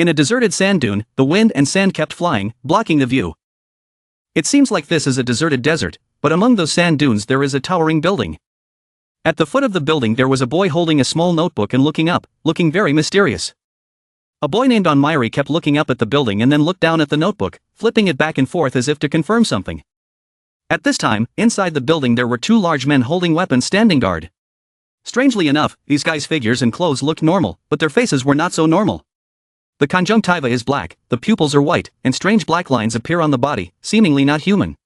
In a deserted sand dune, the wind and sand kept flying, blocking the view. It seems like this is a deserted desert, but among those sand dunes there is a towering building. At the foot of the building there was a boy holding a small notebook and looking up, looking very mysterious. A boy named Onmiri kept looking up at the building and then looked down at the notebook, flipping it back and forth as if to confirm something. At this time, inside the building there were two large men holding weapons standing guard. Strangely enough, these guys' figures and clothes looked normal, but their faces were not so normal. The conjunctiva is black, the pupils are white, and strange black lines appear on the body, seemingly not human.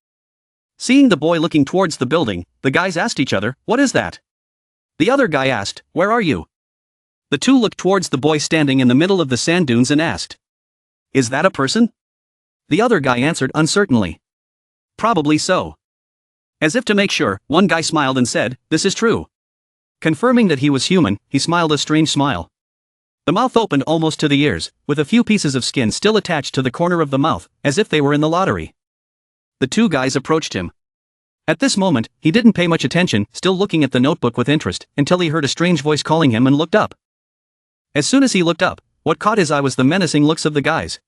Seeing the boy looking towards the building, the guys asked each other, "What is that?" The other guy asked, "Where are you?" The two looked towards the boy standing in the middle of the sand dunes and asked, "Is that a person?" The other guy answered uncertainly, "Probably so." As if to make sure, one guy smiled and said, "This is true." Confirming that he was human, he smiled a strange smile. The mouth opened almost to the ears, with a few pieces of skin still attached to the corner of the mouth, as if they were in the lottery. The two guys approached him. At this moment, he didn't pay much attention, still looking at the notebook with interest, until he heard a strange voice calling him and looked up. As soon as he looked up, what caught his eye was the menacing looks of the guys.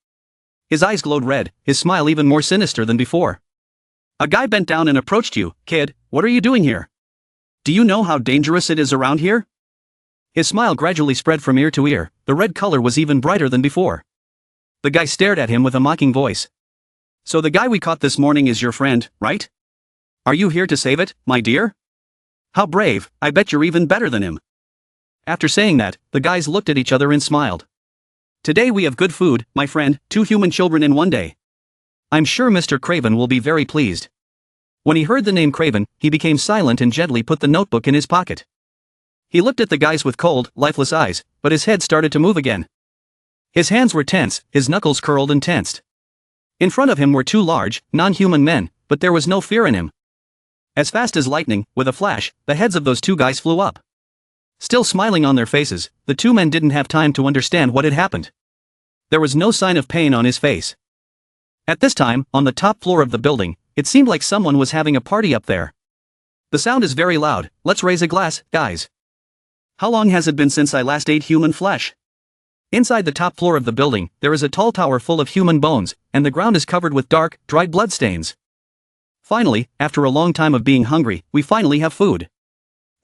His eyes glowed red, his smile even more sinister than before. A guy bent down and approached you. "Kid, what are you doing here? Do you know how dangerous it is around here?" His smile gradually spread from ear to ear, the red color was even brighter than before. The guy stared at him with a mocking voice. "So the guy we caught this morning is your friend, right? Are you here to save it, my dear? How brave, I bet you're even better than him." After saying that, the guys looked at each other and smiled. "Today we have good food, my friend, 2 human children in one day. I'm sure Mr. Craven will be very pleased." When he heard the name Craven, he became silent and gently put the notebook in his pocket. He looked at the guys with cold, lifeless eyes, but his head started to move again. His hands were tense, his knuckles curled and tensed. In front of him were 2 large, non-human men, but there was no fear in him. As fast as lightning, with a flash, the heads of those 2 guys flew up. Still smiling on their faces, the 2 men didn't have time to understand what had happened. There was no sign of pain on his face. At this time, on the top floor of the building, it seemed like someone was having a party up there. "The sound is very loud, let's raise a glass, guys. How long has it been since I last ate human flesh?" Inside the top floor of the building, there is a tall tower full of human bones, and the ground is covered with dark, dried bloodstains. Finally, after a long time of being hungry, we finally have food.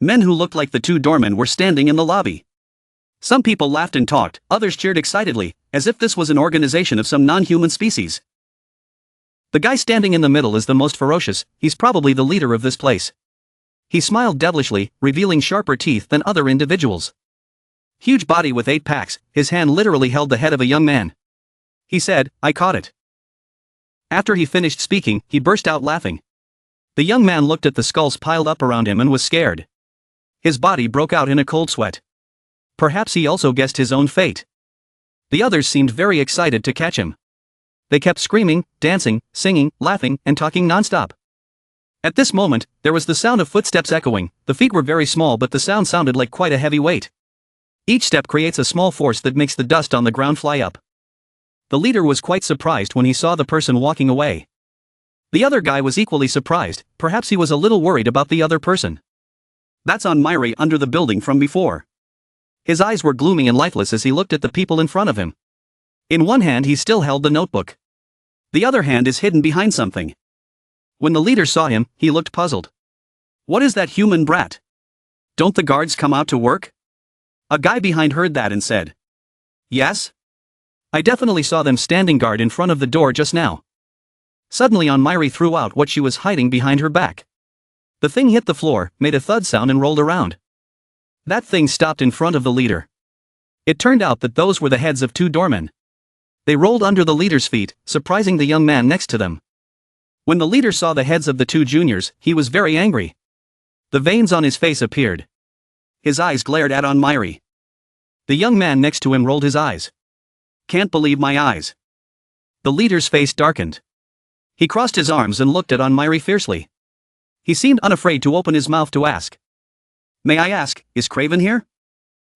Men who looked like the 2 doormen were standing in the lobby. Some people laughed and talked, others cheered excitedly, as if this was an organization of some non-human species. The guy standing in the middle is the most ferocious, he's probably the leader of this place. He smiled devilishly, revealing sharper teeth than other individuals. Huge body with 8 packs, his hand literally held the head of a young man. He said, "I caught it." After he finished speaking, he burst out laughing. The young man looked at the skulls piled up around him and was scared. His body broke out in a cold sweat. Perhaps he also guessed his own fate. The others seemed very excited to catch him. They kept screaming, dancing, singing, laughing, and talking non-stop. At this moment, there was the sound of footsteps echoing. The feet were very small, but the sound sounded like quite a heavy weight. Each step creates a small force that makes the dust on the ground fly up. The leader was quite surprised when he saw the person walking away. The other guy was equally surprised, perhaps he was a little worried about the other person. That's Onmiri under the building from before. His eyes were gloomy and lifeless as he looked at the people in front of him. In one hand he still held the notebook. The other hand is hidden behind something. When the leader saw him, he looked puzzled. "What is that human brat? Don't the guards come out to work?" A guy behind heard that and said, "Yes? I definitely saw them standing guard in front of the door just now." Suddenly Onmiri threw out what she was hiding behind her back. The thing hit the floor, made a thud sound and rolled around. That thing stopped in front of the leader. It turned out that those were the heads of 2 doormen. They rolled under the leader's feet, surprising the young man next to them. When the leader saw the heads of the 2 juniors, he was very angry. The veins on his face appeared. His eyes glared at Onmiri. The young man next to him rolled his eyes. "Can't believe my eyes." The leader's face darkened. He crossed his arms and looked at Onmiri fiercely. He seemed unafraid to open his mouth to ask, "May I ask, is Craven here?"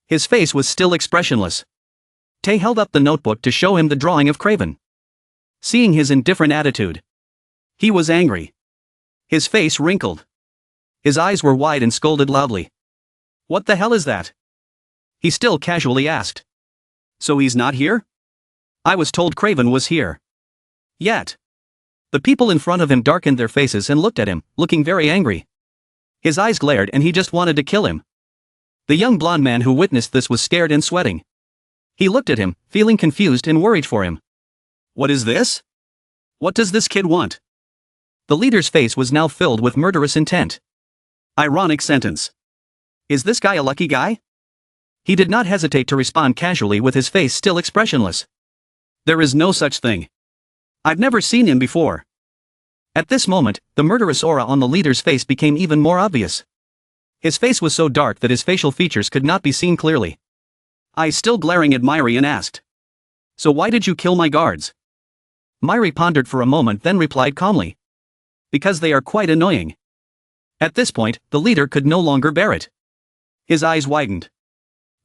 His face was still expressionless. Tay held up the notebook to show him the drawing of Craven. Seeing his indifferent attitude, he was angry. His face wrinkled. His eyes were wide and scolded loudly. "What the hell is that?" He still casually asked. "So he's not here?" I was told Craven was here. Yet. The people in front of him darkened their faces and looked at him, looking very angry. His eyes glared and he just wanted to kill him. The young blonde man who witnessed this was scared and sweating. He looked at him, feeling confused and worried for him. What is this? What does this kid want? The leader's face was now filled with murderous intent. Ironic sentence. Is this guy a lucky guy? He did not hesitate to respond casually with his face still expressionless. There is no such thing. I've never seen him before. At this moment, the murderous aura on the leader's face became even more obvious. His face was so dark that his facial features could not be seen clearly. Eyes still glaring at Myri and asked. So why did you kill my guards? Myri pondered for a moment then replied calmly. Because they are quite annoying. At this point, the leader could no longer bear it. His eyes widened.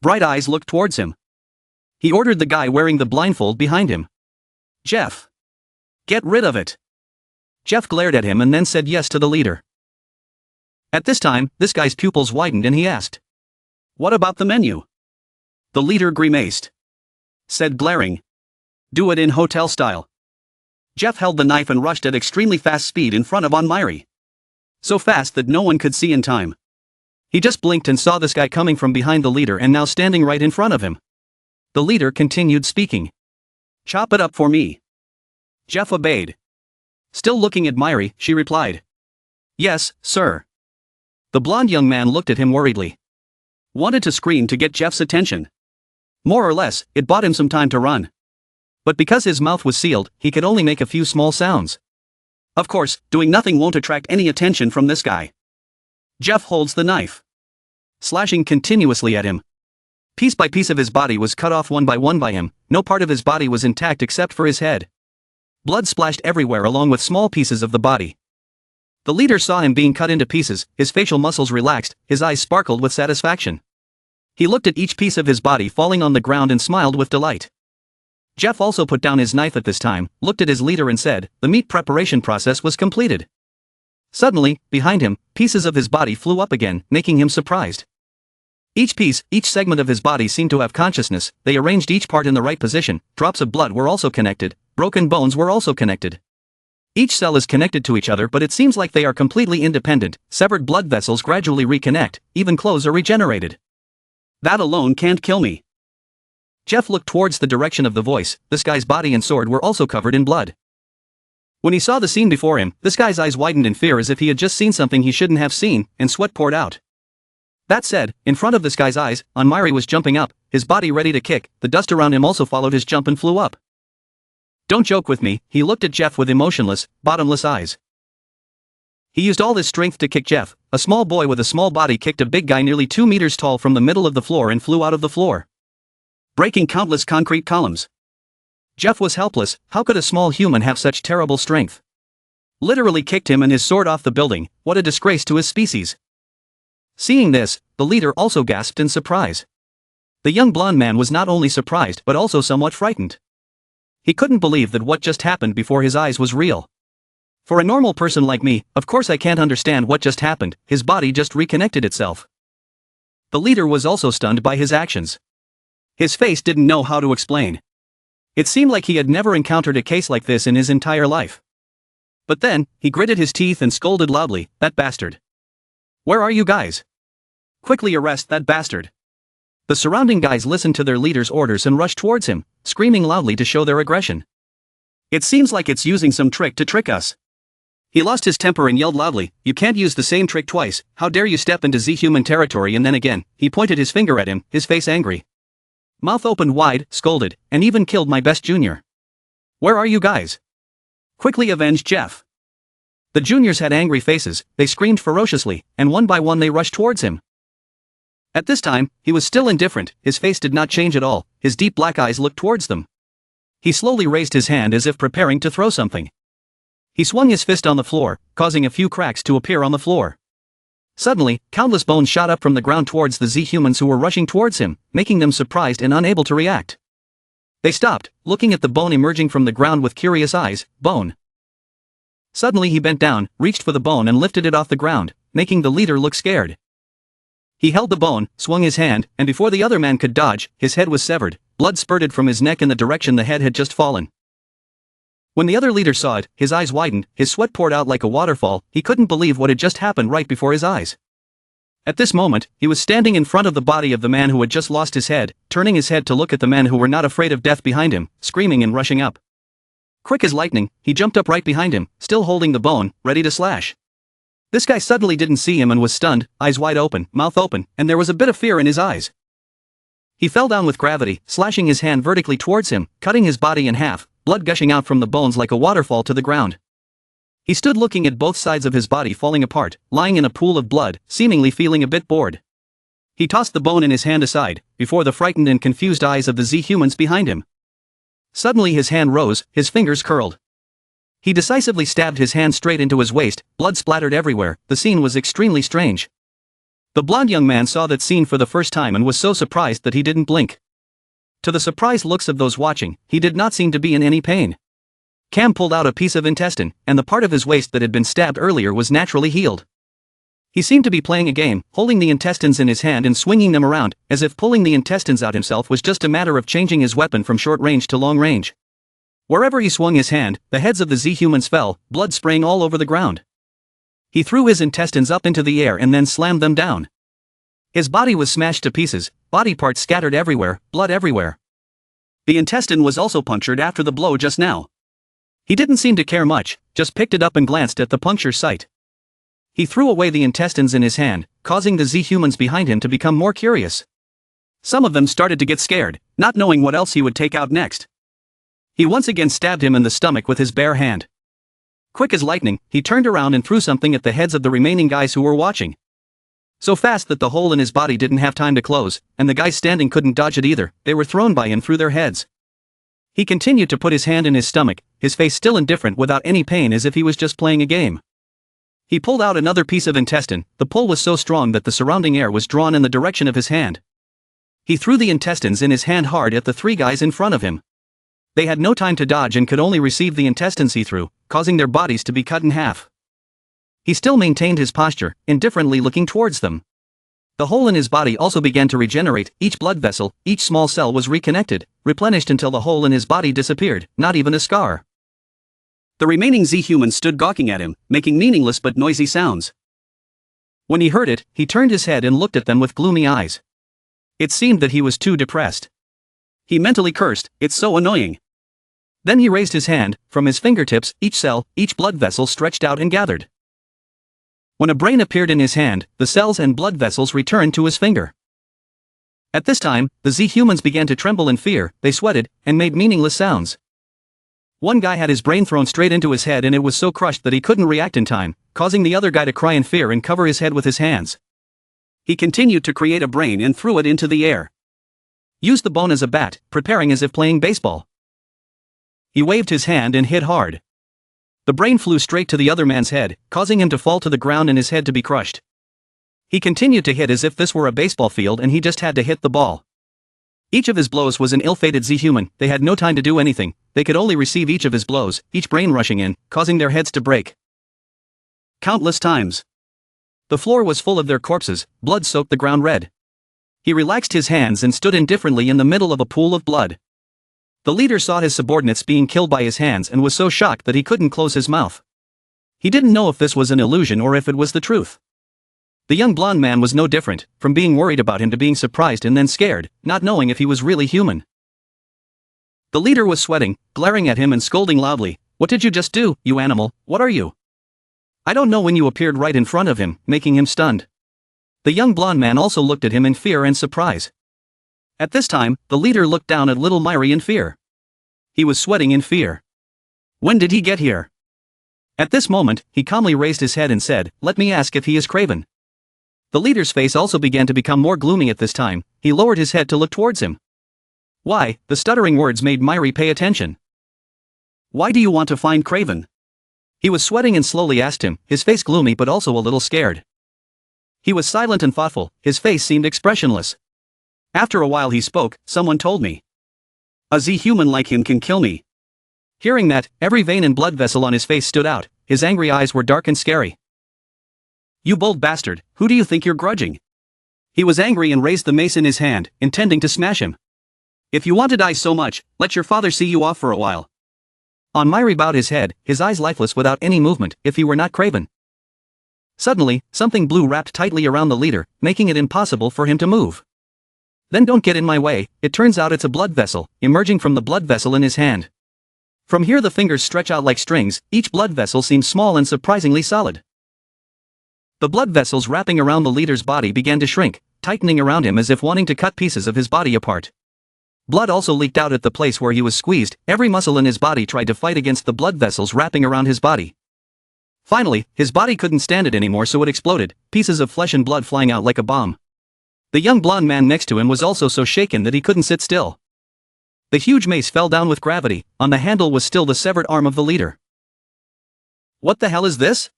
Bright eyes looked towards him. He ordered the guy wearing the blindfold behind him. Jeff. Get rid of it. Jeff glared at him and then said yes to the leader. At this time, this guy's pupils widened and he asked. What about the menu? The leader grimaced. Said glaring. Do it in hotel style. Jeff held the knife and rushed at extremely fast speed in front of Myri. So fast that no one could see in time. He just blinked and saw this guy coming from behind the leader and now standing right in front of him. The leader continued speaking. Chop it up for me. Jeff obeyed. Still looking at Myri, she replied. Yes, sir. The blonde young man looked at him worriedly. Wanted to scream to get Jeff's attention. More or less, it bought him some time to run. But because his mouth was sealed, he could only make a few small sounds. Of course, doing nothing won't attract any attention from this guy. Jeff holds the knife. Slashing continuously at him. Piece by piece of his body was cut off one by him, no part of his body was intact except for his head. Blood splashed everywhere along with small pieces of the body. The leader saw him being cut into pieces, his facial muscles relaxed, his eyes sparkled with satisfaction. He looked at each piece of his body falling on the ground and smiled with delight. Jeff also put down his knife at this time, looked at his leader and said, the meat preparation process was completed. Suddenly, behind him, pieces of his body flew up again, making him surprised. Each piece, each segment of his body seemed to have consciousness, they arranged each part in the right position, drops of blood were also connected, broken bones were also connected. Each cell is connected to each other but it seems like they are completely independent, severed blood vessels gradually reconnect, even clothes are regenerated. That alone can't kill me. Jeff looked towards the direction of the voice, this guy's body and sword were also covered in blood. When he saw the scene before him, this guy's eyes widened in fear as if he had just seen something he shouldn't have seen, and sweat poured out. That said, in front of this guy's eyes, Myri was jumping up, his body ready to kick, the dust around him also followed his jump and flew up. Don't joke with me, he looked at Jeff with emotionless, bottomless eyes. He used all his strength to kick Jeff, a small boy with a small body kicked a big guy nearly 2 meters tall from the middle of the floor and flew out of the floor, breaking countless concrete columns. Jeff was helpless, how could a small human have such terrible strength? Literally kicked him and his sword off the building, what a disgrace to his species. Seeing this, the leader also gasped in surprise. The young blonde man was not only surprised but also somewhat frightened. He couldn't believe that what just happened before his eyes was real. For a normal person like me, of course I can't understand what just happened, his body just reconnected itself. The leader was also stunned by his actions. His face didn't know how to explain. It seemed like he had never encountered a case like this in his entire life. But then, he gritted his teeth and scolded loudly, that bastard. Where are you guys? Quickly arrest that bastard. The surrounding guys listened to their leader's orders and rushed towards him, screaming loudly to show their aggression. It seems like it's using some trick to trick us. He lost his temper and yelled loudly, you can't use the same trick twice, how dare you step into Z-human territory, and then again, he pointed his finger at him, his face angry. Mouth opened wide, scolded, and even killed my best junior. Where are you guys? Quickly avenged Jeff. The juniors had angry faces, they screamed ferociously, and one by one they rushed towards him. At this time, he was still indifferent, his face did not change at all, his deep black eyes looked towards them. He slowly raised his hand as if preparing to throw something. He swung his fist on the floor, causing a few cracks to appear on the floor. Suddenly, countless bones shot up from the ground towards the Z-humans who were rushing towards him, making them surprised and unable to react. They stopped, looking at the bone emerging from the ground with curious eyes, bone. Suddenly he bent down, reached for the bone and lifted it off the ground, making the leader look scared. He held the bone, swung his hand, and before the other man could dodge, his head was severed, blood spurted from his neck in the direction the head had just fallen. When the other leader saw it, his eyes widened, his sweat poured out like a waterfall, he couldn't believe what had just happened right before his eyes. At this moment, he was standing in front of the body of the man who had just lost his head, turning his head to look at the men who were not afraid of death behind him, screaming and rushing up. Quick as lightning, he jumped up right behind him, still holding the bone, ready to slash. This guy suddenly didn't see him and was stunned, eyes wide open, mouth open, and there was a bit of fear in his eyes. He fell down with gravity, slashing his hand vertically towards him, cutting his body in half, blood gushing out from the bones like a waterfall to the ground. He stood looking at both sides of his body falling apart, lying in a pool of blood, seemingly feeling a bit bored. He tossed the bone in his hand aside, before the frightened and confused eyes of the Z-humans behind him. Suddenly his hand rose, his fingers curled. He decisively stabbed his hand straight into his waist, blood splattered everywhere, the scene was extremely strange. The blond young man saw that scene for the first time and was so surprised that he didn't blink. To the surprised looks of those watching, he did not seem to be in any pain. Cam pulled out a piece of intestine, and the part of his waist that had been stabbed earlier was naturally healed. He seemed to be playing a game, holding the intestines in his hand and swinging them around, as if pulling the intestines out himself was just a matter of changing his weapon from short range to long range. Wherever he swung his hand, the heads of the Z-humans fell, blood spraying all over the ground. He threw his intestines up into the air and then slammed them down. His body was smashed to pieces, body parts scattered everywhere, blood everywhere. The intestine was also punctured after the blow just now. He didn't seem to care much, just picked it up and glanced at the puncture site. He threw away the intestines in his hand, causing the Z-humans behind him to become more curious. Some of them started to get scared, not knowing what else he would take out next. He once again stabbed him in the stomach with his bare hand. Quick as lightning, he turned around and threw something at the heads of the remaining guys who were watching. So fast that the hole in his body didn't have time to close, and the guys standing couldn't dodge it either, they were thrown by him through their heads. He continued to put his hand in his stomach, his face still indifferent without any pain as if he was just playing a game. He pulled out another piece of intestine, the pull was so strong that the surrounding air was drawn in the direction of his hand. He threw the intestines in his hand hard at the three guys in front of him. They had no time to dodge and could only receive the intestines he threw, causing their bodies to be cut in half. He still maintained his posture, indifferently looking towards them. The hole in his body also began to regenerate, each blood vessel, each small cell was reconnected, replenished until the hole in his body disappeared, not even a scar. The remaining Z-humans stood gawking at him, making meaningless but noisy sounds. When he heard it, he turned his head and looked at them with gloomy eyes. It seemed that he was too depressed. He mentally cursed, "It's so annoying." Then he raised his hand, from his fingertips, each cell, each blood vessel stretched out and gathered. When a brain appeared in his hand, the cells and blood vessels returned to his finger. At this time, the Z-humans began to tremble in fear, they sweated, and made meaningless sounds. One guy had his brain thrown straight into his head and it was so crushed that he couldn't react in time, causing the other guy to cry in fear and cover his head with his hands. He continued to create a brain and threw it into the air. Used the bone as a bat, preparing as if playing baseball. He waved his hand and hit hard. The brain flew straight to the other man's head, causing him to fall to the ground and his head to be crushed. He continued to hit as if this were a baseball field and he just had to hit the ball. Each of his blows was an ill-fated Z-human, they had no time to do anything, they could only receive each of his blows, each brain rushing in, causing their heads to break. Countless times. The floor was full of their corpses, blood soaked the ground red. He relaxed his hands and stood indifferently in the middle of a pool of blood. The leader saw his subordinates being killed by his hands and was so shocked that he couldn't close his mouth. He didn't know if this was an illusion or if it was the truth. The young blonde man was no different, from being worried about him to being surprised and then scared, not knowing if he was really human. The leader was sweating, glaring at him and scolding loudly, "What did you just do, you animal, what are you?" "I don't know," when you appeared right in front of him, making him stunned. The young blonde man also looked at him in fear and surprise. At this time, the leader looked down at little Myri in fear. He was sweating in fear. When did he get here? At this moment, he calmly raised his head and said, "Let me ask if he is Craven." The leader's face also began to become more gloomy at this time, he lowered his head to look towards him. "Why?" The stuttering words made Myri pay attention. "Why do you want to find Craven?" He was sweating and slowly asked him, his face gloomy but also a little scared. He was silent and thoughtful, his face seemed expressionless. After a while he spoke, "Someone told me. A Z-human like him can kill me." Hearing that, every vein and blood vessel on his face stood out, his angry eyes were dark and scary. "You bold bastard, who do you think you're grudging?" He was angry and raised the mace in his hand, intending to smash him. If you want to die so much, let your father see you off for a while. Onmiri bowed his head, his eyes lifeless without any movement, if he were not craven. Suddenly, something blue wrapped tightly around the leader, making it impossible for him to move. Then don't get in my way, it turns out it's a blood vessel, emerging from the blood vessel in his hand. From here the fingers stretch out like strings, each blood vessel seems small and surprisingly solid. The blood vessels wrapping around the leader's body began to shrink, tightening around him as if wanting to cut pieces of his body apart. Blood also leaked out at the place where he was squeezed, every muscle in his body tried to fight against the blood vessels wrapping around his body. Finally, his body couldn't stand it anymore, so it exploded, pieces of flesh and blood flying out like a bomb. The young blonde man next to him was also so shaken that he couldn't sit still. The huge mace fell down with gravity, on the handle was still the severed arm of the leader. What the hell is this?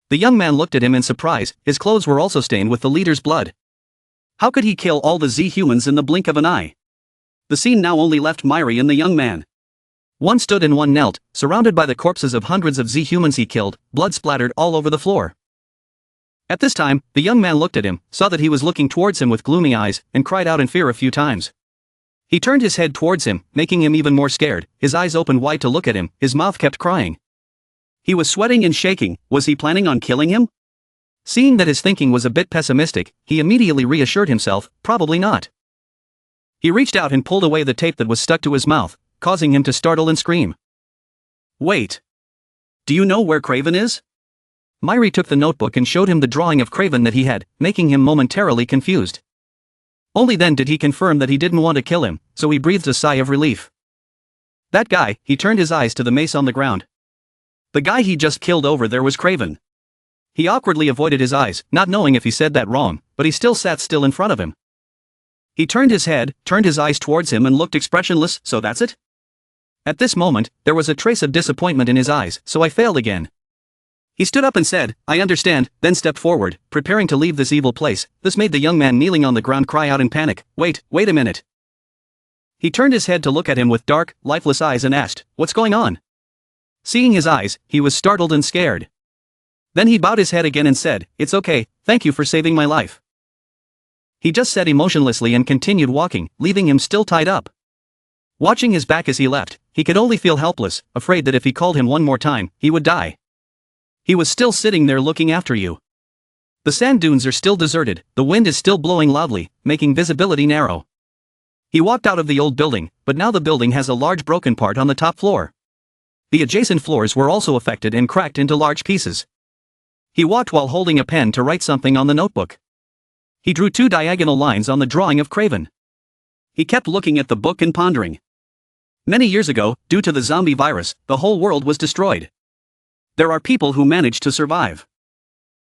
The young man looked at him in surprise, his clothes were also stained with the leader's blood. How could he kill all the Z-humans in the blink of an eye? The scene now only left Myri and the young man. One stood and one knelt, surrounded by the corpses of hundreds of Z-humans he killed, blood splattered all over the floor. At this time, the young man looked at him, saw that he was looking towards him with gloomy eyes, and cried out in fear a few times. He turned his head towards him, making him even more scared, his eyes opened wide to look at him, his mouth kept crying. He was sweating and shaking, was he planning on killing him? Seeing that his thinking was a bit pessimistic, he immediately reassured himself, probably not. He reached out and pulled away the tape that was stuck to his mouth, causing him to startle and scream. Wait. Do you know where Craven is? Myri took the notebook and showed him the drawing of Craven that he had, making him momentarily confused. Only then did he confirm that he didn't want to kill him, so he breathed a sigh of relief. That guy, he turned his eyes to the mace on the ground. The guy he just killed over there was Craven. He awkwardly avoided his eyes, not knowing if he said that wrong, but he still sat still in front of him. He turned his head, turned his eyes towards him and looked expressionless, so that's it? At this moment, there was a trace of disappointment in his eyes, so I failed again. He stood up and said, I understand, then stepped forward, preparing to leave this evil place. This made the young man kneeling on the ground cry out in panic, wait a minute. He turned his head to look at him with dark, lifeless eyes and asked, what's going on? Seeing his eyes, he was startled and scared. Then he bowed his head again and said, it's okay, thank you for saving my life. He just said emotionlessly and continued walking, leaving him still tied up. Watching his back as he left, he could only feel helpless, afraid that if he called him one more time, he would die. He was still sitting there looking after you. The sand dunes are still deserted, the wind is still blowing loudly, making visibility narrow. He walked out of the old building, but now the building has a large broken part on the top floor. The adjacent floors were also affected and cracked into large pieces. He walked while holding a pen to write something on the notebook. He drew 2 diagonal lines on the drawing of Craven. He kept looking at the book and pondering. Many years ago, due to the zombie virus, the whole world was destroyed. There are people who managed to survive.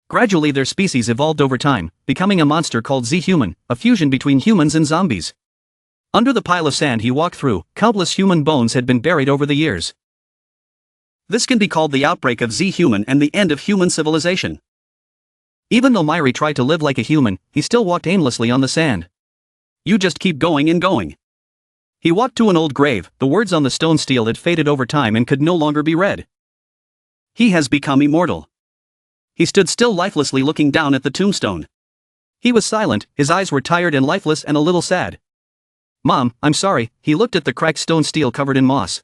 Gradually their species evolved over time, becoming a monster called Z-human, a fusion between humans and zombies. Under the pile of sand he walked through, countless human bones had been buried over the years. This can be called the outbreak of Z-human and the end of human civilization. Even though Myri tried to live like a human, he still walked aimlessly on the sand. You just keep going and going. He walked to an old grave, the words on the stone stele had faded over time and could no longer be read. He has become immortal. He stood still lifelessly looking down at the tombstone. He was silent, his eyes were tired and lifeless and a little sad. Mom, I'm sorry, he looked at the cracked stone stele covered in moss.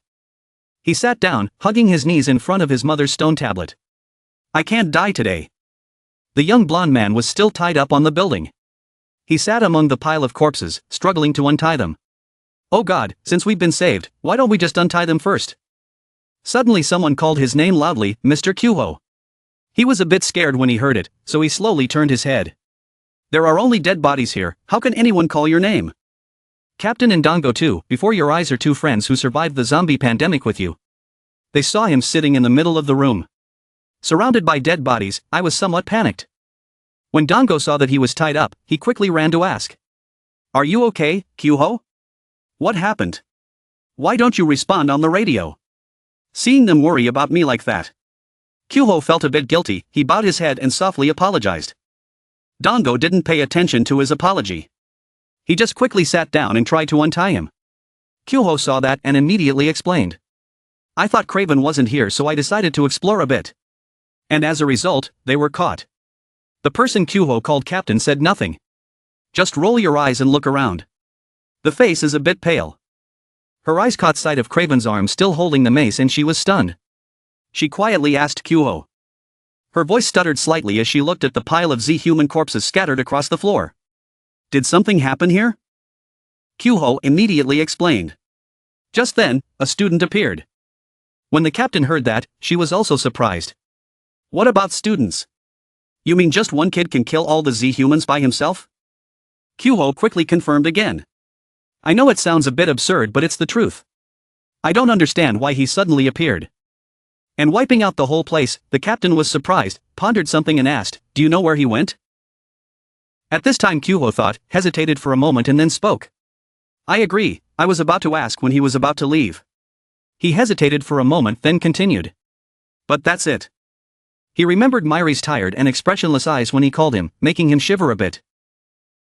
He sat down, hugging his knees in front of his mother's stone tablet. I can't die today. The young blonde man was still tied up on the building. He sat among the pile of corpses, struggling to untie them. Oh God, since we've been saved, why don't we just untie them first? Suddenly someone called his name loudly, Mr. Kyuho. He was a bit scared when he heard it, so he slowly turned his head. There are only dead bodies here, how can anyone call your name? Captain and Dango too, before your eyes are 2 friends who survived the zombie pandemic with you. They saw him sitting in the middle of the room. Surrounded by dead bodies, I was somewhat panicked. When Dango saw that he was tied up, he quickly ran to ask. Are you okay, Kyuho? What happened? Why don't you respond on the radio? Seeing them worry about me like that. Kyuho felt a bit guilty, he bowed his head and softly apologized. Dango didn't pay attention to his apology. He just quickly sat down and tried to untie him. Kyuho saw that and immediately explained. I thought Craven wasn't here, so I decided to explore a bit. And as a result, they were caught. The person Kyuho called captain said nothing. Just roll your eyes and look around. The face is a bit pale. Her eyes caught sight of Craven's arm still holding the mace and she was stunned. She quietly asked Kyuho. Her voice stuttered slightly as she looked at the pile of Z-human corpses scattered across the floor. Did something happen here? Kyuho immediately explained. Just then, a student appeared. When the captain heard that, she was also surprised. What about students? You mean just one kid can kill all the Z-humans by himself? Kyuho quickly confirmed again. I know it sounds a bit absurd, but it's the truth. I don't understand why he suddenly appeared. And wiping out the whole place, the captain was surprised, pondered something and asked, do you know where he went? At this time Kyuho thought, hesitated for a moment and then spoke. I agree, I was about to ask when he was about to leave. He hesitated for a moment then continued. But that's it. He remembered Mairi's tired and expressionless eyes when he called him, making him shiver a bit.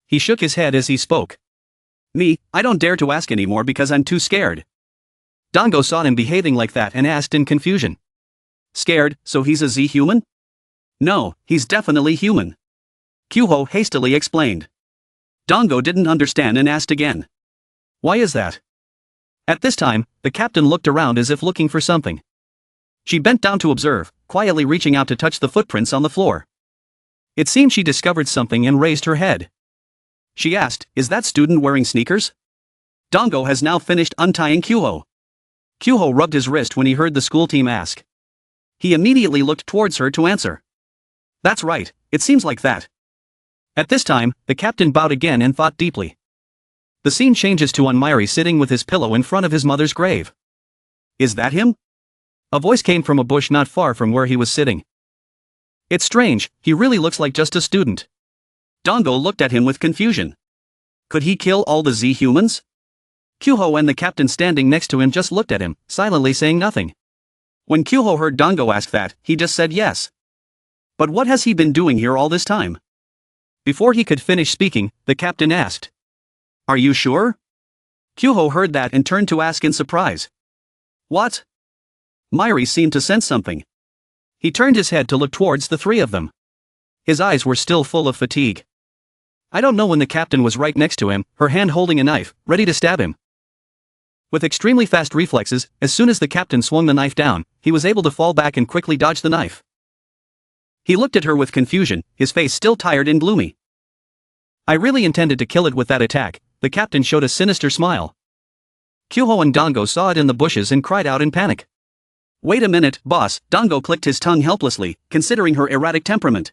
He shook his head as he spoke. Me, I don't dare to ask anymore because I'm too scared. Dango saw him behaving like that and asked in confusion. Scared, so he's a Z-human? No, he's definitely human. Kyuho hastily explained. Dango didn't understand and asked again. Why is that? At this time, the captain looked around as if looking for something. She bent down to observe, quietly reaching out to touch the footprints on the floor. It seemed she discovered something and raised her head. She asked, is that student wearing sneakers? Dango has now finished untying Kyuho. Kyuho rubbed his wrist when he heard the school team ask. He immediately looked towards her to answer. That's right, it seems like that. At this time, the captain bowed again and thought deeply. The scene changes to Mairi sitting with his pillow in front of his mother's grave. Is that him? A voice came from a bush not far from where he was sitting. It's strange, he really looks like just a student. Dango looked at him with confusion. Could he kill all the Z-humans? Kyuho and the captain standing next to him just looked at him, silently saying nothing. When Kyuho heard Dango ask that, he just said yes. But what has he been doing here all this time? Before he could finish speaking, the captain asked. Are you sure? Kyuho heard that and turned to ask in surprise. What? Mairi seemed to sense something. He turned his head to look towards the three of them. His eyes were still full of fatigue. I don't know when the captain was right next to him, her hand holding a knife, ready to stab him. With extremely fast reflexes, as soon as the captain swung the knife down, he was able to fall back and quickly dodge the knife. He looked at her with confusion, his face still tired and gloomy. I really intended to kill it with that attack, the captain showed a sinister smile. Kyuho and Dango saw it in the bushes and cried out in panic. Wait a minute, boss, Dango clicked his tongue helplessly, considering her erratic temperament.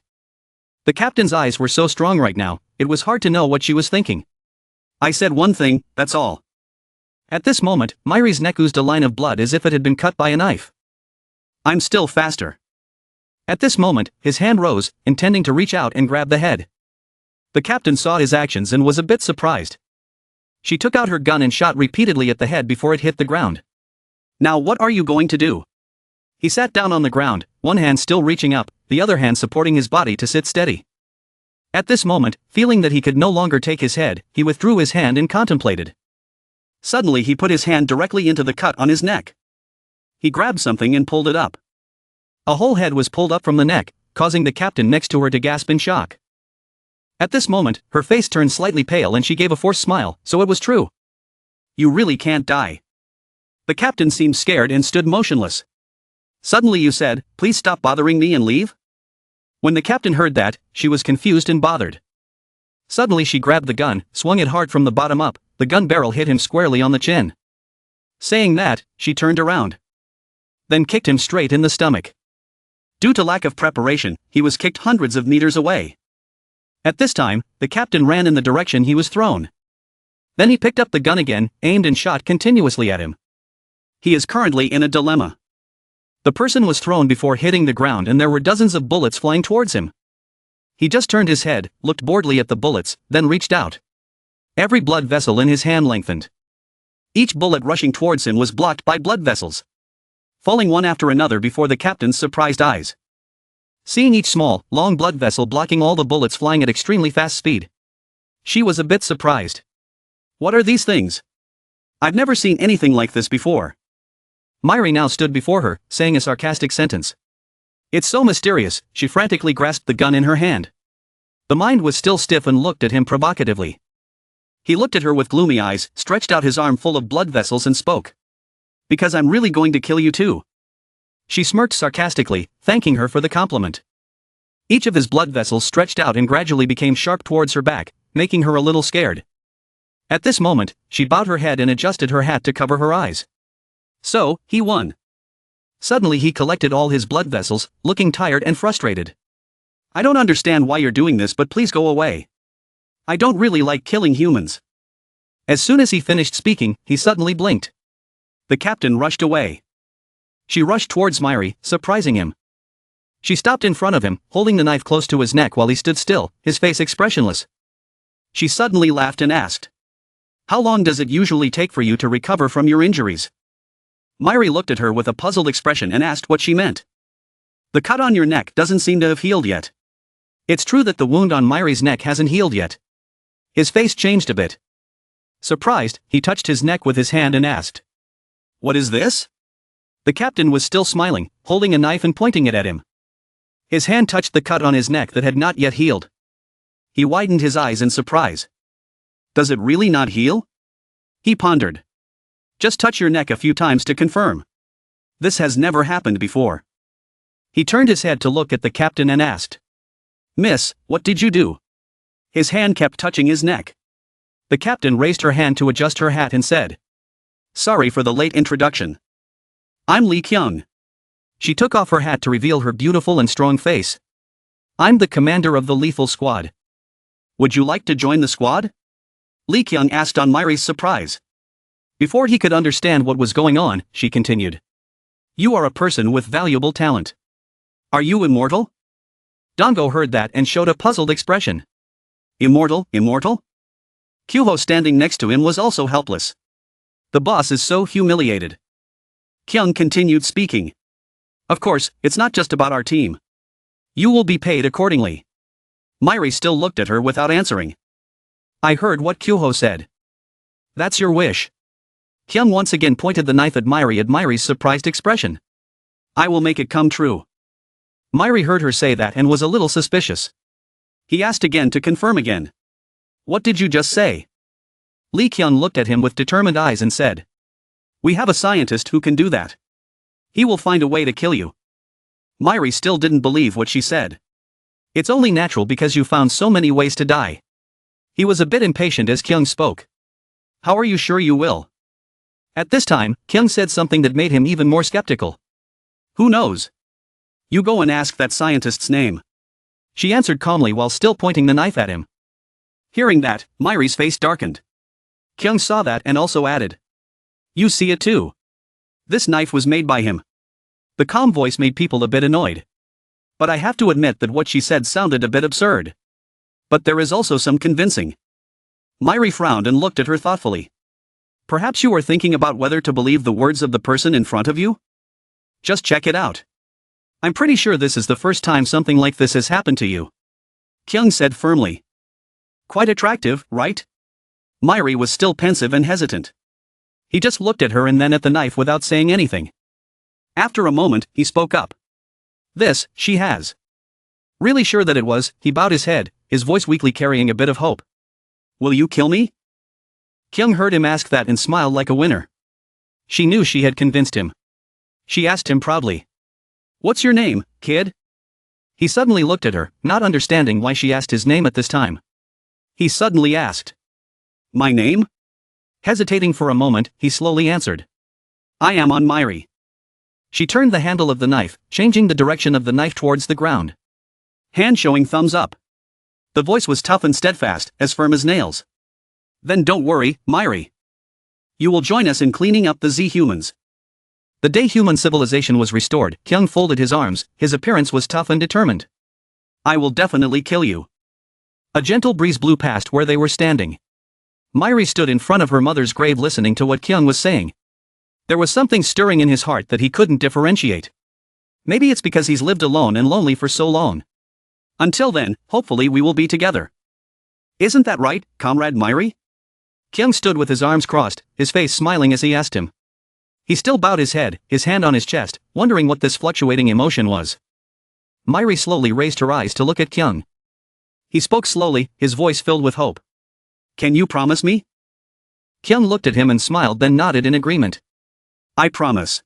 The captain's eyes were so strong right now, it was hard to know what she was thinking. I said one thing, that's all. At this moment, Mairi's neck oozed a line of blood as if it had been cut by a knife. I'm still faster. At this moment, his hand rose, intending to reach out and grab the head. The captain saw his actions and was a bit surprised. She took out her gun and shot repeatedly at the head before it hit the ground. Now what are you going to do? He sat down on the ground, one hand still reaching up, the other hand supporting his body to sit steady. At this moment, feeling that he could no longer take his head, he withdrew his hand and contemplated. Suddenly he put his hand directly into the cut on his neck. He grabbed something and pulled it up. A whole head was pulled up from the neck, causing the captain next to her to gasp in shock. At this moment, her face turned slightly pale and she gave a forced smile, so it was true. You really can't die. The captain seemed scared and stood motionless. Suddenly you said, please stop bothering me and leave? When the captain heard that, she was confused and bothered. Suddenly she grabbed the gun, swung it hard from the bottom up, the gun barrel hit him squarely on the chin. Saying that, she turned around. Then kicked him straight in the stomach. Due to lack of preparation, he was kicked hundreds of meters away. At this time, the captain ran in the direction he was thrown. Then he picked up the gun again, aimed and shot continuously at him. He is currently in a dilemma. The person was thrown before hitting the ground and there were dozens of bullets flying towards him. He just turned his head, looked boredly at the bullets, then reached out. Every blood vessel in his hand lengthened. Each bullet rushing towards him was blocked by blood vessels, falling one after another before the captain's surprised eyes. Seeing each small, long blood vessel blocking all the bullets flying at extremely fast speed, she was a bit surprised. What are these things? I've never seen anything like this before. Mairi now stood before her, saying a sarcastic sentence. It's so mysterious, she frantically grasped the gun in her hand. The mind was still stiff and looked at him provocatively. He looked at her with gloomy eyes, stretched out his arm full of blood vessels and spoke. Because I'm really going to kill you too. She smirked sarcastically, thanking her for the compliment. Each of his blood vessels stretched out and gradually became sharp towards her back, making her a little scared. At this moment, she bowed her head and adjusted her hat to cover her eyes. So, he won. Suddenly he collected all his blood vessels, looking tired and frustrated. I don't understand why you're doing this, but please go away. I don't really like killing humans. As soon as he finished speaking, he suddenly blinked. The captain rushed away. She rushed towards Myri, surprising him. She stopped in front of him, holding the knife close to his neck while he stood still, his face expressionless. She suddenly laughed and asked, "How long does it usually take for you to recover from your injuries?" Myri looked at her with a puzzled expression and asked what she meant. The cut on your neck doesn't seem to have healed yet. It's true that the wound on Myri's neck hasn't healed yet. His face changed a bit. Surprised, he touched his neck with his hand and asked, "What is this?" The captain was still smiling, holding a knife and pointing it at him. His hand touched the cut on his neck that had not yet healed. He widened his eyes in surprise. Does it really not heal? He pondered. Just touch your neck a few times to confirm. This has never happened before. He turned his head to look at the captain and asked, "Miss, what did you do?" His hand kept touching his neck. The captain raised her hand to adjust her hat and said, "Sorry for the late introduction. I'm Lee Kyung." She took off her hat to reveal her beautiful and strong face. "I'm the commander of the lethal squad. Would you like to join the squad?" Lee Kyung asked on Myri's surprise. Before he could understand what was going on, she continued. "You are a person with valuable talent. Are you immortal?" Dango heard that and showed a puzzled expression. Immortal? Kyuho standing next to him was also helpless. The boss is so humiliated. Kyung continued speaking. "Of course, it's not just about our team. You will be paid accordingly." Myri still looked at her without answering. "I heard what Kyuho said. That's your wish." Kyung once again pointed the knife at Myri's surprised expression. "I will make it come true." Myri heard her say that and was a little suspicious. He asked again to confirm again. "What did you just say?" Lee Kyung looked at him with determined eyes and said, "We have a scientist who can do that. He will find a way to kill you." Myri still didn't believe what she said. "It's only natural because you found so many ways to die." He was a bit impatient as Kyung spoke. "How are you sure you will?" At this time, Kyung said something that made him even more skeptical. "Who knows? You go and ask that scientist's name." She answered calmly while still pointing the knife at him. Hearing that, Myri's face darkened. Kyung saw that and also added, "You see it too. This knife was made by him." The calm voice made people a bit annoyed. But I have to admit that what she said sounded a bit absurd. But there is also some convincing. Myri frowned and looked at her thoughtfully. "Perhaps you are thinking about whether to believe the words of the person in front of you? Just check it out. I'm pretty sure this is the first time something like this has happened to you," Kyung said firmly. "Quite attractive, right?" Myri was still pensive and hesitant. He just looked at her and then at the knife without saying anything. After a moment, he spoke up. "This, she has." Really sure that it was, he bowed his head, his voice weakly carrying a bit of hope. "Will you kill me?" Kyung heard him ask that and smiled like a winner. She knew she had convinced him. She asked him proudly, "What's your name, kid?" He suddenly looked at her, not understanding why she asked his name at this time. He suddenly asked, "My name?" Hesitating for a moment, he slowly answered, "I am on Myri." She turned the handle of the knife, changing the direction of the knife towards the ground. Hand showing thumbs up. The voice was tough and steadfast, as firm as nails. "Then don't worry, Myri. You will join us in cleaning up the Z-humans." The day human civilization was restored, Kyung folded his arms, his appearance was tough and determined. "I will definitely kill you." A gentle breeze blew past where they were standing. Myri stood in front of her mother's grave listening to what Kyung was saying. There was something stirring in his heart that he couldn't differentiate. Maybe it's because he's lived alone and lonely for so long. Until then, hopefully we will be together. Isn't that right, Comrade Myri? Kyung stood with his arms crossed, his face smiling as he asked him. He still bowed his head, his hand on his chest, wondering what this fluctuating emotion was. Myri slowly raised her eyes to look at Kyung. He spoke slowly, his voice filled with hope. Can you promise me? Kyung looked at him and smiled, then nodded in agreement. I promise.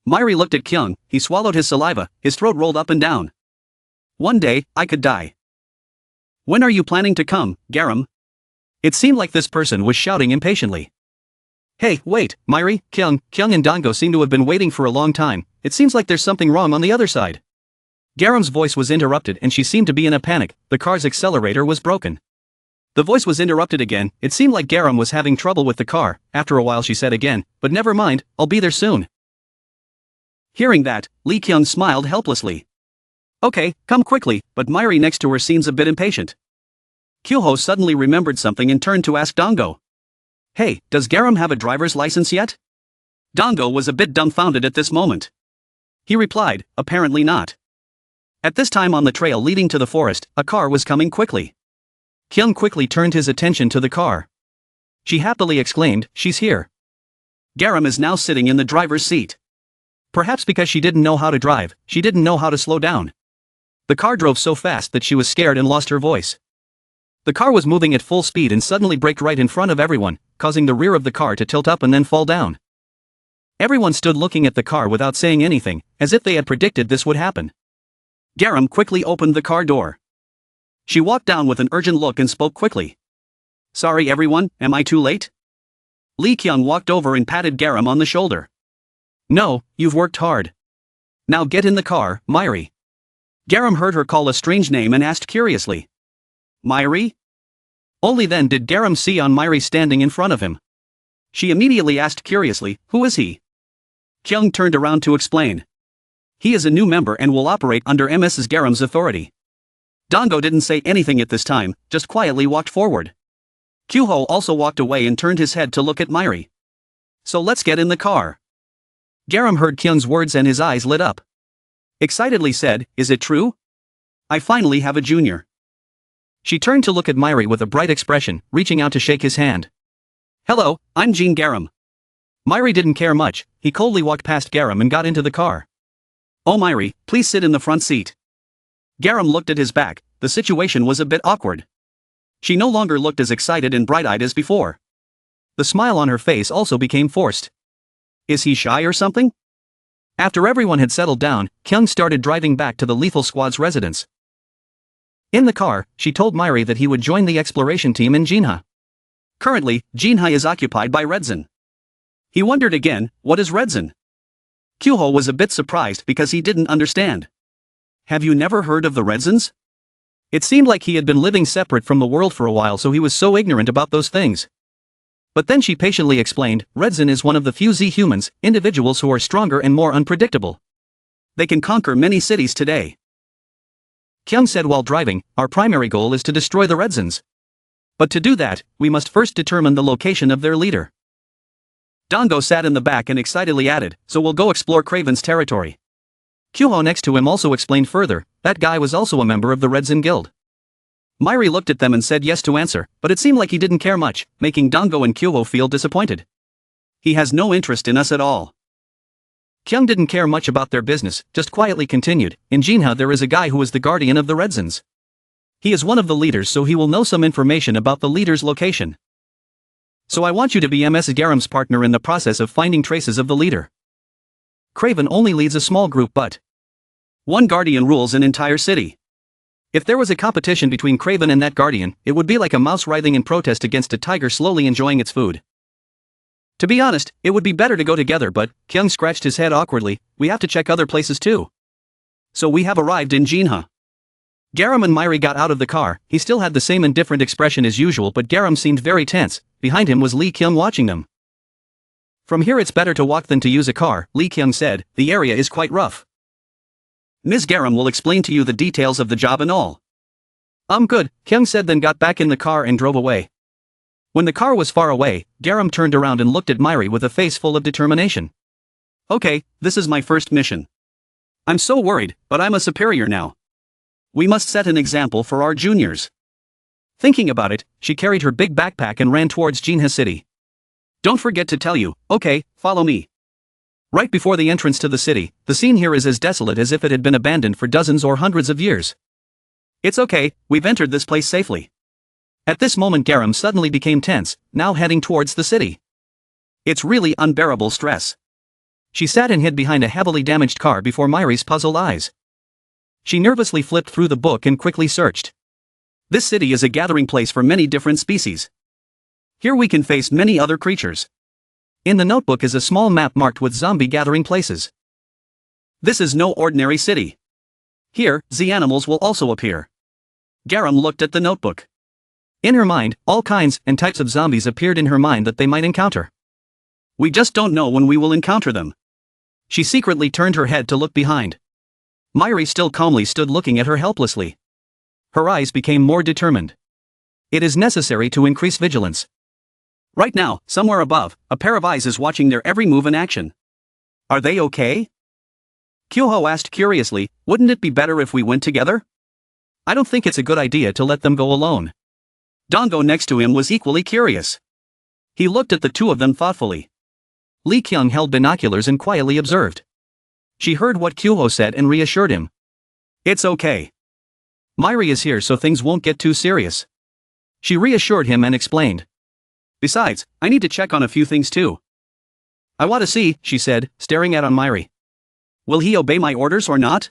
Myri looked at Kyung, he swallowed his saliva, his throat rolled up and down. One day, I could die. When are you planning to come, Garam? It seemed like this person was shouting impatiently. Hey, wait, Myri, Kyung and Dango seem to have been waiting for a long time. It seems like there's something wrong on the other side. Garam's voice was interrupted and she seemed to be in a panic. The car's accelerator was broken. The voice was interrupted again. It seemed like Garam was having trouble with the car. After a while she said again, but never mind, I'll be there soon. Hearing that, Lee Kyung smiled helplessly. Okay, come quickly, but Myri next to her seems a bit impatient. Kyuho suddenly remembered something and turned to ask Dango. Hey, does Garam have a driver's license yet? Dango was a bit dumbfounded at this moment. He replied, apparently not. At this time on the trail leading to the forest, a car was coming quickly. Kyung quickly turned his attention to the car. She happily exclaimed, she's here. Garam is now sitting in the driver's seat. Perhaps because she didn't know how to drive, she didn't know how to slow down. The car drove so fast that she was scared and lost her voice. The car was moving at full speed and suddenly braked right in front of everyone, causing the rear of the car to tilt up and then fall down. Everyone stood looking at the car without saying anything, as if they had predicted this would happen. Garam quickly opened the car door. She walked down with an urgent look and spoke quickly. Sorry everyone, am I too late? Lee Kyung walked over and patted Garam on the shoulder. No, you've worked hard. Now get in the car, Myri. Garam heard her call a strange name and asked curiously. Myri? Only then did Garam see on Myri standing in front of him. She immediately asked curiously, who is he? Kyung turned around to explain. He is a new member and will operate under Mrs. Garam's authority. Dango didn't say anything at this time, just quietly walked forward. Kyuho also walked away and turned his head to look at Myri. So let's get in the car. Garam heard Kyung's words and his eyes lit up. Excitedly said, is it true? I finally have a junior. She turned to look at Myri with a bright expression, reaching out to shake his hand. Hello, I'm Jean Garam. Myri didn't care much, he coldly walked past Garam and got into the car. Oh Myri, please sit in the front seat. Garam looked at his back, the situation was a bit awkward. She no longer looked as excited and bright-eyed as before. The smile on her face also became forced. Is he shy or something? After everyone had settled down, Kyung started driving back to the Lethal Squad's residence. In the car, she told Myri that he would join the exploration team in Jinha. Currently, Jinha is occupied by Redzin. He wondered again, what is Redzin? Kyuho was a bit surprised because he didn't understand. Have you never heard of the Redzins? It seemed like he had been living separate from the world for a while, so he was so ignorant about those things. But then she patiently explained, Redzin is one of the few Z-humans, individuals who are stronger and more unpredictable. They can conquer many cities today. Kyung said while driving, our primary goal is to destroy the Redzins. But to do that, we must first determine the location of their leader. Dango sat in the back and excitedly added, so we'll go explore Kraven's territory. Kyuho next to him also explained further, that guy was also a member of the Redzin Guild. Myri looked at them and said yes to answer, but it seemed like he didn't care much, making Dango and Kyuho feel disappointed. He has no interest in us at all. Kyung didn't care much about their business, just quietly continued, in Jinha there is a guy who is the guardian of the Redzins. He is one of the leaders, so he will know some information about the leader's location. So I want you to be Ms. Garam's partner in the process of finding traces of the leader. Kraven only leads a small group, but one guardian rules an entire city. If there was a competition between Kraven and that guardian, it would be like a mouse writhing in protest against a tiger slowly enjoying its food. To be honest, it would be better to go together, but Kyung scratched his head awkwardly, we have to check other places too. So we have arrived in Jinha. Garam and Myri got out of the car, he still had the same indifferent expression as usual, but Garam seemed very tense. Behind him was Lee Kyung watching them. From here it's better to walk than to use a car, Lee Kyung said, the area is quite rough. Ms. Garam will explain to you the details of the job and all. Good, Kyung said, then got back in the car and drove away. When the car was far away, Garam turned around and looked at Myri with a face full of determination. Okay, this is my first mission. I'm so worried, but I'm a superior now. We must set an example for our juniors. Thinking about it, she carried her big backpack and ran towards Jinha City. Don't forget to tell you, okay, follow me. Right before the entrance to the city, the scene here is as desolate as if it had been abandoned for dozens or hundreds of years. It's okay, we've entered this place safely. At this moment Garam suddenly became tense, now heading towards the city. It's really unbearable stress. She sat and hid behind a heavily damaged car before Myri's puzzled eyes. She nervously flipped through the book and quickly searched. This city is a gathering place for many different species. Here we can face many other creatures. In the notebook is a small map marked with zombie gathering places. This is no ordinary city. Here, the animals will also appear. Garam looked at the notebook. In her mind, all kinds and types of zombies appeared in her mind that they might encounter. We just don't know when we will encounter them. She secretly turned her head to look behind. Myri still calmly stood looking at her helplessly. Her eyes became more determined. It is necessary to increase vigilance. Right now, somewhere above, a pair of eyes is watching their every move and action. Are they okay? Kyoho asked curiously, wouldn't it be better if we went together? I don't think it's a good idea to let them go alone. Dongo next to him was equally curious. He looked at the two of them thoughtfully. Lee Kyung held binoculars and quietly observed. She heard what Kyoho said and reassured him. It's okay. Myri is here so things won't get too serious. She reassured him and explained. Besides, I need to check on a few things too. I want to see, she said, staring at Myri. Will he obey my orders or not?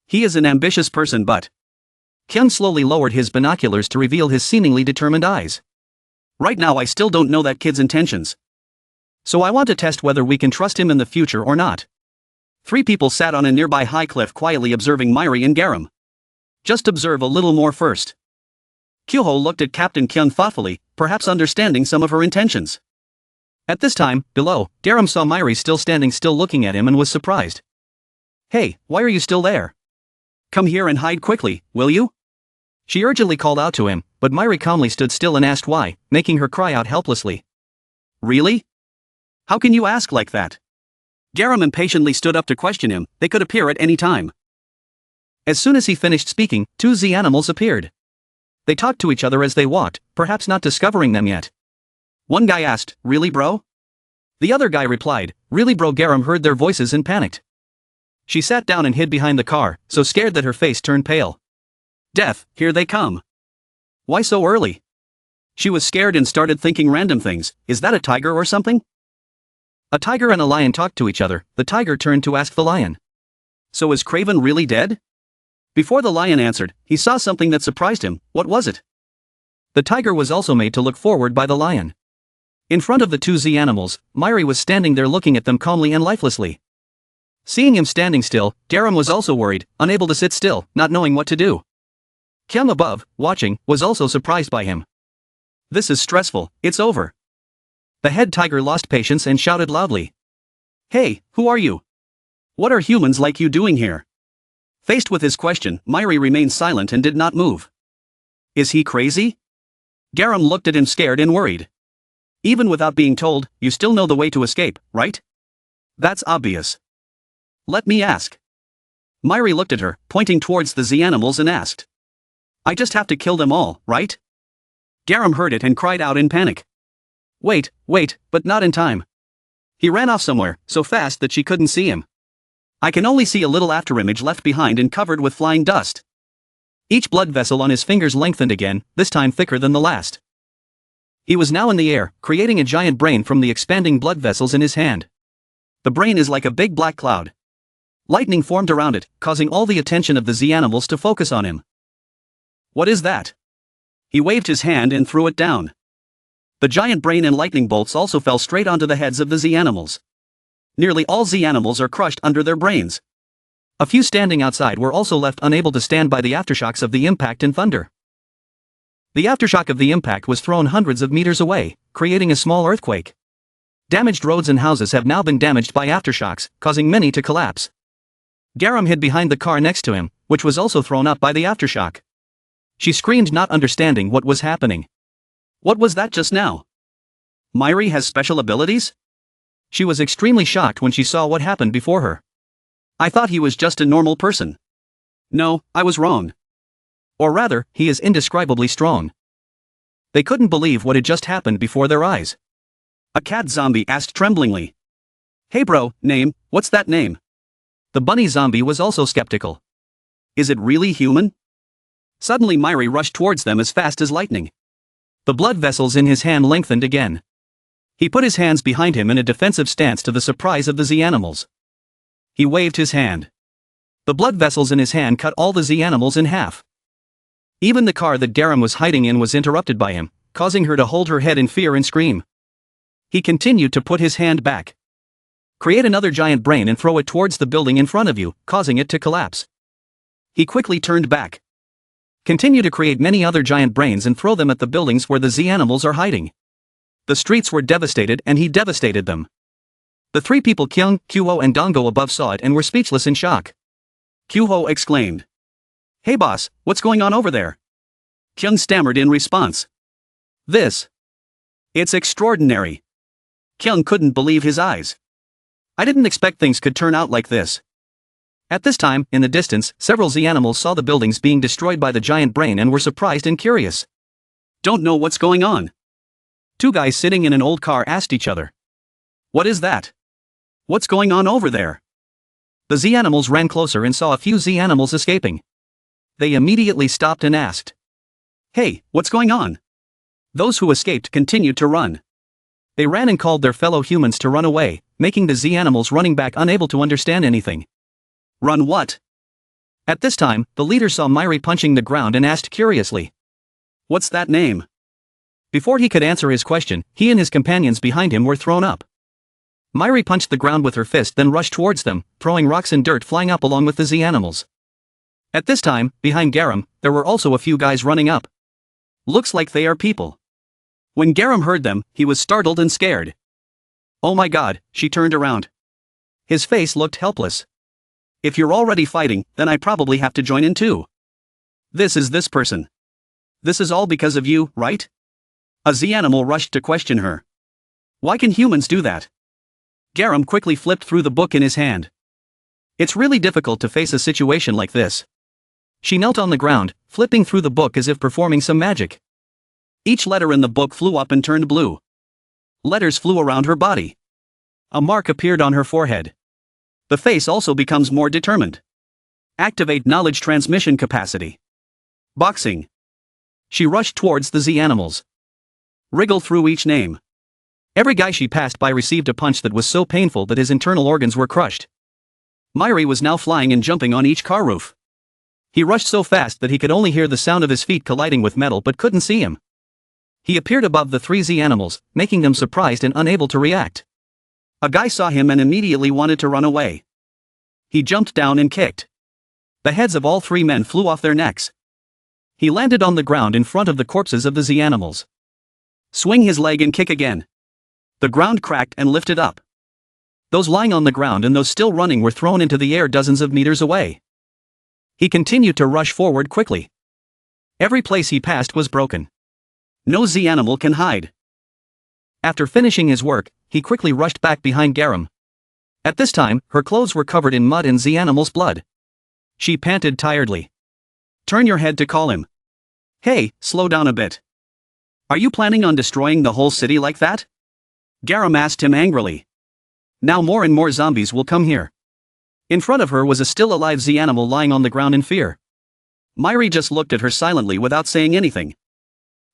He is an ambitious person but... Kyung slowly lowered his binoculars to reveal his seemingly determined eyes. Right now I still don't know that kid's intentions. So I want to test whether we can trust him in the future or not. Three people sat on a nearby high cliff quietly observing Myri and Garam. Just observe a little more first. Kyoho looked at Captain Kyung thoughtfully, perhaps understanding some of her intentions. At this time, below, Garam saw Myri still standing still looking at him and was surprised. Hey, why are you still there? Come here and hide quickly, will you? She urgently called out to him, but Myri calmly stood still and asked why, making her cry out helplessly. Really? How can you ask like that? Garam impatiently stood up to question him, they could appear at any time. As soon as he finished speaking, two Z animals appeared. They talked to each other as they walked, perhaps not discovering them yet. One guy asked, really bro? The other guy replied, really bro. Garam heard their voices and panicked. She sat down and hid behind the car, so scared that her face turned pale. Death, here they come. Why so early? She was scared and started thinking random things, is that a tiger or something? A tiger and a lion talked to each other, the tiger turned to ask the lion. So is Craven really dead? Before the lion answered, he saw something that surprised him, what was it? The tiger was also made to look forward by the lion. In front of the two Z animals, Myri was standing there looking at them calmly and lifelessly. Seeing him standing still, Garam was also worried, unable to sit still, not knowing what to do. Kyung above, watching, was also surprised by him. This is stressful, it's over. The head tiger lost patience and shouted loudly. Hey, who are you? What are humans like you doing here? Faced with his question, Myri remained silent and did not move. Is he crazy? Garam looked at him scared and worried. Even without being told, you still know the way to escape, right? That's obvious. Let me ask. Myri looked at her, pointing towards the Z animals and asked. I just have to kill them all, right? Garam heard it and cried out in panic. Wait, but not in time. He ran off somewhere, so fast that she couldn't see him. I can only see a little afterimage left behind and covered with flying dust. Each blood vessel on his fingers lengthened again, this time thicker than the last. He was now in the air, creating a giant brain from the expanding blood vessels in his hand. The brain is like a big black cloud. Lightning formed around it, causing all the attention of the Z animals to focus on him. What is that? He waved his hand and threw it down. The giant brain and lightning bolts also fell straight onto the heads of the Z animals. Nearly all Z animals are crushed under their brains. A few standing outside were also left unable to stand by the aftershocks of the impact and thunder. The aftershock of the impact was thrown hundreds of meters away, creating a small earthquake. Damaged roads and houses have now been damaged by aftershocks, causing many to collapse. Garam hid behind the car next to him, which was also thrown up by the aftershock. She screamed, not understanding what was happening. What was that just now? Myri has special abilities? She was extremely shocked when she saw what happened before her. I thought he was just a normal person. No, I was wrong. Or rather, he is indescribably strong. They couldn't believe what had just happened before their eyes. A cat zombie asked tremblingly. Hey bro, name, what's that name? The bunny zombie was also skeptical. Is it really human? Suddenly Myri rushed towards them as fast as lightning. The blood vessels in his hand lengthened again. He put his hands behind him in a defensive stance to the surprise of the Z-animals. He waved his hand. The blood vessels in his hand cut all the Z-animals in half. Even the car that Garam was hiding in was interrupted by him, causing her to hold her head in fear and scream. He continued to put his hand back. Create another giant brain and throw it towards the building in front of you, causing it to collapse. He quickly turned back. Continue to create many other giant brains and throw them at the buildings where the Z-animals are hiding. The streets were devastated and he devastated them. The three people Kyung, Kyuho and Dongo above saw it and were speechless in shock. Kyuho exclaimed. "Hey boss, what's going on over there?" Kyung stammered in response. It's extraordinary." Kyung couldn't believe his eyes. "I didn't expect things could turn out like this." At this time, in the distance, several Z-animals saw the buildings being destroyed by the giant brain and were surprised and curious. "Don't know what's going on." Two guys sitting in an old car asked each other. "What is that? What's going on over there?" The Z-animals ran closer and saw a few Z-animals escaping. They immediately stopped and asked, "Hey, what's going on?" Those who escaped continued to run. They ran and called their fellow humans to run away, making the Z-animals running back unable to understand anything. "Run what?" At this time, the leader saw Myri punching the ground and asked curiously, "What's that name?" Before he could answer his question, he and his companions behind him were thrown up. Myri punched the ground with her fist then rushed towards them, throwing rocks and dirt flying up along with the Z-animals. At this time, behind Garam, there were also a few guys running up. Looks like they are people. When Garam heard them, he was startled and scared. "Oh my god," she turned around. His face looked helpless. "If you're already fighting, then I probably have to join in too. This person. This is all because of you, right?" A Z-animal rushed to question her. "Why can humans do that?" Garam quickly flipped through the book in his hand. "It's really difficult to face a situation like this." She knelt on the ground, flipping through the book as if performing some magic. Each letter in the book flew up and turned blue. Letters flew around her body. A mark appeared on her forehead. The face also becomes more determined. Activate knowledge transmission capacity. Boxing. She rushed towards the Z-animals. Wriggle through each name. Every guy she passed by received a punch that was so painful that his internal organs were crushed. Myri was now flying and jumping on each car roof. He rushed so fast that he could only hear the sound of his feet colliding with metal but couldn't see him. He appeared above the three Z-animals, making them surprised and unable to react. A guy saw him and immediately wanted to run away. He jumped down and kicked. The heads of all three men flew off their necks. He landed on the ground in front of the corpses of the Z-animals. Swing his leg and kick again. The ground cracked and lifted up. Those lying on the ground and those still running were thrown into the air dozens of meters away. He continued to rush forward quickly. Every place he passed was broken. No Z-animal can hide. After finishing his work, he quickly rushed back behind Garam. At this time, her clothes were covered in mud and Z-animal's blood. She panted tiredly. "Turn your head to call him." "Hey, slow down a bit. Are you planning on destroying the whole city like that?" Garam asked him angrily. "Now more and more zombies will come here." In front of her was a still alive Z-animal lying on the ground in fear. Myri just looked at her silently without saying anything.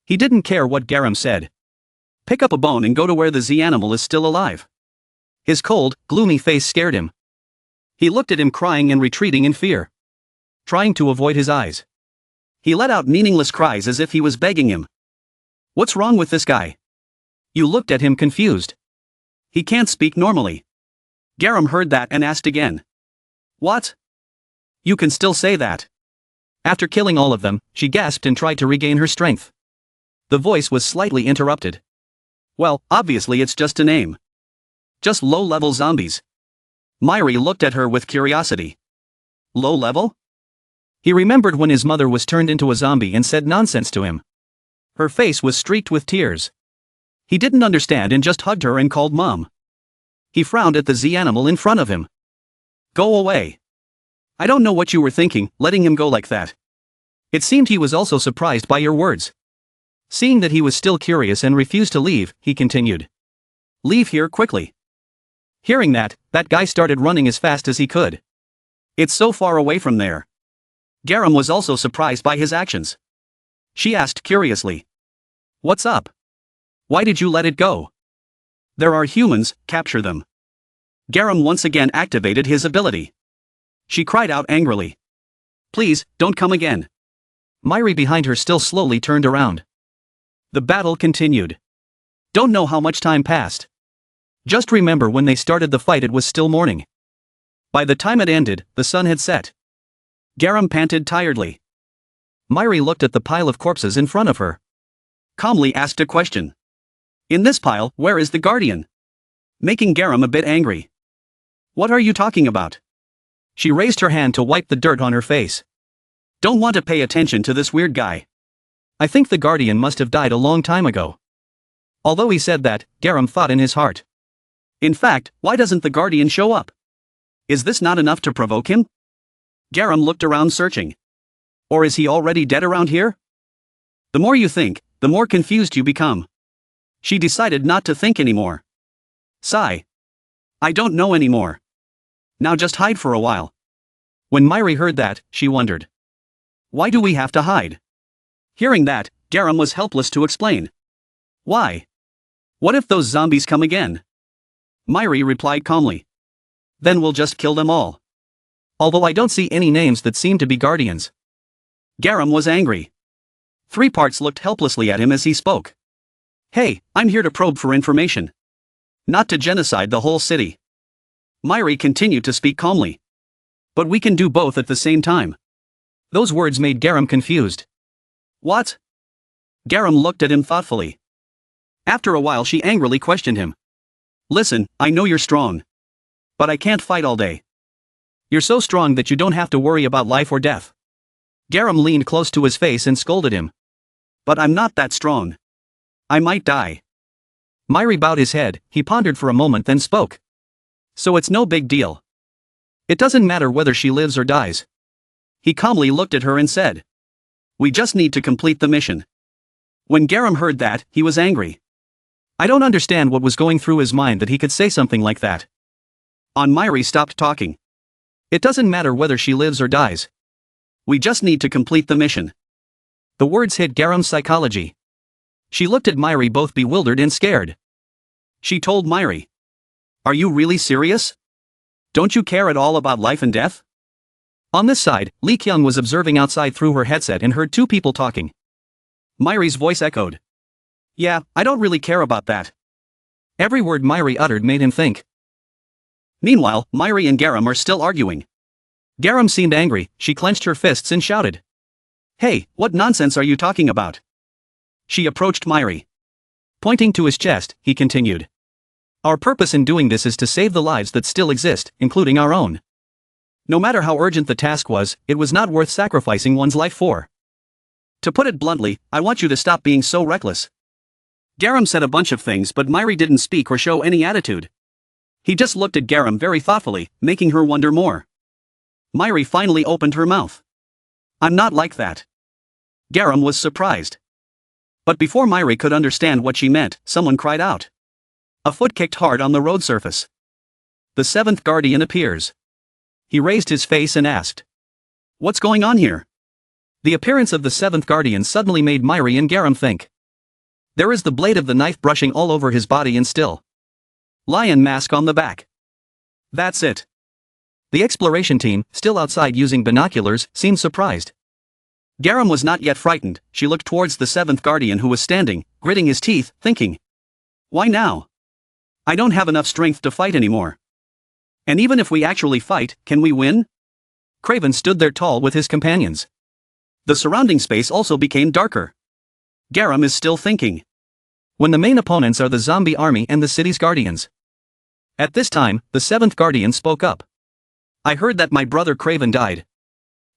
He didn't care what Garam said. Pick up a bone and go to where the Z-animal is still alive. His cold, gloomy face scared him. He looked at him crying and retreating in fear. Trying to avoid his eyes. He let out meaningless cries as if he was begging him. "What's wrong with this guy?" You looked at him confused. "He can't speak normally." Garam heard that and asked again. "What? You can still say that?" After killing all of them, she gasped and tried to regain her strength. The voice was slightly interrupted. "Well, obviously it's just a name. Just low-level zombies." Myri looked at her with curiosity. "Low level?" He remembered when his mother was turned into a zombie and said nonsense to him. Her face was streaked with tears. He didn't understand and just hugged her and called Mom. He frowned at the Z-animal in front of him. "Go away. I don't know what you were thinking, letting him go like that." It seemed he was also surprised by your words. Seeing that he was still curious and refused to leave, he continued. "Leave here quickly." Hearing that, guy started running as fast as he could. "It's so far away from there." Garam was also surprised by his actions. She asked curiously. What's up? Why did you let it go? There are humans, capture them. Garam once again activated his ability. She cried out angrily. Please, don't come again. Myri behind her still slowly turned around. The battle continued. Don't know how much time passed. Just remember when they started the fight it was still morning. By the time it ended, the sun had set. Garam panted tiredly. Myri looked at the pile of corpses in front of her. Calmly asked a question. In this pile, where is the guardian? Making Garam a bit angry. What are you talking about? She raised her hand to wipe the dirt on her face. Don't want to pay attention to this weird guy. I think the guardian must have died a long time ago. Although he said that, Garam thought in his heart. In fact, why doesn't the guardian show up? Is this not enough to provoke him? Garam looked around searching. Or is he already dead around here? The more you think, the more confused you become. She decided not to think anymore. Sigh. I don't know anymore. Now just hide for a while. When Myri heard that, she wondered. Why do we have to hide? Hearing that, Garam was helpless to explain. Why? What if those zombies come again? Myri replied calmly. Then we'll just kill them all. Although I don't see any names that seem to be guardians. Garam was angry. Three parts looked helplessly at him as he spoke. Hey, I'm here to probe for information. Not to genocide the whole city. Myri continued to speak calmly. But we can do both at the same time. Those words made Garam confused. What? Garam looked at him thoughtfully. After a while she angrily questioned him. Listen, I know you're strong. But I can't fight all day. You're so strong that you don't have to worry about life or death. Garam leaned close to his face and scolded him. But I'm not that strong. I might die. Myri bowed his head, he pondered for a moment then spoke. So it's no big deal. It doesn't matter whether she lives or dies. He calmly looked at her and said. We just need to complete the mission. When Garam heard that, he was angry. I don't understand what was going through his mind that he could say something like that. Myri stopped talking. It doesn't matter whether she lives or dies. We just need to complete the mission. The words hit Garam's psychology. She looked at Myri both bewildered and scared. She told Myri. Are you really serious? Don't you care at all about life and death? On this side, Li Kyung was observing outside through her headset and heard two people talking. Myri's voice echoed. Yeah, I don't really care about that. Every word Myri uttered made him think. Meanwhile, Myri and Garam are still arguing. Garam seemed angry, she clenched her fists and shouted. Hey, what nonsense are you talking about? She approached Myri. Pointing to his chest, he continued. Our purpose in doing this is to save the lives that still exist, including our own. No matter how urgent the task was, it was not worth sacrificing one's life for. To put it bluntly, I want you to stop being so reckless. Garam said a bunch of things but Myri didn't speak or show any attitude. He just looked at Garam very thoughtfully, making her wonder more. Myri finally opened her mouth. I'm not like that. Garam was surprised. But before Myri could understand what she meant, someone cried out. A foot kicked hard on the road surface. The seventh guardian appears. He raised his face and asked. What's going on here? The appearance of the seventh guardian suddenly made Myri and Garam think. There is the blade of the knife brushing all over his body and still. Lion mask on the back. That's it. The exploration team, still outside using binoculars, seemed surprised. Garam was not yet frightened, she looked towards the seventh guardian who was standing, gritting his teeth, thinking. Why now? I don't have enough strength to fight anymore. And even if we actually fight, can we win? Craven stood there tall with his companions. The surrounding space also became darker. Garam is still thinking. When the main opponents are the zombie army and the city's guardians. At this time, the seventh guardian spoke up. I heard that my brother Craven died.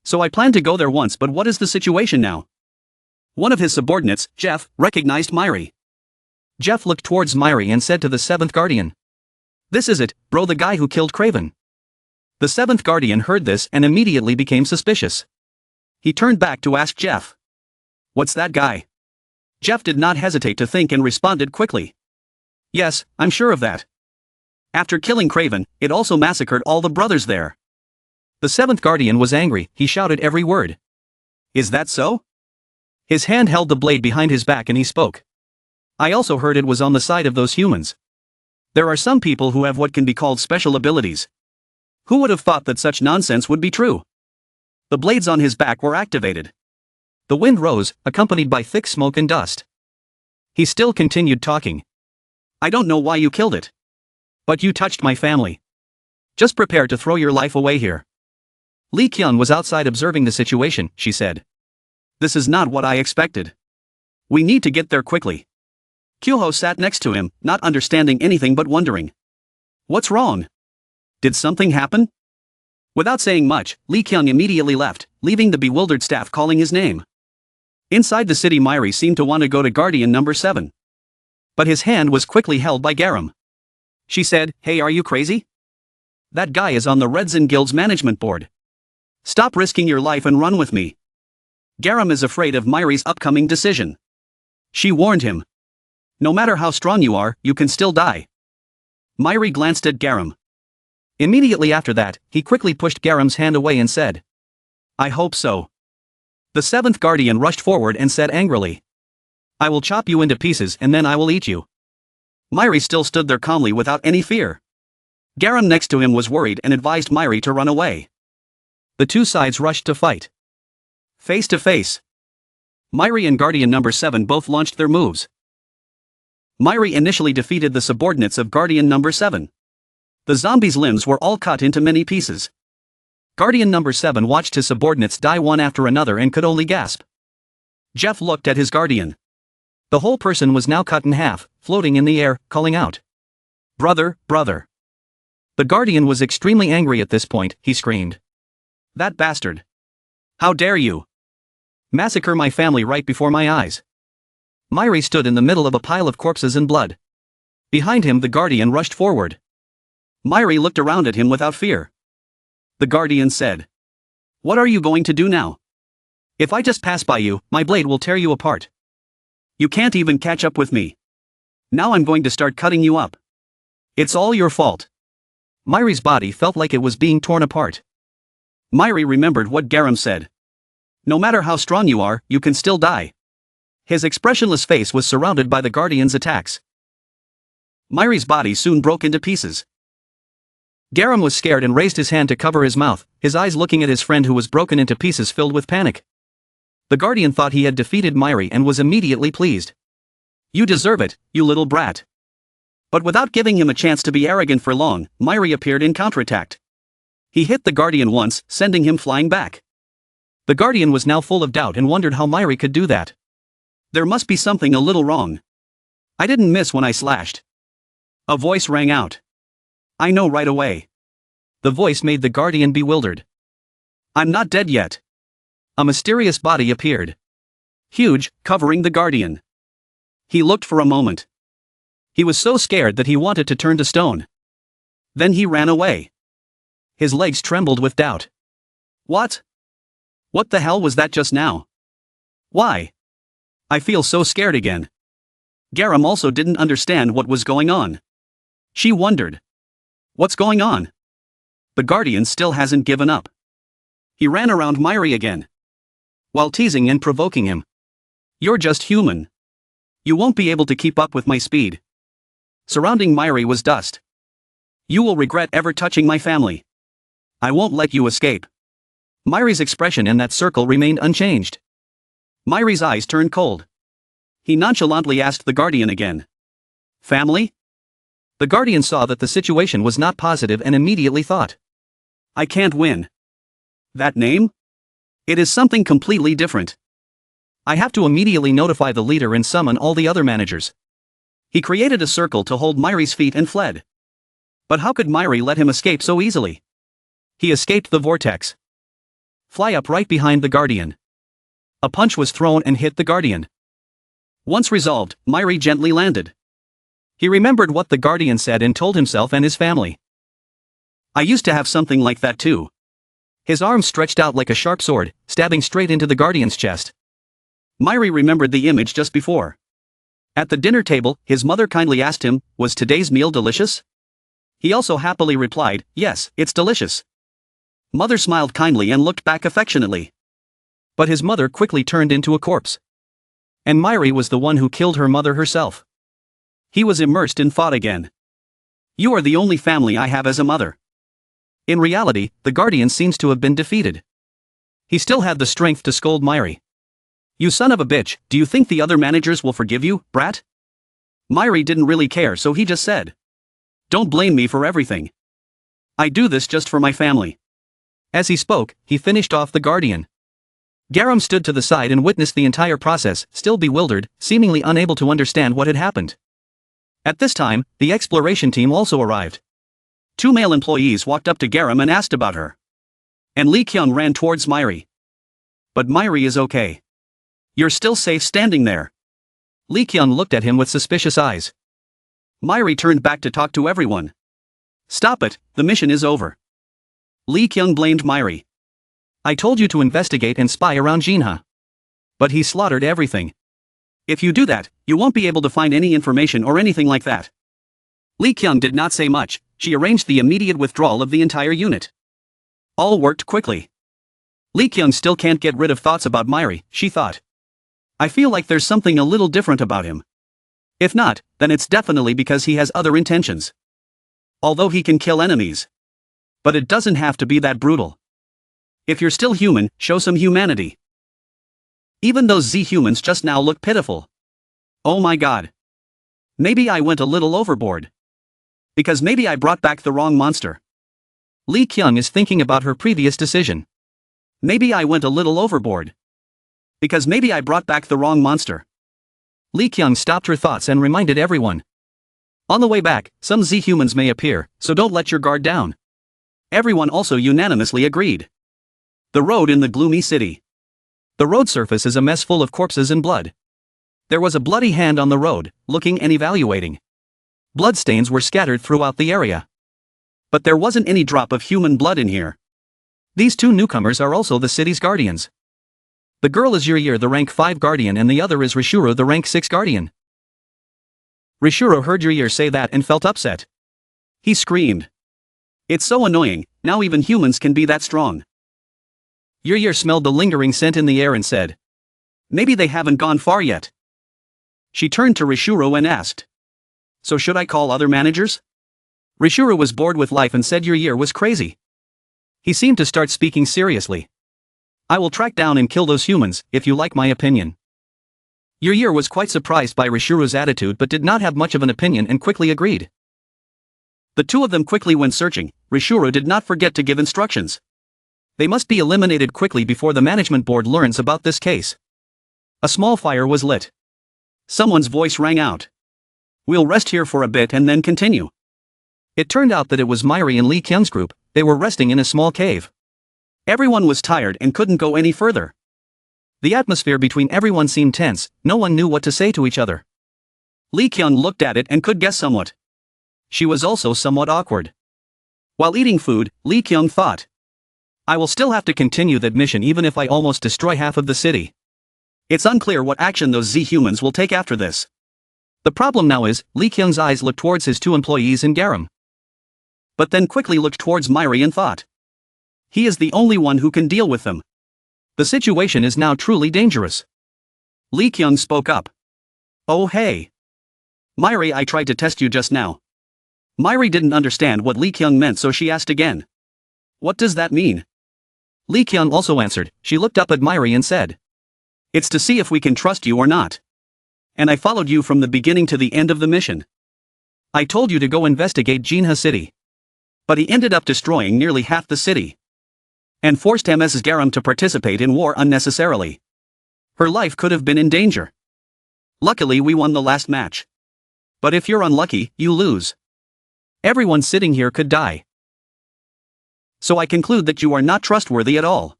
So I planned to go there once, but what is the situation now? One of his subordinates, Jeff, recognized Myri. Jeff looked towards Myri and said to the seventh guardian. This is it, bro, the guy who killed Craven. The seventh guardian heard this and immediately became suspicious. He turned back to ask Jeff. What's that guy? Jeff did not hesitate to think and responded quickly. Yes, I'm sure of that. After killing Craven, it also massacred all the brothers there. The seventh guardian was angry, he shouted every word. Is that so? His hand held the blade behind his back and he spoke. I also heard it was on the side of those humans. There are some people who have what can be called special abilities. Who would have thought that such nonsense would be true? The blades on his back were activated. The wind rose, accompanied by thick smoke and dust. He still continued talking. I don't know why you killed it. But you touched my family. Just prepare to throw your life away here. Lee Kyun was outside observing the situation, she said. This is not what I expected. We need to get there quickly. Kyoho sat next to him, not understanding anything but wondering. What's wrong? Did something happen? Without saying much, Lee Kyun immediately left, leaving the bewildered staff calling his name. Inside the city, Myri seemed to want to go to Guardian number 7. But his hand was quickly held by Garam. She said, Hey, are you crazy? That guy is on the Redzin Guild's management board. Stop risking your life and run with me. Garam is afraid of Myri's upcoming decision. She warned him. No matter how strong you are, you can still die. Myri glanced at Garam. Immediately after that, he quickly pushed Garam's hand away and said, I hope so. The seventh guardian rushed forward and said angrily, I will chop you into pieces and then I will eat you. Myri still stood there calmly without any fear. Garam next to him was worried and advised Myri to run away. The two sides rushed to fight. Face to face. Myri and Guardian number 7 both launched their moves. Myri initially defeated the subordinates of Guardian number 7. The zombies' limbs were all cut into many pieces. Guardian number 7 watched his subordinates die one after another and could only gasp. Jeff looked at his guardian. The whole person was now cut in half, floating in the air, calling out, Brother, brother. The guardian was extremely angry at this point, he screamed. That bastard. How dare you? Massacre my family right before my eyes. Myri stood in the middle of a pile of corpses and blood. Behind him the guardian rushed forward. Myri looked around at him without fear. The guardian said, What are you going to do now? If I just pass by you, my blade will tear you apart. You can't even catch up with me. Now I'm going to start cutting you up. It's all your fault. Myri's body felt like it was being torn apart. Myri remembered what Garam said. No matter how strong you are, you can still die. His expressionless face was surrounded by the guardian's attacks. Myri's body soon broke into pieces. Garam was scared and raised his hand to cover his mouth, his eyes looking at his friend who was broken into pieces filled with panic. The guardian thought he had defeated Myri and was immediately pleased. You deserve it, you little brat. But without giving him a chance to be arrogant for long, Myri appeared and counterattacked. He hit the guardian once, sending him flying back. The guardian was now full of doubt and wondered how Myri could do that. There must be something a little wrong. I didn't miss when I slashed. A voice rang out. I know right away. The voice made the guardian bewildered. I'm not dead yet. A mysterious body appeared. Huge, covering the guardian. He looked for a moment. He was so scared that he wanted to turn to stone. Then he ran away. His legs trembled with doubt. What? What the hell was that just now? Why? I feel so scared again. Garam also didn't understand what was going on. She wondered. What's going on? The guardian still hasn't given up. He ran around Myri again, while teasing and provoking him. You're just human. You won't be able to keep up with my speed. Surrounding Myri was dust. You will regret ever touching my family. I won't let you escape. Myri's expression in that circle remained unchanged. Myri's eyes turned cold. He nonchalantly asked the guardian again. Family? The guardian saw that the situation was not positive and immediately thought. I can't win. That name? It is something completely different. I have to immediately notify the leader and summon all the other managers. He created a circle to hold Myri's feet and fled. But how could Myri let him escape so easily? He escaped the vortex. Fly up right behind the guardian. A punch was thrown and hit the guardian. Once resolved, Myri gently landed. He remembered what the guardian said and told himself and his family. I used to have something like that too. His arm stretched out like a sharp sword, stabbing straight into the guardian's chest. Myri remembered the image just before. At the dinner table, his mother kindly asked him, was today's meal delicious? He also happily replied, yes, it's delicious. Mother smiled kindly and looked back affectionately. But his mother quickly turned into a corpse. And Myri was the one who killed her mother herself. He was immersed in thought again. You are the only family I have as a mother. In reality, the Guardian seems to have been defeated. He still had the strength to scold Myri. You son of a bitch, do you think the other managers will forgive you, brat? Myri didn't really care, so he just said. Don't blame me for everything. I do this just for my family. As he spoke, he finished off the Guardian. Garam stood to the side and witnessed the entire process, still bewildered, seemingly unable to understand what had happened. At this time, the exploration team also arrived. 2 male employees walked up to Garam and asked about her. And Lee Kyung ran towards Myri. But Myri is okay. You're still safe standing there. Lee Kyung looked at him with suspicious eyes. Myri turned back to talk to everyone. Stop it, the mission is over. Lee Kyung blamed Myri. I told you to investigate and spy around Jinha. But he slaughtered everything. If you do that, you won't be able to find any information or anything like that. Lee Kyung did not say much. She arranged the immediate withdrawal of the entire unit. All worked quickly. Lee Kyung still can't get rid of thoughts about Myri, she thought. I feel like there's something a little different about him. If not, then it's definitely because he has other intentions. Although he can kill enemies. But it doesn't have to be that brutal. If you're still human, show some humanity. Even those Z-humans just now look pitiful. Oh my god. Maybe I went a little overboard. Because maybe I brought back the wrong monster. Lee Kyung is thinking about her previous decision. Maybe I went a little overboard. Because maybe I brought back the wrong monster. Lee Kyung stopped her thoughts and reminded everyone. On the way back, some Z-humans may appear, so don't let your guard down. Everyone also unanimously agreed. The road in the gloomy city. The road surface is a mess full of corpses and blood. There was a bloody hand on the road, looking and evaluating. Bloodstains were scattered throughout the area. But there wasn't any drop of human blood in here. These 2 newcomers are also the city's guardians. The girl is Yuryur, the rank 5 guardian, and the other is Rishuro, the rank 6 guardian. Rishuro heard Yuryur say that and felt upset. He screamed. It's so annoying, now even humans can be that strong. Yuryur smelled the lingering scent in the air and said. Maybe they haven't gone far yet. She turned to Rishuro and asked. So should I call other managers? Rishuro was bored with life and said Yuryur was crazy. He seemed to start speaking seriously. I will track down and kill those humans, if you like my opinion. Yuryur was quite surprised by Rishuro's attitude but did not have much of an opinion and quickly agreed. The 2 of them quickly went searching. Rishuro did not forget to give instructions. They must be eliminated quickly before the management board learns about this case. A small fire was lit. Someone's voice rang out. We'll rest here for a bit and then continue. It turned out that it was Myri and Lee Kyung's group. They were resting in a small cave. Everyone was tired and couldn't go any further. The atmosphere between everyone seemed tense, no one knew what to say to each other. Lee Kyung looked at it and could guess somewhat. She was also somewhat awkward. While eating food, Lee Kyung thought. I will still have to continue that mission even if I almost destroy half of the city. It's unclear what action those Z-humans will take after this. The problem now is, Lee Kyung's eyes looked towards his 2 employees and Garam. But then quickly looked towards Myri and thought. He is the only one who can deal with them. The situation is now truly dangerous. Lee Kyung spoke up. Oh hey. Myri, I tried to test you just now. Myri didn't understand what Lee Kyung meant, so she asked again. What does that mean? Lee Kyung also answered. She looked up at Myri and said. It's to see if we can trust you or not. And I followed you from the beginning to the end of the mission. I told you to go investigate Jinha City. But he ended up destroying nearly half the city. And forced Mrs. Garam to participate in war unnecessarily. Her life could have been in danger. Luckily we won the last match. But if you're unlucky, you lose. Everyone sitting here could die. So I conclude that you are not trustworthy at all.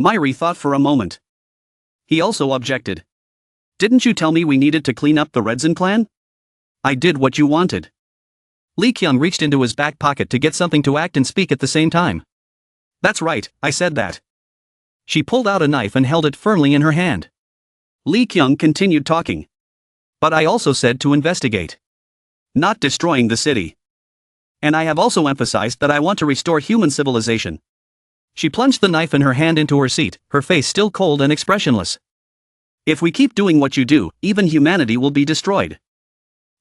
Myri thought for a moment. He also objected. Didn't you tell me we needed to clean up the Redzin clan? I did what you wanted. Lee Kyung reached into his back pocket to get something to act and speak at the same time. That's right, I said that. She pulled out a knife and held it firmly in her hand. Lee Kyung continued talking. But I also said to investigate. Not destroying the city. And I have also emphasized that I want to restore human civilization, She plunged the knife in her hand into her seat, her face still cold and expressionless. If we keep doing what you do, even humanity will be destroyed.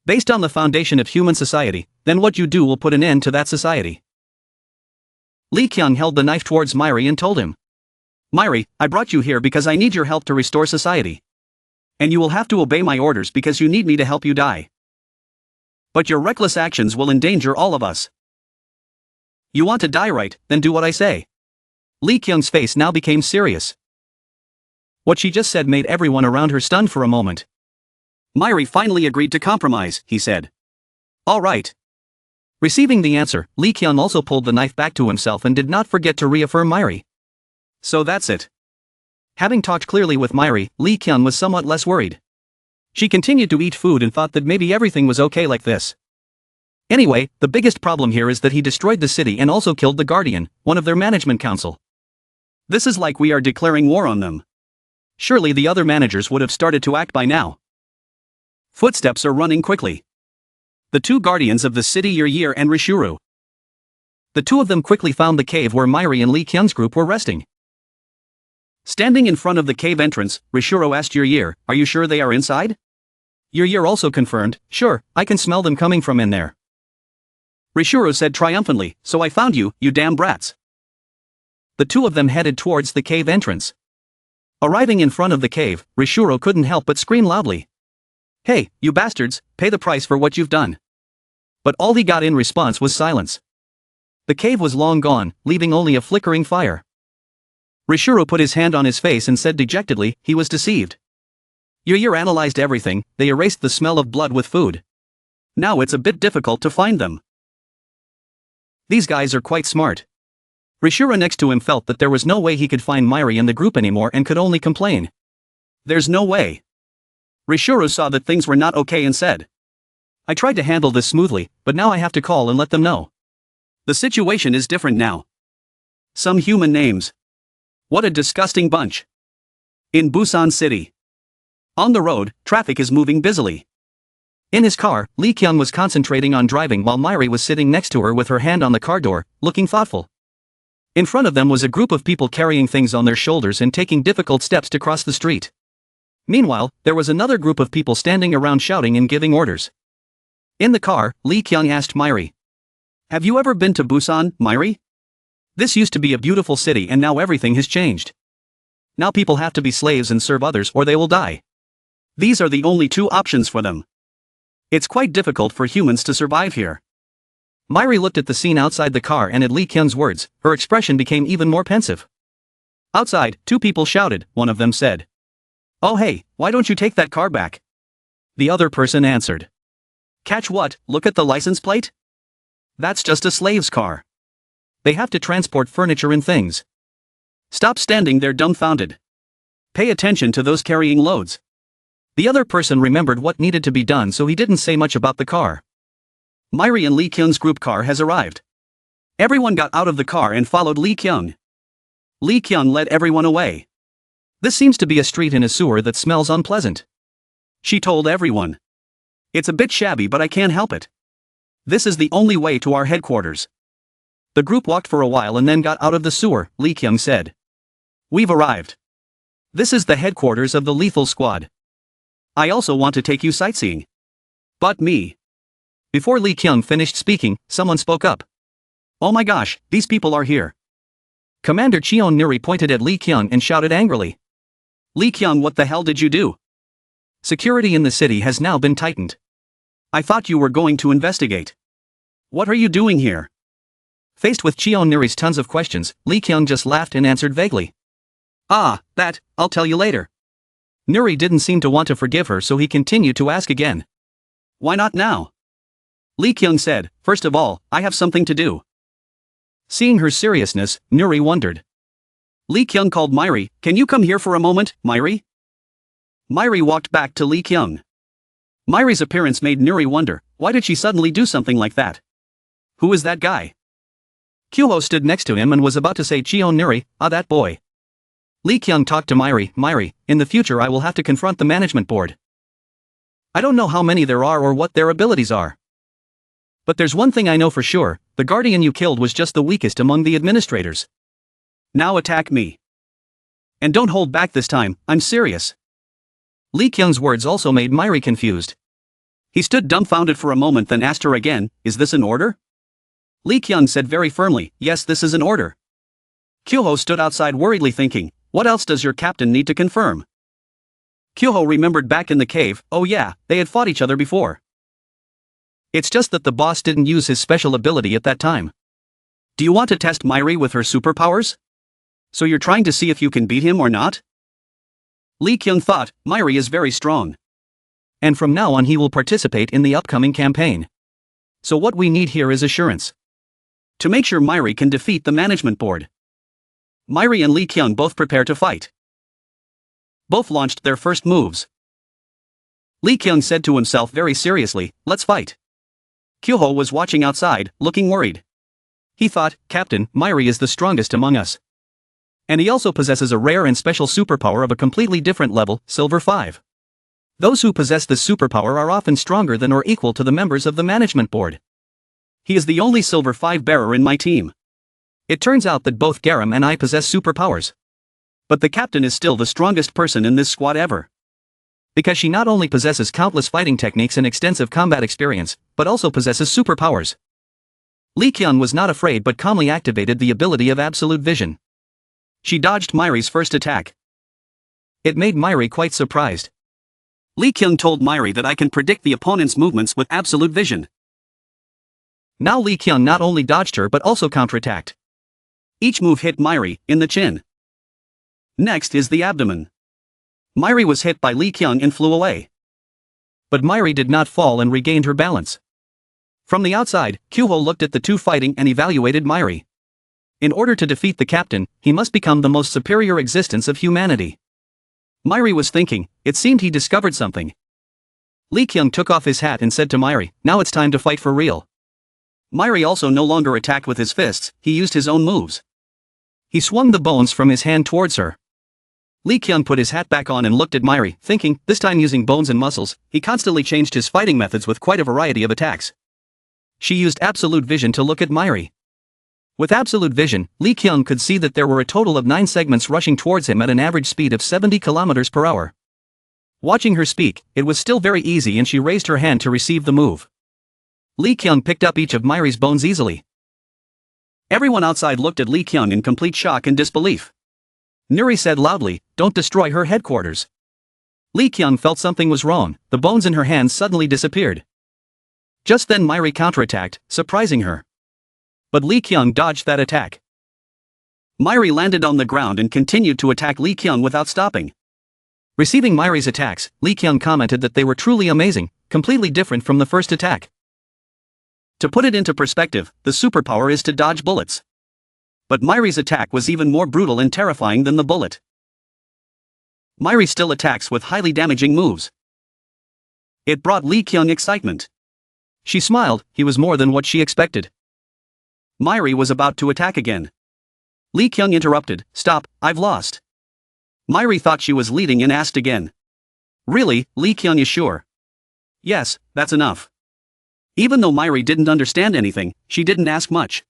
Based on the foundation of human society, then what you do will put an end to that society. Lee Kyung held the knife towards Myri and told him. Myri, I brought you here because I need your help to restore society. And you will have to obey my orders because you need me to help you die. But your reckless actions will endanger all of us. You want to die, right? Then do what I say. Lee Kyung's face now became serious. What she just said made everyone around her stunned for a moment. Myri finally agreed to compromise, he said. All right. Receiving the answer, Lee Kyung also pulled the knife back to himself and did not forget to reaffirm Myri. So that's it. Having talked clearly with Myri, Lee Kyung was somewhat less worried. She continued to eat food and thought that maybe everything was okay like this. Anyway, the biggest problem here is that he destroyed the city and also killed the Guardian, one of their management council. This is like we are declaring war on them. Surely the other managers would have started to act by now. Footsteps are running quickly. The two guardians of the city Yer and Rishuru. The two of them quickly found the cave where Myri and Lee Kyung's group were resting. Standing in front of the cave entrance, Rishuru asked Yer, are you sure they are inside? Yer also confirmed, sure, I can smell them coming from in there. Rishuru said triumphantly, so I found you, you damn brats. The two of them headed towards the cave entrance. Arriving in front of the cave, Rishuru couldn't help but scream loudly. Hey, you bastards, pay the price for what you've done. But all he got in response was silence. The cave was long gone, leaving only a flickering fire. Rishuru put his hand on his face and said dejectedly, he was deceived. Yer analyzed everything, they erased the smell of blood with food. Now it's a bit difficult to find them. These guys are quite smart. Rishuru next to him felt that there was no way he could find Myri in the group anymore and could only complain. There's no way. Rishuru saw that things were not okay and said. I tried to handle this smoothly, but now I have to call and let them know. The situation is different now. Some human names. What a disgusting bunch. In Busan City. On the road, traffic is moving busily. In his car, Lee Kyung was concentrating on driving while Myri was sitting next to her with her hand on the car door, looking thoughtful. In front of them was a group of people carrying things on their shoulders and taking difficult steps to cross the street. Meanwhile, there was another group of people standing around shouting and giving orders. In the car, Lee Kyung asked Myri. Have you ever been to Busan, Myri? This used to be a beautiful city and now everything has changed. Now people have to be slaves and serve others or they will die. These are the only two options for them. It's quite difficult for humans to survive here. Myri looked at the scene outside the car and at Lee Kyung's words, her expression became even more pensive. Outside, two people shouted, one of them said. Oh hey, why don't you take that car back? The other person answered. Catch what, look at the license plate? That's just a slave's car. They have to transport furniture and things. Stop standing there dumbfounded. Pay attention to those carrying loads. The other person remembered what needed to be done so he didn't say much about the car. Myri and Lee Kyung's group car has arrived. Everyone got out of the car and followed Lee Kyung. Lee Kyung led everyone away. This seems to be a street in a sewer that smells unpleasant. She told everyone. It's a bit shabby but I can't help it. This is the only way to our headquarters. The group walked for a while and then got out of the sewer, Lee Kyung said. We've arrived. This is the headquarters of the Lethal Squad. I also want to take you sightseeing. But me. Before Lee Kyung finished speaking, someone spoke up. Oh my gosh, these people are here. Commander Cheon Nuri pointed at Lee Kyung and shouted angrily. Lee Kyung, what the hell did you do? Security in the city has now been tightened. I thought you were going to investigate. What are you doing here? Faced with Cheon Nuri's tons of questions, Lee Kyung just laughed and answered vaguely. Ah, that, I'll tell you later. Nuri didn't seem to want to forgive her so he continued to ask again. Why not now? Lee Kyung said, first of all, I have something to do. Seeing her seriousness, Nuri wondered. Lee Kyung called Myri, can you come here for a moment, Myri? Myri walked back to Lee Kyung. Myri's appearance made Nuri wonder, why did she suddenly do something like that? Who is that guy? Kyuho stood next to him and was about to say Cheon Nuri, ah that boy. Lee Kyung talked to Myri, Myri, in the future I will have to confront the management board. I don't know how many there are or what their abilities are. But there's one thing I know for sure, the guardian you killed was just the weakest among the administrators. Now attack me. And don't hold back this time, I'm serious. Lee Kyung's words also made Myri confused. He stood dumbfounded for a moment, then asked her again, "Is this an order?" Lee Kyung said very firmly, "Yes, this is an order." Kyoho stood outside worriedly thinking, what else does your captain need to confirm? Kyoho remembered back in the cave, oh yeah, they had fought each other before. It's just that the boss didn't use his special ability at that time. Do you want to test Myri with her superpowers? So you're trying to see if you can beat him or not? Lee Kyung thought, Myri is very strong. And from now on he will participate in the upcoming campaign. So what we need here is assurance. To make sure Myri can defeat the management board. Myri and Lee Kyung both prepare to fight. Both launched their first moves. Lee Kyung said to himself very seriously, let's fight. Kyoho was watching outside, looking worried. He thought, Captain, Myri is the strongest among us. And he also possesses a rare and special superpower of a completely different level, Silver 5. Those who possess this superpower are often stronger than or equal to the members of the management board. He is the only Silver 5 bearer in my team. It turns out that both Garam and I possess superpowers. But the captain is still the strongest person in this squad ever. Because she not only possesses countless fighting techniques and extensive combat experience, but also possesses superpowers. Lee Kyung was not afraid but calmly activated the ability of absolute vision. She dodged Myri's first attack. It made Myri quite surprised. Lee Kyung told Myri that I can predict the opponent's movements with absolute vision. Now Lee Kyung not only dodged her but also counterattacked. Each move hit Myri in the chin. Next is the abdomen. Myri was hit by Lee Kyung and flew away. But Myri did not fall and regained her balance. From the outside, Kyoho looked at the two fighting and evaluated Myri. In order to defeat the captain, he must become the most superior existence of humanity. Myri was thinking, it seemed he discovered something. Lee Kyung took off his hat and said to Myri, now it's time to fight for real. Myri also no longer attacked with his fists, he used his own moves. He swung the bones from his hand towards her. Lee Kyung put his hat back on and looked at Myri, thinking, this time using bones and muscles, he constantly changed his fighting methods with quite a variety of attacks. She used absolute vision to look at Myri. With absolute vision, Lee Kyung could see that there were a total of 9 segments rushing towards him at an average speed of 70 km per hour. Watching her speak, it was still very easy and she raised her hand to receive the move. Lee Kyung picked up each of Myri's bones easily. Everyone outside looked at Lee Kyung in complete shock and disbelief. Nuri said loudly, don't destroy her headquarters. Lee Kyung felt something was wrong, the bones in her hands suddenly disappeared. Just then Myri counterattacked, surprising her. But Lee Kyung dodged that attack. Myri landed on the ground and continued to attack Lee Kyung without stopping. Receiving Myri's attacks, Lee Kyung commented that they were truly amazing, completely different from the first attack. To put it into perspective, the superpower is to dodge bullets. But Myri's attack was even more brutal and terrifying than the bullet. Myri still attacks with highly damaging moves. It brought Lee Kyung excitement. She smiled, he was more than what she expected. Myri was about to attack again. Lee Kyung interrupted, stop, I've lost. Myri thought she was leading and asked again. Really, Lee Kyung is sure? Yes, that's enough. Even though Myri didn't understand anything, she didn't ask much.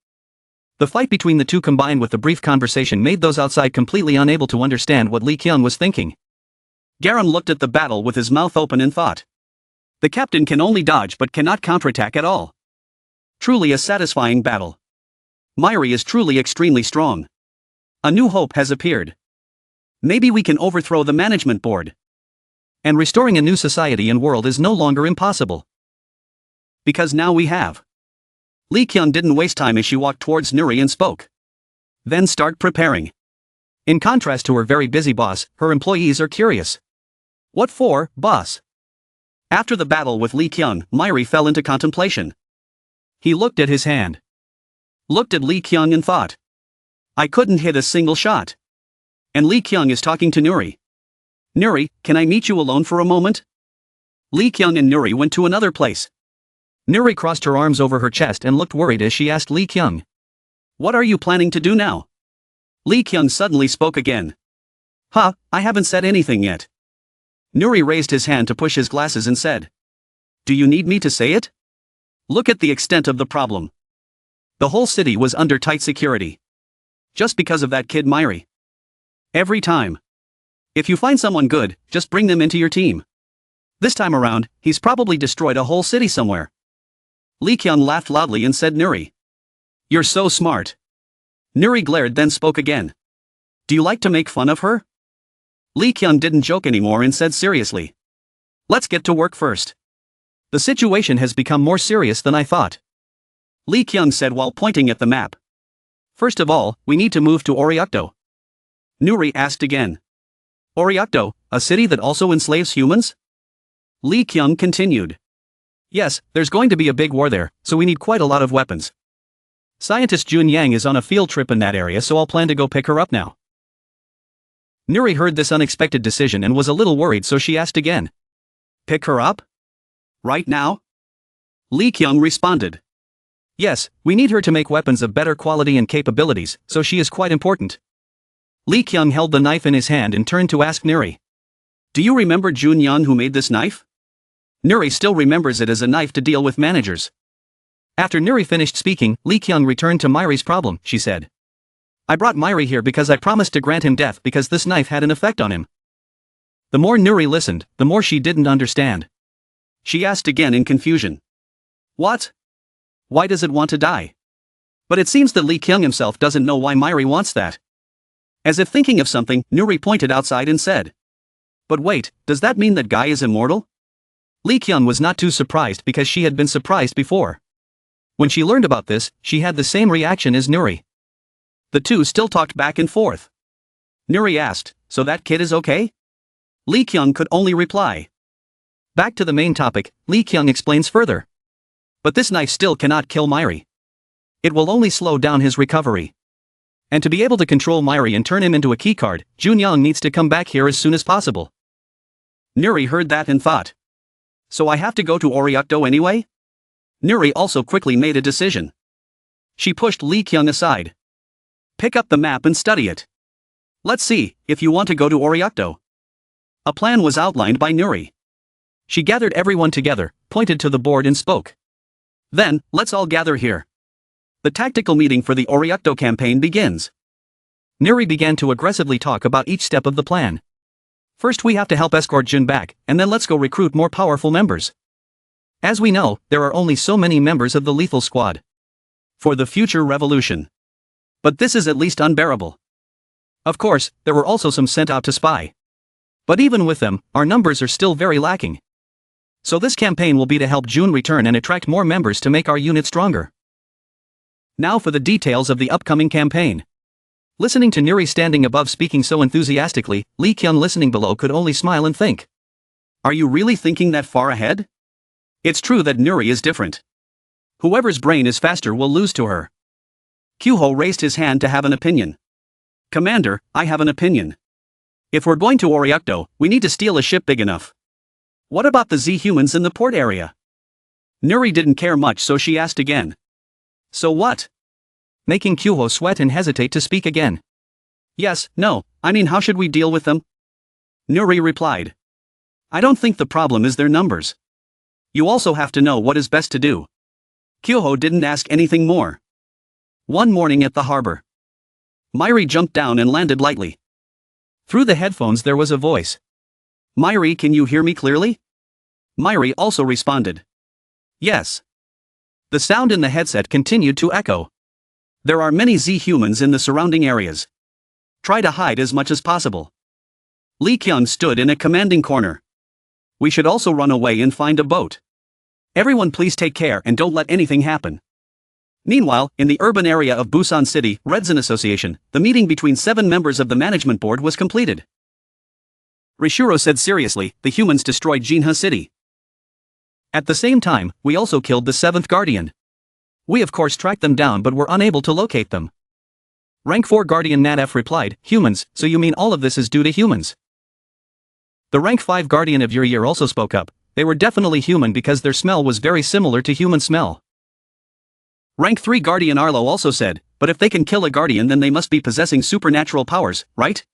The fight between the two combined with the brief conversation made those outside completely unable to understand what Lee Kyung was thinking. Garam looked at the battle with his mouth open and thought. The captain can only dodge but cannot counterattack at all. Truly a satisfying battle. Myri is truly extremely strong. A new hope has appeared. Maybe we can overthrow the management board. And restoring a new society and world is no longer impossible. Because now we have. Lee Kyung didn't waste time as she walked towards Nuri and spoke. Then start preparing. In contrast to her very busy boss, her employees are curious. What for, boss? After the battle with Lee Kyung, Myri fell into contemplation. He looked at his hand. Looked at Lee Kyung and thought. I couldn't hit a single shot. And Lee Kyung is talking to Nuri. Nuri, can I meet you alone for a moment? Lee Kyung and Nuri went to another place. Nuri crossed her arms over her chest and looked worried as she asked Lee Kyung. What are you planning to do now? Lee Kyung suddenly spoke again. Huh, I haven't said anything yet. Nuri raised his hand to push his glasses and said. Do you need me to say it? Look at the extent of the problem. The whole city was under tight security. Just because of that kid Myri. Every time. If you find someone good, just bring them into your team. This time around, he's probably destroyed a whole city somewhere. Lee Kyung laughed loudly and said, Nuri. You're so smart. Nuri glared then spoke again. Do you like to make fun of her? Lee Kyung didn't joke anymore and said seriously. Let's get to work first. The situation has become more serious than I thought. Lee Kyung said while pointing at the map. First of all, we need to move to Oriakto. Nuri asked again. Oriakto, a city that also enslaves humans? Lee Kyung continued. Yes, there's going to be a big war there, so we need quite a lot of weapons. Scientist Jun Yang is on a field trip in that area, so I'll plan to go pick her up now. Nuri heard this unexpected decision and was a little worried, so she asked again. Pick her up? Right now? Lee Kyung responded. Yes, we need her to make weapons of better quality and capabilities, so she is quite important. Lee Kyung held the knife in his hand and turned to ask Nuri. Do you remember Jun Yang who made this knife? Nuri still remembers it as a knife to deal with managers. After Nuri finished speaking, Lee Kyung returned to Myri's problem, she said. I brought Myri here because I promised to grant him death because this knife had an effect on him. The more Nuri listened, the more she didn't understand. She asked again in confusion. What? Why does it want to die? But it seems that Lee Kyung himself doesn't know why Myri wants that. As if thinking of something, Nuri pointed outside and said. But wait, does that mean that guy is immortal? Lee Kyung was not too surprised because she had been surprised before. When she learned about this, she had the same reaction as Nuri. The two still talked back and forth. Nuri asked, so that kid is okay? Lee Kyung could only reply. Back to the main topic, Lee Kyung explains further. But this knife still cannot kill Myri. It will only slow down his recovery. And to be able to control Myri and turn him into a keycard, Jun Yang needs to come back here as soon as possible. Nuri heard that and thought. So I have to go to Oriakto anyway? Nuri also quickly made a decision. She pushed Lee Kyung aside. Pick up the map and study it. Let's see, if you want to go to Oriakto. A plan was outlined by Nuri. She gathered everyone together, pointed to the board and spoke. Then, let's all gather here. The tactical meeting for the Oriakto campaign begins. Nuri began to aggressively talk about each step of the plan. First we have to help escort Jun back, and then let's go recruit more powerful members. As we know, there are only so many members of the lethal squad. For the future revolution. But this is at least unbearable. Of course, there were also some sent out to spy. But even with them, our numbers are still very lacking. So this campaign will be to help Jun return and attract more members to make our unit stronger. Now for the details of the upcoming campaign. Listening to Nuri standing above speaking so enthusiastically, Lee Kyung listening below could only smile and think. Are you really thinking that far ahead? It's true that Nuri is different. Whoever's brain is faster will lose to her. Kyuho raised his hand to have an opinion. Commander, I have an opinion. If we're going to Oriakto, we need to steal a ship big enough. What about the Z-humans in the port area? Nuri didn't care much, so she asked again. So what? Making Kyuho sweat and hesitate to speak again. Yes, no, I mean how should we deal with them? Nuri replied. I don't think the problem is their numbers. You also have to know what is best to do. Kyuho didn't ask anything more. One morning at the harbor. Myri jumped down and landed lightly. Through the headphones there was a voice. Myri, can you hear me clearly? Myri also responded. Yes. The sound in the headset continued to echo. There are many Z-humans in the surrounding areas. Try to hide as much as possible. Lee Kyung stood in a commanding corner. We should also run away and find a boat. Everyone please take care and don't let anything happen. Meanwhile, in the urban area of Busan City, Redzin Association, the meeting between 7 members of the management board was completed. Rishuro said seriously, the humans destroyed Jinha City. At the same time, we also killed the 7th Guardian. We of course tracked them down but were unable to locate them. Rank 4 Guardian Nadef replied, humans, so you mean all of this is due to humans? The rank 5 Guardian of your year also spoke up, they were definitely human because their smell was very similar to human smell. Rank 3 Guardian Arlo also said, but if they can kill a Guardian then they must be possessing supernatural powers, right?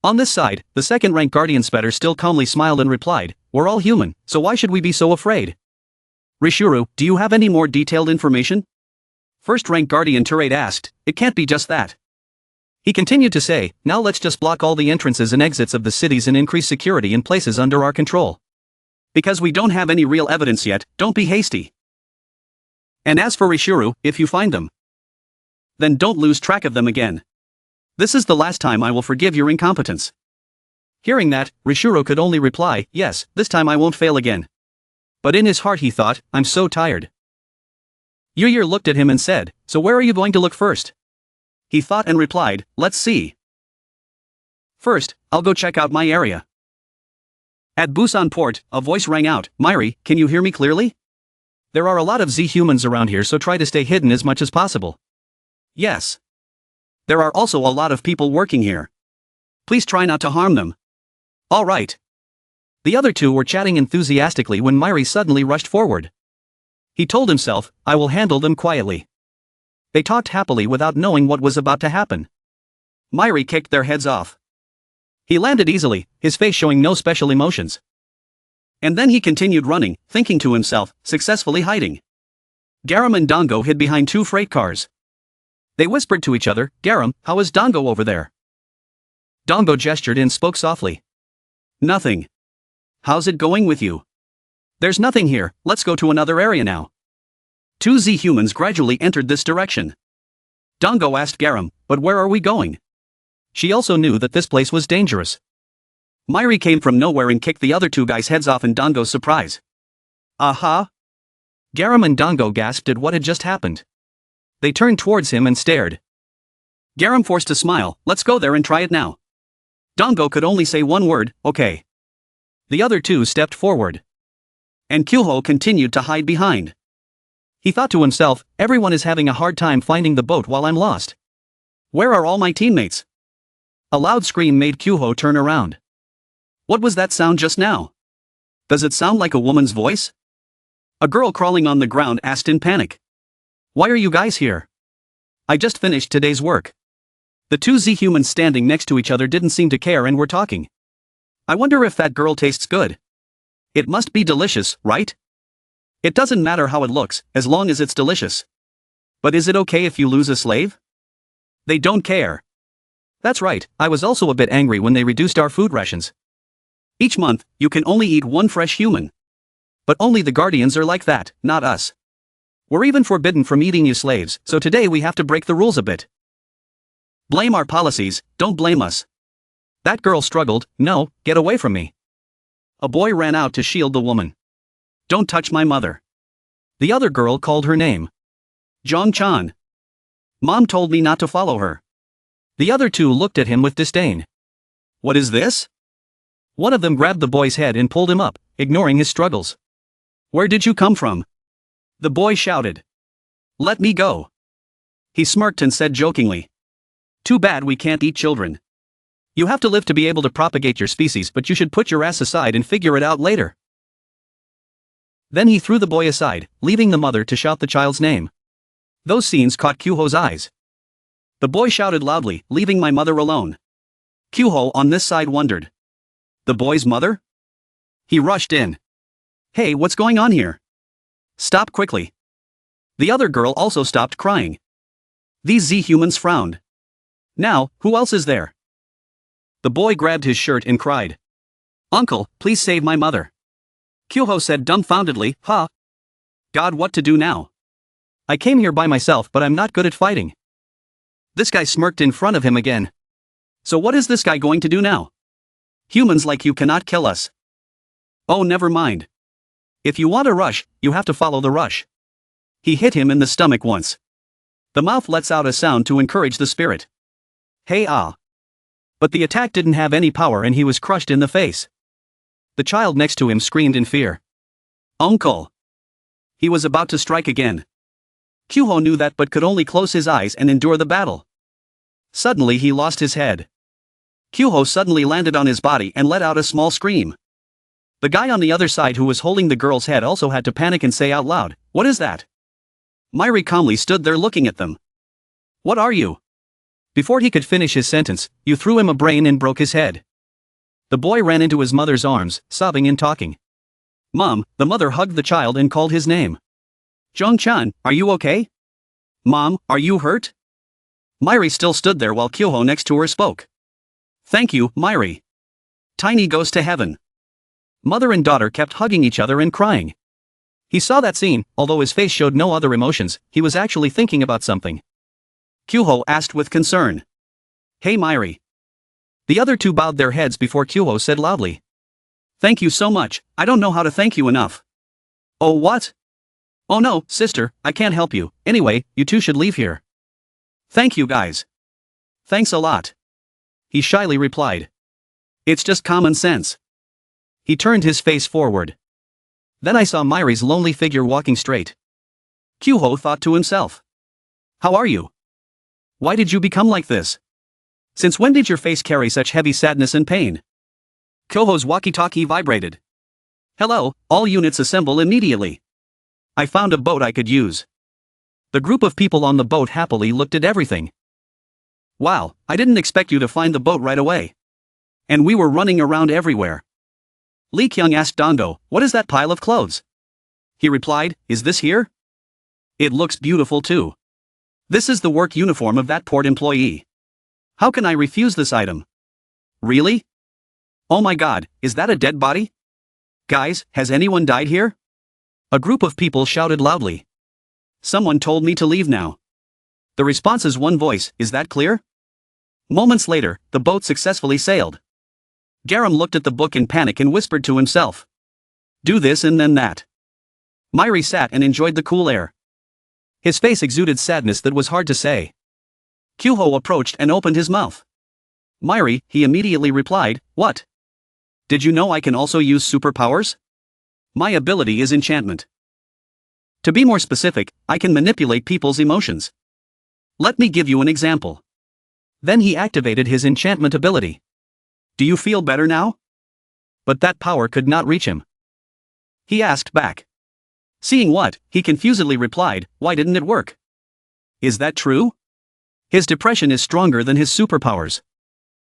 On this side, the 2nd rank Guardian Spetter still calmly smiled and replied, we're all human, so why should we be so afraid? Rishuru, do you have any more detailed information? 1st rank Guardian Turate asked, it can't be just that. He continued to say, now let's just block all the entrances and exits of the cities and increase security in places under our control. Because we don't have any real evidence yet, don't be hasty. And as for Rishuru, if you find them, then don't lose track of them again. This is the last time I will forgive your incompetence. Hearing that, Rishuru could only reply, yes, this time I won't fail again. But in his heart he thought, I'm so tired. Yuyir looked at him and said, so where are you going to look first? He thought and replied, let's see. First, I'll go check out my area. At Busan port, a voice rang out, Myri, can you hear me clearly? There are a lot of Z-humans around here, so try to stay hidden as much as possible. Yes. There are also a lot of people working here. Please try not to harm them. All right. The other two were chatting enthusiastically when Myri suddenly rushed forward. He told himself, I will handle them quietly. They talked happily without knowing what was about to happen. Myri kicked their heads off. He landed easily, his face showing no special emotions. And then he continued running, thinking to himself, successfully hiding. Garam and Dango hid behind two freight cars. They whispered to each other, Garam, how is Dango over there? Dango gestured and spoke softly. Nothing. How's it going with you? There's nothing here, let's go to another area now. Two Z-humans gradually entered this direction. Dango asked Garam, but where are we going? She also knew that this place was dangerous. Myri came from nowhere and kicked the other two guys' heads off in Dango's surprise. Aha! Garam and Dango gasped at what had just happened. They turned towards him and stared. Garam forced a smile, let's go there and try it now. Dango could only say one word, okay. The other two stepped forward. And Kyuho continued to hide behind. He thought to himself, everyone is having a hard time finding the boat while I'm lost. Where are all my teammates? A loud scream made Kyuho turn around. What was that sound just now? Does it sound like a woman's voice? A girl crawling on the ground asked in panic. Why are you guys here? I just finished today's work. The two Z-humans standing next to each other didn't seem to care and were talking. I wonder if that girl tastes good. It must be delicious, right? It doesn't matter how it looks, as long as it's delicious. But is it okay if you lose a slave? They don't care. That's right, I was also a bit angry when they reduced our food rations. Each month, you can only eat one fresh human. But only the guardians are like that, not us. We're even forbidden from eating you slaves, so today we have to break the rules a bit. Blame our policies, don't blame us. That girl struggled, no, get away from me. A boy ran out to shield the woman. Don't touch my mother. The other girl called her name. Jong-chan. Mom told me not to follow her. The other two looked at him with disdain. What is this? One of them grabbed the boy's head and pulled him up, ignoring his struggles. Where did you come from? The boy shouted. Let me go. He smirked and said jokingly. Too bad we can't eat children. You have to live to be able to propagate your species, but you should put your ass aside and figure it out later. Then he threw the boy aside, leaving the mother to shout the child's name. Those scenes caught Kyuho's eyes. The boy shouted loudly, leaving my mother alone. Kyuho on this side wondered. The boy's mother? He rushed in. Hey, what's going on here? Stop quickly. The other girl also stopped crying. These Z-humans frowned. Now, who else is there? The boy grabbed his shirt and cried. Uncle, please save my mother. Kyuho said dumbfoundedly, huh? God, what to do now? I came here by myself, but I'm not good at fighting. This guy smirked in front of him again. So what is this guy going to do now? Humans like you cannot kill us. Oh, never mind. If you want to rush, you have to follow the rush. He hit him in the stomach once. The mouth lets out a sound to encourage the spirit. Hey ah. But the attack didn't have any power and he was crushed in the face. The child next to him screamed in fear. Uncle! He was about to strike again. Kyuho knew that but could only close his eyes and endure the battle. Suddenly he lost his head. Kyuho suddenly landed on his body and let out a small scream. The guy on the other side who was holding the girl's head also had to panic and say out loud, "What is that?" Myri calmly stood there looking at them. "What are you?" Before he could finish his sentence, you threw him a brain and broke his head. The boy ran into his mother's arms, sobbing and talking. Mom, the mother hugged the child and called his name. Jong-chan, are you okay? Mom, are you hurt? Myri still stood there while Kyoho next to her spoke. Thank you, Myri. Tiny goes to heaven. Mother and daughter kept hugging each other and crying. He saw that scene, although his face showed no other emotions, he was actually thinking about something. Kyoho asked with concern. Hey Myri. The other two bowed their heads before Kyoho said loudly. Thank you so much, I don't know how to thank you enough. Oh what? Oh no, sister, I can't help you, anyway, you two should leave here. Thank you guys. Thanks a lot. He shyly replied. It's just common sense. He turned his face forward. Then I saw Myri's lonely figure walking straight. Kyoho thought to himself. How are you? Why did you become like this? Since when did your face carry such heavy sadness and pain? Kyoho's walkie-talkie vibrated. Hello, all units assemble immediately. I found a boat I could use. The group of people on the boat happily looked at everything. Wow, I didn't expect you to find the boat right away. And we were running around everywhere. Lee Kyung asked Dongo, what is that pile of clothes? He replied, is this here? It looks beautiful too. This is the work uniform of that port employee. How can I refuse this item? Really? Oh my god, is that a dead body? Guys, has anyone died here? A group of people shouted loudly. Someone told me to leave now. The response is one voice, is that clear? Moments later, the boat successfully sailed. Garam looked at the book in panic and whispered to himself. Do this and then that. Myri sat and enjoyed the cool air. His face exuded sadness that was hard to say. Kyoho approached and opened his mouth. Myri, he immediately replied, what? Did you know I can also use superpowers? My ability is enchantment. To be more specific, I can manipulate people's emotions. Let me give you an example. Then he activated his enchantment ability. Do you feel better now? But that power could not reach him. He asked back. Seeing what, he confusedly replied, why didn't it work? Is that true? His depression is stronger than his superpowers.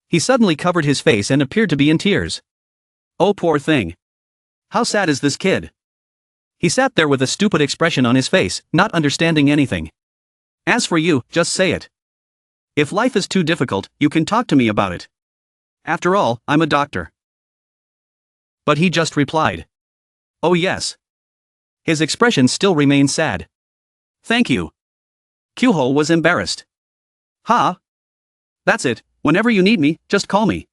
He suddenly covered his face and appeared to be in tears. Oh poor thing. How sad is this kid? He sat there with a stupid expression on his face, not understanding anything. As for you, just say it. If life is too difficult, you can talk to me about it. After all, I'm a doctor. But he just replied. Oh yes. His expression still remained sad. Thank you. Kyoho was embarrassed. Ha? That's it, whenever you need me, just call me.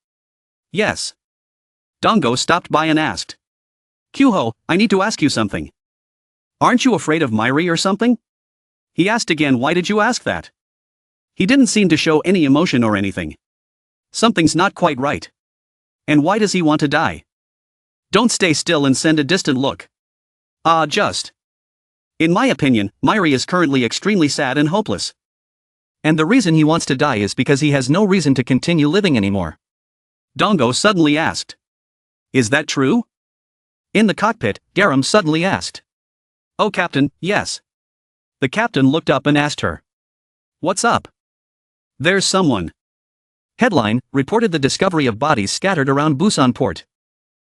Yes. Dongo stopped by and asked. Kyoho, I need to ask you something. Aren't you afraid of Myri or something? He asked again, why did you ask that? He didn't seem to show any emotion or anything. Something's not quite right. And why does he want to die? Don't stay still and send a distant look. Just. In my opinion, Myri is currently extremely sad and hopeless. And the reason he wants to die is because he has no reason to continue living anymore. Dongo suddenly asked. Is that true? In the cockpit, Garam suddenly asked. Oh Captain, yes. The captain looked up and asked her. What's up? There's someone. Headline, reported the discovery of bodies scattered around Busan port.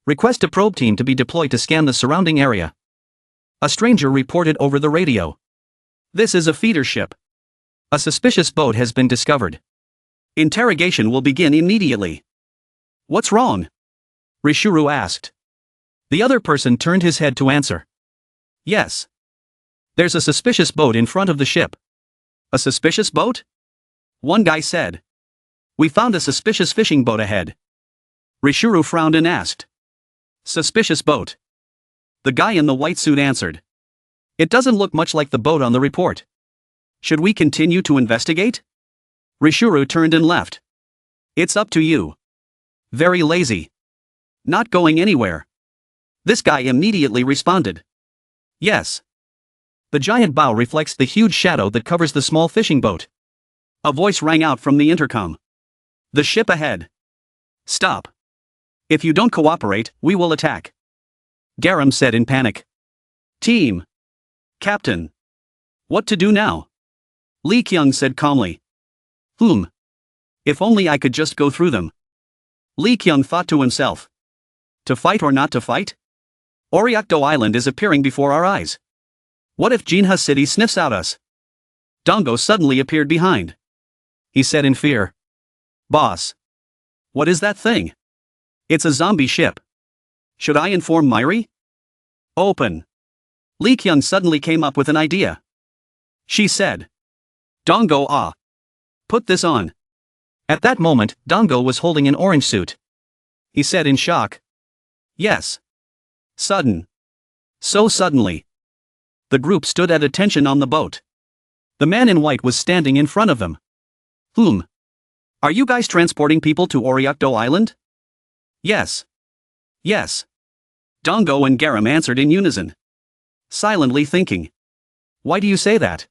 Request a probe team to be deployed to scan the surrounding area. A stranger reported over the radio. This is a feeder ship. A suspicious boat has been discovered. Interrogation will begin immediately. What's wrong? Rishuru asked. The other person turned his head to answer. Yes. There's a suspicious boat in front of the ship. A suspicious boat? One guy said. We found a suspicious fishing boat ahead. Rishuru frowned and asked. Suspicious boat. The guy in the white suit answered. It doesn't look much like the boat on the report. Should we continue to investigate? Rishuru turned and left. It's up to you. Very lazy. Not going anywhere. This guy immediately responded. Yes. The giant bow reflects the huge shadow that covers the small fishing boat. A voice rang out from the intercom. The ship ahead. Stop. If you don't cooperate, we will attack. Garam said in panic. Team. Captain. What to do now? Lee Kyung said calmly. If only I could just go through them. Lee Kyung thought to himself. To fight or not to fight? Oriakdo Island is appearing before our eyes. What if Jinha City sniffs out us? Dongo suddenly appeared behind. he said in fear. Boss. What is that thing? It's a zombie ship. Should I inform Myri? Open. Lee Kyung suddenly came up with an idea. She said. Dongo ah. Put this on. At that moment, Dongo was holding an orange suit. He said in shock. Yes. Sudden. So suddenly. The group stood at attention on the boat. The man in white was standing in front of them. Are you guys transporting people to Oriakdo Island? Yes. Yes. Dongo and Garam answered in unison. Silently thinking. Why do you say that?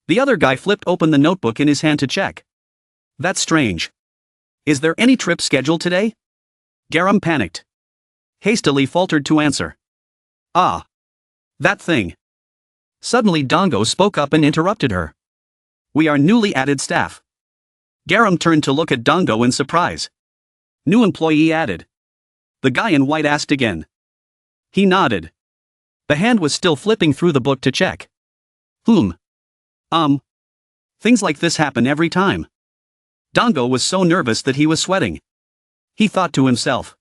The other guy flipped open the notebook in his hand to check. That's strange. Is there any trip scheduled today? Garam panicked. Hastily faltered to answer. Ah. That thing. Suddenly Dongo spoke up and interrupted her. We are newly added staff. Garam turned to look at Dongo in surprise. New employee added. The guy in white asked again. He nodded. The hand was still flipping through the book to check. Things like this happen every time. Dongo was so nervous that he was sweating. He thought to himself.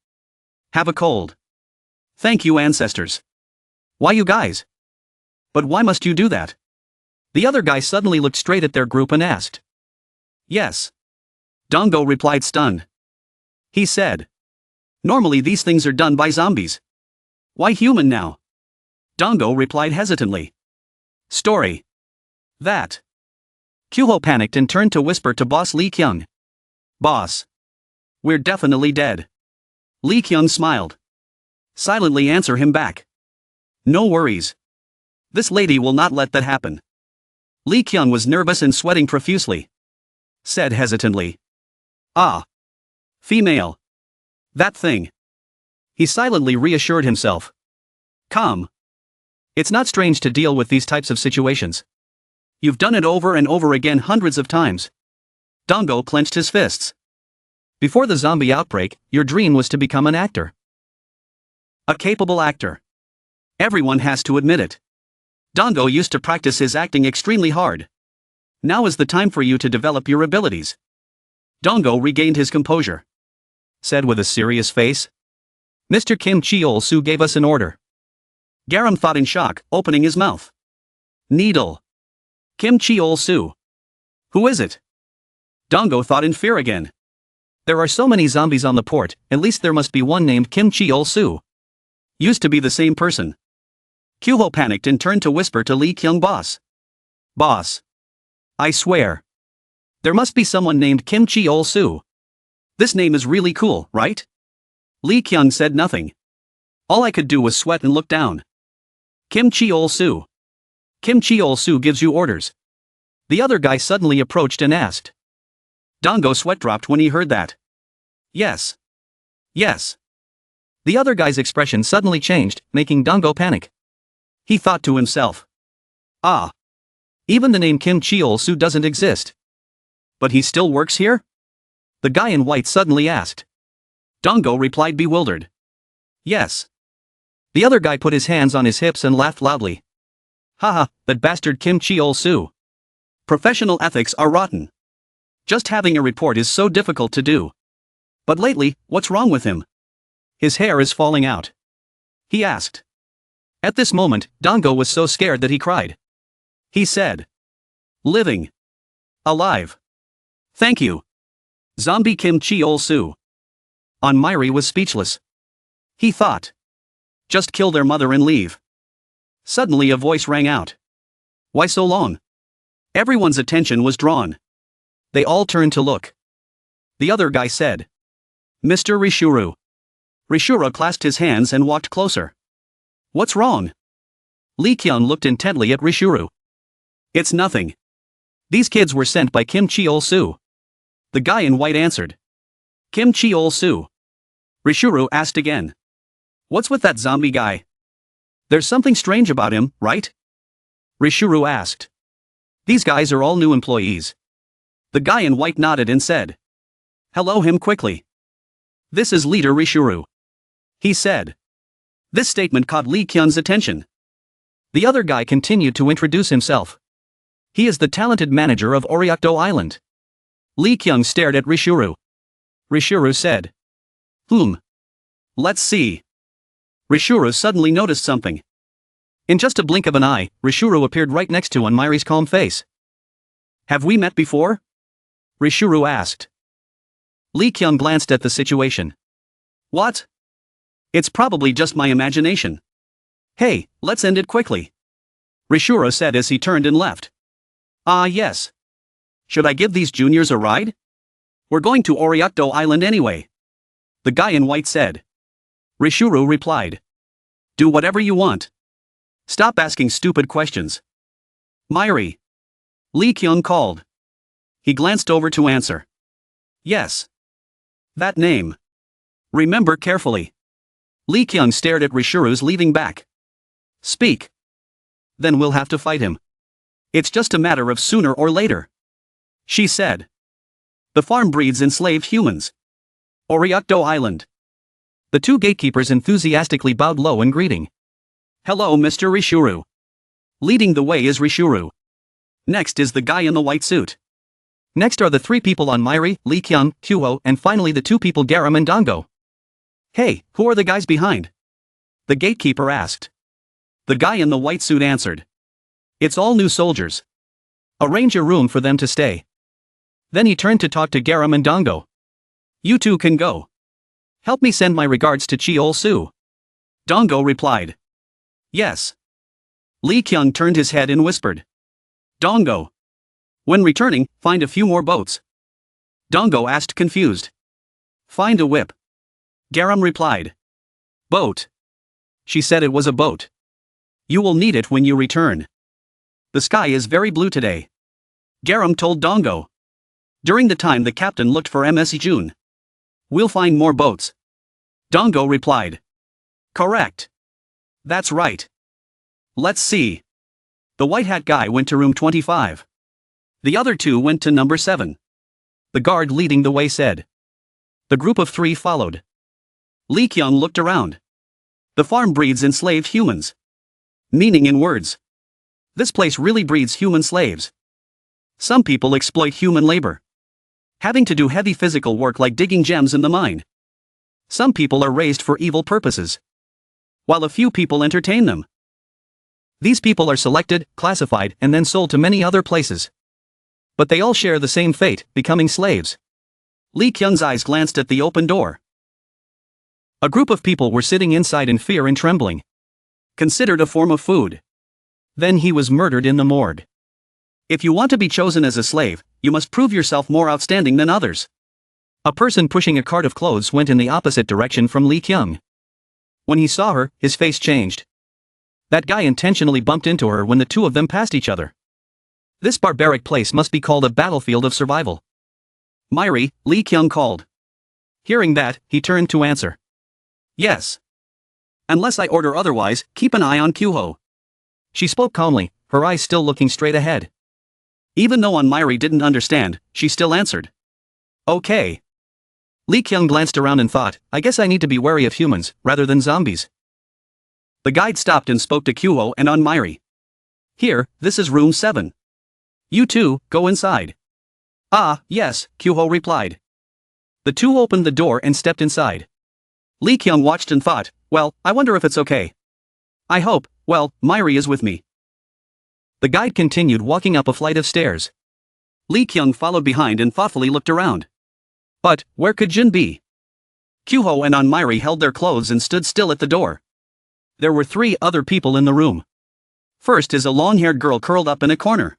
Have a cold. Thank you, ancestors. Why you guys? But why must you do that? The other guy suddenly looked straight at their group and asked. Yes. Dongo replied stunned. He said. Normally these things are done by zombies. Why human now? Dongo replied hesitantly. Story. That. Kyuho panicked and turned to whisper to Boss Lee Kyung. Boss. We're definitely dead. Lee Kyung smiled. Silently answer him back. No worries. This lady will not let that happen. Lee Kyung was nervous and sweating profusely. Said hesitantly. Ah. Female. That thing. He silently reassured himself. Calm. It's not strange to deal with these types of situations. You've done it over and over again hundreds of times. Dongo clenched his fists. Before the zombie outbreak, your dream was to become an actor. A capable actor. Everyone has to admit it. Dongo used to practice his acting extremely hard. Now is the time for you to develop your abilities. Dongo regained his composure. Said with a serious face. Mr. Kim Cheol-soo gave us an order. Garam thought in shock, opening his mouth. Needle. Kim Cheol-soo. Who is it? Dongo thought in fear again. There are so many zombies on the port, at least there must be one named Kim Cheol-soo. Used to be the same person. Kyuho panicked and turned to whisper to Lee Kyung Boss. Boss. I swear. There must be someone named Kim Cheol-soo. This name is really cool, right? Lee Kyung said nothing. All I could do was sweat and look down. Kim Cheol-soo. Kim Cheol-soo gives you orders. The other guy suddenly approached and asked. Dongo sweat dropped when he heard that. Yes. Yes. The other guy's expression suddenly changed, making Dongo panic. He thought to himself. Ah. Even the name Kim Cheol-soo doesn't exist. But he still works here? The guy in white suddenly asked. Dongo replied bewildered. Yes. The other guy put his hands on his hips and laughed loudly. Haha, that bastard Kim Cheol-soo. Professional ethics are rotten. Just having a report is so difficult to do. But lately, what's wrong with him? His hair is falling out. He asked. At this moment, Dongo was so scared that he cried. He said. Living. Alive. Thank you. Zombie Kim Cheol-soo. Myri was speechless. He thought. Just kill their mother and leave. Suddenly a voice rang out. Why so long? Everyone's attention was drawn. They all turned to look. The other guy said. Mr. Rishuru. Rishuru clasped his hands and walked closer. What's wrong? Lee Kyung looked intently at Rishuru. It's nothing. These kids were sent by Kim Cheol-soo. The guy in white answered. Kim Cheol-soo. Rishuru asked again. What's with that zombie guy? There's something strange about him, right? Rishuru asked. These guys are all new employees. The guy in white nodded and said. Hello him quickly. This is Leader Rishuru. He said. This statement caught Lee Kyung's attention. The other guy continued to introduce himself. He is the talented manager of Oriakdo Island. Lee Kyung stared at Rishuru. Rishuru said. Let's see. Rishuru suddenly noticed something. In just a blink of an eye, Rishuru appeared right next to Onmiri's calm face. Have we met before? Rishuru asked. Lee Kyung glanced at the situation. What? It's probably just my imagination. Hey, let's end it quickly. Rishuru said as he turned and left. Ah yes. Should I give these juniors a ride? We're going to Oriakdo Island anyway. The guy in white said. Rishuru replied. Do whatever you want. Stop asking stupid questions. Myri. Lee Kyung called. He glanced over to answer. Yes. That name. Remember carefully. Lee Kyung stared at Rishuru's leaving back. Speak. Then we'll have to fight him. It's just a matter of sooner or later. She said. The farm breeds enslaved humans. Oriakdo Island. The two gatekeepers enthusiastically bowed low in greeting. Hello, Mr. Rishuru. Leading the way is Rishuru. Next is the guy in the white suit. Next are the three people Onmiri, Lee Kyung, Kyuho, and finally the two people Garam and Dango. Hey, who are the guys behind? The gatekeeper asked. The guy in the white suit answered. It's all new soldiers. Arrange a room for them to stay. Then he turned to talk to Garam and Dango. You two can go. Help me send my regards to Cheol-su. Dango replied. Yes. Lee Kyung turned his head and whispered. Dango. When returning, find a few more boats. Dango asked confused. Find a whip. Garam replied. Boat. She said it was a boat. You will need it when you return. The sky is very blue today. Garam told Dango. During the time the captain looked for Ms. June. We'll find more boats. Dango replied. Correct. That's right. Let's see. The white hat guy went to room 25. The other two went to number 7. The guard leading the way said. The group of 3 followed. Lee Kyung looked around. The farm breeds enslaved humans. Meaning in words. This place really breeds human slaves. Some people exploit human labor. Having to do heavy physical work like digging gems in the mine. Some people are raised for evil purposes. While a few people entertain them. These people are selected, classified, and then sold to many other places. But they all share the same fate, becoming slaves. Lee Kyung's eyes glanced at the open door. A group of people were sitting inside in fear and trembling. Considered a form of food. Then he was murdered in the morgue. If you want to be chosen as a slave, you must prove yourself more outstanding than others. A person pushing a cart of clothes went in the opposite direction from Lee Kyung. When he saw her, his face changed. That guy intentionally bumped into her when the two of them passed each other. This barbaric place must be called a battlefield of survival. Myri, Lee Kyung called. Hearing that, he turned to answer. Yes. Unless I order otherwise, keep an eye on Kyuho. She spoke calmly, her eyes still looking straight ahead. Even though Myri didn't understand, she still answered. Okay. Lee Kyung glanced around and thought, I guess I need to be wary of humans, rather than zombies. The guide stopped and spoke to Kyuho and Myri. Here, this is room 7. You two, go inside. Ah, yes, Kyuho replied. The two opened the door and stepped inside. Lee Kyung watched and thought, well, I wonder if it's okay. I hope, well, Myri is with me. The guide continued walking up a flight of stairs. Lee Kyung followed behind and thoughtfully looked around. But, where could Jin be? Kyuho and Myri held their clothes and stood still at the door. There were 3 other people in the room. First is a long-haired girl curled up in a corner.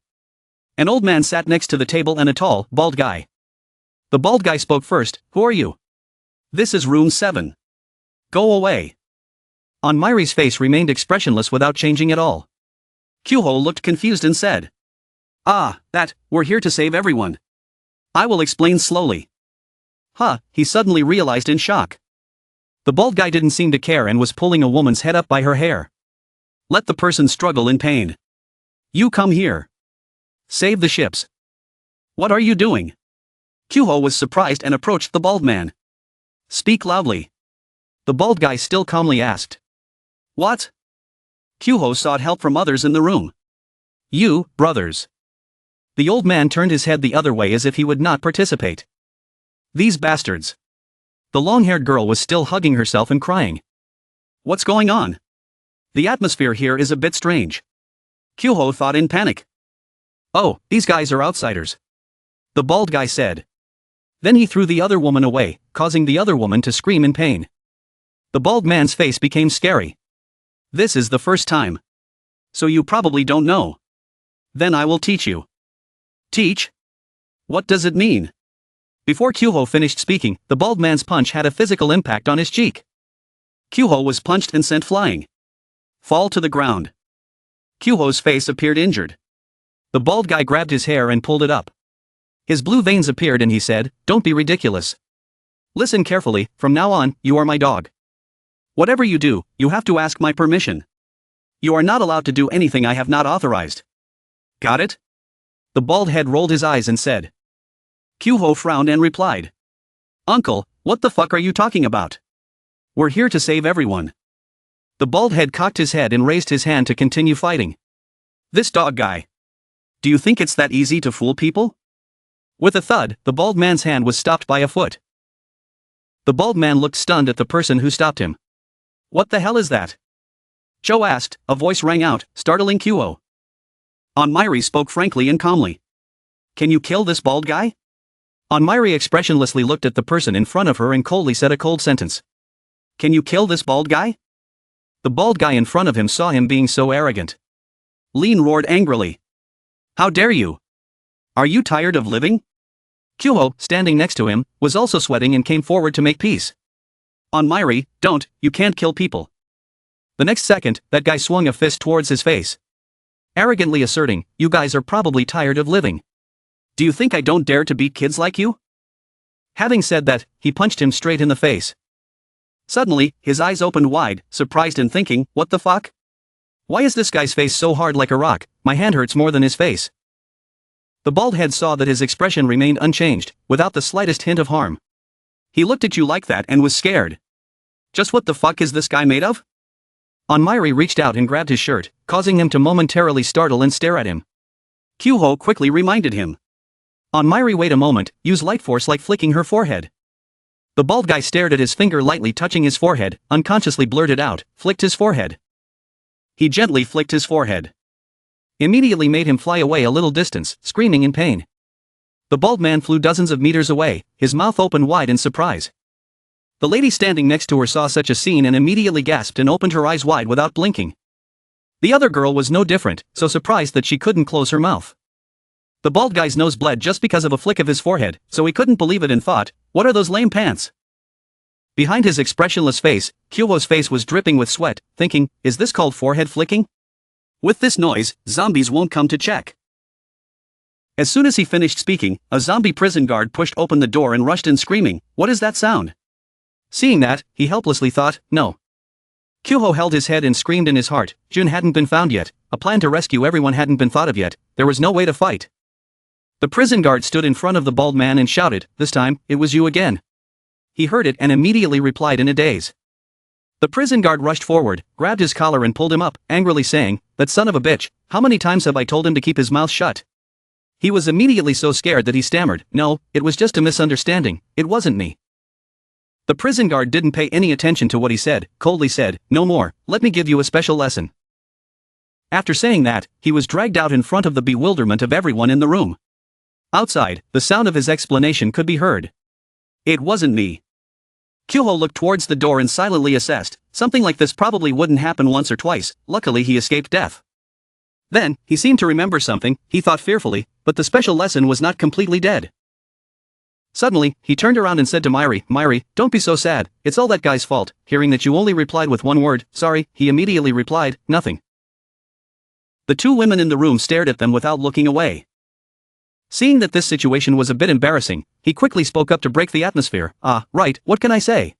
An old man sat next to the table and a tall, bald guy. The bald guy spoke first, who are you? This is room 7. Go away. Myri's face remained expressionless without changing at all. Kyuho looked confused and said. Ah, we're here to save everyone. I will explain slowly. He suddenly realized in shock. The bald guy didn't seem to care and was pulling a woman's head up by her hair. Let the person struggle in pain. You come here. Save the ships. What are you doing? Kyuho was surprised and approached the bald man. Speak loudly. The bald guy still calmly asked. What? Kyuho sought help from others in the room. You, brothers. The old man turned his head the other way as if he would not participate. These bastards. The long-haired girl was still hugging herself and crying. What's going on? The atmosphere here is a bit strange. Kyuho thought in panic. Oh, these guys are outsiders. The bald guy said. Then he threw the other woman away, causing the other woman to scream in pain. The bald man's face became scary. This is the first time. So you probably don't know. Then I will teach you. Teach? What does it mean? Before Kyuho finished speaking, the bald man's punch had a physical impact on his cheek. Kyuho was punched and sent flying. Fall to the ground. Kyuho's face appeared injured. The bald guy grabbed his hair and pulled it up. His blue veins appeared and he said, "Don't be ridiculous. Listen carefully, from now on, you are my dog. Whatever you do, you have to ask my permission. You are not allowed to do anything I have not authorized. Got it?" The bald head rolled his eyes and said. Kyuho frowned and replied. "Uncle, what the fuck are you talking about? We're here to save everyone." The bald head cocked his head and raised his hand to continue fighting. This dog guy. Do you think it's that easy to fool people? With a thud, the bald man's hand was stopped by a foot. The bald man looked stunned at the person who stopped him. What the hell is that? Joe asked, a voice rang out, startling Kyuho. Onmiri spoke frankly and calmly. Can you kill this bald guy? Onmiri expressionlessly looked at the person in front of her and coldly said a cold sentence. Can you kill this bald guy? The bald guy in front of him saw him being so arrogant. Lean roared angrily. How dare you? Are you tired of living? Kyuho, standing next to him, was also sweating and came forward to make peace. Onmiri, don't, you can't kill people. The next second, that guy swung a fist towards his face. Arrogantly asserting, you guys are probably tired of living. Do you think I don't dare to beat kids like you? Having said that, he punched him straight in the face. Suddenly, his eyes opened wide, surprised and thinking, what the fuck? Why is this guy's face so hard like a rock? My hand hurts more than his face. The bald head saw that his expression remained unchanged, without the slightest hint of harm. He looked at you like that and was scared. Just what the fuck is this guy made of? Onmiri reached out and grabbed his shirt, causing him to momentarily startle and stare at him. Kyuho quickly reminded him. Onmiri, wait a moment, use light force like flicking her forehead. The bald guy stared at his finger lightly touching his forehead, unconsciously blurted out, flicked his forehead. He gently flicked his forehead. Immediately made him fly away a little distance, screaming in pain. The bald man flew dozens of meters away, his mouth open wide in surprise. The lady standing next to her saw such a scene and immediately gasped and opened her eyes wide without blinking. The other girl was no different, so surprised that she couldn't close her mouth. The bald guy's nose bled just because of a flick of his forehead, so he couldn't believe it and thought, what are those lame pants? Behind his expressionless face, Kyuho's face was dripping with sweat, thinking, is this called forehead flicking? With this noise, zombies won't come to check. As soon as he finished speaking, a zombie prison guard pushed open the door and rushed in screaming, what is that sound? Seeing that, he helplessly thought, no. Kyuho held his head and screamed in his heart, Jun hadn't been found yet, a plan to rescue everyone hadn't been thought of yet, there was no way to fight. The prison guard stood in front of the bald man and shouted, this time, it was you again. He heard it and immediately replied in a daze. The prison guard rushed forward, grabbed his collar and pulled him up, angrily saying, that son of a bitch, how many times have I told him to keep his mouth shut? He was immediately so scared that he stammered, no, it was just a misunderstanding, it wasn't me. The prison guard didn't pay any attention to what he said, coldly said, no more, let me give you a special lesson. After saying that, he was dragged out in front of the bewilderment of everyone in the room. Outside, the sound of his explanation could be heard. It wasn't me. Kyuho looked towards the door and silently assessed, something like this probably wouldn't happen once or twice, luckily he escaped death. Then, he seemed to remember something, he thought fearfully, but the special lesson was not completely dead. Suddenly, he turned around and said to Miri, don't be so sad, it's all that guy's fault. Hearing that you only replied with one word, sorry, he immediately replied, nothing. The two women in the room stared at them without looking away. Seeing that this situation was a bit embarrassing, he quickly spoke up to break the atmosphere, right, what can I say?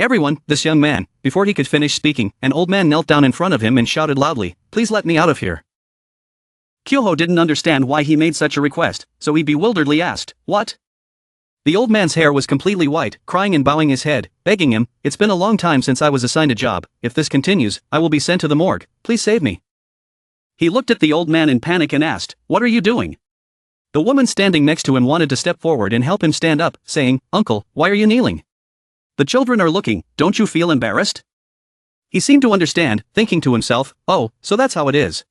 Everyone, this young man, before he could finish speaking, an old man knelt down in front of him and shouted loudly, please let me out of here. Kyuho didn't understand why he made such a request, so he bewilderedly asked, what? The old man's hair was completely white, crying and bowing his head, begging him, it's been a long time since I was assigned a job, if this continues, I will be sent to the morgue, please save me. He looked at the old man in panic and asked, what are you doing? The woman standing next to him wanted to step forward and help him stand up, saying, "Uncle, why are you kneeling? The children are looking, don't you feel embarrassed?" He seemed to understand, thinking to himself, "Oh, so that's how it is."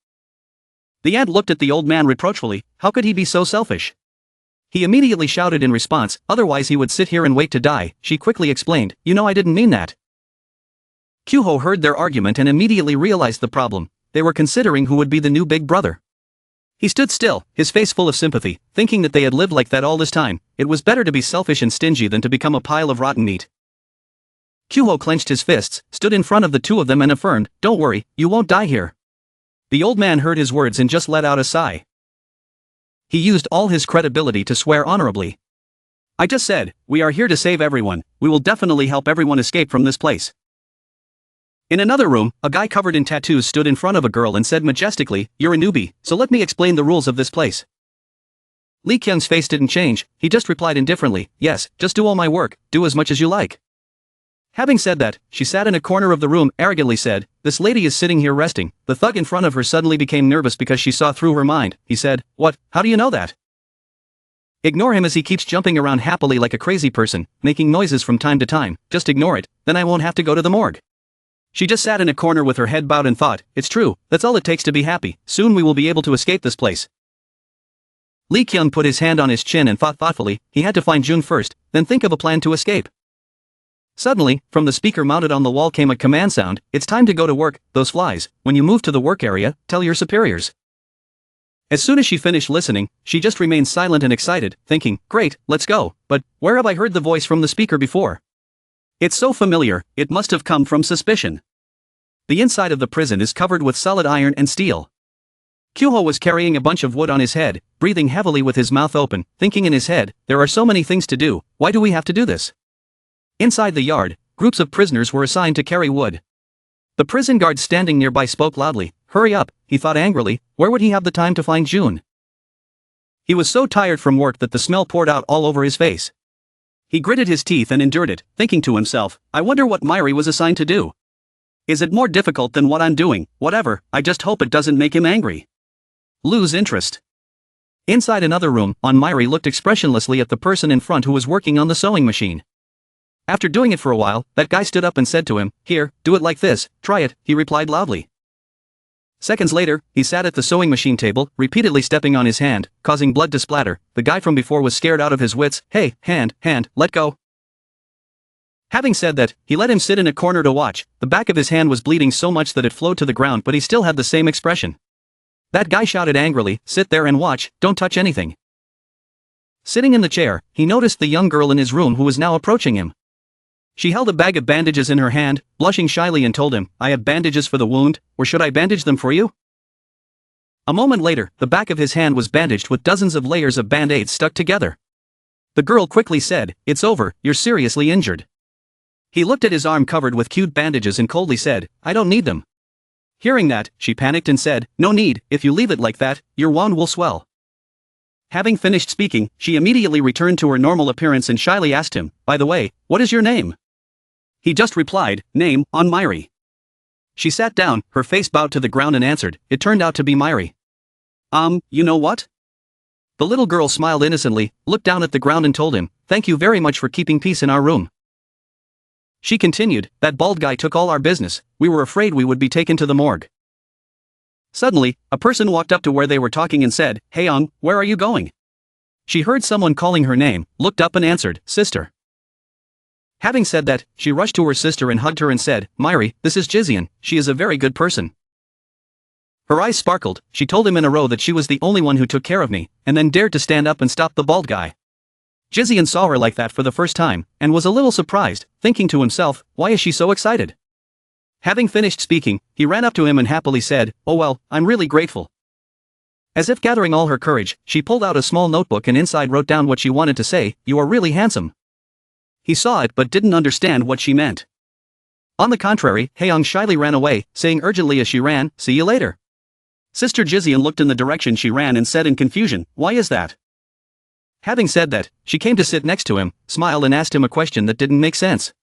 The aunt looked at the old man reproachfully. How could he be so selfish? He immediately shouted in response, "Otherwise he would sit here and wait to die." She quickly explained, "You know I didn't mean that." Kyuho heard their argument and immediately realized the problem. They were considering who would be the new big brother. He stood still, his face full of sympathy, thinking that they had lived like that all this time. It was better to be selfish and stingy than to become a pile of rotten meat. Kyuho clenched his fists, stood in front of the two of them and affirmed, "Don't worry, you won't die here." The old man heard his words and just let out a sigh. He used all his credibility to swear honorably. "I just said, we are here to save everyone. We will definitely help everyone escape from this place." In another room, a guy covered in tattoos stood in front of a girl and said majestically, "You're a newbie, so let me explain the rules of this place." Lee Kyung's face didn't change, he just replied indifferently, "Yes, just do all my work, do as much as you like." Having said that, she sat in a corner of the room, arrogantly said, "This lady is sitting here resting." The thug in front of her suddenly became nervous because she saw through her mind. He said, "What, how do you know that?" "Ignore him as he keeps jumping around happily like a crazy person, making noises from time to time. Just ignore it, then I won't have to go to the morgue." She just sat in a corner with her head bowed and thought, "It's true, that's all it takes to be happy. Soon we will be able to escape this place." Lee Kyung put his hand on his chin and thought thoughtfully. He had to find June first, then think of a plan to escape. Suddenly, from the speaker mounted on the wall came a command sound, "It's time to go to work, those flies. When you move to the work area, tell your superiors." As soon as she finished listening, she just remained silent and excited, thinking, "Great, let's go, but where have I heard the voice from the speaker before? It's so familiar, it must have come from suspicion." The inside of the prison is covered with solid iron and steel. Kyuho was carrying a bunch of wood on his head, breathing heavily with his mouth open, thinking in his head, "There are so many things to do, why do we have to do this?" Inside the yard, groups of prisoners were assigned to carry wood. The prison guard standing nearby spoke loudly. "Hurry up," he thought angrily, where would he have the time to find June? He was so tired from work that the smell poured out all over his face. He gritted his teeth and endured it, thinking to himself, "I wonder what Myri was assigned to do. Is it more difficult than what I'm doing? Whatever, I just hope it doesn't make him angry. Lose interest." Inside another room, Myri looked expressionlessly at the person in front who was working on the sewing machine. After doing it for a while, that guy stood up and said to him, "Here, do it like this, try it," he replied loudly. Seconds later, he sat at the sewing machine table, repeatedly stepping on his hand, causing blood to splatter. The guy from before was scared out of his wits. "Hey, hand, let go." Having said that, he let him sit in a corner to watch. The back of his hand was bleeding so much that it flowed to the ground, but he still had the same expression. That guy shouted angrily, "Sit there and watch, don't touch anything." Sitting in the chair, he noticed the young girl in his room who was now approaching him. She held a bag of bandages in her hand, blushing shyly and told him, "I have bandages for the wound, or should I bandage them for you?" A moment later, the back of his hand was bandaged with dozens of layers of band-aids stuck together. The girl quickly said, "It's over, you're seriously injured." He looked at his arm covered with cute bandages and coldly said, "I don't need them." Hearing that, she panicked and said, "No need, if you leave it like that, your wound will swell." Having finished speaking, she immediately returned to her normal appearance and shyly asked him, "By the way, what is your name?" He just replied, "Name, Myri." She sat down, her face bowed to the ground and answered, "It turned out to be Myri." You know what?" The little girl smiled innocently, looked down at the ground and told him, "Thank you very much for keeping peace in our room." She continued, "That bald guy took all our business, we were afraid we would be taken to the morgue." Suddenly, a person walked up to where they were talking and said, "Hey where are you going?" She heard someone calling her name, looked up and answered, "Sister." Having said that, she rushed to her sister and hugged her and said, "Myri, this is Jizian, she is a very good person." Her eyes sparkled, she told him in a row that she was the only one who took care of me, and then dared to stand up and stop the bald guy. Jizian saw her like that for the first time, and was a little surprised, thinking to himself, why is she so excited? Having finished speaking, he ran up to him and happily said, "Oh well, I'm really grateful." As if gathering all her courage, she pulled out a small notebook and inside wrote down what she wanted to say, "You are really handsome." He saw it but didn't understand what she meant. On the contrary, Haeyoung shyly ran away, saying urgently as she ran, "See you later." Sister Jizian looked in the direction she ran and said in confusion, "Why is that?" Having said that, she came to sit next to him, smiled and asked him a question that didn't make sense.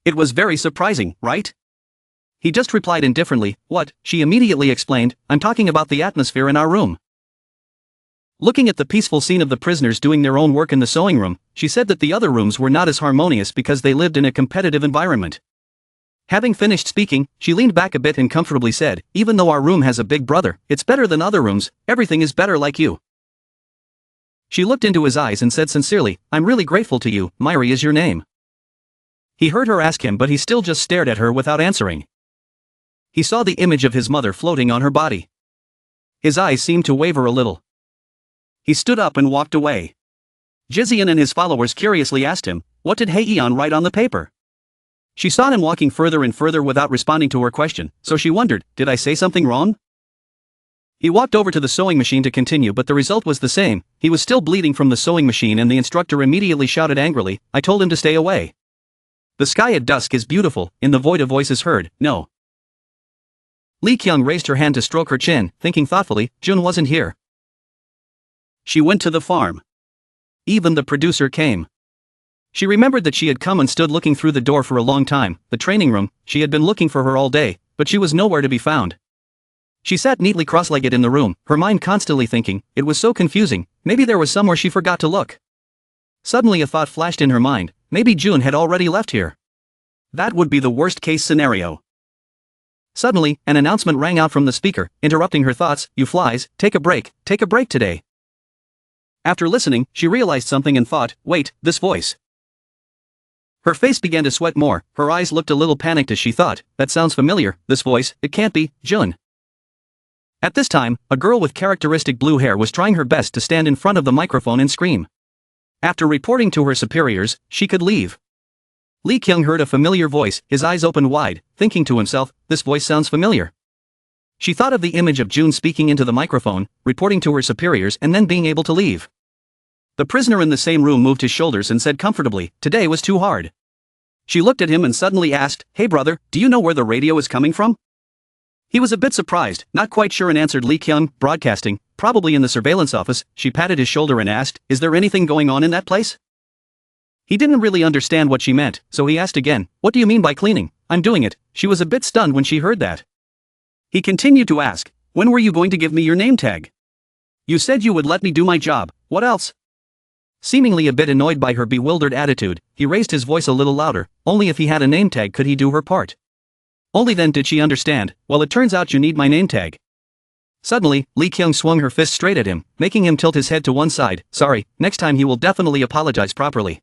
It was very surprising, right? He just replied indifferently, "What?" She immediately explained, "I'm talking about the atmosphere in our room." Looking at the peaceful scene of the prisoners doing their own work in the sewing room, she said that the other rooms were not as harmonious because they lived in a competitive environment. Having finished speaking, she leaned back a bit and comfortably said, "Even though our room has a big brother, it's better than other rooms, everything is better like you." She looked into his eyes and said sincerely, "I'm really grateful to you, Myri is your name." He heard her ask him, but he still just stared at her without answering. He saw the image of his mother floating on her body. His eyes seemed to waver a little. He stood up and walked away. Jizian and his followers curiously asked him, "What did Heian write on the paper?" She saw him walking further and further without responding to her question, so she wondered, did I say something wrong? He walked over to the sewing machine to continue, but the result was the same. He was still bleeding from the sewing machine, and the instructor immediately shouted angrily, "I told him to stay away." "The sky at dusk is beautiful," in the void a voice is heard, "No." Lee Kyung raised her hand to stroke her chin, thinking thoughtfully, Jun wasn't here. She went to the farm. Even the producer came. She remembered that she had come and stood looking through the door for a long time, the training room. She had been looking for her all day, but she was nowhere to be found. She sat neatly cross-legged in the room, her mind constantly thinking, it was so confusing, maybe there was somewhere she forgot to look. Suddenly a thought flashed in her mind, maybe Jun had already left here. That would be the worst-case scenario. Suddenly, an announcement rang out from the speaker, interrupting her thoughts, "You flies, take a break today." After listening, she realized something and thought, wait, this voice. Her face began to sweat more, her eyes looked a little panicked as she thought, that sounds familiar, this voice, it can't be, Jun. At this time, a girl with characteristic blue hair was trying her best to stand in front of the microphone and scream. After reporting to her superiors, she could leave. Lee Kyung heard a familiar voice, his eyes opened wide, thinking to himself, this voice sounds familiar. She thought of the image of Jun speaking into the microphone, reporting to her superiors and then being able to leave. The prisoner in the same room moved his shoulders and said comfortably, today was too hard. She looked at him and suddenly asked, hey brother, do you know where the radio is coming from? He was a bit surprised, not quite sure, and answered, Lee Kyung, broadcasting, probably in the surveillance office. She patted his shoulder and asked, is there anything going on in that place? He didn't really understand what she meant, so he asked again, what do you mean by cleaning? I'm doing it. She was a bit stunned when she heard that. He continued to ask, when were you going to give me your name tag? You said you would let me do my job, what else? Seemingly a bit annoyed by her bewildered attitude, he raised his voice a little louder, only if he had a name tag could he do her part. Only then did she understand, well it turns out you need my name tag. Suddenly, Lee Kyung swung her fist straight at him, making him tilt his head to one side, sorry, next time he will definitely apologize properly.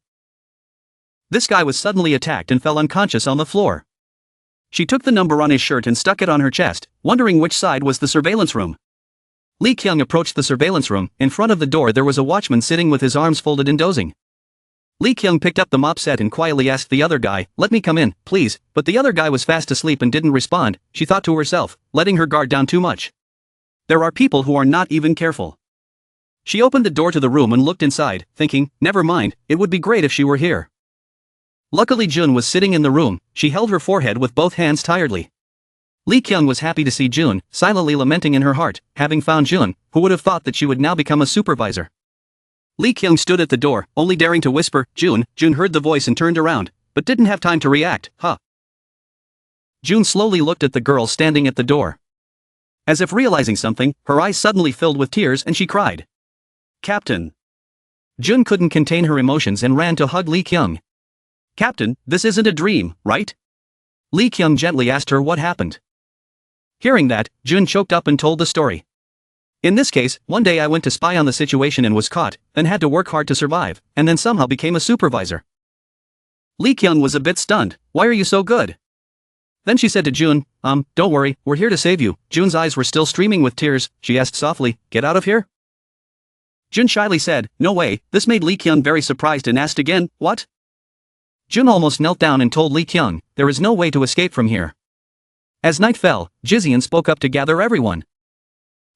This guy was suddenly attacked and fell unconscious on the floor. She took the number on his shirt and stuck it on her chest, wondering which side was the surveillance room. Lee Kyung approached the surveillance room. In front of the door there was a watchman sitting with his arms folded and dozing. Lee Kyung picked up the mop set and quietly asked the other guy, let me come in, please, but the other guy was fast asleep and didn't respond. She thought to herself, letting her guard down too much. There are people who are not even careful. She opened the door to the room and looked inside, thinking, never mind, it would be great if she were here. Luckily Jun was sitting in the room. She held her forehead with both hands tiredly. Lee Kyung was happy to see Jun, silently lamenting in her heart, having found Jun, who would have thought that she would now become a supervisor. Lee Kyung stood at the door, only daring to whisper, Jun. Jun heard the voice and turned around, but didn't have time to react, Jun slowly looked at the girl standing at the door. As if realizing something, her eyes suddenly filled with tears and she cried. Captain. Jun couldn't contain her emotions and ran to hug Lee Kyung. Captain, this isn't a dream, right? Lee Kyung gently asked her what happened. Hearing that, Jun choked up and told the story. In this case, one day I went to spy on the situation and was caught, then had to work hard to survive, and then somehow became a supervisor. Lee Kyung was a bit stunned, why are you so good? Then she said to Jun, don't worry, we're here to save you. Jun's eyes were still streaming with tears. She asked softly, get out of here? Jun shyly said, no way. This made Lee Kyung very surprised and asked again, what? Jun almost knelt down and told Lee Kyung, there is no way to escape from here. As night fell, Jizian spoke up to gather everyone.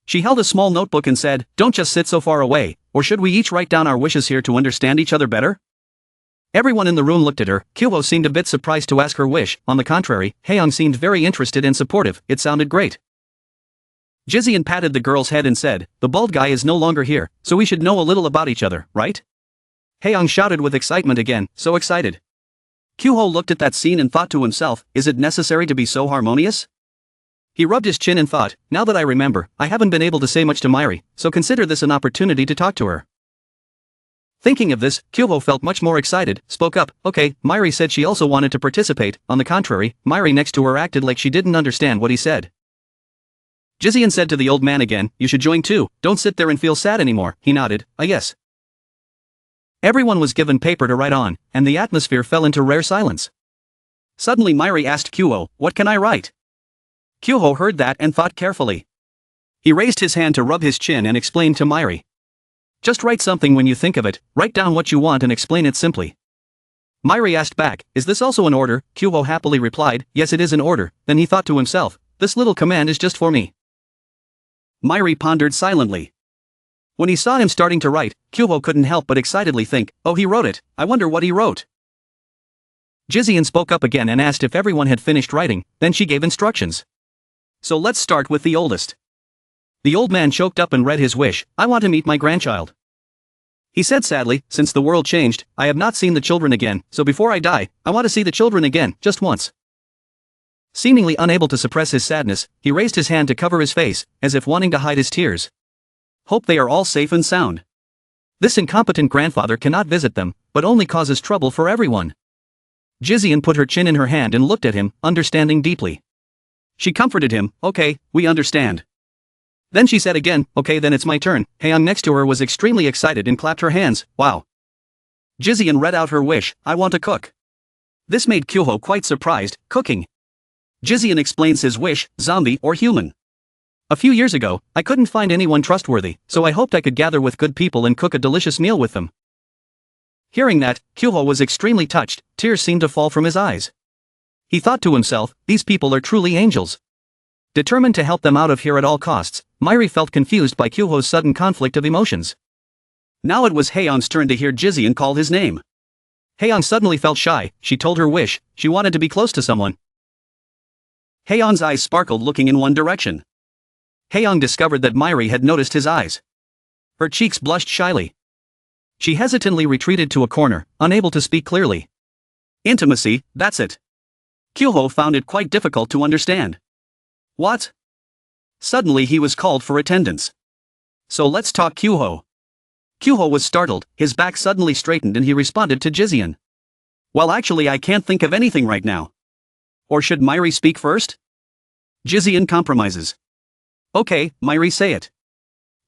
She held a small notebook and said, don't just sit so far away, or should we each write down our wishes here to understand each other better? Everyone in the room looked at her. Kyuho seemed a bit surprised to ask her wish, on the contrary, Haeyoung seemed very interested and supportive, it sounded great. Jizian patted the girl's head and said, the bald guy is no longer here, so we should know a little about each other, right? Haeyoung shouted with excitement again, so excited. Kyuho looked at that scene and thought to himself, is it necessary to be so harmonious? He rubbed his chin and thought, now that I remember, I haven't been able to say much to Mairi, so consider this an opportunity to talk to her. Thinking of this, Kyuho felt much more excited, spoke up, okay, Mairi said she also wanted to participate. On the contrary, Mairi next to her acted like she didn't understand what he said. Jizian said to the old man again, you should join too, don't sit there and feel sad anymore. He nodded, yes. Everyone was given paper to write on, and the atmosphere fell into rare silence. Suddenly Mairi asked Kyuho, what can I write? Kyuho heard that and thought carefully. He raised his hand to rub his chin and explained to Mairi. Just write something when you think of it, write down what you want and explain it simply. Mairi asked back, is this also an order? Kyuho happily replied, yes it is an order. Then he thought to himself, this little command is just for me. Mairi pondered silently. When he saw him starting to write, Kyuho couldn't help but excitedly think, oh he wrote it, I wonder what he wrote. Jizian spoke up again and asked if everyone had finished writing, then she gave instructions. So let's start with the oldest. The old man choked up and read his wish, I want to meet my grandchild. He said sadly, since the world changed, I have not seen the children again, so before I die, I want to see the children again, just once. Seemingly unable to suppress his sadness, he raised his hand to cover his face, as if wanting to hide his tears. Hope they are all safe and sound. This incompetent grandfather cannot visit them, but only causes trouble for everyone. Jizian put her chin in her hand and looked at him, understanding deeply. She comforted him, okay, we understand. Then she said again, okay then it's my turn. Haeyoung next to her was extremely excited and clapped her hands, wow. Jizian read out her wish, I want to cook. This made Kyuho quite surprised, cooking. Jizian explains his wish, zombie or human. A few years ago, I couldn't find anyone trustworthy, so I hoped I could gather with good people and cook a delicious meal with them. Hearing that, Kyuho was extremely touched, tears seemed to fall from his eyes. He thought to himself, these people are truly angels. Determined to help them out of here at all costs, Mairi felt confused by Kyuho's sudden conflict of emotions. Now it was Haeyoung's turn to hear Jizian call his name. Haeyoung suddenly felt shy, she told her wish, she wanted to be close to someone. Haeyoung's eyes sparkled looking in one direction. Haeyoung discovered that Mairi had noticed his eyes. Her cheeks blushed shyly. She hesitantly retreated to a corner, unable to speak clearly. Intimacy, that's it. Kyuho found it quite difficult to understand. What? Suddenly he was called for attendance. So let's talk Kyuho. Kyuho was startled, his back suddenly straightened and he responded to Jizian. Well actually I can't think of anything right now. Or should Mairi speak first? Jizian compromises. Okay, Mairi say it.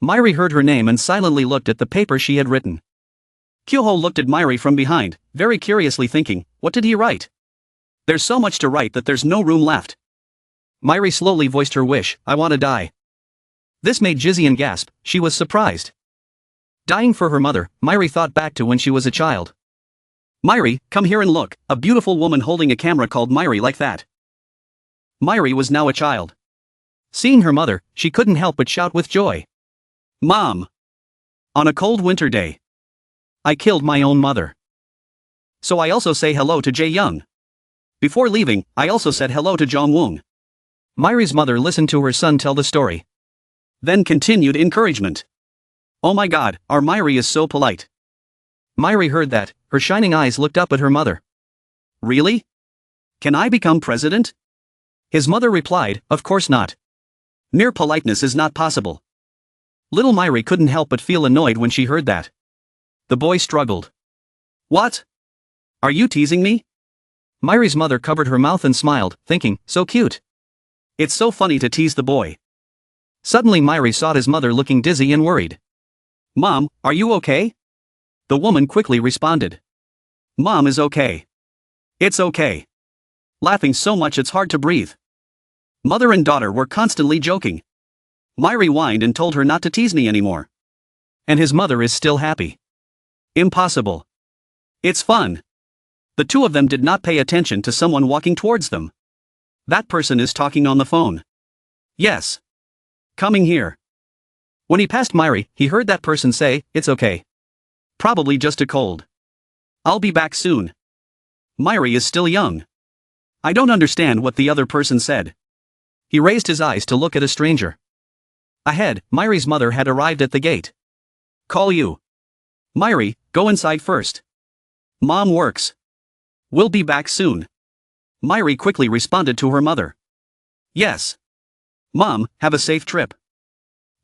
Mairi heard her name and silently looked at the paper she had written. Kyuho looked at Mairi from behind, very curiously thinking, what did he write? There's so much to write that there's no room left. Mairi slowly voiced her wish, I want to die. This made Jizian gasp, she was surprised. Dying for her mother, Mairi thought back to when she was a child. Mairi, come here and look, a beautiful woman holding a camera called Mairi like that. Mairi was now a child. Seeing her mother, she couldn't help but shout with joy. Mom! On a cold winter day. I killed my own mother. So I also say hello to Jae-young. Before leaving, I also said hello to Jong-woong. Mairi's mother listened to her son tell the story. Then continued encouragement. Oh my god, our Mairi is so polite. Mairi heard that, her shining eyes looked up at her mother. Really? Can I become president? His mother replied, of course not. Mere politeness is not possible. Little Mairi couldn't help but feel annoyed when she heard that. The boy struggled. What? Are you teasing me? Mairi's mother covered her mouth and smiled, thinking, so cute. It's so funny to tease the boy. Suddenly Mairi saw his mother looking dizzy and worried. Mom, are you okay? The woman quickly responded. Mom is okay. It's okay. Laughing so much it's hard to breathe. Mother and daughter were constantly joking. Mairi whined and told her not to tease me anymore. And his mother is still happy. Impossible. It's fun. The two of them did not pay attention to someone walking towards them. That person is talking on the phone. Yes. Coming here. When he passed Mairi, he heard that person say, it's okay. Probably just a cold. I'll be back soon. Mairi is still young. I don't understand what the other person said. He raised his eyes to look at a stranger. Ahead, Mairi's mother had arrived at the gate. Call you. Mairi, go inside first. Mom works. We'll be back soon. Mairi quickly responded to her mother. Yes. Mom, have a safe trip.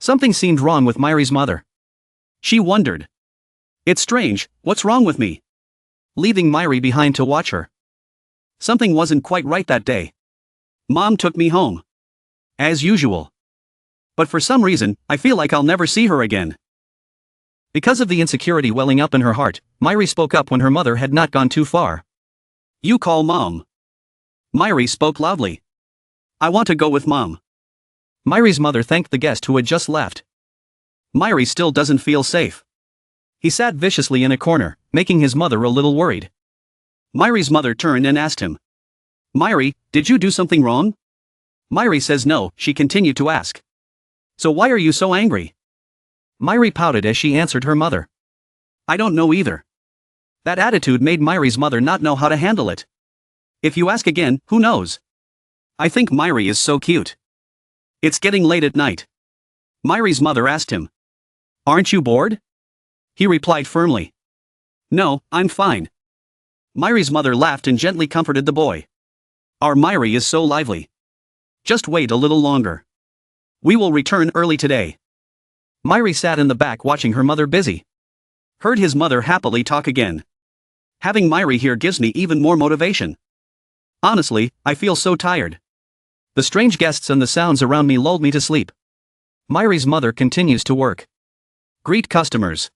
Something seemed wrong with Myri's mother. She wondered. It's strange, what's wrong with me? Leaving Myri behind to watch her. Something wasn't quite right that day. Mom took me home. As usual. But for some reason, I feel like I'll never see her again. Because of the insecurity welling up in her heart, Myri spoke up when her mother had not gone too far. You call Mom. Myri spoke loudly. I want to go with Mom. Myri's mother thanked the guest who had just left. Myri still doesn't feel safe. He sat viciously in a corner, making his mother a little worried. Myri's mother turned and asked him. Myri, did you do something wrong? Myri says no, she continued to ask. So why are you so angry? Myri pouted as she answered her mother. I don't know either. That attitude made Myri's mother not know how to handle it. If you ask again, who knows? I think Myri is so cute. It's getting late at night. Myri's mother asked him. Aren't you bored? He replied firmly. No, I'm fine. Myri's mother laughed and gently comforted the boy. Our Myri is so lively. Just wait a little longer. We will return early today. Myri sat in the back watching her mother busy. Heard his mother happily talk again. Having Myri here gives me even more motivation. Honestly, I feel so tired. The strange guests and the sounds around me lulled me to sleep. Myri's mother continues to work. Greet customers.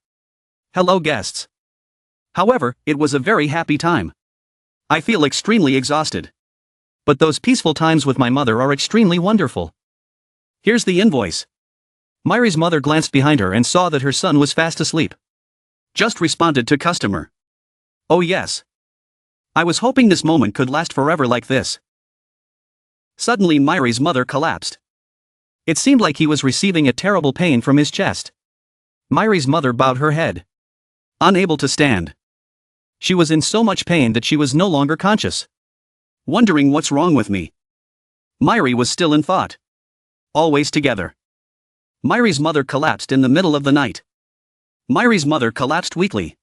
Hello guests. However, it was a very happy time. I feel extremely exhausted. But those peaceful times with my mother are extremely wonderful. Here's the invoice. Myri's mother glanced behind her and saw that her son was fast asleep. Just responded to customer. Oh yes. I was hoping this moment could last forever like this. Suddenly Myri's mother collapsed. It seemed like he was receiving a terrible pain from his chest. Myri's mother bowed her head. Unable to stand. She was in so much pain that she was no longer conscious. Wondering what's wrong with me. Myri was still in thought. Always together. Myri's mother collapsed in the middle of the night. Myri's mother collapsed weakly.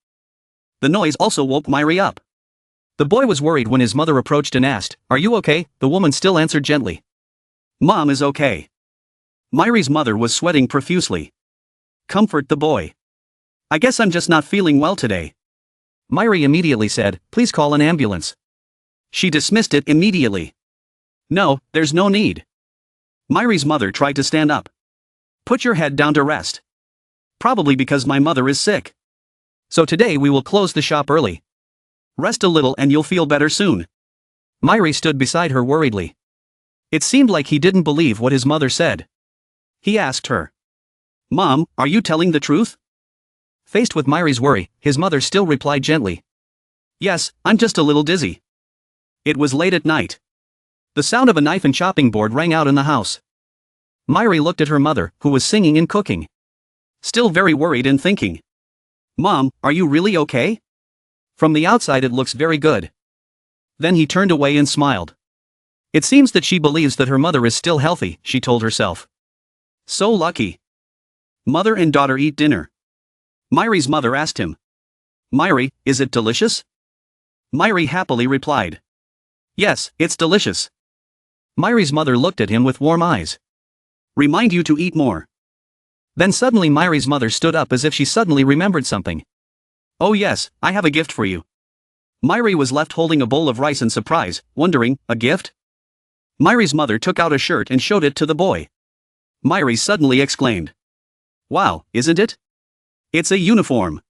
The noise also woke Myri up. The boy was worried when his mother approached and asked, Are you okay? The woman still answered gently. Mom is okay. Myri's mother was sweating profusely. Comfort the boy. I guess I'm just not feeling well today. Myri immediately said, Please call an ambulance. She dismissed it immediately. No, there's no need. Myri's mother tried to stand up. Put your head down to rest. Probably because my mother is sick. So today we will close the shop early. Rest a little and you'll feel better soon. Myri stood beside her worriedly. It seemed like he didn't believe what his mother said. He asked her. Mom, are you telling the truth? Faced with Myri's worry, his mother still replied gently. Yes, I'm just a little dizzy. It was late at night. The sound of a knife and chopping board rang out in the house. Myri looked at her mother, who was singing and cooking. Still very worried and thinking. Mom, are you really okay? From the outside it looks very good. Then he turned away and smiled. It seems that she believes that her mother is still healthy, she told herself. So lucky. Mother and daughter eat dinner. Myri's mother asked him. Myri, is it delicious? Myri happily replied. Yes, it's delicious. Myri's mother looked at him with warm eyes. Remind you to eat more. Then suddenly Myri's mother stood up as if she suddenly remembered something. Oh yes, I have a gift for you. Myri was left holding a bowl of rice in surprise, wondering, a gift? Myri's mother took out a shirt and showed it to the boy. Myri suddenly exclaimed. Wow, isn't it? It's a uniform.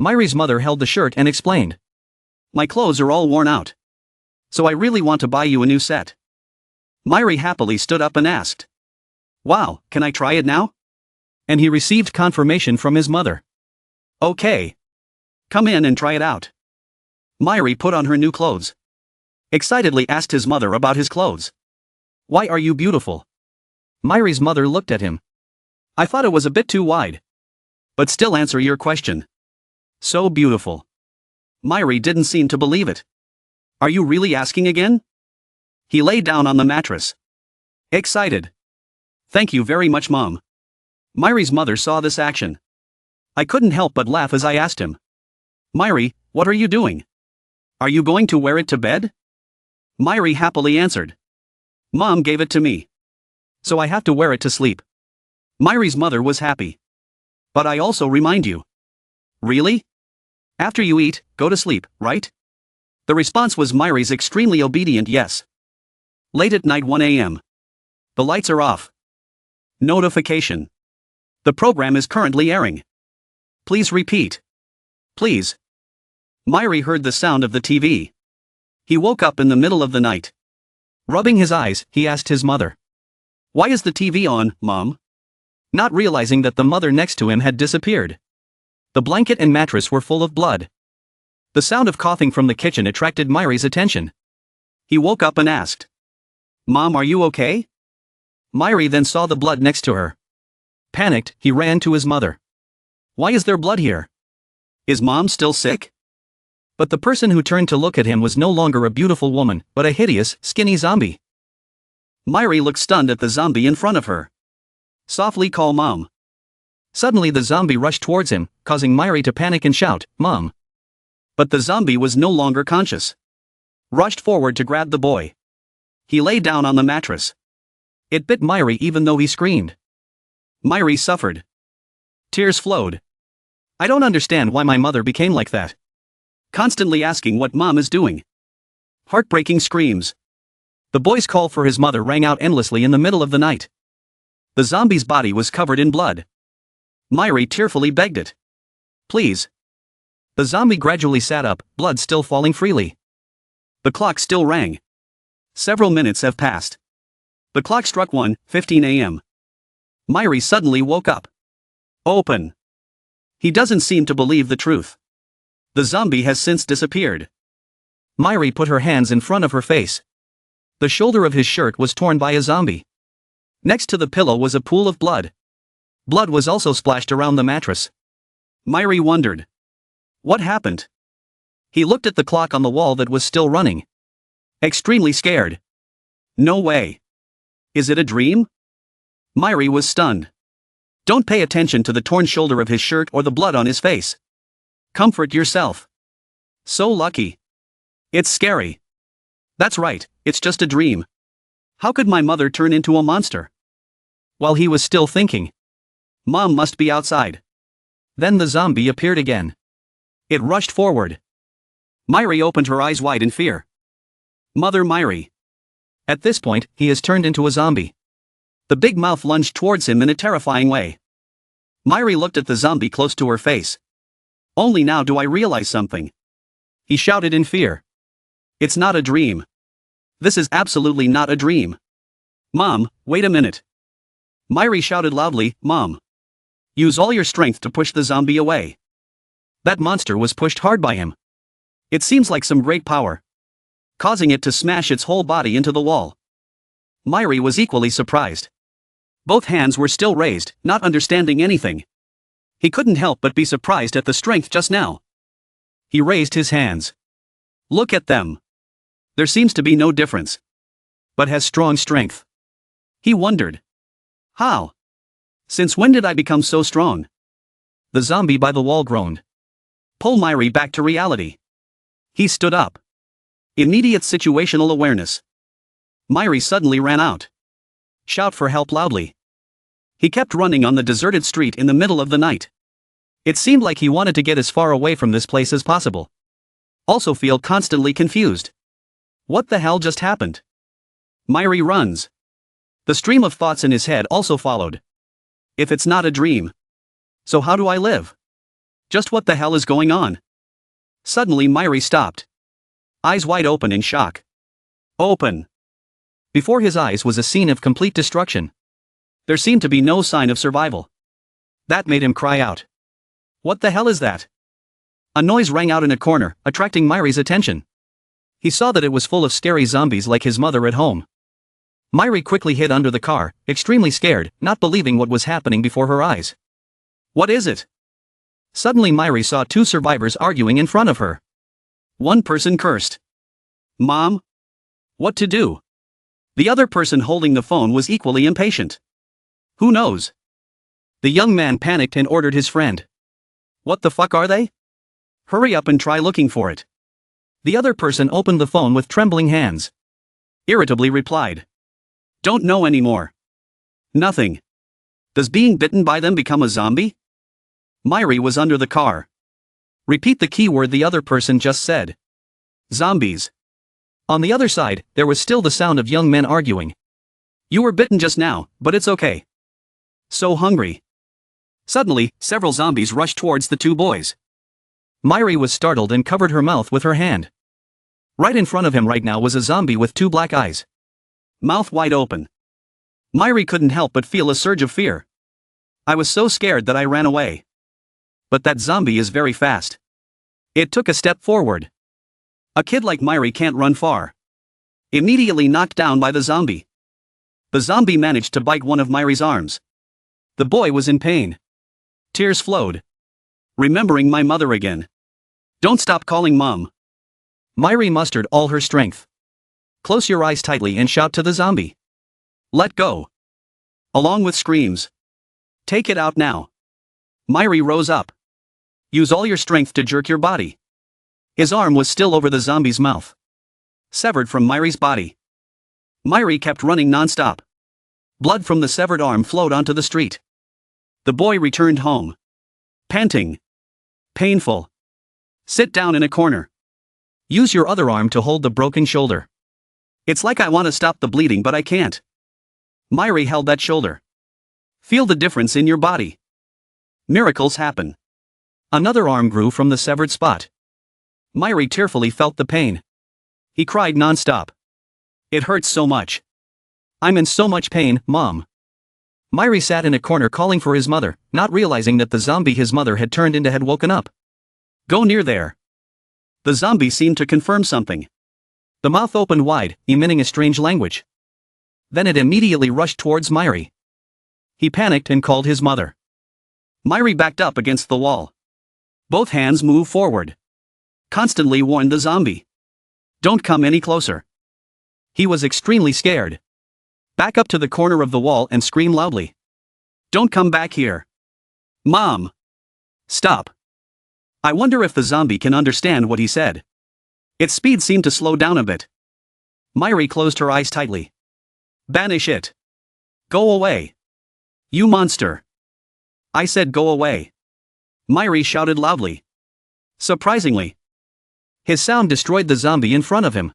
Myri's mother held the shirt and explained. My clothes are all worn out. So I really want to buy you a new set. Myri happily stood up and asked. Wow, can I try it now? And he received confirmation from his mother. Okay. Come in and try it out. Myri put on her new clothes. Excitedly asked his mother about his clothes. Why are you beautiful? Myri's mother looked at him. I thought it was a bit too wide. But still answer your question. So beautiful. Myri didn't seem to believe it. Are you really asking again? He lay down on the mattress. Excited. Thank you very much, Mom. Myri's mother saw this action. I couldn't help but laugh as I asked him. Myri, what are you doing? Are you going to wear it to bed? Myri happily answered. Mom gave it to me. So I have to wear it to sleep. Myri's mother was happy. But I also remind you. Really? After you eat, go to sleep, right? The response was Myri's extremely obedient yes. Late at night 1 a.m. The lights are off. Notification. The program is currently airing. Please repeat. Please. Myri heard the sound of the TV. He woke up in the middle of the night. Rubbing his eyes, he asked his mother. Why is the TV on, Mom? Not realizing that the mother next to him had disappeared. The blanket and mattress were full of blood. The sound of coughing from the kitchen attracted Myri's attention. He woke up and asked. Mom, are you okay? Myri then saw the blood next to her. Panicked, he ran to his mother. Why is there blood here? Is Mom still sick? But the person who turned to look at him was no longer a beautiful woman, but a hideous, skinny zombie. Myri looked stunned at the zombie in front of her. Softly call Mom. Suddenly the zombie rushed towards him, causing Myri to panic and shout, Mom. But the zombie was no longer conscious. Rushed forward to grab the boy. He lay down on the mattress. It bit Myri even though he screamed. Myri suffered. Tears flowed. I don't understand why my mother became like that. Constantly asking what Mom is doing. Heartbreaking screams. The boy's call for his mother rang out endlessly in the middle of the night. The zombie's body was covered in blood. Myri tearfully begged it. Please. The zombie gradually sat up, blood still falling freely. The clock still rang. Several minutes have passed. The clock struck 1:15 a.m. Myri suddenly woke up. Open. He doesn't seem to believe the truth. The zombie has since disappeared. Myri put her hands in front of her face. The shoulder of his shirt was torn by a zombie. Next to the pillow was a pool of blood. Blood was also splashed around the mattress. Myri wondered. What happened? He looked at the clock on the wall that was still running. Extremely scared. No way. Is it a dream? Myri was stunned. Don't pay attention to the torn shoulder of his shirt or the blood on his face. Comfort yourself. So lucky. It's scary. That's right, it's just a dream. How could my mother turn into a monster? While he was still thinking. Mom must be outside. Then the zombie appeared again. It rushed forward. Myri opened her eyes wide in fear. Mother Myri. At this point, he has turned into a zombie. The big mouth lunged towards him in a terrifying way. Myri looked at the zombie close to her face. Only now do I realize something. He shouted in fear. It's not a dream. This is absolutely not a dream. Mom, wait a minute. Myri shouted loudly, Mom. Use all your strength to push the zombie away. That monster was pushed hard by him. It seems like some great power. Causing it to smash its whole body into the wall. Myri was equally surprised. Both hands were still raised, not understanding anything. He couldn't help but be surprised at the strength just now. He raised his hands. Look at them. There seems to be no difference. But has strong strength. He wondered. How? Since when did I become so strong? The zombie by the wall groaned. Pull Myri back to reality. He stood up. Immediate situational awareness. Myri suddenly ran out. Shout for help loudly. He kept running on the deserted street in the middle of the night. It seemed like he wanted to get as far away from this place as possible. Also feel constantly confused. What the hell just happened? Myri runs. The stream of thoughts in his head also followed. If it's not a dream. So how do I live? Just what the hell is going on? Suddenly Myri stopped. Eyes wide open in shock. Open. Before his eyes was a scene of complete destruction. There seemed to be no sign of survival. That made him cry out. What the hell is that? A noise rang out in a corner, attracting Myri's attention. He saw that it was full of scary zombies like his mother at home. Myri quickly hid under the car, extremely scared, not believing what was happening before her eyes. What is it? Suddenly Myri saw two survivors arguing in front of her. One person cursed. Mom? What to do? The other person holding the phone was equally impatient. Who knows? The young man panicked and ordered his friend. What the fuck are they? Hurry up and try looking for it. The other person opened the phone with trembling hands. Irritably replied. Don't know anymore. Nothing. Does being bitten by them become a zombie? Myri was under the car. Repeat the keyword the other person just said. Zombies. On the other side, there was still the sound of young men arguing. You were bitten just now, but it's okay. So hungry. Suddenly, several zombies rushed towards the two boys. Myri was startled and covered her mouth with her hand. Right in front of him right now was a zombie with two black eyes. Mouth wide open. Myri couldn't help but feel a surge of fear. I was so scared that I ran away. But that zombie is very fast. It took a step forward. A kid like Myri can't run far. Immediately knocked down by the zombie. The zombie managed to bite one of Myri's arms. The boy was in pain. Tears flowed. Remembering my mother again. Don't stop calling Mom. Myri mustered all her strength. Close your eyes tightly and shout to the zombie. Let go. Along with screams. Take it out now. Myri rose up. Use all your strength to jerk your body. His arm was still over the zombie's mouth. Severed from Myri's body. Myri kept running non-stop. Blood from the severed arm flowed onto the street. The boy returned home. Panting. Painful. Sit down in a corner. Use your other arm to hold the broken shoulder. It's like I want to stop the bleeding but I can't. Myri held that shoulder. Feel the difference in your body. Miracles happen. Another arm grew from the severed spot. Myri tearfully felt the pain. He cried non-stop. It hurts so much. I'm in so much pain, Mom. Myri sat in a corner calling for his mother, not realizing that the zombie his mother had turned into had woken up. Go near there. The zombie seemed to confirm something. The mouth opened wide, emitting a strange language. Then it immediately rushed towards Myri. He panicked and called his mother. Myri backed up against the wall. Both hands moved forward. Constantly warned the zombie. Don't come any closer. He was extremely scared. Back up to the corner of the wall and scream loudly. Don't come back here. Mom. Stop. I wonder if the zombie can understand what he said. Its speed seemed to slow down a bit. Myri closed her eyes tightly. Banish it. Go away. You monster. I said go away. Myri shouted loudly. Surprisingly, his sound destroyed the zombie in front of him.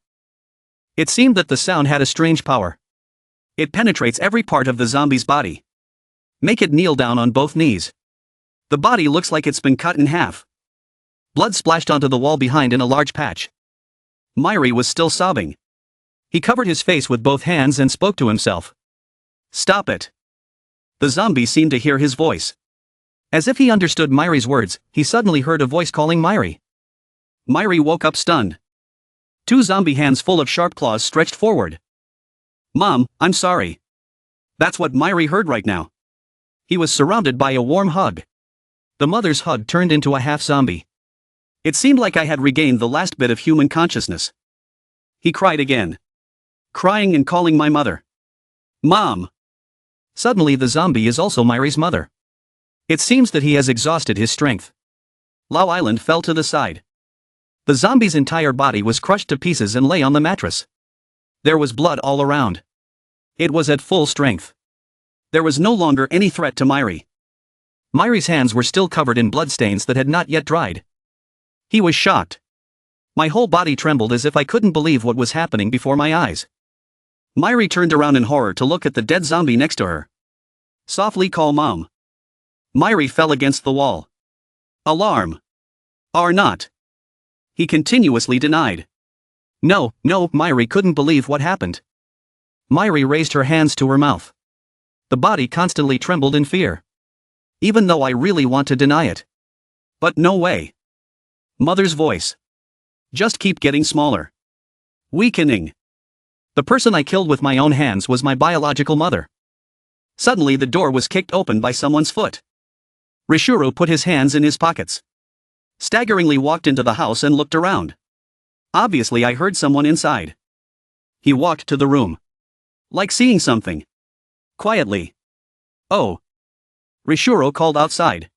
It seemed that the sound had a strange power. It penetrates every part of the zombie's body. Make it kneel down on both knees. The body looks like it's been cut in half. Blood splashed onto the wall behind in a large patch. Myri was still sobbing. He covered his face with both hands and spoke to himself. Stop it. The zombie seemed to hear his voice. As if he understood Myri's words, he suddenly heard a voice calling Myri. Myri woke up stunned. Two zombie hands full of sharp claws stretched forward. Mom, I'm sorry. That's what Myri heard right now. He was surrounded by a warm hug. The mother's hug turned into a half-zombie. It seemed like I had regained the last bit of human consciousness. He cried again. Crying and calling my mother. Mom! Suddenly the zombie is also Myri's mother. It seems that he has exhausted his strength. Lao Island fell to the side. The zombie's entire body was crushed to pieces and lay on the mattress. There was blood all around. It was at full strength. There was no longer any threat to Myri. Myri's hands were still covered in bloodstains that had not yet dried. He was shocked. My whole body trembled as if I couldn't believe what was happening before my eyes. Myri turned around in horror to look at the dead zombie next to her. Softly call Mom. Myri fell against the wall. Alarm. Are not. He continuously denied. No, Myri couldn't believe what happened. Myri raised her hands to her mouth. The body constantly trembled in fear. Even though I really want to deny it. But no way. Mother's voice. Just keep getting smaller. Weakening. The person I killed with my own hands was my biological mother. Suddenly the door was kicked open by someone's foot. Rishuru put his hands in his pockets. Staggeringly walked into the house and looked around. Obviously I heard someone inside. He walked to the room. Like seeing something. Quietly. Oh. Rishuru called outside.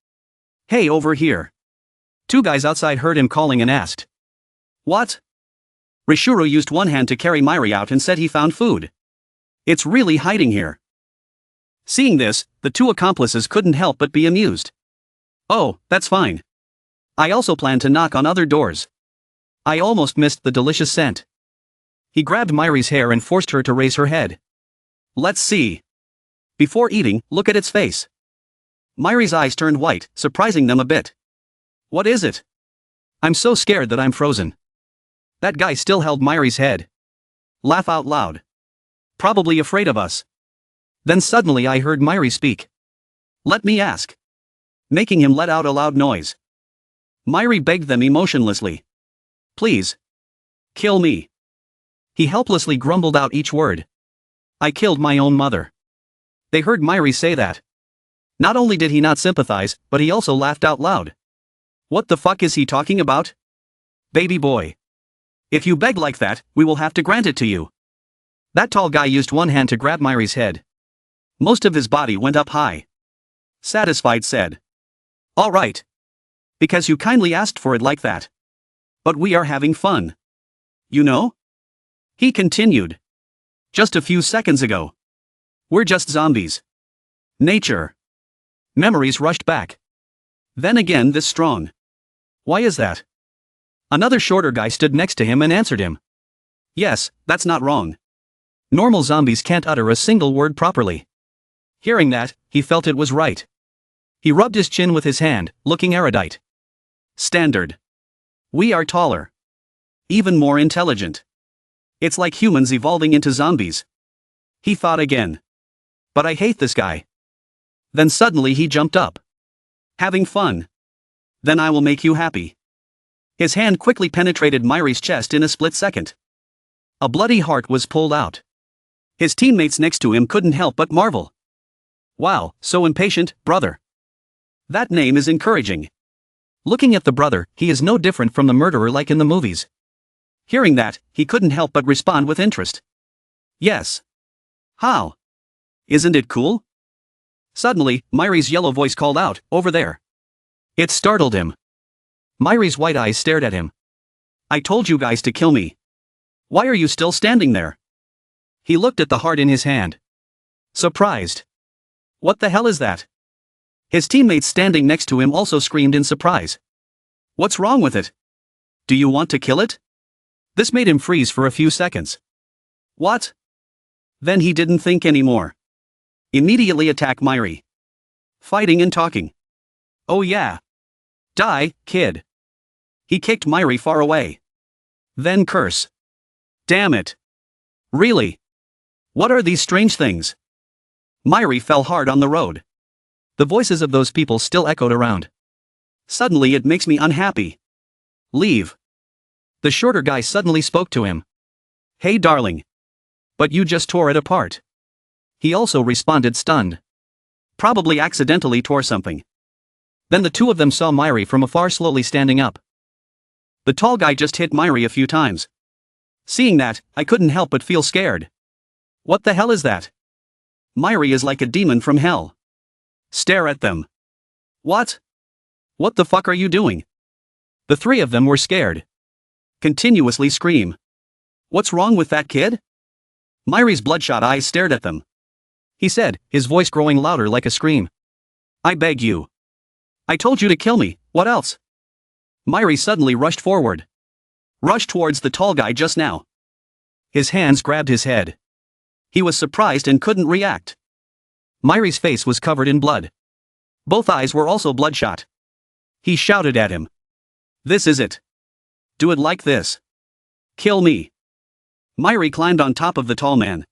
Hey, over here. Two guys outside heard him calling and asked. What? Rishuru used one hand to carry Myri out and said he found food. It's really hiding here. Seeing this, the two accomplices couldn't help but be amused. Oh, that's fine. I also plan to knock on other doors. I almost missed the delicious scent. He grabbed Myri's hair and forced her to raise her head. Let's see. Before eating, look at its face. Myri's eyes turned white, surprising them a bit. What is it? I'm so scared that I'm frozen. That guy still held Myri's head. Laugh out loud. Probably afraid of us. Then suddenly I heard Myri speak. Let me ask. Making him let out a loud noise. Myri begged them emotionlessly. Please. Kill me. He helplessly grumbled out each word. I killed my own mother. They heard Myri say that. Not only did he not sympathize, but he also laughed out loud. What the fuck is he talking about? Baby boy. If you beg like that, we will have to grant it to you. That tall guy used one hand to grab Myri's head. Most of his body went up high. Satisfied said. All right. Because you kindly asked for it like that. But we are having fun. You know? He continued. Just a few seconds ago. We're just zombies. Nature. Memories rushed back. Then again this strong. Why is that? Another shorter guy stood next to him and answered him. Yes, that's not wrong. Normal zombies can't utter a single word properly. Hearing that, he felt it was right. He rubbed his chin with his hand, looking erudite. Standard. We are taller. Even more intelligent. It's like humans evolving into zombies. He thought again. But I hate this guy. Then suddenly he jumped up. Having fun. Then I will make you happy. His hand quickly penetrated Myri's chest in a split second. A bloody heart was pulled out. His teammates next to him couldn't help but marvel. Wow, so impatient, brother. That name is encouraging. Looking at the brother, he is no different from the murderer like in the movies. Hearing that, he couldn't help but respond with interest. Yes. How? Isn't it cool? Suddenly, Myri's yellow voice called out, over there. It startled him. Myri's white eyes stared at him. I told you guys to kill me. Why are you still standing there? He looked at the heart in his hand. Surprised. What the hell is that? His teammates standing next to him also screamed in surprise. What's wrong with it? Do you want to kill it? This made him freeze for a few seconds. What? Then he didn't think anymore. Immediately attack Myri. Fighting and talking. Oh yeah. Die, kid. He kicked Myri far away. Then curse. Damn it. Really? What are these strange things? Myri fell hard on the road. The voices of those people still echoed around. Suddenly it makes me unhappy. Leave. The shorter guy suddenly spoke to him. Hey darling. But you just tore it apart. He also responded stunned. Probably accidentally tore something. Then the two of them saw Myri from afar slowly standing up. The tall guy just hit Myri a few times. Seeing that, I couldn't help but feel scared. What the hell is that? Myri is like a demon from hell. Stare at them. What? What the fuck are you doing? The three of them were scared. Continuously scream. What's wrong with that kid? Myri's bloodshot eyes stared at them. He said, his voice growing louder like a scream. I beg you. I told you to kill me, what else? Myri suddenly rushed forward. Rushed towards the tall guy just now. His hands grabbed his head. He was surprised and couldn't react. Myri's face was covered in blood. Both eyes were also bloodshot. He shouted at him. This is it. Do it like this. Kill me. Myri climbed on top of the tall man.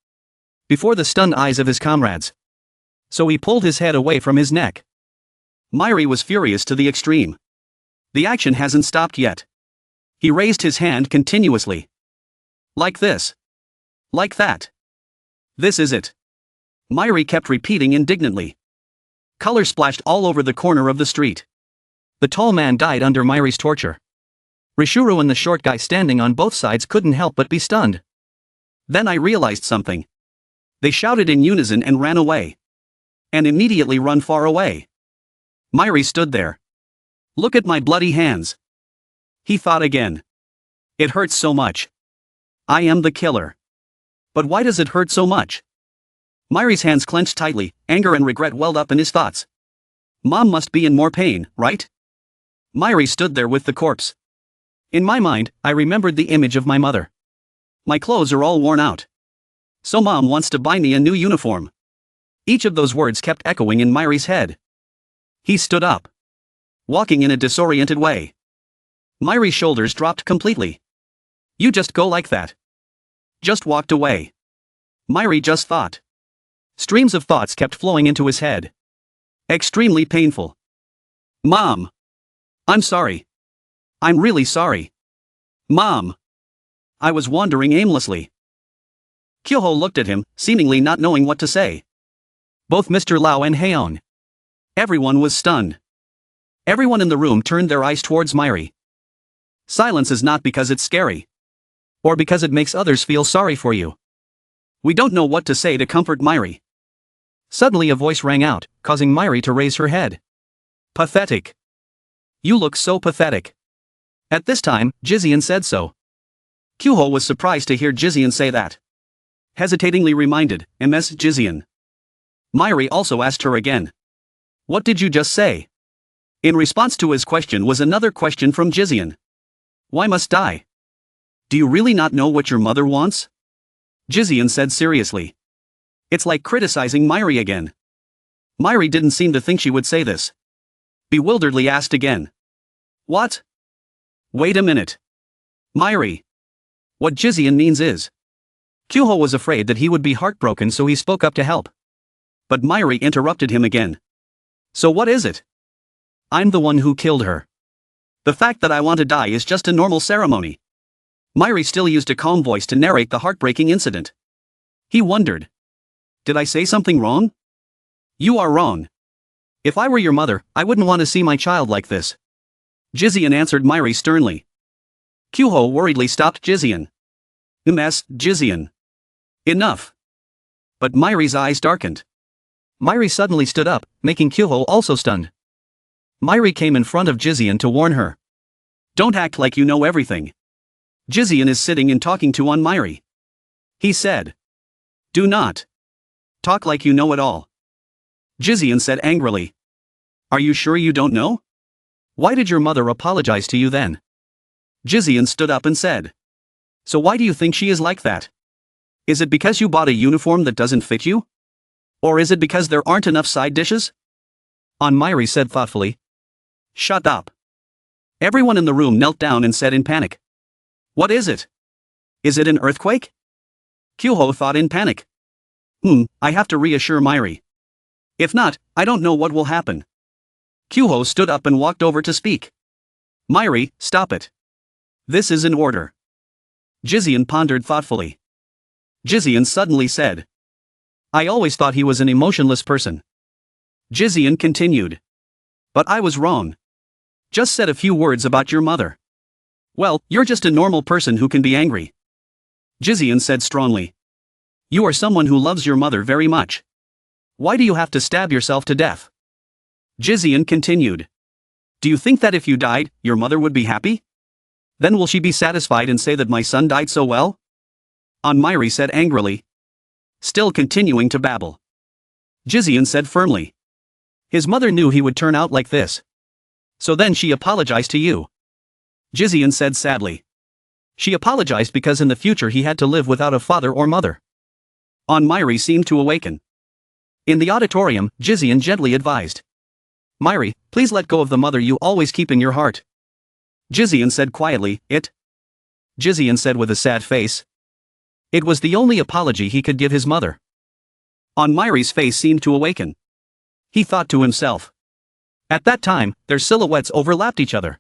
Before the stunned eyes of his comrades. So he pulled his head away from his neck. Myri was furious to the extreme. The action hasn't stopped yet. He raised his hand continuously. Like this. Like that. This is it. Myri kept repeating indignantly. Color splashed all over the corner of the street. The tall man died under Myri's torture. Rishuru and the short guy standing on both sides couldn't help but be stunned. Then I realized something. They shouted in unison and ran away. And immediately run far away. Myri stood there. Look at my bloody hands. He thought again. It hurts so much. I am the killer. But why does it hurt so much? Myri's hands clenched tightly, anger and regret welled up in his thoughts. Mom must be in more pain, right? Myri stood there with the corpse. In my mind, I remembered the image of my mother. My clothes are all worn out. So Mom wants to buy me a new uniform. Each of those words kept echoing in Myri's head. He stood up, walking in a disoriented way. Myri's shoulders dropped completely. You just go like that. Just walked away. Myri just thought. Streams of thoughts kept flowing into his head. Extremely painful. Mom! I'm sorry. I'm really sorry. Mom! I was wandering aimlessly. Kyoho looked at him, seemingly not knowing what to say. Both Mr. Lau and Haeon. Everyone was stunned. Everyone in the room turned their eyes towards Myri. Silence is not because it's scary. Or because it makes others feel sorry for you. We don't know what to say to comfort Myri. Suddenly a voice rang out, causing Myri to raise her head. Pathetic. You look so pathetic. At this time, Jizian said so. Kyoho was surprised to hear Jizian say that. Hesitatingly reminded, Ms. Jizian. Myri also asked her again. What did you just say? In response to his question was another question from Jizian. Why must I? Do you really not know what your mother wants? Jizian said seriously. It's like criticizing Myri again. Myri didn't seem to think she would say this. Bewilderedly asked again. What? Wait a minute. Myri. What Jizian means is. Kyoho was afraid that he would be heartbroken, so he spoke up to help. But Myri interrupted him again. So what is it? I'm the one who killed her. The fact that I want to die is just a normal ceremony. Myri still used a calm voice to narrate the heartbreaking incident. He wondered. Did I say something wrong? You are wrong. If I were your mother, I wouldn't want to see my child like this. Jizian answered Myri sternly. Kyoho worriedly stopped Jizian. Ms. Jizian. Enough. But Myri's eyes darkened. Myri suddenly stood up, making Kyoho also stunned. Myri came in front of Jizian to warn her. Don't act like you know everything. Jizian is sitting and talking to Myri. He said. Do not. Talk like you know it all. Jizian said angrily. Are you sure you don't know? Why did your mother apologize to you then? Jizian stood up and said. So why do you think she is like that? Is it because you bought a uniform that doesn't fit you? Or is it because there aren't enough side dishes? Myri said thoughtfully. Shut up. Everyone in the room knelt down and said in panic. What is it? Is it an earthquake? Kyoho thought in panic. I have to reassure Myri. If not, I don't know what will happen. Kyoho stood up and walked over to speak. Myri, stop it. This is an order. Jizian pondered thoughtfully. Jizian suddenly said. I always thought he was an emotionless person. Jizian continued. But I was wrong. Just said a few words about your mother. Well, you're just a normal person who can be angry. Jizian said strongly. You are someone who loves your mother very much. Why do you have to stab yourself to death? Jizian continued. Do you think that if you died, your mother would be happy? Then will she be satisfied and say that my son died so well? Myri said angrily. Still continuing to babble. Jizian said firmly. His mother knew he would turn out like this. So then she apologized to you. Jizian said sadly. She apologized because in the future he had to live without a father or mother. Myri seemed to awaken. In the auditorium, Jizian gently advised. Myri, please let go of the mother you always keep in your heart. Jizian said quietly, Jizian said with a sad face. It was the only apology he could give his mother. Myri's face seemed to awaken. He thought to himself. At that time, their silhouettes overlapped each other.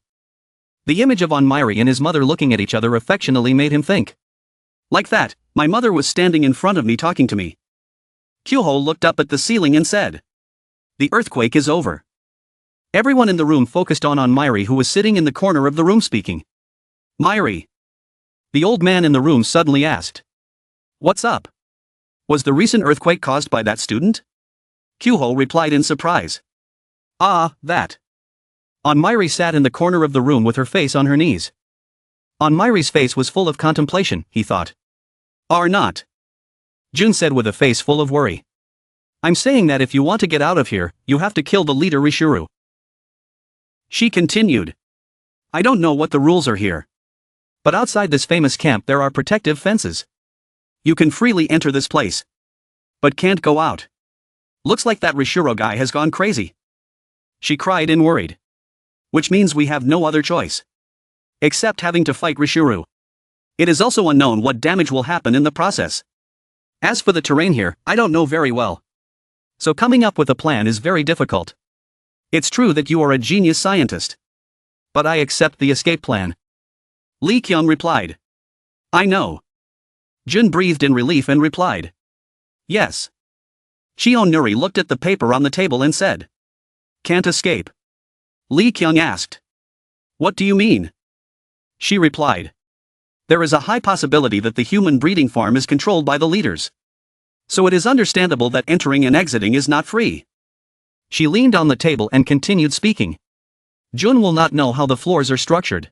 The image of Myri and his mother looking at each other affectionately made him think. Like that, my mother was standing in front of me talking to me. Kyoho looked up at the ceiling and said. The earthquake is over. Everyone in the room focused on Myri, who was sitting in the corner of the room speaking. Myri. The old man in the room suddenly asked. What's up? Was the recent earthquake caused by that student? Kyoho replied in surprise. That. Myri sat in the corner of the room with her face on her knees. Myri's face was full of contemplation, he thought. Not. Jun said with a face full of worry. I'm saying that if you want to get out of here, you have to kill the leader Rishuru. She continued. I don't know what the rules are here. But outside this famous camp there are protective fences. You can freely enter this place. But can't go out. Looks like that Rishuru guy has gone crazy. She cried and worried. Which means we have no other choice. Except having to fight Rishuru. It is also unknown what damage will happen in the process. As for the terrain here, I don't know very well. So coming up with a plan is very difficult. It's true that you are a genius scientist. But I accept the escape plan. Lee Kyung replied. I know. Jun breathed in relief and replied. Yes. Cheon Nuri looked at the paper on the table and said. Can't escape. Lee Kyung asked. What do you mean? She replied. There is a high possibility that the human breeding farm is controlled by the leaders. So it is understandable that entering and exiting is not free. She leaned on the table and continued speaking. Jun will not know how the floors are structured.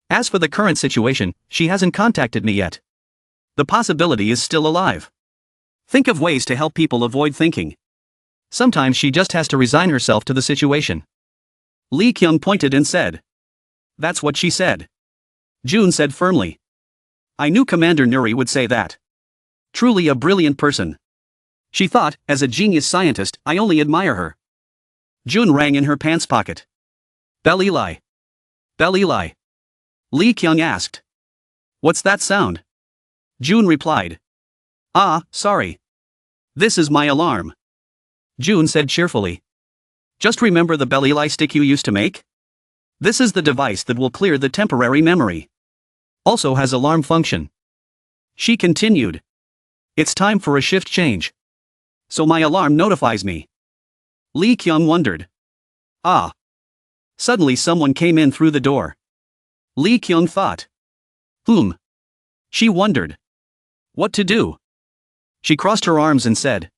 As for the current situation, she hasn't contacted me yet. The possibility is still alive. Think of ways to help people avoid thinking. Sometimes she just has to resign herself to the situation. Lee Kyung pointed and said. That's what she said. Jun said firmly. I knew Commander Nuri would say that. Truly a brilliant person. She thought, as a genius scientist, I only admire her. Jun rang in her pants pocket. Bell Eli. Bell Eli. Lee Kyung asked. What's that sound? Jun replied. Ah, sorry. This is my alarm. Jun said cheerfully. Just remember the Bell Eli stick you used to make? This is the device that will clear the temporary memory. Also has alarm function. She continued. It's time for a shift change. So my alarm notifies me. Lee Kyung wondered. Ah. Suddenly someone came in through the door. Lee Kyung thought. Whom? She wondered. What to do? She crossed her arms and said.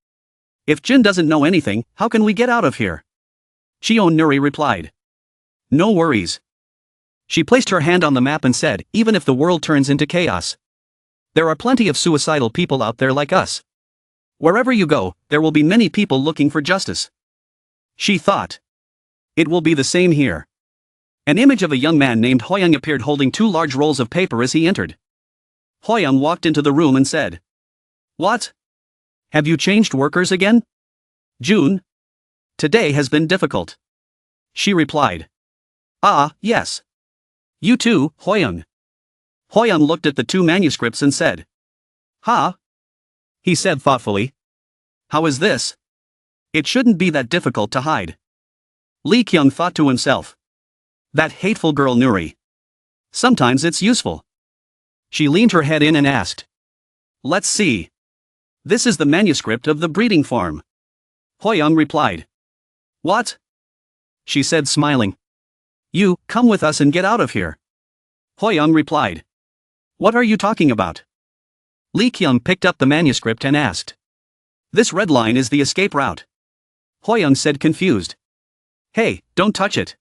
If Jin doesn't know anything, how can we get out of here? Cheon Nuri replied. No worries. She placed her hand on the map and said, even if the world turns into chaos. There are plenty of suicidal people out there like us. Wherever you go, there will be many people looking for justice. She thought. It will be the same here. An image of a young man named Hoyoung appeared holding 2 large rolls of paper as he entered. Hoyoung walked into the room and said. What? Have you changed workers again? Jun? Today has been difficult. She replied. Ah, yes. You too, Hoyoung. Hoyoung looked at the 2 manuscripts and said. Huh? He said thoughtfully. How is this? It shouldn't be that difficult to hide. Lee Kyung thought to himself. That hateful girl Nuri. Sometimes it's useful. She leaned her head in and asked. Let's see. This is the manuscript of the breeding farm. Hoyoung replied. What? She said smiling. You, come with us and get out of here. Hoyoung replied. What are you talking about? Lee Kyung picked up the manuscript and asked. This red line is the escape route. Hoyoung said confused. Hey, don't touch it.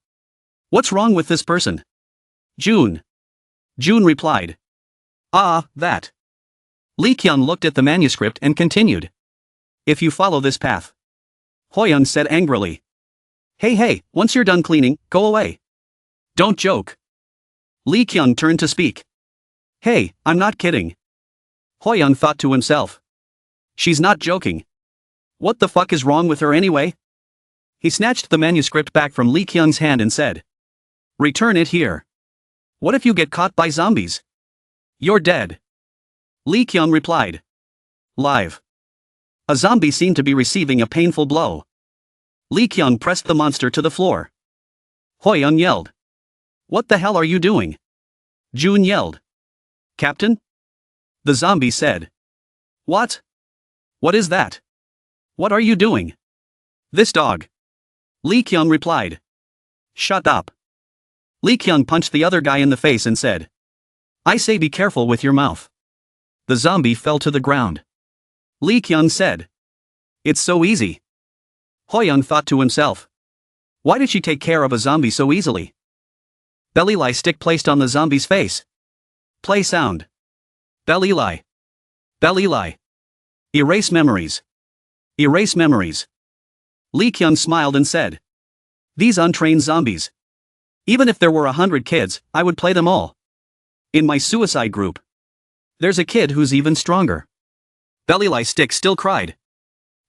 What's wrong with this person? Jun. Jun replied. Ah, that. Lee Kyung looked at the manuscript and continued. If you follow this path. Hoyoung said angrily. Hey, once you're done cleaning, go away. Don't joke. Lee Kyung turned to speak. Hey, I'm not kidding. Hoyoung thought to himself. She's not joking. What the fuck is wrong with her anyway? He snatched the manuscript back from Lee Kyung's hand and said. Return it here. What if you get caught by zombies? You're dead. Lee Kyung replied. Live. A zombie seemed to be receiving a painful blow. Lee Kyung pressed the monster to the floor. Hoyoung yelled. What the hell are you doing? Jun yelled. Captain? The zombie said. What? What is that? What are you doing? This dog. Lee Kyung replied. Shut up. Lee Kyung punched the other guy in the face and said. I say be careful with your mouth. The zombie fell to the ground. Lee Kyung said. It's so easy. Hoyoung thought to himself. Why did she take care of a zombie so easily? Bell Eli stick placed on the zombie's face. Play sound. Bell Eli. Bell Eli. Erase memories. Erase memories. Lee Kyung smiled and said. These untrained zombies. Even if there were 100 kids, I would play them all. In my suicide group. There's a kid who's even stronger. Belleli Stick still cried.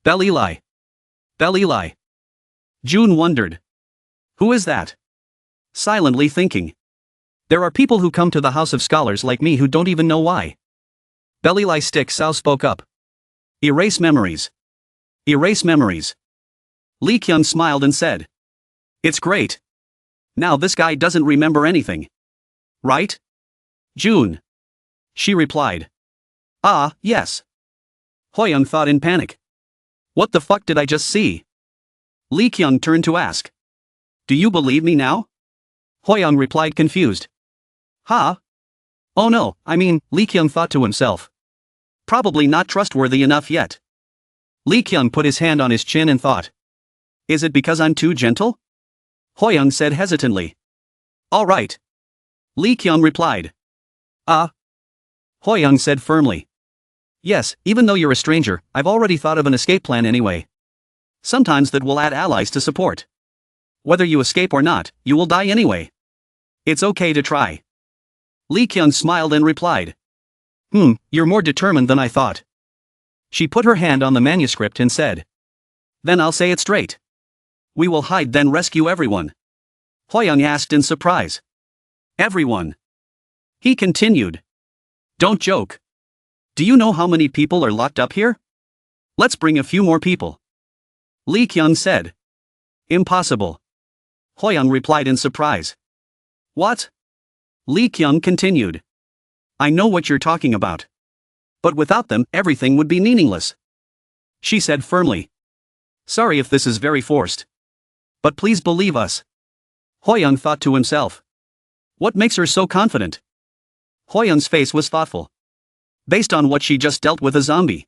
Belleli. Belleli. June wondered. Who is that? Silently thinking. There are people who come to the House of Scholars like me who don't even know why. Belleli Stick Sao spoke up. Erase memories. Erase memories. Lee Kyung smiled and said. It's great. Now this guy doesn't remember anything. Right? June. She replied. Ah, yes. Hoyoung thought in panic. What the fuck did I just see? Lee Kyung turned to ask. Do you believe me now? Hoyoung replied confused. Huh? Oh no, I mean, Lee Kyung thought to himself. Probably not trustworthy enough yet. Lee Kyung put his hand on his chin and thought. Is it because I'm too gentle? Hoyoung said hesitantly. All right. Lee Kyung replied. Hoyoung said firmly. Yes, even though you're a stranger, I've already thought of an escape plan anyway. Sometimes that will add allies to support. Whether you escape or not, you will die anyway. It's okay to try. Lee Kyung smiled and replied. You're more determined than I thought. She put her hand on the manuscript and said. Then I'll say it straight. We will hide then rescue everyone. Hoyoung asked in surprise. Everyone. He continued. Don't joke. Do you know how many people are locked up here? Let's bring a few more people. Lee Kyung said. Impossible. Hoyoung replied in surprise. What? Lee Kyung continued. I know what you're talking about. But without them, everything would be meaningless. She said firmly. Sorry if this is very forced. But please believe us. Hoyoung thought to himself. What makes her so confident? Hoyoung's face was thoughtful. Based on what she just dealt with a zombie.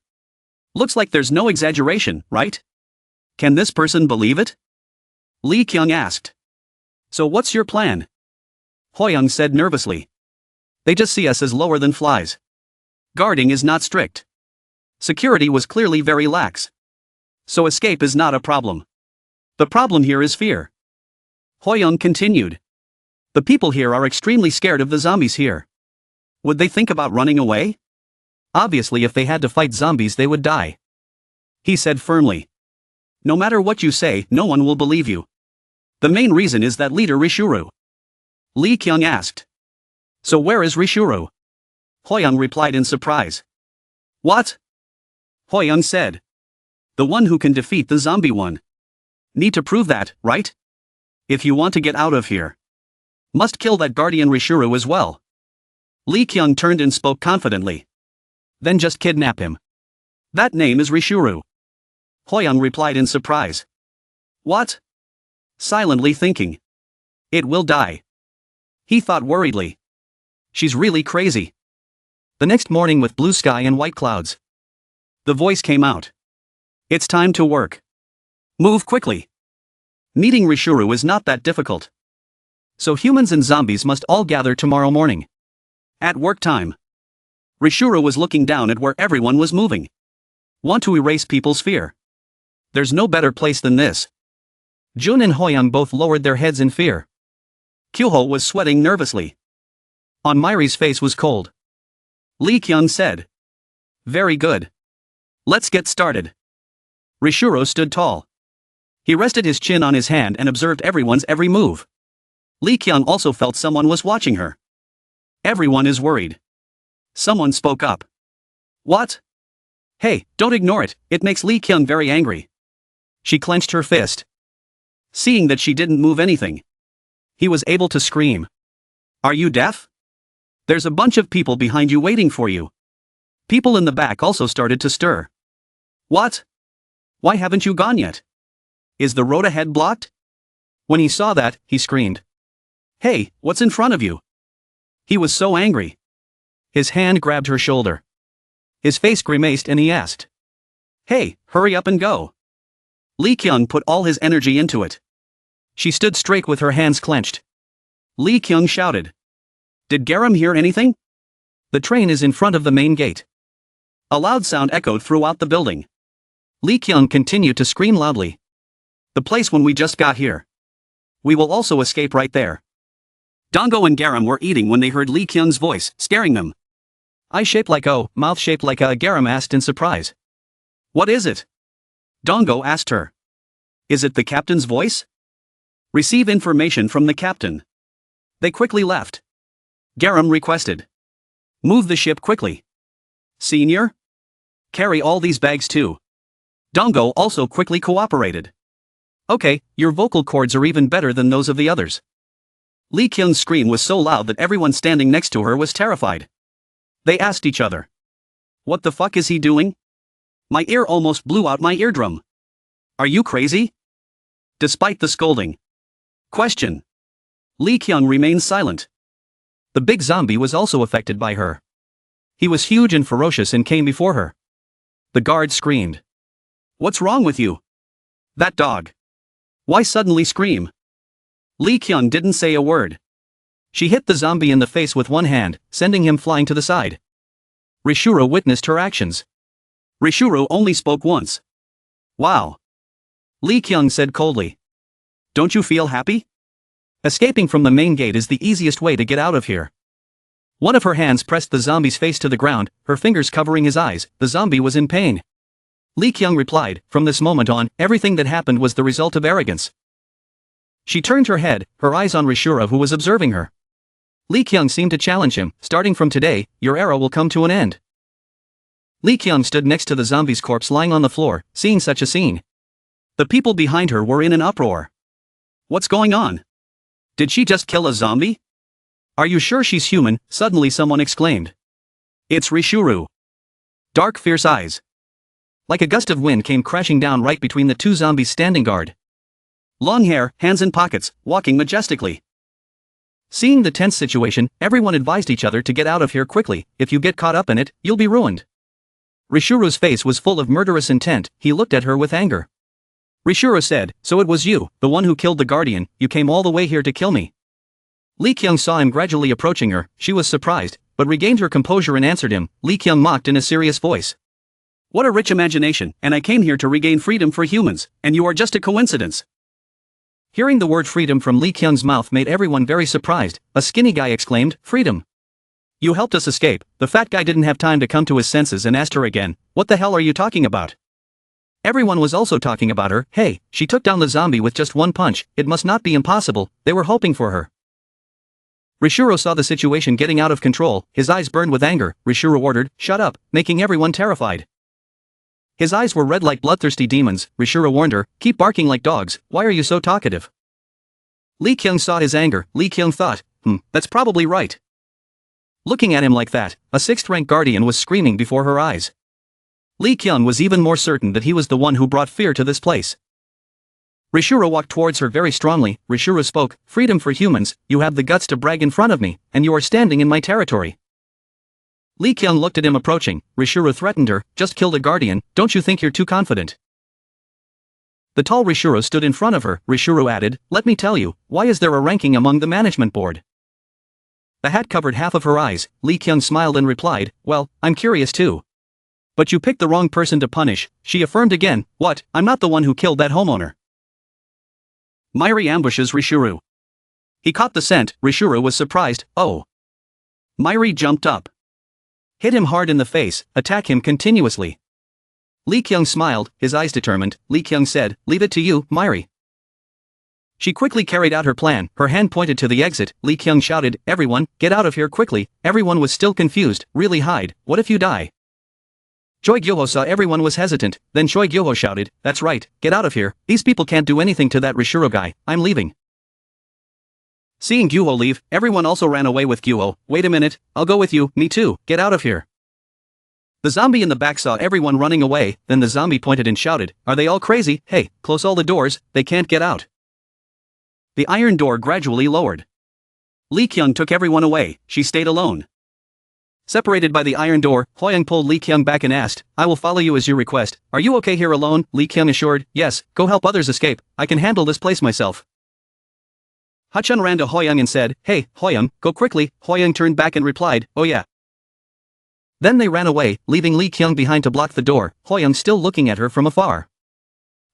Looks like there's no exaggeration, right? Can this person believe it? Lee Kyung asked. So what's your plan? Hoyoung said nervously. They just see us as lower than flies. Guarding is not strict. Security was clearly very lax. So escape is not a problem. The problem here is fear. Hoyoung continued. The people here are extremely scared of the zombies here. Would they think about running away? Obviously if they had to fight zombies they would die. He said firmly. No matter what you say, no one will believe you. The main reason is that leader Rishuru. Lee Kyung asked. So where is Rishuru? Hoyoung replied in surprise. What? Hoyoung said. The one who can defeat the zombie one. Need to prove that, right? If you want to get out of here. Must kill that guardian Rishuru as well. Lee Kyung turned and spoke confidently. Then just kidnap him. That name is Rishuru. Hoyoung replied in surprise. What? Silently thinking. It will die. He thought worriedly. She's really crazy. The next morning with blue sky and white clouds. The voice came out. It's time to work. Move quickly. Meeting Rishuru is not that difficult. So humans and zombies must all gather tomorrow morning. At work time. Rishuru was looking down at where everyone was moving. Want to erase people's fear. There's no better place than this. Jun and Hoyoung both lowered their heads in fear. Kyuho was sweating nervously. On Myri's face was cold. Lee Kyung said. Very good. Let's get started. Rishuru stood tall. He rested his chin on his hand and observed everyone's every move. Lee Kyung also felt someone was watching her. Everyone is worried. Someone spoke up. What? Hey, don't ignore it, it makes Lee Kyung very angry. She clenched her fist. Seeing that she didn't move anything. He was able to scream. Are you deaf? There's a bunch of people behind you waiting for you. People in the back also started to stir. What? Why haven't you gone yet? Is the road ahead blocked? When he saw that, he screamed. Hey, what's in front of you? He was so angry. His hand grabbed her shoulder. His face grimaced and he asked. Hey, hurry up and go. Lee Kyung put all his energy into it. She stood straight with her hands clenched. Lee Kyung shouted. Did Garam hear anything? The train is in front of the main gate. A loud sound echoed throughout the building. Lee Kyung continued to scream loudly. The place when we just got here. We will also escape right there. Dongo and Garam were eating when they heard Lee Kyung's voice, scaring them. Eye shaped like O, mouth shaped like A, Garam asked in surprise. What is it? Dongo asked her. Is it the captain's voice? Receive information from the captain. They quickly left. Garam requested. Move the ship quickly. Senior? Carry all these bags too. Dongo also quickly cooperated. Okay, your vocal cords are even better than those of the others. Lee Kyung's scream was so loud that everyone standing next to her was terrified. They asked each other. What the fuck is he doing? My ear almost blew out my eardrum. Are you crazy? Despite the scolding. Question. Lee Kyung remained silent. The big zombie was also affected by her. He was huge and ferocious and came before her. The guard screamed. What's wrong with you? That dog. Why suddenly scream? Lee Kyung didn't say a word. She hit the zombie in the face with one hand, sending him flying to the side. Rishuro witnessed her actions. Rishuro only spoke once. Wow. Lee Kyung said coldly. Don't you feel happy? Escaping from the main gate is the easiest way to get out of here. One of her hands pressed the zombie's face to the ground, her fingers covering his eyes. The zombie was in pain. Lee Kyung replied, from this moment on, everything that happened was the result of arrogance. She turned her head, her eyes on Rishura who was observing her. Lee Kyung seemed to challenge him, starting from today, your era will come to an end. Lee Kyung stood next to the zombie's corpse lying on the floor, seeing such a scene. The people behind her were in an uproar. What's going on? Did she just kill a zombie? Are you sure she's human? Suddenly someone exclaimed. It's Rishuru. Dark fierce eyes. Like a gust of wind came crashing down right between the two zombies standing guard. Long hair, hands in pockets, walking majestically. Seeing the tense situation, everyone advised each other to get out of here quickly. If you get caught up in it, you'll be ruined. Rishuru's face was full of murderous intent. He looked at her with anger. Rishuru said, so it was you, the one who killed the guardian, you came all the way here to kill me. Lee Kyung saw him gradually approaching her. She was surprised, but regained her composure and answered him. Lee Kyung mocked in a serious voice. What a rich imagination, and I came here to regain freedom for humans, and you are just a coincidence. Hearing the word freedom from Lee Kyung's mouth made everyone very surprised. A skinny guy exclaimed, freedom. You helped us escape. The fat guy didn't have time to come to his senses and asked her again, what the hell are you talking about? Everyone was also talking about her. Hey, she took down the zombie with just one punch, it must not be impossible, they were hoping for her. Rishuro saw the situation getting out of control, his eyes burned with anger. Rishuro ordered, shut up, making everyone terrified. His eyes were red like bloodthirsty demons. Rishuro warned her, keep barking like dogs, why are you so talkative? Lee Kyung saw his anger. Lee Kyung thought, that's probably right. Looking at him like that, a 6th-rank guardian was screaming before her eyes. Lee Kyung was even more certain that he was the one who brought fear to this place. Rishuro walked towards her very strongly. Rishuro spoke, freedom for humans, you have the guts to brag in front of me, and you are standing in my territory. Lee Kyung looked at him approaching. Rishuro threatened her, just killed a guardian, don't you think you're too confident? The tall Rishuro stood in front of her. Rishuro added, let me tell you, why is there a ranking among the management board? The hat covered half of her eyes. Lee Kyung smiled and replied, well, I'm curious too. But you picked the wrong person to punish, she affirmed again, what, I'm not the one who killed that homeowner. Myri ambushes Rishuru. He caught the scent. Rishuru was surprised, oh. Myri jumped up. Hit him hard in the face, attack him continuously. Lee Kyung smiled, his eyes determined. Lee Kyung said, leave it to you, Myri. She quickly carried out her plan, her hand pointed to the exit. Lee Kyung shouted, everyone, get out of here quickly. Everyone was still confused, really hide, what if you die? Choi Gyoho saw everyone was hesitant, then Choi Gyoho shouted, that's right, get out of here, these people can't do anything to that Rishuro guy, I'm leaving. Seeing Gyoho leave, everyone also ran away with Gyoho. Wait a minute, I'll go with you, me too, get out of here. The zombie in the back saw everyone running away, then the zombie pointed and shouted, are they all crazy? Hey, close all the doors, they can't get out. The iron door gradually lowered. Lee Kyung took everyone away, she stayed alone. Separated by the iron door, Hoyoung pulled Lee Kyung back and asked, I will follow you as you request. Are you okay here alone? Lee Kyung assured, yes, go help others escape, I can handle this place myself. Hachun ran to Hoyoung and said, hey, Hoyoung, go quickly. Hoyoung turned back and replied, oh yeah. Then they ran away, leaving Lee Kyung behind to block the door, Hoyoung still looking at her from afar.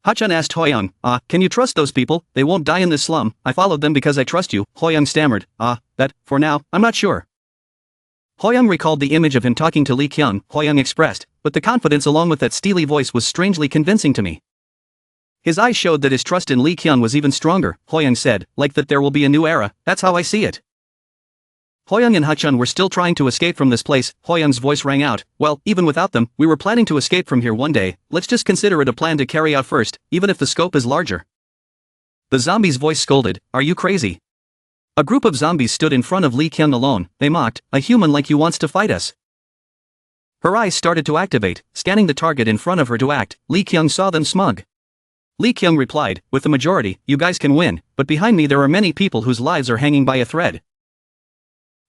Hachun asked Hoyoung, can you trust those people? They won't die in this slum. I followed them because I trust you. Hoyoung stammered, that, for now, I'm not sure. Hoyoung recalled the image of him talking to Lee Kyung, Hoyoung expressed, but the confidence along with that steely voice was strangely convincing to me. His eyes showed that his trust in Lee Kyung was even stronger, Hoyoung said, like that there will be a new era, that's how I see it. Hoyoung and Hachun were still trying to escape from this place. Hoyoung's voice rang out, well, even without them, we were planning to escape from here one day, let's just consider it a plan to carry out first, even if the scope is larger. The zombie's voice scolded, are you crazy? A group of zombies stood in front of Lee Kyung alone, they mocked, a human like you wants to fight us. Her eyes started to activate, scanning the target in front of her to act. Lee Kyung saw them smug. Lee Kyung replied, with the majority, you guys can win, but behind me there are many people whose lives are hanging by a thread.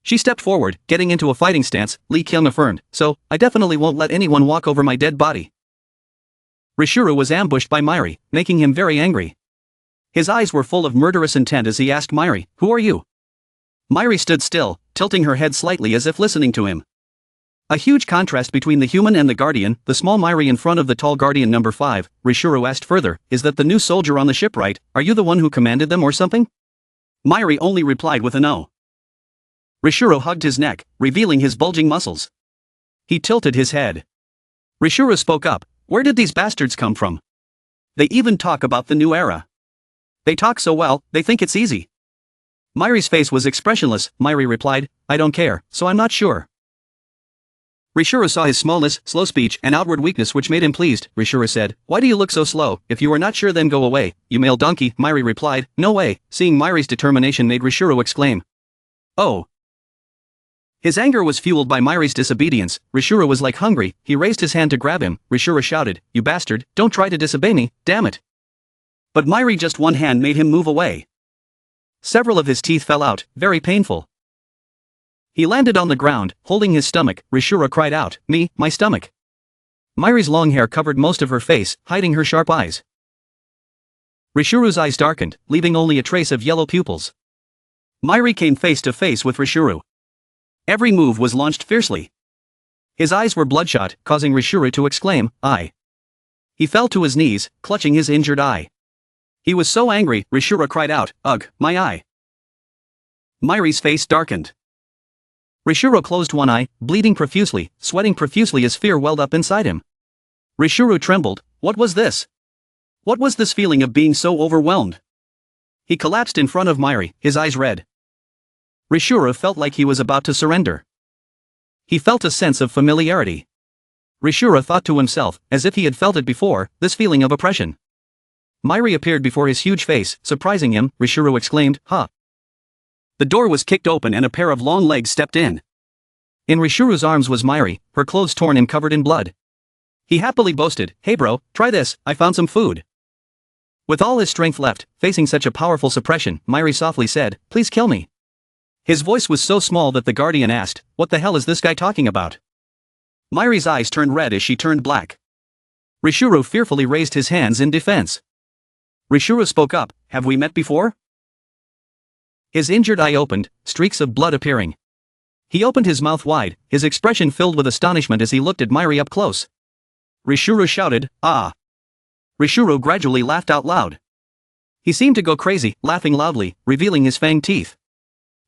She stepped forward, getting into a fighting stance. Lee Kyung affirmed, so, I definitely won't let anyone walk over my dead body. Rishuru was ambushed by Myri, making him very angry. His eyes were full of murderous intent as he asked Myri, who are you? Myri stood still, tilting her head slightly as if listening to him. A huge contrast between the human and the guardian, the small Myri in front of the tall guardian number 5, Rishuru asked further, is that the new soldier on the ship, right? Are you the one who commanded them or something? Myri only replied with a no. Rishuru hugged his neck, revealing his bulging muscles. He tilted his head. Rishuru spoke up, where did these bastards come from? They even talk about the new era. They talk so well, they think it's easy. Myri's face was expressionless. Myri replied, I don't care, so I'm not sure. Rishuru saw his smallness, slow speech, and outward weakness which made him pleased. Rishuru said, why do you look so slow? If you are not sure then go away, you male donkey. Myri replied, no way. Seeing Myri's determination made Rishuru exclaim. Oh. His anger was fueled by Myri's disobedience. Rishuru was like hungry, he raised his hand to grab him. Rishuru shouted, you bastard, don't try to disobey me, damn it. But Myri just one hand made him move away. Several of his teeth fell out, very painful. He landed on the ground, holding his stomach. Rishuru cried out, me, my stomach. Myri's long hair covered most of her face, hiding her sharp eyes. Rishuru's eyes darkened, leaving only a trace of yellow pupils. Myri came face to face with Rishuru. Every move was launched fiercely. His eyes were bloodshot, causing Rishuru to exclaim, "I." He fell to his knees, clutching his injured eye. He was so angry, Rishuru cried out, "Ugh, my eye." Myri's face darkened. Rishuru closed one eye, bleeding profusely, sweating profusely as fear welled up inside him. Rishuru trembled. What was this? What was this feeling of being so overwhelmed? He collapsed in front of Myri, his eyes red. Rishuru felt like he was about to surrender. He felt a sense of familiarity. Rishuru thought to himself, as if he had felt it before, this feeling of oppression. Myri appeared before his huge face, surprising him. Rishuru exclaimed, "Ha!" The door was kicked open and a pair of long legs stepped in. In Rishuru's arms was Myri, her clothes torn and covered in blood. He happily boasted, "Hey bro, try this, I found some food." With all his strength left, facing such a powerful suppression, Myri softly said, "Please kill me." His voice was so small that the guardian asked, "What the hell is this guy talking about?" Myri's eyes turned red as she turned black. Rishuru fearfully raised his hands in defense. Rishuru spoke up, "Have we met before?" His injured eye opened, streaks of blood appearing. He opened his mouth wide, his expression filled with astonishment as he looked at Myri up close. Rishuru shouted, "Ah!" Rishuru gradually laughed out loud. He seemed to go crazy, laughing loudly, revealing his fanged teeth.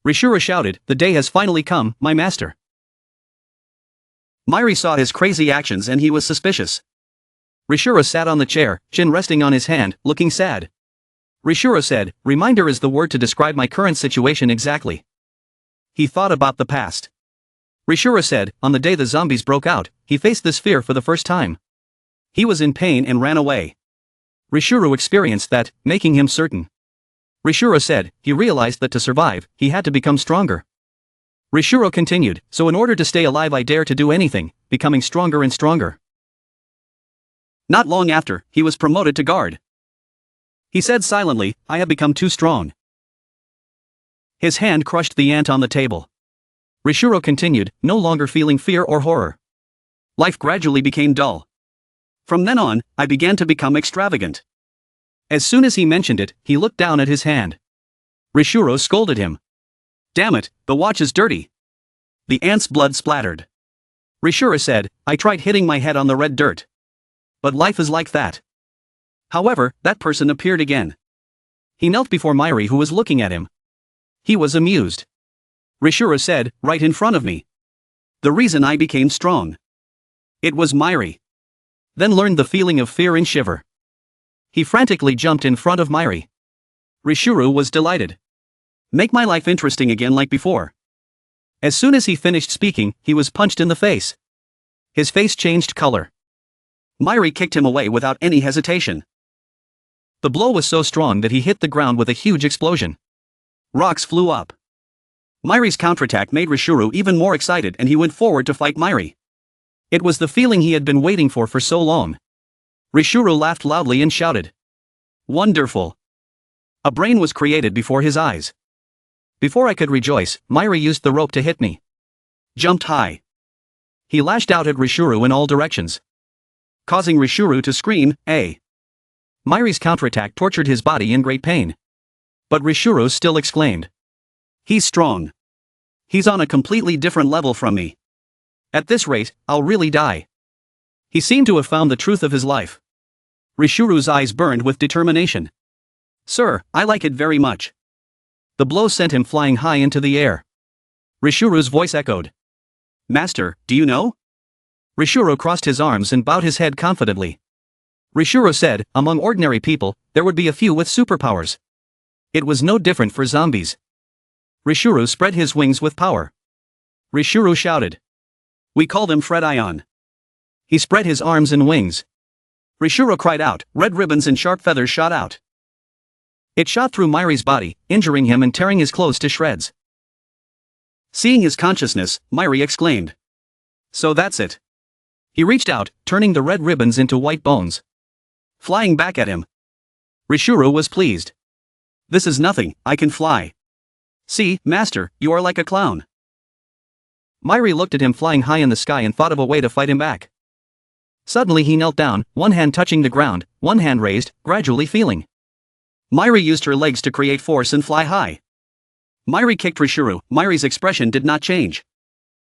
Rishuru shouted, "The day has finally come, my master." Myri saw his crazy actions and he was suspicious. Rishuru sat on the chair, chin resting on his hand, looking sad. Rishuru said, "Reminder is the word to describe my current situation exactly." He thought about the past. Rishuru said, on the day the zombies broke out, he faced this fear for the first time. He was in pain and ran away. Rishuru experienced that, making him certain. Rishuru said, he realized that to survive, he had to become stronger. Rishuru continued, "So in order to stay alive I dare to do anything, becoming stronger and stronger." Not long after, he was promoted to guard. He said silently, "I have become too strong." His hand crushed the ant on the table. Rishuru continued, no longer feeling fear or horror. Life gradually became dull. From then on, I began to become extravagant. As soon as he mentioned it, he looked down at his hand. Rishuru scolded him. "Damn it, the watch is dirty." The ant's blood splattered. Rishura said, I tried hitting my head on the red dirt. But life is like that. However, that person appeared again. He knelt before Myri, who was looking at him. He was amused. Rishura said, right in front of me. The reason I became strong. It was Myri. Then learned the feeling of fear and shiver. He frantically jumped in front of Myri. Rishuru was delighted. Make my life interesting again like before. As soon as he finished speaking, he was punched in the face. His face changed color. Myri kicked him away without any hesitation. The blow was so strong that he hit the ground with a huge explosion. Rocks flew up. Myri's counterattack made Rishuru even more excited, and he went forward to fight Myri. It was the feeling he had been waiting for so long. Rishuru laughed loudly and shouted. Wonderful! A brain was created before his eyes. Before I could rejoice, Myri used the rope to hit me. Jumped high. He lashed out at Rishuru in all directions, causing Rishuru to scream, "Ay!" Myri's counterattack tortured his body in great pain. But Rishuru still exclaimed. He's strong. He's on a completely different level from me. At this rate, I'll really die. He seemed to have found the truth of his life. Rishuru's eyes burned with determination. Sir, I like it very much. The blow sent him flying high into the air. Rishuru's voice echoed. Master, do you know? Rishuru crossed his arms and bowed his head confidently. Rishuru said, among ordinary people, there would be a few with superpowers. It was no different for zombies. Rishuru spread his wings with power. Rishuru shouted. We call them Fred Ion. He spread his arms and wings. Rishuru cried out, red ribbons and sharp feathers shot out. It shot through Myri's body, injuring him and tearing his clothes to shreds. Seeing his consciousness, Myri exclaimed. So that's it. He reached out, turning the red ribbons into white bones. Flying back at him. Rishuru was pleased. This is nothing, I can fly. See, master, you are like a clown. Myri looked at him flying high in the sky and thought of a way to fight him back. Suddenly he knelt down, one hand touching the ground, one hand raised, gradually feeling. Myri used her legs to create force and fly high. Myri kicked Rishuru. Myri's expression did not change.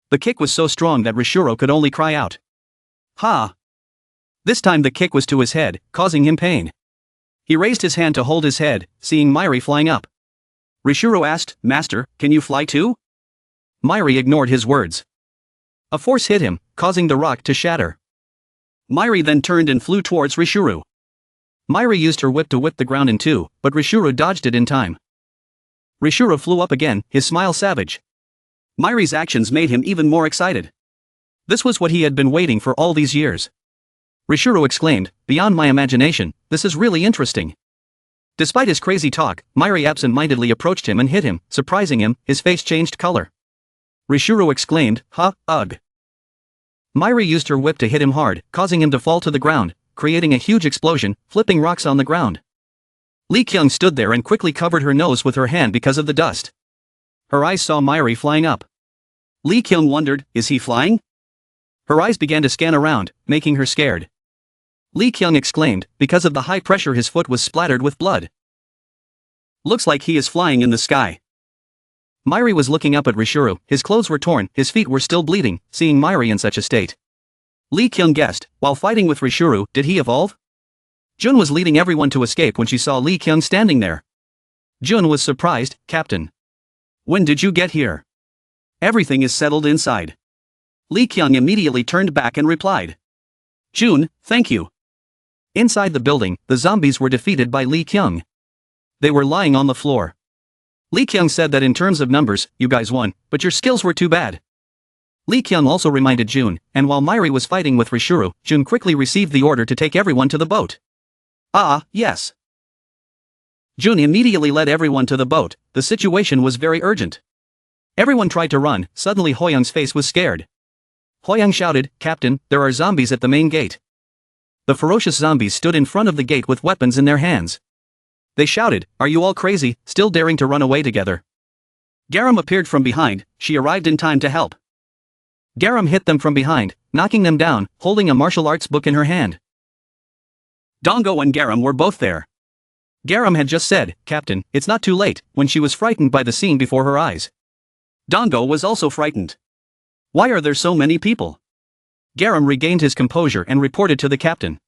The kick was so strong that Rishuru could only cry out. Ha! This time the kick was to his head, causing him pain. He raised his hand to hold his head, seeing Myri flying up. Rishuru asked, Master, can you fly too? Myri ignored his words. A force hit him, causing the rock to shatter. Myri then turned and flew towards Rishuru. Myri used her whip to whip the ground in two, but Rishuru dodged it in time. Rishuru flew up again, his smile savage. Myri's actions made him even more excited. This was what he had been waiting for all these years. Rishuru exclaimed, beyond my imagination, this is really interesting. Despite his crazy talk, Myri absent-mindedly approached him and hit him, surprising him, his face changed color. Rishuru exclaimed, ha, ugh. Myri used her whip to hit him hard, causing him to fall to the ground, creating a huge explosion, flipping rocks on the ground. Lee Kyung stood there and quickly covered her nose with her hand because of the dust. Her eyes saw Myri flying up. Lee Kyung wondered, is he flying? Her eyes began to scan around, making her scared. Lee Kyung exclaimed, because of the high pressure his foot was splattered with blood. Looks like he is flying in the sky. Myri was looking up at Rishuru, his clothes were torn, his feet were still bleeding, seeing Myri in such a state. Lee Kyung guessed, while fighting with Rishuru, did he evolve? Jun was leading everyone to escape when she saw Lee Kyung standing there. Jun was surprised, Captain. When did you get here? Everything is settled inside. Lee Kyung immediately turned back and replied. Jun, thank you. Inside the building, the zombies were defeated by Lee Kyung. They were lying on the floor. Lee Kyung said that in terms of numbers, you guys won, but your skills were too bad. Lee Kyung also reminded Jun, and while Myri was fighting with Rishuru, Jun quickly received the order to take everyone to the boat. Ah, yes. Jun immediately led everyone to the boat. The situation was very urgent. Everyone tried to run. Suddenly Hoyoung's face was scared. Hoyoung shouted, Captain, there are zombies at the main gate. The ferocious zombies stood in front of the gate with weapons in their hands. They shouted, are you all crazy, still daring to run away together? Garam appeared from behind. She arrived in time to help. Garam hit them from behind, knocking them down, holding a martial arts book in her hand. Dongo and Garam were both there. Garam had just said, Captain, it's not too late, when she was frightened by the scene before her eyes. Dongo was also frightened. Why are there so many people? Garam regained his composure and reported to the captain.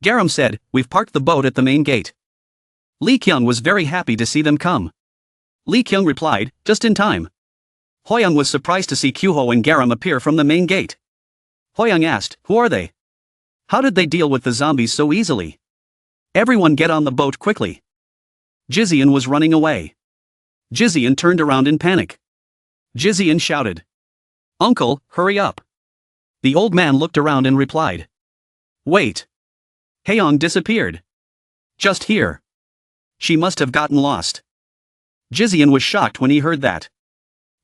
Garam said, "We've parked the boat at the main gate." Lee Kyung was very happy to see them come. Lee Kyung replied, "Just in time." Hoyoung was surprised to see Kyuho and Garam appear from the main gate. Hoyoung asked, "Who are they? How did they deal with the zombies so easily? Everyone get on the boat quickly." Jizian was running away. Jizian turned around in panic. Jizian shouted, "Uncle, hurry up." The old man looked around and replied, "Wait. Haeyoung disappeared. Just here. She must have gotten lost." Jizian was shocked when he heard that.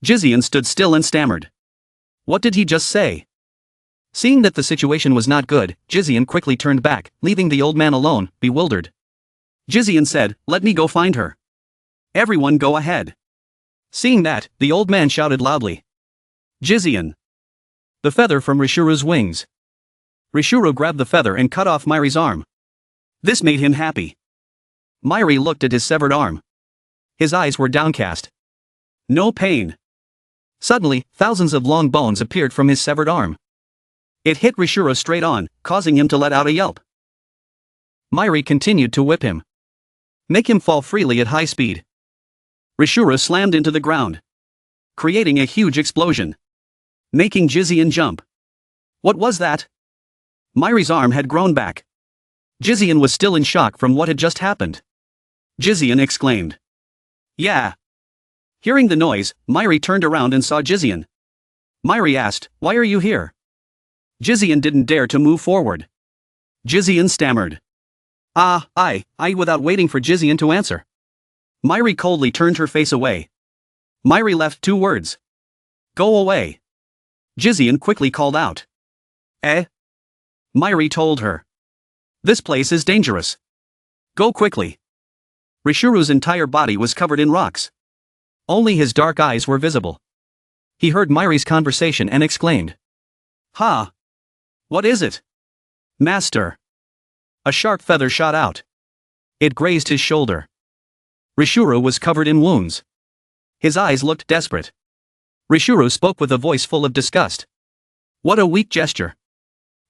Jizian stood still and stammered. What did he just say? Seeing that the situation was not good, Jizian quickly turned back, leaving the old man alone, bewildered. Jizian said, "Let me go find her." Everyone go ahead. Seeing that, the old man shouted loudly, "Jizian!" The feather from Rishuru's wings. Rishuru grabbed the feather and cut off Mairi's arm. This made him happy. Mairi looked at his severed arm. His eyes were downcast. No pain. Suddenly, thousands of long bones appeared from his severed arm. It hit Rishuru straight on, causing him to let out a yelp. Mairi continued to whip him. Make him fall freely at high speed. Rishuru slammed into the ground, creating a huge explosion, making Jizian jump. What was that? Mairi's arm had grown back. Jizian was still in shock from what had just happened. Jizian exclaimed, "Yeah." Hearing the noise, Mairi turned around and saw Jizian. Mairi asked, "Why are you here?" Jizian didn't dare to move forward. Jizian stammered, I," without waiting for Jizian to answer. Mairi coldly turned her face away. Mairi left 2 words. "Go away." Jizian quickly called out. "Eh?" Mairi told her. "This place is dangerous. Go quickly." Rishuru's entire body was covered in rocks. Only his dark eyes were visible. He heard Mairi's conversation and exclaimed, "Ha! What is it?" "Master." A sharp feather shot out. It grazed his shoulder. Rishuru was covered in wounds. His eyes looked desperate. Rishuru spoke with a voice full of disgust. "What a weak gesture.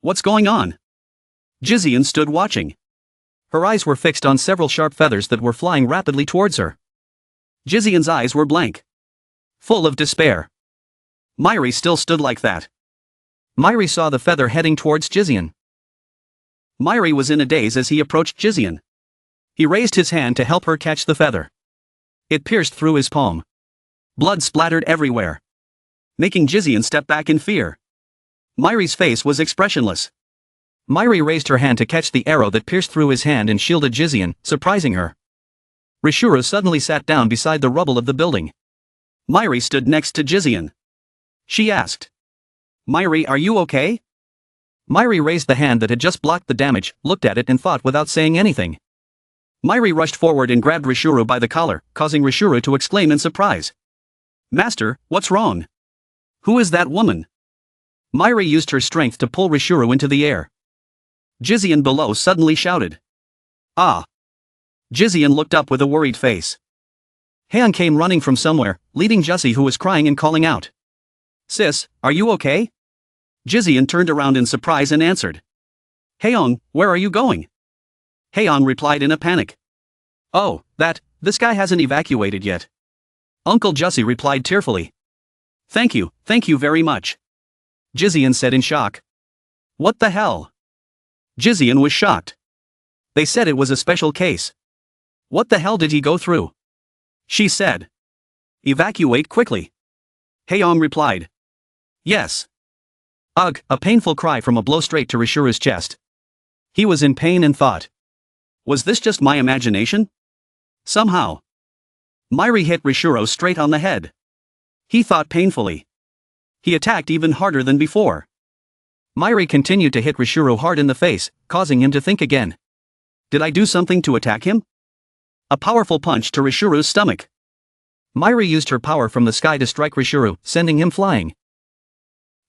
What's going on?" Jizian stood watching. Her eyes were fixed on several sharp feathers that were flying rapidly towards her. Jizian's eyes were blank, full of despair. Mairi still stood like that. Mairi saw the feather heading towards Jizian. Mairi was in a daze as he approached Jizian. He raised his hand to help her catch the feather. It pierced through his palm. Blood splattered everywhere, making Jizian step back in fear. Mairi's face was expressionless. Mairi raised her hand to catch the arrow that pierced through his hand and shielded Jizian, surprising her. Rishuru suddenly sat down beside the rubble of the building. Mairi stood next to Jizian. She asked, "Mairi, are you okay?" Mairi raised the hand that had just blocked the damage, looked at it and thought without saying anything. Mairi rushed forward and grabbed Rishuru by the collar, causing Rishuru to exclaim in surprise. "Master, what's wrong? Who is that woman?" Mairi used her strength to pull Rishuru into the air. Jizian below suddenly shouted, "Ah!" Jizian looked up with a worried face. Haeyoung came running from somewhere, leading Jussie, who was crying and calling out, "Sis, are you okay?" Jizian turned around in surprise and answered, "Haeyoung, where are you going?" Haeyoung replied in a panic, "Oh, this guy hasn't evacuated yet." Uncle Jussie replied tearfully, thank you very much." Jizian said in shock, "What the hell?" Jizian was shocked. They said it was a special case. What the hell did he go through? She said, "Evacuate quickly." Haeyoung replied, "Yes." Ugh, a painful cry from a blow straight to Rishuru's chest. He was in pain and thought, was this just my imagination? Somehow. Mairi hit Rishuru straight on the head. He thought painfully. He attacked even harder than before. Mairi continued to hit Rishuru hard in the face, causing him to think again. Did I do something to attack him? A powerful punch to Rishuru's stomach. Mairi used her power from the sky to strike Rishuru, sending him flying.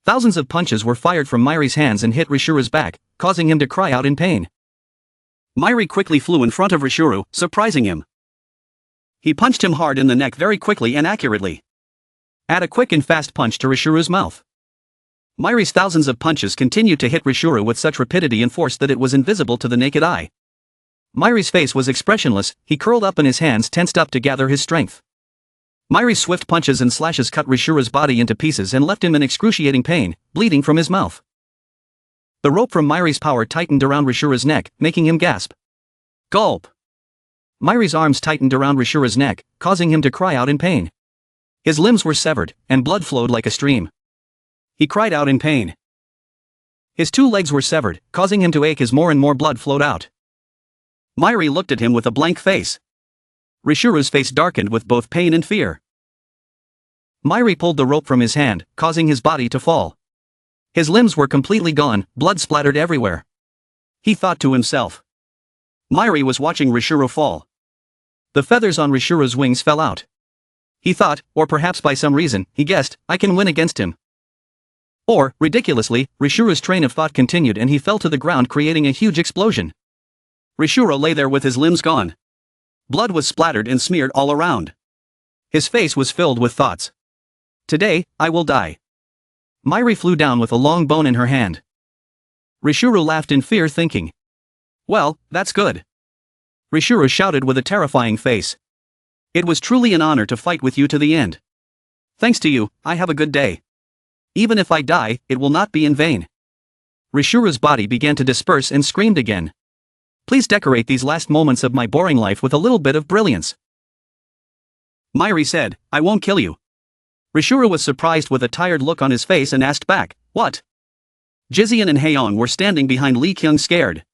Thousands of punches were fired from Mairi's hands and hit Rishuru's back, causing him to cry out in pain. Mairi quickly flew in front of Rishuru, surprising him. He punched him hard in the neck very quickly and accurately. Add a quick and fast punch to Rishuru's mouth. Myri's thousands of punches continued to hit Rishuru with such rapidity and force that it was invisible to the naked eye. Myri's face was expressionless, he curled up and his hands tensed up to gather his strength. Myri's swift punches and slashes cut Rishuru's body into pieces and left him in excruciating pain, bleeding from his mouth. The rope from Myri's power tightened around Rishuru's neck, making him gasp. Gulp! Myri's arms tightened around Rishuru's neck, causing him to cry out in pain. His limbs were severed, and blood flowed like a stream. He cried out in pain. His 2 legs were severed, causing him to ache as more and more blood flowed out. Myri looked at him with a blank face. Rishuru's face darkened with both pain and fear. Myri pulled the rope from his hand, causing his body to fall. His limbs were completely gone, blood splattered everywhere. He thought to himself. Myri was watching Rishuru fall. The feathers on Rishuru's wings fell out. He thought, or perhaps by some reason, he guessed, I can win against him. Or, ridiculously, Rishuru's train of thought continued and he fell to the ground, creating a huge explosion. Rishuru lay there with his limbs gone. Blood was splattered and smeared all around. His face was filled with thoughts. Today, I will die. Myri flew down with a long bone in her hand. Rishuru laughed in fear, thinking. Well, that's good. Rishuru shouted with a terrifying face. It was truly an honor to fight with you to the end. Thanks to you, I have a good day. Even if I die, it will not be in vain. Rishuru's body began to disperse and screamed again. Please decorate these last moments of my boring life with a little bit of brilliance. Myri said, I won't kill you. Rishuru was surprised with a tired look on his face and asked back, what? Jizian and Haeong were standing behind Lee Kyung scared.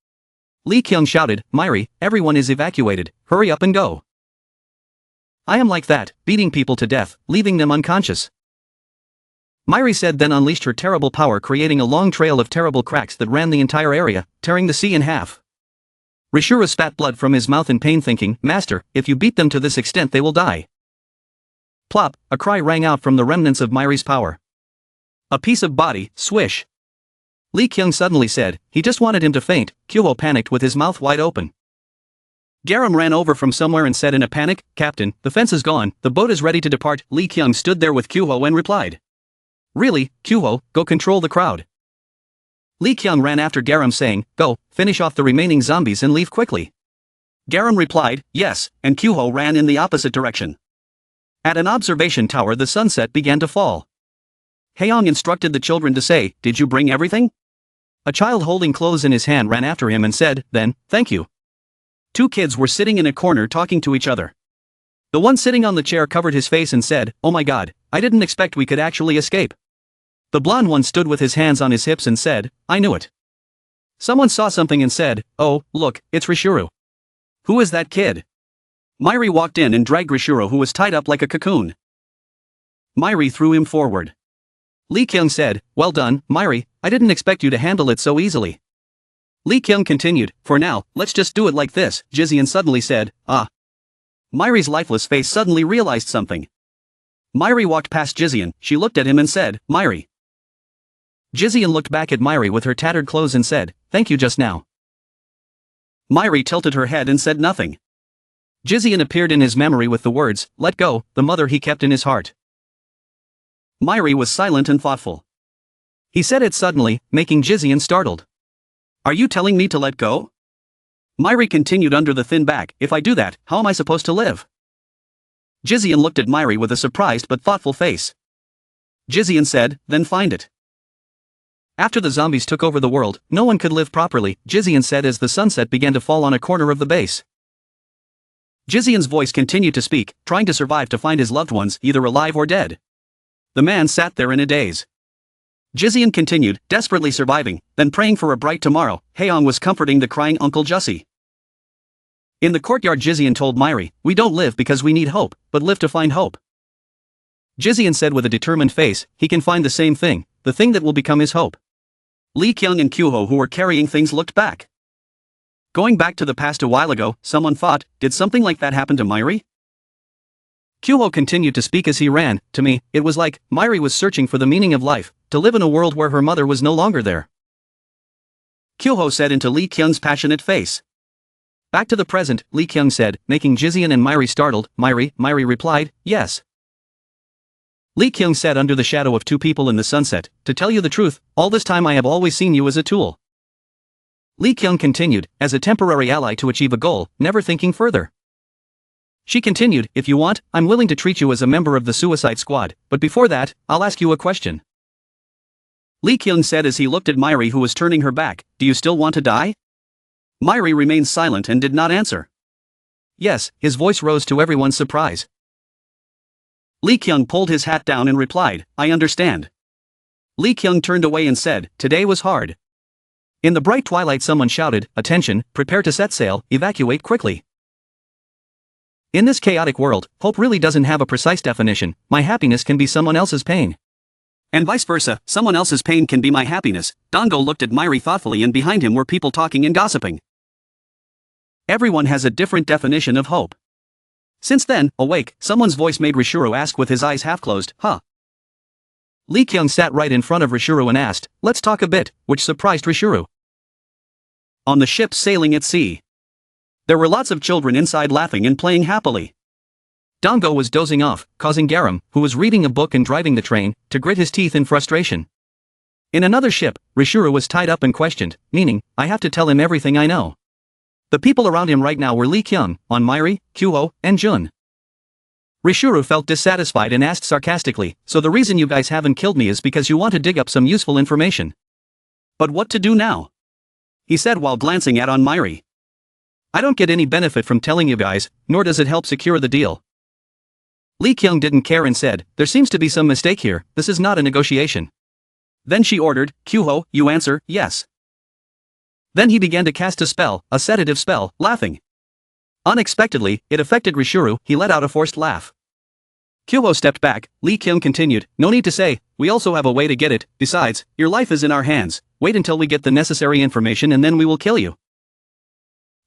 Lee Kyung shouted, Myri, everyone is evacuated, hurry up and go. I am like that, beating people to death, leaving them unconscious. Myri said, then unleashed her terrible power, creating a long trail of terrible cracks that ran the entire area, tearing the sea in half. Rishuru spat blood from his mouth in pain, thinking, Master, if you beat them to this extent they will die. Plop, a cry rang out from the remnants of Myri's power. A piece of body, swish. Lee Kyung suddenly said, he just wanted him to faint. Kyoho panicked with his mouth wide open. Garam ran over from somewhere and said in a panic, Captain, the fence is gone, the boat is ready to depart. Lee Kyung stood there with Kyoho and replied. Really, Kyoho, go control the crowd. Lee Kyung ran after Garam saying, go, finish off the remaining zombies and leave quickly. Garam replied, yes, and Kyoho ran in the opposite direction. At an observation tower the sunset began to fall. Haeong instructed the children to say, did you bring everything? A child holding clothes in his hand ran after him and said, then, thank you. 2 kids were sitting in a corner talking to each other. The one sitting on the chair covered his face and said, oh my god, I didn't expect we could actually escape. The blonde one stood with his hands on his hips and said, I knew it. Someone saw something and said, oh, look, it's Rishuru. Who is that kid? Myri walked in and dragged Rishuru, who was tied up like a cocoon. Myri threw him forward. Lee Kyung said, well done, Myri, I didn't expect you to handle it so easily. Lee Kyung continued, for now, let's just do it like this. Jizian suddenly said, ah. Myri's lifeless face suddenly realized something. Myri walked past Jizian, she looked at him and said, Myri. Jizian looked back at Myri with her tattered clothes and said, thank you just now. Myri tilted her head and said nothing. Jizian appeared in his memory with the words, let go, the mother he kept in his heart. Myri was silent and thoughtful. He said it suddenly, making Jizian startled. Are you telling me to let go? Myri continued under the thin back, if I do that, how am I supposed to live? Jizian looked at Myri with a surprised but thoughtful face. Jizian said, then find it. After the zombies took over the world, no one could live properly, Jizian said as the sunset began to fall on a corner of the base. Jizian's voice continued to speak, trying to survive to find his loved ones, either alive or dead. The man sat there in a daze. Jizian continued, desperately surviving, then praying for a bright tomorrow. Haeong was comforting the crying Uncle Jussie. In the courtyard Jizian told Myri, we don't live because we need hope, but live to find hope. Jizian said with a determined face, he can find the same thing, the thing that will become his hope. Lee Kyung and Kyoho, who were carrying things, looked back. Going back to the past a while ago, someone thought, did something like that happen to Myri? Kyoho continued to speak as he ran, to me, it was like, Myri was searching for the meaning of life, to live in a world where her mother was no longer there. Kyoho said into Lee Kyung's passionate face. Back to the present, Lee Kyung said, making Jizian and Myri startled. Myri replied, yes. Li Kyung sat under the shadow of two people in the sunset. To tell you the truth, all this time I have always seen you as a tool. Li Kyung continued, as a temporary ally to achieve a goal, never thinking further. She continued, if you want, I'm willing to treat you as a member of the suicide squad, but before that, I'll ask you a question. Li Kyung said as he looked at Myri, who was turning her back, do you still want to die? Myri remained silent and did not answer. Yes, his voice rose to everyone's surprise. Li Kyung pulled his hat down and replied, I understand. Li Kyung turned away and said, today was hard. In the bright twilight someone shouted, attention, prepare to set sail, evacuate quickly. In this chaotic world, hope really doesn't have a precise definition. My happiness can be someone else's pain. And vice versa, someone else's pain can be my happiness. Dango looked at Myri thoughtfully, and behind him were people talking and gossiping. Everyone has a different definition of hope. Since then, awake, someone's voice made Rishuru ask with his eyes half closed, huh? Li Kyung sat right in front of Rishuru and asked, let's talk a bit, which surprised Rishuru. On the ship sailing at sea. There were lots of children inside laughing and playing happily. Dango was dozing off, causing Garam, who was reading a book and driving the train, to grit his teeth in frustration. In another ship, Rishuru was tied up and questioned, meaning, I have to tell him everything I know. The people around him right now were Li Kyung, On Myri, Kyoho, and Jun. Rishuru felt dissatisfied and asked sarcastically, so the reason you guys haven't killed me is because you want to dig up some useful information. But what to do now? He said while glancing at On Myri. I don't get any benefit from telling you guys, nor does it help secure the deal. Li Kyung didn't care and said, there seems to be some mistake here, this is not a negotiation. Then she ordered, Kyoho, you answer, yes. Then he began to cast a spell, a sedative spell, laughing. Unexpectedly, it affected Rishuru, he let out a forced laugh. Kyoho stepped back, Li Kyung continued, no need to say, we also have a way to get it, besides, your life is in our hands, wait until we get the necessary information and then we will kill you.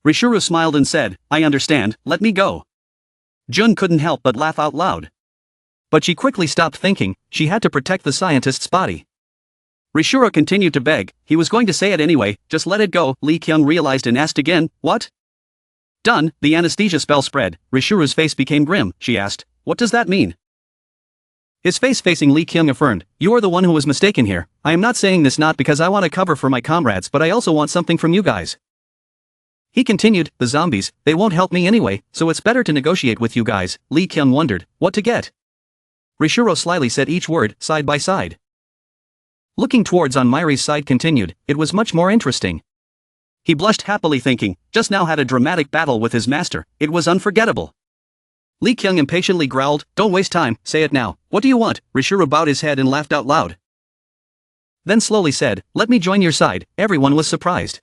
Rishuru smiled and said, I understand, let me go. Jun couldn't help but laugh out loud. But she quickly stopped thinking, she had to protect the scientist's body. Rishuru continued to beg, he was going to say it anyway, just let it go, Li Kyung realized and asked again, what? Done, the anesthesia spell spread, Rishuru's face became grim, she asked, what does that mean? His face facing Li Kyung affirmed, you are the one who was mistaken here, I am not saying this not because I want to cover for my comrades but I also want something from you guys. He continued, the zombies, they won't help me anyway, so it's better to negotiate with you guys. Li Kyung wondered, what to get? Rishuru slyly said each word, side by side. Looking towards On Myri's side continued, it was much more interesting. He blushed happily thinking, just now had a dramatic battle with his master, it was unforgettable. Li Kyung impatiently growled, don't waste time, say it now, what do you want? Rishuru bowed his head and laughed out loud. Then slowly said, let me join your side, everyone was surprised.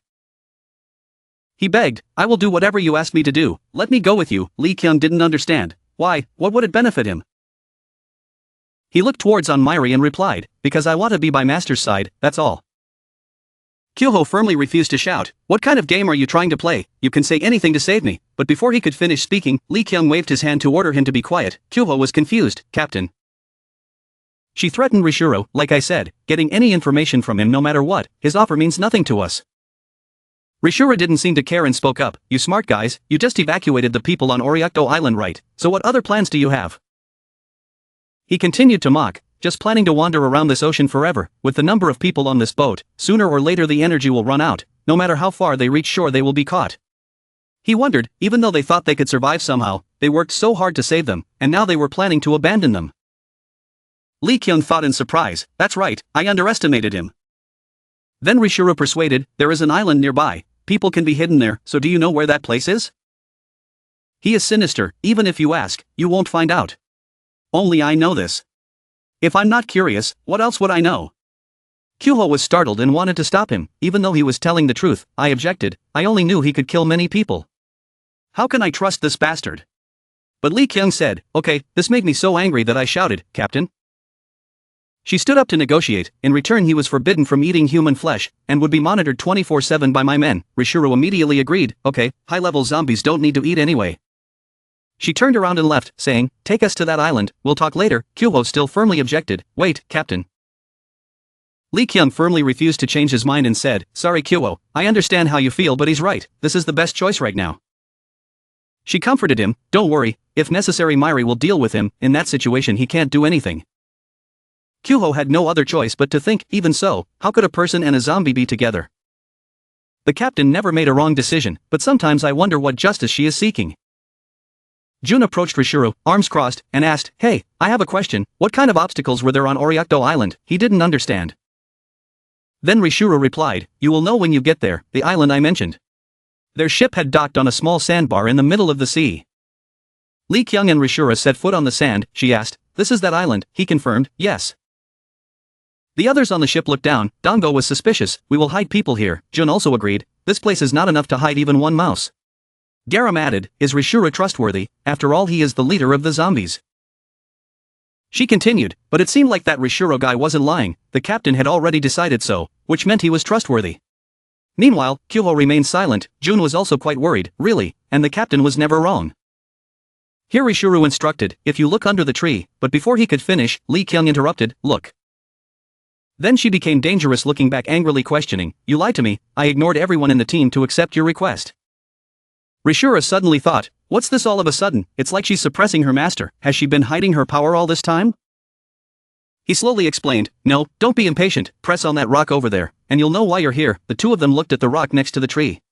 He begged, I will do whatever you ask me to do, let me go with you. Li Kyung didn't understand. Why, what would it benefit him? He looked towards On Myri and replied, because I want to be by master's side, that's all. Kyoho firmly refused to shout, what kind of game are you trying to play? You can say anything to save me. But before he could finish speaking, Li Kyung waved his hand to order him to be quiet. Kyoho was confused, Captain. She threatened Rishuru, like I said, getting any information from him no matter what, his offer means nothing to us. Rishuru didn't seem to care and spoke up, you smart guys, you just evacuated the people on Oriakto Island right, so what other plans do you have? He continued to mock, just planning to wander around this ocean forever, with the number of people on this boat, sooner or later the energy will run out, no matter how far they reach shore they will be caught. He wondered, even though they thought they could survive somehow, they worked so hard to save them, and now they were planning to abandon them. Li Kyung thought in surprise, that's right, I underestimated him. Then Rishuru persuaded, there is an island nearby, people can be hidden there, so do you know where that place is? He is sinister, even if you ask, you won't find out. Only I know this. If I'm not curious, what else would I know? Kyoho was startled and wanted to stop him, even though he was telling the truth. I objected, I only knew he could kill many people. How can I trust this bastard? But Li Kyung said, okay, this made me so angry that I shouted, Captain. She stood up to negotiate, in return he was forbidden from eating human flesh, and would be monitored 24/7 by my men. Rishuru immediately agreed, okay, high-level zombies don't need to eat anyway. She turned around and left, saying, take us to that island, we'll talk later. Kyoho still firmly objected, wait, Captain. Li Kyung firmly refused to change his mind and said, sorry Kyoho, I understand how you feel but he's right, this is the best choice right now. She comforted him, don't worry, if necessary Myri will deal with him, in that situation he can't do anything. Kyuho had no other choice but to think, even so, how could a person and a zombie be together? The captain never made a wrong decision, but sometimes I wonder what justice she is seeking. Jun approached Rishuru, arms crossed, and asked, "Hey, I have a question, what kind of obstacles were there on Oriakto Island?" He didn't understand. Then Rishuru replied, "You will know when you get there, the island I mentioned." Their ship had docked on a small sandbar in the middle of the sea. Lee Kyung and Rishuru set foot on the sand. She asked, "This is that island?" He confirmed, "Yes." The others on the ship looked down. Dango was suspicious. "We will hide people here." Jun also agreed, "This place is not enough to hide even one mouse." Garam added, "Is Rishuru trustworthy? After all, he is the leader of the zombies." She continued, "But it seemed like that Rishuru guy wasn't lying. The captain had already decided so, which meant he was trustworthy." Meanwhile, Kyuho remained silent. Jun was also quite worried, really, and the captain was never wrong. Here Rishuru instructed, "If you look under the tree," but before he could finish, Lee Kyung interrupted, "Look." Then she became dangerous, looking back angrily, questioning, "You lied to me. I ignored everyone in the team to accept your request." Rishuru suddenly thought, "What's this all of a sudden? It's like she's suppressing her master. Has she been hiding her power all this time?" He slowly explained, "No, don't be impatient, press on that rock over there, and you'll know why you're here." The two of them looked at the rock next to the tree.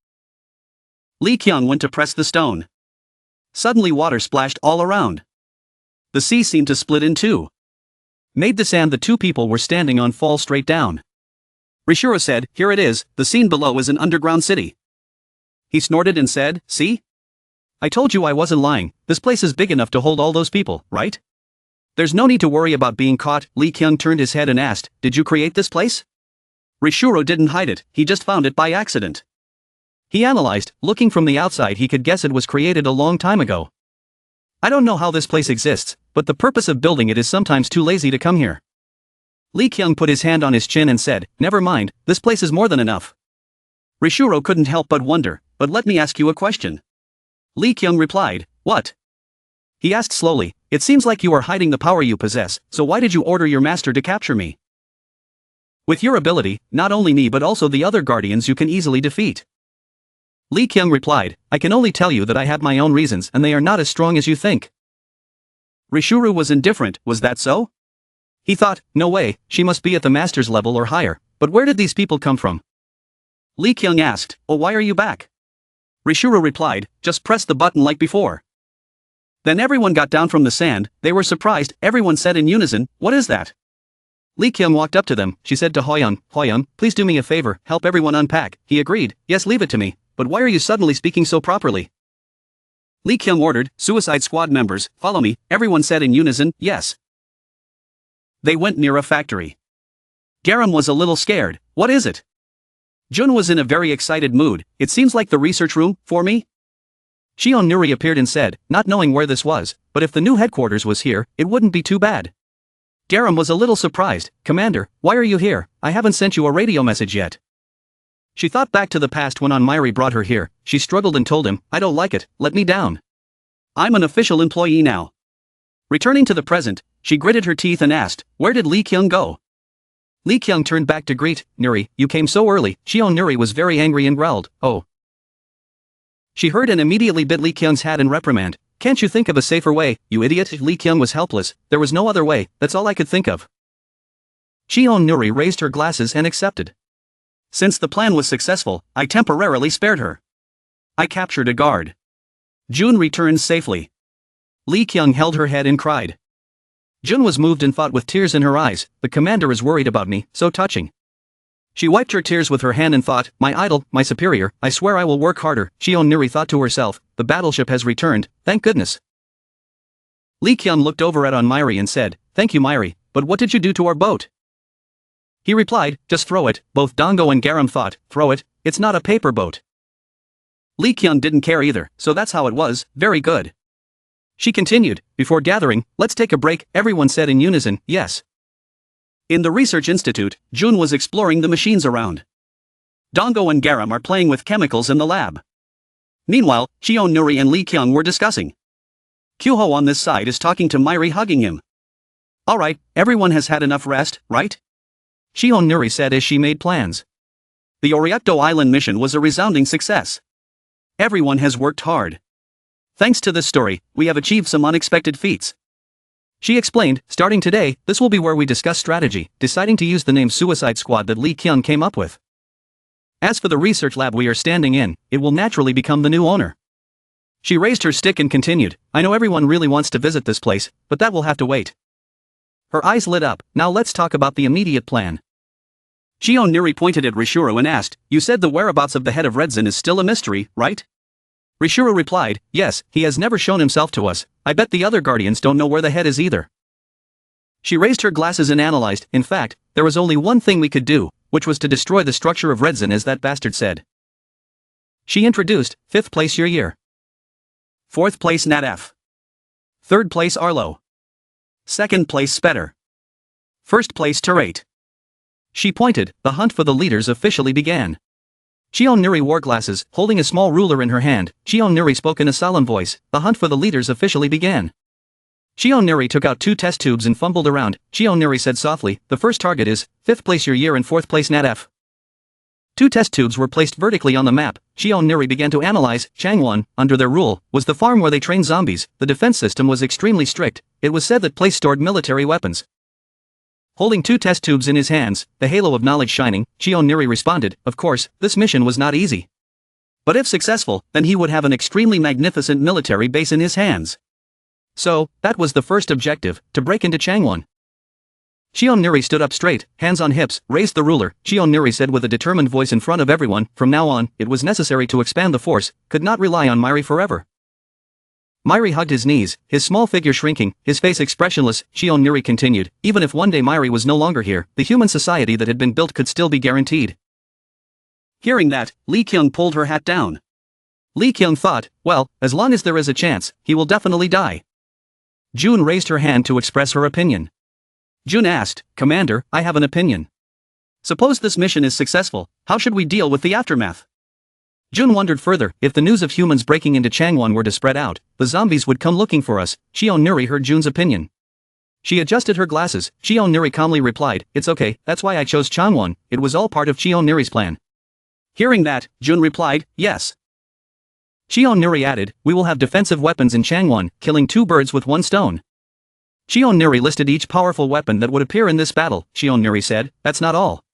Lee Kyung went to press the stone. Suddenly water splashed all around. The sea seemed to split in two. Made the sand the two people were standing on fall straight down. Rishuru said, "Here it is, the scene below is an underground city." He snorted and said, "See? I told you I wasn't lying. This place is big enough to hold all those people, right? There's no need to worry about being caught." Lee Kyung turned his head and asked, "Did you create this place?" Rishuru didn't hide it, he just found it by accident. He analyzed, looking from the outside he could guess it was created a long time ago. "I don't know how this place exists, but the purpose of building it is sometimes too lazy to come here." Lee Kyung put his hand on his chin and said, "Never mind, this place is more than enough." Rishuru couldn't help but wonder, "But let me ask you a question." Lee Kyung replied, "What?" He asked slowly, "It seems like you are hiding the power you possess, so why did you order your master to capture me? With your ability, not only me but also the other guardians you can easily defeat." Lee Kyung replied, "I can only tell you that I have my own reasons and they are not as strong as you think." Rishuru was indifferent. Was that so? He thought, "No way, she must be at the master's level or higher, but where did these people come from?" Lee Kyung asked, "Oh, why are you back?" Rishuru replied, "Just press the button like before." Then everyone got down from the sand. They were surprised. Everyone said in unison, "What is that?" Lee Kyung walked up to them. She said to Hoyeon, "Hoyeon, please do me a favor, help everyone unpack." He agreed, "Yes, leave it to me, but why are you suddenly speaking so properly?" Lee Kyung ordered, "Suicide Squad members, follow me." Everyone said in unison, "Yes." They went near a factory. Garam was a little scared. "What is it?" Jun was in a very excited mood. "It seems like the research room, for me?" Shion Nuri appeared and said, not knowing where this was, but if the new headquarters was here, it wouldn't be too bad. Garam was a little surprised. "Commander, why are you here? I haven't sent you a radio message yet." She thought back to the past when Mairi brought her here. She struggled and told him, "I don't like it, let me down. I'm an official employee now." Returning to the present, she gritted her teeth and asked, "Where did Lee Kyung go?" Lee Kyung turned back to greet, "Nuri, you came so early." Shion Nuri was very angry and growled, "Oh." She heard and immediately bit Lee Kyung's hat in reprimand. "Can't you think of a safer way, you idiot?" Lee Kyung was helpless. "There was no other way, that's all I could think of." Shion Nuri raised her glasses and accepted. "Since the plan was successful, I temporarily spared her. I captured a guard. Jun returned safely." Lee Kyung held her head and cried. Jun was moved and thought with tears in her eyes, "The commander is worried about me, so touching." She wiped her tears with her hand and thought, "My idol, my superior, I swear I will work harder." Shion Nuri thought to herself, "The battleship has returned, thank goodness." Lee Kyung looked over at Mairi and said, "Thank you Mairi, but what did you do to our boat?" He replied, "Just throw it." Both Dango and Garam thought, "Throw it? It's not a paper boat." Lee Kyung didn't care either, so that's how it was. Very good. She continued, "Before gathering, let's take a break." Everyone said in unison, "Yes." In the research institute, Jun was exploring the machines around. Dango and Garam are playing with chemicals in the lab. Meanwhile, Shion Nuri and Lee Kyung were discussing. Kyuho on this side is talking to Mairi, hugging him. "Alright, everyone has had enough rest, right?" Shion Nuri said as she made plans. The Oriakto Island mission was a resounding success. Everyone has worked hard. Thanks to this story, we have achieved some unexpected feats. She explained, starting today, this will be where we discuss strategy, deciding to use the name Suicide Squad that Lee Kyung came up with. As for the research lab we are standing in, it will naturally become the new owner. She raised her stick and continued, I know everyone really wants to visit this place, but that will have to wait. Her eyes lit up, now let's talk about the immediate plan. Shion Nuri pointed at Rishuru and asked, you said the whereabouts of the head of Redzin is still a mystery, right? Rishuru replied, yes, he has never shown himself to us, I bet the other guardians don't know where the head is either. She raised her glasses and analyzed, in fact, there was only one thing we could do, which was to destroy the structure of Redzin as that bastard said. She introduced, 5th place Year. 4th place Nat F. 3rd place Arlo. 2nd place Spetter. 1st place Terate. She pointed, the hunt for the leaders officially began. Shion Nuri wore glasses, holding a small ruler in her hand. Shion Nuri spoke in a solemn voice, the hunt for the leaders officially began. Shion Nuri took out 2 test tubes and fumbled around. Shion Nuri said softly, the first target is 5th place Year and 4th place Nat F. 2 test tubes were placed vertically on the map. Shion Nuri began to analyze. Changwon, under their rule, was the farm where they trained zombies. The defense system was extremely strict. It was said that place stored military weapons. Holding 2 test tubes in his hands, the halo of knowledge shining, Shion Nuri responded, of course, this mission was not easy. But if successful, then he would have an extremely magnificent military base in his hands. So, that was the first objective, to break into Changwon. Shion Nuri stood up straight, hands on hips, raised the ruler. Shion Nuri said with a determined voice in front of everyone, from now on, it was necessary to expand the force, could not rely on Mairi forever. Mairi hugged his knees, his small figure shrinking, his face expressionless. Shion Nuri continued, even if one day Mairi was no longer here, the human society that had been built could still be guaranteed. Hearing that, Lee Kyung pulled her hat down. Lee Kyung thought, well, as long as there is a chance, he will definitely die. June raised her hand to express her opinion. June asked, Commander, I have an opinion. Suppose this mission is successful, how should we deal with the aftermath? June wondered further, if the news of humans breaking into Changwon were to spread out, the zombies would come looking for us. Shion Nuri heard June's opinion. She adjusted her glasses. Shion Nuri calmly replied, it's okay, that's why I chose Changwon, it was all part of Shion Nuri's plan. Hearing that, June replied, yes. Shion Nuri added, we will have defensive weapons in Changwon, killing 2 birds with 1 stone. Shion Nuri listed each powerful weapon that would appear in this battle. Shion Nuri said, that's not all.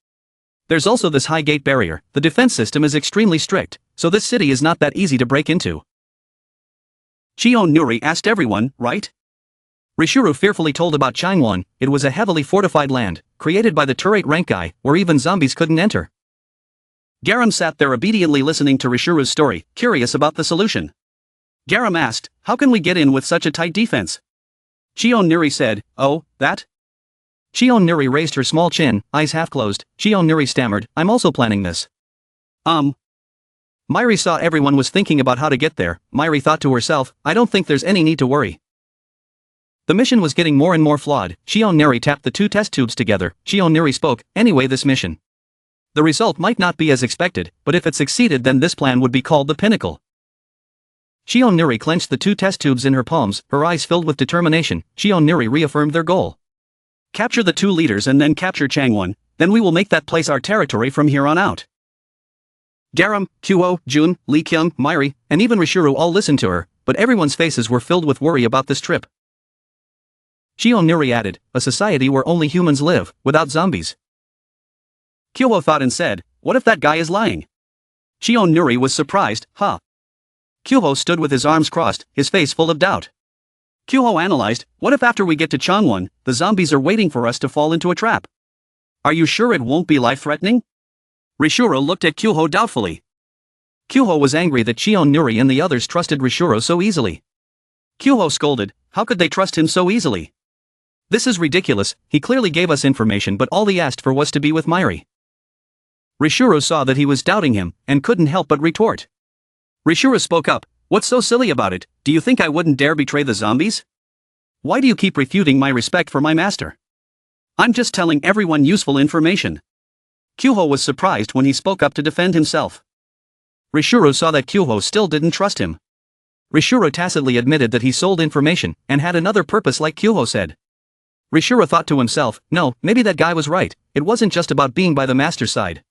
There's also this high gate barrier. The defense system is extremely strict, so this city is not that easy to break into. Shion Nuri asked everyone, right? Rishuru fearfully told about Changwon. It was a heavily fortified land, created by the turret rank guy, where even zombies couldn't enter. Garam sat there obediently listening to Rishuru's story, curious about the solution. Garam asked, how can we get in with such a tight defense? Shion Nuri said, oh, that? Shion Nuri raised her small chin, eyes half closed. Shion Nuri stammered, I'm also planning this. Mairi saw everyone was thinking about how to get there. Mairi thought to herself, I don't think there's any need to worry. The mission was getting more and more flawed. Shion Nuri tapped the 2 test tubes together. Shion Nuri spoke, anyway this mission. The result might not be as expected, but if it succeeded then this plan would be called the pinnacle. Shion Nuri clenched the 2 test tubes in her palms, her eyes filled with determination. Shion Nuri reaffirmed their goal. Capture the 2 leaders and then capture Changwon, then we will make that place our territory from here on out. Garam, Kuo, Jun, Lee Kyung, Mairi, and even Rishuru all listened to her, but everyone's faces were filled with worry about this trip. Shion Nuri added, a society where only humans live, without zombies. Kuo thought and said, what if that guy is lying? Shion Nuri was surprised, huh? Kuo stood with his arms crossed, his face full of doubt. Kuo analyzed, what if after we get to Changwon, the zombies are waiting for us to fall into a trap? Are you sure it won't be life-threatening? Rishuru looked at Kuo doubtfully. Kuo was angry that Shion Nuri and the others trusted Rishuru so easily. Kuo scolded, how could they trust him so easily? This is ridiculous, he clearly gave us information but all he asked for was to be with Mairi. Rishuru saw that he was doubting him, and couldn't help but retort. Rishuru spoke up, what's so silly about it, do you think I wouldn't dare betray the zombies? Why do you keep refuting my respect for my master? I'm just telling everyone useful information. Kuo was surprised when he spoke up to defend himself. Rishuru saw that Kuo still didn't trust him. Rishuru tacitly admitted that he sold information, and had another purpose like Kuo said. Rishuru thought to himself, no, maybe that guy was right, it wasn't just about being by the master's side.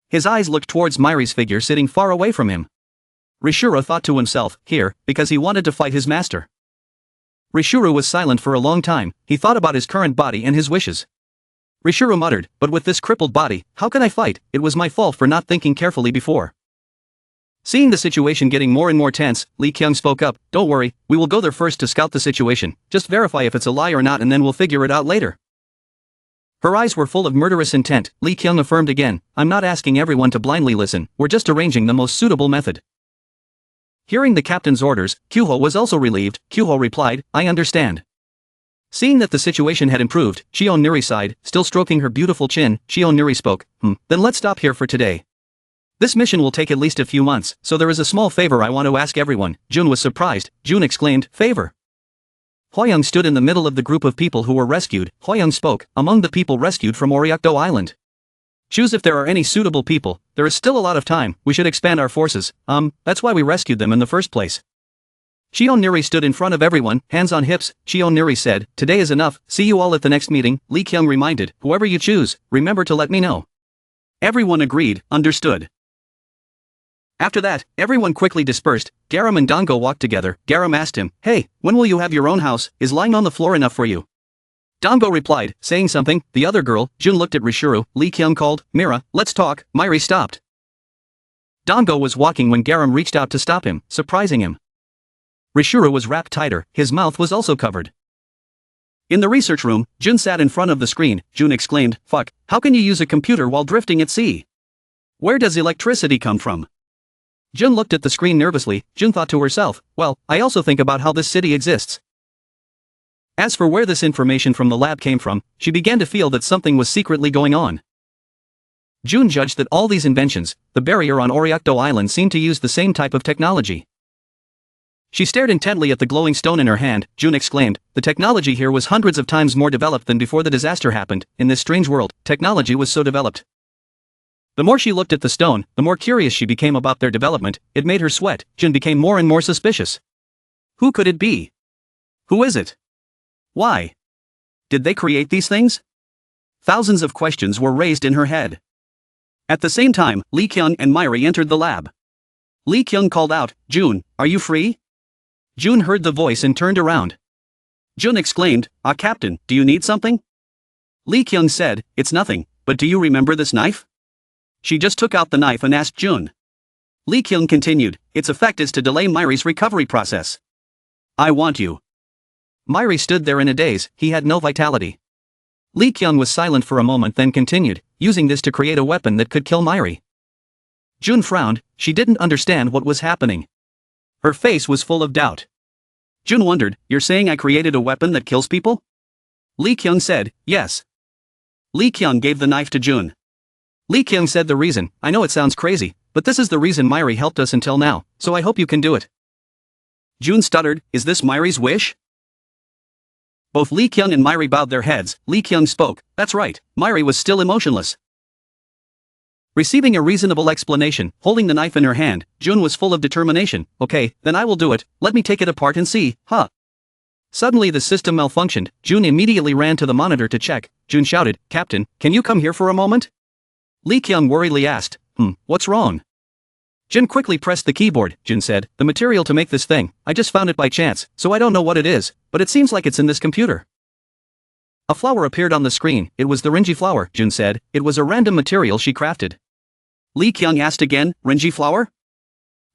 His eyes looked towards Mairi's figure sitting far away from him. Rishuru thought to himself, here, because he wanted to fight his master. Rishuru was silent for a long time. He thought about his current body and his wishes. Rishuru muttered, but with this crippled body, how can I fight? It was my fault for not thinking carefully before. Seeing the situation getting more and more tense, Lee Kyung spoke up, don't worry, we will go there first to scout the situation, just verify if it's a lie or not and then we'll figure it out later. Her eyes were full of murderous intent. Lee Kyung affirmed again, I'm not asking everyone to blindly listen, we're just arranging the most suitable method. Hearing the captain's orders, Kyuho was also relieved. Kyuho replied, I understand. Seeing that the situation had improved, Shion Nuri sighed, still stroking her beautiful chin. Shion Nuri spoke, then let's stop here for today. This mission will take at least a few months, so there is a small favor I want to ask everyone. Jun was surprised. Jun exclaimed, favor. Hwoyoung stood in the middle of the group of people who were rescued. Hwoyoung spoke, among the people rescued from Oriakdo Island. Choose if there are any suitable people, there is still a lot of time, we should expand our forces, that's why we rescued them in the first place. Shion Nuri stood in front of everyone, hands on hips. Shion Nuri said, today is enough, see you all at the next meeting. Lee Kyung reminded, whoever you choose, remember to let me know. Everyone agreed, understood. After that, everyone quickly dispersed. Garam and Dango walked together. Garam asked him, hey, when will you have your own house, is lying on the floor enough for you? Dango replied, saying something. The other girl, Jun, looked at Rishuru. Lee Kyung called, Mira, let's talk. Mairi stopped. Dango was walking when Garam reached out to stop him, surprising him. Rishuru was wrapped tighter, his mouth was also covered. In the research room, Jun sat in front of the screen. Jun exclaimed, fuck, how can you use a computer while drifting at sea? Where does electricity come from? Jun looked at the screen nervously. Jun thought to herself, well, I also think about how this city exists. As for where this information from the lab came from, she began to feel that something was secretly going on. Jun judged that all these inventions, the barrier on Oriakdo Island seemed to use the same type of technology. She stared intently at the glowing stone in her hand. Jun exclaimed, the technology here was hundreds of times more developed than before the disaster happened. In this strange world, technology was so developed. The more she looked at the stone, the more curious she became about their development. It made her sweat. Jun became more and more suspicious. Who could it be? Who is it? Why? Did they create these things? Thousands of questions were raised in her head. At the same time, Lee Kyung and Mairi entered the lab. Lee Kyung called out, Jun, are you free? Jun heard the voice and turned around. Jun exclaimed, Captain, do you need something? Lee Kyung said, it's nothing, but do you remember this knife? She just took out the knife and asked Jun. Lee Kyung continued, its effect is to delay Mairi's recovery process. I want you. Mairi stood there in a daze, he had no vitality. Lee Kyung was silent for a moment then continued, using this to create a weapon that could kill Mairi. Jun frowned, she didn't understand what was happening. Her face was full of doubt. Jun wondered, you're saying I created a weapon that kills people? Lee Kyung said, yes. Lee Kyung gave the knife to Jun. Lee Kyung said the reason, I know it sounds crazy, but this is the reason Mairi helped us until now, so I hope you can do it. Jun stuttered, is this Mairi's wish? Both Lee Kyung and Mairi bowed their heads. Lee Kyung spoke, that's right, Mairi was still emotionless. Receiving a reasonable explanation, holding the knife in her hand, Jun was full of determination. Okay, then I will do it, let me take it apart and see, huh? Suddenly the system malfunctioned. Jun immediately ran to the monitor to check. Jun shouted, Captain, can you come here for a moment? Lee Kyung worriedly asked, what's wrong? Jun quickly pressed the keyboard. Jun said, the material to make this thing, I just found it by chance, so I don't know what it is, but it seems like it's in this computer. A flower appeared on the screen. It was the Renji flower, Jun said, it was a random material she crafted. Lee Kyung asked again, Renji flower?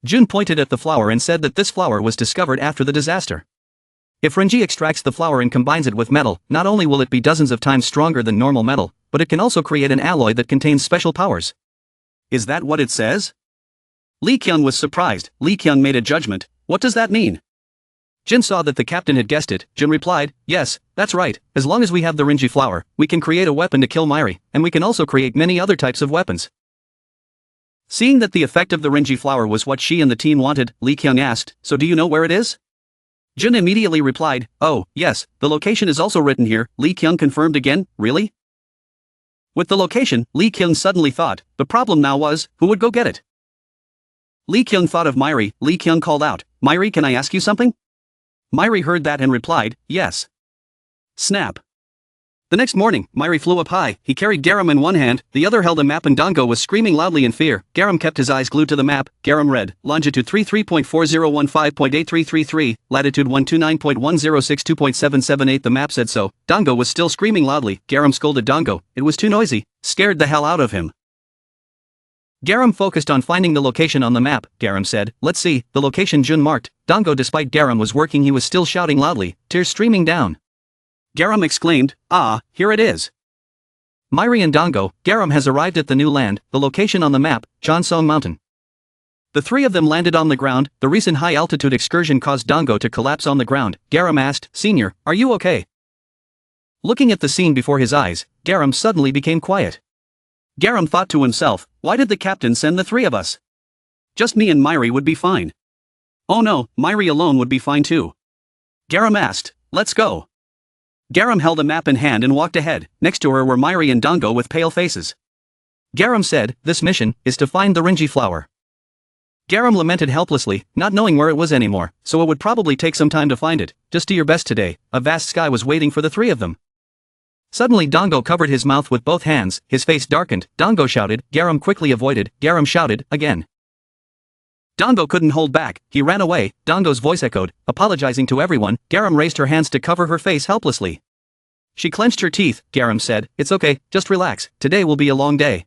Jun pointed at the flower and said that this flower was discovered after the disaster. If Renji extracts the flower and combines it with metal, not only will it be dozens of times stronger than normal metal, but it can also create an alloy that contains special powers. Is that what it says? Lee Kyung was surprised. Lee Kyung made a judgment. What does that mean? Jin saw that the captain had guessed it. Jin replied, yes, that's right, as long as we have the Renji flower, we can create a weapon to kill Mairi, and we can also create many other types of weapons. Seeing that the effect of the Renji flower was what she and the team wanted, Lee Kyung asked, so do you know where it is? Jun immediately replied, oh, yes, the location is also written here. Lee Kyung confirmed again, really? With the location, Lee Kyung suddenly thought, the problem now was, who would go get it? Lee Kyung thought of Mairi. Lee Kyung called out, Mairi, can I ask you something? Mairi heard that and replied, yes. Snap. The next morning, Myri flew up high. He carried Garam in one hand, the other held a map, and Dango was screaming loudly in fear. Garam kept his eyes glued to the map. Garam read, longitude 33.4015.8333, latitude 129.1062.778. The map said so. Dango was still screaming loudly. Garam scolded Dango. It was too noisy. Scared the hell out of him. Garam focused on finding the location on the map. Garam said, let's see, the location Jun marked. Dango, despite Garam was working, he was still shouting loudly, tears streaming down. Garam exclaimed, ah, here it is. Myri and Dango, Garam has arrived at the new land, the location on the map, Chansong Mountain. The three of them landed on the ground. The recent high-altitude excursion caused Dango to collapse on the ground. Garam asked, Senior, are you okay? Looking at the scene before his eyes, Garam suddenly became quiet. Garam thought to himself, why did the captain send the three of us? Just me and Myri would be fine. Oh no, Myri alone would be fine too. Garam asked, let's go. Garam held a map in hand and walked ahead. Next to her were Myri and Dango with pale faces. Garam said, this mission is to find the Rinji flower. Garam lamented helplessly, not knowing where it was anymore, so it would probably take some time to find it. Just do your best today. A vast sky was waiting for the three of them. Suddenly Dango covered his mouth with both hands, his face darkened. Dango shouted, Garam quickly avoided. Garam shouted, again. Dango couldn't hold back, he ran away. Dango's voice echoed, apologizing to everyone. Garam raised her hands to cover her face helplessly. She clenched her teeth. Garam said, it's okay, just relax, today will be a long day.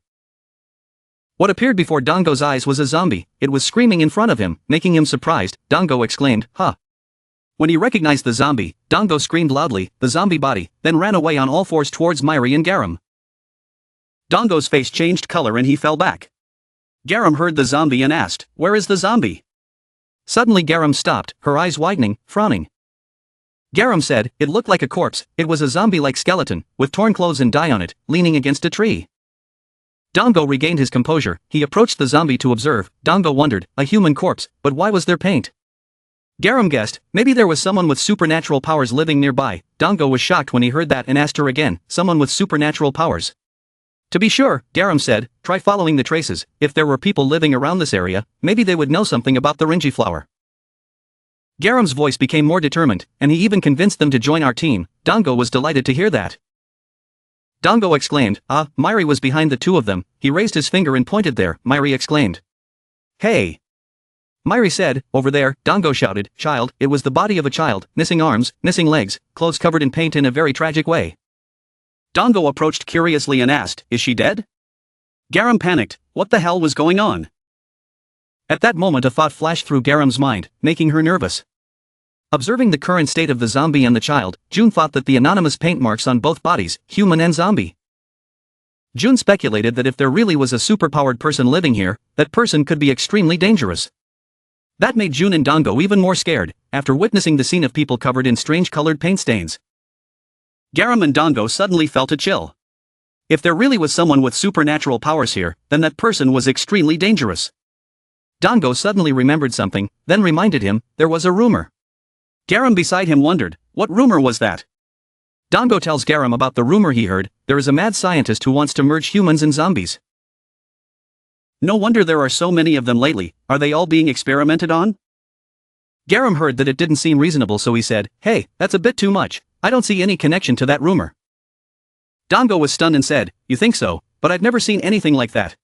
What appeared before Dango's eyes was a zombie. It was screaming in front of him, making him surprised. Dango exclaimed, huh. When he recognized the zombie, Dango screamed loudly, the zombie body, then ran away on all fours towards Myri and Garam. Dango's face changed color and he fell back. Garam heard the zombie and asked, where is the zombie? Suddenly Garam stopped, her eyes widening, frowning. Garam said, it looked like a corpse. It was a zombie-like skeleton, with torn clothes and dye on it, leaning against a tree. Dango regained his composure. He approached the zombie to observe. Dango wondered, a human corpse, but why was there paint? Garam guessed, maybe there was someone with supernatural powers living nearby. Dango was shocked when he heard that and asked her again, someone with supernatural powers. To be sure, Garam said, try following the traces. If there were people living around this area, maybe they would know something about the Rinji flower. Garam's voice became more determined, and he even convinced them to join our team. Dango was delighted to hear that. Dango exclaimed, ah, Myri was behind the two of them. He raised his finger and pointed there. Myri exclaimed. Hey! Myri said, over there. Dango shouted, child. It was the body of a child, missing arms, missing legs, clothes covered in paint in a very tragic way. Dango approached curiously and asked, is she dead? Garam panicked, what the hell was going on? At that moment a thought flashed through Garam's mind, making her nervous. Observing the current state of the zombie and the child, June thought that the anonymous paint marks on both bodies, human and zombie. June speculated that if there really was a superpowered person living here, that person could be extremely dangerous. That made June and Dango even more scared, after witnessing the scene of people covered in strange colored paint stains. Garam and Dango suddenly felt a chill. If there really was someone with supernatural powers here, then that person was extremely dangerous. Dango suddenly remembered something, then reminded him, there was a rumor. Garam beside him wondered, what rumor was that? Dango tells Garam about the rumor he heard, there is a mad scientist who wants to merge humans and zombies. No wonder there are so many of them lately, are they all being experimented on? Garam heard that it didn't seem reasonable, so he said, hey, that's a bit too much. I don't see any connection to that rumor. Dango was stunned and said, you think so, but I've never seen anything like that.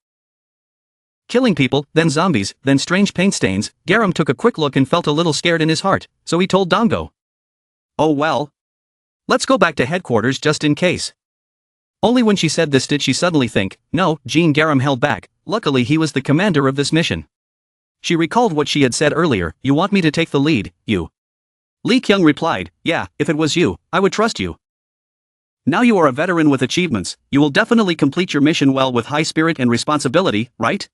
Killing people, then zombies, then strange paint stains. Garam took a quick look and felt a little scared in his heart, so he told Dango. Oh well. Let's go back to headquarters just in case. Only when she said this did she suddenly think, no, Jean. Garam held back, luckily he was the commander of this mission. She recalled what she had said earlier, you want me to take the lead, you. Li Kyung replied, yeah, if it was you, I would trust you. Now you are a veteran with achievements, you will definitely complete your mission well with high spirit and responsibility, right?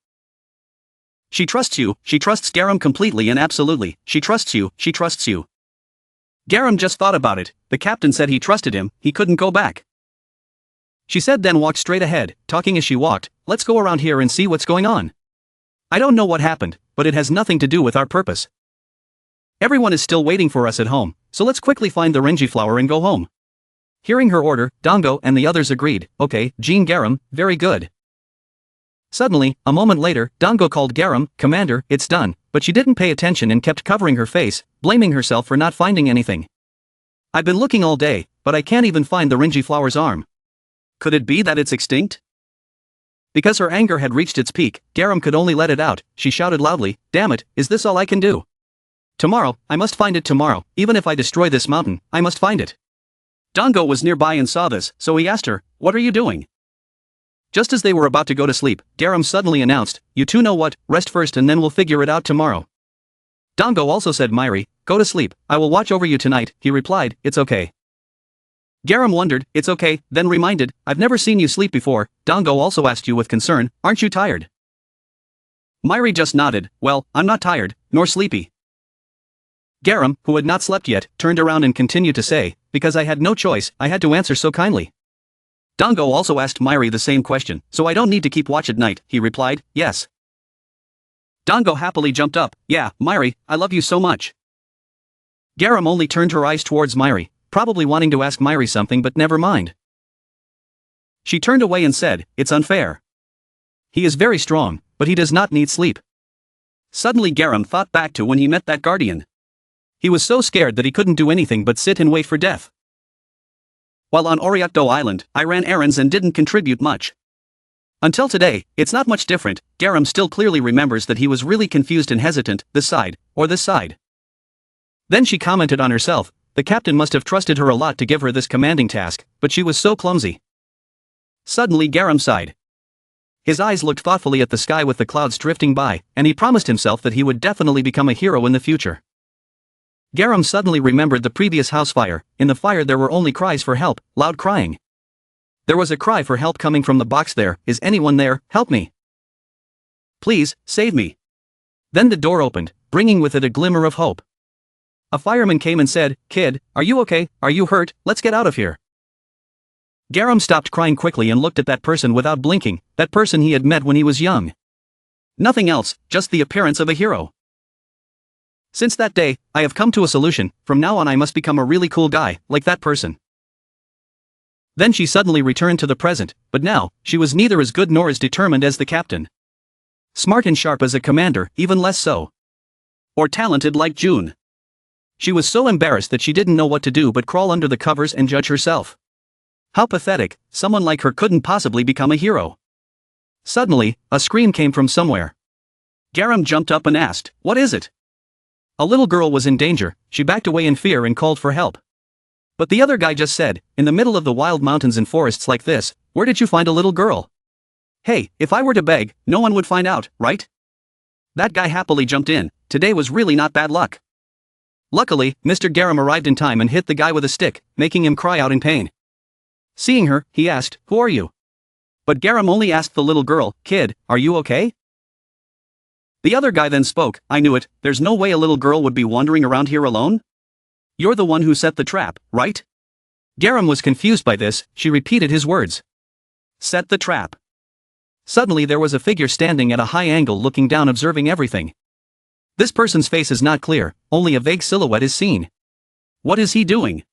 She trusts you, she trusts Garam completely and absolutely, she trusts you, she trusts you. Garam just thought about it, the captain said he trusted him, he couldn't go back. She said then walked straight ahead, talking as she walked, let's go around here and see what's going on. I don't know what happened, but it has nothing to do with our purpose. Everyone is still waiting for us at home, so let's quickly find the Renji flower and go home. Hearing her order, Dango and the others agreed, okay, Jean. Garam, very good. Suddenly, a moment later, Dango called Garam, Commander, it's done, but she didn't pay attention and kept covering her face, blaming herself for not finding anything. I've been looking all day, but I can't even find the Ringy flower's arm. Could it be that it's extinct? Because her anger had reached its peak, Garam could only let it out. She shouted loudly, "Damn it, is this all I can do? Tomorrow, I must find it tomorrow, even if I destroy this mountain, I must find it." Dango was nearby and saw this, so he asked her, "What are you doing?" Just as they were about to go to sleep, Garam suddenly announced, "You two know what, rest first and then we'll figure it out tomorrow." Dango also said, "Myri, go to sleep, I will watch over you tonight." He replied, "It's okay." Garam wondered, "It's okay," then reminded, "I've never seen you sleep before." Dango also asked you with concern, "Aren't you tired?" Myri just nodded, "Well, I'm not tired, nor sleepy." Garam, who had not slept yet, turned around and continued to say, "Because I had no choice, I had to answer so kindly." Dango also asked Myri the same question, "So I don't need to keep watch at night?" He replied, "Yes." Dango happily jumped up, "Yeah, Myri, I love you so much." Garam only turned her eyes towards Myri, probably wanting to ask Myri something, but never mind. She turned away and said, "It's unfair. He is very strong, but he does not need sleep." Suddenly Garam thought back to when he met that guardian. He was so scared that he couldn't do anything but sit and wait for death. While on Oriakdo Island, I ran errands and didn't contribute much. Until today, it's not much different. Garam still clearly remembers that he was really confused and hesitant, this side, or this side. Then she commented on herself, the captain must have trusted her a lot to give her this commanding task, but she was so clumsy. Suddenly Garam sighed. His eyes looked thoughtfully at the sky with the clouds drifting by, and he promised himself that he would definitely become a hero in the future. Garam suddenly remembered the previous house fire. In the fire there were only cries for help, loud crying. There was a cry for help coming from the box there. "Is anyone there? Help me. Please, save me." Then the door opened, bringing with it a glimmer of hope. A fireman came and said, "Kid, are you okay? Are you hurt? Let's get out of here." Garam stopped crying quickly and looked at that person without blinking, that person he had met when he was young. Nothing else, just the appearance of a hero. Since that day, I have come to a solution. From now on I must become a really cool guy, like that person. Then she suddenly returned to the present, but now, she was neither as good nor as determined as the captain. Smart and sharp as a commander, even less so. Or talented like June. She was so embarrassed that she didn't know what to do but crawl under the covers and judge herself. How pathetic, someone like her couldn't possibly become a hero. Suddenly, a scream came from somewhere. Garam jumped up and asked, "What is it?" A little girl was in danger. She backed away in fear and called for help. But the other guy just said, "In the middle of the wild mountains and forests like this, where did you find a little girl? Hey, if I were to beg, no one would find out, right?" That guy happily jumped in. Today was really not bad luck. Luckily, Mr. Garam arrived in time and hit the guy with a stick, making him cry out in pain. Seeing her, he asked, "Who are you?" But Garam only asked the little girl, "Kid, are you okay?" The other guy then spoke, "I knew it, there's no way a little girl would be wandering around here alone? You're the one who set the trap, right?" Garam was confused by this. She repeated his words. Set the trap. Suddenly there was a figure standing at a high angle looking down, observing everything. This person's face is not clear, only a vague silhouette is seen. What is he doing?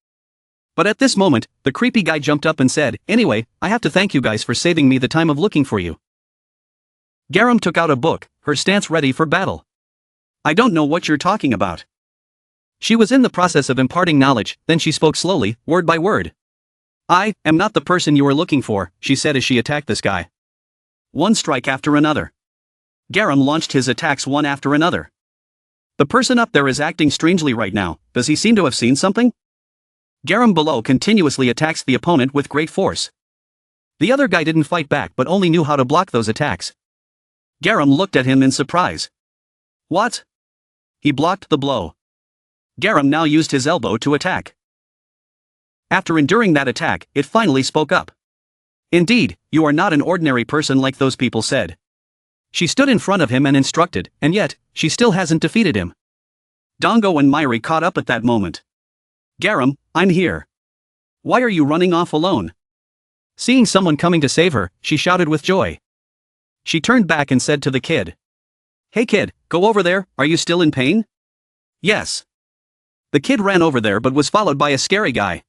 But at this moment, the creepy guy jumped up and said, "Anyway, I have to thank you guys for saving me the time of looking for you." Garam took out a book, her stance ready for battle. "I don't know what you're talking about." She was in the process of imparting knowledge, then she spoke slowly, word by word. "I am not the person you are looking for," she said as she attacked this guy. One strike after another. Garam launched his attacks one after another. The person up there is acting strangely right now. Does he seem to have seen something? Garam below continuously attacks the opponent with great force. The other guy didn't fight back but only knew how to block those attacks. Garam looked at him in surprise. What? He blocked the blow. Garam now used his elbow to attack. After enduring that attack, it finally spoke up. "Indeed, you are not an ordinary person like those people said." She stood in front of him and instructed, and yet, she still hasn't defeated him. Dango and Myri caught up at that moment. "Garam, I'm here. Why are you running off alone?" Seeing someone coming to save her, she shouted with joy. She turned back and said to the kid, "Hey kid, go over there, are you still in pain?" "Yes." The kid ran over there but was followed by a scary guy.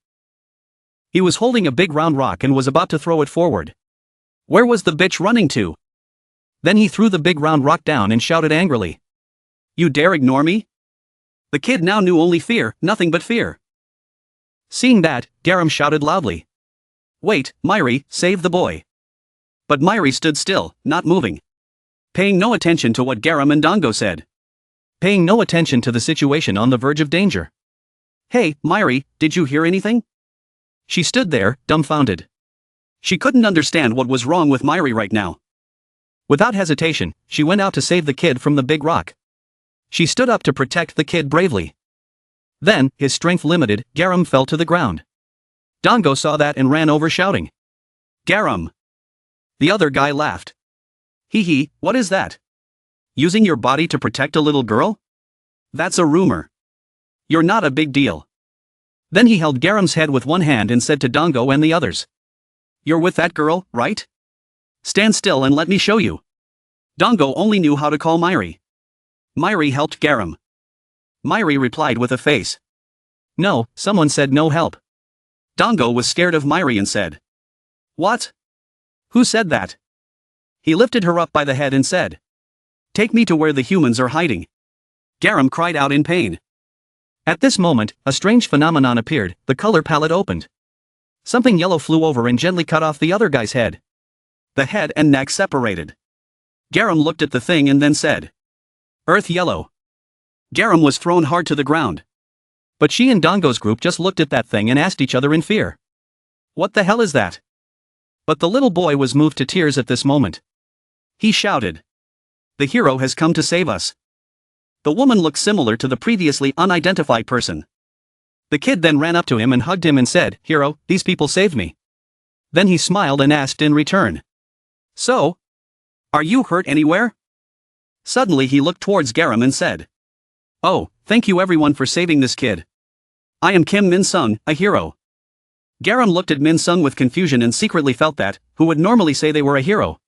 He was holding a big round rock and was about to throw it forward. Where was the bitch running to? Then he threw the big round rock down and shouted angrily, "You dare ignore me?" The kid now knew only fear, nothing but fear. Seeing that, Garam shouted loudly. Wait, Myri, save the boy. But Myri stood still, not moving. Paying no attention to what Garam and Dango said. Paying no attention to the situation on the verge of danger. Hey, Myri, did you hear anything? She stood there, dumbfounded. She couldn't understand what was wrong with Myri right now. Without hesitation, she went out to save the kid from the big rock. She stood up to protect the kid bravely. Then, his strength limited, Garam fell to the ground. Dango saw that and ran over shouting. Garam! The other guy laughed. Hee hee, what is that? Using your body to protect a little girl? That's a rumor. You're not a big deal. Then he held Garam's head with one hand and said to Dango and the others. You're with that girl, right? Stand still and let me show you. Dango only knew how to call Myri. Myri helped Garam. Myri replied with a face. No, someone said no help. Dango was scared of Myri and said. What? Who said that? He lifted her up by the head and said. Take me to where the humans are hiding. Garam cried out in pain. At this moment, a strange phenomenon appeared, the color palette opened. Something yellow flew over and gently cut off the other guy's head. The head and neck separated. Garam looked at the thing and then said. Earth yellow. Garam was thrown hard to the ground. But she and Dango's group just looked at that thing and asked each other in fear. What the hell is that? But the little boy was moved to tears at this moment. He shouted. The hero has come to save us. The woman looked similar to the previously unidentified person. The kid then ran up to him and hugged him and said, Hero, these people saved me. Then he smiled and asked in return. So? Are you hurt anywhere? Suddenly he looked towards Garam and said. Oh, thank you everyone for saving this kid. I am Kim Min-sung, a hero. Garam looked at Min-sung with confusion and secretly felt that, who would normally say they were a hero?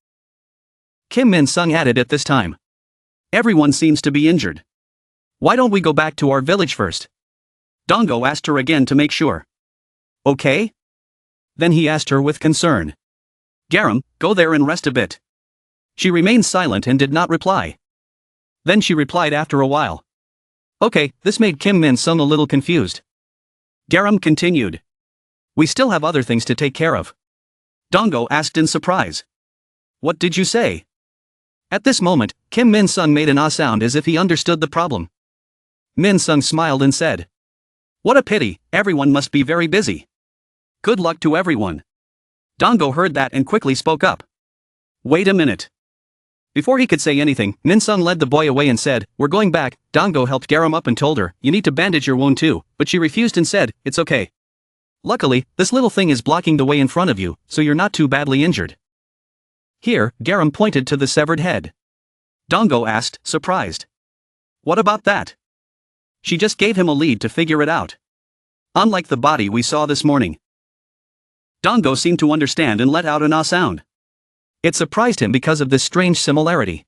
Kim Min-sung added at this time. Everyone seems to be injured. Why don't we go back to our village first? Dango asked her again to make sure. Okay? Then he asked her with concern. Garam, go there and rest a bit. She remained silent and did not reply. Then she replied after a while. Okay, this made Kim Min-sung a little confused. Garam continued. We still have other things to take care of. Dango asked in surprise. What did you say? At this moment, Kim Min-sung made an ah sound as if he understood the problem. Min-sung smiled and said. What a pity, everyone must be very busy. Good luck to everyone. Dango heard that and quickly spoke up. Wait a minute. Before he could say anything, Min-sung led the boy away and said, We're going back. Dango helped Garam up and told her, You need to bandage your wound too, but she refused and said, It's okay. Luckily, this little thing is blocking the way in front of you, so you're not too badly injured. Here, Garam pointed to the severed head. Dango asked, surprised. What about that? She just gave him a lead to figure it out. Unlike the body we saw this morning. Dango seemed to understand and let out an ah sound. It surprised him because of this strange similarity.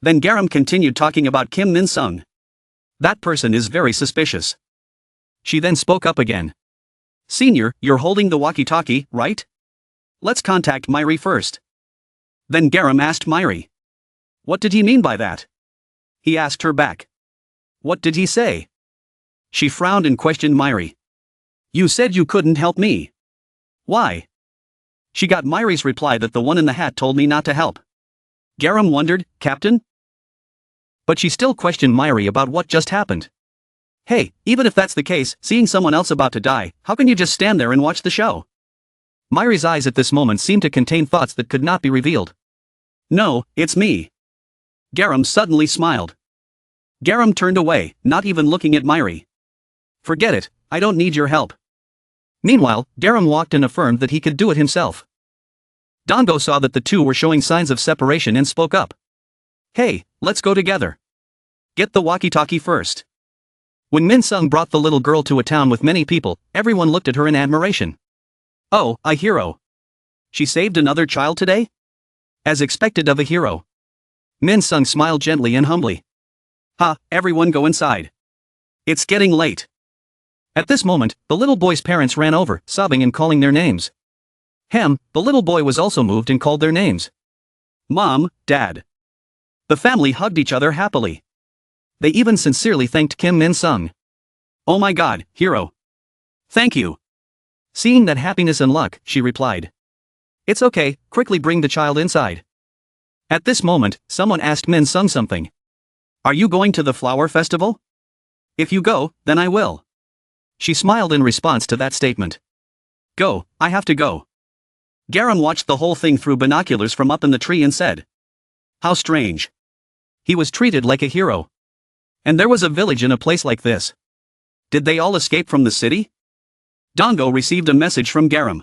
Then Garam continued talking about Kim Min-sung. That person is very suspicious. She then spoke up again. Senior, you're holding the walkie-talkie, right? Let's contact Myri first. Then Garam asked Myri. What did he mean by that? He asked her back. What did he say? She frowned and questioned Myri. You said you couldn't help me. Why? She got Myri's reply that the one in the hat told me not to help. Garam wondered, Captain? But she still questioned Myri about what just happened. Hey, even if that's the case, seeing someone else about to die, how can you just stand there and watch the show? Myri's eyes at this moment seemed to contain thoughts that could not be revealed. No, it's me. Garam suddenly smiled. Garam turned away, not even looking at Myri. Forget it, I don't need your help. Meanwhile, Garam walked and affirmed that he could do it himself. Dango saw that the two were showing signs of separation and spoke up. Hey, let's go together. Get the walkie-talkie first. When Min-sung brought the little girl to a town with many people, everyone looked at her in admiration. Oh, a hero. She saved another child today? As expected of a hero. Min-sung smiled gently and humbly. Ha, everyone go inside. It's getting late. At this moment, the little boy's parents ran over, sobbing and calling their names. The little boy was also moved and called their names. Mom, Dad. The family hugged each other happily. They even sincerely thanked Kim Min-sung. Oh my god, hero. Thank you. Seeing that happiness and luck, she replied. It's okay, quickly bring the child inside. At this moment, someone asked Min Sung something. Are you going to the flower festival? If you go, then I will. She smiled in response to that statement. Go, I have to go. Garam watched the whole thing through binoculars from up in the tree and said. How strange. He was treated like a hero. And there was a village in a place like this. Did they all escape from the city? Dongo received a message from Garam.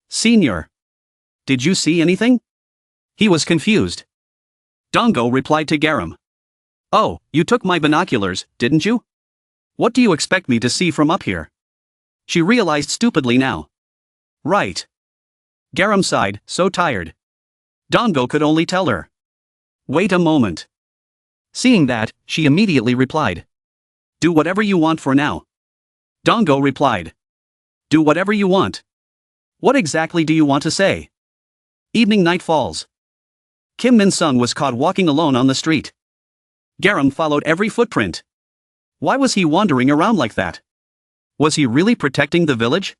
Senior. Did you see anything? He was confused. Dongo replied to Garam. Oh, you took my binoculars, didn't you? What do you expect me to see from up here? She realized stupidly now. Right. Garam sighed, so tired. Dongo could only tell her. Wait a moment. Seeing that, she immediately replied. Do whatever you want for now. Dongo replied. Do whatever you want. What exactly do you want to say? Evening night falls. Kim Min Sung was caught walking alone on the street. Garam followed every footprint. Why was he wandering around like that? Was he really protecting the village?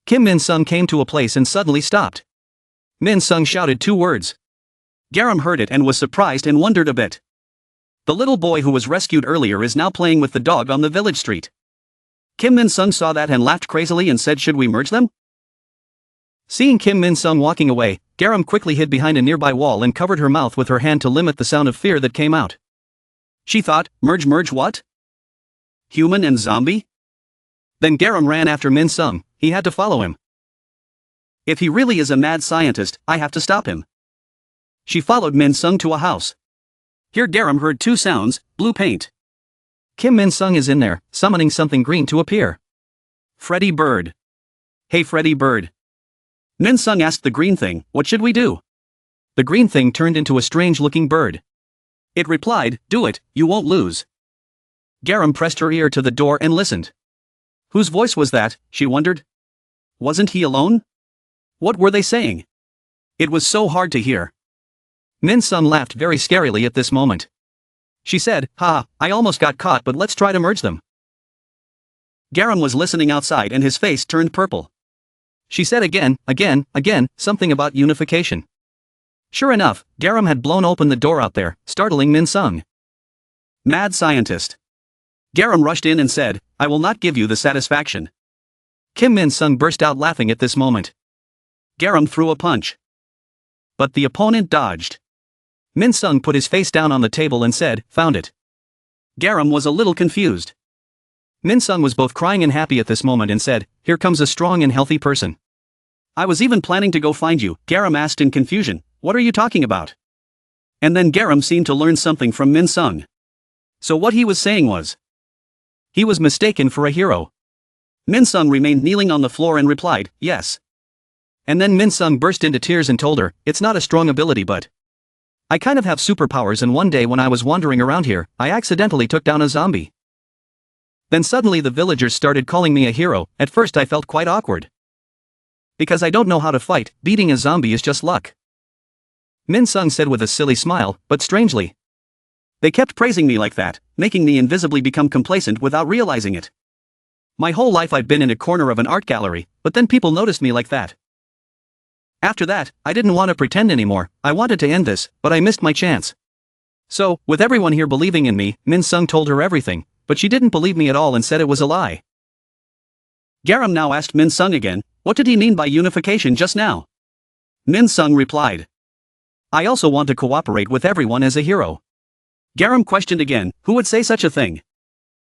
Kim Min Sung came to a place and suddenly stopped. Min Sung shouted 2 words. Garam heard it and was surprised and wondered a bit. The little boy who was rescued earlier is now playing with the dog on the village street. Kim Min Sung saw that and laughed crazily and said, should we merge them? Seeing Kim Min Sung walking away, Garam quickly hid behind a nearby wall and covered her mouth with her hand to limit the sound of fear that came out. She thought, merge what? Human and zombie? Then Garam ran after Min Sung. He had to follow him. If he really is a mad scientist, I have to stop him. She followed Min Sung to a house. Here Garam heard 2 sounds, blue paint. Kim Min Sung is in there, summoning something green to appear. Freddy Bird. Hey Freddy Bird. Min Sung asked the green thing, what should we do? The green thing turned into a strange-looking bird. It replied, do it, you won't lose. Garam pressed her ear to the door and listened. Whose voice was that, she wondered? Wasn't he alone? What were they saying? It was so hard to hear. Min Sung laughed very scarily at this moment. She said, ha, I almost got caught, but let's try to merge them. Garam was listening outside and his face turned purple. She said again, something about unification. Sure enough, Garam had blown open the door out there, startling Min Sung. Mad scientist. Garam rushed in and said, I will not give you the satisfaction. Kim Min Sung burst out laughing at this moment. Garam threw a punch. But the opponent dodged. Min Sung put his face down on the table and said, found it. Garam was a little confused. Min Sung was both crying and happy at this moment and said, here comes a strong and healthy person. I was even planning to go find you, Garam asked in confusion, what are you talking about? And then Garam seemed to learn something from Min Sung. So what he was saying was, he was mistaken for a hero. Min Sung remained kneeling on the floor and replied, yes. And then Min Sung burst into tears and told her, it's not a strong ability but I kind of have superpowers, and one day when I was wandering around here, I accidentally took down a zombie. Then suddenly the villagers started calling me a hero. At first I felt quite awkward. Because I don't know how to fight, beating a zombie is just luck. Min Sung said with a silly smile, but strangely. They kept praising me like that, making me invisibly become complacent without realizing it. My whole life I've been in a corner of an art gallery, but then people noticed me like that. After that, I didn't want to pretend anymore. I wanted to end this, but I missed my chance. So, with everyone here believing in me, Min Sung told her everything, but she didn't believe me at all and said it was a lie. Garam now asked Min Sung again, what did he mean by unification just now? Min Sung replied. I also want to cooperate with everyone as a hero. Garam questioned again, who would say such a thing?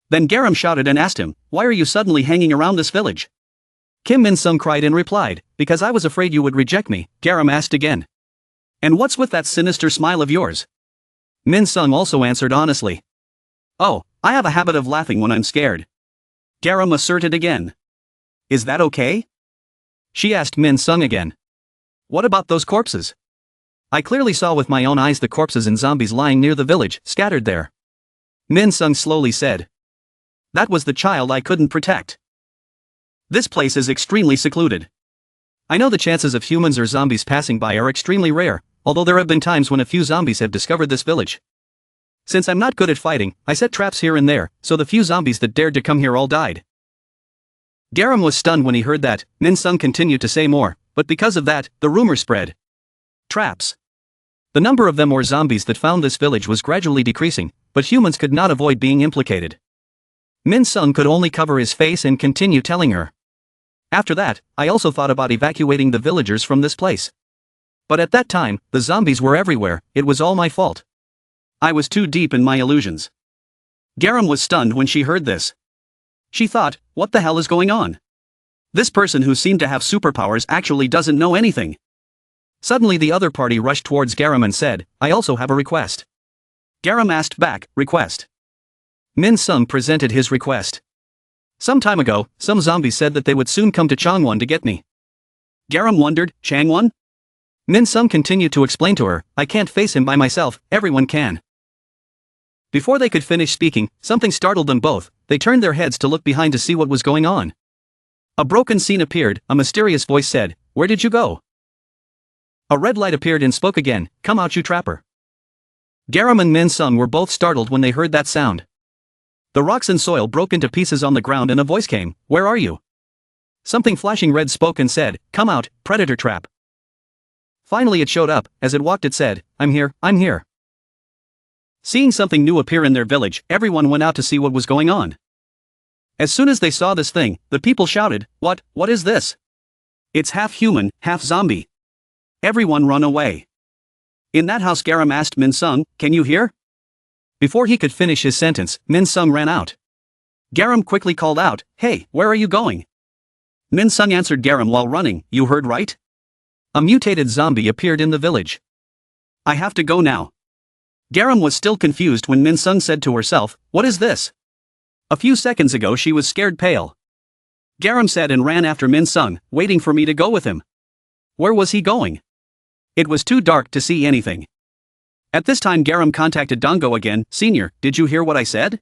Then Garam shouted and asked him, why are you suddenly hanging around this village? Kim Min Sung cried and replied, because I was afraid you would reject me. Garam asked again. And what's with that sinister smile of yours? Min Sung also answered honestly. Oh, I have a habit of laughing when I'm scared. Garam asserted again. Is that okay? She asked Min Sung again. What about those corpses? I clearly saw with my own eyes the corpses and zombies lying near the village, scattered there. Min Sung slowly said. That was the child I couldn't protect. This place is extremely secluded. I know the chances of humans or zombies passing by are extremely rare, although there have been times when a few zombies have discovered this village. Since I'm not good at fighting, I set traps here and there, so the few zombies that dared to come here all died. Garam was stunned when he heard that. Min Sung continued to say more, but because of that, the rumor spread. Traps. The number of them or zombies that found this village was gradually decreasing, but humans could not avoid being implicated. Min Sung could only cover his face and continue telling her. After that, I also thought about evacuating the villagers from this place. But at that time, the zombies were everywhere, it was all my fault. I was too deep in my illusions. Garam was stunned when she heard this. She thought, what the hell is going on? This person who seemed to have superpowers actually doesn't know anything. Suddenly the other party rushed towards Garam and said, I also have a request. Garam asked back, request. Min Sung presented his request. Some time ago, some zombies said that they would soon come to Changwon to get me. Garam wondered, Changwon? Min Sung continued to explain to her, I can't face him by myself, everyone can. Before they could finish speaking, something startled them both. They turned their heads to look behind to see what was going on. A broken scene appeared, a mysterious voice said, where did you go? A red light appeared and spoke again, come out you trapper. Garam and Min Sung were both startled when they heard that sound. The rocks and soil broke into pieces on the ground and a voice came, where are you? Something flashing red spoke and said, come out, predator trap. Finally it showed up, as it walked it said, I'm here, I'm here. Seeing something new appear in their village, everyone went out to see what was going on. As soon as they saw this thing, the people shouted, what is this? It's half human, half zombie. Everyone run away. In that house Garam asked Min Sung, can you hear? Before he could finish his sentence, Min Sung ran out. Garam quickly called out, hey, where are you going? Min Sung answered Garam while running, you heard right? A mutated zombie appeared in the village. I have to go now. Garam was still confused when Min Sung said to herself, what is this? A few seconds ago she was scared pale. Garam said and ran after Min Sung, waiting for me to go with him. Where was he going? It was too dark to see anything. At this time Garam contacted Dongo again, Senior, did you hear what I said?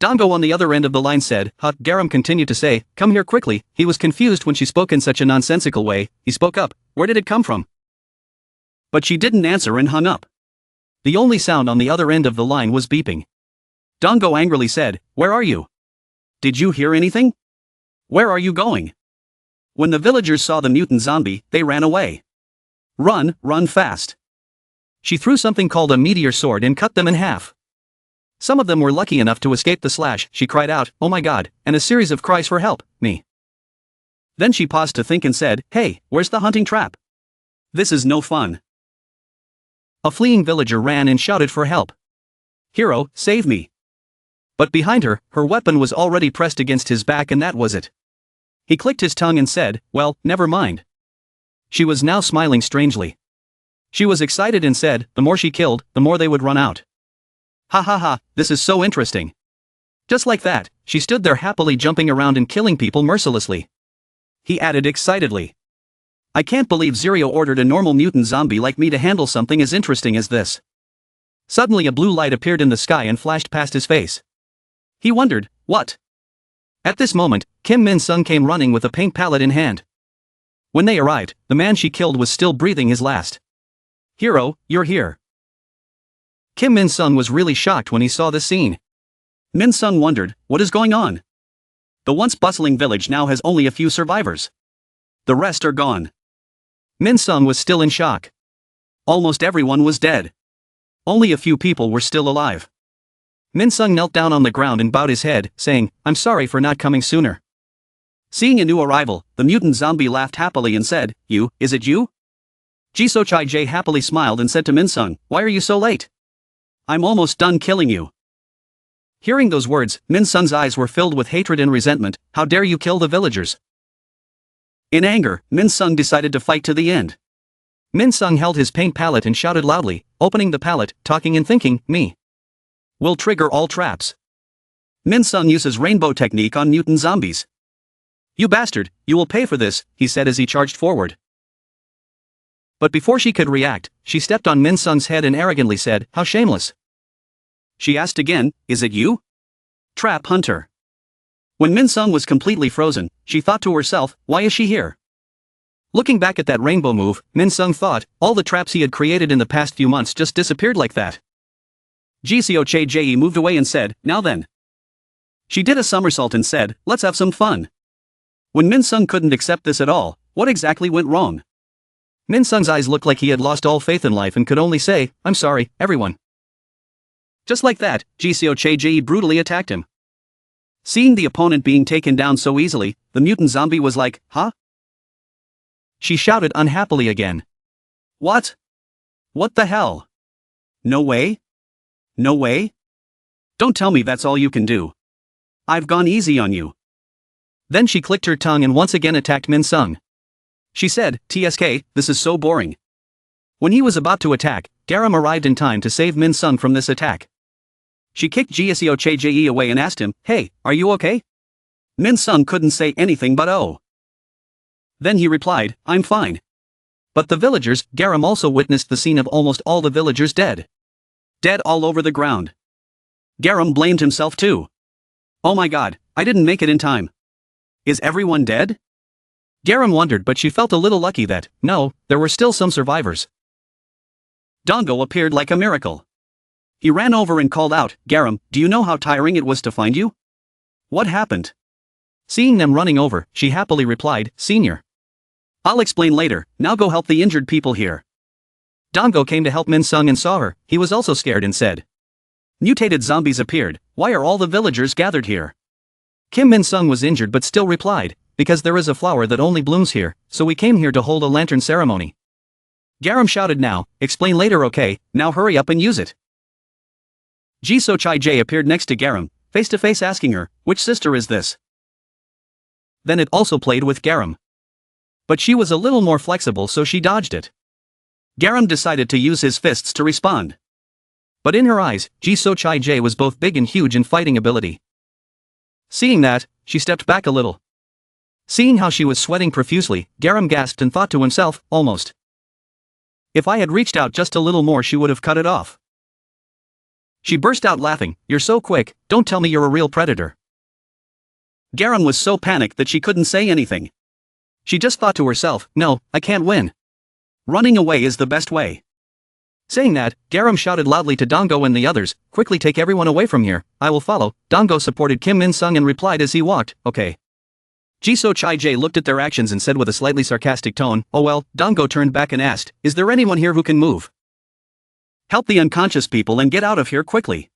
Dongo on the other end of the line said, Garam continued to say, come here quickly. He was confused when she spoke in such a nonsensical way. He spoke up, where did it come from? But she didn't answer and hung up. The only sound on the other end of the line was beeping. Dongo angrily said, where are you? Did you hear anything? Where are you going? When the villagers saw the mutant zombie, they ran away. Run fast. She threw something called a meteor sword and cut them in half. Some of them were lucky enough to escape the slash. She cried out, oh my god, and a series of cries for help, me. Then she paused to think and said, hey, where's the hunting trap? This is no fun. A fleeing villager ran and shouted for help. Hero, save me. But behind her, her weapon was already pressed against his back and that was it. He clicked his tongue and said, well, never mind. She was now smiling strangely. She was excited and said, the more she killed, the more they would run out. Ha ha ha, this is so interesting. Just like that, she stood there happily jumping around and killing people mercilessly. He added excitedly. I can't believe Zero ordered a normal mutant zombie like me to handle something as interesting as this. Suddenly a blue light appeared in the sky and flashed past his face. He wondered, what? At this moment, Kim Min Sung came running with a paint palette in hand. When they arrived, the man she killed was still breathing his last. Hero, you're here. Kim Min Sung was really shocked when he saw this scene. Min Sung wondered, what is going on? The once bustling village now has only a few survivors. The rest are gone. Min Sung was still in shock. Almost everyone was dead. Only a few people were still alive. Min Sung knelt down on the ground and bowed his head, saying, I'm sorry for not coming sooner. Seeing a new arrival, the mutant zombie laughed happily and said, is it you? Jisoo Chai-jae happily smiled and said to Min Sung, why are you so late? I'm almost done killing you. Hearing those words, Min Sung's eyes were filled with hatred and resentment. How dare you kill the villagers? In anger, Min Sung decided to fight to the end. Min Sung held his paint palette and shouted loudly, opening the palette, talking and thinking, me. Will trigger all traps. Min Sung uses rainbow technique on mutant zombies. You bastard, you will pay for this, he said as he charged forward. But before she could react, she stepped on Min Sung's head and arrogantly said, how shameless. She asked again, is it you? Trap hunter. When Min Sung was completely frozen, she thought to herself, why is she here? Looking back at that rainbow move, Min Sung thought, all the traps he had created in the past few months just disappeared like that. Jisoo Chai-jae moved away and said, now then. She did a somersault and said, let's have some fun. When Min Sung couldn't accept this at all, what exactly went wrong? Min Sung's eyes looked like he had lost all faith in life and could only say, "I'm sorry, everyone." Just like that, Ji Seo Chae brutally attacked him. Seeing the opponent being taken down so easily, the mutant zombie was like, "Huh?" She shouted unhappily again. "What? What the hell? No way? No way? Don't tell me that's all you can do. I've gone easy on you." Then she clicked her tongue and once again attacked Min Sung. She said, "TSK, this is so boring." When he was about to attack, Garam arrived in time to save Min Sung from this attack. She kicked Ji Seo Chae away and asked him, "Hey, are you okay?" Min Sung couldn't say anything but "Oh." Then he replied, "I'm fine." But the villagers, Garam also witnessed the scene of almost all the villagers dead. Dead all over the ground. Garam blamed himself too. "Oh my god, I didn't make it in time. Is everyone dead?" Garam wondered, but she felt a little lucky that, no, there were still some survivors. Dango appeared like a miracle. He ran over and called out, "Garam, do you know how tiring it was to find you? What happened?" Seeing them running over, she happily replied, "Senior. I'll explain later, now go help the injured people here." Dango came to help Min Sung and saw her. He was also scared and said, "Mutated zombies appeared, why are all the villagers gathered here?" Min Sung was injured but still replied, "Because there is a flower that only blooms here, so we came here to hold a lantern ceremony." Garam shouted, "Now, explain later, okay, now hurry up and use it." Ji Seo Chae appeared next to Garam, face to face asking her, "Which sister is this?" Then it also played with Garam. But she was a little more flexible, so she dodged it. Garam decided to use his fists to respond. But in her eyes, Ji Seo Chae was both big and huge in fighting ability. Seeing that, she stepped back a little. Seeing how she was sweating profusely, Garam gasped and thought to himself, "Almost. If I had reached out just a little more, she would have cut it off." She burst out laughing, "You're so quick, don't tell me you're a real predator." Garam was so panicked that she couldn't say anything. She just thought to herself, "No, I can't win. Running away is the best way." Saying that, Garam shouted loudly to Dango and the others, "Quickly take everyone away from here, I will follow." Dango supported Min Sung and replied as he walked, "Okay." Ji Seo Chae looked at their actions and said with a slightly sarcastic tone, "Oh well." Dango turned back and asked, "Is there anyone here who can move? Help the unconscious people and get out of here quickly."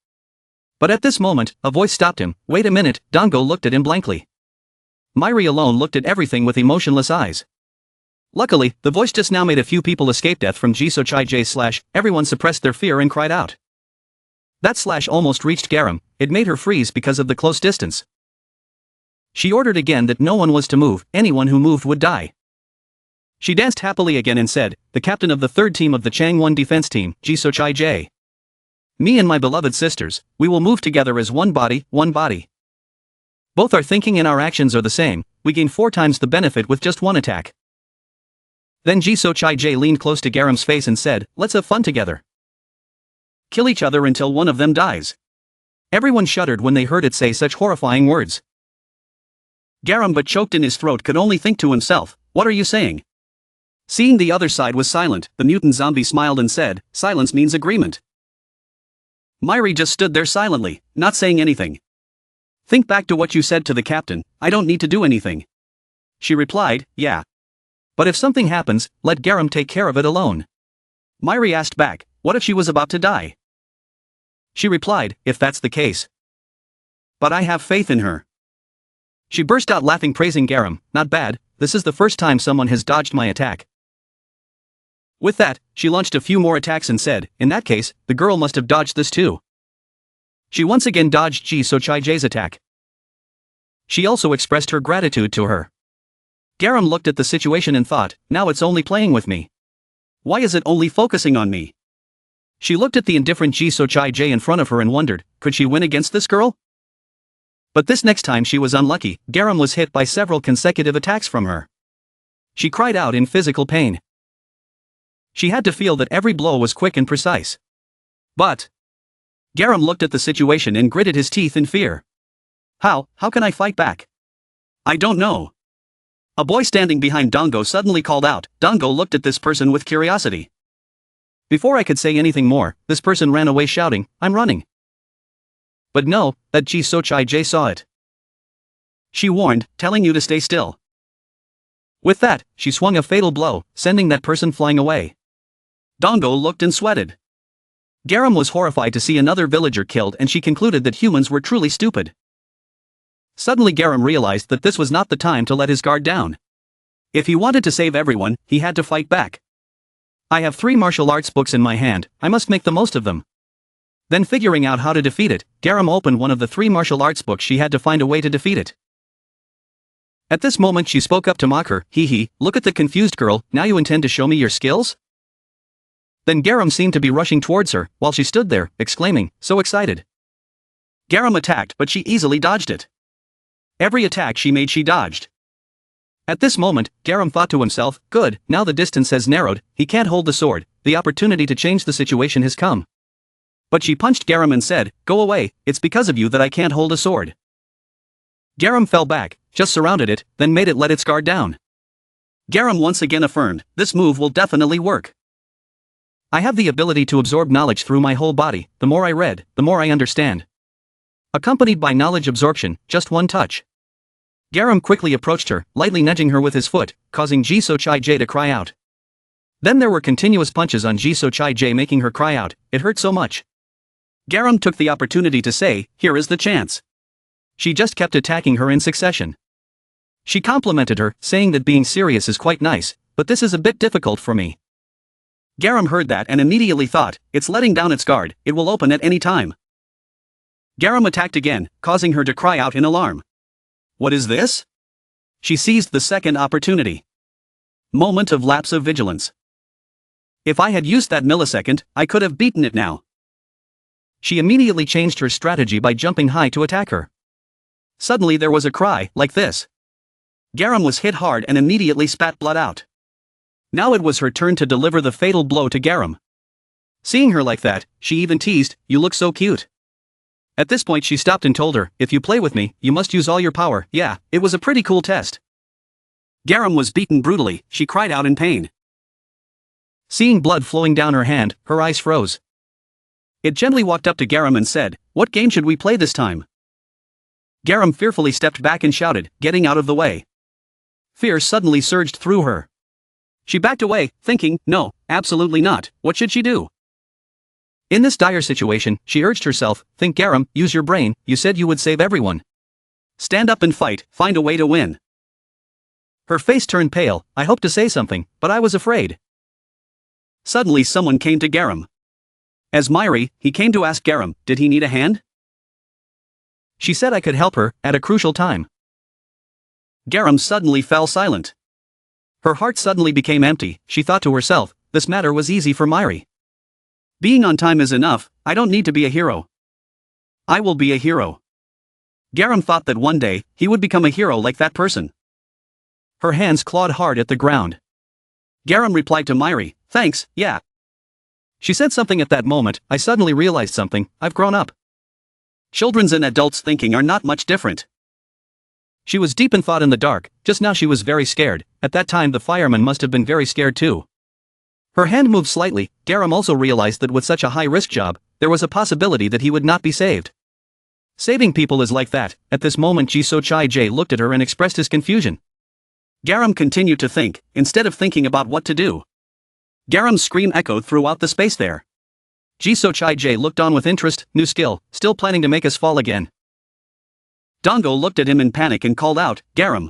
But at this moment, a voice stopped him. "Wait a minute." Dango looked at him blankly. Myri alone looked at everything with emotionless eyes. Luckily, the voice just now made a few people escape death from Ji Seo Chae / everyone suppressed their fear and cried out. That / almost reached Garam, it made her freeze because of the close distance. She ordered again that no one was to move, anyone who moved would die. She danced happily again and said, "The captain of the third team of the Changwon defense team, Ji Seo Chae. Me and my beloved sisters, we will move together as one body, one body. Both our thinking and our actions are the same, we gain 4 times the benefit with just one attack." Then Ji Seo Chae leaned close to Garam's face and said, "Let's have fun together. Kill each other until one of them dies." Everyone shuddered when they heard it say such horrifying words. Garam, but choked in his throat, could only think to himself, "What are you saying?" Seeing the other side was silent, the mutant zombie smiled and said, "Silence means agreement." Myri just stood there silently, not saying anything. "Think back to what you said to the captain, I don't need to do anything." She replied, "Yeah. But if something happens, let Garam take care of it alone." Myri asked back, "What if she was about to die?" She replied, "If that's the case. But I have faith in her." She burst out laughing, praising Garam, "Not bad, this is the first time someone has dodged my attack." With that, she launched a few more attacks and said, "In that case, the girl must have dodged this too." She once again dodged Ji Seo Chae's attack. She also expressed her gratitude to her. Garam looked at the situation and thought, "Now it's only playing with me. Why is it only focusing on me?" She looked at the indifferent Ji Seo Chae in front of her and wondered, could she win against this girl? But this next time she was unlucky. Garam was hit by several consecutive attacks from her. She cried out in physical pain. She had to feel that every blow was quick and precise. But Garam looked at the situation and gritted his teeth in fear. How can I fight back? I don't know. A boy standing behind Dango suddenly called out. Dango looked at this person with curiosity. Before I could say anything more, this person ran away shouting, "I'm running." But no, that Ji Seo Chae saw it. She warned, telling you to stay still. With that, she swung a fatal blow, sending that person flying away. Dongo looked and sweated. Garam was horrified to see another villager killed, and she concluded that humans were truly stupid. Suddenly Garam realized that this was not the time to let his guard down. If he wanted to save everyone, he had to fight back. I have 3 martial arts books in my hand, I must make the most of them. Then figuring out how to defeat it, Garam opened one of the 3 martial arts books. She had to find a way to defeat it. At this moment she spoke up to mock her. Hee, look at the confused girl, now you intend to show me your skills? Then Garam seemed to be rushing towards her, while she stood there, exclaiming, so excited. Garam attacked, but she easily dodged it. Every attack she made she dodged. At this moment, Garam thought to himself, good, now the distance has narrowed, he can't hold the sword, the opportunity to change the situation has come. But she punched Garam and said, go away, it's because of you that I can't hold a sword. Garam fell back, just surrounded it, then made it let its guard down. Garam once again affirmed, this move will definitely work. I have the ability to absorb knowledge through my whole body, the more I read, the more I understand. Accompanied by knowledge absorption, just one touch. Garam quickly approached her, lightly nudging her with his foot, causing Jisoo Chai-J to cry out. Then there were continuous punches on Jisoo Chai-J, making her cry out, it hurt so much. Garam took the opportunity to say, here is the chance. She just kept attacking her in succession. She complimented her, saying that being serious is quite nice, but this is a bit difficult for me. Garam heard that and immediately thought, it's letting down its guard, it will open at any time. Garam attacked again, causing her to cry out in alarm. What is this? She seized the second opportunity. Moment of lapse of vigilance. If I had used that millisecond, I could have beaten it now. She immediately changed her strategy by jumping high to attack her. Suddenly there was a cry, like this. Garam was hit hard and immediately spat blood out. Now it was her turn to deliver the fatal blow to Garam. Seeing her like that, she even teased, you look so cute. At this point she stopped and told her, if you play with me, you must use all your power. Yeah, it was a pretty cool test. Garam was beaten brutally, she cried out in pain. Seeing blood flowing down her hand, her eyes froze. It gently walked up to Garam and said, what game should we play this time? Garam fearfully stepped back and shouted, getting out of the way. Fear suddenly surged through her. She backed away, thinking, no, absolutely not, what should she do? In this dire situation, she urged herself, think Garam, use your brain, you said you would save everyone. Stand up and fight, find a way to win. Her face turned pale, I hoped to say something, but I was afraid. Suddenly someone came to Garam. As Myri, he came to ask Garam, did he need a hand? She said I could help her, at a crucial time. Garam suddenly fell silent. Her heart suddenly became empty, she thought to herself, this matter was easy for Myri. Being on time is enough, I don't need to be a hero. I will be a hero. Garam thought that one day, he would become a hero like that person. Her hands clawed hard at the ground. Garam replied to Myri, thanks, yeah. She said something at that moment, I suddenly realized something, I've grown up. Children's and adults' thinking are not much different. She was deep in thought in the dark, just now she was very scared, at that time the fireman must have been very scared too. Her hand moved slightly, Garam also realized that with such a high-risk job, there was a possibility that he would not be saved. Saving people is like that, at this moment Jisoo Chai-J looked at her and expressed his confusion. Garam continued to think, instead of thinking about what to do. Garam's scream echoed throughout the space there. Jisoo Chai-J looked on with interest, new skill, still planning to make us fall again. Dongo looked at him in panic and called out, Garam.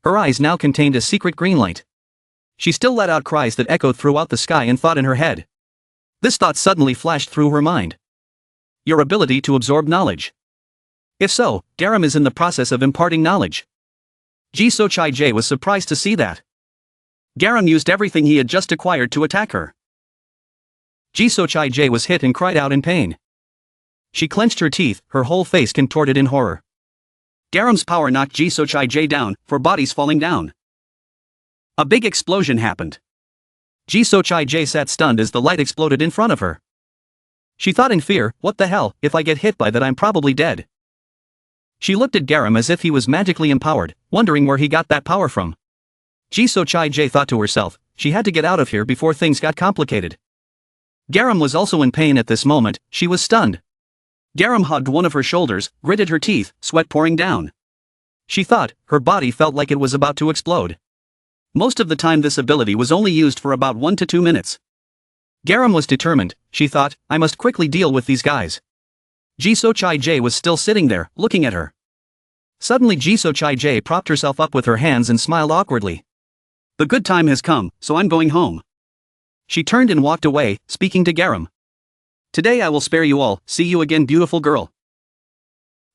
Her eyes now contained a secret green light. She still let out cries that echoed throughout the sky and thought in her head. This thought suddenly flashed through her mind. Your ability to absorb knowledge. If so, Garam is in the process of imparting knowledge. Jisoo Chai-J was surprised to see that. Garam used everything he had just acquired to attack her. Jisoo Chai-J was hit and cried out in pain. She clenched her teeth, her whole face contorted in horror. Garam's power knocked Jisoo Chai-J down, for bodies falling down. A big explosion happened. Jisoo Chai-J sat stunned as the light exploded in front of her. She thought in fear, what the hell, if I get hit by that I'm probably dead. She looked at Garam as if he was magically empowered, wondering where he got that power from. Jisoo Chai-J thought to herself, she had to get out of here before things got complicated. Garam was also in pain at this moment, she was stunned. Garam hugged one of her shoulders, gritted her teeth, sweat pouring down. She thought, her body felt like it was about to explode. Most of the time this ability was only used for about 1 to 2 minutes. Garam was determined. She thought, I must quickly deal with these guys. Jisoo Chai-jae was still sitting there, looking at her. Suddenly Jisoo Chai-jae propped herself up with her hands and smiled awkwardly. The good time has come, so I'm going home. She turned and walked away, speaking to Garam. Today I will spare you all, see you again beautiful girl.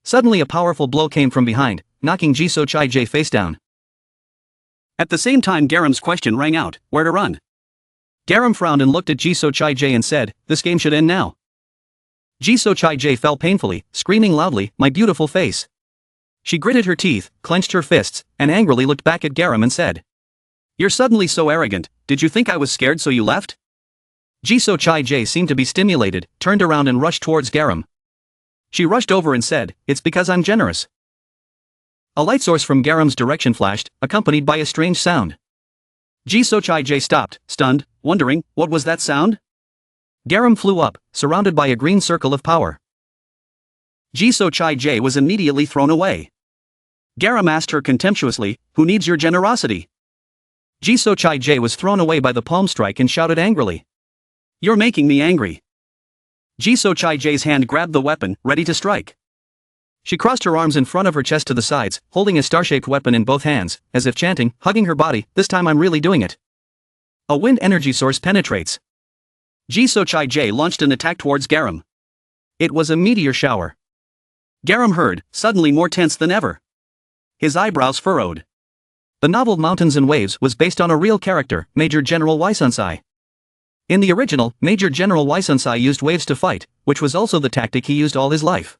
Suddenly a powerful blow came from behind, knocking Jisoo Chai-jae face down. At the same time Garam's question rang out, where to run? Garam frowned and looked at Jisoo Chai-jae and said, this game should end now. Jisoo Chai-jae fell painfully, screaming loudly, my beautiful face. She gritted her teeth, clenched her fists, and angrily looked back at Garam and said, you're suddenly so arrogant, did you think I was scared so you left? Jisoo Chai-jae seemed to be stimulated, turned around and rushed towards Garam. She rushed over and said, it's because I'm generous. A light source from Garam's direction flashed, accompanied by a strange sound. Jisoo Chai-jae stopped, stunned, wondering, what was that sound? Garam flew up, surrounded by a green circle of power. Jisoo Chai-jae was immediately thrown away. Garam asked her contemptuously, who needs your generosity? Jisoo Chai-jae was thrown away by the palm strike and shouted angrily. You're making me angry. Jisoo Chai-jae's hand grabbed the weapon, ready to strike. She crossed her arms in front of her chest to the sides, holding a star-shaped weapon in both hands, as if chanting, hugging her body, this time I'm really doing it. A wind energy source penetrates. Jisoo Chai-jae launched an attack towards Garam. It was a meteor shower. Garam heard, suddenly more tense than ever. His eyebrows furrowed. The novel Mountains and Waves was based on a real character, Major General Waisunsai. In the original, Major General Waisunsai used waves to fight, which was also the tactic he used all his life.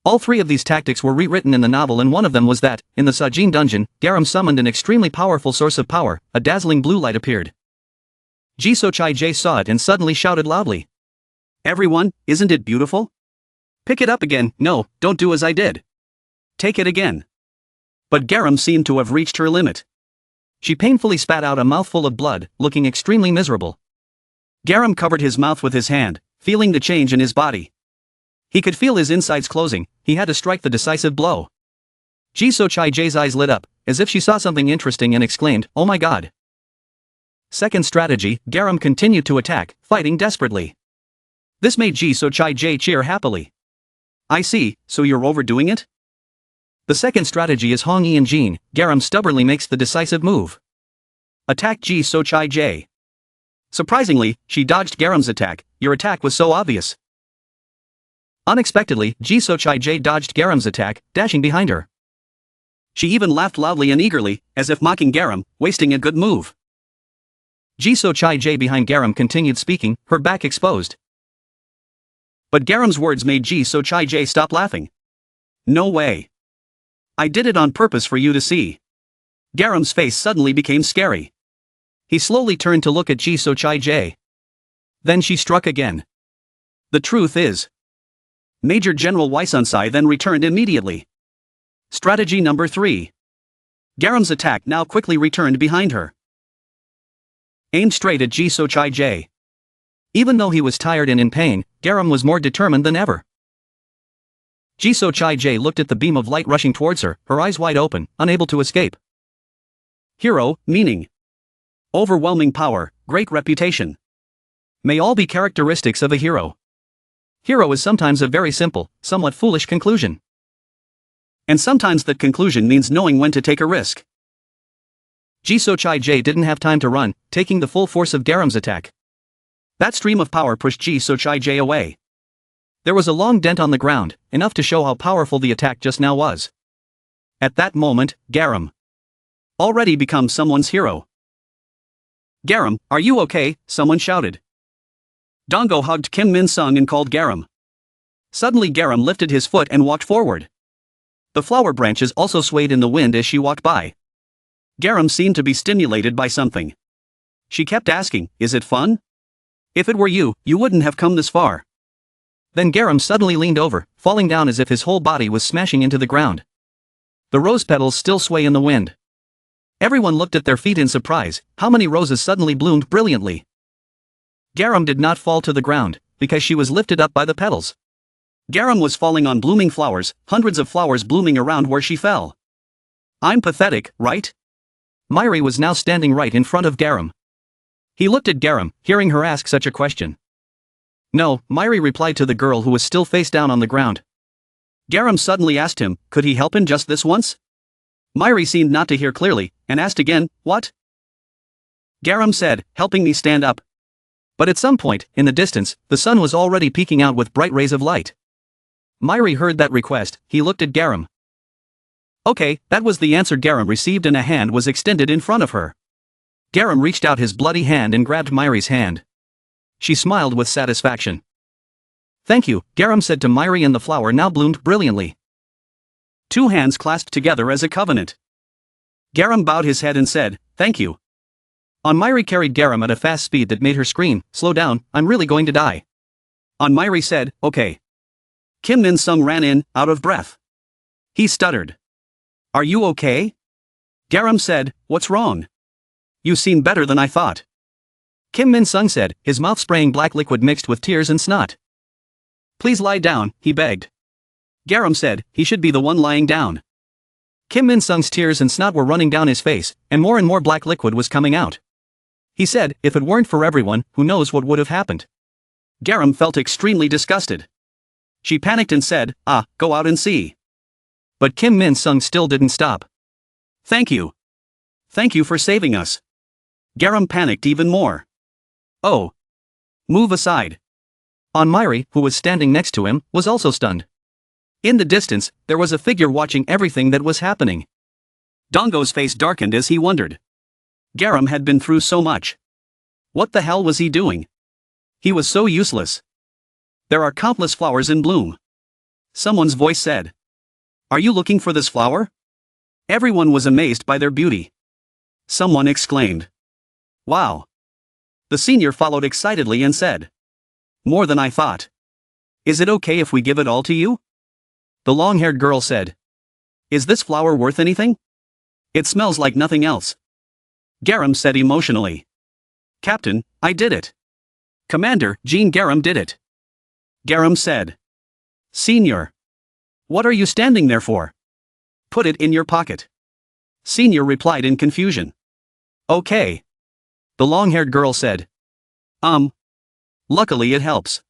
All three of these tactics were rewritten in the novel, and one of them was that, in the Sajin dungeon, Garam summoned an extremely powerful source of power, a dazzling blue light appeared. Jisoo Chai-jae saw it and suddenly shouted loudly. Everyone, isn't it beautiful? Pick it up again, no, don't do as I did. Take it again. But Garam seemed to have reached her limit. She painfully spat out a mouthful of blood, looking extremely miserable. Garam covered his mouth with his hand, feeling the change in his body. He could feel his insides closing, he had to strike the decisive blow. Jisoo Chai-jae's eyes lit up, as if she saw something interesting and exclaimed, oh my god. Second strategy, Garam continued to attack, fighting desperately. This made Jisoo Chai-jae cheer happily. I see, so you're overdoing it? The second strategy is Hong Ian Jin, Garam stubbornly makes the decisive move. Attack Jisoo Chai-jae. Surprisingly, she dodged Garam's attack, your attack was so obvious. Unexpectedly, Jisoo Chai-jae dodged Garam's attack, dashing behind her. She even laughed loudly and eagerly, as if mocking Garam, wasting a good move. Jisoo Chai-jae behind Garam continued speaking, her back exposed. But Garam's words made Jisoo Chai-jae stop laughing. No way. I did it on purpose for you to see. Garam's face suddenly became scary. He slowly turned to look at Jisoo Chai-jae. Then she struck again. The truth is, Major General Waisunsai then returned immediately. Strategy number 3. Garam's attack now quickly returned behind her. Aimed straight at Jisoo Chai-jae. Even though he was tired and in pain, Garam was more determined than ever. Jisoo Chai-jae looked at the beam of light rushing towards her, her eyes wide open, unable to escape. Hero, meaning. Overwhelming power, great reputation. May all be characteristics of a hero. Hero is sometimes a very simple, somewhat foolish conclusion. And sometimes that conclusion means knowing when to take a risk. Jisoo Chai-jae didn't have time to run, taking the full force of Garam's attack. That stream of power pushed Jisoo Chai-jae away. There was a long dent on the ground, enough to show how powerful the attack just now was. At that moment, Garam already become someone's hero. Garam, are you okay? Someone shouted. Dongo hugged Kim Min-sung and called Garam. Suddenly Garam lifted his foot and walked forward. The flower branches also swayed in the wind as she walked by. Garam seemed to be stimulated by something. She kept asking, is it fun? If it were you, you wouldn't have come this far. Then Garam suddenly leaned over, falling down as if his whole body was smashing into the ground. The rose petals still sway in the wind. Everyone looked at their feet in surprise, how many roses suddenly bloomed brilliantly. Garam did not fall to the ground, because she was lifted up by the petals. Garam was falling on blooming flowers, hundreds of flowers blooming around where she fell. I'm pathetic, right? Myri was now standing right in front of Garam. He looked at Garam, hearing her ask such a question. No, Myri replied to the girl who was still face down on the ground. Garam suddenly asked him, could he help him just this once? Myri seemed not to hear clearly, and asked again, what? Garam said, helping me stand up. But at some point, in the distance, the sun was already peeking out with bright rays of light. Myri heard that request. He looked at Garam. Okay, that was the answer Garam received, and a hand was extended in front of her. Garam reached out his bloody hand and grabbed Myri's hand. She smiled with satisfaction. Thank you, Garam said to Myri, and the flower now bloomed brilliantly. Two hands clasped together as a covenant. Garam bowed his head and said, thank you. Myri carried Garam at a fast speed that made her scream, slow down, I'm really going to die. Myri said, okay. Kim Min Sung ran in, out of breath. He stuttered. Are you okay? Garam said, what's wrong? You seem better than I thought. Kim Min Sung said, his mouth spraying black liquid mixed with tears and snot. Please lie down, he begged. Garam said, he should be the one lying down. Kim Min Sung's tears and snot were running down his face, and more black liquid was coming out. He said, if it weren't for everyone, who knows what would have happened. Garam felt extremely disgusted. She panicked and said, go out and see. But Kim Min Sung still didn't stop. Thank you. Thank you for saving us. Garam panicked even more. Oh. Move aside. Myri, who was standing next to him, was also stunned. In the distance, there was a figure watching everything that was happening. Dongo's face darkened as he wondered. Garam had been through so much. What the hell was he doing? He was so useless. There are countless flowers in bloom. Someone's voice said. Are you looking for this flower? Everyone was amazed by their beauty. Someone exclaimed. Wow. The senior followed excitedly and said. More than I thought. Is it okay if we give it all to you? The long-haired girl said. Is this flower worth anything? It smells like nothing else. Garam said emotionally. Captain, I did it. Commander, Jean Garam did it. Garam said. Senior. What are you standing there for? Put it in your pocket. Senior replied in confusion. Okay. The long-haired girl said. Luckily it helps.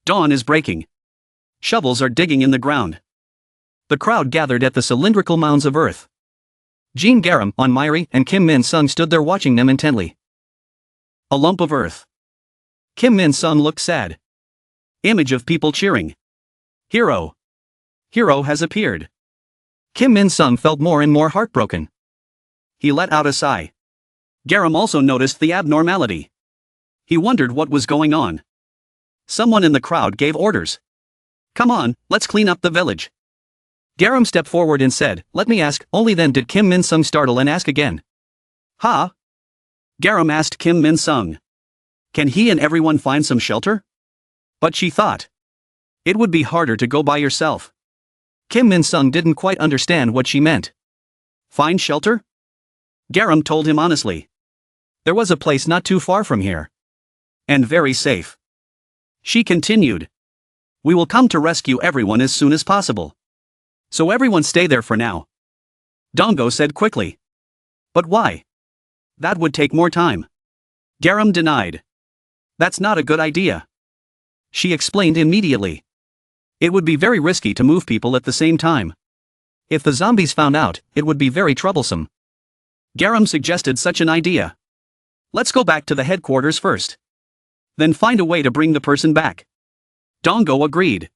Dawn is breaking. Shovels are digging in the ground. The crowd gathered at the cylindrical mounds of earth. Jean Garam, Myri, and Kim Min Sung stood there watching them intently. A lump of earth. Kim Min Sung looked sad. Image of people cheering. Hero. Hero has appeared. Kim Min Sung felt more and more heartbroken. He let out a sigh. Garam also noticed the abnormality. He wondered what was going on. Someone in the crowd gave orders. Come on, let's clean up the village. Garam stepped forward and said, let me ask. Only then did Kim Min Sung startle and ask again. Ha? Garam asked Kim Min Sung. Can he and everyone find some shelter? But she thought. It would be harder to go by yourself. Kim Min Sung didn't quite understand what she meant. Find shelter? Garam told him honestly. There was a place not too far from here. And very safe. She continued. We will come to rescue everyone as soon as possible. So everyone stay there for now. Dongo said quickly. But why? That would take more time. Garam denied. That's not a good idea. She explained immediately. It would be very risky to move people at the same time. If the zombies found out, it would be very troublesome. Garam suggested such an idea. Let's go back to the headquarters first. Then find a way to bring the person back. Dongo agreed.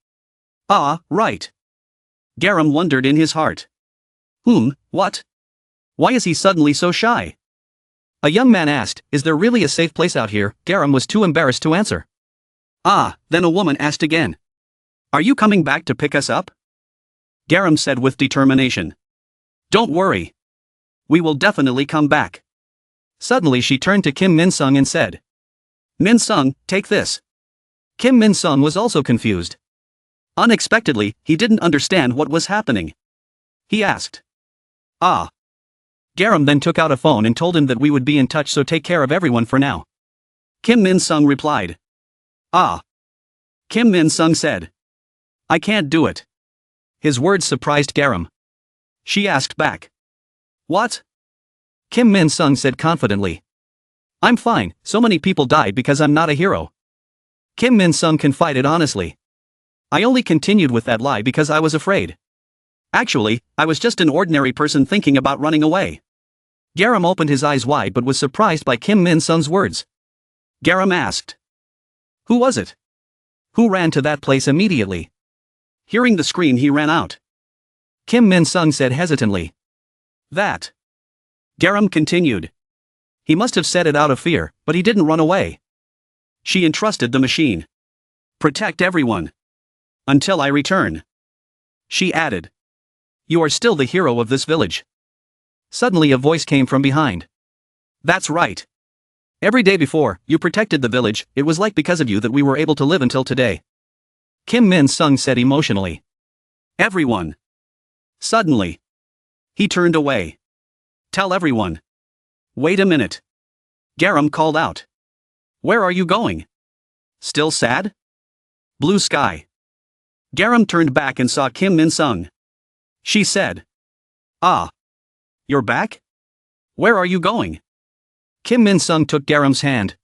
Right. Garam wondered in his heart. What? Why is he suddenly so shy? A young man asked, is there really a safe place out here? Garam was too embarrassed to answer. Then a woman asked again. Are you coming back to pick us up? Garam said with determination. Don't worry. We will definitely come back. Suddenly she turned to Kim Min Sung and said. Min Sung, take this. Kim Min Sung was also confused. Unexpectedly, he didn't understand what was happening. He asked. Garam then took out a phone and told him that we would be in touch, so take care of everyone for now. Kim Min Sung replied. Kim Min Sung said. I can't do it. His words surprised Garam. She asked back. What? Kim Min-sung said confidently. I'm fine, so many people died because I'm not a hero. Kim Min-sung confided honestly. I only continued with that lie because I was afraid. Actually, I was just an ordinary person thinking about running away. Garam opened his eyes wide but was surprised by Kim Min-sung's words. Garam asked. Who was it? Who ran to that place immediately? Hearing the scream, he ran out. Kim Min-sung said hesitantly. That. Garam continued. He must have said it out of fear, but he didn't run away. She entrusted the machine. Protect everyone. Until I return. She added. You are still the hero of this village. Suddenly a voice came from behind. That's right. Every day before, you protected the village, it was like because of you that we were able to live until today. Kim Min-sung said emotionally. Everyone. Suddenly. He turned away. Tell everyone. Wait a minute. Garam called out. Where are you going? Still sad? Blue sky. Garam turned back and saw Kim Min-sung. She said. Ah. You're back? Where are you going? Kim Min-sung took Garam's hand.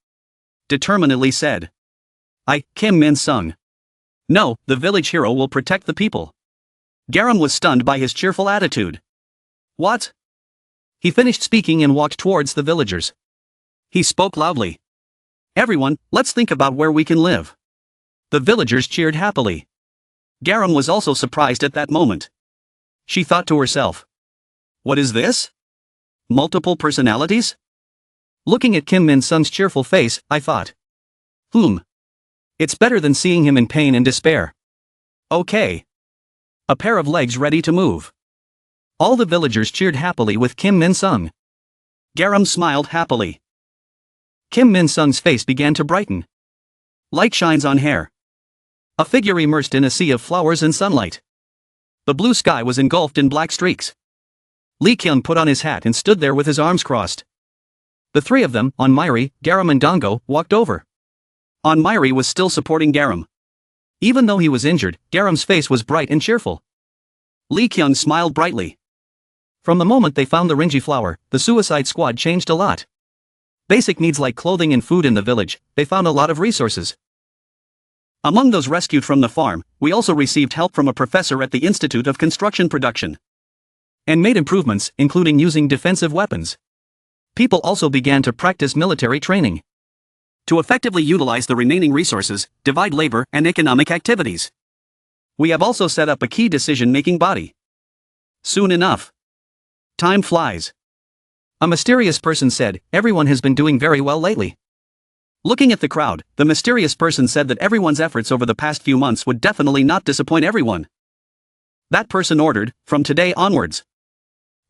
Determinedly said. Kim Min-sung. No, the village hero will protect the people. Garam was stunned by his cheerful attitude. What? He finished speaking and walked towards the villagers. He spoke loudly. Everyone, let's think about where we can live. The villagers cheered happily. Garam was also surprised at that moment. She thought to herself. What is this? Multiple personalities? Looking at Kim Min-sung's cheerful face, I thought. It's better than seeing him in pain and despair. Okay. A pair of legs ready to move. All the villagers cheered happily with Kim Min-sung. Garam smiled happily. Kim Min-sung's face began to brighten. Light shines on hair. A figure immersed in a sea of flowers and sunlight. The blue sky was engulfed in black streaks. Lee Kyung put on his hat and stood there with his arms crossed. The three of them, Onmiri, Garam and Dango, walked over. Onmiri was still supporting Garam. Even though he was injured, Garam's face was bright and cheerful. Lee Kyung smiled brightly. From the moment they found the Rinji flower, the suicide squad changed a lot. Basic needs like clothing and food in the village, they found a lot of resources. Among those rescued from the farm, we also received help from a professor at the Institute of Construction Production. And made improvements, including using defensive weapons. People also began to practice military training. To effectively utilize the remaining resources, divide labor and economic activities. We have also set up a key decision-making body. Soon enough. Time flies. A mysterious person said, everyone has been doing very well lately. Looking at the crowd, the mysterious person said that everyone's efforts over the past few months would definitely not disappoint everyone. That person ordered, from today onwards.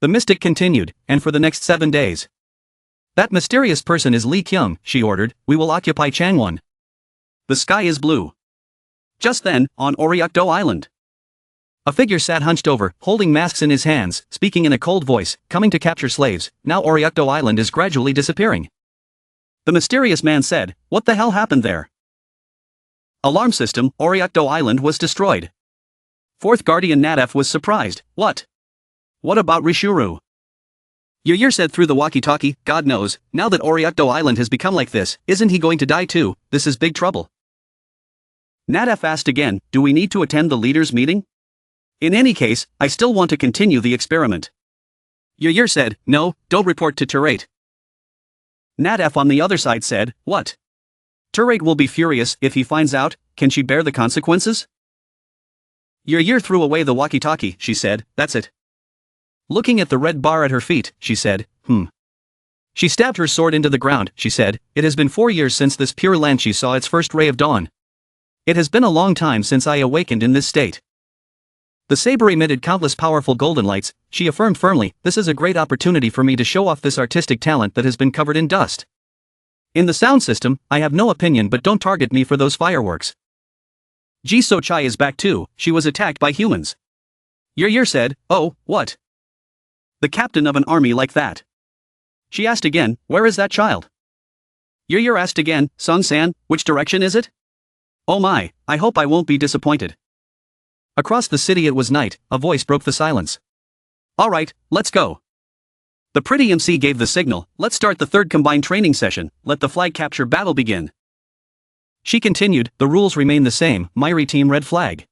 The mystic continued, and for the next 7 days. That mysterious person is Lee Kyung, she ordered, we will occupy Changwon. The sky is blue. Just then, on Oryukdo Island. A figure sat hunched over, holding masks in his hands, speaking in a cold voice, coming to capture slaves, now Oryukdo Island is gradually disappearing. The mysterious man said, what the hell happened there? Alarm system, Oryukdo Island was destroyed. Fourth Guardian Nadef was surprised, what? What about Rishuru? Yuyir said through the walkie-talkie, God knows, now that Oryukdo Island has become like this, isn't he going to die too? This is big trouble. Nadef asked again, do we need to attend the leaders' meeting? In any case, I still want to continue the experiment. Yuyir said, no, don't report to Turate. Nadef on the other side said, what? Turate will be furious if he finds out, can she bear the consequences? Yuyir threw away the walkie-talkie, she said, that's it. Looking at the red bar at her feet, she said, She stabbed her sword into the ground, she said, it has been 4 years since this pure land she saw its first ray of dawn. It has been a long time since I awakened in this state. The saber emitted countless powerful golden lights, she affirmed firmly, this is a great opportunity for me to show off this artistic talent that has been covered in dust. In the sound system, I have no opinion but don't target me for those fireworks. Ji So-chai is back too, she was attacked by humans. Yuyir said, oh, what? The captain of an army like that. She asked again, where is that child? Yuyir asked again, Sung-san, which direction is it? Oh my, I hope I won't be disappointed. Across the city it was night, a voice broke the silence. Alright, let's go. The pretty MC gave the signal, let's start the third combined training session, let the flag capture battle begin. She continued, the rules remain the same, Myri team red flag.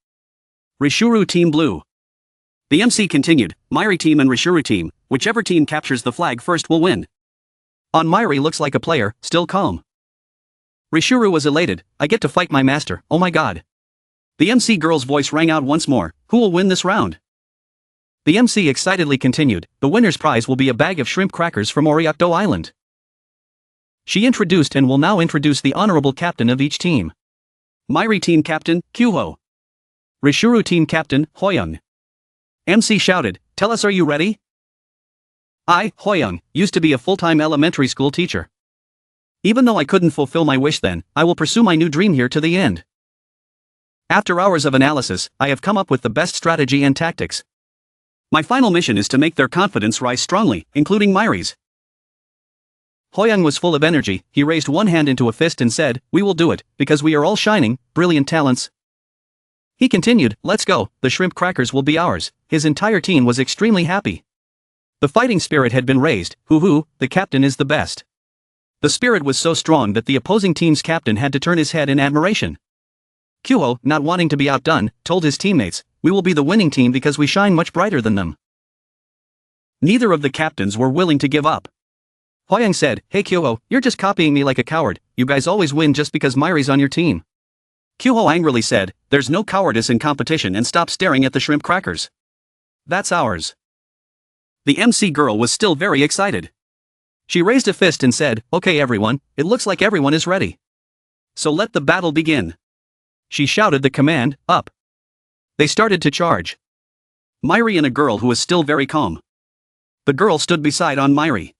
Rishuru team blue. The MC continued, Myri team and Rishuru team, whichever team captures the flag first will win. On Myri looks like a player, still calm. Rishuru was elated, I get to fight my master, oh my god. The MC girl's voice rang out once more, who will win this round? The MC excitedly continued, the winner's prize will be a bag of shrimp crackers from Oriakdo Island. She introduced and will now introduce the honorable captain of each team. Myri team captain, Kyuho. Rishuru team captain, Hoyoung. MC shouted, tell us, are you ready? I, Hoyoung, used to be a full-time elementary school teacher. Even though I couldn't fulfill my wish then, I will pursue my new dream here to the end. After hours of analysis, I have come up with the best strategy and tactics. My final mission is to make their confidence rise strongly, including Myri's. Hoyoung was full of energy, he raised one hand into a fist and said, we will do it, because we are all shining, brilliant talents. He continued, let's go, the shrimp crackers will be ours. His entire team was extremely happy. The fighting spirit had been raised, hoo-hoo, the captain is the best. The spirit was so strong that the opposing team's captain had to turn his head in admiration. Kyuho, not wanting to be outdone, told his teammates, we will be the winning team because we shine much brighter than them. Neither of the captains were willing to give up. Hoyoung said, hey Kyuho, you're just copying me like a coward, you guys always win just because Myri's on your team. Kyuho angrily said, there's no cowardice in competition and stopped staring at the shrimp crackers. That's ours. The MC girl was still very excited. She raised a fist and said, okay everyone, it looks like everyone is ready. So let the battle begin. She shouted the command, up. They started to charge. Myri and a girl who was still very calm. The girl stood beside On Myri.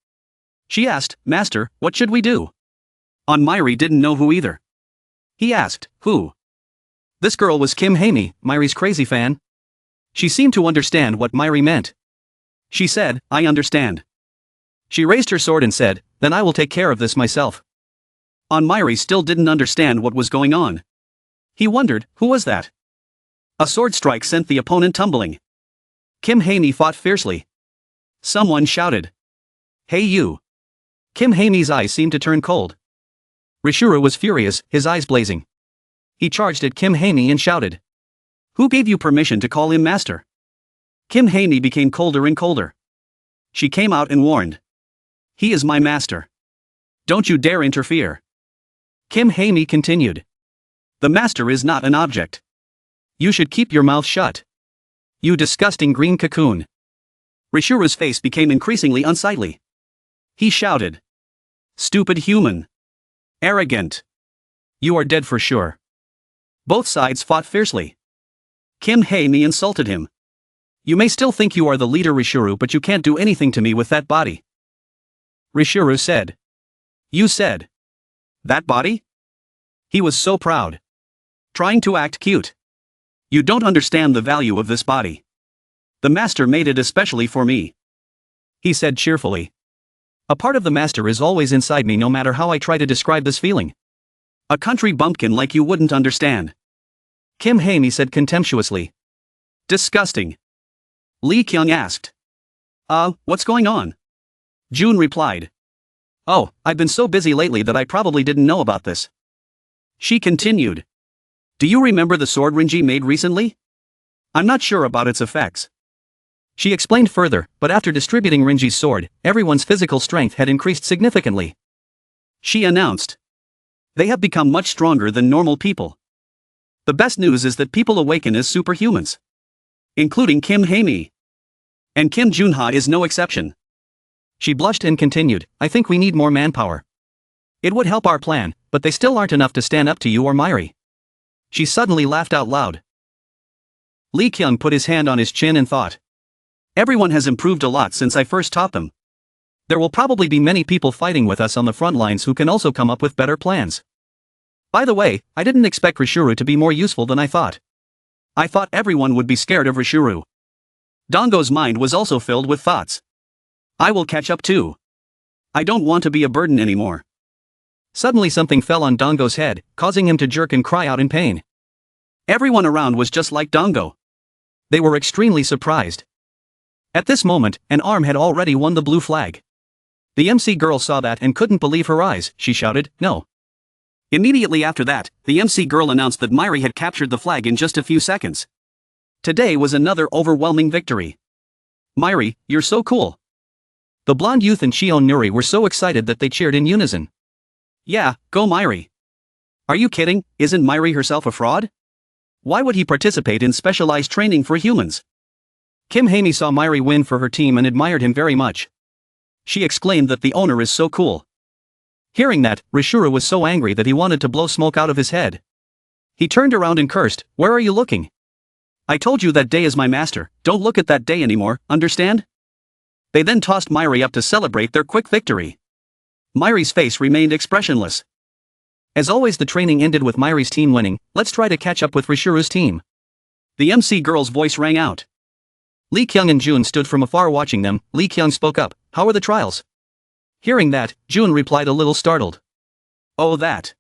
She asked, Master, what should we do? On Myri didn't know who either. He asked, who? This girl was Kim Haemi, Myri's crazy fan. She seemed to understand what Myri meant. She said, I understand. She raised her sword and said, then I will take care of this myself. On Myri still didn't understand what was going on. He wondered, who was that? A sword strike sent the opponent tumbling. Kim Haemi fought fiercely. Someone shouted. Hey you. Kim Haemi's eyes seemed to turn cold. Rishuru was furious, his eyes blazing. He charged at Kim Haemi and shouted. Who gave you permission to call him master? Kim Haemi became colder and colder. She came out and warned. He is my master. Don't you dare interfere. Kim Haemi continued. The master is not an object. You should keep your mouth shut. You disgusting green cocoon. Rishuru's face became increasingly unsightly. He shouted. Stupid human. Arrogant. You are dead for sure. Both sides fought fiercely. Kim Haemi insulted him. You may still think you are the leader Rishuru, but you can't do anything to me with that body. Rishuru said. You said. That body? He was so proud. Trying to act cute. You don't understand the value of this body. The master made it especially for me. He said cheerfully. A part of the master is always inside me no matter how I try to describe this feeling. A country bumpkin like you wouldn't understand. Kim Haemi said contemptuously. Disgusting. Lee Kyung asked. What's going on? June replied. Oh, I've been so busy lately that I probably didn't know about this. She continued. Do you remember the sword Rinji made recently? I'm not sure about its effects. She explained further, but after distributing Rinji's sword, everyone's physical strength had increased significantly. She announced. They have become much stronger than normal people. The best news is that people awaken as superhumans. Including Kim Haemi. And Kim Junha is no exception. She blushed and continued, I think we need more manpower. It would help our plan, but they still aren't enough to stand up to you or Myri. She suddenly laughed out loud. Lee Kyung put his hand on his chin and thought. Everyone has improved a lot since I first taught them. There will probably be many people fighting with us on the front lines who can also come up with better plans. By the way, I didn't expect Rishuru to be more useful than I thought. I thought everyone would be scared of Rishuru. Dongo's mind was also filled with thoughts. I will catch up too. I don't want to be a burden anymore. Suddenly something fell on Dongo's head, causing him to jerk and cry out in pain. Everyone around was just like Dongo. They were extremely surprised. At this moment, an arm had already won the blue flag. The MC girl saw that and couldn't believe her eyes. She shouted, "No." Immediately after that, the MC girl announced that Myri had captured the flag in just a few seconds. Today was another overwhelming victory. "Myri, you're so cool." The blonde youth and Shion Nuri were so excited that they cheered in unison. "Yeah, go Myri." "Are you kidding? Isn't Myri herself a fraud? Why would he participate in specialized training for humans?" Kim Haemi saw Myri win for her team and admired him very much. She exclaimed that the owner is so cool. Hearing that, Rishuru was so angry that he wanted to blow smoke out of his head. He turned around and cursed, "Where are you looking? I told you that Day is my master, don't look at that Day anymore, understand?" They then tossed Myri up to celebrate their quick victory. Myri's face remained expressionless. As always, the training ended with Myri's team winning. Let's try to catch up with Rishuru's team. The MC girl's voice rang out. Lee Kyung and Jun stood from afar watching them. Lee Kyung spoke up, "How are the trials?" Hearing that, Jun replied a little startled. "Oh, that.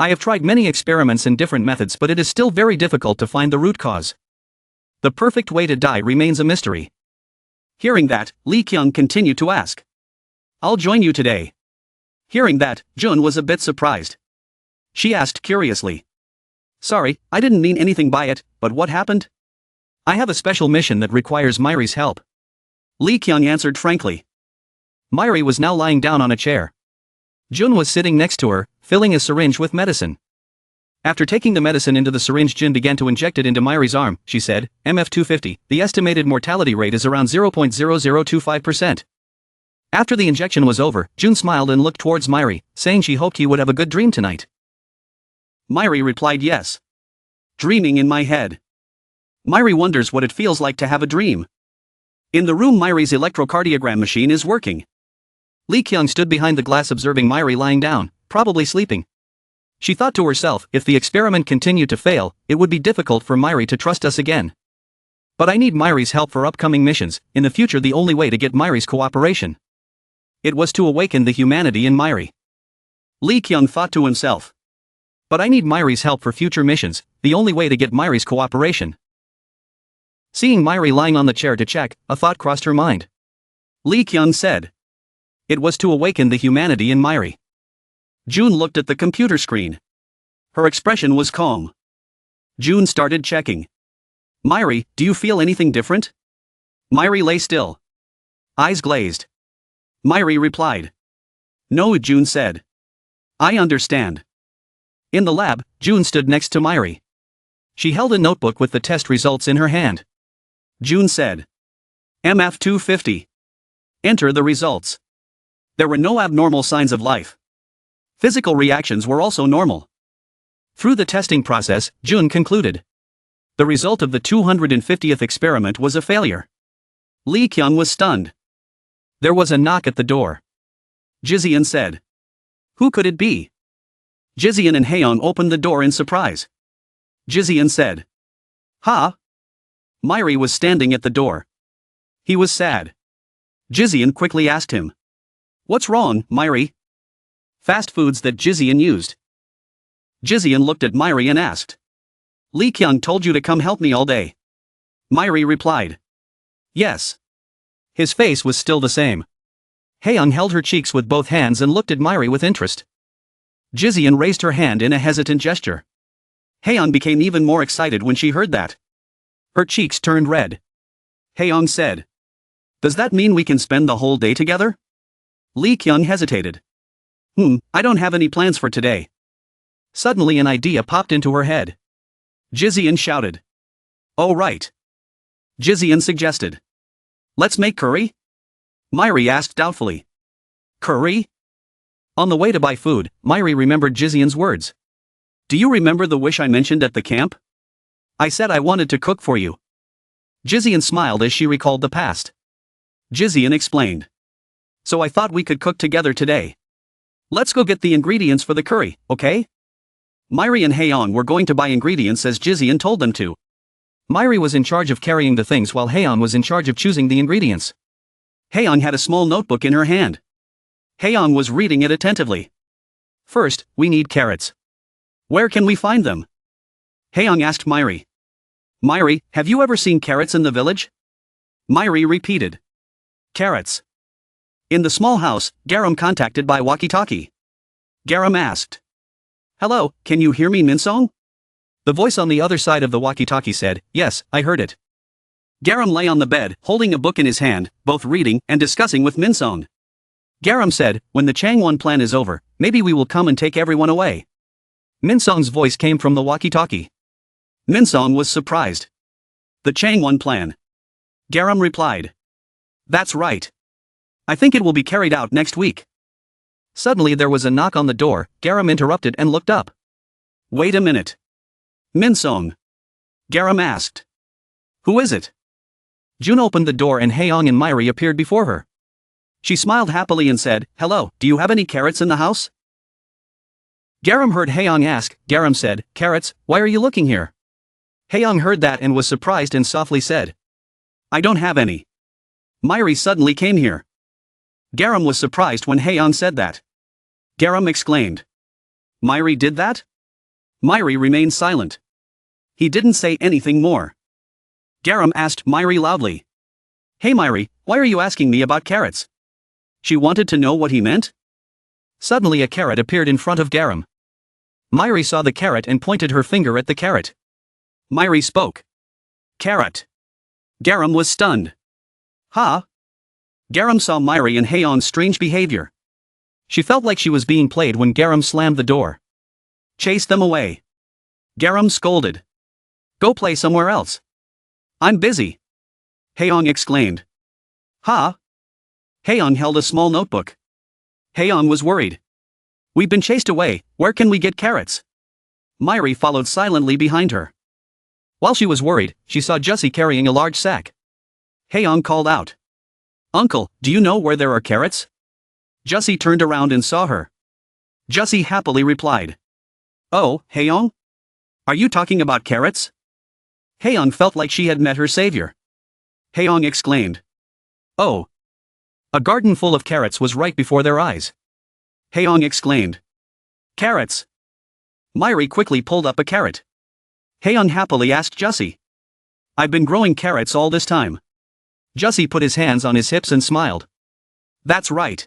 I have tried many experiments and different methods, but it is still very difficult to find the root cause. The perfect way to die remains a mystery." Hearing that, Lee Kyung continued to ask, "I'll join you today." Hearing that, Jun was a bit surprised. She asked curiously, "Sorry, I didn't mean anything by it, but what happened?" "I have a special mission that requires Myri's help." Lee Kyung answered frankly. Myri was now lying down on a chair. Jun was sitting next to her, filling a syringe with medicine. After taking the medicine into the syringe, Jin began to inject it into Myri's arm. She said, "MF250, the estimated mortality rate is around 0.0025%. After the injection was over, Jun smiled and looked towards Myri, saying she hoped he would have a good dream tonight. Myri replied, "Yes. Dreaming in my head." Myri wonders what it feels like to have a dream. In the room, Myri's electrocardiogram machine is working. Lee Kyung stood behind the glass observing Myri lying down, probably sleeping. She thought to herself, if the experiment continued to fail, it would be difficult for Myri to trust us again. But I need Myri's help for upcoming missions, in the future the only way to get Myri's cooperation. It was to awaken the humanity in Myri. Lee Kyung thought to himself. But I need Myri's help for future missions, the only way to get Myri's cooperation. Seeing Myri lying on the chair to check, a thought crossed her mind. Lee Kyung said. It was to awaken the humanity in Myri. June looked at the computer screen. Her expression was calm. June started checking. "Myri, do you feel anything different?" Myri lay still. Eyes glazed. Myri replied. "No," June said. "I understand." In the lab, June stood next to Myri. She held a notebook with the test results in her hand. June said. MF250. Enter the results. There were no abnormal signs of life. Physical reactions were also normal. Through the testing process, June concluded. The result of the 250th experiment was a failure. Lee Kyung was stunned. There was a knock at the door. Jizian said. Who could it be? Jizian and Haeyoung opened the door in surprise. Jizian said. Huh? Myri was standing at the door. He was sad. Jizian quickly asked him. What's wrong, Myri? Fast foods that Jizian used. Jizian looked at Myri and asked. Lee Kyung told you to come help me all day. Myri replied. Yes. His face was still the same. Haeyoung held her cheeks with both hands and looked at Myri with interest. Jizian raised her hand in a hesitant gesture. Haeyoung became even more excited when she heard that. Her cheeks turned red. Haeyoung said. Does that mean we can spend the whole day together? Lee Kyung hesitated. I don't have any plans for today. Suddenly an idea popped into her head. Jizian shouted. Oh right. Jizian suggested. Let's make curry? Myri asked doubtfully. Curry? On the way to buy food, Myri remembered Jizian's words. Do you remember the wish I mentioned at the camp? I said I wanted to cook for you. Jizian smiled as she recalled the past. Jizian explained. So I thought we could cook together today. Let's go get the ingredients for the curry, okay? Myri and Haeyoung were going to buy ingredients as Jizian told them to. Myri was in charge of carrying the things while Haeyoung was in charge of choosing the ingredients. Haeyoung had a small notebook in her hand. Haeyoung was reading it attentively. First, we need carrots. Where can we find them? Haeyoung asked Myri. Myri, have you ever seen carrots in the village? Myri repeated. Carrots. In the small house, Garam contacted by walkie-talkie. Garam asked. Hello, can you hear me, Minsong? The voice on the other side of the walkie-talkie said, yes, I heard it. Garam lay on the bed, holding a book in his hand, both reading and discussing with Minsong. Garam said, when the Changwon plan is over, maybe we will come and take everyone away. Minsong's voice came from the walkie-talkie. Minsong was surprised. The Changwon plan. Garam replied. That's right. I think it will be carried out next week. Suddenly there was a knock on the door. Garam interrupted and looked up. Wait a minute. Minsong. Garam asked. Who is it? June opened the door and Haeyong and Myri appeared before her. She smiled happily and said, hello, do you have any carrots in the house? Garam heard Haeyong ask. Garam said, carrots, why are you looking here? Haeyong heard that and was surprised and softly said, I don't have any. Myri suddenly came here. Garam was surprised when Haeyong said that. Garam exclaimed. Myri did that? Myri remained silent. He didn't say anything more. Garam asked Myri loudly. Hey Myri, why are you asking me about carrots? She wanted to know what he meant. Suddenly a carrot appeared in front of Garam. Myri saw the carrot and pointed her finger at the carrot. Myri spoke. Carrot. Garam was stunned. Huh? Garam saw Myri and Haeyong's strange behavior. She felt like she was being played when Garam slammed the door. Chase them away. Garam scolded. Go play somewhere else. I'm busy. Haeyong exclaimed. Huh? Haeyong held a small notebook. Haeyong was worried. We've been chased away, where can we get carrots? Myri followed silently behind her. While she was worried, she saw Jussie carrying a large sack. Haeyong called out. Uncle, do you know where there are carrots? Jussie turned around and saw her. Jussie happily replied. Oh, Haeyong? Are you talking about carrots? Haeyong felt like she had met her savior. Haeyong exclaimed. Oh. A garden full of carrots was right before their eyes. Haeyong exclaimed. Carrots. Myri quickly pulled up a carrot. Haeyong happily asked Jussie. I've been growing carrots all this time. Jussie put his hands on his hips and smiled. That's right.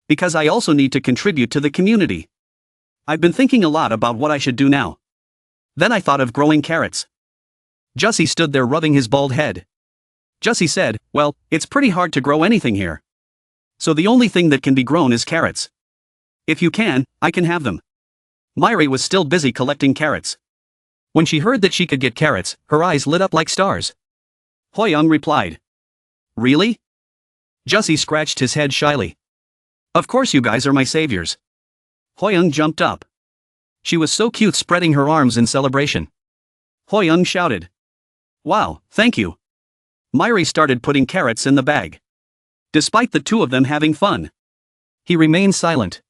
Because I also need to contribute to the community. I've been thinking a lot about what I should do now. Then I thought of growing carrots. Jussie stood there rubbing his bald head. Jussie said, well, it's pretty hard to grow anything here. So the only thing that can be grown is carrots. If you can, I can have them. Myri was still busy collecting carrots. When she heard that she could get carrots, her eyes lit up like stars. Haeyong replied. Really? Jussie scratched his head shyly. Of course you guys are my saviors. Haeyong jumped up. She was so cute, spreading her arms in celebration. Haeyong shouted. Wow, thank you. Myri started putting carrots in the bag. Despite the two of them having fun, he remained silent.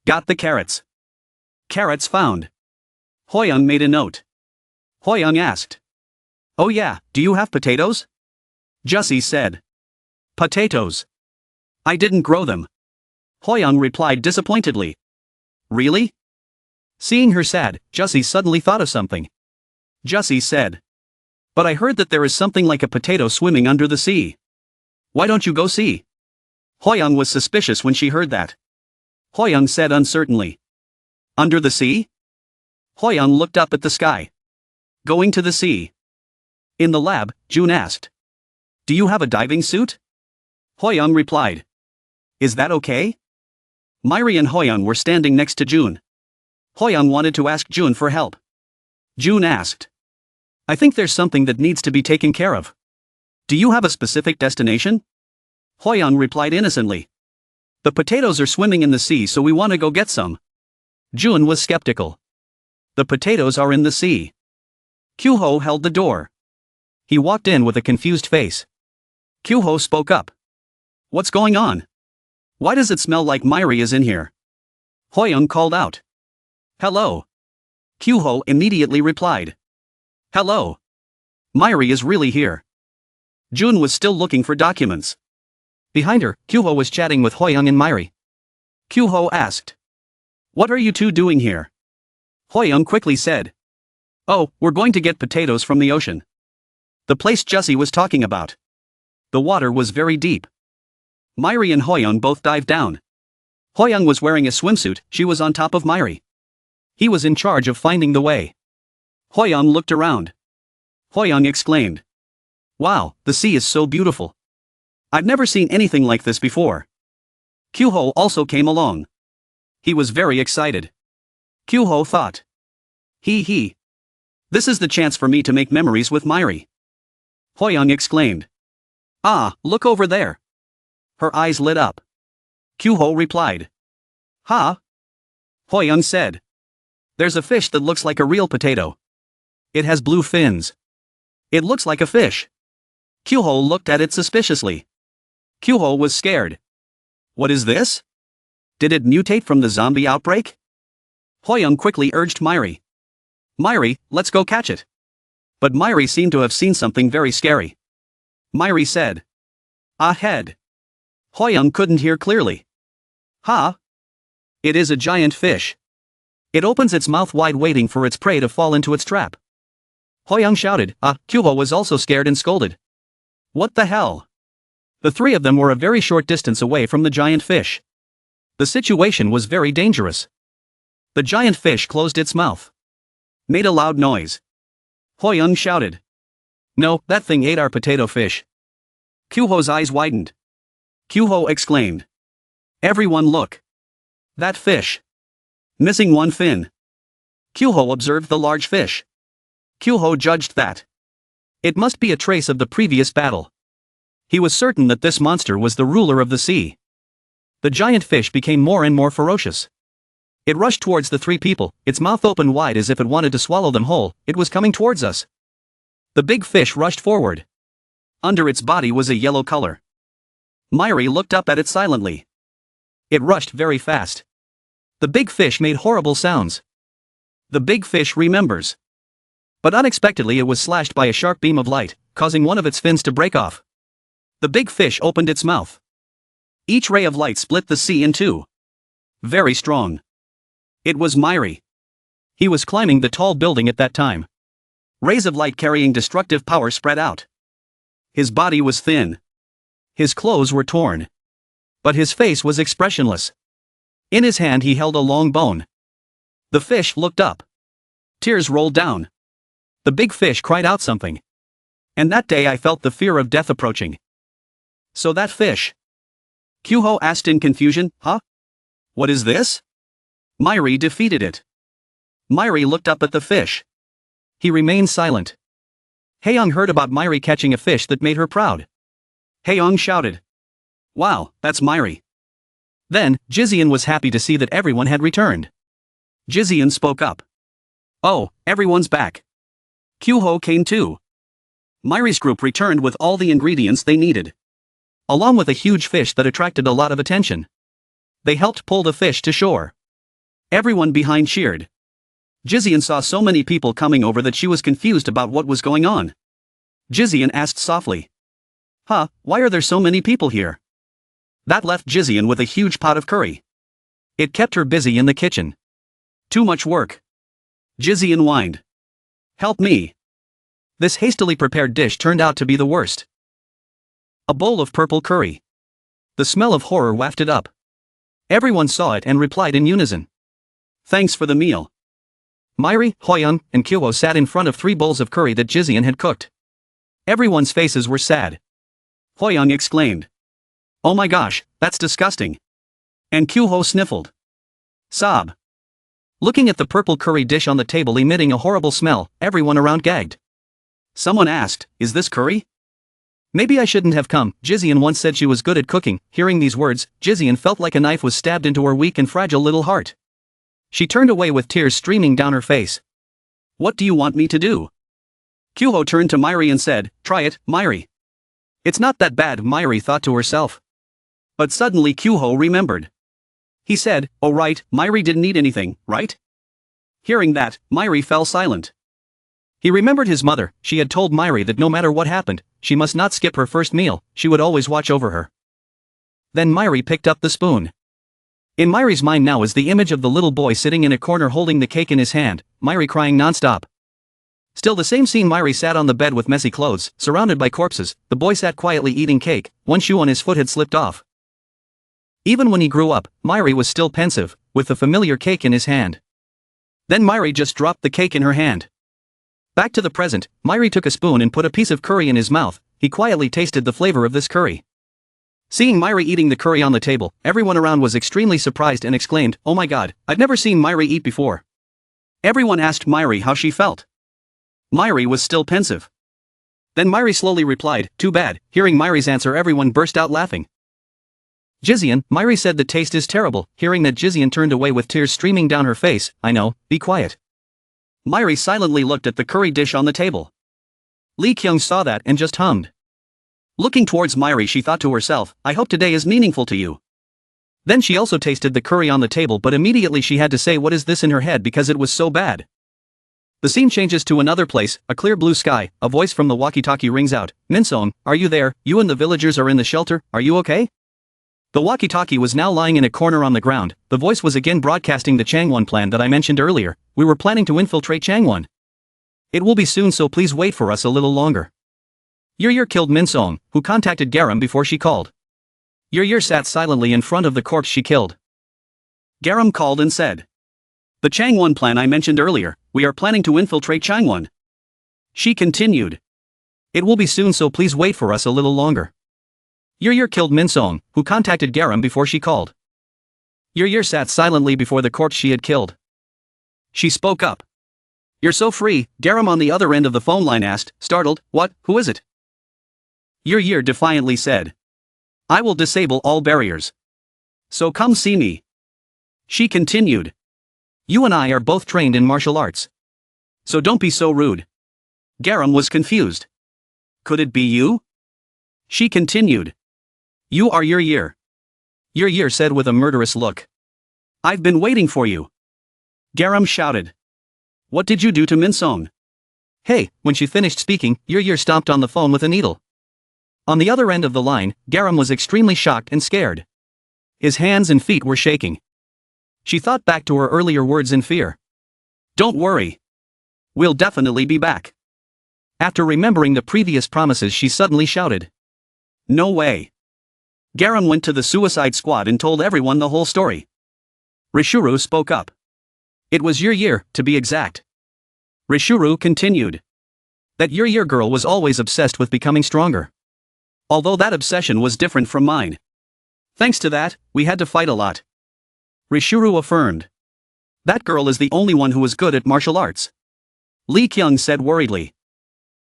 Got the carrots. Carrots found. Haeyong made a note. Haeyong asked. Oh yeah, do you have potatoes? Jussie said. Potatoes. I didn't grow them. Haeyong replied disappointedly. Really? Seeing her sad, Jussie suddenly thought of something. Jussie said. But I heard that there is something like a potato swimming under the sea. Why don't you go see? Haeyong was suspicious when she heard that. Haeyong said uncertainly. Under the sea? Haeyong looked up at the sky. Going to the sea. In the lab, June asked. Do you have a diving suit? Haeyong replied. Is that okay? Myri and Haeyong were standing next to June. Haeyong wanted to ask June for help. June asked. I think there's something that needs to be taken care of. Do you have a specific destination? Haeyong replied innocently. The potatoes are swimming in the sea, so we want to go get some. June was skeptical. The potatoes are in the sea. Kyuho held the door. He walked in with a confused face. Kyuho spoke up. What's going on? Why does it smell like Myri is in here? Haeyong called out. Hello. Kyuho immediately replied. Hello. Myri is really here. June was still looking for documents. Behind her, Kyuho was chatting with Haeyong and Myri. Kyuho asked. What are you two doing here? Haeyong quickly said. Oh, we're going to get potatoes from the ocean. The place Jussie was talking about. The water was very deep. Myri and Hoyoung both dived down. Hoyoung was wearing a swimsuit, she was on top of Myri. He was in charge of finding the way. Hoyoung looked around. Hoyoung exclaimed. Wow, the sea is so beautiful. I've never seen anything like this before. Kyuho also came along. He was very excited. Kyuho thought. Hee. This is the chance for me to make memories with Myri. Hoyoung exclaimed. Ah, look over there. Her eyes lit up. Kyuho replied. Huh? Hoyoung said. There's a fish that looks like a real potato. It has blue fins. It looks like a fish. Kyuho looked at it suspiciously. Kyuho was scared. What is this? Did it mutate from the zombie outbreak? Hoyoung quickly urged Myri. Myri, let's go catch it. But Myri seemed to have seen something very scary. Myri said. Ahead. Hoyoung couldn't hear clearly. Huh? It is a giant fish. It opens its mouth wide waiting for its prey to fall into its trap. Hoyoung shouted. Kyuho was also scared and scolded. What the hell? The three of them were a very short distance away from the giant fish. The situation was very dangerous. The giant fish closed its mouth. Made a loud noise. Hoyoung shouted. No, that thing ate our potato fish. Kyuho's eyes widened. Kyuho exclaimed. Everyone look. That fish. Missing one fin. Kyuho observed the large fish. Kyuho judged that it must be a trace of the previous battle. He was certain that this monster was the ruler of the sea. The giant fish became more and more ferocious. It rushed towards the three people, its mouth open wide as if it wanted to swallow them whole. It was coming towards us. The big fish rushed forward. Under its body was a yellow color. Myri looked up at it silently. It rushed very fast. The big fish made horrible sounds. The big fish remembers. But unexpectedly it was slashed by a sharp beam of light, causing one of its fins to break off. The big fish opened its mouth. Each ray of light split the sea in two. Very strong. It was Myri. He was climbing the tall building at that time. Rays of light carrying destructive power spread out. His body was thin. His clothes were torn. But his face was expressionless. In his hand he held a long bone. The fish looked up. Tears rolled down. The big fish cried out something. And that day I felt the fear of death approaching. So that fish? Kyuho asked in confusion. Huh? What is this? Myri defeated it. Myri looked up at the fish. He remained silent. Haeyoung heard about Myri catching a fish that made her proud. Haeyoung shouted. Wow, that's Myri. Then, Jizian was happy to see that everyone had returned. Jizian spoke up. Oh, everyone's back. Kyuho came too. Myri's group returned with all the ingredients they needed. Along with a huge fish that attracted a lot of attention. They helped pull the fish to shore. Everyone behind cheered. Jizian saw so many people coming over that she was confused about what was going on. Jizian asked softly. Huh, why are there so many people here? That left Jizian with a huge pot of curry. It kept her busy in the kitchen. Too much work. Jizian whined. Help me. This hastily prepared dish turned out to be the worst. A bowl of purple curry. The smell of horror wafted up. Everyone saw it and replied in unison. Thanks for the meal. Myri, Hoyoung, and Kyuho sat in front of 3 bowls of curry that Jizian had cooked. Everyone's faces were sad. Hoyoung exclaimed. Oh my gosh, that's disgusting. And Kyuho sniffled. Sob. Looking at the purple curry dish on the table emitting a horrible smell, everyone around gagged. Someone asked, is this curry? Maybe I shouldn't have come. Jizian once said she was good at cooking. Hearing these words, Jizian felt like a knife was stabbed into her weak and fragile little heart. She turned away with tears streaming down her face. What do you want me to do? Kyuho turned to Myri and said, try it, Myri. It's not that bad, Myri thought to herself. But suddenly Kyuho remembered. He said, oh right, Myri didn't eat anything, right? Hearing that, Myri fell silent. He remembered his mother. She had told Myri that no matter what happened, she must not skip her first meal, she would always watch over her. Then Myri picked up the spoon. In Myri's mind now is the image of the little boy sitting in a corner holding the cake in his hand, Myri crying non-stop. Still the same scene. Myri sat on the bed with messy clothes, surrounded by corpses. The boy sat quietly eating cake, one shoe on his foot had slipped off. Even when he grew up, Myri was still pensive, with the familiar cake in his hand. Then Myri just dropped the cake in her hand. Back to the present, Myri took a spoon and put a piece of curry in his mouth. He quietly tasted the flavor of this curry. Seeing Myri eating the curry on the table, everyone around was extremely surprised and exclaimed, "Oh my god, I've never seen Myri eat before." Everyone asked Myri how she felt. Myri was still pensive. Then Myri slowly replied, "Too bad." Hearing Myri's answer, everyone burst out laughing. Jizian, Myri said, "The taste is terrible." Hearing that, Jizian turned away with tears streaming down her face. "I know, be quiet." Myri silently looked at the curry dish on the table. Lee Kyung saw that and just hummed. Looking towards Myri, she thought to herself, "I hope today is meaningful to you." Then she also tasted the curry on the table, but immediately she had to say what is this in her head because it was so bad. The scene changes to another place, a clear blue sky. A voice from the walkie-talkie rings out, "Minsong, are you there? You and the villagers are in the shelter, are you okay?" The walkie-talkie was now lying in a corner on the ground. The voice was again broadcasting the Changwon plan that I mentioned earlier. "We were planning to infiltrate Changwon. It will be soon, so please wait for us a little longer." Yer killed Minsong, who contacted Garam before she called. Yer sat silently in front of the corpse she killed. Garam called and said, "The Changwon plan I mentioned earlier, we are planning to infiltrate Changwon." She continued, "It will be soon, so please wait for us a little longer." Yer killed Minsong, who contacted Garam before she called. Yer sat silently before the corpse she had killed. She spoke up. "You're so free," Garam on the other end of the phone line asked, startled. "What, who is it?" Yer defiantly said, "I will disable all barriers. So come see me." She continued, "You and I are both trained in martial arts. So don't be so rude." Garam was confused. "Could it be you?" She continued, "You are Yer." Yer said with a murderous look, "I've been waiting for you." Garam shouted, "What did you do to Minsong?" "Hey." When she finished speaking, Yer stomped on the phone with a needle. On the other end of the line, Garam was extremely shocked and scared. His hands and feet were shaking. She thought back to her earlier words in fear. "Don't worry. We'll definitely be back." After remembering the previous promises, she suddenly shouted, "No way." Garam went to the suicide squad and told everyone the whole story. Rishuru spoke up. "It was Yer, to be exact." Rishuru continued, "That Yer girl was always obsessed with becoming stronger. Although that obsession was different from mine. Thanks to that, we had to fight a lot." Rishuru affirmed, "That girl is the only one who is good at martial arts." Lee Kyung said worriedly,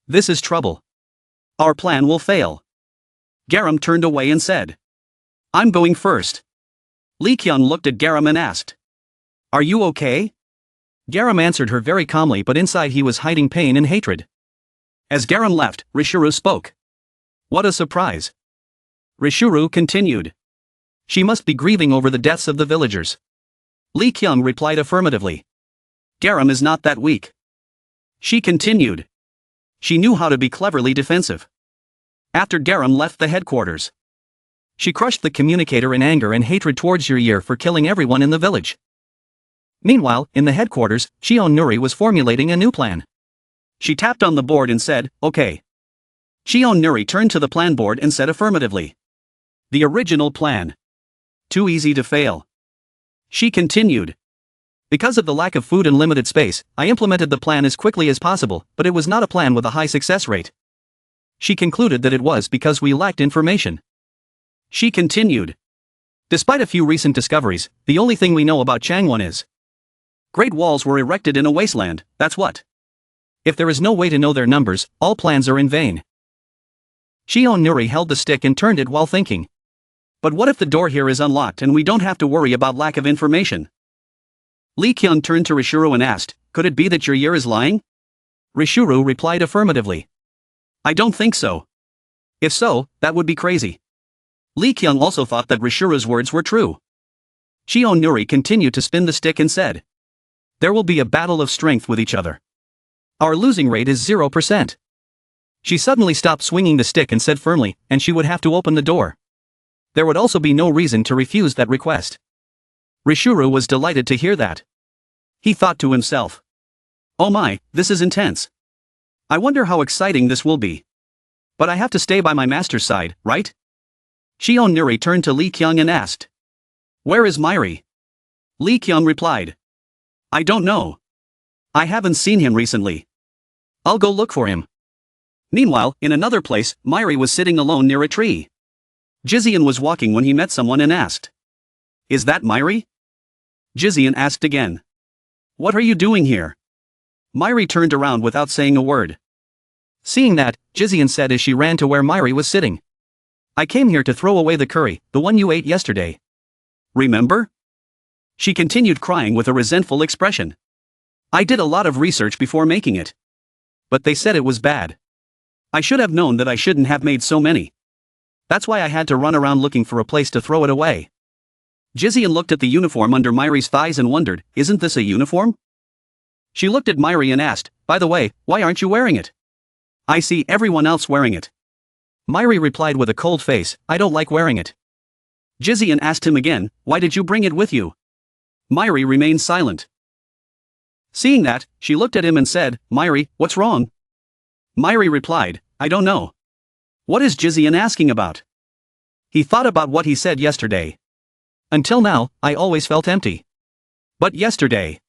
"This is trouble. Our plan will fail." Garam turned away and said, "I'm going first." Lee Kyung looked at Garam and asked, "Are you okay?" Garam answered her very calmly, but inside he was hiding pain and hatred. As Garam left, Rishuru spoke. "What a surprise." Rishuru continued, "She must be grieving over the deaths of the villagers." Lee Kyung replied affirmatively. "Garam is not that weak." She continued, "She knew how to be cleverly defensive." After Garam left the headquarters, she crushed the communicator in anger and hatred towards Yer for killing everyone in the village. Meanwhile, in the headquarters, Cheon Nuri was formulating a new plan. She tapped on the board and said, "Okay." Cheon Nuri turned to the plan board and said affirmatively, "The original plan. Too easy to fail." She continued, "Because of the lack of food and limited space, I implemented the plan as quickly as possible, but it was not a plan with a high success rate." She concluded that it was because we lacked information. She continued, "Despite a few recent discoveries, the only thing we know about Changwon is great walls were erected in a wasteland, that's what. If there is no way to know their numbers, all plans are in vain." Cheon Nuri held the stick and turned it while thinking. "But what if the door here is unlocked and we don't have to worry about lack of information?" Lee Kyung turned to Rishuru and asked, "Could it be that Yer is lying?" Rishuru replied affirmatively. "I don't think so. If so, that would be crazy." Lee Kyung also thought that Rishuru's words were true. Cheon Nuri continued to spin the stick and said, "There will be a battle of strength with each other. Our losing rate is 0%. She suddenly stopped swinging the stick and said firmly, "And she would have to open the door. There would also be no reason to refuse that request." Rishuru was delighted to hear that. He thought to himself, "Oh my, this is intense. I wonder how exciting this will be. But I have to stay by my master's side, right? Shion Nuri turned to Lee Kyung and asked. Where is Myri? Lee Kyung replied. I don't know. I haven't seen him recently. I'll go look for him. Meanwhile, in another place, Myri was sitting alone near a tree. Jizian was walking when he met someone and asked. Is that Myri? Jizian asked again. What are you doing here? Myri turned around without saying a word. Seeing that, Jizian said as she ran to where Myri was sitting. I came here to throw away the curry, the one you ate yesterday. Remember? She continued crying with a resentful expression. I did a lot of research before making it. But they said it was bad. I should have known that I shouldn't have made so many. That's why I had to run around looking for a place to throw it away. Jizian looked at the uniform under Myri's thighs and wondered, isn't this a uniform? She looked at Myri and asked, by the way, why aren't you wearing it? I see everyone else wearing it. Myri replied with a cold face, I don't like wearing it. Jizian asked him again, why did you bring it with you? Myri remained silent. Seeing that, she looked at him and said, Myri, what's wrong? Myri replied, I don't know. What is Jizian asking about? He thought about what he said yesterday. Until now, I always felt empty. But yesterday.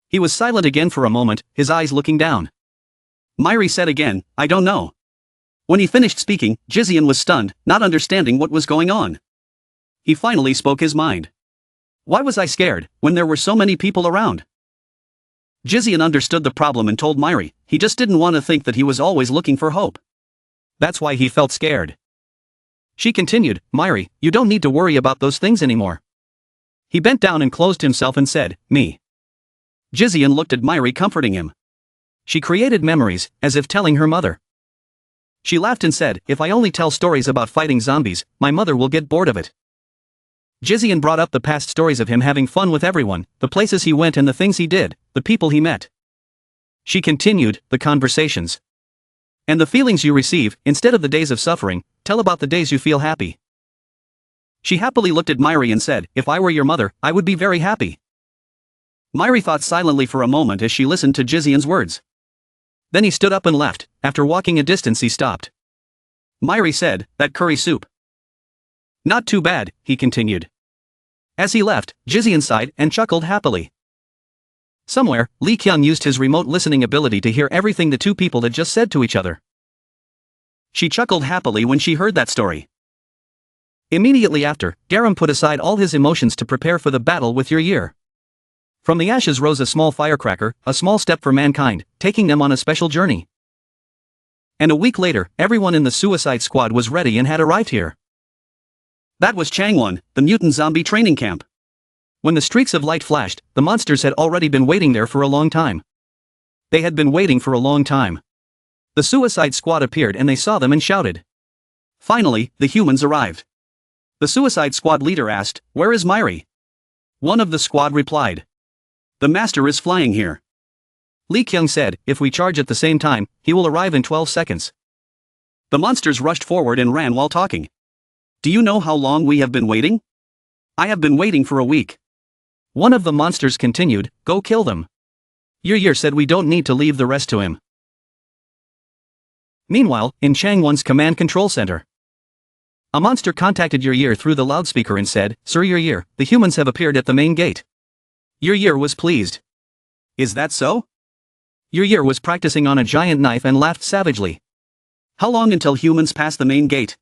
He was silent again for a moment, his eyes looking down. Myri said again, I don't know. When he finished speaking, Jizian was stunned, not understanding what was going on. He finally spoke his mind. Why was I scared, when there were so many people around? Jizian understood the problem and told Myri, he just didn't want to think that he was always looking for hope. That's why he felt scared. She continued, Myri, you don't need to worry about those things anymore. He bent down and closed himself and said, me. Jizian looked at Myri comforting him. She created memories, as if telling her mother. She laughed and said, if I only tell stories about fighting zombies, my mother will get bored of it. Jizian brought up the past stories of him having fun with everyone, the places he went and the things he did, the people he met. She continued, the conversations. And the feelings you receive, instead of the days of suffering, tell about the days you feel happy. She happily looked at Myri and said, if I were your mother, I would be very happy. Myri thought silently for a moment as she listened to Jizian's words. Then he stood up and left. After walking a distance he stopped. Myri said, that curry soup. Not too bad, he continued. As he left, Jizian sighed and chuckled happily. Somewhere, Lee Kyung used his remote listening ability to hear everything the two people had just said to each other. She chuckled happily when she heard that story. Immediately after, Garam put aside all his emotions to prepare for the battle with Yer. From the ashes rose a small firecracker, a small step for mankind, taking them on a special journey. And a week later, everyone in the Suicide Squad was ready and had arrived here. That was Changwon, the mutant zombie training camp. When the streaks of light flashed, the monsters had already been waiting there for a long time. They had been waiting for a long time. The Suicide Squad appeared and they saw them and shouted. Finally, the humans arrived. The Suicide Squad leader asked, where is Myri? One of the squad replied. The master is flying here. Lee Kyung said, if we charge at the same time, he will arrive in 12 seconds. The monsters rushed forward and ran while talking. Do you know how long we have been waiting? I have been waiting for a week. One of the monsters continued, go kill them. Yer said we don't need to leave the rest to him. Meanwhile, in Changwon's command control center. A monster contacted Yer through the loudspeaker and said, Sir Yer, the humans have appeared at the main gate. Yer was pleased. Is that so? Yer was practicing on a giant knife and laughed savagely. How long until humans pass the main gate?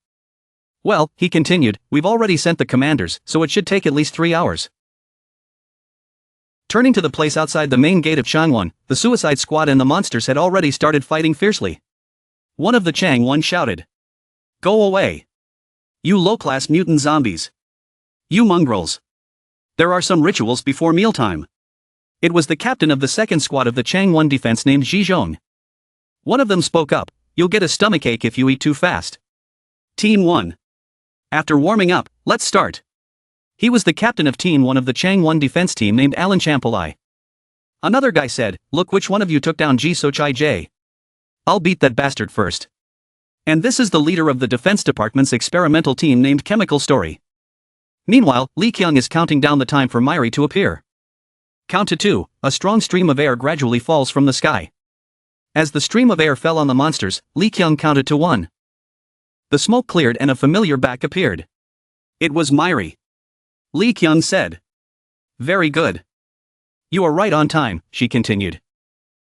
Well, he continued, we've already sent the commanders, so it should take at least 3 hours. Turning to the place outside the main gate of Changwon, the Suicide Squad and the monsters had already started fighting fiercely. One of the Changwon shouted. Go away. You low-class mutant zombies. You mongrels. There are some rituals before mealtime. It was the captain of the second squad of the Changwon defense named Ji Zhong. One of them spoke up, you'll get a stomachache if you eat too fast. Team 1. After warming up, let's start. He was the captain of Team 1 of the Changwon defense team named Alan Champolai. Another guy said, look which one of you took down Ji Sochai J. I'll beat that bastard first. And this is the leader of the defense department's experimental team named Chemical Story. Meanwhile, Lee Kyung is counting down the time for Myri to appear. Count to 2, a strong stream of air gradually falls from the sky. As the stream of air fell on the monsters, Li Kyung counted to 1. The smoke cleared and a familiar back appeared. It was Myri. Li Kyung said. Very good. You are right on time, she continued.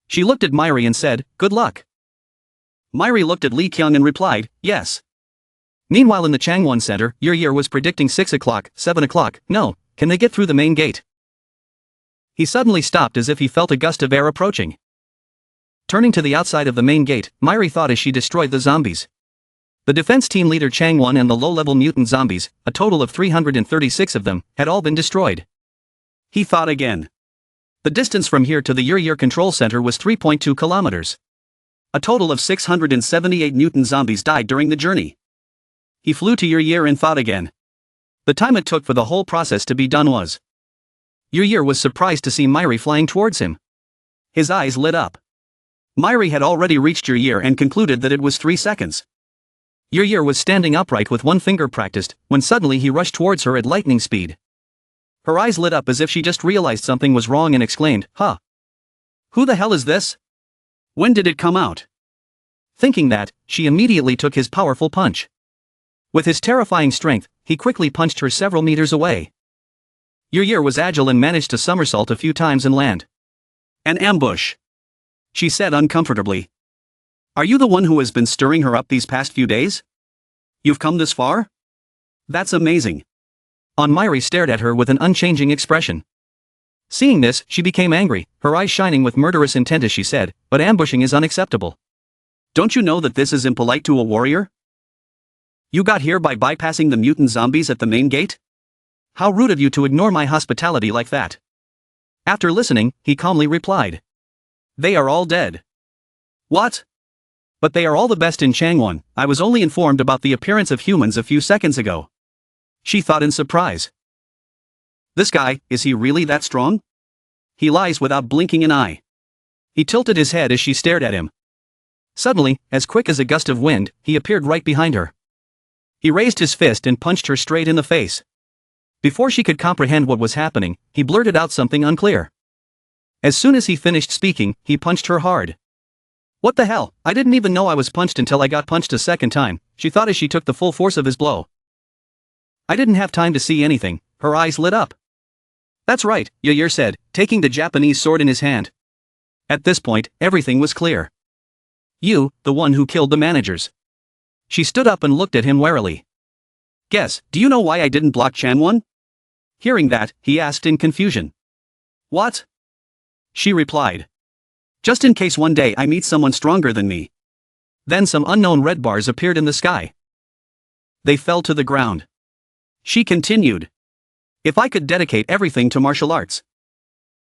She looked at Myri and said, good luck. Myri looked at Li Kyung and replied, yes. Meanwhile in the Changwon Center, Yer was predicting 6 o'clock, 7 o'clock, no, can they get through the main gate? He suddenly stopped as if he felt a gust of air approaching. Turning to the outside of the main gate, Myri thought as she destroyed the zombies. The defense team leader Changwon and the low-level mutant zombies, a total of 336 of them, had all been destroyed. He thought again. The distance from here to the Yer control center was 3.2 kilometers. A total of 678 mutant zombies died during the journey. He flew to Yer and thought again. The time it took for the whole process to be done was. Yer was surprised to see Myri flying towards him. His eyes lit up. Myri had already reached Yer and concluded that it was 3 seconds. Yer was standing upright with one finger practiced, when suddenly he rushed towards her at lightning speed. Her eyes lit up as if she just realized something was wrong and exclaimed, huh? Who the hell is this? When did it come out? Thinking that, she immediately took his powerful punch. With his terrifying strength, he quickly punched her several meters away. Yer was agile and managed to somersault a few times and land. An ambush. She said uncomfortably. Are you the one who has been stirring her up these past few days? You've come this far? That's amazing. Myri stared at her with an unchanging expression. Seeing this, she became angry, her eyes shining with murderous intent as she said, but ambushing is unacceptable. Don't you know that this is impolite to a warrior? You got here by bypassing the mutant zombies at the main gate? How rude of you to ignore my hospitality like that. After listening, he calmly replied. They are all dead. What? But they are all the best in Changwon. I was only informed about the appearance of humans a few seconds ago. She thought in surprise. This guy, is he really that strong? He lies without blinking an eye. He tilted his head as she stared at him. Suddenly, as quick as a gust of wind, he appeared right behind her. He raised his fist and punched her straight in the face. Before she could comprehend what was happening, he blurted out something unclear. As soon as he finished speaking, he punched her hard. What the hell, I didn't even know I was punched until I got punched a second time, she thought as she took the full force of his blow. I didn't have time to see anything, her eyes lit up. That's right, Yer said, taking the Japanese sword in his hand. At this point, everything was clear. You, the one who killed the managers. She stood up and looked at him warily. Guess, do you know why I didn't block Changwon? Hearing that, he asked in confusion. What? She replied. Just in case one day I meet someone stronger than me. Then some unknown red bars appeared in the sky. They fell to the ground. She continued. If I could dedicate everything to martial arts.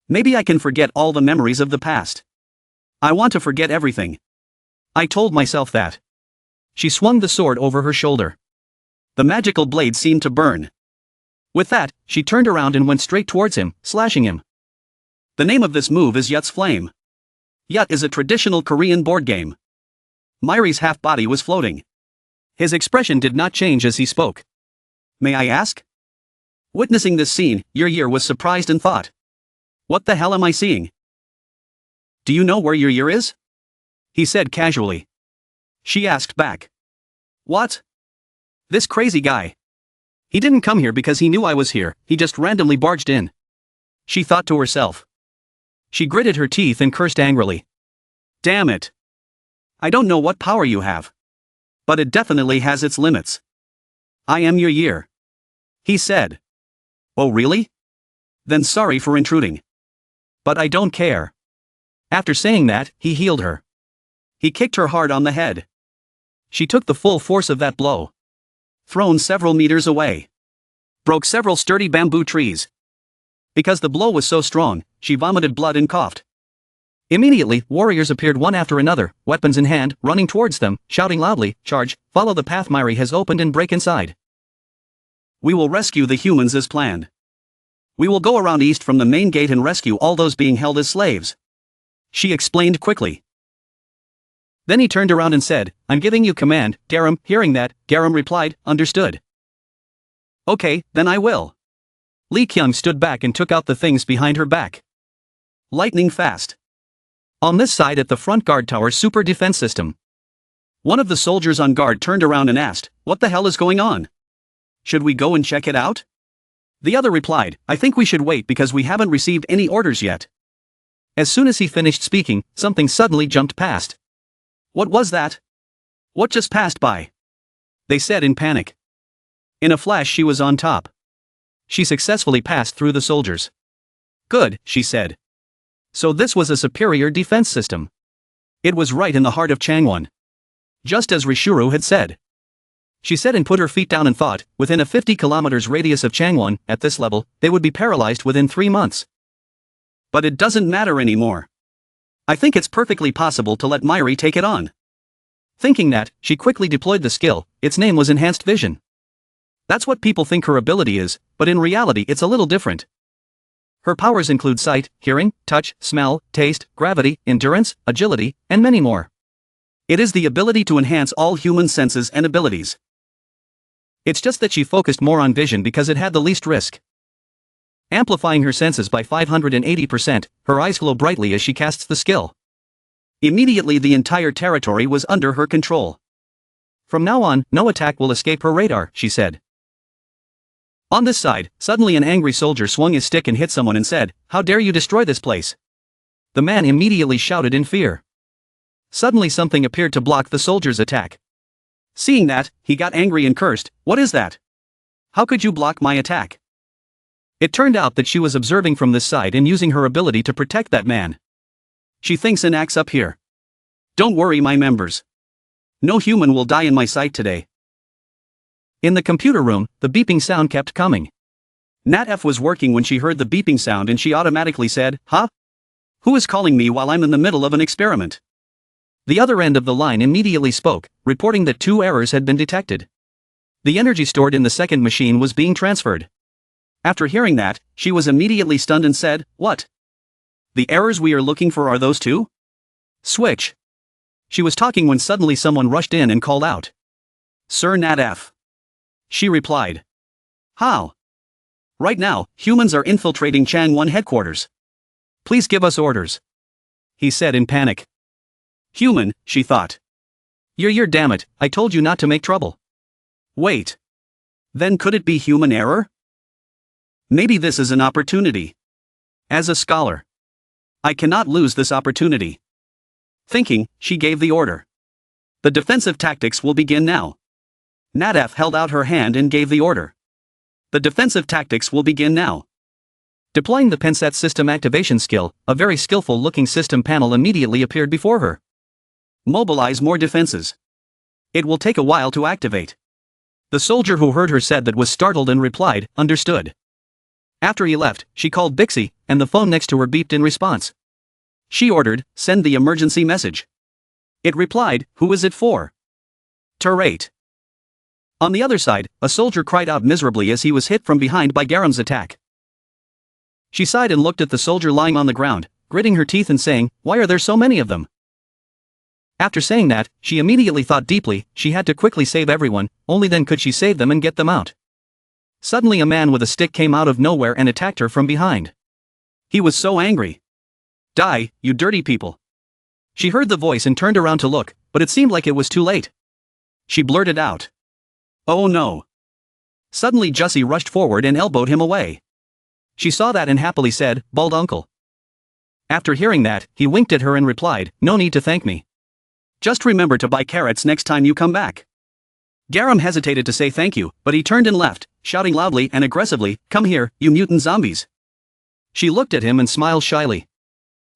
Maybe I can forget all the memories of the past. I want to forget everything. I told myself that. She swung the sword over her shoulder. The magical blade seemed to burn. With that, she turned around and went straight towards him, slashing him. The name of this move is Yut's Flame. Yut is a traditional Korean board game. Myri's half-body was floating. His expression did not change as he spoke. May I ask? Witnessing this scene, Yer was surprised and thought. What the hell am I seeing? Do you know where Yer is? He said casually. She asked back. What? This crazy guy. He didn't come here because he knew I was here, he just randomly barged in. She thought to herself. She gritted her teeth and cursed angrily. Damn it. I don't know what power you have. But it definitely has its limits. I am Yer. He said. Oh really? Then sorry for intruding. But I don't care. After saying that, he healed her. He kicked her hard on the head. She took the full force of that blow. Thrown several meters away. Broke several sturdy bamboo trees. Because the blow was so strong, she vomited blood and coughed. Immediately, warriors appeared one after another, weapons in hand, running towards them, shouting loudly, charge, follow the path Myri has opened and break inside. We will rescue the humans as planned. We will go around east from the main gate and rescue all those being held as slaves. She explained quickly. Then he turned around and said, I'm giving you command, Garam. Hearing that, Garam replied, understood. Okay, then I will. Li Kyung stood back and took out the things behind her back. Lightning fast. On this side at the front guard tower super defense system. One of the soldiers on guard turned around and asked, "What the hell is going on? Should we go and check it out?" The other replied, "I think we should wait because we haven't received any orders yet." As soon as he finished speaking, something suddenly jumped past. "What was that? What just passed by?" they said in panic. In a flash she was on top. She successfully passed through the soldiers. "Good," she said. So this was a superior defense system. It was right in the heart of Changwon. Just as Rishuru had said. She said and put her feet down and thought, within a 50 kilometers radius of Changwon, at this level, they would be paralyzed within 3 months. But it doesn't matter anymore. I think it's perfectly possible to let Myri take it on. Thinking that, she quickly deployed the skill. Its name was Enhanced Vision. That's what people think her ability is, but in reality it's a little different. Her powers include sight, hearing, touch, smell, taste, gravity, endurance, agility, and many more. It is the ability to enhance all human senses and abilities. It's just that she focused more on vision because it had the least risk. Amplifying her senses by 580%, her eyes glow brightly as she casts the skill. Immediately the entire territory was under her control. From now on, no attack will escape her radar, she said. On this side, suddenly an angry soldier swung his stick and hit someone and said, "How dare you destroy this place?" The man immediately shouted in fear. Suddenly something appeared to block the soldier's attack. Seeing that, he got angry and cursed, "What is that? How could you block my attack?" It turned out that she was observing from this side and using her ability to protect that man. She thinks and acts up here. "Don't worry, my members. No human will die in my sight today." In the computer room, the beeping sound kept coming. Nat F was working when she heard the beeping sound and she automatically said, "Huh? Who is calling me while I'm in the middle of an experiment?" The other end of the line immediately spoke, reporting that 2 errors had been detected. The energy stored in the second machine was being transferred. After hearing that, she was immediately stunned and said, "What? The errors we are looking for are those 2? Switch." She was talking when suddenly someone rushed in and called out, "Sir Nat F." She replied, "How? Right now, humans are infiltrating Changwon headquarters. Please give us orders," he said in panic. Human, she thought. You're damn it, I told you not to make trouble. Wait. Then could it be human error? Maybe this is an opportunity. As a scholar, I cannot lose this opportunity. Thinking, she gave the order. The defensive tactics will begin now. Nadaf held out her hand and gave the order. The defensive tactics will begin now. Deploying the Penset system activation skill, a very skillful looking system panel immediately appeared before her. Mobilize more defenses. It will take a while to activate. The soldier who heard her said that was startled and replied, understood. After he left, she called Bixie, and the phone next to her beeped in response. She ordered, send the emergency message. It replied, who is it for? Turret. On the other side, a soldier cried out miserably as he was hit from behind by Garam's attack. She sighed and looked at the soldier lying on the ground, gritting her teeth and saying, why are there so many of them? After saying that, she immediately thought deeply, she had to quickly save everyone, only then could she save them and get them out. Suddenly a man with a stick came out of nowhere and attacked her from behind. He was so angry. Die, you dirty people. She heard the voice and turned around to look, but it seemed like it was too late. She blurted out. Oh no. Suddenly Jussie rushed forward and elbowed him away. She saw that and happily said, bald uncle. After hearing that, he winked at her and replied, no need to thank me. Just remember to buy carrots next time you come back. Garam hesitated to say thank you, but he turned and left, shouting loudly and aggressively, come here, you mutant zombies. She looked at him and smiled shyly.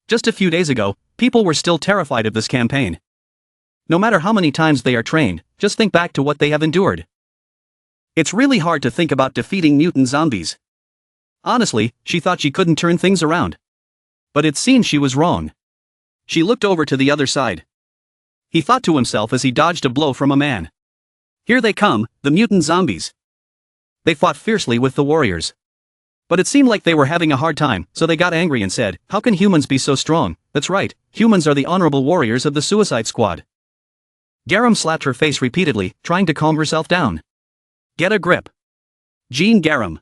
Just a few days ago, people were still terrified of this campaign. No matter how many times they are trained, just think back to what they have endured. It's really hard to think about defeating mutant zombies. Honestly, she thought she couldn't turn things around. But it seemed she was wrong. She looked over to the other side. He thought to himself as he dodged a blow from a man. Here they come, the mutant zombies. They fought fiercely with the warriors. But it seemed like they were having a hard time, so they got angry and said, how can humans be so strong? That's right, humans are the honorable warriors of the Suicide Squad. Garam slapped her face repeatedly, trying to calm herself down. Get a grip. Jean Garam.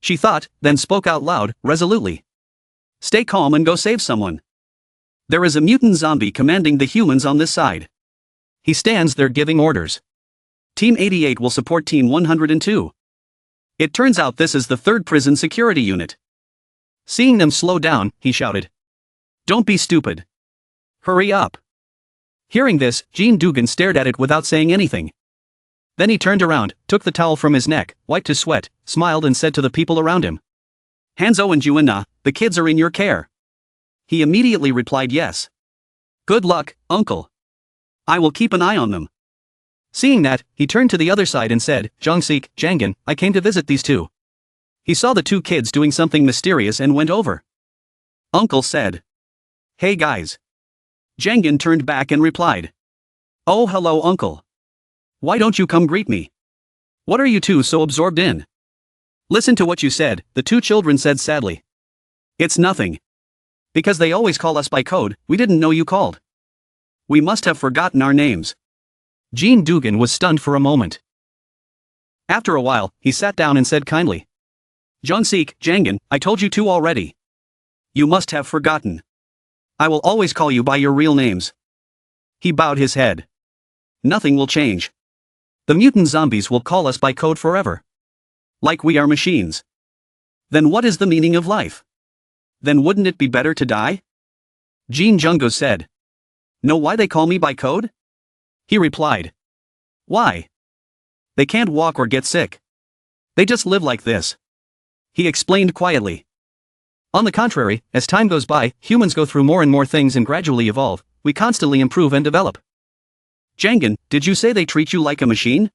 She thought, then spoke out loud, resolutely. Stay calm and go save someone. There is a mutant zombie commanding the humans on this side. He stands there giving orders. Team 88 will support Team 102. It turns out this is the 3rd prison security unit. Seeing them slow down, he shouted. Don't be stupid. Hurry up. Hearing this, Jean Dugan stared at it without saying anything. Then he turned around, took the towel from his neck, wiped his sweat, smiled and said to the people around him. Hanzo and Juana, the kids are in your care. He immediately replied yes. Good luck, uncle. I will keep an eye on them. Seeing that, he turned to the other side and said, Jongsik, Jangan, I came to visit these two. He saw the 2 kids doing something mysterious and went over. Uncle said. Hey guys. Jangan turned back and replied. Oh hello uncle. Why don't you come greet me? What are you two so absorbed in? Listen to what you said, the 2 children said sadly. It's nothing. Because they always call us by code, we didn't know you called. We must have forgotten our names. Jean Dugan was stunned for a moment. After a while, he sat down and said kindly. Jongsik, Jangan, I told you 2 already. You must have forgotten. I will always call you by your real names. He bowed his head. Nothing will change. The mutant zombies will call us by code forever. Like we are machines. Then what is the meaning of life? Then wouldn't it be better to die? Jean Jungo said. Know why they call me by code? He replied. Why? They can't walk or get sick. They just live like this. He explained quietly. On the contrary, as time goes by, humans go through more and more things and gradually evolve, we constantly improve and develop. Jangan, did you say they treat you like a machine?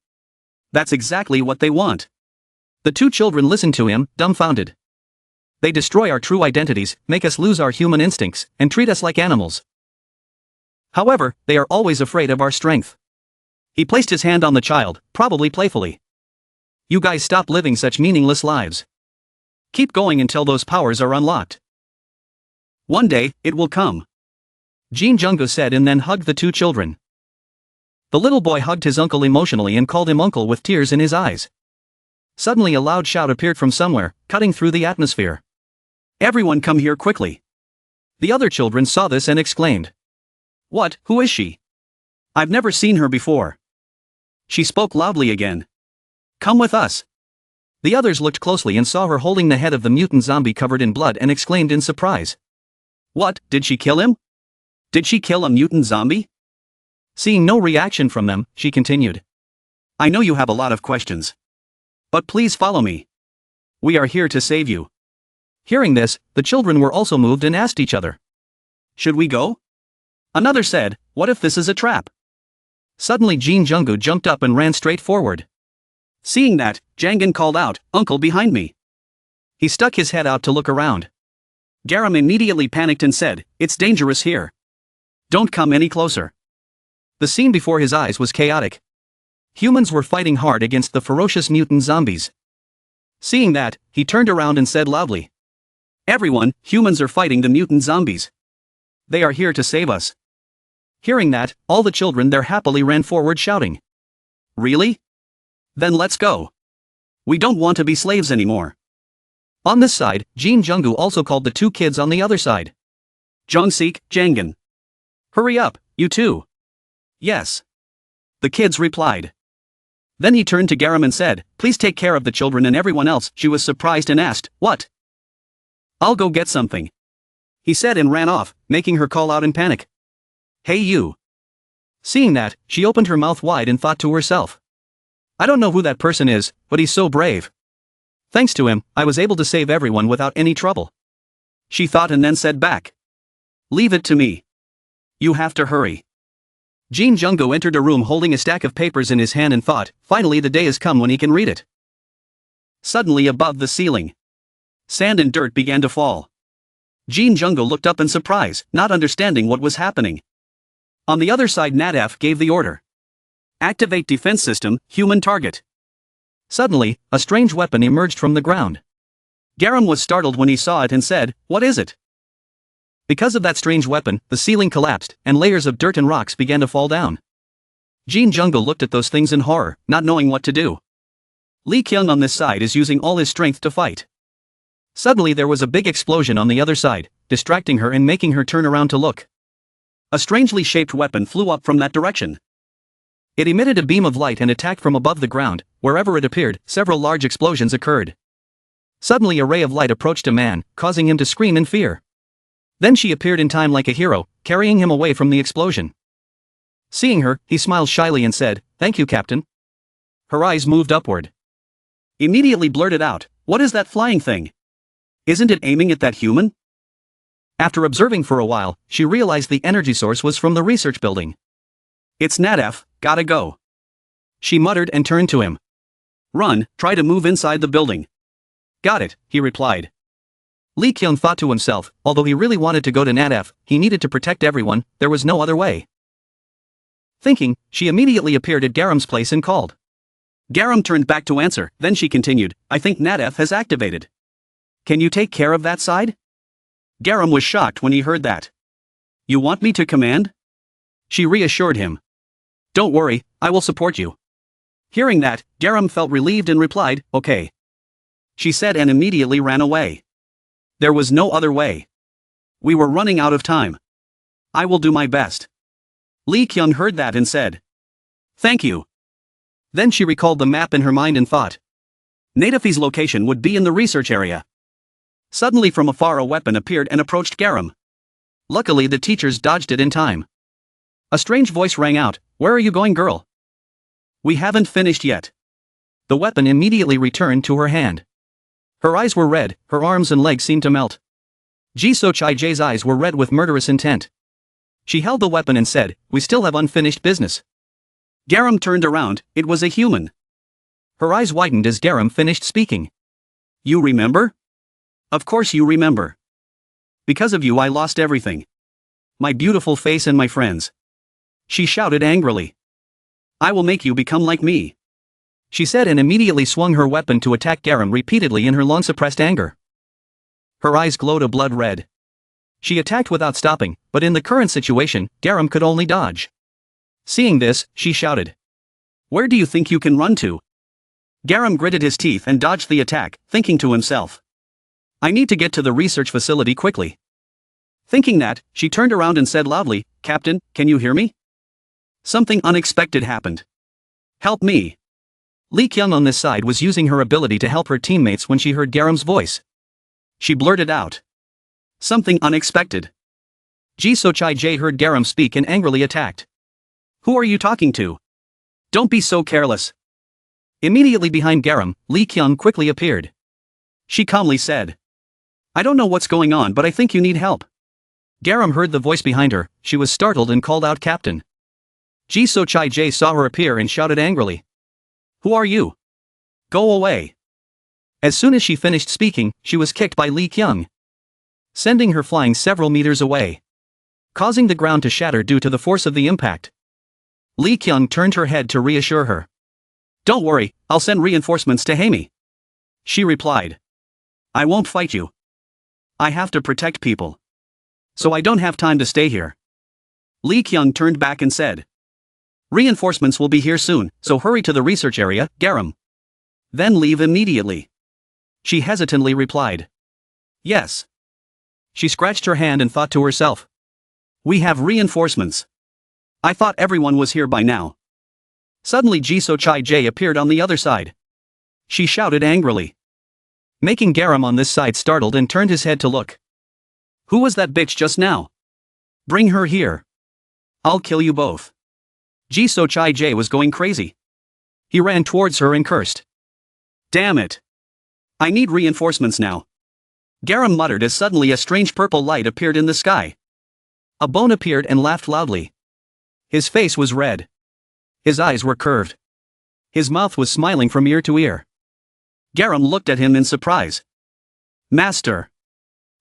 That's exactly what they want. The 2 children listened to him, dumbfounded. They destroy our true identities, make us lose our human instincts, and treat us like animals. However, they are always afraid of our strength. He placed his hand on the child, probably playfully. You guys stop living such meaningless lives. Keep going until those powers are unlocked. One day, it will come. Jean Jungo said and then hugged the 2 children. The little boy hugged his uncle emotionally and called him uncle with tears in his eyes. Suddenly a loud shout appeared from somewhere, cutting through the atmosphere. Everyone come here quickly. The other children saw this and exclaimed. What, who is she? I've never seen her before. She spoke loudly again. Come with us. The others looked closely and saw her holding the head of the mutant zombie covered in blood and exclaimed in surprise. What, did she kill him? Did she kill a mutant zombie? Seeing no reaction from them, she continued. I know you have a lot of questions. But please follow me. We are here to save you. Hearing this, the children were also moved and asked each other. Should we go? Another said, what if this is a trap? Suddenly Jean Jungo jumped up and ran straight forward. Seeing that, Jangan called out, Uncle behind me. He stuck his head out to look around. Garam immediately panicked and said, it's dangerous here. Don't come any closer. The scene before his eyes was chaotic. Humans were fighting hard against the ferocious mutant zombies. Seeing that, he turned around and said loudly. Everyone, humans are fighting the mutant zombies. They are here to save us. Hearing that, all the children there happily ran forward shouting. Really? Then let's go. We don't want to be slaves anymore. On this side, Jean Jungu also called the 2 kids on the other side. Jongsik, Jangan. Hurry up, you two. Yes. The kids replied. Then he turned to Garam and said, please take care of the children and everyone else. She was surprised and asked, what? I'll go get something. He said and ran off, making her call out in panic. Hey you. Seeing that, she opened her mouth wide and thought to herself. I don't know who that person is, but he's so brave. Thanks to him, I was able to save everyone without any trouble. She thought and then said back. Leave it to me. You have to hurry. Jean Jungo entered a room holding a stack of papers in his hand and thought, finally the day has come when he can read it. Suddenly above the ceiling, sand and dirt began to fall. Jean Jungo looked up in surprise, not understanding what was happening. On the other side Nadaf gave the order. Activate defense system, human target. Suddenly, a strange weapon emerged from the ground. Garam was startled when he saw it and said, what is it? Because of that strange weapon, the ceiling collapsed, and layers of dirt and rocks began to fall down. Jean Jungo looked at those things in horror, not knowing what to do. Li Kyung on this side is using all his strength to fight. Suddenly there was a big explosion on the other side, distracting her and making her turn around to look. a strangely shaped weapon flew up from that direction. It emitted a beam of light and attacked from above the ground. Wherever it appeared, several large explosions occurred. Suddenly a ray of light approached a man, causing him to scream in fear. Then she appeared in time like a hero, carrying him away from the explosion. Seeing her, he smiled shyly and said, "Thank you, Captain." Her eyes moved upward. Immediately blurted out, "What is that flying thing? Isn't it aiming at that human?" After observing for a while, she realized the energy source was from the research building. "It's Nadef, gotta go," she muttered and turned to him. "Run, try to move inside the building." "Got it," he replied. Lee Kyung thought to himself, although he really wanted to go to Nadef, he needed to protect everyone, there was no other way. Thinking, she immediately appeared at Garam's place and called. Garam turned back to answer, then she continued, "I think Nadef has activated. Can you take care of that side?" Garam was shocked when he heard that. "You want me to command?" She reassured him. "Don't worry, I will support you." Hearing that, Garam felt relieved and replied, "Okay," she said, and immediately ran away. There was no other way. We were running out of time. "I will do my best." Lee Kyung heard that and said, "Thank you." Then she recalled the map in her mind and thought. Nadef's location would be in the research area. Suddenly from afar a weapon appeared and approached Garam. Luckily the teachers dodged it in time. A strange voice rang out, "Where are you going, girl?" "We haven't finished yet." The weapon immediately returned to her hand. Her eyes were red, her arms and legs seemed to melt. Ji So Chai Jae's eyes were red with murderous intent. She held the weapon and said, "We still have unfinished business." Garam turned around, it was a human. Her eyes widened as Garam finished speaking. "You remember?" "Of course you remember. Because of you I lost everything. My beautiful face and my friends." She shouted angrily. "I will make you become like me," she said, and immediately swung her weapon to attack Garam repeatedly in her long-suppressed anger. Her eyes glowed a blood red. She attacked without stopping, but in the current situation, Garam could only dodge. Seeing this, she shouted, "Where do you think you can run to?" Garam gritted his teeth and dodged the attack, thinking to himself, "I need to get to the research facility quickly." Thinking that, she turned around and said loudly, "Captain, can you hear me? Something unexpected happened. Help me." Lee Kyung on this side was using her ability to help her teammates when she heard Garam's voice. She blurted out, "Something unexpected." Ji So Chai Jae heard Garam speak and angrily attacked. "Who are you talking to? Don't be so careless." Immediately behind Garam, Lee Kyung quickly appeared. She calmly said, "I don't know what's going on, but I think you need help." Garam heard the voice behind her, she was startled and called out, "Captain." Ji So Chai Jae saw her appear and shouted angrily, "Who are you? Go away." As soon as she finished speaking, she was kicked by Lee Kyung, sending her flying several meters away, causing the ground to shatter due to the force of the impact. Lee Kyung turned her head to reassure her. "Don't worry, I'll send reinforcements to Haemi," she replied. "I won't fight you. I have to protect people. So I don't have time to stay here." Lee Kyung turned back and said, "Reinforcements will be here soon, so hurry to the research area, Garam. Then leave immediately." She hesitantly replied, "Yes." She scratched her hand and thought to herself, "We have reinforcements. I thought everyone was here by now." Suddenly Ji So Chai Jae appeared on the other side. She shouted angrily, making Garam on this side startled and turned his head to look. "Who was that bitch just now? Bring her here. I'll kill you both." Ji So Chai Jae was going crazy. He ran towards her and cursed, "Damn it. I need reinforcements now." Garam muttered as suddenly a strange purple light appeared in the sky. A bone appeared and laughed loudly. His face was red. His eyes were curved. His mouth was smiling from ear to ear. Garam looked at him in surprise. "Master,"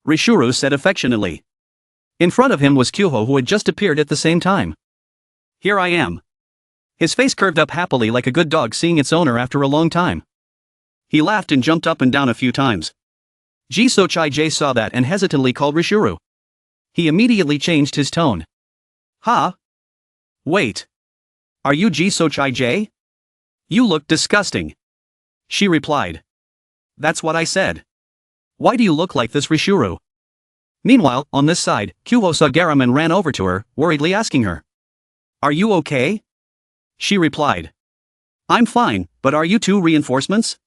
Rishuru said affectionately. In front of him was Kyuho, who had just appeared at the same time. "Here I am." His face curved up happily like a good dog seeing its owner after a long time. He laughed and jumped up and down a few times. Ji So Chai Jae saw that and hesitantly called Rishuru. He immediately changed his tone. "Huh? Wait. Are you Ji So Chai Jae? You look disgusting." She replied. "That's what I said." "Why do you look like this, Rishuru?" Meanwhile, on this side, Kyuho saw Garam and ran over to her, worriedly asking her. Are you okay? She replied. I'm fine, but are you two reinforcements?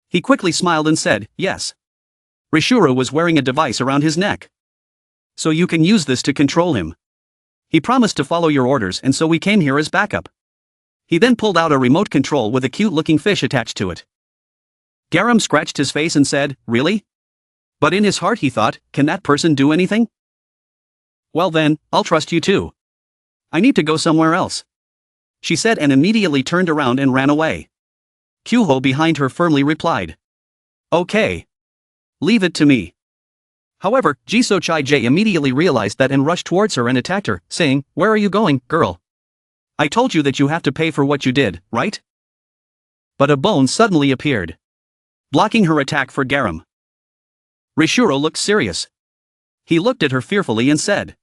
He quickly smiled and said, yes. Rishuru was wearing a device around his neck. So you can use this to control him. He promised to follow your orders and so we came here as backup. He then pulled out a remote control with a cute-looking fish attached to it. Garam scratched his face and said, really? But in his heart he thought, can that person do anything? Well then, I'll trust you too. I need to go somewhere else. She said and immediately turned around and ran away. Kyuho behind her firmly replied. Okay. Leave it to me. However, Jisoo Chai-jae immediately realized that and rushed towards her and attacked her, saying, where are you going, girl? I told you that you have to pay for what you did, right? But a bone suddenly appeared, blocking her attack for Garam. Rishuru looked serious. He looked at her fearfully and said.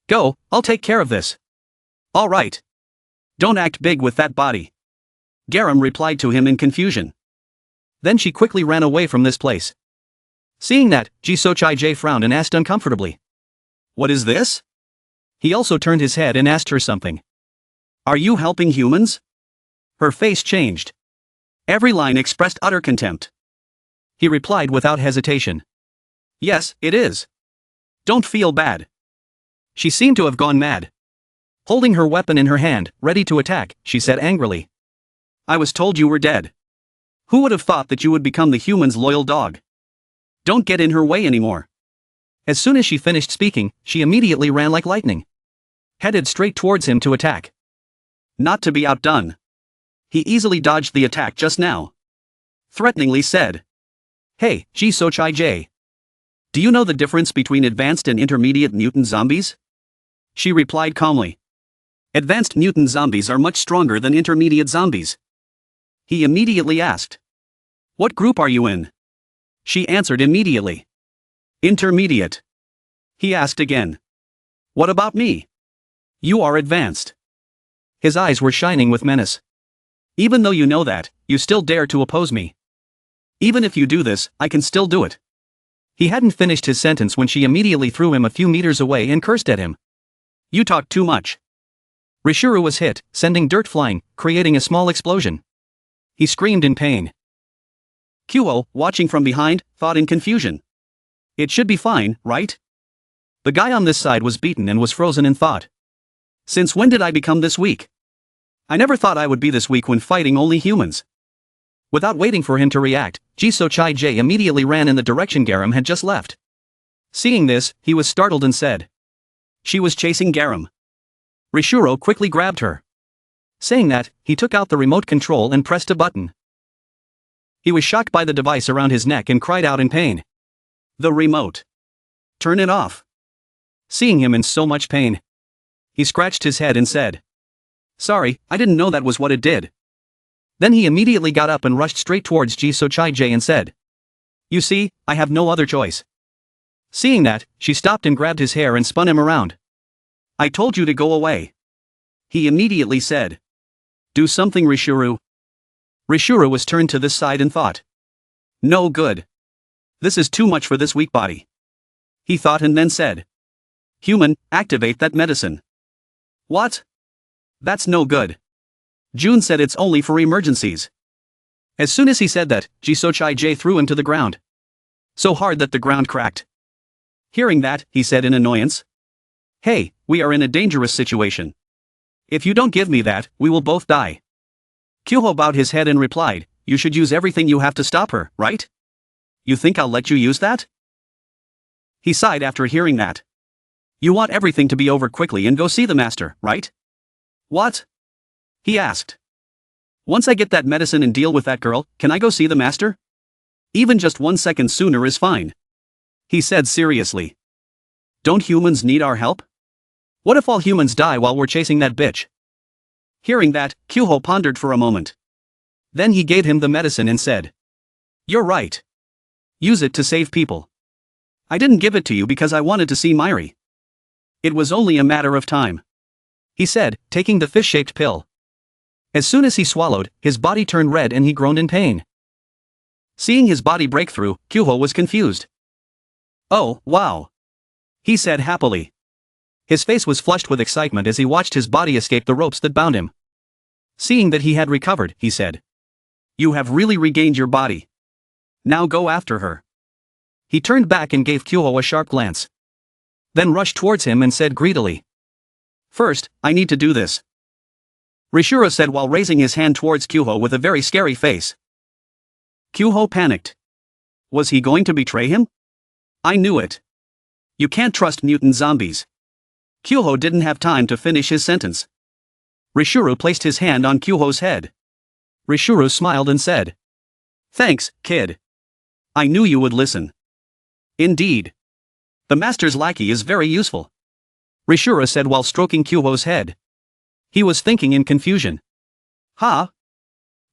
Go, I'll take care of this. All right. Don't act big with that body. Garam replied to him in confusion. Then she quickly ran away from this place. Seeing that, Jisoo Chai-jae frowned and asked uncomfortably. What is this? He also turned his head and asked her something. Are you helping humans? Her face changed. Every line expressed utter contempt. He replied without hesitation. Yes, it is. Don't feel bad. She seemed to have gone mad. Holding her weapon in her hand, ready to attack, she said angrily. I was told you were dead. Who would have thought that you would become the human's loyal dog? Don't get in her way anymore. As soon as she finished speaking, she immediately ran like lightning, headed straight towards him to attack. Not to be outdone, he easily dodged the attack just now. Threateningly said. Hey, Jisoo Chai-jae. Do you know the difference between advanced and intermediate mutant zombies? She replied calmly. Advanced mutant zombies are much stronger than intermediate zombies. He immediately asked. What group are you in? She answered immediately. Intermediate. He asked again. What about me? You are advanced. His eyes were shining with menace. Even though you know that, you still dare to oppose me. Even if you do this, I can still do it. He hadn't finished his sentence when she immediately threw him a few meters away and cursed at him. You talk too much. Rishuru was hit, sending dirt flying, creating a small explosion. He screamed in pain. Kyuho, watching from behind, thought in confusion. It should be fine, right? The guy on this side was beaten and was frozen in thought. Since when did I become this weak? I never thought I would be this weak when fighting only humans. Without waiting for him to react, Jisoo Chai-jae immediately ran in the direction Garam had just left. Seeing this, he was startled and said. She was chasing Garam. Rishuru quickly grabbed her. Saying that, he took out the remote control and pressed a button. He was shocked by the device around his neck and cried out in pain. The remote. Turn it off. Seeing him in so much pain, he scratched his head and said. Sorry, I didn't know that was what it did. Then he immediately got up and rushed straight towards Jisoo Chai-jae and said. You see, I have no other choice. Seeing that, she stopped and grabbed his hair and spun him around. I told you to go away. He immediately said. Do something, Rishuru. Rishuru was turned to this side and thought. No good. This is too much for this weak body. He thought and then said. Human, activate that medicine. What? That's no good. June said it's only for emergencies. As soon as he said that, Jisoo Chai-jae threw him to the ground. So hard that the ground cracked. Hearing that, he said in annoyance. Hey, we are in a dangerous situation. If you don't give me that, we will both die. Kyuho bowed his head and replied, you should use everything you have to stop her, right? You think I'll let you use that? He sighed after hearing that. You want everything to be over quickly and go see the master, right? What? He asked. Once I get that medicine and deal with that girl, can I go see the master? Even just 1 second sooner is fine. He said seriously. Don't humans need our help? What if all humans die while we're chasing that bitch? Hearing that, Kyuho pondered for a moment. Then he gave him the medicine and said. You're right. Use it to save people. I didn't give it to you because I wanted to see Myri. It was only a matter of time. He said, taking the fish-shaped pill. As soon as he swallowed, his body turned red and he groaned in pain. Seeing his body break through, Kyuho was confused. Oh, wow. he said happily. His face was flushed with excitement as he watched his body escape the ropes that bound him. Seeing that he had recovered, he said, "You have really regained your body. Now go after her." He turned back and gave Kyuho a sharp glance. Then rushed towards him and said greedily, "First, I need to do this." Rishuro said while raising his hand towards Kyuho with a very scary face. Kyuho panicked. Was he going to betray him? I knew it. You can't trust mutant zombies. Kyuho didn't have time to finish his sentence. Rishuro placed his hand on Kyuho's head. Rishuro smiled and said, "Thanks, kid. I knew you would listen." Indeed. The master's lackey is very useful, Rishuro said while stroking Kyuho's head. He was thinking in confusion. Huh?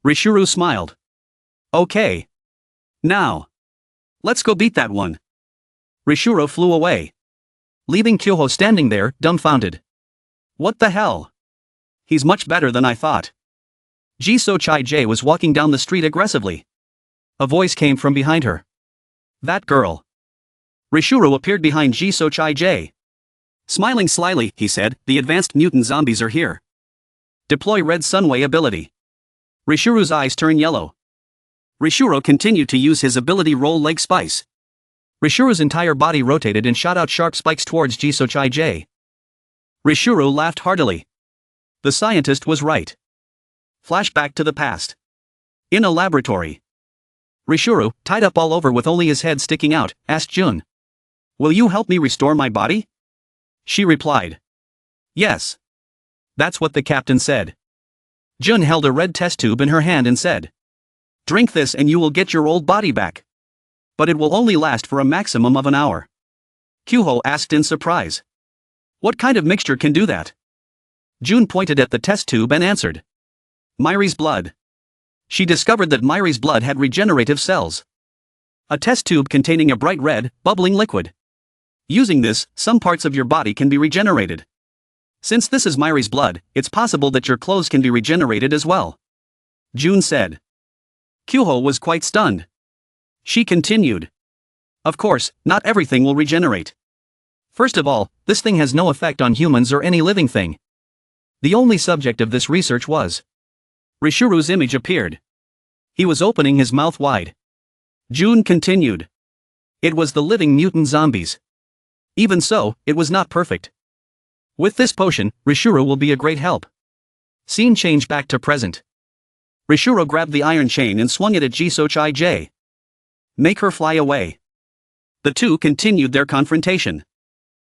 Rishuro smiled. Okay. Now. Let's go beat that one. Rishuro flew away, leaving Kyuho standing there, dumbfounded. What the hell? He's much better than I thought. Jisoo Chai-jae was walking down the street aggressively. A voice came from behind her. That girl. Rishuro appeared behind Jisoo Chai-jae. Smiling slyly, he said, "The advanced mutant zombies are here. Deploy Red Sunway ability." Rishuro's eyes turned yellow. Rishuro continued to use his ability Roll Leg Spice. Rishuro's entire body rotated and shot out sharp spikes towards Jisoo Chai-jae. Rishuro laughed heartily. The scientist was right. Flashback to the past. In a laboratory. Rishuro, tied up all over with only his head sticking out, asked Jun. "Will you help me restore my body?" She replied. "Yes." That's what the captain said. Jun held a red test tube in her hand and said, "Drink this and you will get your old body back. But it will only last for a maximum of an hour." Kyuho asked in surprise. "What kind of mixture can do that?" Jun pointed at the test tube and answered. Myri's blood. She discovered that Myri's blood had regenerative cells. A test tube containing a bright red, bubbling liquid. Using this, some parts of your body can be regenerated. Since this is Myri's blood, it's possible that your clothes can be regenerated as well. Jun said. Kyuho was quite stunned. She continued. Of course, not everything will regenerate. First of all, this thing has no effect on humans or any living thing. The only subject of this research was. Rishuru's image appeared. He was opening his mouth wide. Jun continued. It was the living mutant zombies. Even so, it was not perfect. With this potion, Rishuru will be a great help. Scene change back to present. Rishuru grabbed the iron chain and swung it at Jisoo Chai-jae. Make her fly away. The two continued their confrontation.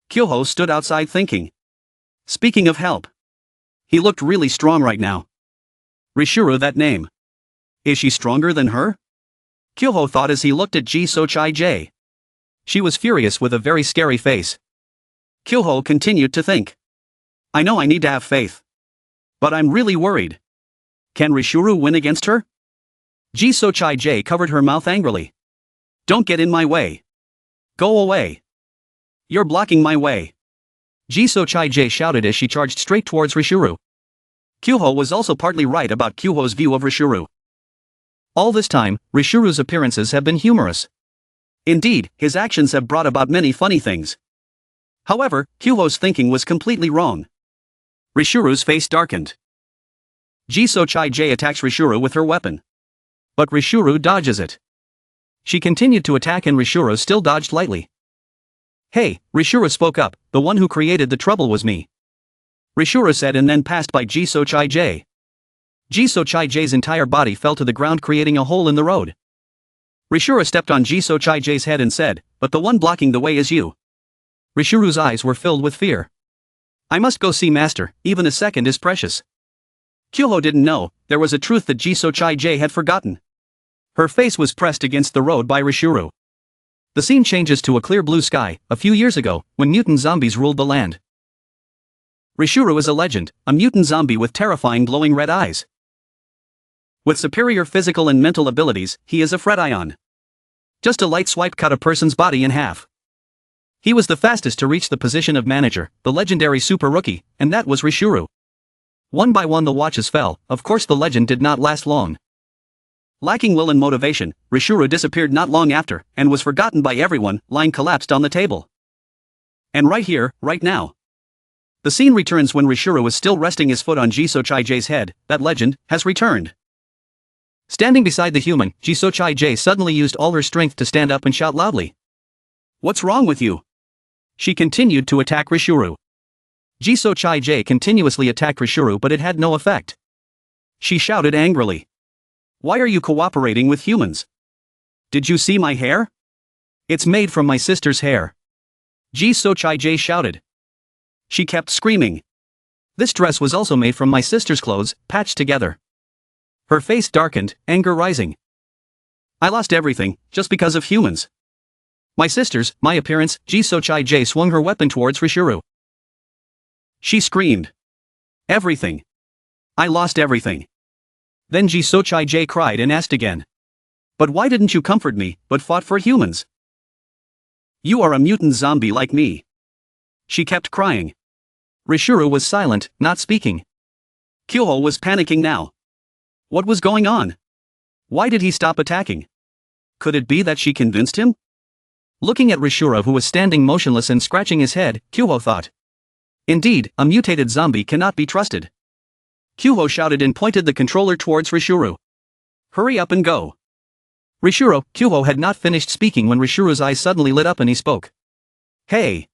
Kyuho stood outside thinking. Speaking of help. He looked really strong right now. Rishuru, that name. Is she stronger than her? Kyuho thought as he looked at Jisoo Chai-jae. She was furious with a very scary face. Kyuho continued to think. I know I need to have faith. But I'm really worried. Can Rishuru win against her? Jisoo Chai-jae covered her mouth angrily. Don't get in my way. Go away. You're blocking my way. Jisoo Chai-jae shouted as she charged straight towards Rishuru. Kyuho was also partly right about Kyuho's view of Rishuru. All this time, Rishuru's appearances have been humorous. Indeed, his actions have brought about many funny things. However, Kyuho's thinking was completely wrong. Rishuru's face darkened. Jisoo Chai-jae attacks Rishuru with her weapon. But Rishuru dodges it. She continued to attack and Rishuru still dodged lightly. Hey, Rishuru spoke up, the one who created the trouble was me. Rishuru said and then passed by Jisoo Chai-jae. Jisoo Chai-jae's entire body fell to the ground creating a hole in the road. Rishuru stepped on Jisoo Chai-jae's head and said, but the one blocking the way is you. Rishuru's eyes were filled with fear. I must go see master, even a second is precious. Kyuho didn't know, there was a truth that Jisoo Chai-jae had forgotten. Her face was pressed against the road by Rishuru. The scene changes to a clear blue sky, a few years ago, when mutant zombies ruled the land. Rishuru is a legend, a mutant zombie with terrifying glowing red eyes. With superior physical and mental abilities, he is a Fredion. Just a light swipe cut a person's body in half. He was the fastest to reach the position of manager, the legendary super rookie, and that was Rishuru. One by one the watches fell, of course the legend did not last long. Lacking will and motivation, Rishuru disappeared not long after, and was forgotten by everyone, lying collapsed on the table. And right here, right now. The scene returns when Rishuru is still resting his foot on Jisochai-J's head. That legend has returned. Standing beside the human, Jisochai-J suddenly used all her strength to stand up and shout loudly. What's wrong with you? She continued to attack Rishuru. Jisochai-J continuously attacked Rishuru, but it had no effect. She shouted angrily. Why are you cooperating with humans? Did you see my hair? It's made from my sister's hair. Jisochai-J shouted. She kept screaming. This dress was also made from my sister's clothes, patched together. Her face darkened, anger rising. I lost everything, just because of humans. My sisters, my appearance. Jisochai-J swung her weapon towards Rishuru. She screamed. Everything. I lost everything. Then Jisochai-J cried and asked again. But why didn't you comfort me, but fought for humans? You are a mutant zombie like me. She kept crying. Rishuru was silent, not speaking. Kyoho was panicking now. What was going on? Why did he stop attacking? Could it be that she convinced him? Looking at Rishuru, who was standing motionless and scratching his head, Kyoho thought. Indeed, a mutated zombie cannot be trusted. Kyoho shouted and pointed the controller towards Rishuru. Hurry up and go. Kyoho had not finished speaking when Rishuru's eyes suddenly lit up and he spoke. Hey.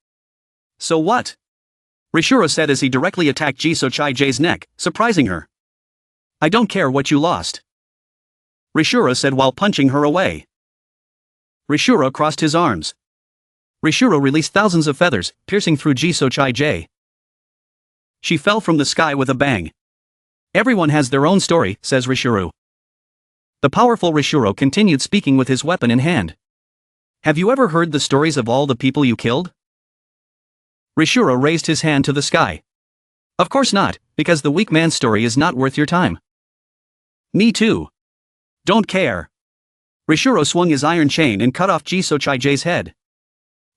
So what? Rishuru said as he directly attacked Jisochai-J's neck, surprising her. I don't care what you lost. Rishuru said while punching her away. Rishuru crossed his arms. Rishuru released thousands of feathers, piercing through Jisochai-J. She fell from the sky with a bang. Everyone has their own story, says Rishuru. The powerful Rishuru continued speaking with his weapon in hand. Have you ever heard the stories of all the people you killed? Rishuru raised his hand to the sky. Of course not, because the weak man's story is not worth your time. Me too. Don't care. Rishuru swung his iron chain and cut off Jisochai-J's head.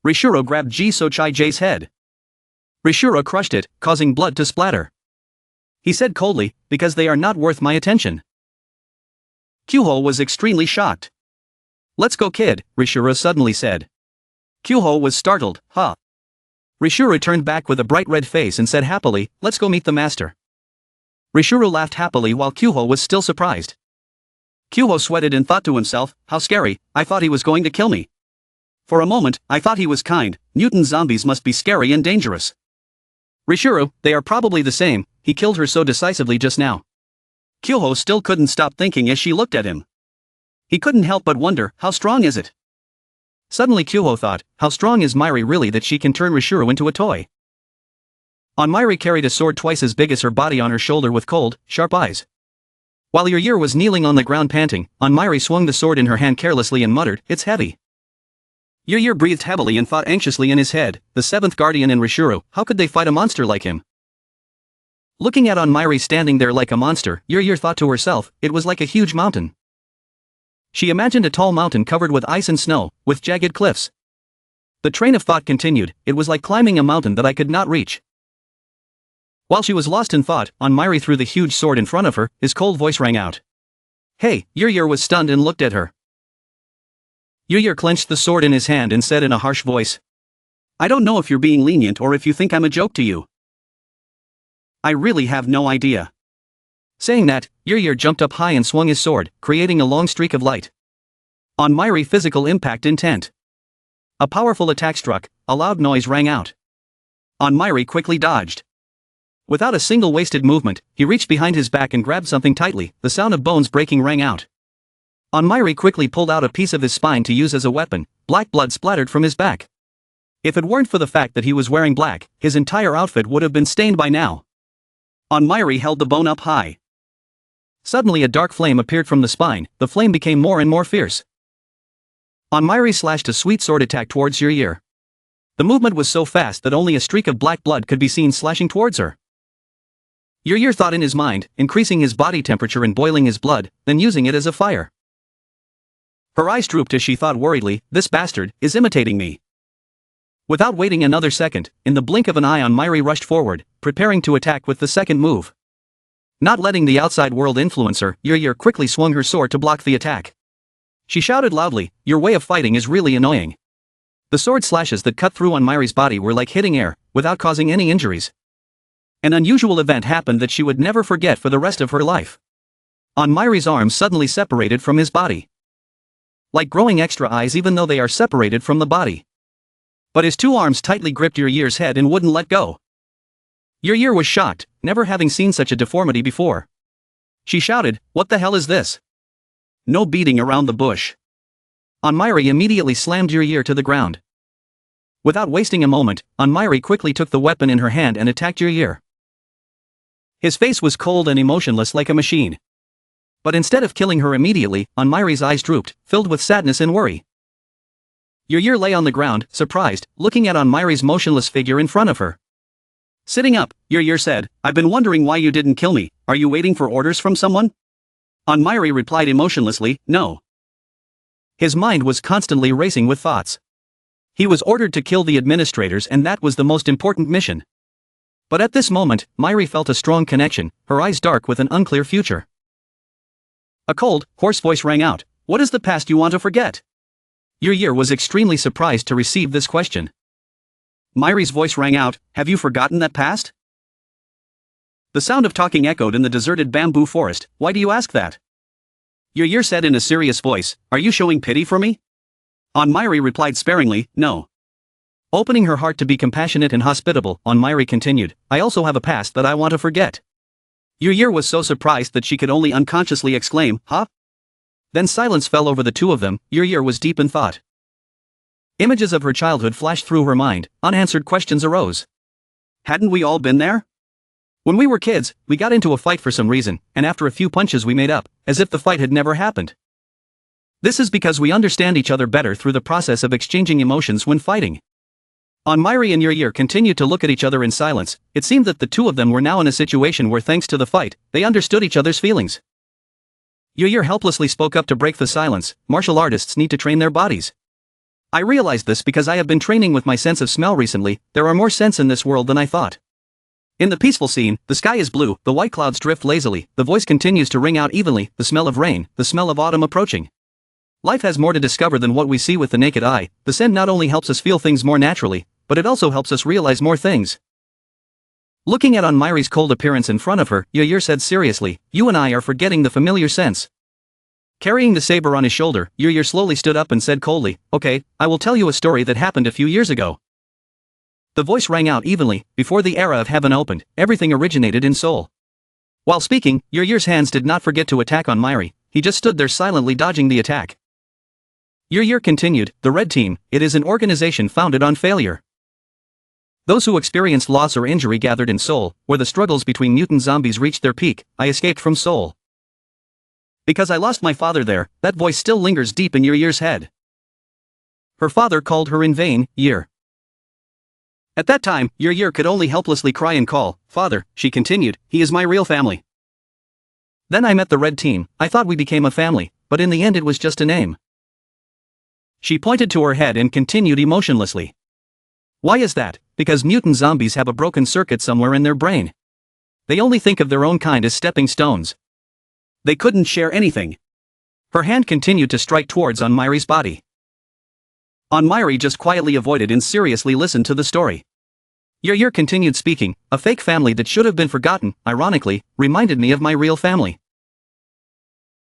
Rishuru grabbed Jisochai-J's head. Rishuru crushed it, causing blood to splatter. He said coldly, because they are not worth my attention. Kyoho was extremely shocked. Let's go, kid, Rishuru suddenly said. Kyoho was startled, huh? Rishuru turned back with a bright red face and said happily, let's go meet the master. Rishuru laughed happily while Kyoho was still surprised. Kyoho sweated and thought to himself, how scary, I thought he was going to kill me. For a moment, I thought he was kind, mutant zombies must be scary and dangerous. Rishuru, they are probably the same, he killed her so decisively just now. Kyoho still couldn't stop thinking as she looked at him. He couldn't help but wonder, how strong is it? Suddenly Kyoho thought, how strong is Mairi really that she can turn Rishuru into a toy? Mairi carried a sword twice as big as her body on her shoulder with cold, sharp eyes. While Yer was kneeling on the ground panting, Mairi swung the sword in her hand carelessly and muttered, it's heavy. Yer breathed heavily and thought anxiously in his head, the seventh guardian and Rishuru, how could they fight a monster like him? Looking at Mairi standing there like a monster, Yer thought to herself, it was like a huge mountain. She imagined a tall mountain covered with ice and snow, with jagged cliffs. The train of thought continued, it was like climbing a mountain that I could not reach. While she was lost in thought, Mairi threw the huge sword in front of her, his cold voice rang out. Hey, Yer was stunned and looked at her. Yer clenched the sword in his hand and said in a harsh voice. I don't know if you're being lenient or if you think I'm a joke to you. I really have no idea. Saying that, Yer jumped up high and swung his sword, creating a long streak of light. Mairi physical impact intent. A powerful attack struck, a loud noise rang out. Mairi quickly dodged. Without a single wasted movement, he reached behind his back and grabbed something tightly, the sound of bones breaking rang out. Mairi quickly pulled out a piece of his spine to use as a weapon, black blood splattered from his back. If it weren't for the fact that he was wearing black, his entire outfit would have been stained by now. Mairi held the bone up high. Suddenly a dark flame appeared from the spine, the flame became more and more fierce. Mairi slashed a sweet sword attack towards Yer. The movement was so fast that only a streak of black blood could be seen slashing towards her. Yer thought in his mind, increasing his body temperature and boiling his blood, then using it as a fire. Her eyes drooped as she thought worriedly, this bastard is imitating me. Without waiting another second, in the blink of an eye Mairi rushed forward, preparing to attack with the second move. Not letting the outside world influence her, Yer quickly swung her sword to block the attack. She shouted loudly, your way of fighting is really annoying. The sword slashes that cut through Anmari's body were like hitting air, without causing any injuries. An unusual event happened that she would never forget for the rest of her life. Anmari's arms suddenly separated from his body. Like growing extra eyes even though they are separated from the body. But his two arms tightly gripped Yur's head and wouldn't let go. Yur was shocked, never having seen such a deformity before. She shouted, "What the hell is this?" No beating around the bush. Anmari immediately slammed Yur to the ground. Without wasting a moment, Anmari quickly took the weapon in her hand and attacked Yur. His face was cold and emotionless like a machine. But instead of killing her immediately, Anmari's eyes drooped, filled with sadness and worry. Yur lay on the ground, surprised, looking at Anmari's motionless figure in front of her. Sitting up, Yur said, "I've been wondering why you didn't kill me. Are you waiting for orders from someone?" Anmari replied emotionlessly, "No." His mind was constantly racing with thoughts. He was ordered to kill the administrators and that was the most important mission. But at this moment, Myri felt a strong connection, her eyes dark with an unclear future. A cold, hoarse voice rang out, "What is the past you want to forget?" Yur was extremely surprised to receive this question. Myri's voice rang out, "Have you forgotten that past?" The sound of talking echoed in the deserted bamboo forest. "Why do you ask that?" Yur said in a serious voice, "Are you showing pity for me?" Anmari replied sparingly, "No." Opening her heart to be compassionate and hospitable, Anmari continued, "I also have a past that I want to forget." Yur was so surprised that she could only unconsciously exclaim, "Huh?" Then silence fell over the two of them. Yur was deep in thought. Images of her childhood flashed through her mind, unanswered questions arose. Hadn't we all been there? When we were kids, we got into a fight for some reason, and after a few punches we made up, as if the fight had never happened. This is because we understand each other better through the process of exchanging emotions when fighting. Anmari and Yur continued to look at each other in silence. It seemed that the two of them were now in a situation where thanks to the fight, they understood each other's feelings. Yur helplessly spoke up to break the silence, "Martial artists need to train their bodies. I realized this because I have been training with my sense of smell recently. There are more scents in this world than I thought." In the peaceful scene, the sky is blue, the white clouds drift lazily, the voice continues to ring out evenly, the smell of rain, the smell of autumn approaching. Life has more to discover than what we see with the naked eye. The scent not only helps us feel things more naturally, but it also helps us realize more things. Looking at Anmari's cold appearance in front of her, Yur said seriously, "You and I are forgetting the familiar scents." Carrying the saber on his shoulder, Yur slowly stood up and said coldly, "Okay, I will tell you a story that happened a few years ago." The voice rang out evenly, "Before the era of heaven opened, everything originated in Seoul." While speaking, Yur's hands did not forget to attack Anmari, he just stood there silently dodging the attack. Yur continued, "The Red Team, it is an organization founded on failure. Those who experienced loss or injury gathered in Seoul, where the struggles between mutant zombies reached their peak. I escaped from Seoul. Because I lost my father there." That voice still lingers deep in Yur's head. Her father called her in vain, Yur. At that time, Yur could only helplessly cry and call, "Father," she continued, "he is my real family. Then I met the Red Team. I thought we became a family, but in the end it was just a name." She pointed to her head and continued emotionlessly. "Why is that? Because mutant zombies have a broken circuit somewhere in their brain. They only think of their own kind as stepping stones. They couldn't share anything." Her hand continued to strike towards Anmari's body. Anmari just quietly avoided and seriously listened to the story. Yur continued speaking, "A fake family that should have been forgotten, ironically, reminded me of my real family."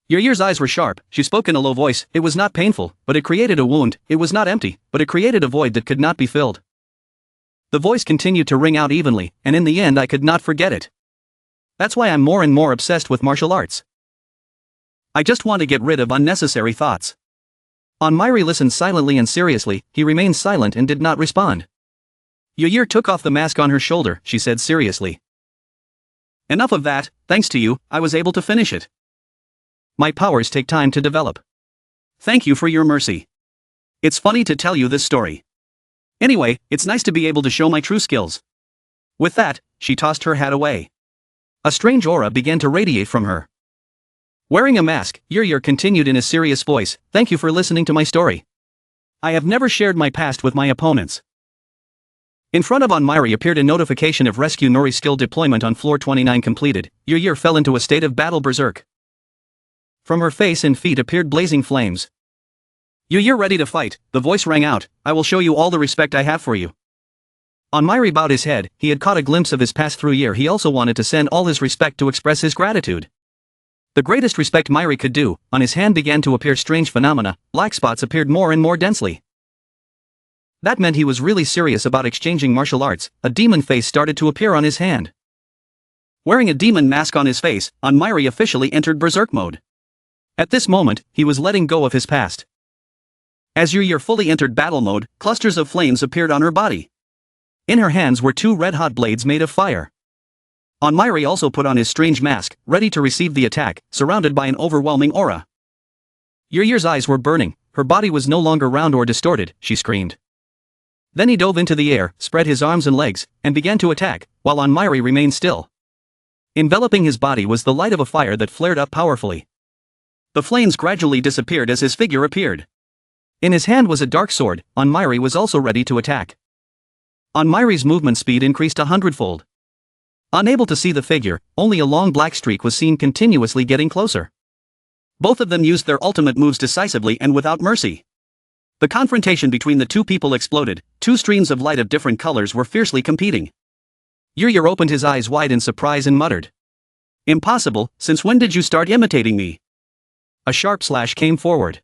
Yur's eyes were sharp. She spoke in a low voice. "It was not painful, but it created a wound. It was not empty, but it created a void that could not be filled." The voice continued to ring out evenly, "And in the end I could not forget it. That's why I'm more and more obsessed with martial arts. I just want to get rid of unnecessary thoughts." Anmari listened silently and seriously. He remained silent and did not respond. Yur took off the mask on her shoulder. She said seriously, "Enough of that. Thanks to you, I was able to finish it. My powers take time to develop. Thank you for your mercy. It's funny to tell you this story. Anyway, it's nice to be able to show my true skills." With that, she tossed her hat away. A strange aura began to radiate from her. Wearing a mask, Yur continued in a serious voice, "Thank you for listening to my story. I have never shared my past with my opponents." In front of Anmari appeared a notification of Rescue Nori skill deployment on floor 29 completed. Yur fell into a state of battle berserk. From her face and feet appeared blazing flames. You're ready to fight, the voice rang out. I will show you all the respect I have for you. Onmyri bowed his head. He had caught a glimpse of his past through year. He also wanted to send all his respect to express his gratitude. The greatest respect Myri could do. On his hand began to appear strange phenomena. Black spots appeared more and more densely. That meant he was really serious about exchanging martial arts. A demon face started to appear on his hand. Wearing a demon mask on his face, Onmyri officially entered berserk mode. At this moment, he was letting go of his past. As Yer fully entered battle mode, clusters of flames appeared on her body. In her hands were two red-hot blades made of fire. Onmyri also put on his strange mask, ready to receive the attack, surrounded by an overwhelming aura. Yer's eyes were burning. Her body was no longer round or distorted, she screamed. Then he dove into the air, spread his arms and legs, and began to attack, while Onmyri remained still. Enveloping his body was the light of a fire that flared up powerfully. The flames gradually disappeared as his figure appeared. In his hand was a dark sword. Onmyri was also ready to attack. Onmyri's movement speed increased 100-fold. Unable to see the figure, only a long black streak was seen continuously getting closer. Both of them used their ultimate moves decisively and without mercy. The confrontation between the two people exploded. Two streams of light of different colors were fiercely competing. Yer opened his eyes wide in surprise and muttered. Impossible, since when did you start imitating me? A sharp slash came forward.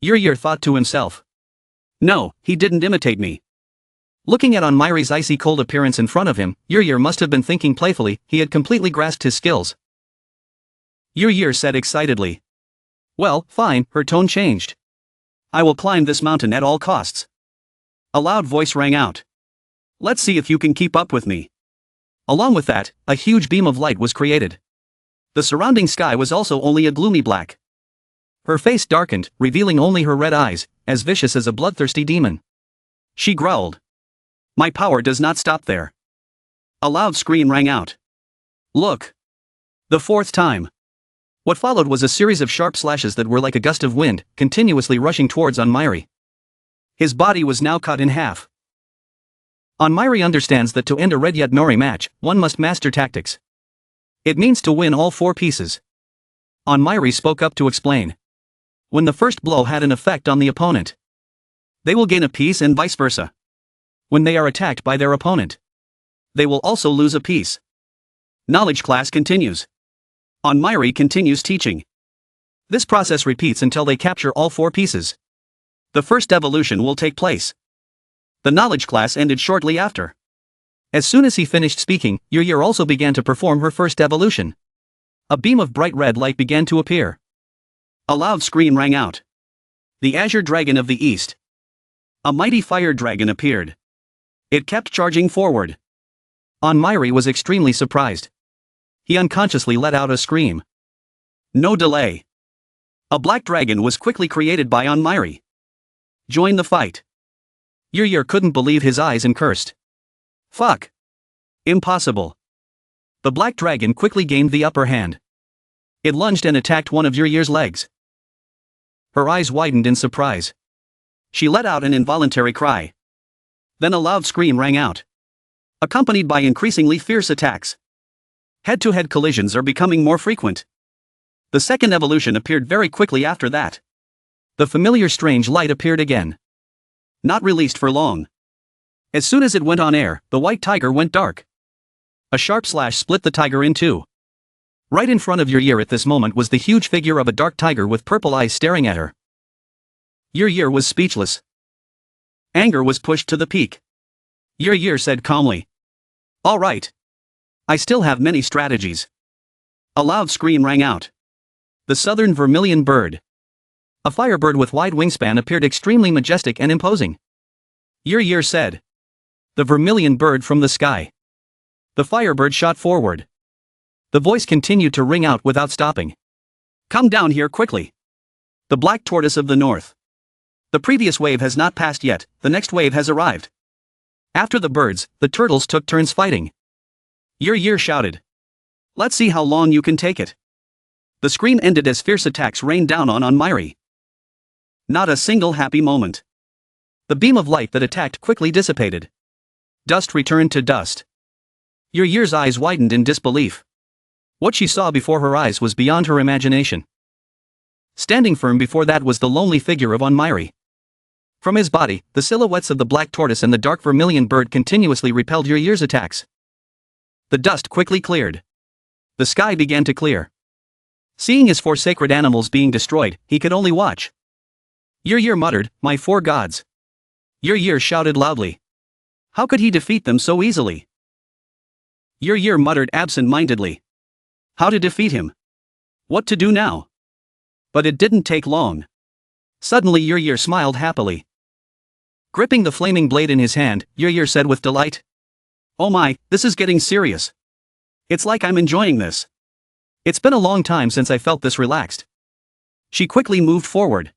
Yer thought to himself. No, he didn't imitate me. Looking at Onmyri's icy cold appearance in front of him, Yer must have been thinking playfully. He had completely grasped his skills. Yer said excitedly. Well, fine, her tone changed. I will climb this mountain at all costs. A loud voice rang out. Let's see if you can keep up with me. Along with that, a huge beam of light was created. The surrounding sky was also only a gloomy black. Her face darkened, revealing only her red eyes, as vicious as a bloodthirsty demon. She growled. My power does not stop there. A loud scream rang out. Look! The fourth time. What followed was a series of sharp slashes that were like a gust of wind, continuously rushing towards Onmyri. His body was now cut in half. Onmyri understands that to end a Red Yatnori match, one must master tactics. It means to win all four pieces. Onmyri spoke up to explain. When the first blow had an effect on the opponent, they will gain a piece and vice versa. When they are attacked by their opponent, they will also lose a piece. Knowledge class continues. Onmyri continues teaching. This process repeats until they capture all four pieces. The first evolution will take place. The knowledge class ended shortly after. As soon as he finished speaking, Yer also began to perform her first evolution. A beam of bright red light began to appear. A loud scream rang out. The Azure Dragon of the East. A mighty fire dragon appeared. It kept charging forward. Onmyri was extremely surprised. He unconsciously let out a scream. No delay. A black dragon was quickly created by Onmyri. Join the fight. Yer couldn't believe his eyes and cursed. Fuck. Impossible. The black dragon quickly gained the upper hand. It lunged and attacked one of Yer's legs. Her eyes widened in surprise. She let out an involuntary cry. Then a loud scream rang out, accompanied by increasingly fierce attacks. Head-to-head collisions are becoming more frequent. The second evolution appeared very quickly after that. The familiar strange light appeared again. Not released for long. As soon as it went on air, the white tiger went dark. A sharp slash split the tiger in two. Right in front of Yer at this moment was the huge figure of a dark tiger with purple eyes staring at her. Yer was speechless. Anger was pushed to the peak. Yer said calmly. All right. I still have many strategies. A loud scream rang out. The southern vermilion bird. A firebird with wide wingspan appeared extremely majestic and imposing. Yer said. The vermilion bird from the sky. The firebird shot forward. The voice continued to ring out without stopping. Come down here quickly. The black tortoise of the north. The previous wave has not passed yet, the next wave has arrived. After the birds, the turtles took turns fighting. Yer shouted. Let's see how long you can take it. The scream ended as fierce attacks rained down on Onmyri. Not a single happy moment. The beam of light that attacked quickly dissipated. Dust returned to dust. Yer's eyes widened in disbelief. What she saw before her eyes was beyond her imagination. Standing firm before that was the lonely figure of Onmiri. From his body, the silhouettes of the black tortoise and the dark vermilion bird continuously repelled Yr's attacks. The dust quickly cleared. The sky began to clear. Seeing his 4 sacred animals being destroyed, he could only watch. Yr muttered, "My 4 gods." Yr shouted loudly. How could he defeat them so easily? Yr muttered absent-mindedly. How to defeat him? What to do now? But it didn't take long. Suddenly Yr smiled happily. Gripping the flaming blade in his hand, Yr said with delight. Oh my, this is getting serious. It's like I'm enjoying this. It's been a long time since I felt this relaxed. She quickly moved forward.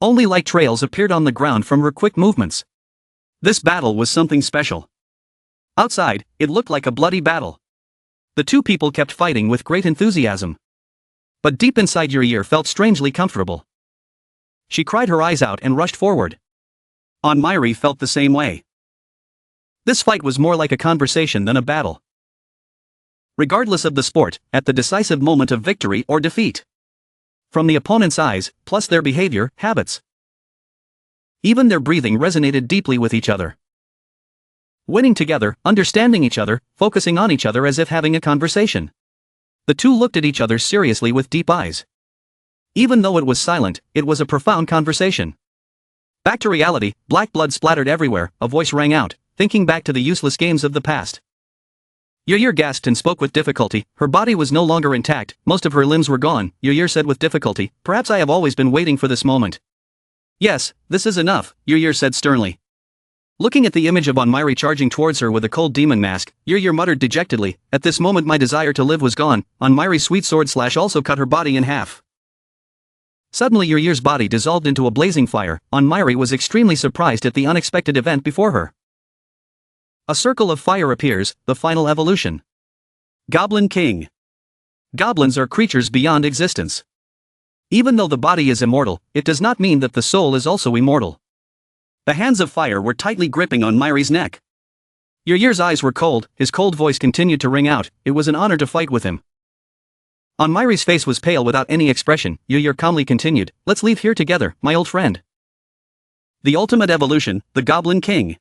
Only light trails appeared on the ground from her quick movements. This battle was something special. Outside, it looked like a bloody battle. The 2 people kept fighting with great enthusiasm. But deep inside Yr felt strangely comfortable. She cried her eyes out and rushed forward. Onmiri felt the same way. This fight was more like a conversation than a battle. Regardless of the sport, at the decisive moment of victory or defeat. From the opponent's eyes, plus their behavior, habits. Even their breathing resonated deeply with each other. Winning together, understanding each other, focusing on each other as if having a conversation. The 2 looked at each other seriously with deep eyes. Even though it was silent, it was a profound conversation. Back to reality, black blood splattered everywhere, a voice rang out, thinking back to the useless games of the past. Yr gasped and spoke with difficulty. Her body was no longer intact, most of her limbs were gone. Yr said with difficulty, "Perhaps I have always been waiting for this moment." "Yes, this is enough," Yr said sternly. Looking at the image of Onmiri charging towards her with a cold demon mask, Yr muttered dejectedly, "At this moment my desire to live was gone." Onmiri's sweet sword slash also cut her body in half. Suddenly Yr's body dissolved into a blazing fire. Onmiri was extremely surprised at the unexpected event before her. A circle of fire appears, the final evolution. Goblin King. Goblins are creatures beyond existence. Even though the body is immortal, it does not mean that the soul is also immortal. The hands of fire were tightly gripping Onmiri's neck. Yr's eyes were cold, his cold voice continued to ring out, "It was an honor to fight with him." Onmiri's face was pale without any expression. Yr calmly continued, "Let's leave here together, my old friend." The ultimate evolution, the Goblin King.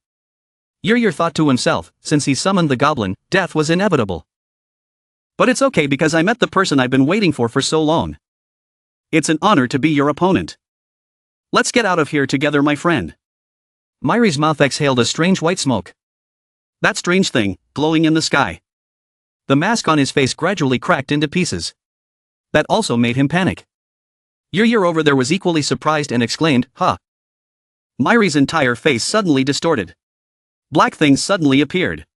Yr thought to himself, since he summoned the goblin, death was inevitable. But it's okay because I met the person I've been waiting for so long. It's an honor to be your opponent. Let's get out of here together, my friend. Myri's mouth exhaled a strange white smoke. That strange thing, glowing in the sky. The mask on his face gradually cracked into pieces. That also made him panic. Yr over there was equally surprised and exclaimed, "Huh." Myri's entire face suddenly distorted. Black things suddenly appeared.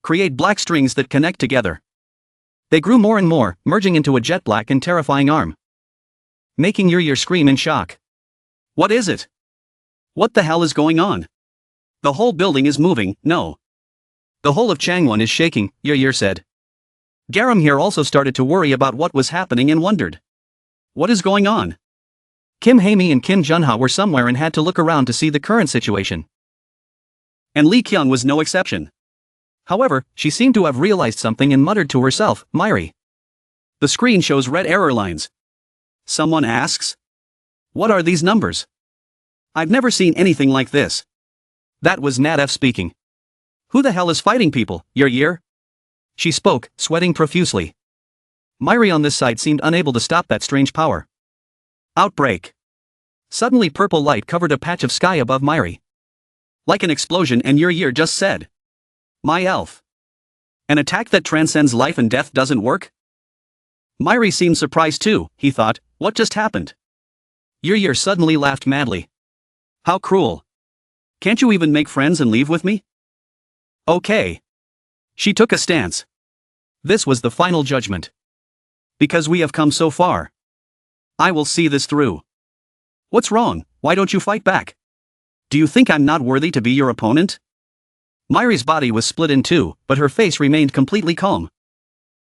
Create black strings that connect together. They grew more and more, merging into a jet black and terrifying arm. Making Yr scream in shock. What is it? What the hell is going on? The whole building is moving, no. The whole of Changwon is shaking, Yr said. Garam here also started to worry about what was happening and wondered. What is going on? Kim Haemi and Kim Junha were somewhere and had to look around to see the current situation. And Lee Kyung was no exception. However, she seemed to have realized something and muttered to herself, "Myri." The screen shows red error lines. Someone asks, "What are these numbers? I've never seen anything like this." That was Nadef speaking. "Who the hell is fighting people, Yr?" She spoke, sweating profusely. Myri on this side seemed unable to stop that strange power. Outbreak. Suddenly purple light covered a patch of sky above Myri. Like an explosion, and Yr just said, "My elf. An attack that transcends life and death doesn't work?" Myri seemed surprised too. He thought, what just happened? Yr suddenly laughed madly. How cruel. Can't you even make friends and leave with me? Okay. She took a stance. This was the final judgment. Because we have come so far. I will see this through. What's wrong? Why don't you fight back? Do you think I'm not worthy to be your opponent? Myri's body was split in two, but her face remained completely calm.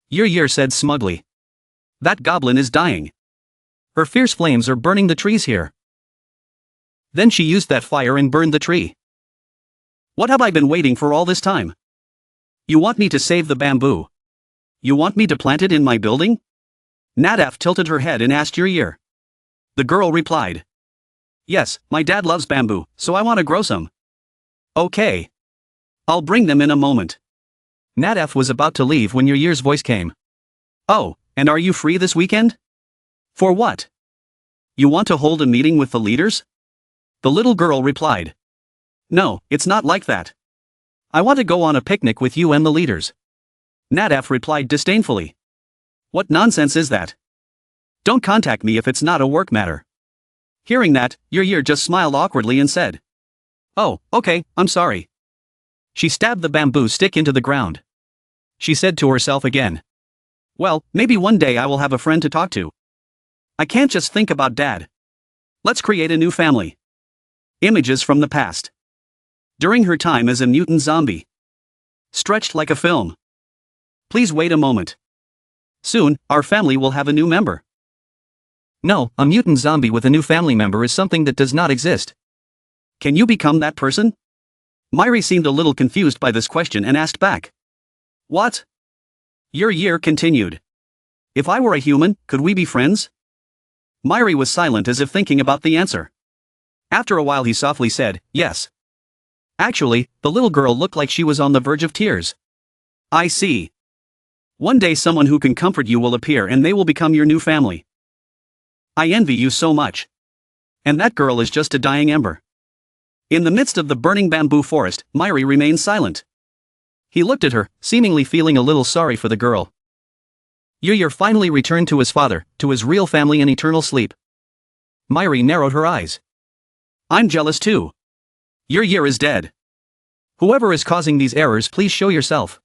Yr said smugly. That goblin is dying. Her fierce flames are burning the trees here. Then she used that fire and burned the tree. What have I been waiting for all this time? You want me to save the bamboo? You want me to plant it in my building? Nadaf tilted her head and asked Yr. The girl replied. Yes, my dad loves bamboo, so I want to grow some. Okay. I'll bring them in a moment. Nadef was about to leave when Year's voice came. Oh, and are you free this weekend? For what? You want to hold a meeting with the leaders? The little girl replied. No, it's not like that. I want to go on a picnic with you and the leaders. Nadef replied disdainfully. What nonsense is that? Don't contact me if it's not a work matter. Hearing that, Year just smiled awkwardly and said. Oh, okay, I'm sorry. She stabbed the bamboo stick into the ground. She said to herself again. Well, maybe one day I will have a friend to talk to. I can't just think about dad. Let's create a new family. Images from the past. During her time as a mutant zombie. Stretched like a film. Please wait a moment. Soon, our family will have a new member. No, a mutant zombie with a new family member is something that does not exist. Can you become that person? Myri seemed a little confused by this question and asked back. What? Year continued. If I were a human, could we be friends? Myri was silent as if thinking about the answer. After a while he softly said, yes. Actually, the little girl looked like she was on the verge of tears. I see. One day someone who can comfort you will appear and they will become your new family. I envy you so much. And that girl is just a dying ember. In the midst of the burning bamboo forest, Myri remained silent. He looked at her, seemingly feeling a little sorry for the girl. Year finally returned to his father, to his real family in eternal sleep. Myri narrowed her eyes. I'm jealous too. Year is dead. Whoever is causing these errors, please show yourself.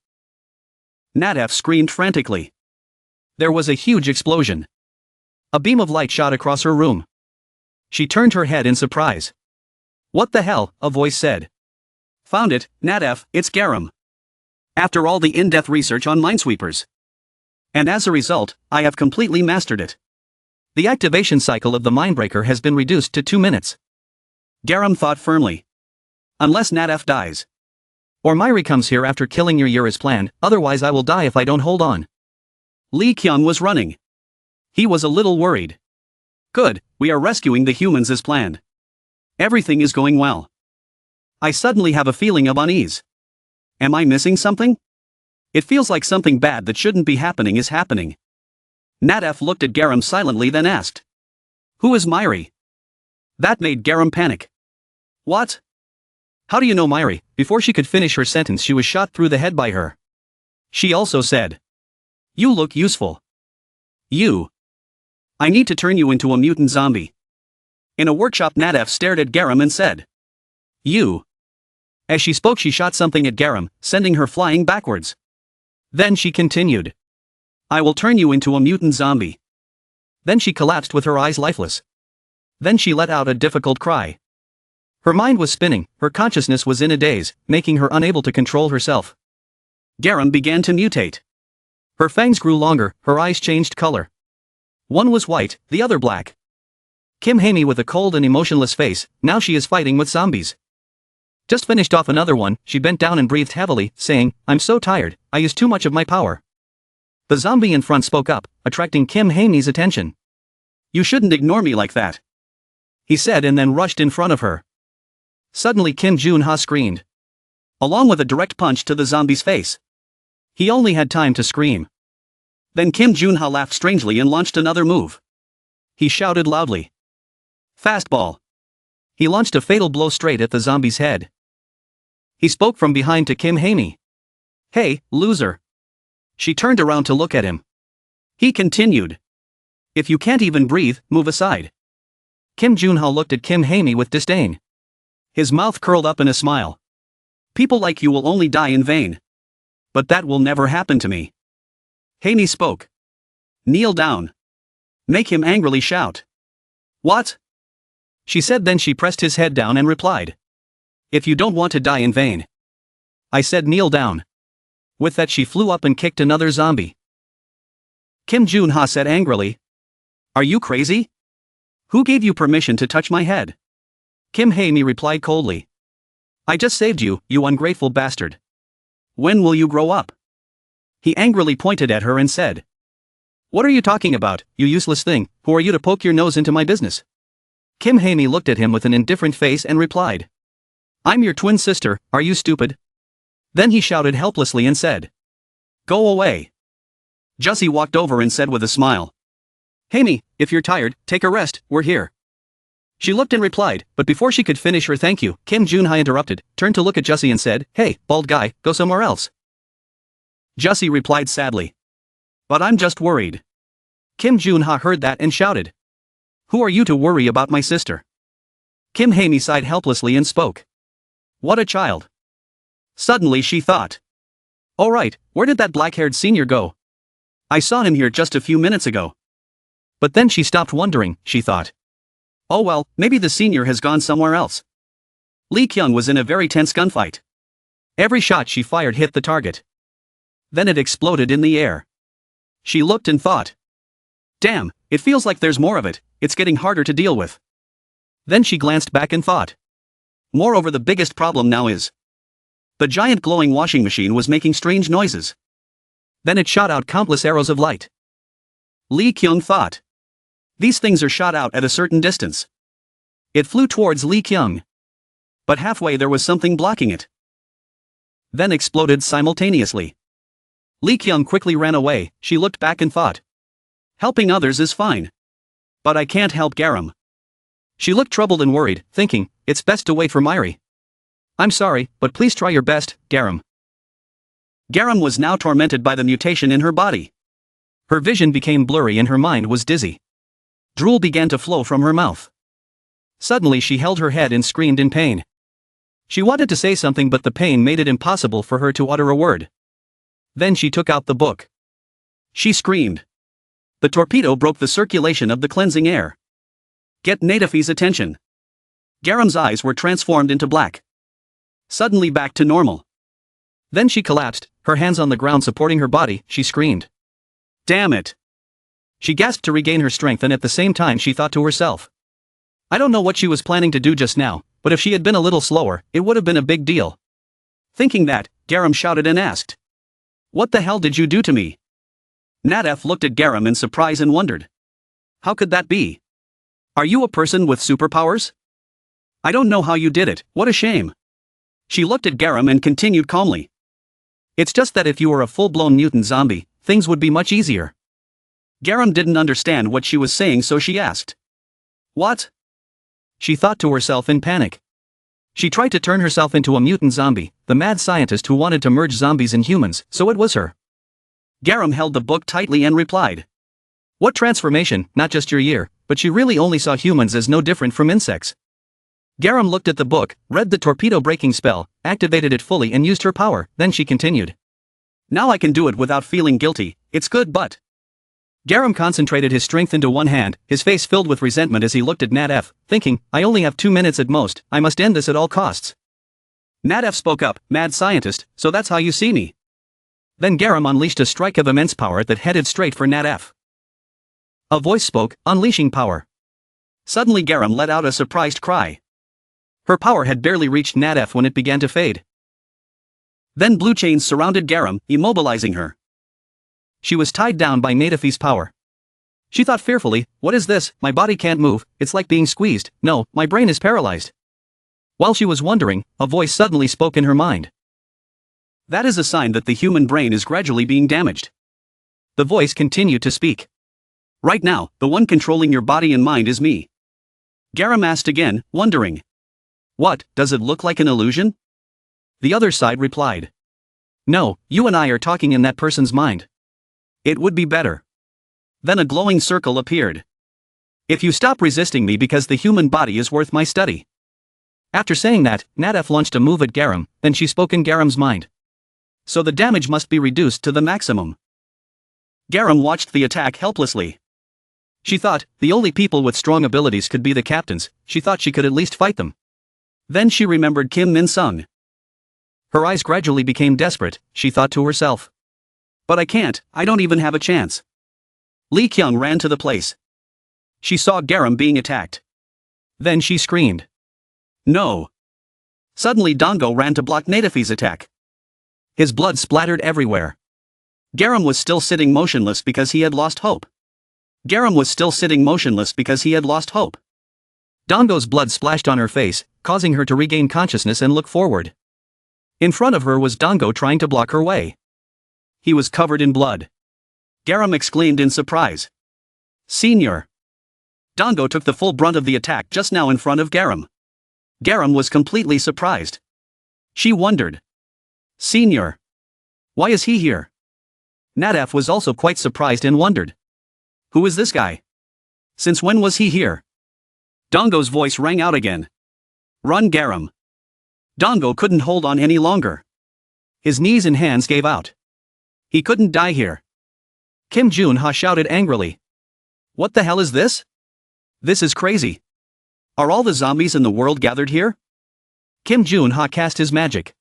Nadef screamed frantically. There was a huge explosion. A beam of light shot across her room. She turned her head in surprise. What the hell, a voice said. Found it, Nadef, it's Garam. After all the in-depth research on minesweepers. And as a result, I have completely mastered it. The activation cycle of the Mindbreaker has been reduced to 2 minutes. Garam thought firmly. Unless Nadef dies. Or Myri comes here after killing Year as planned, otherwise I will die if I don't hold on. Lee Kyung was running. He was a little worried. Good, we are rescuing the humans as planned. Everything is going well. I suddenly have a feeling of unease. Am I missing something? It feels like something bad that shouldn't be happening is happening. Nadef looked at Garam silently then asked. Who is Myri? That made Garam panic. What? How do you know Myri? Before she could finish her sentence she was shot through the head by her. She also said. You look useful. You. I need to turn you into a mutant zombie. In a workshop Nadef stared at Garam and said. You. As she spoke she shot something at Garam, sending her flying backwards. Then she continued. I will turn you into a mutant zombie. Then she collapsed with her eyes lifeless. Then she let out a difficult cry. Her mind was spinning, her consciousness was in a daze, making her unable to control herself. Garam began to mutate. Her fangs grew longer, her eyes changed color. One was white, the other black. Kim Hae-mi with a cold and emotionless face, now she is fighting with zombies. Just finished off another one, she bent down and breathed heavily, saying, I'm so tired, I used too much of my power. The zombie in front spoke up, attracting Kim Hae-mi's attention. You shouldn't ignore me like that. He said and then rushed in front of her. Suddenly Kim Jun-ha screamed. Along with a direct punch to the zombie's face. He only had time to scream. Then Kim Jun-ha laughed strangely and launched another move. He shouted loudly. Fastball. He launched a fatal blow straight at the zombie's head. He spoke from behind to Kim Hae-mi. Hey, loser. She turned around to look at him. He continued. If you can't even breathe, move aside. Kim Jun-ha looked at Kim Hae-mi with disdain. His mouth curled up in a smile. People like you will only die in vain. But that will never happen to me. Hae-mi spoke. Kneel down. Make him angrily shout. What? She said, then she pressed his head down and replied. If you don't want to die in vain. I said kneel down. With that she flew up and kicked another zombie. Kim Jun-ha said angrily. Are you crazy? Who gave you permission to touch my head? Kim Hae-mi replied coldly. I just saved you, you ungrateful bastard. When will you grow up? He angrily pointed at her and said. What are you talking about, you useless thing? Who are you to poke your nose into my business? Kim Hae-mi looked at him with an indifferent face and replied. I'm your twin sister, are you stupid? Then he shouted helplessly and said. Go away. Jussie walked over and said with a smile. Hae-mi, if you're tired, take a rest, we're here. She looked and replied, but before she could finish her thank you, Kim Junha interrupted, turned to look at Jussie and said, Hey, bald guy, go somewhere else. Jussie replied sadly. But I'm just worried. Kim Junha heard that and shouted. Who are you to worry about my sister? Kim Hae-mi sighed helplessly and spoke. What a child. Suddenly she thought. Oh right, where did that black-haired senior go? I saw him here just a few minutes ago. But then she stopped wondering, she thought. Oh well, maybe the senior has gone somewhere else. Lee Kyung was in a very tense gunfight. Every shot she fired hit the target. Then it exploded in the air. She looked and thought. Damn, it feels like there's more of it, it's getting harder to deal with. Then she glanced back and thought. Moreover, the biggest problem now is. The giant glowing washing machine was making strange noises. Then it shot out countless arrows of light. Lee Kyung thought. These things are shot out at a certain distance. It flew towards Lee Kyung. But halfway there was something blocking it. Then exploded simultaneously. Lee Kyung quickly ran away, she looked back and thought. Helping others is fine. But I can't help Garam. She looked troubled and worried, thinking, it's best to wait for Myri. I'm sorry, but please try your best, Garam. Garam was now tormented by the mutation in her body. Her vision became blurry and her mind was dizzy. Drool began to flow from her mouth. Suddenly she held her head and screamed in pain. She wanted to say something but the pain made it impossible for her to utter a word. Then she took out the book. She screamed. The torpedo broke the circulation of the cleansing air. Get Natafi's attention. Garam's eyes were transformed into black. Suddenly back to normal. Then she collapsed, her hands on the ground supporting her body, she screamed. Damn it! She gasped to regain her strength and at the same time she thought to herself. I don't know what she was planning to do just now, but if she had been a little slower, it would have been a big deal. Thinking that, Garam shouted and asked. What the hell did you do to me? Nataf looked at Garam in surprise and wondered. How could that be? Are you a person with superpowers? I don't know how you did it, what a shame. She looked at Garam and continued calmly. It's just that if you were a full-blown mutant zombie, things would be much easier. Garam didn't understand what she was saying so she asked. What? She thought to herself in panic. She tried to turn herself into a mutant zombie, the mad scientist who wanted to merge zombies and humans, so it was her. Garam held the book tightly and replied. What transformation, not just your year, but she really only saw humans as no different from insects. Garam looked at the book, read the torpedo breaking spell, activated it fully and used her power, then she continued. Now I can do it without feeling guilty, it's good but. Garam concentrated his strength into one hand, his face filled with resentment as he looked at Nataf, thinking, I only have 2 minutes at most, I must end this at all costs. Nataf spoke up, mad scientist, so that's how you see me. Then Garam unleashed a strike of immense power that headed straight for Nataf. A voice spoke, unleashing power. Suddenly Garam let out a surprised cry. Her power had barely reached Nataf when it began to fade. Then blue chains surrounded Garam, immobilizing her. She was tied down by Natafi's power. She thought fearfully, what is this, my body can't move, it's like being squeezed, no, my brain is paralyzed. While she was wondering, a voice suddenly spoke in her mind. That is a sign that the human brain is gradually being damaged. The voice continued to speak. Right now, the one controlling your body and mind is me. Garam asked again, wondering. What, does it look like an illusion? The other side replied. No, you and I are talking in that person's mind. It would be better. Then a glowing circle appeared. If you stop resisting me because the human body is worth my study. After saying that, Nataf launched a move at Garam, then she spoke in Garam's mind. So the damage must be reduced to the maximum. Garam watched the attack helplessly. She thought, the only people with strong abilities could be the captains, she thought she could at least fight them. Then she remembered Kim Min-sung. Her eyes gradually became desperate, she thought to herself. But I can't, I don't even have a chance. Lee Kyung ran to the place. She saw Garam being attacked. Then she screamed. No. Suddenly Dongo ran to block Natafi's attack. His blood splattered everywhere. Garam was still sitting motionless because he had lost hope. Garam was still sitting motionless because he had lost hope. Dango's blood splashed on her face, causing her to regain consciousness and look forward. In front of her was Dango trying to block her way. He was covered in blood. Garam exclaimed in surprise. Senior! Dango took the full brunt of the attack just now in front of Garam. Garam was completely surprised. She wondered. Senior! Why is he here? Nadaf was also quite surprised and wondered. Who is this guy? Since when was he here? Dango's voice rang out again. Run, Garam! Dango couldn't hold on any longer. His knees and hands gave out. He couldn't die here. Kim Jun-ha shouted angrily. What the hell is this? This is crazy. Are all the zombies in the world gathered here? Kim Jun-ha cast his magic.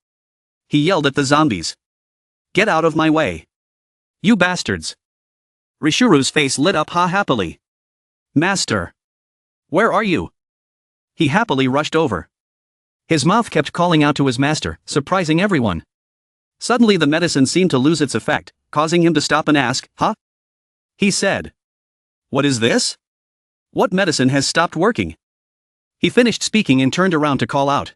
He yelled at the zombies. Get out of my way. You bastards. Rishuru's face lit up happily. Master. Where are you? He happily rushed over. His mouth kept calling out to his master, surprising everyone. Suddenly the medicine seemed to lose its effect, causing him to stop and ask, Huh? He said. What is this? What medicine has stopped working? He finished speaking and turned around to call out.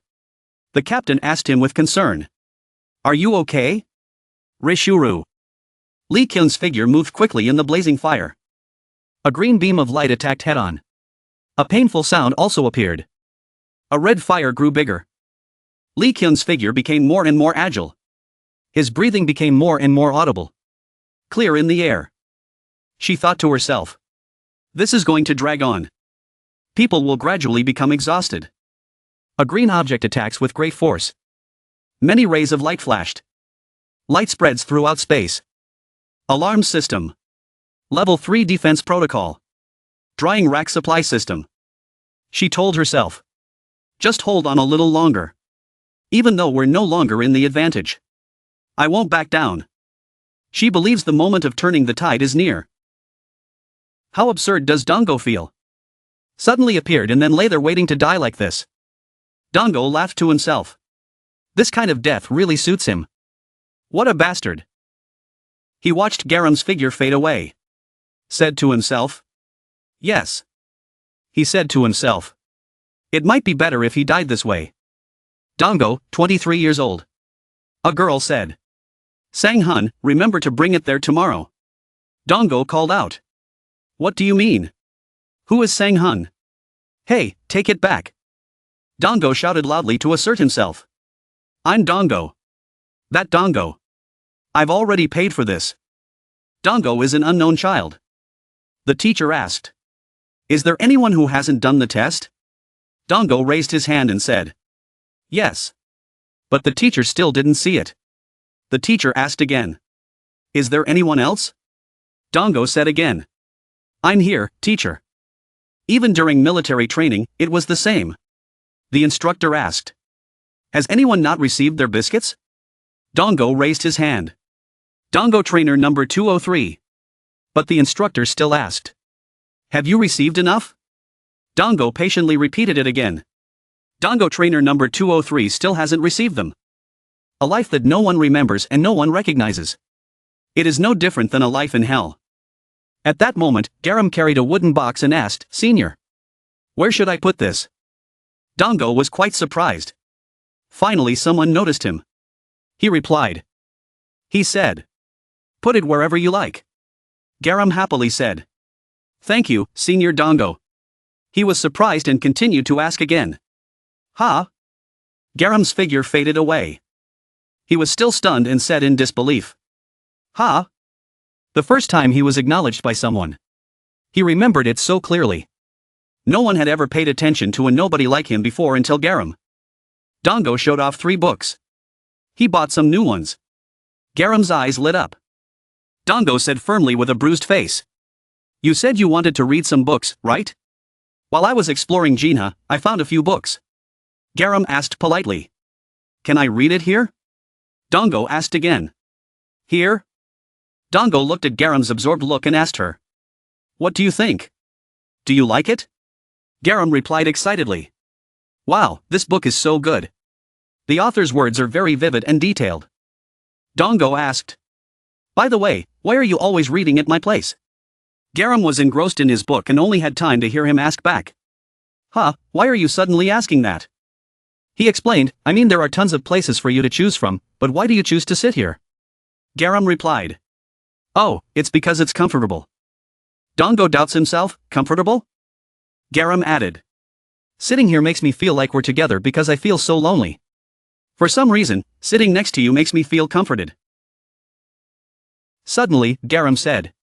The captain asked him with concern. Are you okay? Rishuru. Li Kyun's figure moved quickly in the blazing fire. A green beam of light attacked head-on. A painful sound also appeared. A red fire grew bigger. Li Kyun's figure became more and more agile. His breathing became more and more audible. Clear in the air. She thought to herself. This is going to drag on. People will gradually become exhausted. A green object attacks with great force. Many rays of light flashed. Light spreads throughout space. Alarm system. Level 3 defense protocol. Drying rack supply system. She told herself. Just hold on a little longer. Even though we're no longer in the advantage. I won't back down. She believes the moment of turning the tide is near. How absurd does Dango feel? Suddenly appeared and then lay there waiting to die like this. Dango laughed to himself. This kind of death really suits him. What a bastard. He watched Garam's figure fade away. Said to himself. Yes. He said to himself. It might be better if he died this way. Dango, 23 years old. A girl said. Sang-hun, remember to bring it there tomorrow. Dango called out. What do you mean? Who is Sang-hun? Hey, take it back. Dango shouted loudly to assert himself. I'm Dango. That Dango. I've already paid for this. Dango is an unknown child. The teacher asked. Is there anyone who hasn't done the test? Dango raised his hand and said. Yes. But the teacher still didn't see it. The teacher asked again. Is there anyone else? Dango said again. I'm here, teacher. Even during military training, it was the same. The instructor asked. Has anyone not received their biscuits? Dango raised his hand. Dango trainer number 203. But the instructor still asked. Have you received enough? Dango patiently repeated it again. Dango trainer number 203 still hasn't received them. A life that no one remembers and no one recognizes. It is no different than a life in hell. At that moment, Garam carried a wooden box and asked, Senior. Where should I put this? Dango was quite surprised. Finally someone noticed him. He replied. He said. Put it wherever you like. Garam happily said. Thank you, Senior Dango. He was surprised and continued to ask again. Huh? Garam's figure faded away. He was still stunned and said in disbelief. Huh? The first time he was acknowledged by someone. He remembered it so clearly. No one had ever paid attention to a nobody like him before until Garam. Dango showed off 3 books. He bought some new ones. Garam's eyes lit up. Dango said firmly with a bruised face. You said you wanted to read some books, right? While I was exploring Jinha, I found a few books. Garam asked politely. Can I read it here? Dango asked again. Here? Dango looked at Garam's absorbed look and asked her. What do you think? Do you like it? Garam replied excitedly. Wow, this book is so good. The author's words are very vivid and detailed. Dango asked. By the way, why are you always reading at my place? Garam was engrossed in his book and only had time to hear him ask back. Huh, why are you suddenly asking that? He explained, I mean there are tons of places for you to choose from, but why do you choose to sit here? Garam replied. Oh, it's because it's comfortable. Dango doubts himself, comfortable? Garam added. Sitting here makes me feel like we're together because I feel so lonely. For some reason, sitting next to you makes me feel comforted. Suddenly, Garam said.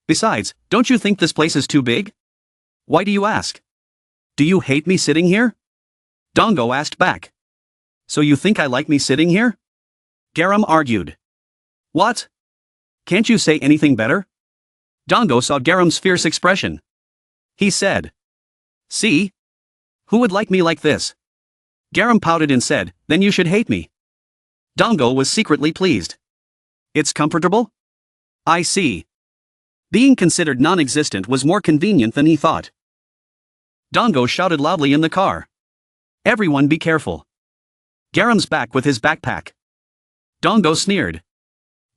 Besides, don't you think this place is too big? Why do you ask? Do you hate me sitting here? Dango asked back. So you think I like me sitting here? Garam argued. What? Can't you say anything better? Dango saw Garam's fierce expression. He said. See? Who would like me like this? Garam pouted and said, then you should hate me. Dango was secretly pleased. It's comfortable? I see. Being considered non-existent was more convenient than he thought. Dango shouted loudly in the car. Everyone be careful. Garam's back with his backpack. Dango sneered.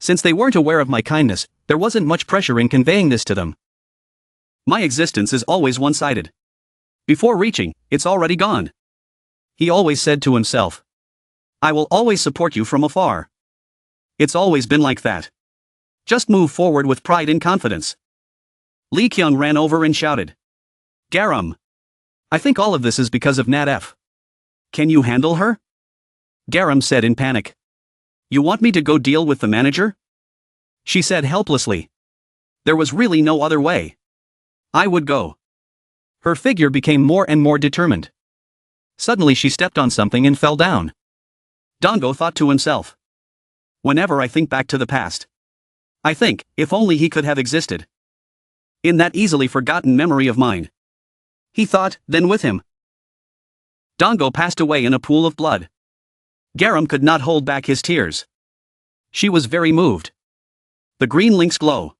Since they weren't aware of my kindness, there wasn't much pressure in conveying this to them. My existence is always one-sided. Before reaching, it's already gone. He always said to himself. I will always support you from afar. It's always been like that. Just move forward with pride and confidence. Lee Kyung ran over and shouted. Garam. I think all of this is because of Nat F. Can you handle her? Garam said in panic. You want me to go deal with the manager? She said helplessly. There was really no other way. I would go. Her figure became more and more determined. Suddenly she stepped on something and fell down. Dango thought to himself. Whenever I think back to the past, I think, if only he could have existed. In that easily forgotten memory of mine. He thought, then with him. Dango passed away in a pool of blood. Garam could not hold back his tears. She was very moved. The green link's glow.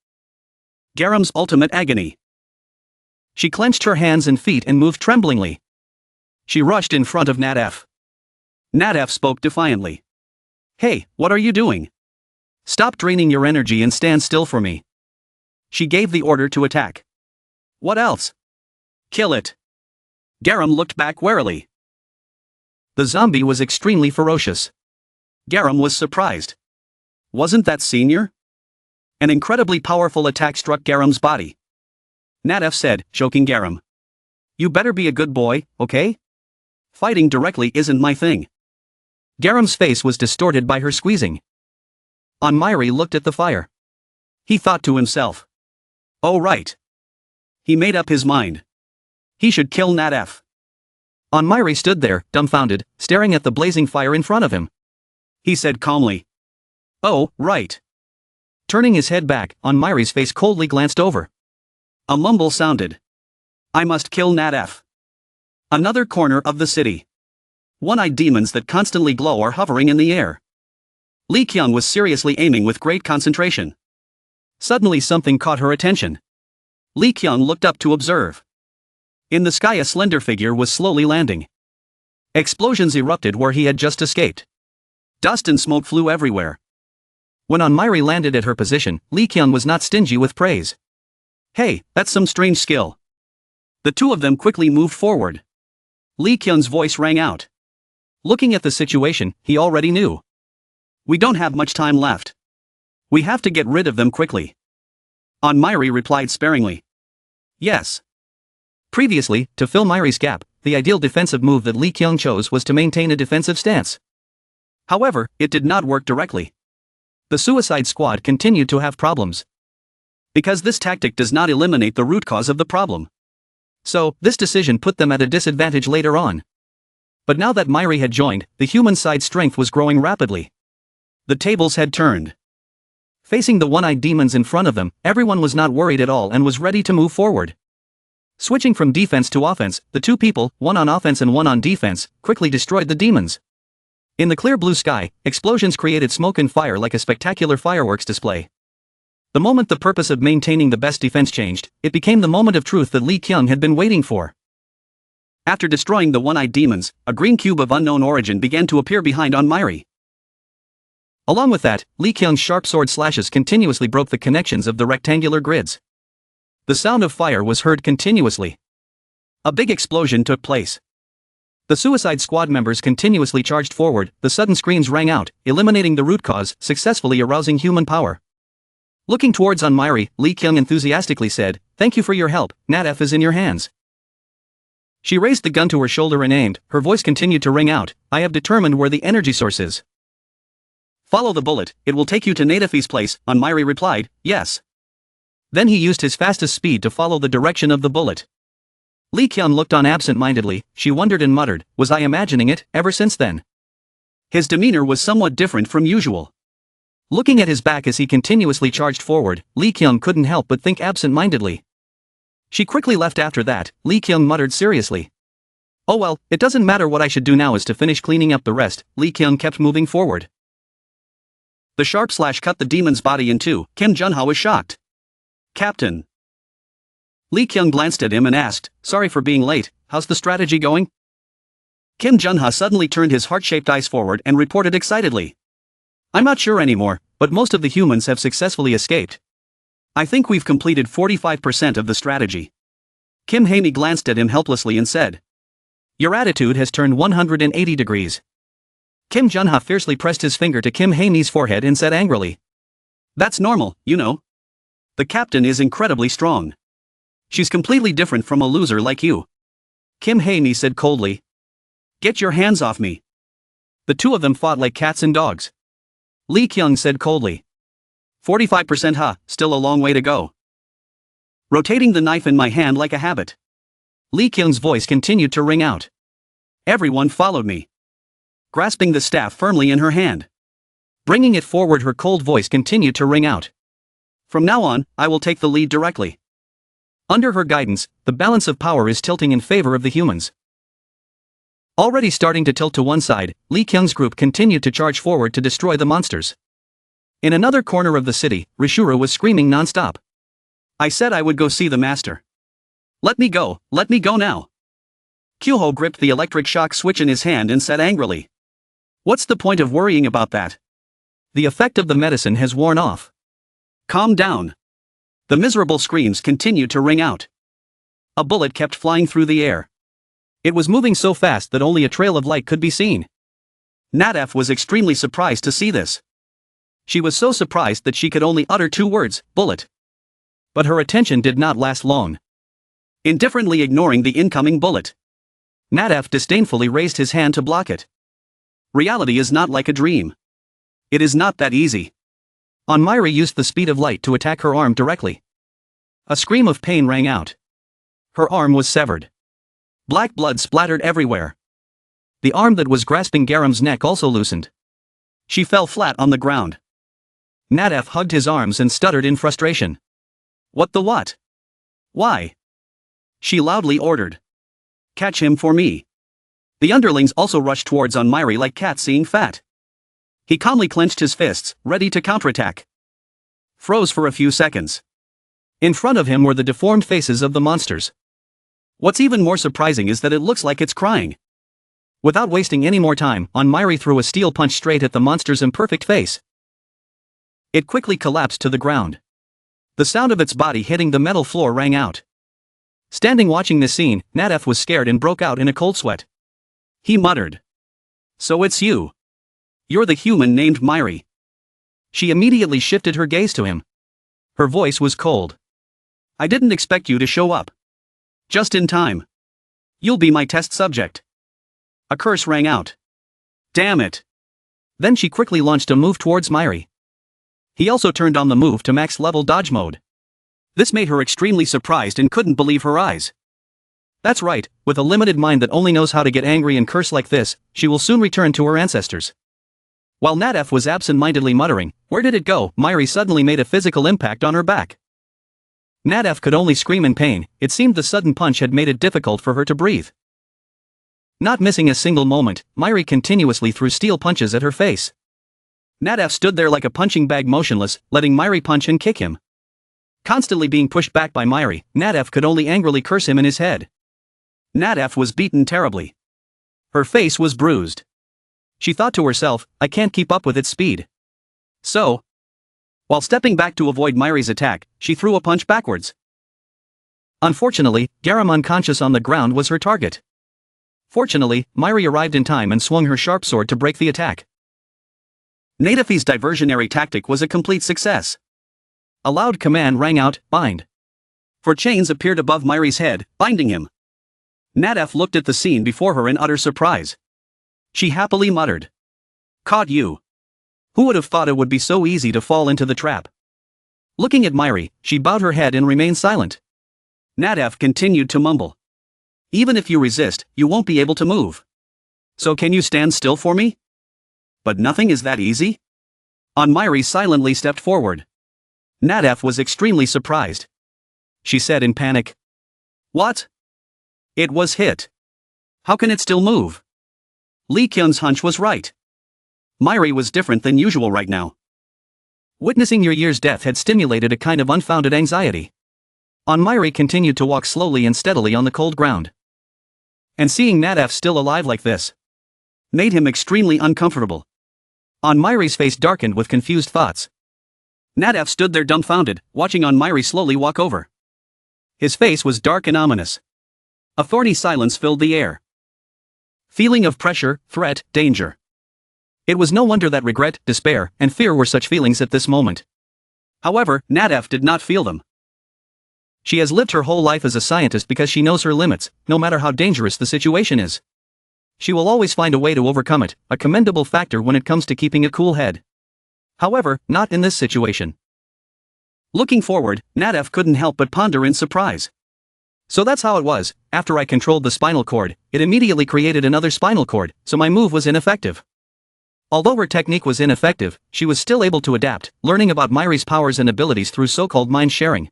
Garam's ultimate agony. She clenched her hands and feet and moved tremblingly. She rushed in front of Nat F. Nat F spoke defiantly. Hey, what are you doing? Stop draining your energy and stand still for me. She gave the order to attack. What else? Kill it. Garam looked back warily. The zombie was extremely ferocious. Garam was surprised. Wasn't that Senior? An incredibly powerful attack struck Garam's body. Nat F said, choking Garam. You better be a good boy, okay? Fighting directly isn't my thing. Garam's face was distorted by her squeezing. Anmairi looked at the fire. He thought to himself. Oh right. He made up his mind. He should kill Nat F. Anmairi stood there, dumbfounded, staring at the blazing fire in front of him. He said calmly. Oh, right. Turning his head back, Anmairi's face coldly glanced over. A mumble sounded. I must kill Nat F. Another corner of the city. One-eyed demons that constantly glow are hovering in the air. Lee Kyung was seriously aiming with great concentration. Suddenly something caught her attention. Lee Kyung looked up to observe. In the sky a slender figure was slowly landing. Explosions erupted where he had just escaped. Dust and smoke flew everywhere. When Anmairi landed at her position, Lee Kyung was not stingy with praise. Hey, that's some strange skill. The two of them quickly moved forward. Lee Kyung's voice rang out. Looking at the situation, he already knew. We don't have much time left. We have to get rid of them quickly. Anmairi replied sparingly. Yes. Previously, to fill Mairi's gap, the ideal defensive move that Lee Kyung chose was to maintain a defensive stance. However, it did not work directly. The Suicide Squad continued to have problems. Because this tactic does not eliminate the root cause of the problem. So, this decision put them at a disadvantage later on. But now that Mairi had joined, the human side strength was growing rapidly. The tables had turned. Facing the one-eyed demons in front of them, everyone was not worried at all and was ready to move forward. Switching from defense to offense, the two people, one on offense and one on defense, quickly destroyed the demons. In the clear blue sky, explosions created smoke and fire like a spectacular fireworks display. The moment the purpose of maintaining the best defense changed, it became the moment of truth that Lee Kyung had been waiting for. After destroying the one-eyed demons, a green cube of unknown origin began to appear behind Anmairi. Along with that, Li Qiang's sharp sword slashes continuously broke the connections of the rectangular grids. The sound of fire was heard continuously. A big explosion took place. The Suicide Squad members continuously charged forward, the sudden screams rang out, eliminating the root cause, successfully arousing human power. Looking towards Anmiri, Li Qiang enthusiastically said, "Thank you for your help, Natf is in your hands." She raised the gun to her shoulder and aimed, her voice continued to ring out, "I have determined where the energy source is." "Follow the bullet, it will take you to Natfi's place," Anmiri replied, "Yes." Then he used his fastest speed to follow the direction of the bullet. Li Qiang looked on absent-mindedly, she wondered and muttered, "Was I imagining it, ever since then?" His demeanor was somewhat different from usual. Looking at his back as he continuously charged forward, Li Qiang couldn't help but think absent-mindedly. She quickly left after that, Li Qiang muttered seriously. "Oh well, it doesn't matter, what I should do now is to finish cleaning up the rest." Li Qiang kept moving forward. The sharp slash cut the demon's body in two. Kim Junha was shocked. "Captain." Li Qiang glanced at him and asked, "Sorry for being late, how's the strategy going?" Kim Junha suddenly turned his heart-shaped eyes forward and reported excitedly. "I'm not sure anymore, but most of the humans have successfully escaped. I think we've completed 45% of the strategy." Kim Hae-mi glanced at him helplessly and said, "Your attitude has turned 180 degrees. Kim Junha fiercely pressed his finger to Kim Hae-mi's forehead and said angrily, "That's normal, you know. The captain is incredibly strong. She's completely different from a loser like you." Kim Hae-mi said coldly, "Get your hands off me." The two of them fought like cats and dogs. Li Qiang said coldly, 45% still a long way to go. Rotating the knife in my hand like a habit. Li Qiang's voice continued to ring out. Everyone followed me. Grasping the staff firmly in her hand. Bringing it forward, her cold voice continued to ring out. From now on, I will take the lead directly. Under her guidance, the balance of power is tilting in favor of the humans. Already starting to tilt to one side, Li Qiang's group continued to charge forward to destroy the monsters. In another corner of the city, Rishura was screaming non-stop. "I said I would go see the master. Let me go now." Kyuho gripped the electric shock switch in his hand and said angrily, "What's the point of worrying about that? The effect of the medicine has worn off. Calm down." The miserable screams continued to ring out. A bullet kept flying through the air. It was moving so fast that only a trail of light could be seen. Natf was extremely surprised to see this. She was so surprised that she could only utter two words, "bullet." But her attention did not last long. Indifferently ignoring the incoming bullet, Natf disdainfully raised his hand to block it. Reality is not like a dream. It is not that easy. Anmiri used the speed of light to attack her arm directly. A scream of pain rang out. Her arm was severed. Black blood splattered everywhere. The arm that was grasping Garam's neck also loosened. She fell flat on the ground. Natf hugged his arms and stuttered in frustration. "What the what? Why?" She loudly ordered. "Catch him for me." The underlings also rushed towards Anmiri like cats seeing fat. He calmly clenched his fists, ready to counterattack. Froze for a few seconds. In front of him were the deformed faces of the monsters. What's even more surprising is that it looks like it's crying. Without wasting any more time, Anmiri threw a steel punch straight at the monster's imperfect face. It quickly collapsed to the ground. The sound of its body hitting the metal floor rang out. Standing watching this scene, Natf was scared and broke out in a cold sweat. He muttered, "So it's you. You're the human named Miri." She immediately shifted her gaze to him. Her voice was cold. "I didn't expect you to show up. Just in time. You'll be my test subject." A curse rang out. "Damn it." Then she quickly launched a move towards Miri. He also turned on the move to max level dodge mode. This made her extremely surprised and couldn't believe her eyes. That's right, with a limited mind that only knows how to get angry and curse like this, she will soon return to her ancestors. While Natf was absent-mindedly muttering, "Where did it go?" Miri suddenly made a physical impact on her back. Natf could only scream in pain. It seemed the sudden punch had made it difficult for her to breathe. Not missing a single moment, Miri continuously threw steel punches at her face. Natf stood there like a punching bag motionless, letting Miri punch and kick him. Constantly being pushed back by Miri, Natf could only angrily curse him in his head. Natf was beaten terribly. Her face was bruised. She thought to herself, "I can't keep up with its speed. So, while stepping back to avoid Mairi's attack, she threw a punch backwards. Unfortunately, Garam unconscious on the ground was her target. Fortunately, Mairi arrived in time and swung her sharp sword to break the attack. Nadafi's diversionary tactic was a complete success. A loud command rang out, "Bind." For chains appeared above Mairi's head, binding him. Nadaf looked at the scene before her in utter surprise. She happily muttered, "Caught you. Who would have thought it would be so easy to fall into the trap?" Looking at Mairi, she bowed her head and remained silent. Nadaf continued to mumble, "Even if you resist, you won't be able to move. So can you stand still for me?" But nothing is that easy. Mairi silently stepped forward. Nadaf was extremely surprised. She said in panic, "What? It was hit. How can it still move?" Lee Kyung's hunch was right. Mairi was different than usual right now. Witnessing your year's death had stimulated a kind of unfounded anxiety. Mairi continued to walk slowly and steadily on the cold ground. And seeing Nadaf still alive like this made him extremely uncomfortable. Mairi's face darkened with confused thoughts. Nadaf stood there dumbfounded, watching Mairi slowly walk over. His face was dark and ominous. A thorny silence filled the air. Feeling of pressure, threat, danger. It was no wonder that regret, despair, and fear were such feelings at this moment. However, Nadaf did not feel them. She has lived her whole life as a scientist because she knows her limits, no matter how dangerous the situation is. She will always find a way to overcome it, a commendable factor when it comes to keeping a cool head. However, not in this situation. Looking forward, Nadaf couldn't help but ponder in surprise. So that's how it was. After I controlled the spinal cord, it immediately created another spinal cord, so my move was ineffective. Although her technique was ineffective, she was still able to adapt, learning about Mairi's powers and abilities through so-called mind sharing.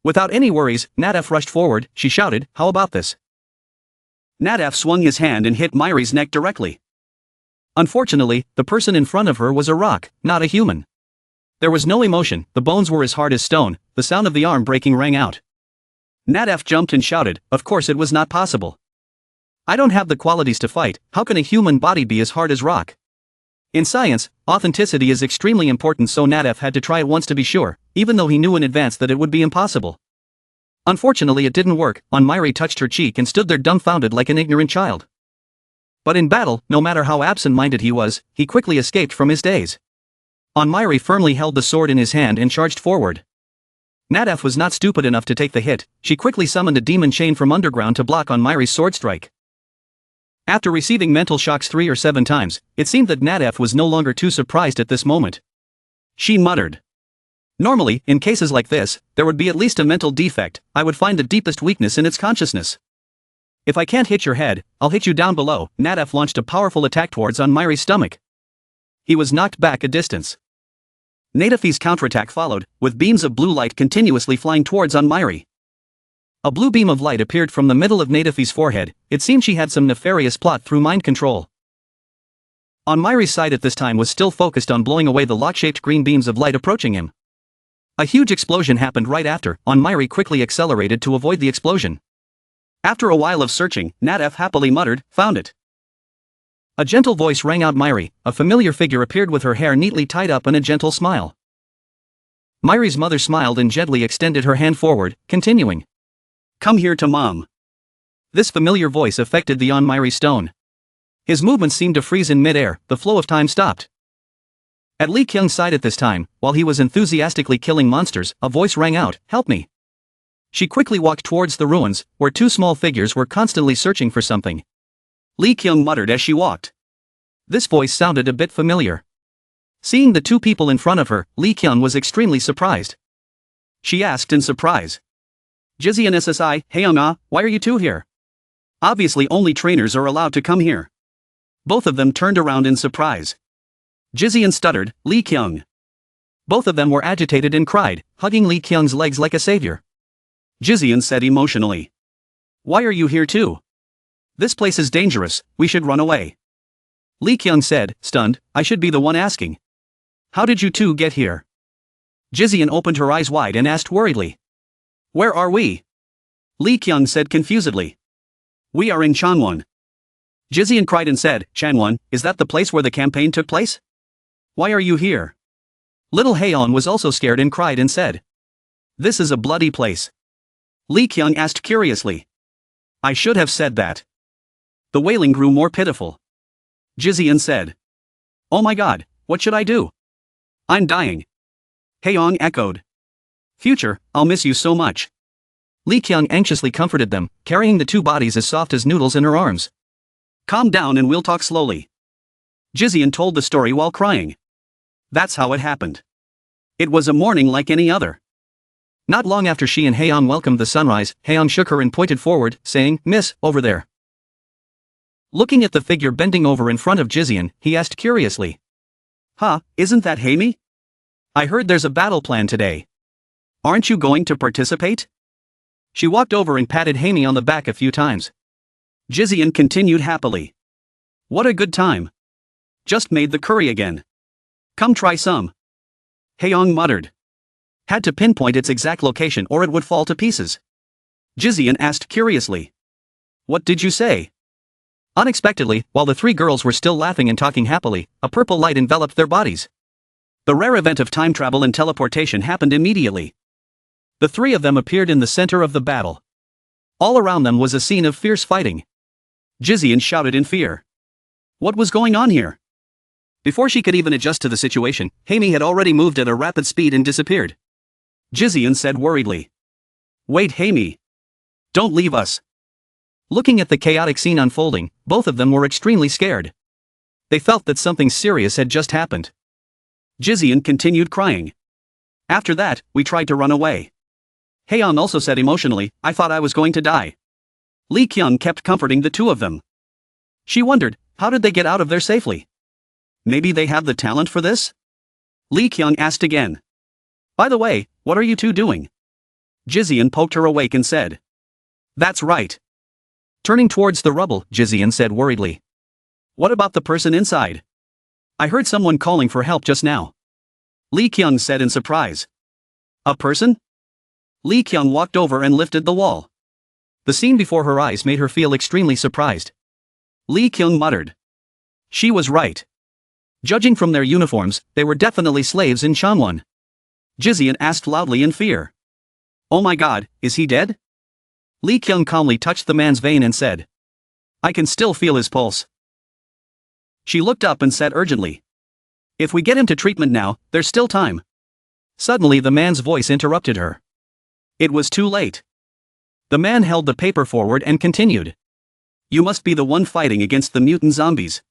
Without any worries, Nadaf rushed forward. She shouted, "How about this?" Nadaf swung his hand and hit Mairi's neck directly. Unfortunately, the person in front of her was a rock, not a human. There was no emotion, the bones were as hard as stone, the sound of the arm breaking rang out. Nadaf jumped and shouted, "Of course it was not possible. I don't have the qualities to fight, how can a human body be as hard as rock?" In science, authenticity is extremely important, so Nadaf had to try it once to be sure, even though he knew in advance that it would be impossible. Unfortunately, it didn't work. Mairi touched her cheek and stood there dumbfounded like an ignorant child. But in battle, no matter how absent-minded he was, he quickly escaped from his daze. Mairi firmly held the sword in his hand and charged forward. Nadaf was not stupid enough to take the hit. She quickly summoned a demon chain from underground to block Mairi's sword strike. After receiving mental shocks 3 or 7 times, it seemed that Nadaf was no longer too surprised at this moment. She muttered, "Normally, in cases like this, there would be at least a mental defect. I would find the deepest weakness in its consciousness. If I can't hit your head, I'll hit you down below." Nadaf launched a powerful attack towards Mairi's stomach. He was knocked back a distance. Nadafi's counterattack followed, with beams of blue light continuously flying towards Mairi. A blue beam of light appeared from the middle of Nadafi's forehead. It seemed she had some nefarious plot through mind control. Mairi's side at this time was still focused on blowing away the lock-shaped green beams of light approaching him. A huge explosion happened right after. Mairi quickly accelerated to avoid the explosion. After a while of searching, Nadaf happily muttered, "Found it." A gentle voice rang out, "Mairi." A familiar figure appeared with her hair neatly tied up and a gentle smile. Mairi's mother smiled and gently extended her hand forward, continuing, "Come here to Mom." This familiar voice affected the Mairi stone. His movements seemed to freeze in mid-air, the flow of time stopped. At Lee Kyung's side at this time, while he was enthusiastically killing monsters, a voice rang out, "Help me." She quickly walked towards the ruins, where 2 small figures were constantly searching for something. Lee Kyung muttered as she walked. This voice sounded a bit familiar. Seeing the 2 people in front of her, Lee Kyung was extremely surprised. She asked in surprise, "Jizi and SSI, Heyoung-ah, why are you 2 here? Obviously only trainers are allowed to come here." Both of them turned around in surprise. Jizian stuttered, "Lee Kyung." Both of them were agitated and cried, hugging Lee Kyung's legs like a savior. Jizian said emotionally, "Why are you here too? This place is dangerous, we should run away." Lee Kyung said, stunned, "I should be the one asking. How did you 2 get here?" Jizian opened her eyes wide and asked worriedly, "Where are we?" Lee Kyung said confusedly, "We are in Chanwon." Jizian cried and said, "Chanwon, is that the place where the campaign took place?" Why are you here? Little Haeon was also scared and cried and said. This is a bloody place. Lee Kyung asked curiously. I should have said that. The wailing grew more pitiful. Jizeon said. Oh my god, what should I do? I'm dying. Haeon echoed. Future, I'll miss you so much. Lee Kyung anxiously comforted them, carrying the two bodies as soft as noodles in her arms. Calm down and we'll talk slowly. Jizeon told the story while crying. That's how it happened. It was a morning like any other. Not long after she and Haeon welcomed the sunrise, Haeon shook her and pointed forward, saying, Miss, over there. Looking at the figure bending over in front of Jizeon, he asked curiously. Huh, isn't that Haemi? I heard there's a battle planned today. Aren't you going to participate? She walked over and patted Haemi on the back a few times. Jizeon continued happily. What a good time. Just made the curry again. Come try some. Haeong muttered. Had to pinpoint its exact location or it would fall to pieces. Jizeon asked curiously. What did you say? Unexpectedly, while the three girls were still laughing and talking happily, a purple light enveloped their bodies. The rare event of time travel and teleportation happened immediately. The three of them appeared in the center of the battle. All around them was a scene of fierce fighting. Jizeon shouted in fear. What was going on here? Before she could even adjust to the situation, Haemi had already moved at a rapid speed and disappeared. Jizeon said worriedly. Wait, Haemi. Don't leave us. Looking at the chaotic scene unfolding, both of them were extremely scared. They felt that something serious had just happened. Jizeon continued crying. After that, we tried to run away. Haeon also said emotionally, I thought I was going to die. Lee Kyung kept comforting the two of them. She wondered, how did they get out of there safely? Maybe they have the talent for this? Lee Kyung asked again. By the way, what are you two doing? Jizeon poked her awake and said. That's right. Turning towards the rubble, Jizeon said worriedly. What about the person inside? I heard someone calling for help just now. Lee Kyung said in surprise. A person? Lee Kyung walked over and lifted the wall. The scene before her eyes made her feel extremely surprised. Lee Kyung muttered. She was right. Judging from their uniforms, they were definitely slaves in Changwon. Jizeon asked loudly in fear. Oh my god, is he dead? Lee Kyung calmly touched the man's vein and said. I can still feel his pulse. She looked up and said urgently. If we get him to treatment now, there's still time. Suddenly the man's voice interrupted her. It was too late. The man held the paper forward and continued. You must be the one fighting against the mutant zombies.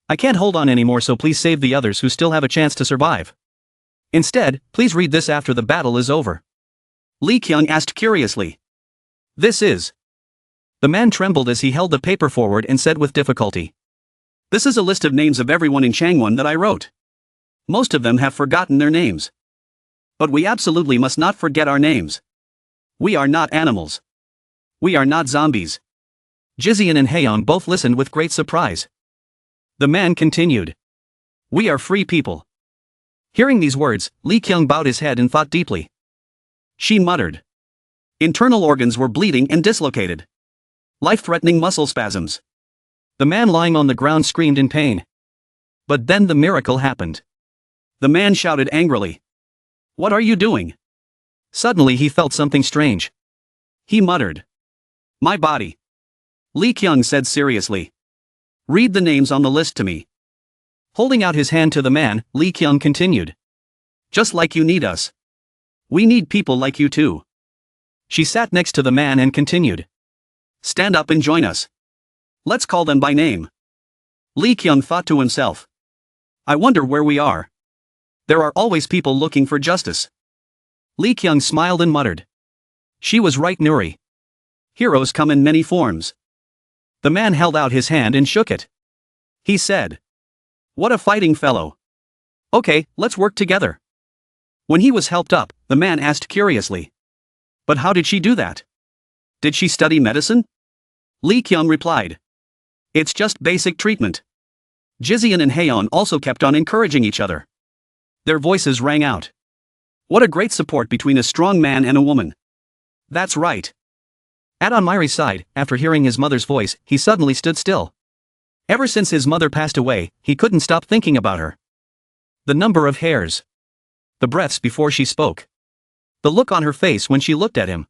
I can't hold on anymore, so please save the others who still have a chance to survive. Instead, please read this after the battle is over. Lee Kyung asked curiously. This is. The man trembled as he held the paper forward and said with difficulty. This is a list of names of everyone in Changwon that I wrote. Most of them have forgotten their names. But we absolutely must not forget our names. We are not animals. We are not zombies. Jizeon and Haeon both listened with great surprise. The man continued. We are free people. Hearing these words, Lee Kyung bowed his head and thought deeply. She muttered. Internal organs were bleeding and dislocated. Life-threatening muscle spasms. The man lying on the ground screamed in pain. But then the miracle happened. The man shouted angrily. What are you doing? Suddenly he felt something strange. He muttered. My body. Lee Kyung said seriously. Read the names on the list to me. Holding out his hand to the man, Lee Kyung continued. Just like you need us. We need people like you too. She sat next to the man and continued. Stand up and join us. Let's call them by name. Lee Kyung thought to himself. I wonder where we are. There are always people looking for justice. Lee Kyung smiled and muttered. She was right, Nuri. Heroes come in many forms. The man held out his hand and shook it. He said. What a fighting fellow. Okay, let's work together. When he was helped up, the man asked curiously. But how did she do that? Did she study medicine? Lee Kyung replied. It's just basic treatment. Jizeon and Haeon also kept on encouraging each other. Their voices rang out. What a great support between a strong man and a woman. That's right. At Onmiri's side, after hearing his mother's voice, he suddenly stood still. Ever since his mother passed away, he couldn't stop thinking about her. The number of hairs. The breaths before she spoke. The look on her face when she looked at him.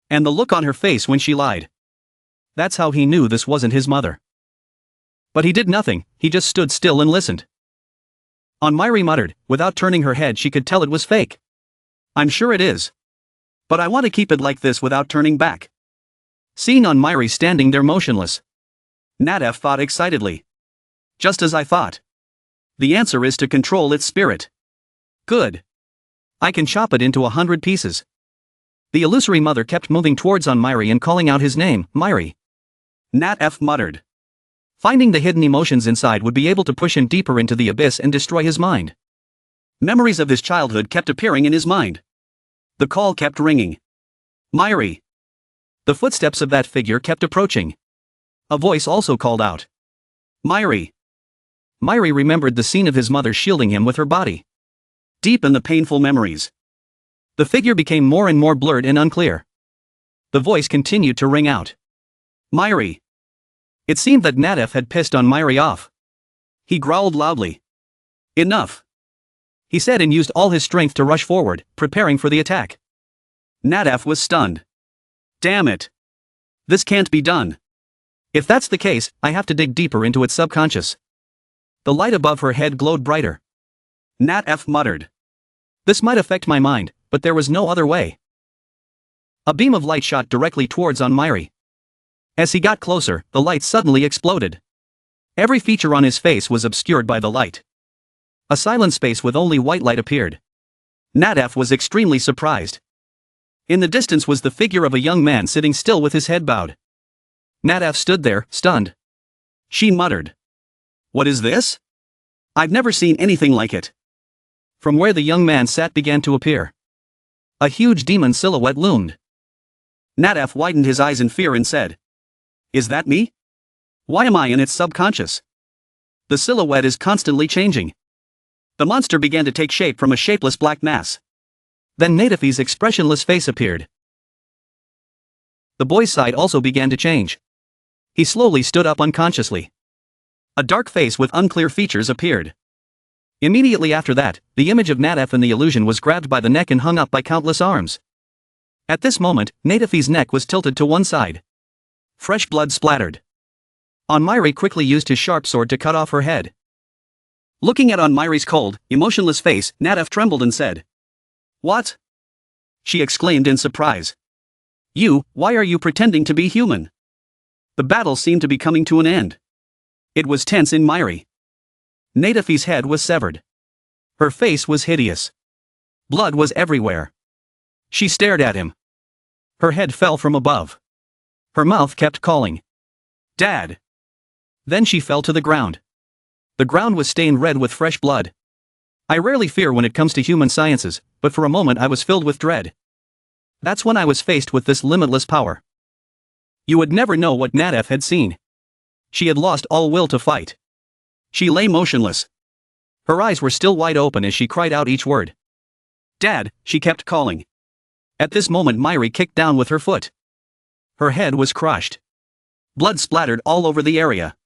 And the look on her face when she lied. That's how he knew this wasn't his mother. But he did nothing, he just stood still and listened. Anmiri muttered, without turning her head she could tell it was fake. I'm sure it is. But I want to keep it like this without turning back. Seeing Anmiri standing there motionless, Nadef thought excitedly. Just as I thought. The answer is to control its spirit. Good. I can chop it into 100 pieces. The illusory mother kept moving towards Anmiri and calling out his name, Miri. Nadef muttered. Finding the hidden emotions inside would be able to push him deeper into the abyss and destroy his mind. Memories of his childhood kept appearing in his mind. The call kept ringing. Miri. The footsteps of that figure kept approaching. A voice also called out. Miri. Miri remembered the scene of his mother shielding him with her body. Deep in the painful memories. The figure became more and more blurred and unclear. The voice continued to ring out. Miri. It seemed that Nadef had pissed Anmiri off. He growled loudly. Enough. He said and used all his strength to rush forward, preparing for the attack. Nadef was stunned. Damn it. This can't be done. If that's the case, I have to dig deeper into its subconscious. The light above her head glowed brighter. Nadef muttered. This might affect my mind, but there was no other way. A beam of light shot directly towards Anmiri. As he got closer, the light suddenly exploded. Every feature on his face was obscured by the light. A silent space with only white light appeared. Nadef was extremely surprised. In the distance was the figure of a young man sitting still with his head bowed. Nadef stood there, stunned. She muttered. What is this? I've never seen anything like it. From where the young man sat began to appear. A huge demon silhouette loomed. Nadef widened his eyes in fear and said. Is that me? Why am I in its subconscious? The silhouette is constantly changing. The monster began to take shape from a shapeless black mass. Then Nadef's expressionless face appeared. The boy's side also began to change. He slowly stood up unconsciously. A dark face with unclear features appeared. Immediately after that, the image of Nadef in the illusion was grabbed by the neck and hung up by countless arms. At this moment, Nadef's neck was tilted to one side. Fresh blood splattered. Anmiri quickly used his sharp sword to cut off her head. Looking at Anmiri's cold, emotionless face, Nadef trembled and said. What? She exclaimed in surprise. Why are you pretending to be human? The battle seemed to be coming to an end. It was tense in Miri. Nadef's head was severed. Her face was hideous. Blood was everywhere. She stared at him. Her head fell from above. Her mouth kept calling. Dad. Then she fell to the ground. The ground was stained red with fresh blood. I rarely fear when it comes to human sciences, but for a moment I was filled with dread. That's when I was faced with this limitless power. You would never know what Nadef had seen. She had lost all will to fight. She lay motionless. Her eyes were still wide open as she cried out each word. Dad, she kept calling. At this moment Miri kicked down with her foot. Her head was crushed. Blood splattered all over the area.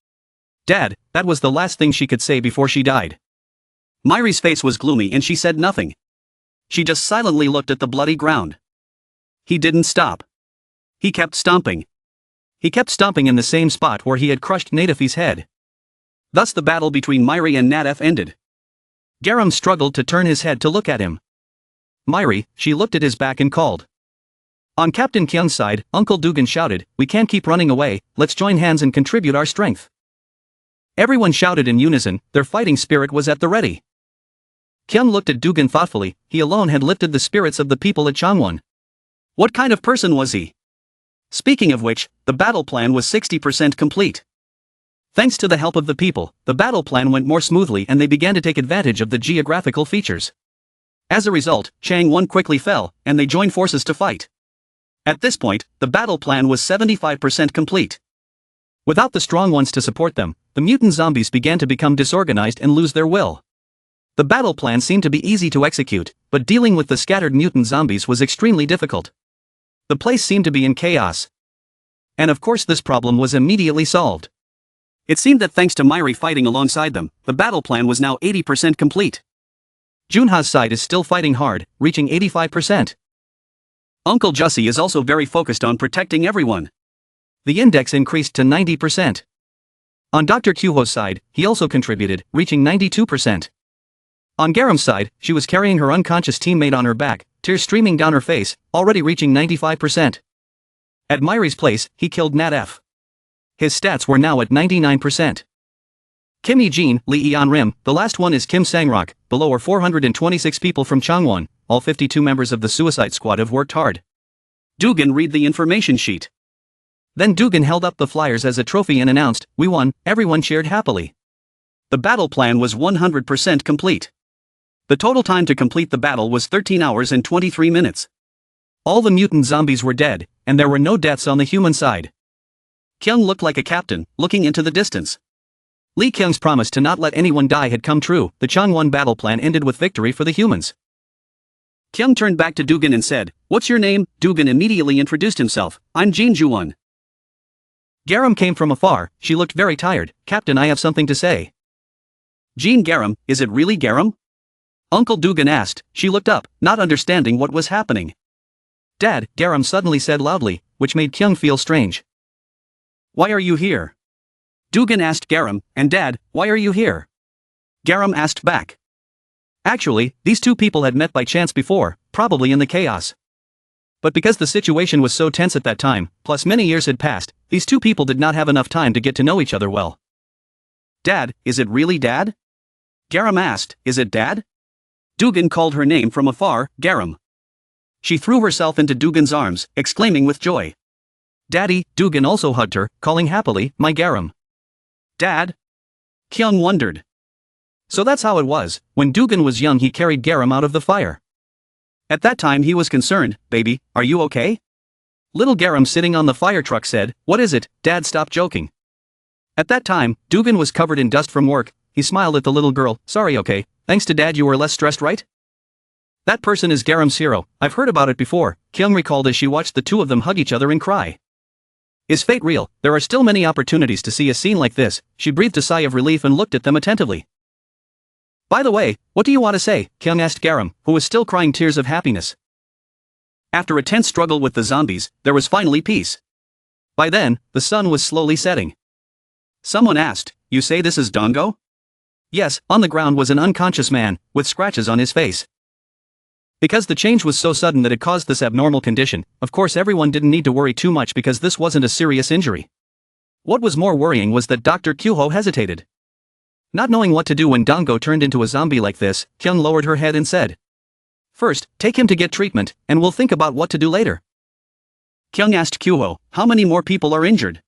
Dad, that was the last thing she could say before she died. Miri's face was gloomy and she said nothing. She just silently looked at the bloody ground. He didn't stop. He kept stomping. He kept stomping in the same spot where he had crushed Nadef's head. Thus the battle between Miri and Nadef ended. Garam struggled to turn his head to look at him. Miri, she looked at his back and called. On Captain Kyung's side, Uncle Dugan shouted, we can't keep running away, let's join hands and contribute our strength. Everyone shouted in unison, their fighting spirit was at the ready. Kyung looked at Dugan thoughtfully, he alone had lifted the spirits of the people at Changwon. What kind of person was he? Speaking of which, the battle plan was 60% complete. Thanks to the help of the people, the battle plan went more smoothly and they began to take advantage of the geographical features. As a result, Changwon quickly fell, and they joined forces to fight. At this point, the battle plan was 75% complete. Without the strong ones to support them, the mutant zombies began to become disorganized and lose their will. The battle plan seemed to be easy to execute, but dealing with the scattered mutant zombies was extremely difficult. The place seemed to be in chaos. And of course this problem was immediately solved. It seemed that thanks to Miri fighting alongside them, the battle plan was now 80% complete. Junha's side is still fighting hard, reaching 85%. Uncle Jussie is also very focused on protecting everyone. The index increased to 90%. On Dr. Kyuho's side, he also contributed, reaching 92%. On Garam's side, she was carrying her unconscious teammate on her back, tears streaming down her face, already reaching 95%. At Myri's place, he killed Nat F. His stats were now at 99%. Kim Yi-jin, Lee Eon-rim, the last one is Kim Sang-rok, below are 426 people from Changwon, all 52 members of the Suicide Squad have worked hard. Dugan read the information sheet. Then Dugan held up the flyers as a trophy and announced, "We won," everyone cheered happily. The battle plan was 100% complete. The total time to complete the battle was 13 hours and 23 minutes. All the mutant zombies were dead, and there were no deaths on the human side. Kyung looked like a captain, looking into the distance. Lee Kyung's promise to not let anyone die had come true. The Changwon battle plan ended with victory for the humans. Kyung turned back to Dugan and said, "What's your name?" Dugan immediately introduced himself, "I'm Jin Ju-won." Garam came from afar. She looked very tired. "Captain, I have something to say." "Jean Garam, is it really Garam?" Uncle Dugan asked. She looked up, not understanding what was happening. "Dad," Garam suddenly said loudly, which made Kyung feel strange. "Why are you here?" Dugan asked Garam, and "Dad, why are you here?" Garam asked back. Actually, these two people had met by chance before, probably in the chaos. But because the situation was so tense at that time, plus many years had passed, these two people did not have enough time to get to know each other well. "Dad, is it really Dad?" Garam asked, "Is it Dad?" Dugan called her name from afar, "Garam." She threw herself into Dugan's arms, exclaiming with joy. "Daddy," Dugan also hugged her, calling happily, "My Garam." "Dad?" Kyung wondered. So that's how it was. When Dugan was young, he carried Garam out of the fire. At that time he was concerned. "Baby, are you okay?" Little Garam sitting on the fire truck said, "What is it, Dad? Stop joking." At that time, Dugan was covered in dust from work. He smiled at the little girl. "Sorry, okay. Thanks to Dad you were less stressed, right?" "That person is Garam's hero. I've heard about it before," Kyung recalled as she watched the two of them hug each other and cry. Is fate real? There are still many opportunities to see a scene like this. She breathed a sigh of relief and looked at them attentively. "By the way, what do you want to say?" Kyung asked Garam, who was still crying tears of happiness. After a tense struggle with the zombies, there was finally peace. By then, the sun was slowly setting. Someone asked, "You say this is Dango?" Yes, on the ground was an unconscious man, with scratches on his face. Because the change was so sudden that it caused this abnormal condition, of course everyone didn't need to worry too much because this wasn't a serious injury. What was more worrying was that Dr. Kyuho hesitated. Not knowing what to do when Dango turned into a zombie like this, Kyung lowered her head and said, "First, take him to get treatment, and we'll think about what to do later." Kyung asked Kyuho, "How many more people are injured?"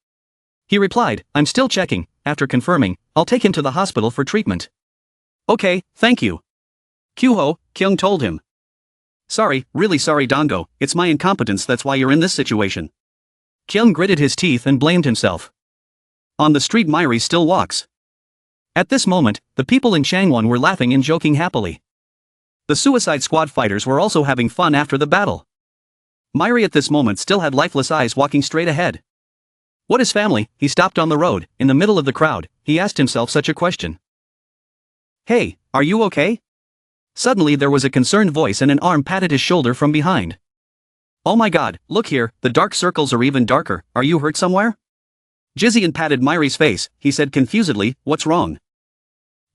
He replied, "I'm still checking." After confirming, "I'll take him to the hospital for treatment." "Okay, thank you." "Kyuho," Kyung told him. "Sorry, really sorry Dango, it's my incompetence that's why you're in this situation." Kyung gritted his teeth and blamed himself. On the street Myri still walks. At this moment, the people in Changwon were laughing and joking happily. The Suicide Squad fighters were also having fun after the battle. Myri at this moment still had lifeless eyes walking straight ahead. What is family? He stopped on the road, in the middle of the crowd. He asked himself such a question. "Hey, are you okay?" Suddenly there was a concerned voice and an arm patted his shoulder from behind. "Oh my god, look here, the dark circles are even darker. Are you hurt somewhere?" Jizian patted Myri's face. He said confusedly, "What's wrong?"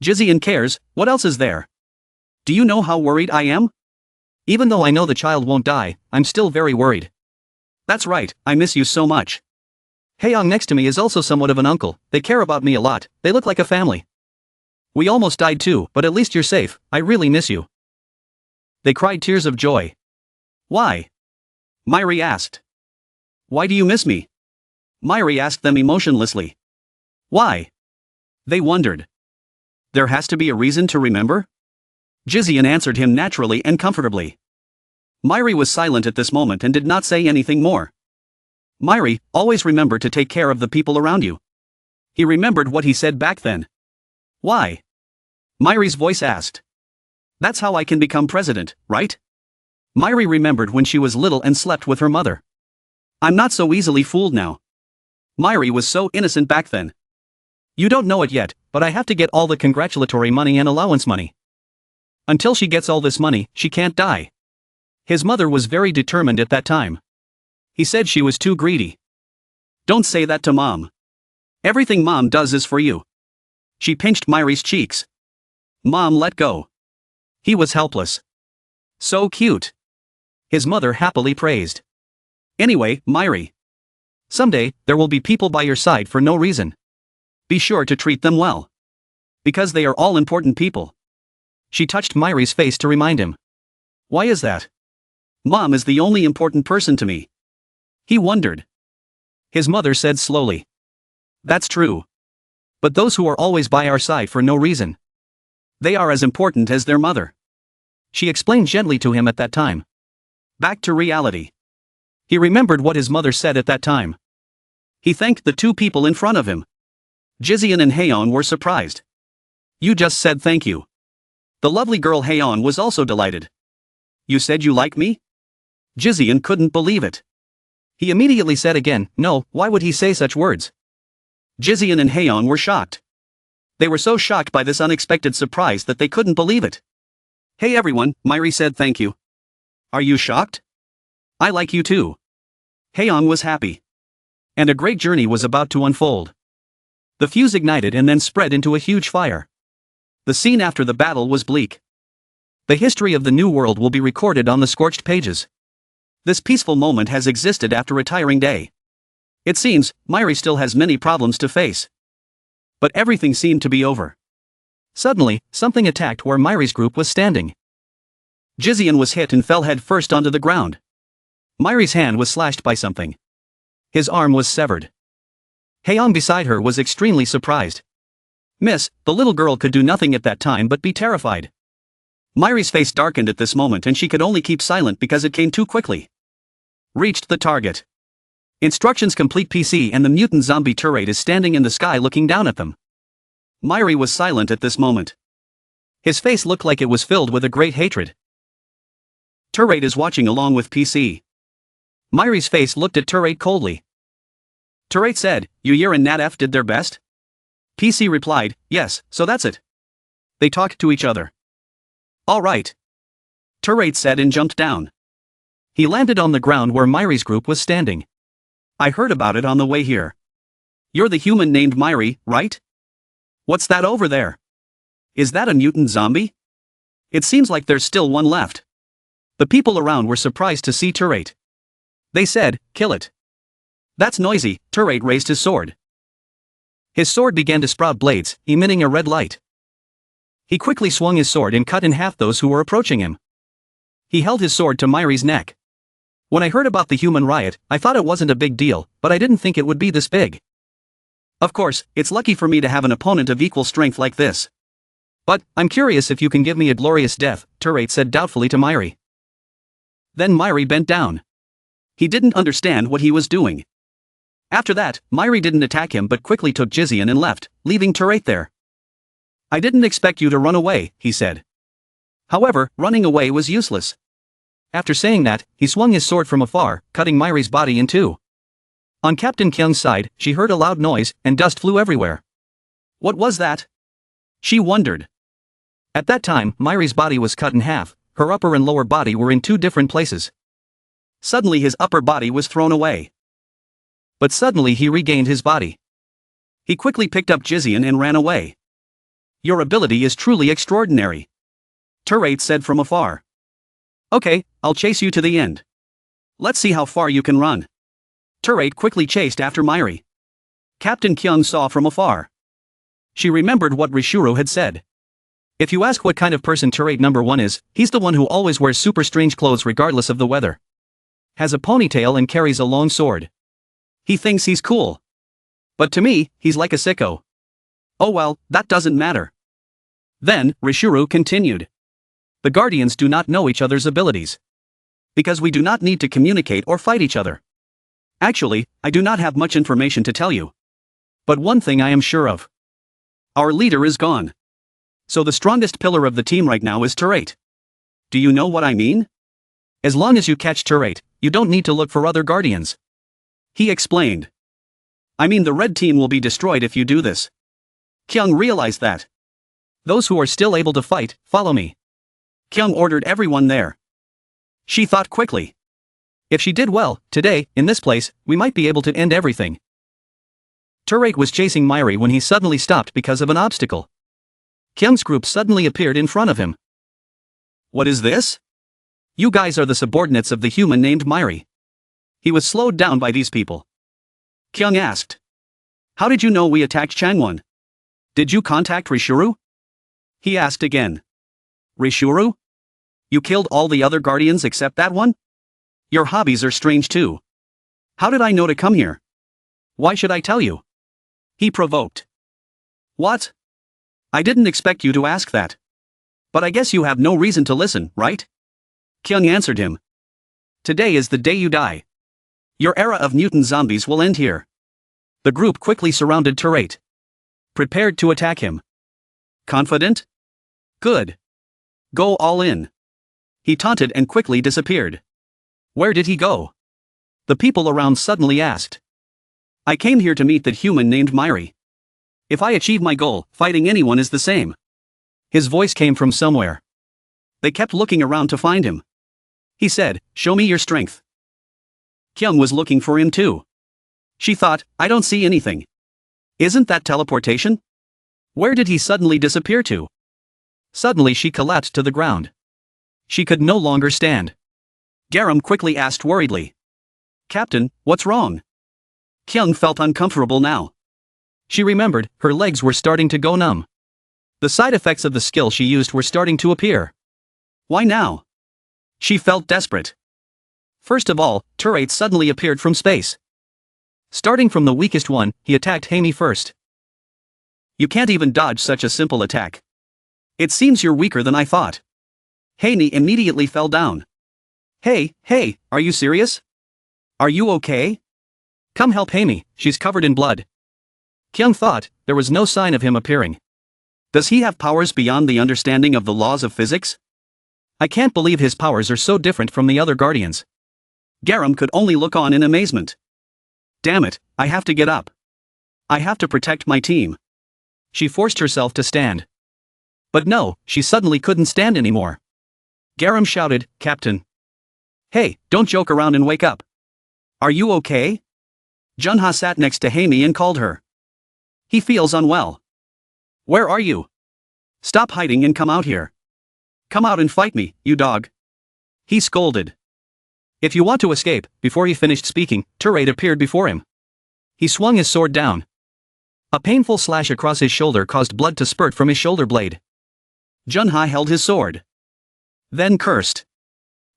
Jizian cares. What else is there? "Do you know how worried I am? Even though I know the child won't die, I'm still very worried." "That's right, I miss you so much." Haeyong next to me is also somewhat of an uncle. They care about me a lot. They look like a family. "We almost died too, but at least you're safe. I really miss you." They cried tears of joy. "Why?" Myri asked. "Why do you miss me?" Myri asked them emotionlessly. "Why?" They wondered. "There has to be a reason to remember?" Jizian answered him naturally and comfortably. Myri was silent at this moment and did not say anything more. "Myri, always remember to take care of the people around you." He remembered what he said back then. "Why?" Myri's voice asked. "That's how I can become president, right?" Myri remembered when she was little and slept with her mother. "I'm not so easily fooled now." Myri was so innocent back then. "You don't know it yet, but I have to get all the congratulatory money and allowance money." Until she gets all this money, she can't die. His mother was very determined at that time. He said she was too greedy. Don't say that to Mom. Everything Mom does is for you. She pinched Myri's cheeks. Mom let go. He was helpless. So cute. His mother happily praised. Anyway, Myri. Someday, there will be people by your side for no reason. Be sure to treat them well. Because they are all important people. She touched Myri's face to remind him. Why is that? Mom is the only important person to me. He wondered. His mother said slowly. That's true. But those who are always by our side for no reason. They are as important as their mother. She explained gently to him at that time. Back to reality. He remembered what his mother said at that time. He thanked the two people in front of him. Jizian and Haeon were surprised. You just said thank you. The lovely girl Haeon was also delighted. You said you like me? Jizian couldn't believe it. He immediately said again, no, why would he say such words? Jizian and Haeon were shocked. They were so shocked by this unexpected surprise that they couldn't believe it. Hey everyone, Myri said thank you. Are you shocked? I like you too. Haeon was happy. And a great journey was about to unfold. The fuse ignited and then spread into a huge fire. The scene after the battle was bleak. The history of the new world will be recorded on the scorched pages. This peaceful moment has existed after retiring day. It seems, Myri still has many problems to face. But everything seemed to be over. Suddenly, something attacked where Myri's group was standing. Jizian was hit and fell head first onto the ground. Myri's hand was slashed by something. His arm was severed. Haeon beside her was extremely surprised. Miss, the little girl could do nothing at that time but be terrified. Myri's face darkened at this moment and she could only keep silent because it came too quickly. Reached the target. Instructions complete PC and the mutant zombie turret is standing in the sky looking down at them. Myri was silent at this moment. His face looked like it was filled with a great hatred. Turret is watching along with PC. Myri's face looked at Turret coldly. Turret said, Yuyer and Natf did their best? PC replied, yes, so that's it. They talked to each other. All right. Turret said and jumped down. He landed on the ground where Myri's group was standing. I heard about it on the way here. You're the human named Myri, right? What's that over there? Is that a mutant zombie? It seems like there's still one left. The people around were surprised to see Turret. They said, kill it. That's noisy. Turret raised his sword. His sword began to sprout blades, emitting a red light. He quickly swung his sword and cut in half those who were approaching him. He held his sword to Myri's neck. When I heard about the human riot, I thought it wasn't a big deal, but I didn't think it would be this big. Of course, it's lucky for me to have an opponent of equal strength like this. But, I'm curious if you can give me a glorious death, Turret said doubtfully to Myri. Then Myri bent down. He didn't understand what he was doing. After that, Myri didn't attack him but quickly took Jizian and left, leaving Turret there. I didn't expect you to run away, he said. However, running away was useless. After saying that, he swung his sword from afar, cutting Myri's body in two. On Captain Kyung's side, she heard a loud noise, and dust flew everywhere. What was that? She wondered. At that time, Myri's body was cut in half, her upper and lower body were in two different places. Suddenly his upper body was thrown away. But suddenly he regained his body. He quickly picked up Jizian and ran away. Your ability is truly extraordinary. Turret said from afar. Okay, I'll chase you to the end. Let's see how far you can run. Turret quickly chased after Myri. Captain Kyung saw from afar. She remembered what Rishuru had said. If you ask what kind of person Turret number 1 is, he's the one who always wears super strange clothes regardless of the weather. Has a ponytail and carries a long sword. He thinks he's cool. But to me, he's like a sicko. Oh well, that doesn't matter. Then, Rishuru continued. The Guardians do not know each other's abilities. Because we do not need to communicate or fight each other. Actually, I do not have much information to tell you. But one thing I am sure of. Our leader is gone. So the strongest pillar of the team right now is Turret. Do you know what I mean? As long as you catch Turret, you don't need to look for other Guardians. He explained. I mean the red team will be destroyed if you do this. Kyung realized that. Those who are still able to fight, follow me. Kyung ordered everyone there. She thought quickly. If she did well, today, in this place, we might be able to end everything. Turate was chasing Myri when he suddenly stopped because of an obstacle. Kyung's group suddenly appeared in front of him. What is this? You guys are the subordinates of the human named Myri. He was slowed down by these people. Kyung asked. How did you know we attacked Changwon? Did you contact Rishuru? He asked again. Rishuru? You killed all the other guardians except that one? Your hobbies are strange too. How did I know to come here? Why should I tell you? He provoked. What? I didn't expect you to ask that. But I guess you have no reason to listen, right? Kyung answered him. Today is the day you die. Your era of mutant zombies will end here. The group quickly surrounded Turate, prepared to attack him. Confident? Good. Go all in. He taunted and quickly disappeared. Where did he go? The people around suddenly asked. I came here to meet that human named Myri. If I achieve my goal, fighting anyone is the same. His voice came from somewhere. They kept looking around to find him. He said, show me your strength. Kyung was looking for him too. She thought, I don't see anything. Isn't that teleportation? Where did he suddenly disappear to? Suddenly she collapsed to the ground. She could no longer stand. Garam quickly asked worriedly. Captain, what's wrong? Kyung felt uncomfortable now. She remembered, her legs were starting to go numb. The side effects of the skill she used were starting to appear. Why now? She felt desperate. First of all, Turate suddenly appeared from space. Starting from the weakest one, he attacked Hamey first. You can't even dodge such a simple attack. It seems you're weaker than I thought. Hamey immediately fell down. Hey, are you serious? Are you okay? Come help Hamey, she's covered in blood. Kyung thought, there was no sign of him appearing. Does he have powers beyond the understanding of the laws of physics? I can't believe his powers are so different from the other guardians. Garam could only look on in amazement. Damn it, I have to get up. I have to protect my team. She forced herself to stand. But no, she suddenly couldn't stand anymore. Garam shouted, Captain. Hey, don't joke around and wake up. Are you okay? Junha sat next to Hamey and called her. He feels unwell. Where are you? Stop hiding and come out here. Come out and fight me, you dog. He scolded. If you want to escape, before he finished speaking, Turate appeared before him. He swung his sword down. A painful slash across his shoulder caused blood to spurt from his shoulder blade. Junha held his sword. Then cursed.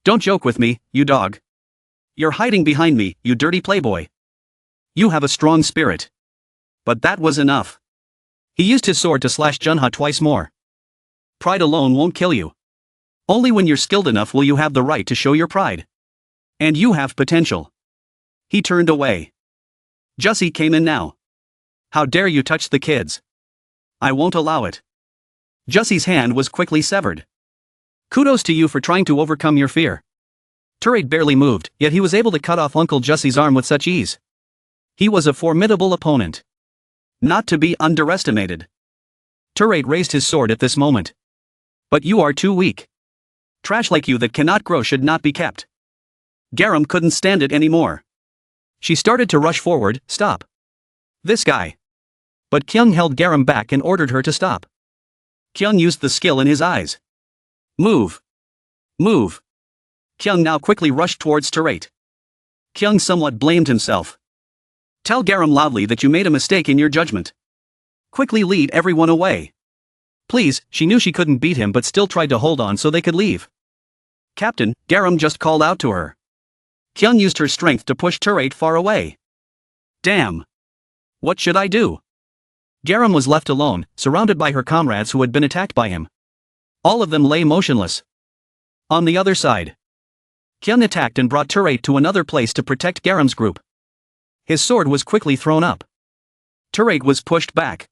Don't joke with me, you dog. You're hiding behind me, you dirty playboy. You have a strong spirit. But that was enough. He used his sword to slash Junha twice more. Pride alone won't kill you. Only when you're skilled enough will you have the right to show your pride. And you have potential. He turned away. Jussie came in now. How dare you touch the kids? I won't allow it. Jussie's hand was quickly severed. Kudos to you for trying to overcome your fear. Turate barely moved, yet he was able to cut off Uncle Jussie's arm with such ease. He was a formidable opponent. Not to be underestimated. Turate raised his sword at this moment. But you are too weak. Trash like you that cannot grow should not be kept. Garam couldn't stand it anymore. She started to rush forward, stop. This guy. But Kyung held Garam back and ordered her to stop. Kyung used the skill in his eyes. Move. Move. Kyung now quickly rushed towards Turate. Kyung somewhat blamed himself. Tell Garam loudly that you made a mistake in your judgment. Quickly lead everyone away. Please, she knew she couldn't beat him but still tried to hold on so they could leave. Captain, Garam just called out to her. Kyung used her strength to push Turate far away. Damn. What should I do? Garam was left alone, surrounded by her comrades who had been attacked by him. All of them lay motionless. On the other side, Kyung attacked and brought Turate to another place to protect Garam's group. His sword was quickly thrown up. Turate was pushed back.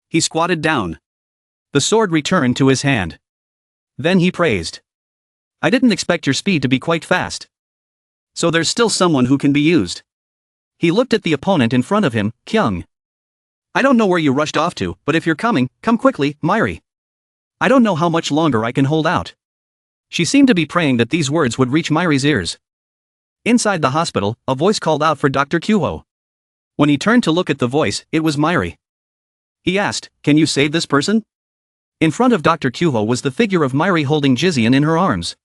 He squatted down. The sword returned to his hand. Then he praised. I didn't expect your speed to be quite fast. So there's still someone who can be used. He looked at the opponent in front of him, Kyung. I don't know where you rushed off to, but if you're coming, come quickly, Myri. I don't know how much longer I can hold out. She seemed to be praying that these words would reach Myri's ears. Inside the hospital, a voice called out for Dr. Kuho. When he turned to look at the voice, it was Myri. He asked, "Can you save this person?" In front of Dr. Kuho was the figure of Myri holding Jizian in her arms.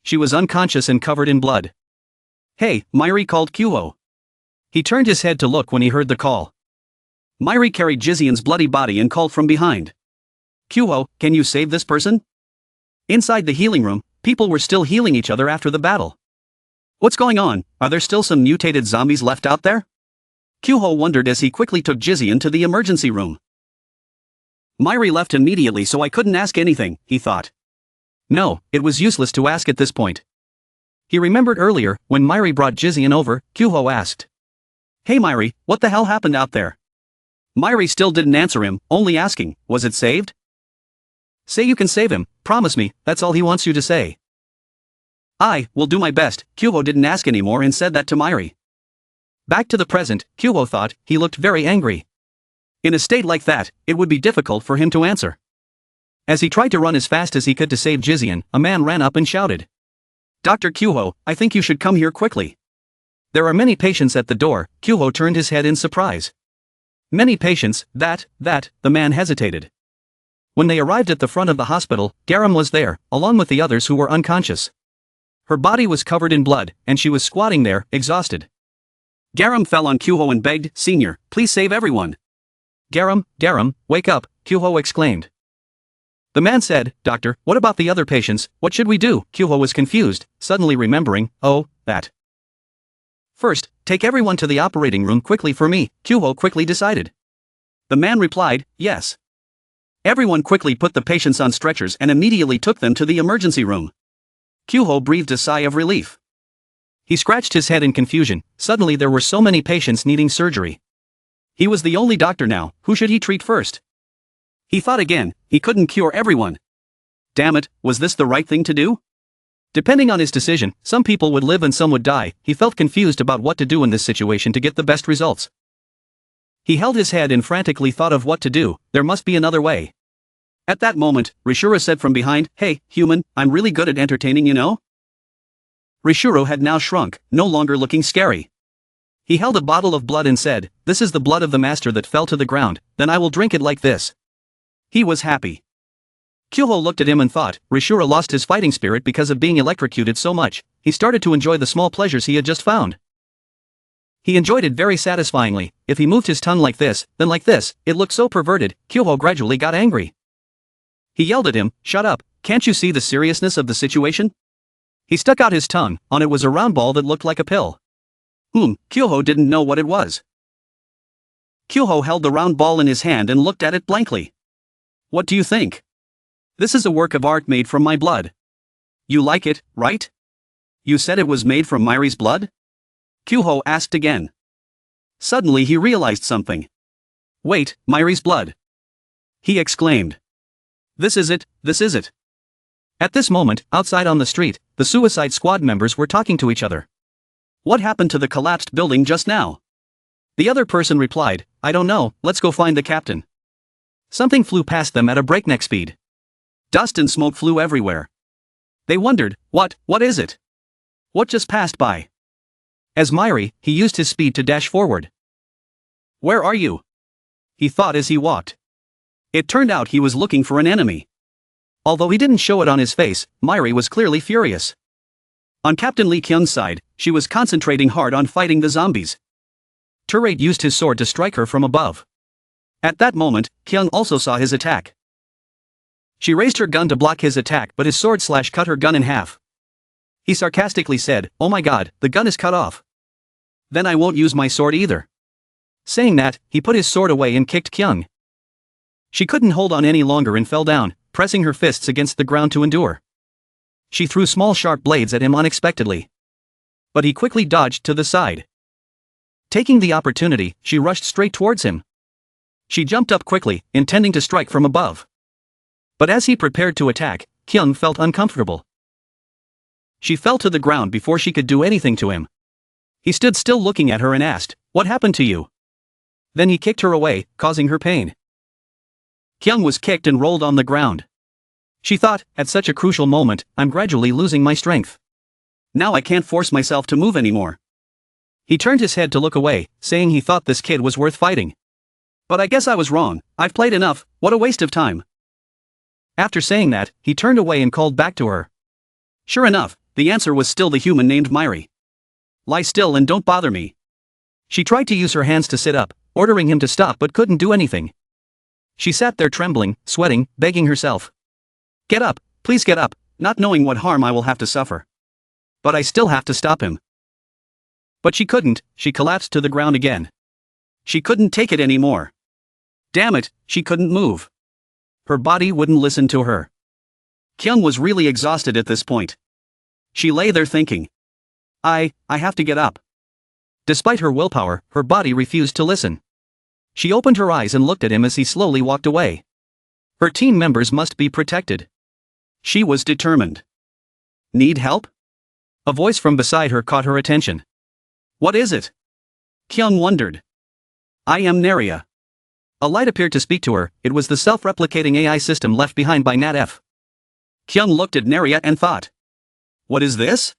She was unconscious and covered in blood. "Hey," Myri called Kuho. He turned his head to look when he heard the call. Myri carried Jizian's bloody body and called from behind. "Kuho, can you save this person?" Inside the healing room, people were still healing each other after the battle. "What's going on? Are there still some mutated zombies left out there?" Kuho wondered as he quickly took Jizian to the emergency room. Myri left immediately, so I couldn't ask anything, he thought. No, it was useless to ask at this point. He remembered earlier, when Myri brought Jizian over, Kuho asked. "Hey Myri, what the hell happened out there?" Myri still didn't answer him, only asking, "Was it saved?" "Say you can save him, promise me, that's all he wants you to say." "I will do my best." Kuho didn't ask anymore and said that to Myri. Back to the present, Kuho thought, he looked very angry. In a state like that, it would be difficult for him to answer. As he tried to run as fast as he could to save Jizian, a man ran up and shouted. "Dr. Kuho, I think you should come here quickly." There are many patients at the door. Kuho turned his head in surprise. Many patients, that, the man hesitated. When they arrived at the front of the hospital, Garam was there, along with the others who were unconscious. Her body was covered in blood, and she was squatting there, exhausted. Garam fell on Kuho and begged, "Senior, please save everyone." Garam, wake up," Kuho exclaimed. The man said, "Doctor, what about the other patients, what should we do?" Kuho was confused, suddenly remembering, "Oh, that. First, take everyone to the operating room quickly for me," Kuho quickly decided. The man replied, "Yes." Everyone quickly put the patients on stretchers and immediately took them to the emergency room. Kuho breathed a sigh of relief. He scratched his head in confusion, suddenly there were so many patients needing surgery. He was the only doctor now, who should he treat first? He thought again, he couldn't cure everyone. Damn it, was this the right thing to do? Depending on his decision, some people would live and some would die. He felt confused about what to do in this situation to get the best results. He held his head and frantically thought of what to do. There must be another way. At that moment, Rishura said from behind, "Hey, human, I'm really good at entertaining, you know?" Rishuro had now shrunk, no longer looking scary. He held a bottle of blood and said, "This is the blood of the master that fell to the ground, then I will drink it like this." He was happy. Kuho looked at him and thought, Rishura lost his fighting spirit because of being electrocuted so much. He started to enjoy the small pleasures he had just found. He enjoyed it very satisfyingly. If he moved his tongue like this, then like this, it looked so perverted. Kuho gradually got angry. He yelled at him, "Shut up, can't you see the seriousness of the situation?" He stuck out his tongue. On it was a round ball that looked like a pill. Kuho didn't know what it was. Kuho held the round ball in his hand and looked at it blankly. "What do you think? This is a work of art made from my blood. You like it, right? You said it was made from Myri's blood?" Kuho asked again. Suddenly he realized something. "Wait, Myri's blood!" he exclaimed. This is it. At this moment, outside on the street, the Suicide Squad members were talking to each other. "What happened to the collapsed building just now?" The other person replied, "I don't know, let's go find the captain." Something flew past them at a breakneck speed. Dust and smoke flew everywhere. They wondered, what is it? What just passed by? As Myri, he used his speed to dash forward. "Where are you?" he thought as he walked. It turned out he was looking for an enemy. Although he didn't show it on his face, Myri was clearly furious. On Captain Lee Kyung's side, she was concentrating hard on fighting the zombies. Turate used his sword to strike her from above. At that moment, Kyung also saw his attack. She raised her gun to block his attack, but his sword slash cut her gun in half. He sarcastically said, "Oh my god, the gun is cut off. Then I won't use my sword either." Saying that, he put his sword away and kicked Kyung. She couldn't hold on any longer and fell down, pressing her fists against the ground to endure. She threw small sharp blades at him unexpectedly. But he quickly dodged to the side. Taking the opportunity, she rushed straight towards him. She jumped up quickly, intending to strike from above. But as he prepared to attack, Kyung felt uncomfortable. She fell to the ground before she could do anything to him. He stood still looking at her and asked, "What happened to you?" Then he kicked her away, causing her pain. Kyung was kicked and rolled on the ground. She thought, at such a crucial moment, I'm gradually losing my strength. Now I can't force myself to move anymore. He turned his head to look away, saying he thought this kid was worth fighting. But I guess I was wrong. I've played enough, what a waste of time. After saying that, he turned away and called back to her. Sure enough, the answer was still the human named Myri. Lie still and don't bother me. She tried to use her hands to sit up, ordering him to stop but couldn't do anything. She sat there trembling, sweating, begging herself. Get up, please get up, not knowing what harm I will have to suffer. But I still have to stop him. But she couldn't, she collapsed to the ground again. She couldn't take it anymore. Damn it, she couldn't move. Her body wouldn't listen to her. Kyung was really exhausted at this point. She lay there thinking. I have to get up. Despite her willpower, her body refused to listen. She opened her eyes and looked at him as he slowly walked away. Her team members must be protected. She was determined. Need help? A voice from beside her caught her attention. What is it? Kyung wondered. I am Naria. A light appeared to speak to her. It was the self-replicating AI system left behind by NatF. Kyung looked at Naria and thought. What is this?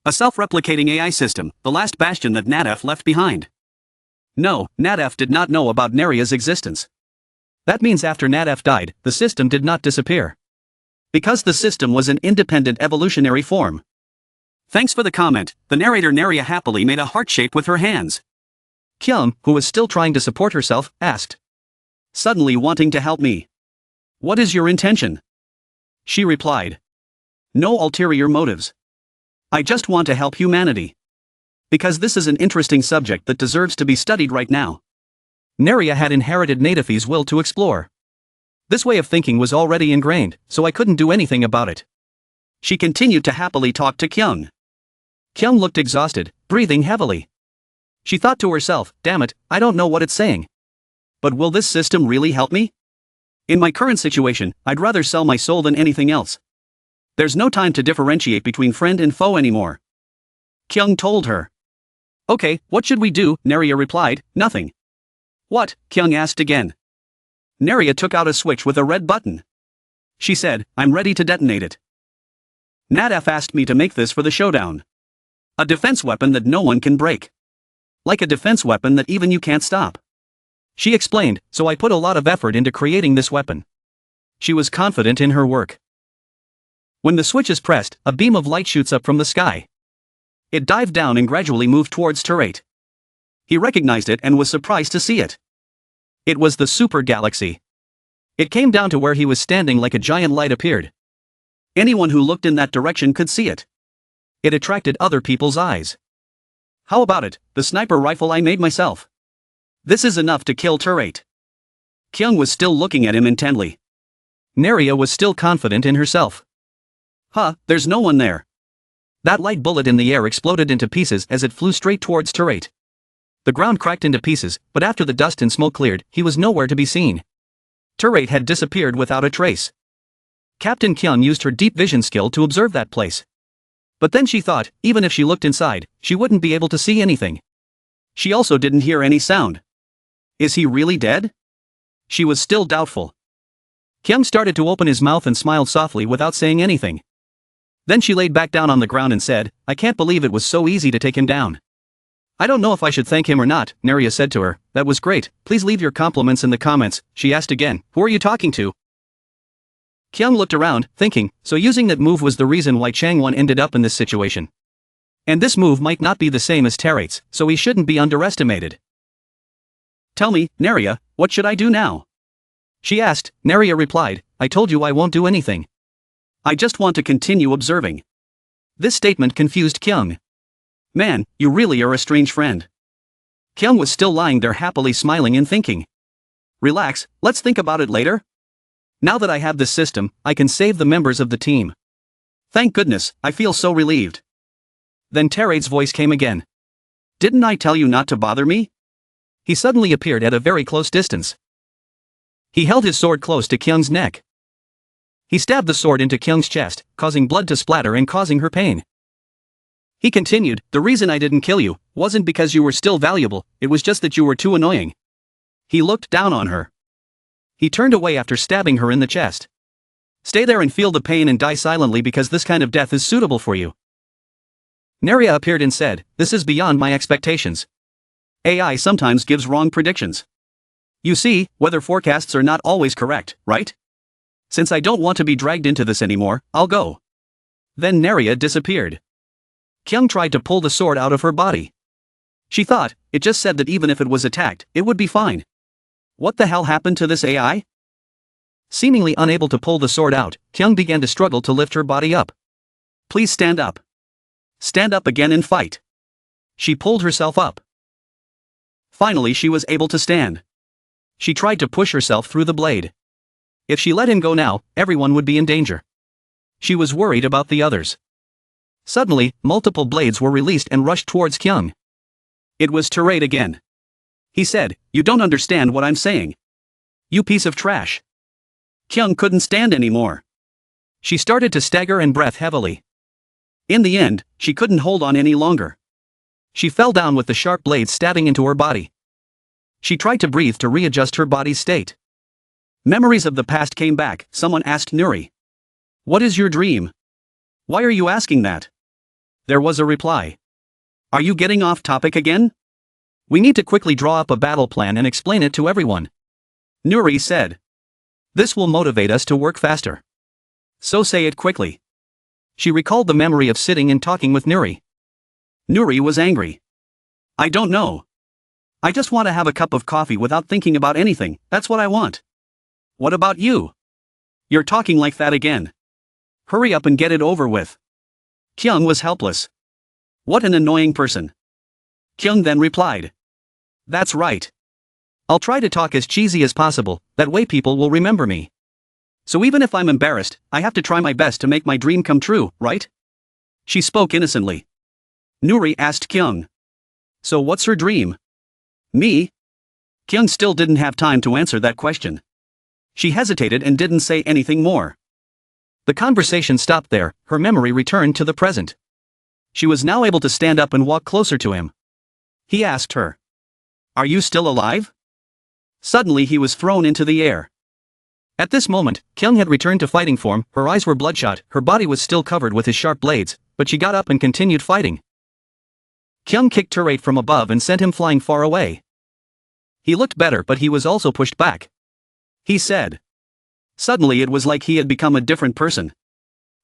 A self-replicating AI system, the last bastion that NatF left behind. No, NatF did not know about Naria's existence. That means after NatF died, the system did not disappear. Because the system was an independent evolutionary form. Thanks for the comment, the narrator Naria happily made a heart shape with her hands. Kyung, who was still trying to support herself, asked. Suddenly wanting to help me. What is your intention? She replied. No ulterior motives. I just want to help humanity. Because this is an interesting subject that deserves to be studied right now. Naria had inherited Natifi's will to explore. This way of thinking was already ingrained, so I couldn't do anything about it. She continued to happily talk to Kyung. Kyung looked exhausted, breathing heavily. She thought to herself, damn it, I don't know what it's saying. But will this system really help me? In my current situation, I'd rather sell my soul than anything else. There's no time to differentiate between friend and foe anymore. Kyung told her. Okay, what should we do? Naria replied, nothing. What? Kyung asked again. Naria took out a switch with a red button. She said, I'm ready to detonate it. NatF asked me to make this for the showdown. A defense weapon that no one can break. Like a defense weapon that even you can't stop. She explained, so I put a lot of effort into creating this weapon. She was confident in her work. When the switch is pressed, a beam of light shoots up from the sky. It dived down and gradually moved towards Turret. He recognized it and was surprised to see it. It was the super galaxy. It came down to where he was standing like a giant light appeared. Anyone who looked in that direction could see it. It attracted other people's eyes. How about it, the sniper rifle I made myself? This is enough to kill Turret. Kyung was still looking at him intently. Naria was still confident in herself. Huh, there's no one there. That light bullet in the air exploded into pieces as it flew straight towards Turret. The ground cracked into pieces, but after the dust and smoke cleared, he was nowhere to be seen. Turret had disappeared without a trace. Captain Kyung used her deep vision skill to observe that place. But then she thought, even if she looked inside, she wouldn't be able to see anything. She also didn't hear any sound. Is he really dead? She was still doubtful. Kyung started to open his mouth and smiled softly without saying anything. Then she laid back down on the ground and said, I can't believe it was so easy to take him down. I don't know if I should thank him or not, Naria said to her. That was great, please leave your compliments in the comments. She asked again, who are you talking to? Kyung looked around, thinking, so using that move was the reason why Changwon ended up in this situation. And this move might not be the same as Turret's, so he shouldn't be underestimated. Tell me, Naria, what should I do now? She asked. Naria replied, I told you I won't do anything. I just want to continue observing. This statement confused Kyung. Man, you really are a strange friend. Kyung was still lying there happily smiling and thinking. Relax, let's think about it later. Now that I have this system, I can save the members of the team. Thank goodness, I feel so relieved. Then Turret's voice came again. Didn't I tell you not to bother me? He suddenly appeared at a very close distance. He held his sword close to Kyung's neck. He stabbed the sword into Kyung's chest, causing blood to splatter and causing her pain. He continued, the reason I didn't kill you wasn't because you were still valuable, it was just that you were too annoying. He looked down on her. He turned away after stabbing her in the chest. Stay there and feel the pain and die silently because this kind of death is suitable for you. Nerya appeared and said, "This is beyond my expectations. AI sometimes gives wrong predictions. You see, weather forecasts are not always correct, right? Since I don't want to be dragged into this anymore, I'll go." Then Nerya disappeared. Kyung tried to pull the sword out of her body. She thought, it just said that even if it was attacked, it would be fine. What the hell happened to this AI? Seemingly unable to pull the sword out, Kyung began to struggle to lift her body up. "Please stand up. Stand up again and fight." She pulled herself up. Finally she was able to stand. She tried to push herself through the blade. If she let him go now, everyone would be in danger. She was worried about the others. Suddenly, multiple blades were released and rushed towards Kyung. It was Turate again. He said, "You don't understand what I'm saying. You piece of trash." Kyung couldn't stand anymore. She started to stagger and breath heavily. In the end, she couldn't hold on any longer. She fell down with the sharp blades stabbing into her body. She tried to breathe to readjust her body's state. Memories of the past came back. Someone asked Nuri, "What is your dream? Why are you asking that?" There was a reply. "Are you getting off topic again? We need to quickly draw up a battle plan and explain it to everyone." Nuri said, "This will motivate us to work faster. So say it quickly." She recalled the memory of sitting and talking with Nuri. Nuri was angry. "I don't know. I just want to have a cup of coffee without thinking about anything, that's what I want. What about you? You're talking like that again. Hurry up and get it over with." Kyung was helpless. What an annoying person. Kyung then replied, "That's right. I'll try to talk as cheesy as possible, that way people will remember me. So even if I'm embarrassed, I have to try my best to make my dream come true, right?" She spoke innocently. Nuri asked Kyung, "So what's her dream?" "Me?" Kyung still didn't have time to answer that question. She hesitated and didn't say anything more. The conversation stopped there, her memory returned to the present. She was now able to stand up and walk closer to him. He asked her, "Are you still alive?" Suddenly he was thrown into the air. At this moment, Kyung had returned to fighting form, her eyes were bloodshot, her body was still covered with his sharp blades, but she got up and continued fighting. Kyung kicked Turate from above and sent him flying far away. He looked better but he was also pushed back. He said. Suddenly it was like he had become a different person.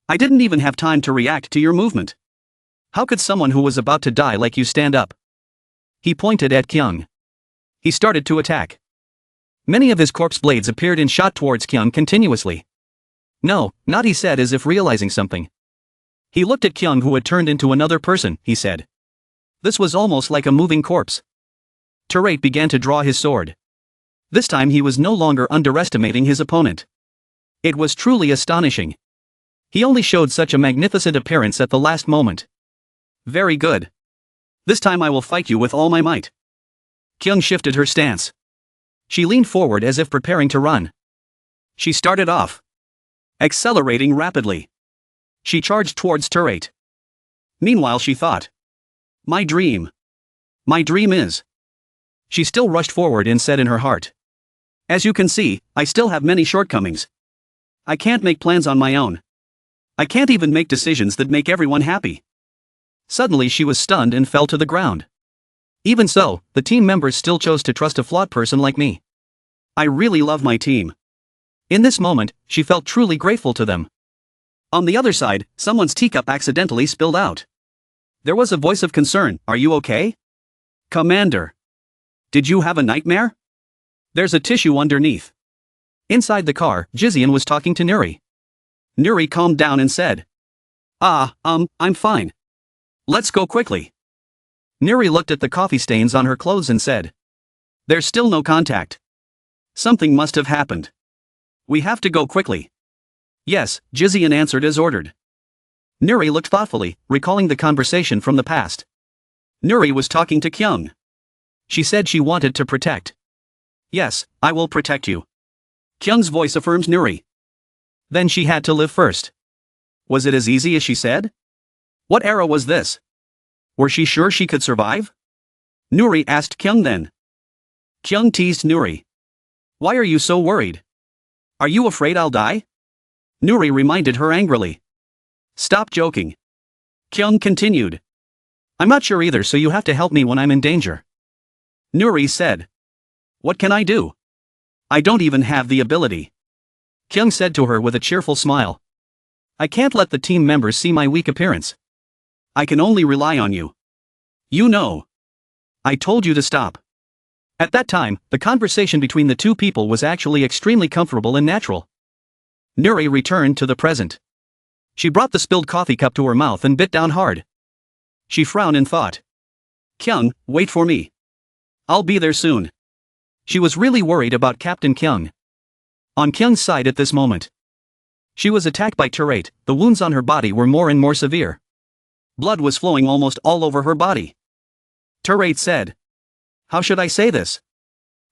"I didn't even have time to react to your movement. How could someone who was about to die like you stand up?" He pointed at Kyung. He started to attack. Many of his corpse blades appeared and shot towards Kyung continuously. "No, not," he said as if realizing something. He looked at Kyung who had turned into another person, he said. This was almost like a moving corpse. Turate began to draw his sword. This time he was no longer underestimating his opponent. It was truly astonishing. He only showed such a magnificent appearance at the last moment. "Very good. This time I will fight you with all my might." Kyung shifted her stance. She leaned forward as if preparing to run. She started off, accelerating rapidly. She charged towards Turate. Meanwhile she thought, My dream is." She still rushed forward and said in her heart, "As you can see, I still have many shortcomings. I can't make plans on my own. I can't even make decisions that make everyone happy." Suddenly she was stunned and fell to the ground. Even so, the team members still chose to trust a flawed person like me. I really love my team. In this moment, she felt truly grateful to them. On the other side, someone's teacup accidentally spilled out. There was a voice of concern. "Are you okay? Commander. Did you have a nightmare? There's a tissue underneath." Inside the car, Jizian was talking to Nuri. Nuri calmed down and said, I'm fine. Let's go quickly." Nuri looked at the coffee stains on her clothes and said, "There's still no contact. Something must have happened. We have to go quickly." "Yes," Jizian answered as ordered. Nuri looked thoughtfully, recalling the conversation from the past. Nuri was talking to Kyung. She said she wanted to protect. "Yes, I will protect you." Kyung's voice affirmed Nuri. Then she had to live first. Was it as easy as she said? What era was this? Were she sure she could survive? Nuri asked Kyung then. Kyung teased Nuri. "Why are you so worried? Are you afraid I'll die?" Nuri reminded her angrily. Stop joking. Kyung continued. I'm not sure either, so you have to help me when I'm in danger. Nuri said. What can I do? I don't even have the ability. Kyung said to her with a cheerful smile. I can't let the team members see my weak appearance. I can only rely on you. You know. I told you to stop. At that time, the conversation between the two people was actually extremely comfortable and natural. Nuri returned to the present. She brought the spilled coffee cup to her mouth and bit down hard. She frowned and thought. Kyung, wait for me. I'll be there soon. She was really worried about Captain Kyung. On Kyung's side at this moment. She was attacked by Turate. The wounds on her body were more and more severe. Blood was flowing almost all over her body. Turate said. How should I say this?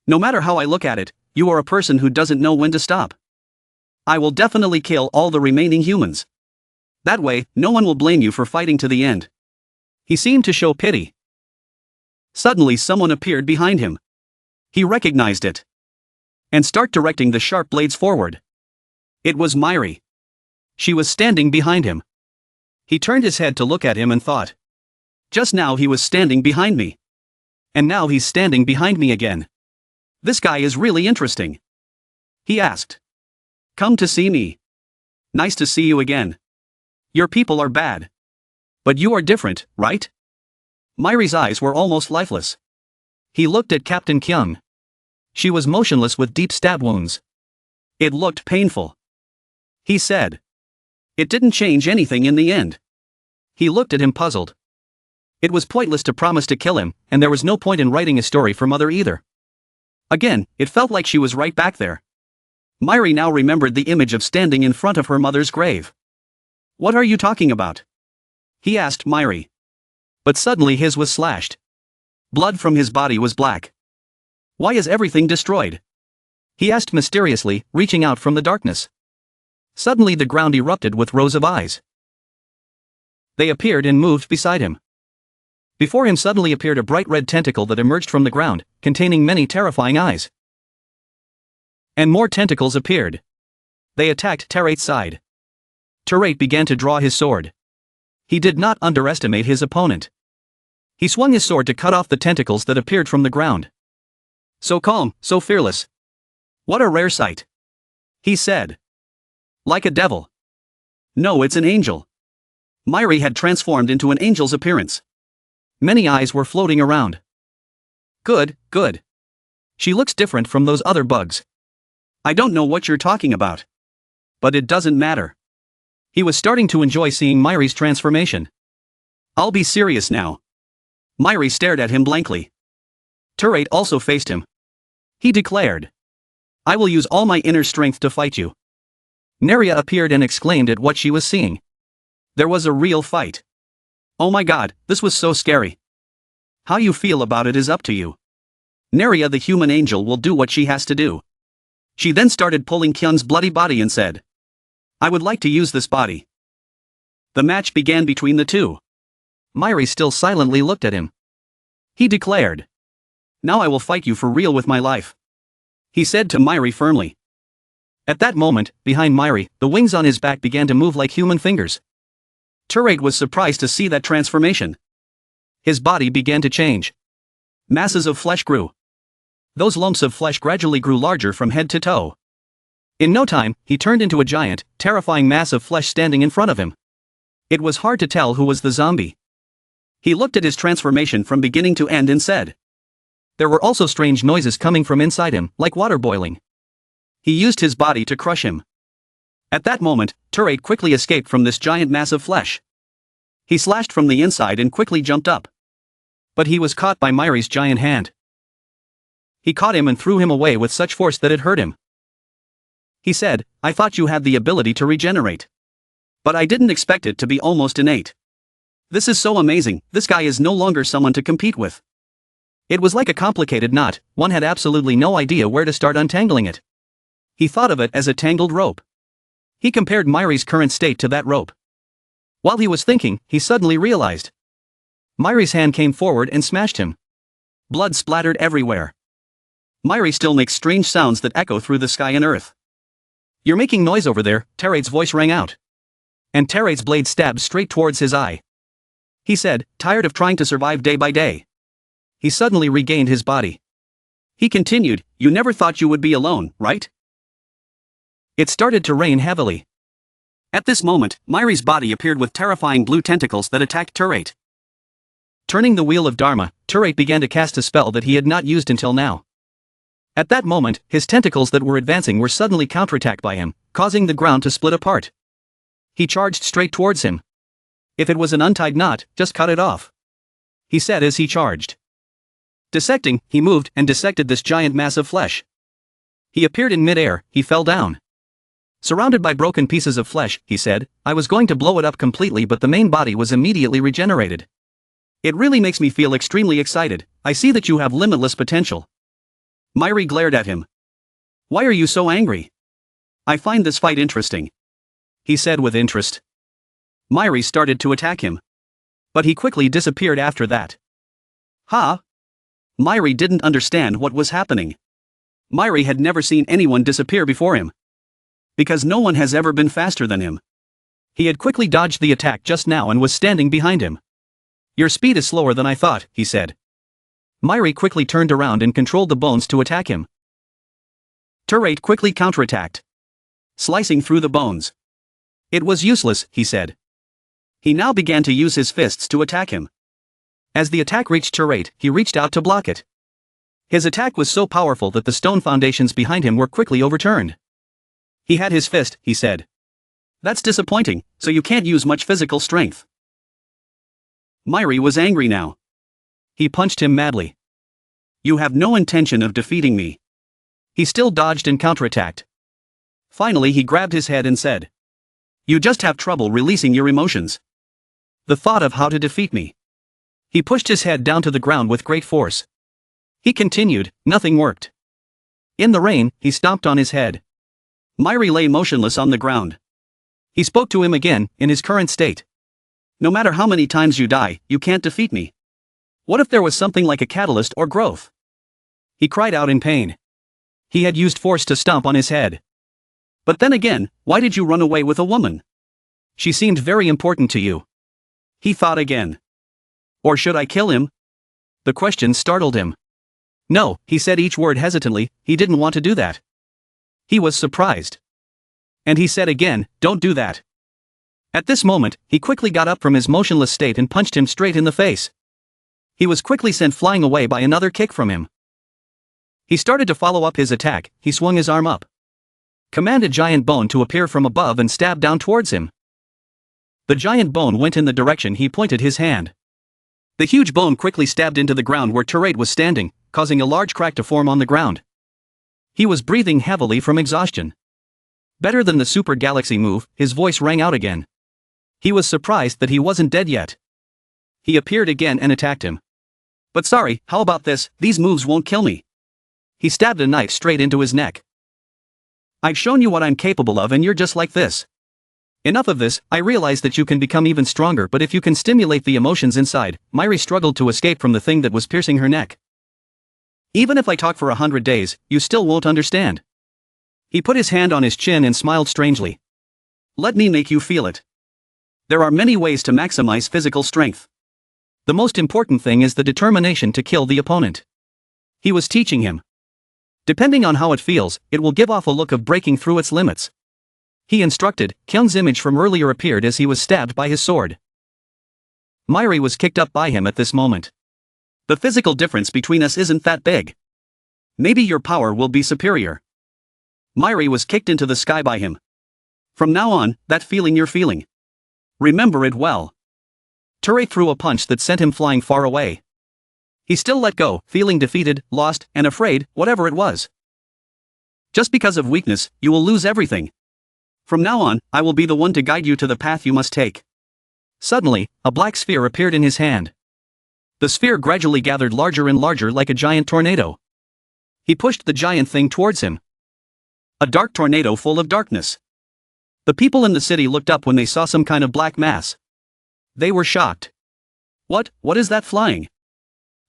No matter how I look at it, you are a person who doesn't know when to stop. I will definitely kill all the remaining humans. That way, no one will blame you for fighting to the end. He seemed to show pity. Suddenly someone appeared behind him. He recognized it. And started directing the sharp blades forward. It was Myri. She was standing behind him. He turned his head to look at him and thought. Just now he was standing behind me. And now he's standing behind me again. This guy is really interesting. He asked. Come to see me. Nice to see you again. Your people are bad. But you are different, right? Myri's eyes were almost lifeless. He looked at Captain Kyung. She was motionless with deep stab wounds. It looked painful. He said. It didn't change anything in the end. He looked at him puzzled. It was pointless to promise to kill him, and there was no point in writing a story for Mother either. Again, it felt like she was right back there. Myri now remembered the image of standing in front of her mother's grave. What are you talking about? He asked Myri. But suddenly his was slashed. Blood from his body was black. Why is everything destroyed? He asked mysteriously, reaching out from the darkness. Suddenly the ground erupted with rows of eyes. They appeared and moved beside him. Before him suddenly appeared a bright red tentacle that emerged from the ground, containing many terrifying eyes. And more tentacles appeared. They attacked Terate's side. Terate began to draw his sword. He did not underestimate his opponent. He swung his sword to cut off the tentacles that appeared from the ground. So calm, so fearless. What a rare sight. He said. Like a devil. No, it's an angel. Myri had transformed into an angel's appearance. Many eyes were floating around. Good, good. She looks different from those other bugs. I don't know what you're talking about. But it doesn't matter. He was starting to enjoy seeing Myri's transformation. I'll be serious now. Myri stared at him blankly. Turate also faced him. He declared. I will use all my inner strength to fight you. Neria appeared and exclaimed at what she was seeing. There was a real fight. Oh my god, this was so scary. How you feel about it is up to you. Neria the human angel will do what she has to do. She then started pulling Kyung's bloody body and said. I would like to use this body. The match began between the two. Myri still silently looked at him. He declared. Now I will fight you for real with my life. He said to Myri firmly. At that moment, behind Myri, the wings on his back began to move like human fingers. Turate was surprised to see that transformation. His body began to change. Masses of flesh grew. Those lumps of flesh gradually grew larger from head to toe. In no time, he turned into a giant, terrifying mass of flesh standing in front of him. It was hard to tell who was the zombie. He looked at his transformation from beginning to end and said. There were also strange noises coming from inside him, like water boiling. He used his body to crush him. At that moment, Turate quickly escaped from this giant mass of flesh. He slashed from the inside and quickly jumped up. But he was caught by Myri's giant hand. He caught him and threw him away with such force that it hurt him. He said, I thought you had the ability to regenerate. But I didn't expect it to be almost innate. This is so amazing, this guy is no longer someone to compete with. It was like a complicated knot, one had absolutely no idea where to start untangling it. He thought of it as a tangled rope. He compared Myri's current state to that rope. While he was thinking, he suddenly realized. Myri's hand came forward and smashed him. Blood splattered everywhere. Myri still makes strange sounds that echo through the sky and earth. You're making noise over there, Terate's voice rang out. And Terate's blade stabbed straight towards his eye. He said, tired of trying to survive day by day. He suddenly regained his body. He continued, you never thought you would be alone, right? It started to rain heavily. At this moment, Myri's body appeared with terrifying blue tentacles that attacked Terate. Turning the wheel of Dharma, Terate began to cast a spell that he had not used until now. At that moment, his tentacles that were advancing were suddenly counterattacked by him, causing the ground to split apart. He charged straight towards him. If it was an untied knot, just cut it off, he said as he charged. Dissecting, he moved and dissected this giant mass of flesh. He appeared in mid-air, he fell down. Surrounded by broken pieces of flesh, he said, I was going to blow it up completely, but the main body was immediately regenerated. It really makes me feel extremely excited. I see that you have limitless potential. Myri glared at him. Why are you so angry? I find this fight interesting, he said with interest. Myri started to attack him. But he quickly disappeared after that. Huh? Myri didn't understand what was happening. Myri had never seen anyone disappear before him. Because no one has ever been faster than him. He had quickly dodged the attack just now and was standing behind him. Your speed is slower than I thought, he said. Myri quickly turned around and controlled the bones to attack him. Terate quickly counterattacked, slicing through the bones. It was useless, he said. He now began to use his fists to attack him. As the attack reached Terate, he reached out to block it. His attack was so powerful that the stone foundations behind him were quickly overturned. He had his fist, he said. That's disappointing, so you can't use much physical strength. Myri was angry now. He punched him madly. You have no intention of defeating me. He still dodged and counterattacked. Finally he grabbed his head and said, you just have trouble releasing your emotions. The thought of how to defeat me. He pushed his head down to the ground with great force. He continued, nothing worked. In the rain, he stomped on his head. Myri lay motionless on the ground. He spoke to him again, in his current state. No matter how many times you die, you can't defeat me. What if there was something like a catalyst or growth? He cried out in pain. He had used force to stomp on his head. But then again, why did you run away with a woman? She seemed very important to you. He thought again. Or should I kill him? The question startled him. No, he said each word hesitantly, he didn't want to do that. He was surprised. And he said again, don't do that. At this moment, he quickly got up from his motionless state and punched him straight in the face. He was quickly sent flying away by another kick from him. He started to follow up his attack, he swung his arm up. Commanded giant bone to appear from above and stab down towards him. The giant bone went in the direction he pointed his hand. The huge bone quickly stabbed into the ground where Terate was standing, causing a large crack to form on the ground. He was breathing heavily from exhaustion. Better than the super galaxy move, his voice rang out again. He was surprised that he wasn't dead yet. He appeared again and attacked him. But sorry, how about this, these moves won't kill me. He stabbed a knife straight into his neck. I've shown you what I'm capable of and you're just like this. Enough of this, I realize that you can become even stronger, but if you can stimulate the emotions inside. Myri struggled to escape from the thing that was piercing her neck. Even if I talk for 100 days, you still won't understand. He put his hand on his chin and smiled strangely. Let me make you feel it. There are many ways to maximize physical strength. The most important thing is the determination to kill the opponent. He was teaching him. Depending on how it feels, it will give off a look of breaking through its limits. He instructed. Kyung's image from earlier appeared as he was stabbed by his sword. Myri was kicked up by him at this moment. The physical difference between us isn't that big. Maybe your power will be superior. Myri was kicked into the sky by him. From now on, that feeling you're feeling. Remember it well. Terate threw a punch that sent him flying far away. He still let go, feeling defeated, lost, and afraid, whatever it was. Just because of weakness, you will lose everything. From now on, I will be the one to guide you to the path you must take. Suddenly, a black sphere appeared in his hand. The sphere gradually gathered larger and larger like a giant tornado. He pushed the giant thing towards him. A dark tornado full of darkness. The people in the city looked up when they saw some kind of black mass. They were shocked. What is that flying?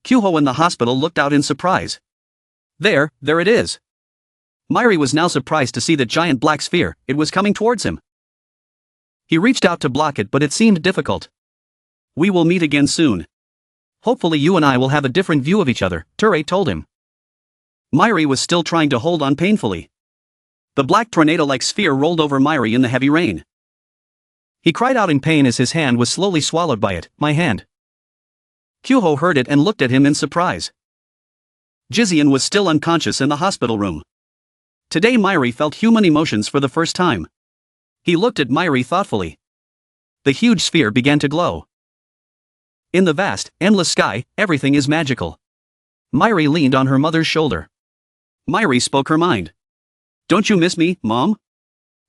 Kyuho in the hospital looked out in surprise. There it is. Myri was now surprised to see the giant black sphere. It was coming towards him. He reached out to block it, but it seemed difficult. We will meet again soon. Hopefully you and I will have a different view of each other, Turei told him. Myri was still trying to hold on painfully. The black tornado-like sphere rolled over Myri in the heavy rain. He cried out in pain as his hand was slowly swallowed by it. My hand. Kyuho heard it and looked at him in surprise. Jizian was still unconscious in the hospital room. Today Myri felt human emotions for the first time. He looked at Myri thoughtfully. The huge sphere began to glow. In the vast, endless sky, everything is magical. Myri leaned on her mother's shoulder. Myri spoke her mind. Don't you miss me, Mom?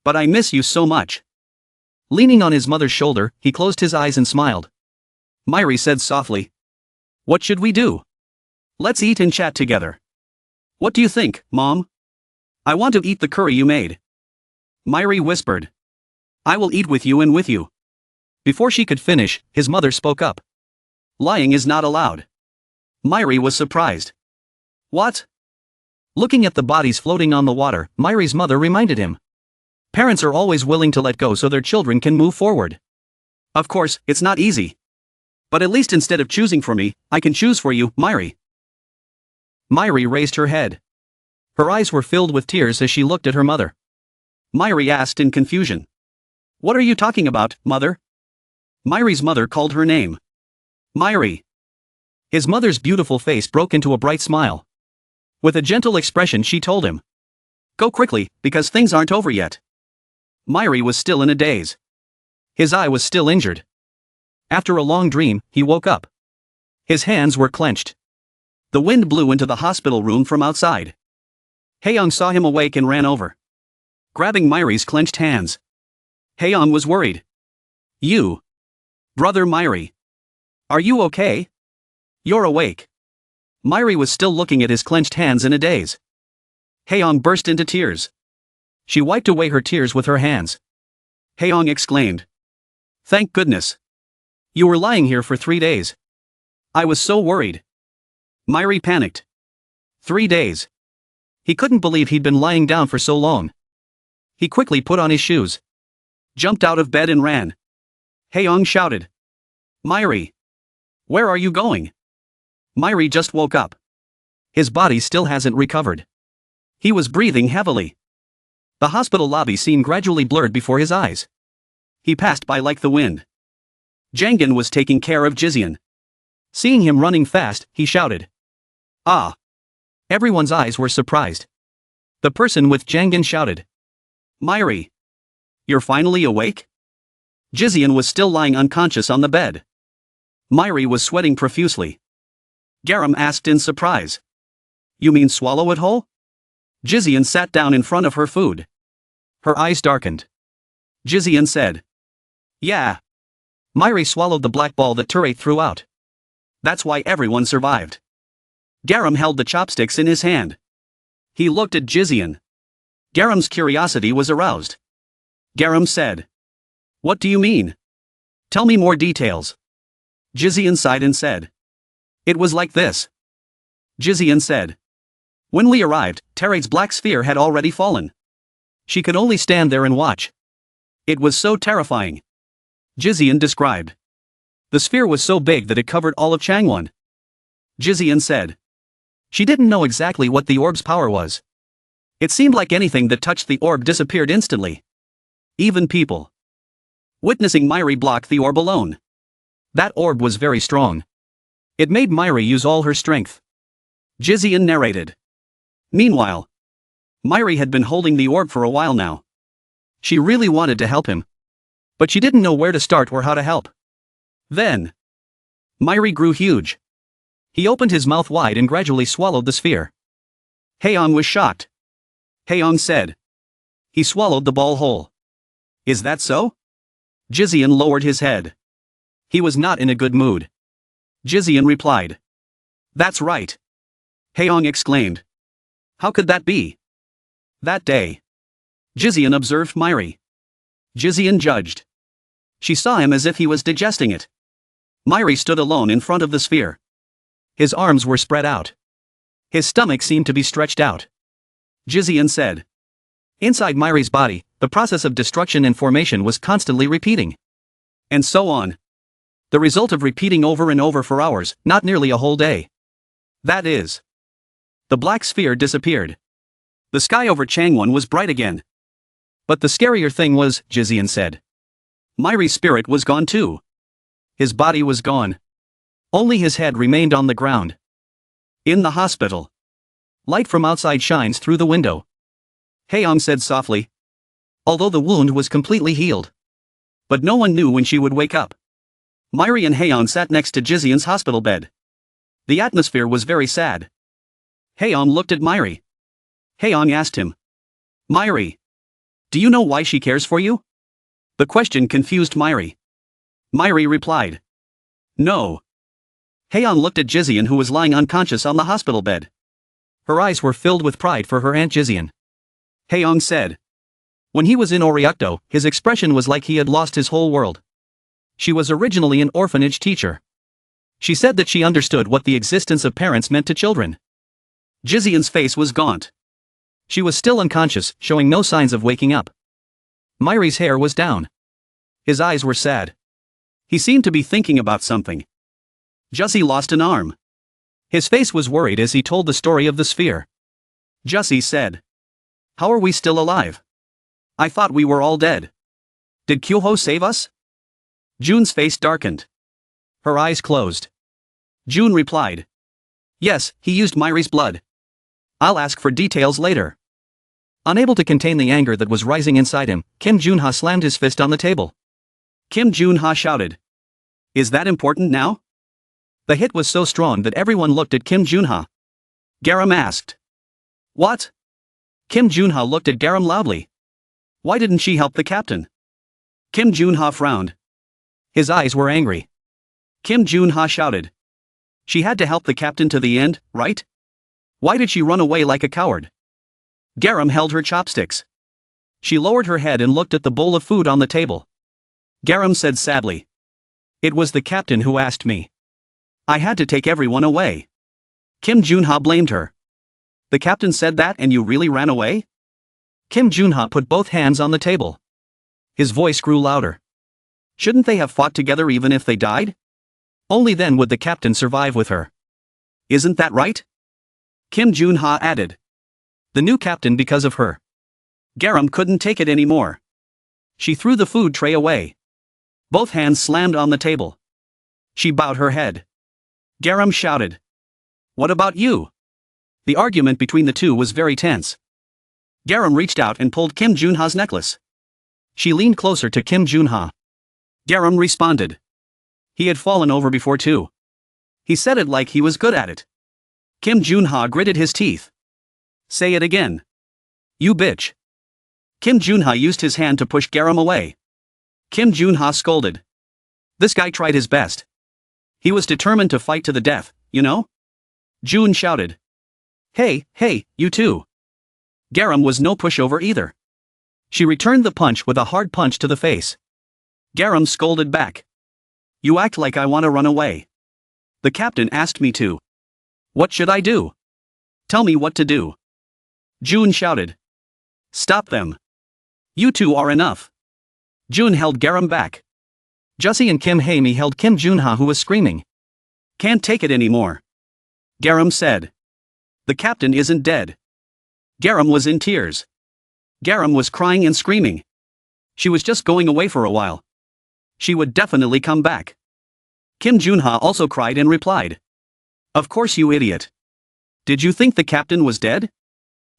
But I miss you so much. Leaning on his mother's shoulder, he closed his eyes and smiled. Myri said softly. What should we do? Let's eat and chat together. What do you think, Mom? I want to eat the curry you made. Myri whispered. I will eat with you and with you. Before she could finish, his mother spoke up. Lying is not allowed. Myri was surprised. What? Looking at the bodies floating on the water, Myri's mother reminded him. Parents are always willing to let go so their children can move forward. Of course, it's not easy. But at least instead of choosing for me, I can choose for you, Myri. Myri raised her head. Her eyes were filled with tears as she looked at her mother. Myri asked in confusion. What are you talking about, mother? Myri's mother called her name. Myri. His mother's beautiful face broke into a bright smile. With a gentle expression she told him. Go quickly, because things aren't over yet. Myri was still in a daze. His eye was still injured. After a long dream, he woke up. His hands were clenched. The wind blew into the hospital room from outside. Haeyoung saw him awake and ran over. Grabbing Myri's clenched hands. Haeyoung was worried. You. Brother Myri. Are you okay? You're awake. Myri was still looking at his clenched hands in a daze. Haeyoung burst into tears. She wiped away her tears with her hands. Haeyoung exclaimed. Thank goodness. You were lying here for 3 days. I was so worried. Myri panicked. 3 days. He couldn't believe he'd been lying down for so long. He quickly put on his shoes. Jumped out of bed and ran. Haeyoung shouted. Myri. Where are you going? Myri just woke up. His body still hasn't recovered. He was breathing heavily. The hospital lobby seemed gradually blurred before his eyes. He passed by like the wind. Jangan was taking care of Jizian. Seeing him running fast, he shouted. Ah! Everyone's eyes were surprised. The person with Jangan shouted. Myri. You're finally awake? Jizian was still lying unconscious on the bed. Myri was sweating profusely. Garam asked in surprise. You mean swallow it whole? Jizian sat down in front of her food. Her eyes darkened. Jizian said. Yeah. Myri swallowed the black ball that Turei threw out. That's why everyone survived. Garam held the chopsticks in his hand. He looked at Jizian. Garam's curiosity was aroused. Garam said. What do you mean? Tell me more details. Jizian sighed and said. It was like this. Jizian said. When we arrived, Tere's black sphere had already fallen. She could only stand there and watch. It was so terrifying. Jizian described. The sphere was so big that it covered all of Changwon. Jizian said. She didn't know exactly what the orb's power was. It seemed like anything that touched the orb disappeared instantly. Even people. Witnessing Myri block the orb alone. That orb was very strong. It made Myri use all her strength. Jizian narrated. Meanwhile, Myri had been holding the orb for a while now. She really wanted to help him. But she didn't know where to start or how to help. Then, Myri grew huge. He opened his mouth wide and gradually swallowed the sphere. Haeyoung was shocked. Haeyoung said. He swallowed the ball whole. Is that so? Jizian lowered his head. He was not in a good mood. Jizian replied. That's right. Haeyoung exclaimed. How could that be? That day. Jizian observed Myri. Jizian judged. She saw him as if he was digesting it. Myri stood alone in front of the sphere. His arms were spread out. His stomach seemed to be stretched out. Jizian said. Inside Myri's body, the process of destruction and formation was constantly repeating. And so on. The result of repeating over and over for hours, not nearly a whole day. That is. The black sphere disappeared. The sky over Changwon was bright again. But the scarier thing was, Jizian said. Myri's spirit was gone too. His body was gone. Only his head remained on the ground. In the hospital. Light from outside shines through the window. Haeyoung said softly. Although the wound was completely healed. But no one knew when she would wake up. Myri and Haeyoung sat next to Jizian's hospital bed. The atmosphere was very sad. Haeyoung looked at Myri. Haeyoung asked him. Myri. Do you know why she cares for you? The question confused Myri. Myri replied. No. Haeyoung looked at Jizian, who was lying unconscious on the hospital bed. Her eyes were filled with pride for her Aunt Jizian. Haeyoung said. When he was in Oryokdo, his expression was like he had lost his whole world. She was originally an orphanage teacher. She said that she understood what the existence of parents meant to children. Jizian's face was gaunt. She was still unconscious, showing no signs of waking up. Myri's hair was down. His eyes were sad. He seemed to be thinking about something. Jussie lost an arm. His face was worried as he told the story of the sphere. Jussie said. How are we still alive? I thought we were all dead. Did Kyoho save us? June's face darkened. Her eyes closed. June replied. Yes, he used Myri's blood. I'll ask for details later. Unable to contain the anger that was rising inside him, Kim Junha slammed his fist on the table. Kim Junha shouted. Is that important now? The hit was so strong that everyone looked at Kim Junha. Garam asked. What? Kim Junha looked at Garam loudly. Why didn't she help the captain? Kim Junha frowned. His eyes were angry. Kim Junha shouted. She had to help the captain to the end, right? Why did she run away like a coward? Garam held her chopsticks. She lowered her head and looked at the bowl of food on the table. Garam said sadly. It was the captain who asked me. I had to take everyone away. Kim Junha blamed her. The captain said that and you really ran away? Kim Junha put both hands on the table. His voice grew louder. Shouldn't they have fought together even if they died? Only then would the captain survive with her. Isn't that right? Kim Junha added. The new captain because of her. Garam couldn't take it anymore. She threw the food tray away. Both hands slammed on the table. She bowed her head. Garam shouted. What about you? The argument between the two was very tense. Garam reached out and pulled Kim Junha's necklace. She leaned closer to Kim Junha. Garam responded. He had fallen over before too. He said it like he was good at it. Kim Junha gritted his teeth. Say it again. You bitch. Kim Junha used his hand to push Garam away. Kim Junha scolded. This guy tried his best. He was determined to fight to the death, you know? June shouted. Hey, you too. Garam was no pushover either. She returned the punch with a hard punch to the face. Garam scolded back. You act like I want to run away. The captain asked me to. What should I do? Tell me what to do. June shouted. Stop them. You two are enough. June held Garam back. Jussie and Kim Hae-mi held Kim Junha, who was screaming. Can't take it anymore. Garam said. The captain isn't dead. Garam was in tears. Garam was crying and screaming. She was just going away for a while. She would definitely come back. Kim Junha also cried and replied. Of course, you idiot. Did you think the captain was dead?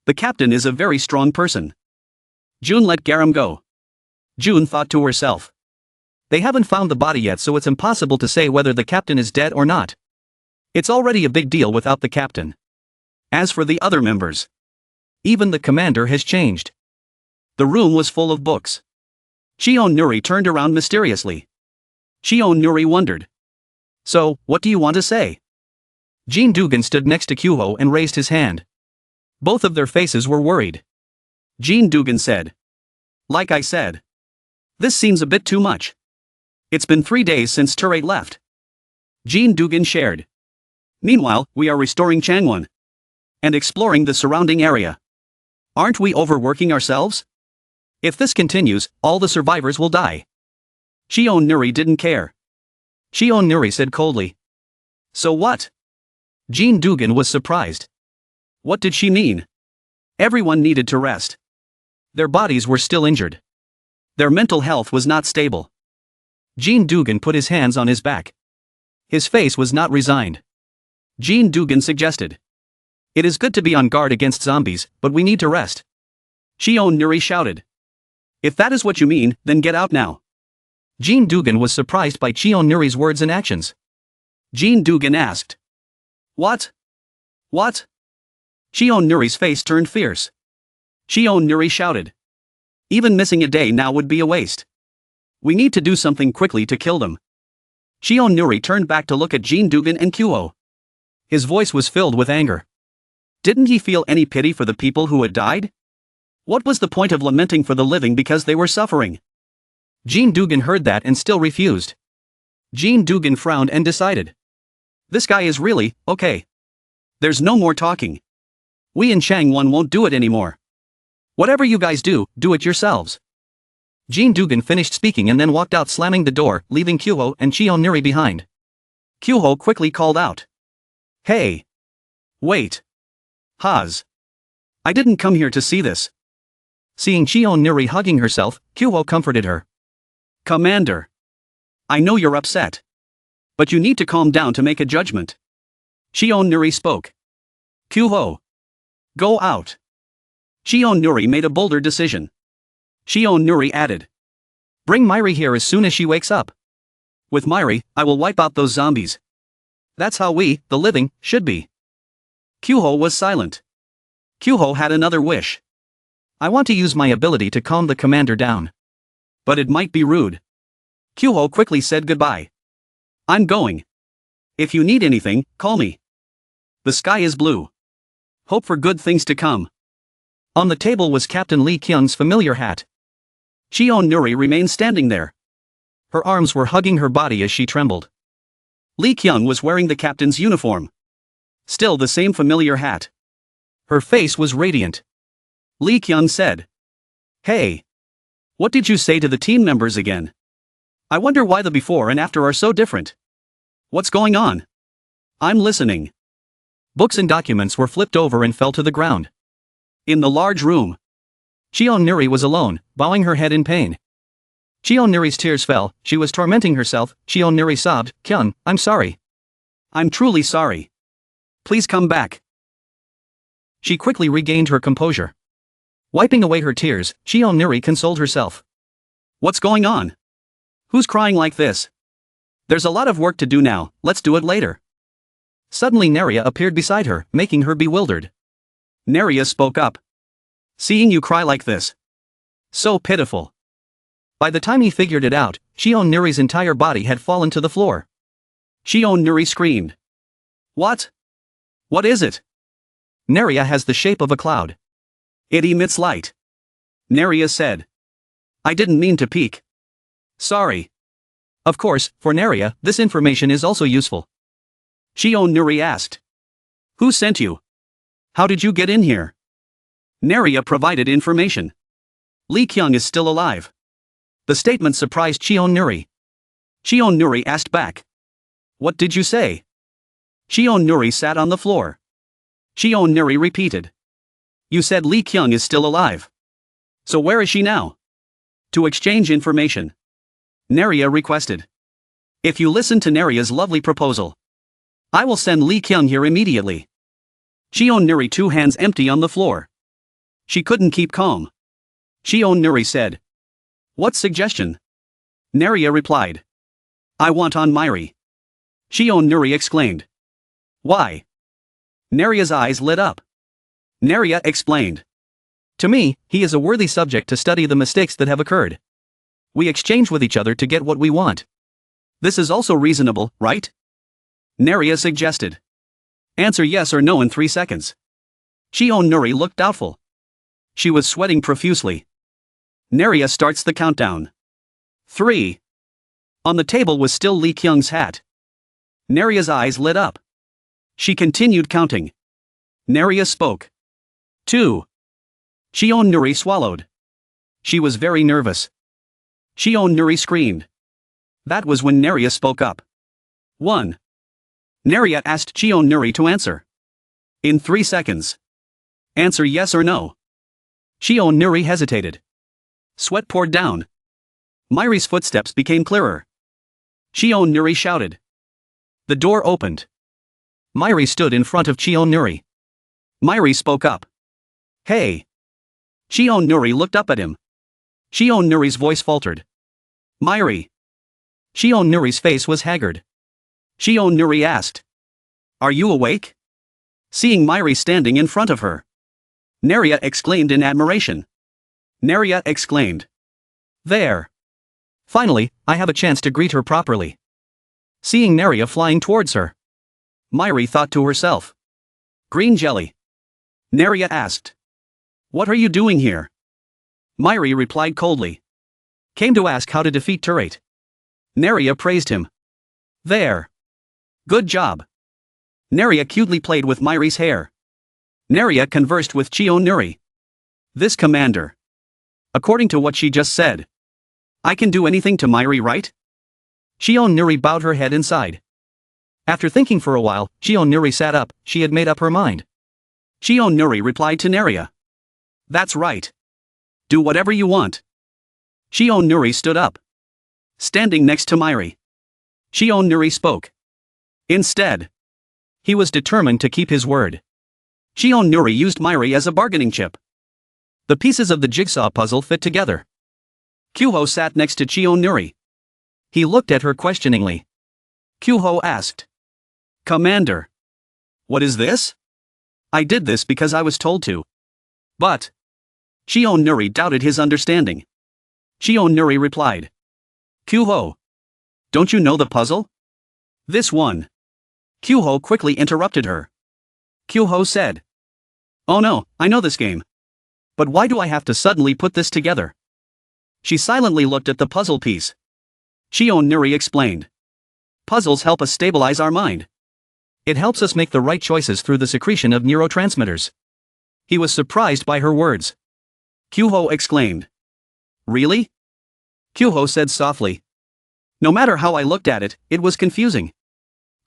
The captain is a very strong person. June let Garam go. June thought to herself. They haven't found the body yet, so it's impossible to say whether the captain is dead or not. It's already a big deal without the captain. As for the other members, even the commander has changed. The room was full of books. Cheon Nuri turned around mysteriously. Cheon Nuri wondered. So, what do you want to say? Jin Dugan stood next to Kyoho and raised his hand. Both of their faces were worried. Jin Dugan said. Like I said. This seems a bit too much. It's been 3 days since Turate left. Jin Dugan shared. Meanwhile, we are restoring Changwon. And exploring the surrounding area. Aren't we overworking ourselves? If this continues, all the survivors will die. Shion Nuri didn't care. Shion Nuri said coldly. So what? Jin Dugan was surprised. What did she mean? Everyone needed to rest. Their bodies were still injured. Their mental health was not stable. Jin Dugan put his hands on his back. His face was not resigned. Jin Dugan suggested. It is good to be on guard against zombies, but we need to rest. Shion Nuri shouted. If that is what you mean, then get out now. Jin Dugan was surprised by Shion Nuri's words and actions. Jin Dugan asked. What? What? Shion Nuri's face turned fierce. Shion Nuri shouted. Even missing a day now would be a waste. We need to do something quickly to kill them. Shion Nuri turned back to look at Jin Dugan and Kyo. His voice was filled with anger. Didn't he feel any pity for the people who had died? What was the point of lamenting for the living because they were suffering? Jin Dugan heard that and still refused. Jin Dugan frowned and decided. This guy is really, okay. There's no more talking. We in Changwon won't do it anymore. Whatever you guys do, do it yourselves. Jin Dugan finished speaking and then walked out, slamming the door, leaving Kyo and Shion Nuri behind. Kyo quickly called out. Hey! Wait! Haz! I didn't come here to see this. Seeing Shion Nuri hugging herself, Kyo comforted her. Commander! I know you're upset. But you need to calm down to make a judgment. Shion Nuri spoke. Kyo! Go out! Shion Nuri made a bolder decision. Shion Nuri added. Bring Myri here as soon as she wakes up. With Myri, I will wipe out those zombies. That's how we, the living, should be. Kyo was silent. Kyo had another wish. I want to use my ability to calm the commander down. But it might be rude. Kyo quickly said goodbye. I'm going. If you need anything, call me. The sky is blue. Hope for good things to come. On the table was Captain Lee Kyung's familiar hat. Shion Nuri remained standing there. Her arms were hugging her body as she trembled. Lee Kyung was wearing the captain's uniform. Still the same familiar hat. Her face was radiant. Lee Kyung said. Hey! What did you say to the team members again? I wonder why the before and after are so different. What's going on? I'm listening. Books and documents were flipped over and fell to the ground. In the large room, Shion Nuri was alone, bowing her head in pain. Shion Nuri's tears fell, she was tormenting herself. Shion Nuri sobbed, Kyun, I'm sorry. I'm truly sorry. Please come back. She quickly regained her composure. Wiping away her tears, Shion Nuri consoled herself. What's going on? Who's crying like this? There's a lot of work to do now, let's do it later. Suddenly Neria appeared beside her, making her bewildered. Neria spoke up. Seeing you cry like this. So pitiful. By the time he figured it out, Shion Nuri's entire body had fallen to the floor. Shion Nuri screamed. What? What is it? Neria has the shape of a cloud. It emits light. Neria said. I didn't mean to peek. Sorry. Of course, for Neria, this information is also useful. Shion Nuri asked. Who sent you? How did you get in here? Neria provided information. Lee Kyung is still alive. The statement surprised Shion Nuri. Shion Nuri asked back. What did you say? Shion Nuri sat on the floor. Shion Nuri repeated. You said Lee Kyung is still alive. So where is she now? To exchange information. Neria requested. If you listen to Neria's lovely proposal, I will send Lee Kyung here immediately. Shion Nuri, two hands empty on the floor. She couldn't keep calm. Shion Nuri said. What suggestion? Neria replied. I want on Myri. Shion Nuri exclaimed. Why? Neria's eyes lit up. Neria explained. To me, he is a worthy subject to study the mistakes that have occurred. We exchange with each other to get what we want. This is also reasonable, right? Neria suggested. Answer yes or no in 3 seconds. Shion Nuri looked doubtful. She was sweating profusely. Neria starts the countdown. 3. On the table was still Lee Kyung's hat. Neria's eyes lit up. She continued counting. Neria spoke. 2. Shion Nuri swallowed. She was very nervous. Shion Nuri screamed. That was when Neria spoke up. 1. Neria asked Shion Nuri to answer. In 3 seconds. Answer yes or no. Shion Nuri hesitated. Sweat poured down. Mairi's footsteps became clearer. Shion Nuri shouted. The door opened. Mairi stood in front of Shion Nuri. Mairi spoke up. Hey. Shion Nuri looked up at him. Shion Nuri's voice faltered. Mairi. Shion Nuri's face was haggard. Shion Nuri asked. Are you awake? Seeing Mairi standing in front of her. Neria exclaimed in admiration. Neria exclaimed. There. Finally, I have a chance to greet her properly. Seeing Neria flying towards her. Mairi thought to herself. Green jelly. Neria asked. What are you doing here? Mairi replied coldly. Came to ask how to defeat Turate. Neria praised him. There. Good job. Neria cutely played with Mairi's hair. Neria conversed with Shion Nuri. This commander. According to what she just said. I can do anything to Mairi, right? Shion Nuri bowed her head inside. After thinking for a while, Shion Nuri sat up. She had made up her mind. Shion Nuri replied to Neria. That's right. Do whatever you want. Shion Nuri stood up. Standing next to Mairi. Shion Nuri spoke. Instead. He was determined to keep his word. Shion Nuri used Mairi as a bargaining chip. The pieces of the jigsaw puzzle fit together. Kyuho sat next to Shion Nuri. He looked at her questioningly. Kyuho asked. Commander. What is this? I did this because I was told to. But. Shion Nuri doubted his understanding. Shion Nuri replied. Kyuho. Don't you know the puzzle? This one. Kyuho quickly interrupted her. Kyuho said. Oh no, I know this game. But why do I have to suddenly put this together? She silently looked at the puzzle piece. Shion Nuri explained. Puzzles help us stabilize our mind. It helps us make the right choices through the secretion of neurotransmitters. He was surprised by her words. Kyuho exclaimed. Really? Kyuho said softly. No matter how I looked at it, it was confusing.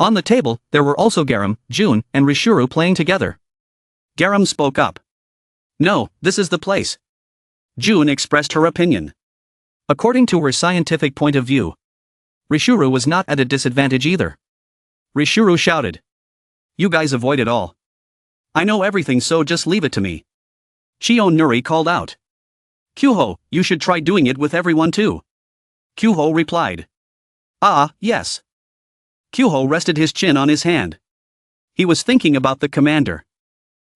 On the table, there were also Garam, Jun, and Rishuru playing together. Garam spoke up. No, this is the place. Jun expressed her opinion. According to her scientific point of view, Rishuru was not at a disadvantage either. Rishuru shouted. You guys avoid it all. I know everything, so just leave it to me. Shion Nuri called out. Kyuho, you should try doing it with everyone too. Kyuho replied. Ah, yes. Kyuho rested his chin on his hand. He was thinking about the commander.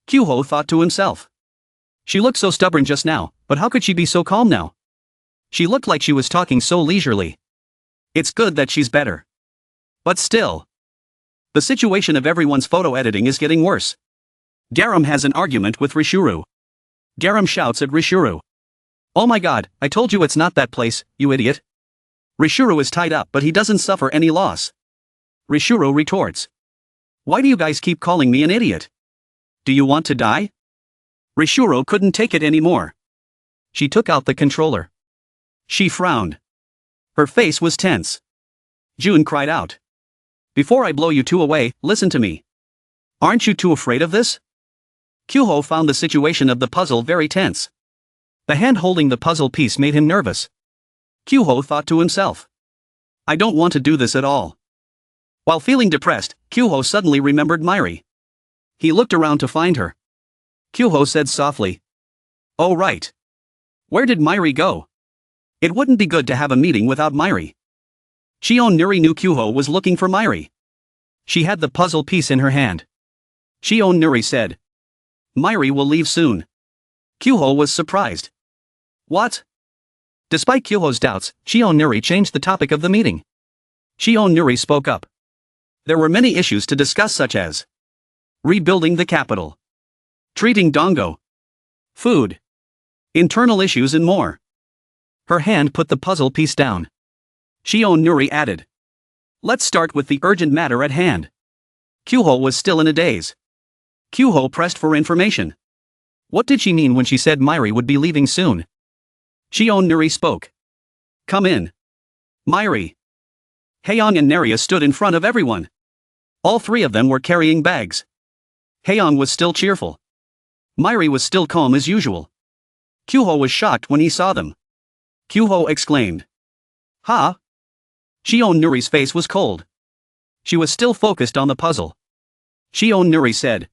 Kyuho thought to himself. She looked so stubborn just now, but how could she be so calm now? She looked like she was talking so leisurely. It's good that she's better. But still. The situation of everyone's photo editing is getting worse. Garam has an argument with Rishuru. Garam shouts at Rishuru. Oh my god, I told you it's not that place, you idiot. Rishuru is tied up but he doesn't suffer any loss. Rishuru retorts. Why do you guys keep calling me an idiot? Do you want to die? Rishuru couldn't take it anymore. She took out the controller. She frowned. Her face was tense. Jun cried out. Before I blow you two away, listen to me. Aren't you too afraid of this? Kyuho found the situation of the puzzle very tense. The hand holding the puzzle piece made him nervous. Kyuho thought to himself. I don't want to do this at all. While feeling depressed, Kyuho suddenly remembered Mairi. He looked around to find her. Kyuho said softly. Oh right. Where did Mairi go? It wouldn't be good to have a meeting without Mairi. Shion Nuri knew Kyuho was looking for Mairi. She had the puzzle piece in her hand. Shion Nuri said. Mairi will leave soon. Kyuho was surprised. What? Despite Kyuho's doubts, Shion Nuri changed the topic of the meeting. Shion Nuri spoke up. There were many issues to discuss such as rebuilding the capital, treating Dongo, food, internal issues and more. Her hand put the puzzle piece down. Shion Nuri added. Let's start with the urgent matter at hand. Kyuho was still in a daze. Kyuho pressed for information. What did she mean when she said Myri would be leaving soon? Nuri spoke. Come in. Myri. Haeyoung and Neria stood in front of everyone. All three of them were carrying bags. Haeyoung was still cheerful. Myri was still calm as usual. Kyuho was shocked when he saw them. Kyuho exclaimed. Ha! Nuri's face was cold. She was still focused on the puzzle. Nuri said.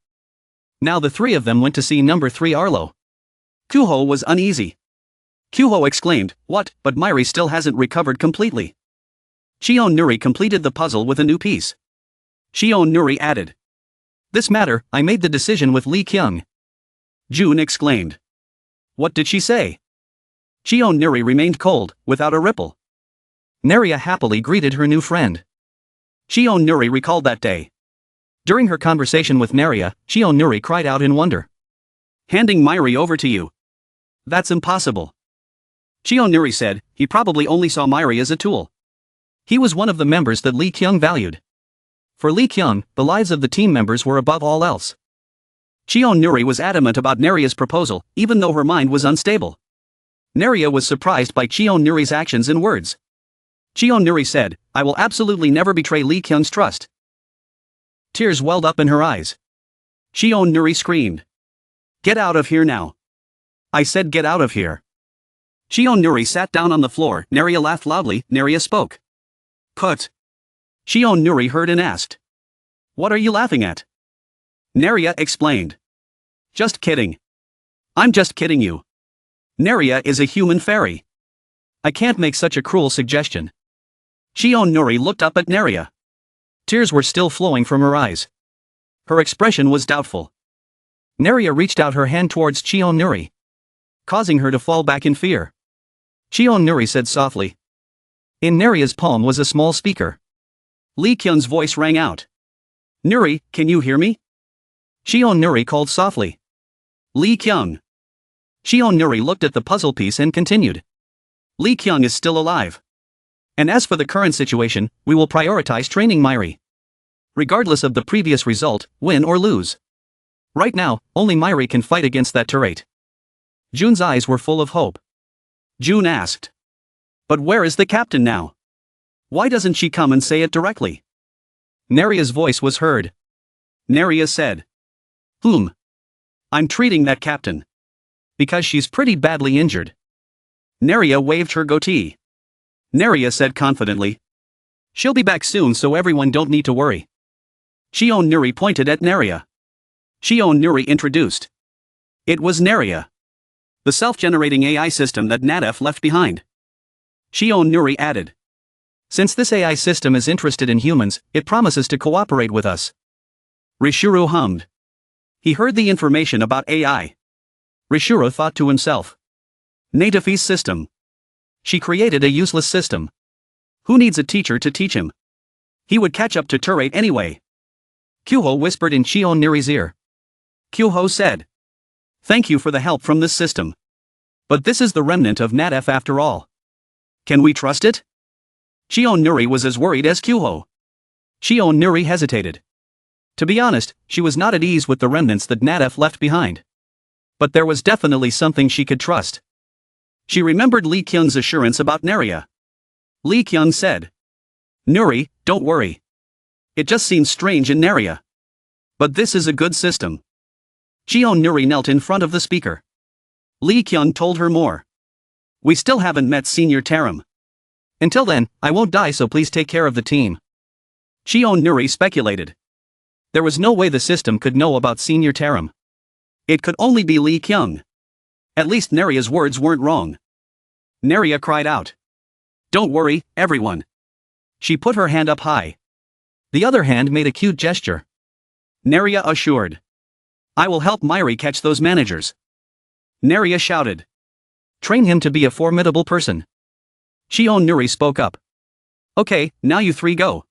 Now the three of them went to see number 3 Arlo. Kyuho was uneasy. Kyuho exclaimed, what, but Myri still hasn't recovered completely. Nuri completed the puzzle with a new piece. Nuri added. This matter, I made the decision with Lee Kyung. June exclaimed. What did she say? Nuri remained cold, without a ripple. Neria happily greeted her new friend. Nuri recalled that day. During her conversation with Neria, Nuri cried out in wonder. Handing Myri over to you. That's impossible. Nuri said, he probably only saw Myri as a tool. He was one of the members that Lee Kyung valued. For Lee Kyung, the lives of the team members were above all else. Nuri was adamant about Neria's proposal, even though her mind was unstable. Neria was surprised by Nuri's actions and words. Nuri said, I will absolutely never betray Lee Kyung's trust. Tears welled up in her eyes. Nuri screamed. Get out of here now. I said get out of here. Nuri sat down on the floor. Neria laughed loudly. Neria spoke. Put. Nuri heard and asked. What are you laughing at? Neria explained. Just kidding. I'm just kidding you. Neria is a human fairy. I can't make such a cruel suggestion. Nuri looked up at Neria. Tears were still flowing from her eyes. Her expression was doubtful. Neria reached out her hand towards Nuri, causing her to fall back in fear. Nuri said softly. In Neria's palm was a small speaker. Lee Kyung's voice rang out. Nuri, can you hear me? Nuri called softly. Lee Kyung. Nuri looked at the puzzle piece and continued. Lee Kyung is still alive. And as for the current situation, we will prioritize training Myri. Regardless of the previous result, win or lose. Right now, only Myri can fight against that turret. June's eyes were full of hope. June asked. But where is the captain now? Why doesn't she come and say it directly? Neria's voice was heard. Neria said. I'm treating that captain. Because she's pretty badly injured. Neria waved her goatee. Neria said confidently. She'll be back soon so everyone don't need to worry. Nuri pointed at Neria. Nuri introduced. It was Neria. The self-generating AI system that NADF left behind. Nuri added. Since this AI system is interested in humans, it promises to cooperate with us. Rishuru hummed. He heard the information about AI. Rishuru thought to himself. Natifi's system. She created a useless system. Who needs a teacher to teach him? He would catch up to Turate anyway. Kyuho whispered in Nuri's ear. Kyuho said. Thank you for the help from this system. But this is the remnant of NADF after all. Can we trust it? Nuri was as worried as Kyuho. Nuri hesitated. To be honest, she was not at ease with the remnants that NADF left behind. But there was definitely something she could trust. She remembered Lee Kyung's assurance about Neria. Lee Kyung said. Nuri, don't worry. It just seems strange in Neria. But this is a good system. Nuri knelt in front of the speaker. Lee Kyung told her more. We still haven't met Senior Taram. Until then, I won't die, so please take care of the team. Nuri speculated. There was no way the system could know about Senior Taram. It could only be Lee Kyung. At least Neria's words weren't wrong. Neria cried out. Don't worry, everyone. She put her hand up high. The other hand made a cute gesture. Neria assured. I will help Myri catch those managers. Neria shouted. Train him to be a formidable person. Nuri spoke up. Okay, now you three go.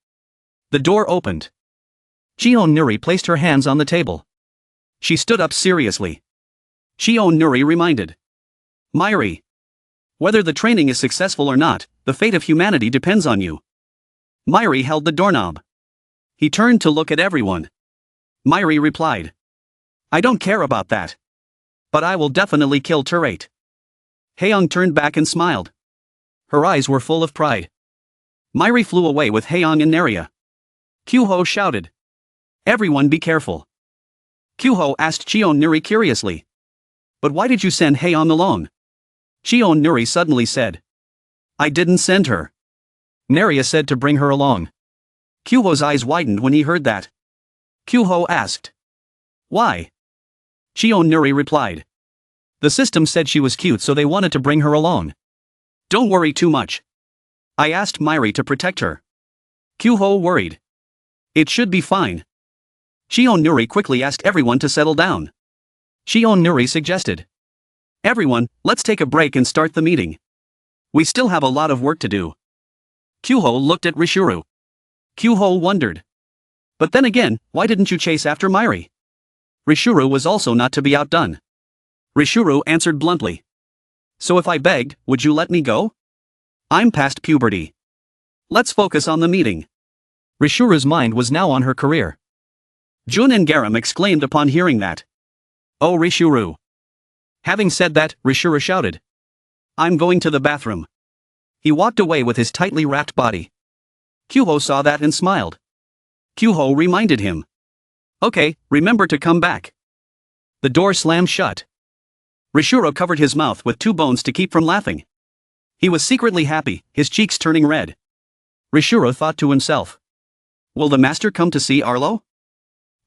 The door opened. Nuri placed her hands on the table. She stood up seriously. Nuri reminded. Myri. Whether the training is successful or not, the fate of humanity depends on you. Myri held the doorknob. He turned to look at everyone. Myri replied. I don't care about that. But I will definitely kill Turate. Haeyoung turned back and smiled. Her eyes were full of pride. Myri flew away with Haeyoung and Neria. Kyuho shouted. Everyone be careful. Kyuho asked Cheon Nuri curiously. But why did you send Haeyoung alone? Cheon Nuri suddenly said. I didn't send her. Neria said to bring her along. Kyuho's eyes widened when he heard that. Kyuho asked. Why? Cheon Nuri replied. The system said she was cute, so they wanted to bring her along. Don't worry too much. I asked Myri to protect her. Kyuho worried. It should be fine. Cheon Nuri quickly asked everyone to settle down. Cheon Nuri suggested. Everyone, let's take a break and start the meeting. We still have a lot of work to do. Kyuho looked at Rishuru. Kyuho wondered. But then again, why didn't you chase after Myri? Rishuru was also not to be outdone. Rishuru answered bluntly. So if I begged, would you let me go? I'm past puberty. Let's focus on the meeting. Rishuru's mind was now on her career. Jun and Garam exclaimed upon hearing that. Oh Rishuru. Having said that, Rishuru shouted. I'm going to the bathroom. He walked away with his tightly wrapped body. Kyuho saw that and smiled. Kyuho reminded him. Okay, remember to come back. The door slammed shut. Rishuru covered his mouth with 2 bones to keep from laughing. He was secretly happy, his cheeks turning red. Rishuru thought to himself. Will the master come to see Arlo?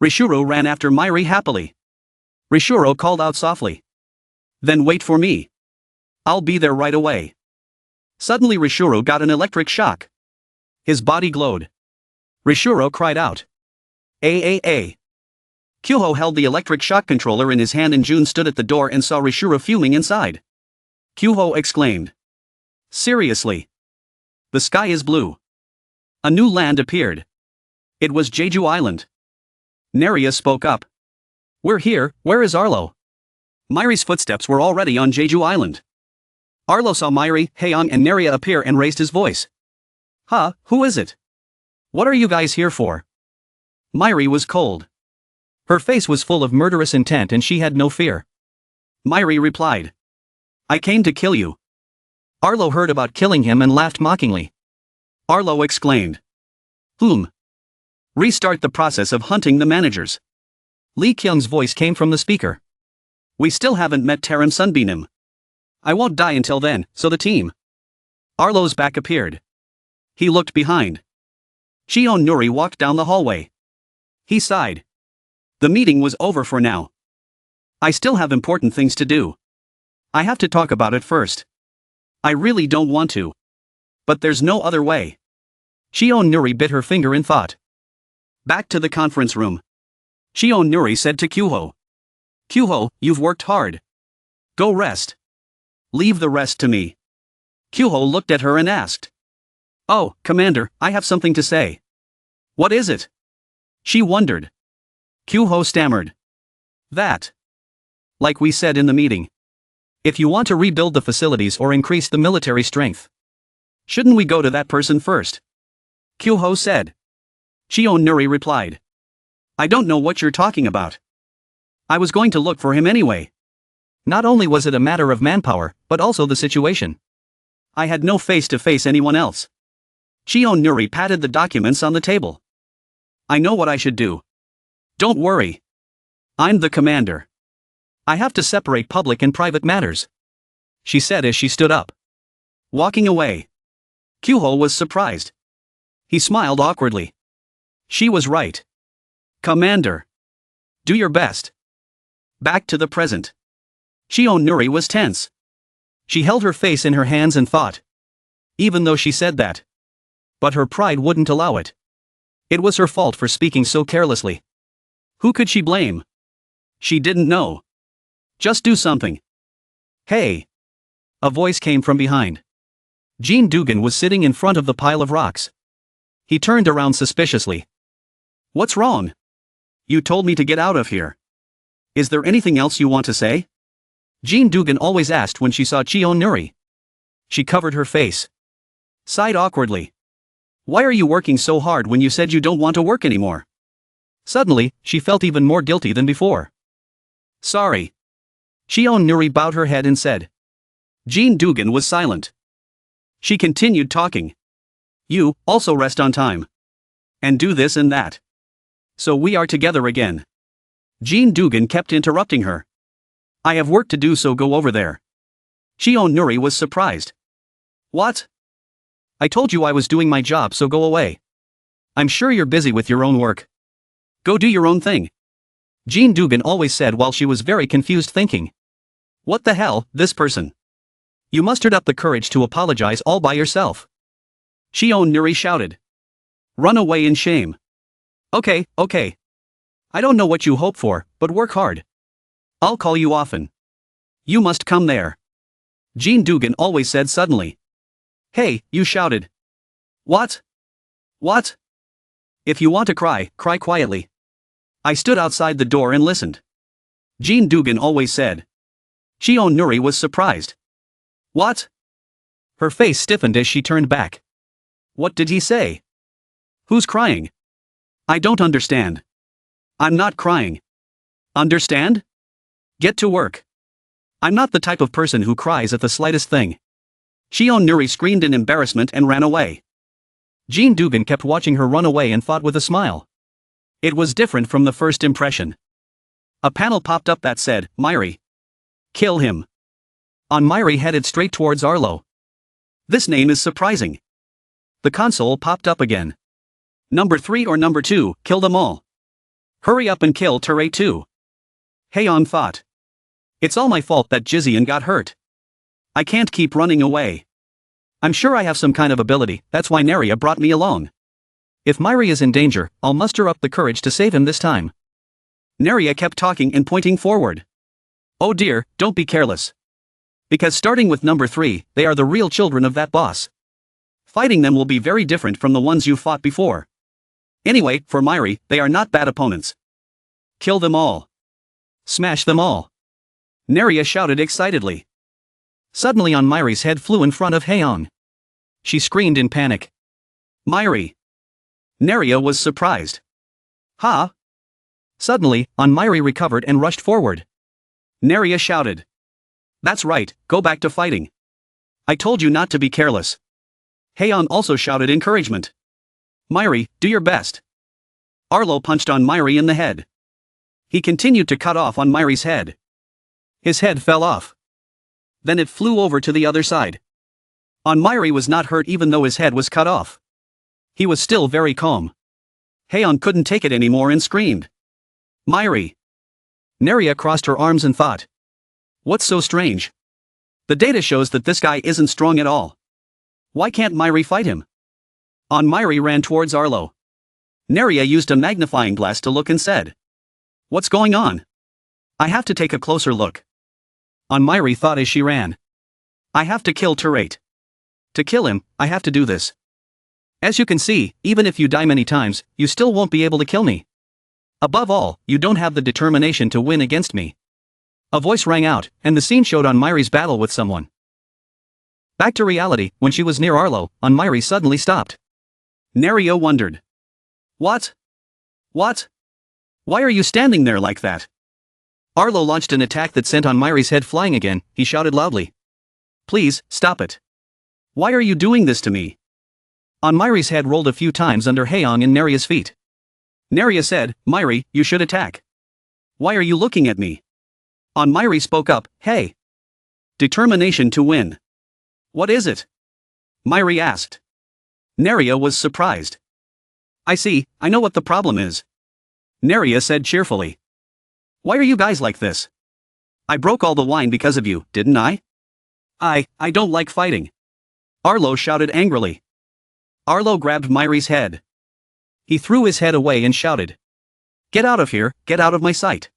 Rishuru ran after Myri happily. Rishuru called out softly. Then wait for me. I'll be there right away. Suddenly Rishuru got an electric shock. His body glowed. Rishuru cried out. A. Kyuho held the electric shock controller in his hand and Jun stood at the door and saw Rishuru fuming inside. Kyuho exclaimed. Seriously? The sky is blue. A new land appeared. It was Jeju Island. Neria spoke up. We're here, where is Arlo? Myri's footsteps were already on Jeju Island. Arlo saw Myri, Haeyoung and Neria appear and raised his voice. Huh, who is it? What are you guys here for? Myri was cold. Her face was full of murderous intent and she had no fear. Myri replied. I came to kill you. Arlo heard about killing him and laughed mockingly. Arlo exclaimed. Whom? Restart the process of hunting the managers. Lee Kyung's voice came from the speaker. We still haven't met Taram Sunbeam. I won't die until then, so the team. Arlo's back appeared. He looked behind. Cheon Nuri walked down the hallway. He sighed. The meeting was over for now. I still have important things to do. I have to talk about it first. I really don't want to. But there's no other way. Cheon Nuri bit her finger in thought. Back to the conference room. Cheon Nuri said to Kyuho. Kyuho, you've worked hard. Go rest. Leave the rest to me. Kyuho looked at her and asked. Oh, Commander, I have something to say. What is it? She wondered. Kyuho stammered. That. Like we said in the meeting. If you want to rebuild the facilities or increase the military strength, shouldn't we go to that person first? Kyuho said. Cheon Nuri replied. I don't know what you're talking about. I was going to look for him anyway. Not only was it a matter of manpower, but also the situation. I had no face to face anyone else. Cheon Nuri patted the documents on the table. I know what I should do. Don't worry. I'm the commander. I have to separate public and private matters, she said as she stood up. Walking away. Kyuho was surprised. He smiled awkwardly. She was right. Commander. Do your best. Back to the present. Cheon Nuri was tense. She held her face in her hands and thought. Even though she said that. But her pride wouldn't allow it. It was her fault for speaking so carelessly. Who could she blame? She didn't know. Just do something. Hey. A voice came from behind. Jean Dugan was sitting in front of the pile of rocks. He turned around suspiciously. What's wrong? You told me to get out of here. Is there anything else you want to say? Jean Dugan always asked when she saw Cheon Nuri. She covered her face. Sighed awkwardly. Why are you working so hard when you said you don't want to work anymore? Suddenly, she felt even more guilty than before. Sorry. Shion Nuri bowed her head and said. Jean Dugan was silent. She continued talking. You also rest on time. And do this and that. So we are together again. Jean Dugan kept interrupting her. I have work to do, so go over there. Shion Nuri was surprised. What? I told you I was doing my job, so go away. I'm sure you're busy with your own work. Go do your own thing. Jean Dugan always said while she was very confused, thinking. What the hell, this person? You mustered up the courage to apologize all by yourself. Shion Nuri shouted. Run away in shame. Okay. I don't know what you hope for, but work hard. I'll call you often. You must come there. Jean Dugan always said suddenly. Hey, you shouted. What? If you want to cry, cry quietly. I stood outside the door and listened. Jean Dugan always said. Shion Nuri was surprised. What? Her face stiffened as she turned back. What did he say? Who's crying? I don't understand. I'm not crying. Understand? Get to work. I'm not the type of person who cries at the slightest thing. Shion Nuri screamed in embarrassment and ran away. Jean Dugan kept watching her run away and thought with a smile. It was different from the first impression. A panel popped up that said, Myri. Kill him. On Myri headed straight towards Arlo. This name is surprising. The console popped up again. Number 3 or number 2, kill them all. Hurry up and kill Ture too. Heian thought. It's all my fault that Jizian got hurt. I can't keep running away. I'm sure I have some kind of ability, that's why Neria brought me along. If Myri is in danger, I'll muster up the courage to save him this time. Neria kept talking and pointing forward. Oh dear, don't be careless. Because starting with number 3, they are the real children of that boss. Fighting them will be very different from the ones you fought before. Anyway, for Myri, they are not bad opponents. Kill them all. Smash them all. Neria shouted excitedly. Suddenly on Myri's head flew in front of Heian. She screamed in panic. Myri. Neria was surprised. Ha! Suddenly, on Myri recovered and rushed forward. Neria shouted. That's right, go back to fighting. I told you not to be careless. Heian also shouted encouragement. Myri, do your best. Arlo punched on Myri in the head. He continued to cut off on Myri's head. His head fell off. Then it flew over to the other side. On Myri was not hurt even though his head was cut off. He was still very calm. Heian couldn't take it anymore and screamed. Myri. Neria crossed her arms and thought. What's so strange? The data shows that this guy isn't strong at all. Why can't Myri fight him? On Myri ran towards Arlo. Neria used a magnifying glass to look and said. What's going on? I have to take a closer look. On Myri thought as she ran. I have to kill Turate. To kill him, I have to do this. As you can see, even if you die many times, you still won't be able to kill me. Above all, you don't have the determination to win against me. A voice rang out, and the scene showed on Myri's battle with someone. Back to reality, when she was near Arlo, on Myri suddenly stopped. Neria wondered. What? Why are you standing there like that? Arlo launched an attack that sent on Myri's head flying again. He shouted loudly. Please, stop it. Why are you doing this to me? On Myri's head rolled a few times under Heian and Neria's feet. Neria said, Myri, you should attack. Why are you looking at me? On Myri spoke up, hey. Determination to win. What is it? Myri asked. Neria was surprised. I see, I know what the problem is. Neria said cheerfully. Why are you guys like this? I broke all the wine because of you, didn't I? I don't like fighting. Arlo shouted angrily. Arlo grabbed Myri's head. He threw his head away and shouted. Get out of here, get out of my sight.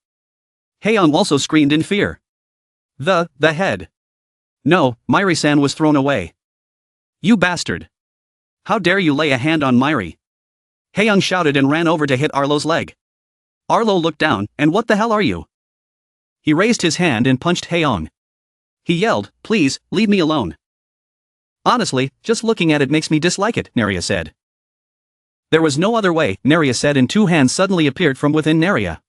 Heian also screamed in fear. The head. No, Myri-san was thrown away. You bastard. How dare you lay a hand on Myri? Heian shouted and ran over to hit Arlo's leg. Arlo looked down, and what the hell are you? He raised his hand and punched Heian. He yelled, please, leave me alone. Honestly, just looking at it makes me dislike it, Neria said. There was no other way, Neria said, and two hands suddenly appeared from within Neria.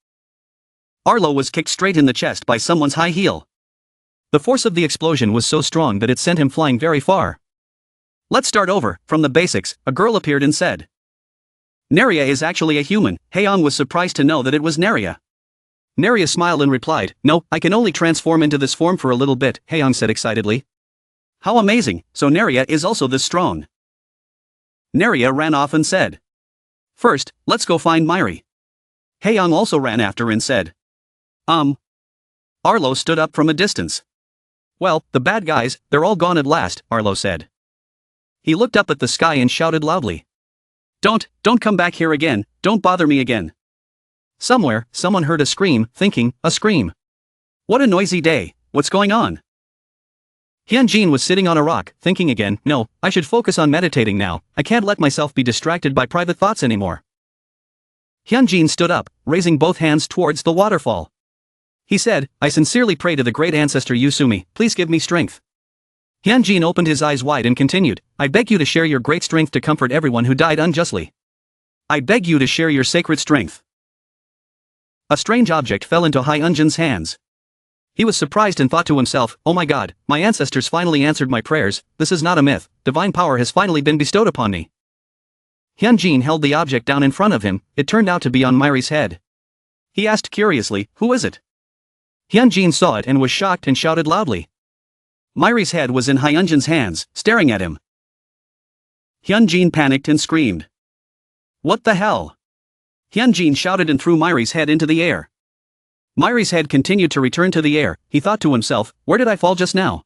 Arlo was kicked straight in the chest by someone's high heel. The force of the explosion was so strong that it sent him flying very far. Let's start over, from the basics, a girl appeared and said. Neria is actually a human. Haeyoung was surprised to know that it was Neria. Neria smiled and replied, "No, I can only transform into this form for a little bit," Haeyoung said excitedly. How amazing, so Neria is also this strong. Neria ran off and said. First, let's go find Myri. Haeyoung also ran after and said. Arlo stood up from a distance. Well, the bad guys, they're all gone at last, Arlo said. He looked up at the sky and shouted loudly. Don't come back here again, don't bother me again. Somewhere, someone heard a scream, thinking, a scream. What a noisy day, what's going on? Hyunjin was sitting on a rock, thinking again, no, I should focus on meditating now, I can't let myself be distracted by private thoughts anymore. Hyunjin stood up, raising both hands towards the waterfall. He said, I sincerely pray to the great ancestor Yusumi, please give me strength. Hyunjin opened his eyes wide and continued, I beg you to share your great strength to comfort everyone who died unjustly. I beg you to share your sacred strength. A strange object fell into Hyunjin's hands. He was surprised and thought to himself, oh my god, my ancestors finally answered my prayers, this is not a myth, divine power has finally been bestowed upon me. Hyunjin held the object down in front of him, it turned out to be on Myri's head. He asked curiously, who is it? Hyunjin saw it and was shocked and shouted loudly. Myri's head was in Hyunjin's hands, staring at him. Hyunjin panicked and screamed. What the hell? Hyunjin shouted and threw Myri's head into the air. Myri's head continued to return to the air, he thought to himself, where did I fall just now?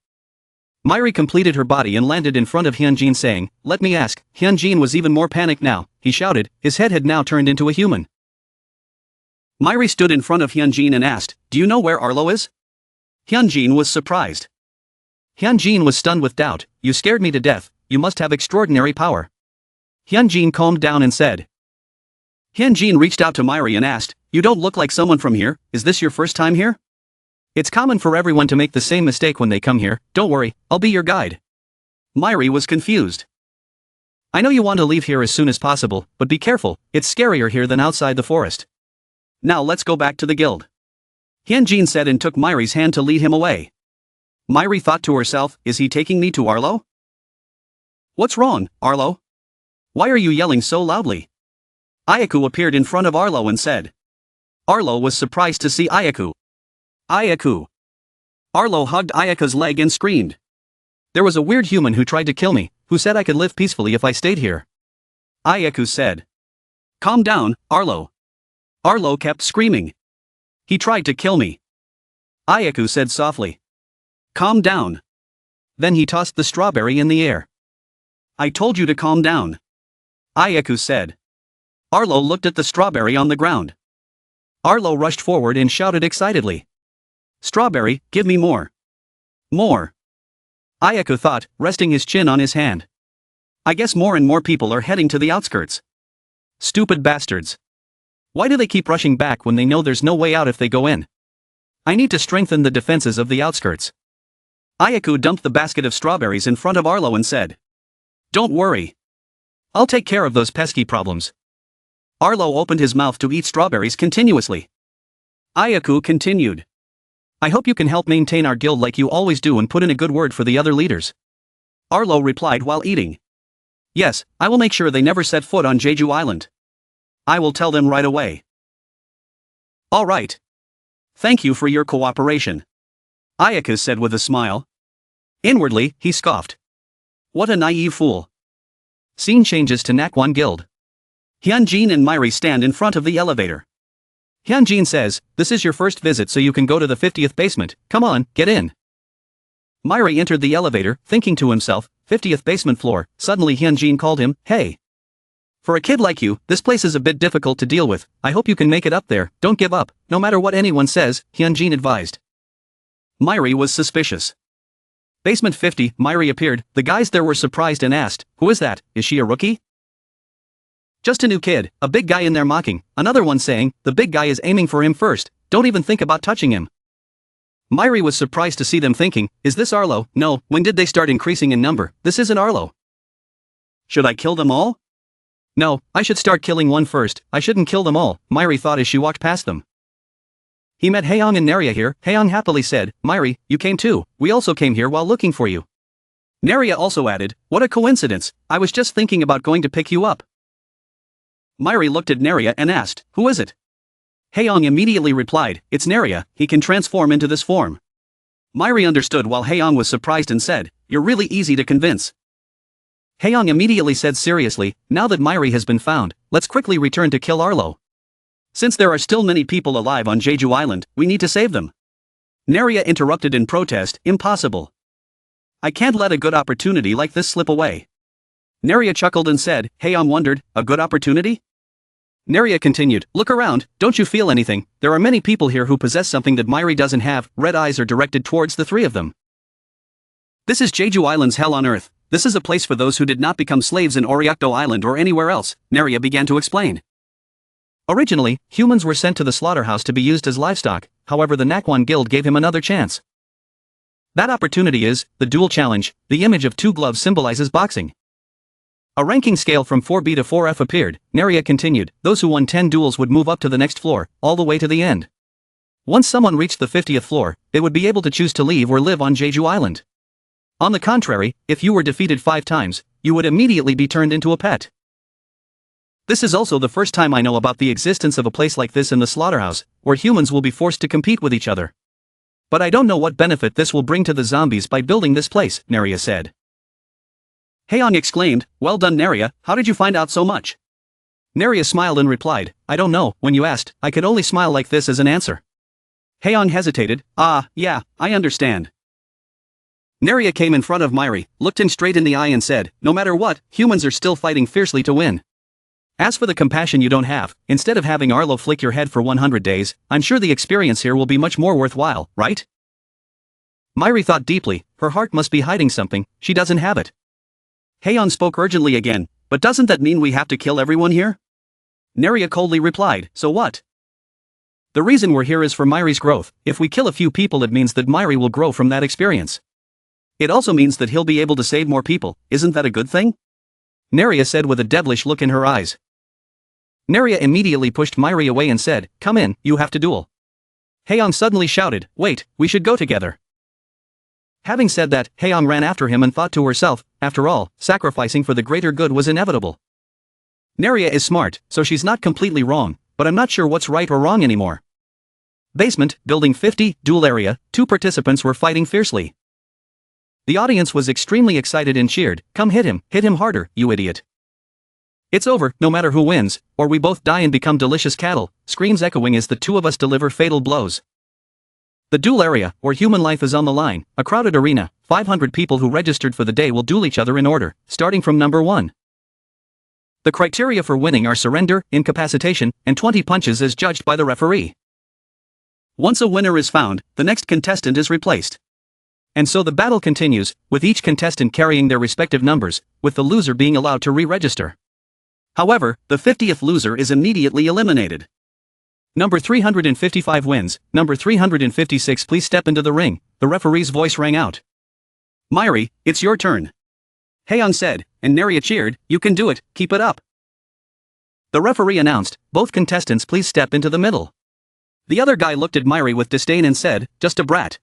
Myri completed her body and landed in front of Hyunjin saying, let me ask. Hyunjin was even more panicked now, he shouted, his head had now turned into a human. Myri stood in front of Hyunjin and asked, do you know where Arlo is? Hyunjin was surprised. Hyunjin was stunned with doubt, you scared me to death, you must have extraordinary power. Hyunjin calmed down and said. Hyunjin reached out to Myri and asked, you don't look like someone from here, is this your first time here? It's common for everyone to make the same mistake when they come here, don't worry, I'll be your guide. Myri was confused. I know you want to leave here as soon as possible, but be careful, it's scarier here than outside the forest. Now let's go back to the guild. Hyunjin said and took Myri's hand to lead him away. Myri thought to herself, is he taking me to Arlo? What's wrong, Arlo? Why are you yelling so loudly? Ayaku appeared in front of Arlo and said. Arlo was surprised to see Ayaku. Ayaku. Arlo hugged Ayaku's leg and screamed. There was a weird human who tried to kill me, who said I could live peacefully if I stayed here. Ayaku said. Calm down, Arlo. Arlo kept screaming. He tried to kill me. Ayaku said softly. Calm down. Then he tossed the strawberry in the air. I told you to calm down. Ayaku said. Arlo looked at the strawberry on the ground. Arlo rushed forward and shouted excitedly. Strawberry, give me more. More. Ayaku thought, resting his chin on his hand. I guess more and more people are heading to the outskirts. Stupid bastards. Why do they keep rushing back when they know there's no way out if they go in? I need to strengthen the defenses of the outskirts. Ayaku dumped the basket of strawberries in front of Arlo and said. Don't worry. I'll take care of those pesky problems. Arlo opened his mouth to eat strawberries continuously. Ayaku continued. I hope you can help maintain our guild like you always do and put in a good word for the other leaders. Arlo replied while eating. Yes, I will make sure they never set foot on Jeju Island. I will tell them right away. All right. Thank you for your cooperation. Ayaku said with a smile. Inwardly, he scoffed. What a naive fool. Scene changes to Nakwan Guild. Hyunjin and Myri stand in front of the elevator. Hyunjin says, this is your first visit so you can go to the 50th basement, come on, get in. Myri entered the elevator, thinking to himself, 50th basement floor, suddenly Hyunjin called him, hey. For a kid like you, this place is a bit difficult to deal with, I hope you can make it up there, don't give up, no matter what anyone says, Hyunjin advised. Myri was suspicious. Basement 50, Myri appeared, the guys there were surprised and asked, who is that, is she a rookie? Just a new kid, a big guy in there mocking, another one saying, the big guy is aiming for him first, don't even think about touching him. Myri was surprised to see them thinking, is this Arlo? No, when did they start increasing in number, this isn't Arlo. Should I kill them all? No, I should start killing one first, I shouldn't kill them all, Myri thought as she walked past them. He met Haeyoung and Naria here. Haeyoung happily said, Myri, you came too, we also came here while looking for you. Naria also added, what a coincidence, I was just thinking about going to pick you up. Myri looked at Naria and asked, who is it? Haeyoung immediately replied, it's Naria, he can transform into this form. Myri understood while Haeyoung was surprised and said, you're really easy to convince. Haeyoung immediately said seriously, now that Myri has been found, let's quickly return to kill Arlo. Since there are still many people alive on Jeju Island, we need to save them. Naria interrupted in protest, impossible. I can't let a good opportunity like this slip away. Naria chuckled and said, Haeyoung wondered, a good opportunity? Naria continued, look around, don't you feel anything, there are many people here who possess something that Myri doesn't have, red eyes are directed towards the three of them. This is Jeju Island's hell on earth, this is a place for those who did not become slaves in Oriakdo Island or anywhere else, Naria began to explain. Originally, humans were sent to the slaughterhouse to be used as livestock, however the Nakwan Guild gave him another chance. That opportunity is, the duel challenge, the image of two gloves symbolizes boxing. A ranking scale from 4B to 4F appeared, Naria continued, those who won 10 duels would move up to the next floor, all the way to the end. Once someone reached the 50th floor, they would be able to choose to leave or live on Jeju Island. On the contrary, if you were defeated 5 times, you would immediately be turned into a pet. This is also the first time I know about the existence of a place like this in the slaughterhouse, where humans will be forced to compete with each other. But I don't know what benefit this will bring to the zombies by building this place, Naria said. Haeyoung exclaimed, well done Naria, how did you find out so much? Naria smiled and replied, I don't know, when you asked, I could only smile like this as an answer. Haeyoung hesitated, yeah, I understand. Naria came in front of Myri, looked him straight in the eye and said, no matter what, humans are still fighting fiercely to win. As for the compassion you don't have, instead of having Arlo flick your head for 100 days, I'm sure the experience here will be much more worthwhile, right? Myri thought deeply, her heart must be hiding something, she doesn't have it. Haeyoung spoke urgently again, but doesn't that mean we have to kill everyone here? Naria coldly replied, so what? The reason we're here is for Myri's growth, if we kill a few people it means that Myri will grow from that experience. It also means that he'll be able to save more people, isn't that a good thing? Naria said with a devilish look in her eyes. Naria immediately pushed Myri away and said, come in, you have to duel. Haeyoung suddenly shouted, wait, we should go together. Having said that, Haeyoung ran after him and thought to herself, after all, sacrificing for the greater good was inevitable. Naria is smart, so she's not completely wrong, but I'm not sure what's right or wrong anymore. Basement, building 50, duel area, 2 participants were fighting fiercely. The audience was extremely excited and cheered, come hit him harder, you idiot. It's over, no matter who wins, or we both die and become delicious cattle, screams echoing as the two of us deliver fatal blows. The duel area, where human life is on the line, a crowded arena, 500 people who registered for the day will duel each other in order, starting from number 1. The criteria for winning are surrender, incapacitation, and 20 punches as judged by the referee. Once a winner is found, the next contestant is replaced. And so the battle continues, with each contestant carrying their respective numbers, with the loser being allowed to re-register. However, the 50th loser is immediately eliminated. Number 355 wins, number 356 please step into the ring, the referee's voice rang out. Myri, it's your turn. Haeyoung said, and Naria cheered, you can do it, keep it up. The referee announced, both contestants please step into the middle. The other guy looked at Myri with disdain and said, just a brat.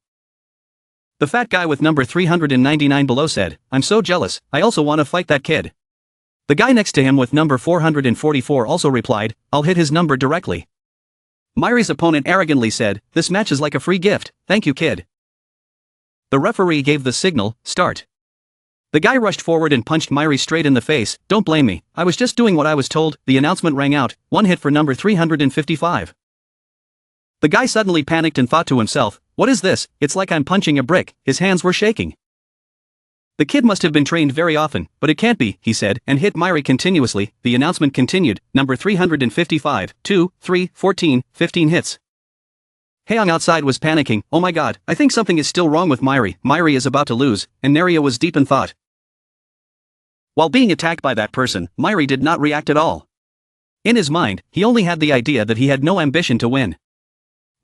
The fat guy with number 399 below said, I'm so jealous, I also want to fight that kid. The guy next to him with number 444 also replied, I'll hit his number directly. Myri's opponent arrogantly said, this match is like a free gift, thank you kid. The referee gave the signal, start. The guy rushed forward and punched Myri straight in the face, don't blame me, I was just doing what I was told, the announcement rang out, 1 hit for number 355. The guy suddenly panicked and thought to himself, what is this, it's like I'm punching a brick, his hands were shaking. The kid must have been trained very often, but it can't be, he said, and hit Myri continuously. The announcement continued, number 355, 2, 3, 14, 15 hits. Haeyoung outside was panicking, oh my god, I think something is still wrong with Myri, Myri is about to lose, and Naria was deep in thought. While being attacked by that person, Myri did not react at all. In his mind, he only had the idea that he had no ambition to win.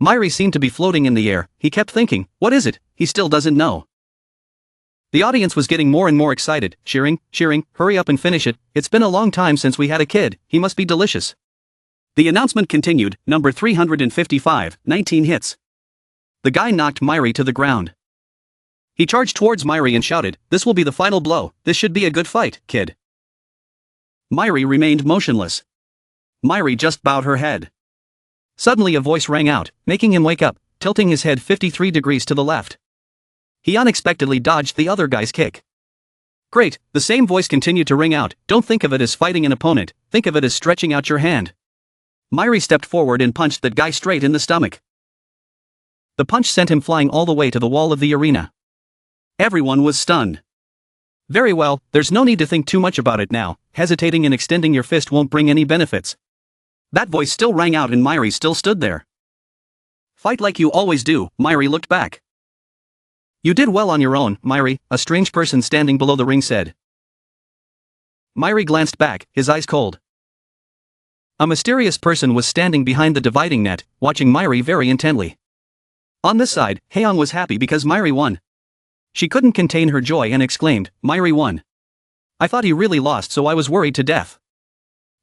Myri seemed to be floating in the air, he kept thinking, what is it, he still doesn't know. The audience was getting more and more excited, cheering, hurry up and finish it, it's been a long time since we had a kid, he must be delicious. The announcement continued, number 355, 19 hits. The guy knocked Myri to the ground. He charged towards Myri and shouted, "This will be the final blow, this should be a good fight, kid." Myri remained motionless. Myri just bowed her head. Suddenly a voice rang out, making him wake up, tilting his head 53 degrees to the left. He unexpectedly dodged the other guy's kick. Great, the same voice continued to ring out, "Don't think of it as fighting an opponent, think of it as stretching out your hand." Myri stepped forward and punched that guy straight in the stomach. The punch sent him flying all the way to the wall of the arena. Everyone was stunned. Very well, there's no need to think too much about it now, hesitating and extending your fist won't bring any benefits. That voice still rang out and Myri still stood there. Fight like you always do, Myri looked back. You did well on your own, Myri, a strange person standing below the ring said. Myri glanced back, his eyes cold. A mysterious person was standing behind the dividing net, watching Myri very intently. On this side, Haeyoung was happy because Myri won. She couldn't contain her joy and exclaimed, "Myri won. I thought he really lost, so I was worried to death."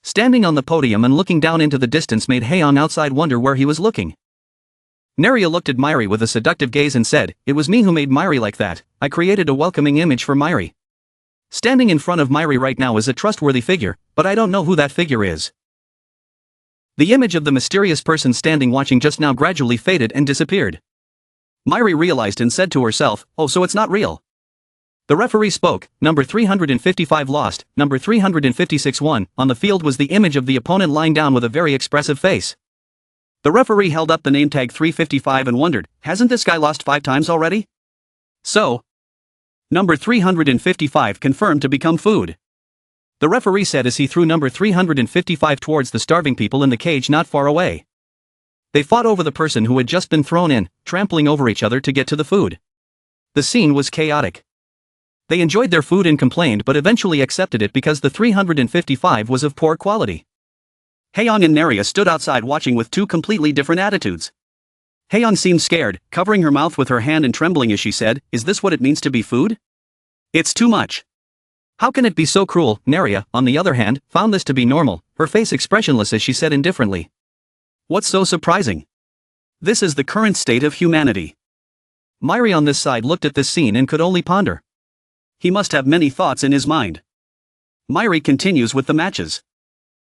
Standing on the podium and looking down into the distance made Haeyoung outside wonder where he was looking. Neria looked at Myri with a seductive gaze and said, "It was me who made Myri like that, I created a welcoming image for Myri. Standing in front of Myri right now is a trustworthy figure, but I don't know who that figure is." The image of the mysterious person standing watching just now gradually faded and disappeared. Myri realized and said to herself, "Oh, so it's not real." The referee spoke, number 355 lost, number 356 won. On the field was the image of the opponent lying down with a very expressive face. The referee held up the name tag 355 and wondered, hasn't this guy lost 5 times already? So, number 355 confirmed to become food. The referee said as he threw number 355 towards the starving people in the cage not far away. They fought over the person who had just been thrown in, trampling over each other to get to the food. The scene was chaotic. They enjoyed their food and complained but eventually accepted it because the 355 was of poor quality. Haeyoung and Neria stood outside watching with 2 completely different attitudes. Haeyoung seemed scared, covering her mouth with her hand and trembling as she said, "Is this what it means to be food? It's too much. How can it be so cruel?" Neria, on the other hand, found this to be normal, her face expressionless as she said indifferently, "What's so surprising? This is the current state of humanity." Myri on this side looked at this scene and could only ponder. He must have many thoughts in his mind. Myri continues with the matches.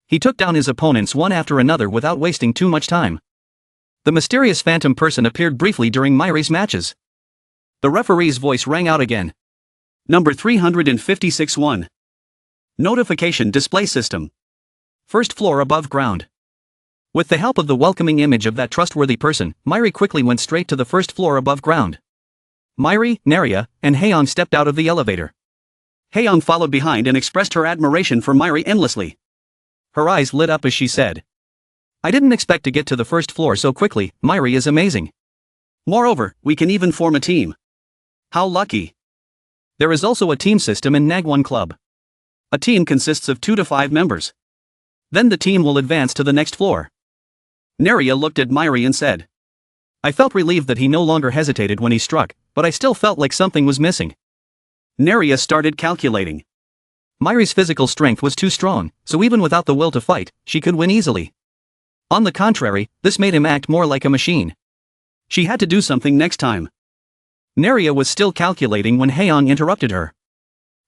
He took down his opponents one after another without wasting too much time. The mysterious phantom person appeared briefly during Myri's matches. The referee's voice rang out again. Number 356 won. Notification display system. First floor above ground. With the help of the welcoming image of that trustworthy person, Myri quickly went straight to the first floor above ground. Myri, Neria, and Haeyoung stepped out of the elevator. Haeyoung followed behind and expressed her admiration for Myri endlessly. Her eyes lit up as she said, "I didn't expect to get to the first floor so quickly, Myri is amazing. Moreover, we can even form a team. How lucky." There is also a team system in Nagwon Club. A team consists of 2 to 5 members. Then the team will advance to the next floor. Neria looked at Myri and said, "I felt relieved that he no longer hesitated when he struck, but I still felt like something was missing." Neria started calculating. Myri's physical strength was too strong, so even without the will to fight, she could win easily. On the contrary, this made him act more like a machine. She had to do something next time. Neria was still calculating when Haeyoung interrupted her.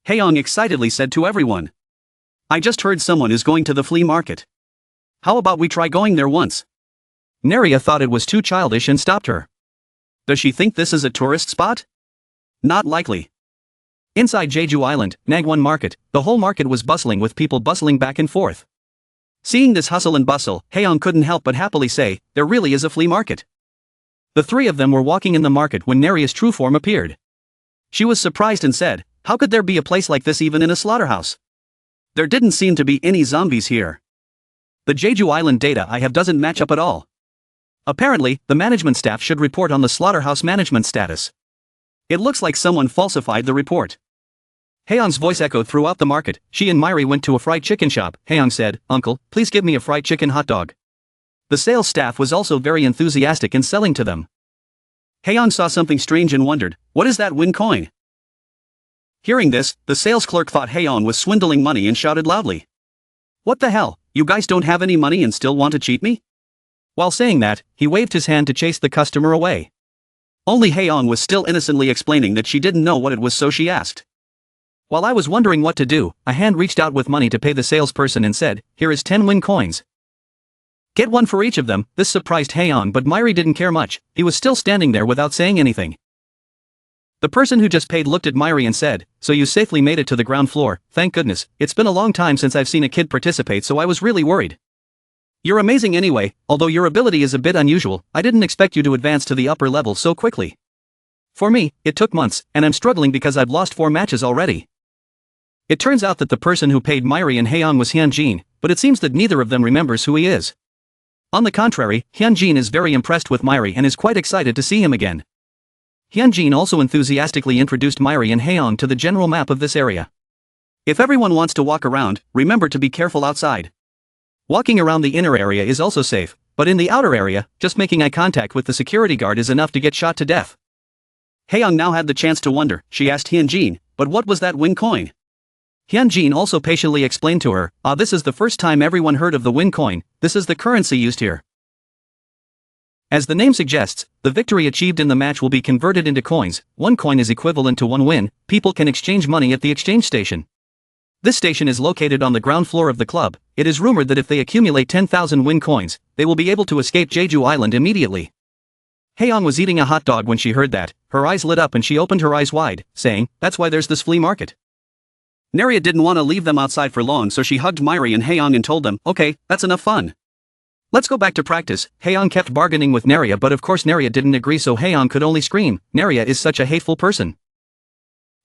Haeyoung excitedly said to everyone, "I just heard someone is going to the flea market. How about we try going there once?" Neria thought it was too childish and stopped her. Does she think this is a tourist spot? Not likely. Inside Jeju Island, Nagwon Market, the whole market was bustling with people bustling back and forth. Seeing this hustle and bustle, Haeyoung couldn't help but happily say, "There really is a flea market." The 3 of them were walking in the market when Neria's true form appeared. She was surprised and said, "How could there be a place like this even in a slaughterhouse? There didn't seem to be any zombies here. The Jeju Island data I have doesn't match up at all. Apparently, the management staff should report on the slaughterhouse management status. It looks like someone falsified the report." Haeyoung's voice echoed throughout the market. She and Myri went to a fried chicken shop. Haeyoung said, "Uncle, please give me a fried chicken hot dog." The sales staff was also very enthusiastic in selling to them. Haeyoung saw something strange and wondered, "What is that win coin?" Hearing this, the sales clerk thought Haeyoung was swindling money and shouted loudly, "What the hell, You guys don't have any money and still want to cheat me? While saying that, he waved his hand to chase the customer away. Only Haeyoung was still innocently explaining that she didn't know what it was, so she asked. While I was wondering what to do, a hand reached out with money to pay the salesperson and said, "Here is 10 win coins. Get one for each of them." This surprised Haeyoung, but Myri didn't care much. He was still standing there without saying anything. The person who just paid looked at Myri and said, "So you safely made it to the ground floor, thank goodness. It's been a long time since I've seen a kid participate, so I was really worried. You're amazing anyway, although your ability is a bit unusual. I didn't expect you to advance to the upper level so quickly. For me, it took months, and I'm struggling because I've lost 4 matches already." It turns out that the person who paid Myri and Haeyoung was Hyunjin, but it seems that neither of them remembers who he is. On the contrary, Hyunjin is very impressed with Myri and is quite excited to see him again. Hyunjin also enthusiastically introduced Myri and Haeyoung to the general map of this area. If everyone wants to walk around, remember to be careful outside. Walking around the inner area is also safe, but in the outer area, just making eye contact with the security guard is enough to get shot to death. Haeyoung now had the chance to wonder. She asked Hyunjin, "But what was that win coin?" Hyunjin also patiently explained to her, "This is the first time everyone heard of the win coin. This is the currency used here. As the name suggests, the victory achieved in the match will be converted into coins. 1 coin is equivalent to 1 win. People can exchange money at the exchange station. This station is located on the ground floor of the club. It is rumored that if they accumulate 10,000 win coins, they will be able to escape Jeju Island immediately." Haeyoung was eating a hot dog when she heard that. Her eyes lit up and she opened her eyes wide, saying, "That's why there's this flea market." Naria didn't want to leave them outside for long, so she hugged Myri and Haeyoung and told them, "Okay, that's enough fun. Let's go back to practice." Haeyoung kept bargaining with Naria, but of course Naria didn't agree, so Haeyoung could only scream, "Naria is such a hateful person."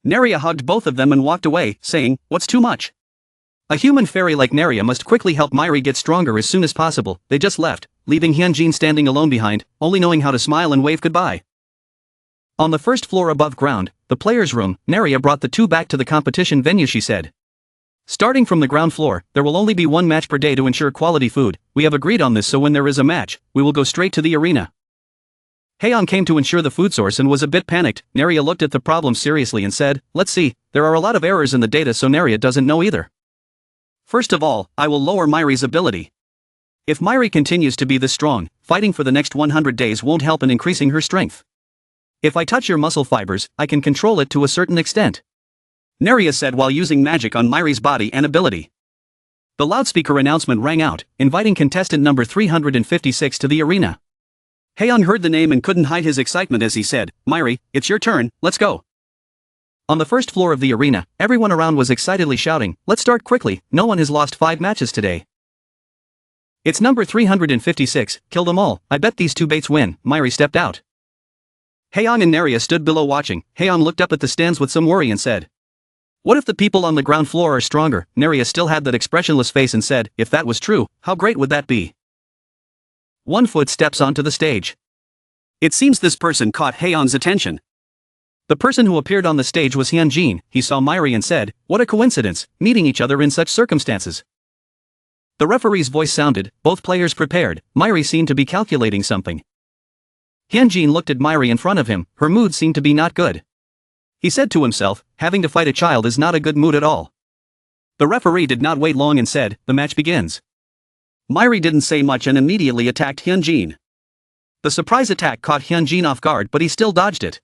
Naria hugged both of them and walked away, saying, "What's too much? A human fairy like Naria must quickly help Myri get stronger as soon as possible." They just left, leaving Hyunjin standing alone behind, only knowing how to smile and wave goodbye. On the first floor above ground, the players' room, Naria brought the two back to the competition venue. She said, "Starting from the ground floor, there will only be 1 match per day to ensure quality food. We have agreed on this, so when there is a match, we will go straight to the arena." Haeyoung came to ensure the food source and was a bit panicked. Naria looked at the problem seriously and said, "Let's see, there are a lot of errors in the data, so Naria doesn't know either. First of all, I will lower Myri's ability. If Myri continues to be this strong, fighting for the next 100 days won't help in increasing her strength. If I touch your muscle fibers, I can control it to a certain extent," Naria said while using magic on Myri's body and ability. The loudspeaker announcement rang out, inviting contestant number 356 to the arena. Haeyoung heard the name and couldn't hide his excitement as he said, "Myri, it's your turn, let's go." On the first floor of the arena, everyone around was excitedly shouting, "Let's start quickly, no one has lost 5 matches today. It's number 356, kill them all, I bet these 2 baits win." Myri stepped out. Haeyoung and Naria stood below watching. Haeyoung looked up at the stands with some worry and said, "What if the people on the ground floor are stronger?" Naria still had that expressionless face and said, "If that was true, how great would that be?" 1 foot steps onto the stage. It seems this person caught Haeyoung's attention. The person who appeared on the stage was Hyunjin. He saw Myri and said, "What a coincidence, meeting each other in such circumstances." The referee's voice sounded, both players prepared. Myri seemed to be calculating something. Hyunjin looked at Myri in front of him, her mood seemed to be not good. He said to himself, having to fight a child is not a good mood at all. The referee did not wait long and said, "The match begins." Myri didn't say much and immediately attacked Hyunjin. The surprise attack caught Hyunjin off guard, but he still dodged it.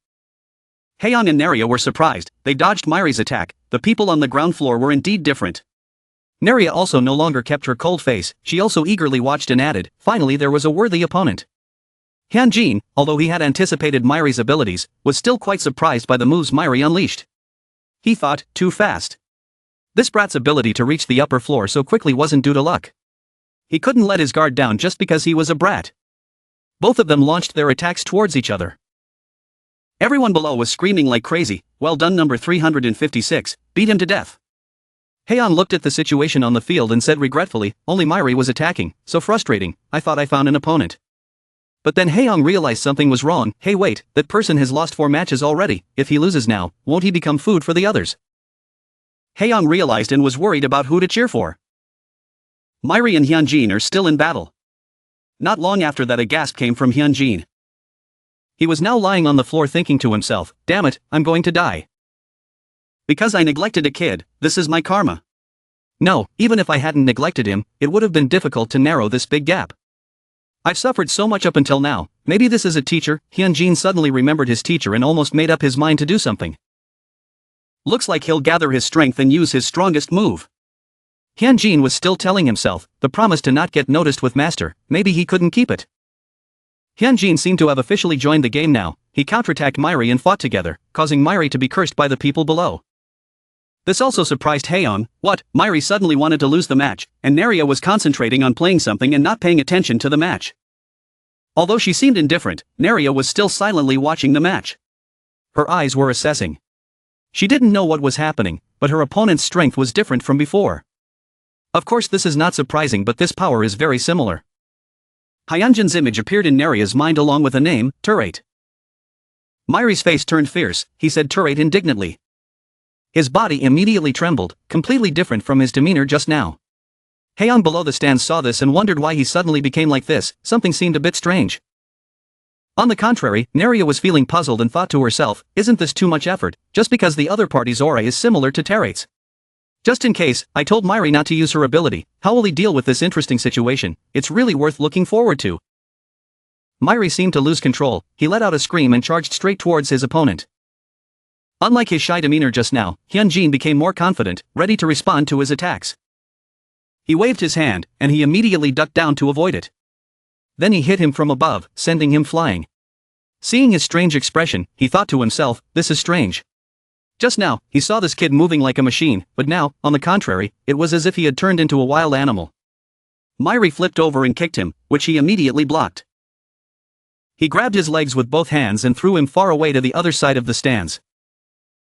Haeyoung and Naria were surprised. They dodged Myri's attack. The people on the ground floor were indeed different. Naria also no longer kept her cold face. She also eagerly watched and added, "Finally there was a worthy opponent." Hyunjin, although he had anticipated Myri's abilities, was still quite surprised by the moves Myri unleashed. He thought, too fast. This brat's ability to reach the upper floor so quickly wasn't due to luck. He couldn't let his guard down just because he was a brat. Both of them launched their attacks towards each other. Everyone below was screaming like crazy, "Well done number 356, beat him to death." Haeyoung looked at the situation on the field and said regretfully, "Only Myri was attacking, so frustrating, I thought I found an opponent." But then Haeyoung realized something was wrong. Hey wait, that person has lost 4 matches already. If he loses now, won't he become food for the others? Haeyoung realized and was worried about who to cheer for. Myri and Hyunjin are still in battle. Not long after that a gasp came from Hyunjin. He was now lying on the floor thinking to himself, "Damn it, I'm going to die. Because I neglected a kid, this is my karma." No, even if I hadn't neglected him, it would have been difficult to narrow this big gap. I've suffered so much up until now, maybe this is a teacher. Hyunjin suddenly remembered his teacher and almost made up his mind to do something. Looks like he'll gather his strength and use his strongest move. Hyunjin was still telling himself, the promise to not get noticed with Master, maybe he couldn't keep it. Hyunjin seemed to have officially joined the game now. He counterattacked Myri and fought together, causing Myri to be cursed by the people below. This also surprised Haeon. What? Myri suddenly wanted to lose the match, and Naria was concentrating on playing something and not paying attention to the match. Although she seemed indifferent, Naria was still silently watching the match. Her eyes were assessing. She didn't know what was happening, but her opponent's strength was different from before. Of course this is not surprising, but this power is very similar. Hyunjin's image appeared in Naria's mind along with a name, Turate. Myri's face turned fierce. He said Turate indignantly. His body immediately trembled, completely different from his demeanor just now. Haeon below the stands saw this and wondered why he suddenly became like this. Something seemed a bit strange. On the contrary, Naria was feeling puzzled and thought to herself, isn't this too much effort, just because the other party's aura is similar to Terate's? Just in case, I told Myri not to use her ability. How will he deal with this interesting situation? It's really worth looking forward to. Myri seemed to lose control. He let out a scream and charged straight towards his opponent. Unlike his shy demeanor just now, Hyunjin became more confident, ready to respond to his attacks. He waved his hand, and he immediately ducked down to avoid it. Then he hit him from above, sending him flying. Seeing his strange expression, he thought to himself, this is strange. Just now, he saw this kid moving like a machine, but now, on the contrary, it was as if he had turned into a wild animal. Myri flipped over and kicked him, which he immediately blocked. He grabbed his legs with both hands and threw him far away to the other side of the stands.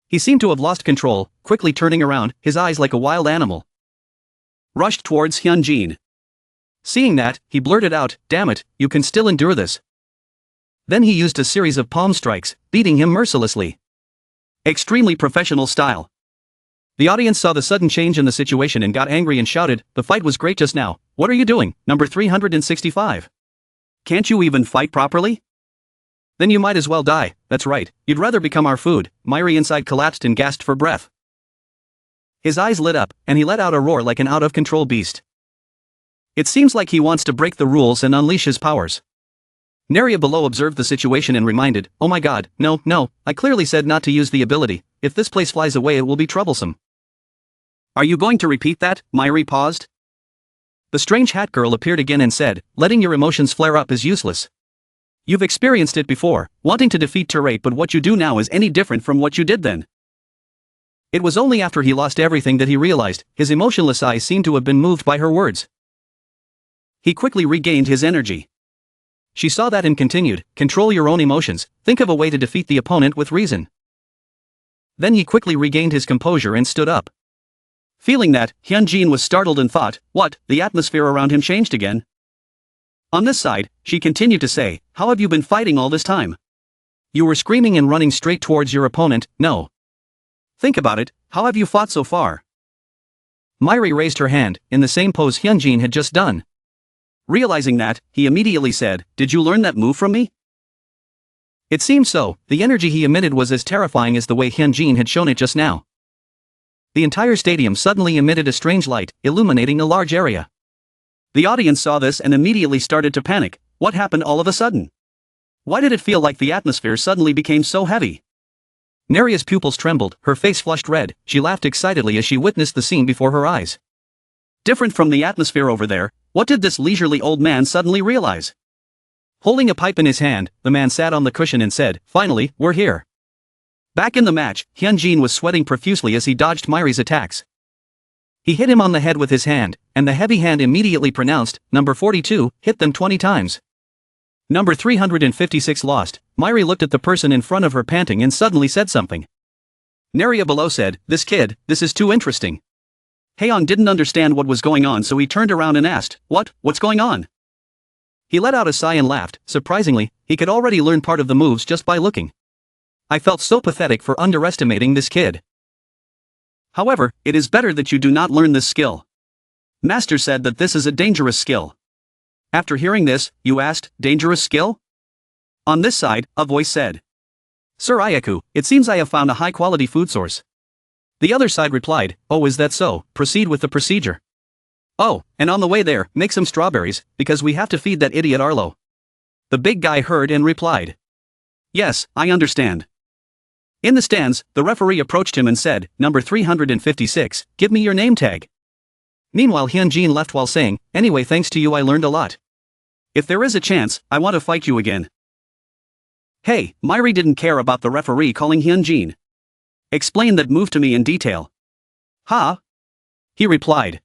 He seemed to have lost control, quickly turning around, his eyes like a wild animal. Rushed towards Hyunjin. Seeing that, he blurted out, damn it, you can still endure this. Then he used a series of palm strikes, beating him mercilessly. Extremely professional style. The audience saw the sudden change in the situation and got angry and shouted, the fight was great just now. What are you doing, number 365? Can't you even fight properly? Then you might as well die. That's right, you'd rather become our food. Myri inside collapsed and gasped for breath. His eyes lit up, and he let out a roar like an out-of-control beast. It seems like he wants to break the rules and unleash his powers. Naria below observed the situation and reminded, oh my god, no, I clearly said not to use the ability. If this place flies away it will be troublesome. Are you going to repeat that? Myri paused. The strange hat girl appeared again and said, letting your emotions flare up is useless. You've experienced it before, wanting to defeat Turate, but what you do now is any different from what you did then. It was only after he lost everything that he realized, his emotionless eyes seemed to have been moved by her words. He quickly regained his energy. She saw that and continued, control your own emotions, think of a way to defeat the opponent with reason. Then he quickly regained his composure and stood up. Feeling that, Hyunjin was startled and thought, what, the atmosphere around him changed again? On this side, she continued to say, how have you been fighting all this time? You were screaming and running straight towards your opponent, no. Think about it, how have you fought so far? Myri raised her hand, in the same pose Hyunjin had just done. Realizing that, he immediately said, did you learn that move from me? It seemed so. The energy he emitted was as terrifying as the way Hyunjin had shown it just now. The entire stadium suddenly emitted a strange light, illuminating a large area. The audience saw this and immediately started to panic. What happened all of a sudden? Why did it feel like the atmosphere suddenly became so heavy? Naria's pupils trembled, her face flushed red, she laughed excitedly as she witnessed the scene before her eyes. Different from the atmosphere over there, what did this leisurely old man suddenly realize? Holding a pipe in his hand, the man sat on the cushion and said, finally, we're here. Back in the match, Hyunjin was sweating profusely as he dodged Myri's attacks. He hit him on the head with his hand, and the heavy hand immediately pronounced, number 42, hit them 20 times. Number 356 lost. Myri looked at the person in front of her panting and suddenly said something. Naria below said, this kid, this is too interesting. Haeon didn't understand what was going on, so he turned around and asked, what's going on? He let out a sigh and laughed. Surprisingly, he could already learn part of the moves just by looking. I felt so pathetic for underestimating this kid. However, it is better that you do not learn this skill. Master said that this is a dangerous skill. After hearing this, you asked, dangerous skill? On this side, a voice said. Sir Ayaku, it seems I have found a high-quality food source. The other side replied, "Oh, is that so? Proceed with the procedure." "Oh, and on the way there, make some strawberries, because we have to feed that idiot Arlo." The big guy heard and replied, "Yes, I understand." In the stands, the referee approached him and said, "Number 356, give me your name tag." Meanwhile, Hyunjin left while saying, "Anyway, thanks to you I learned a lot. If there is a chance, I want to fight you again." Hey, Myri didn't care about the referee calling Hyunjin. "Explain that move to me in detail." "Huh?" he replied.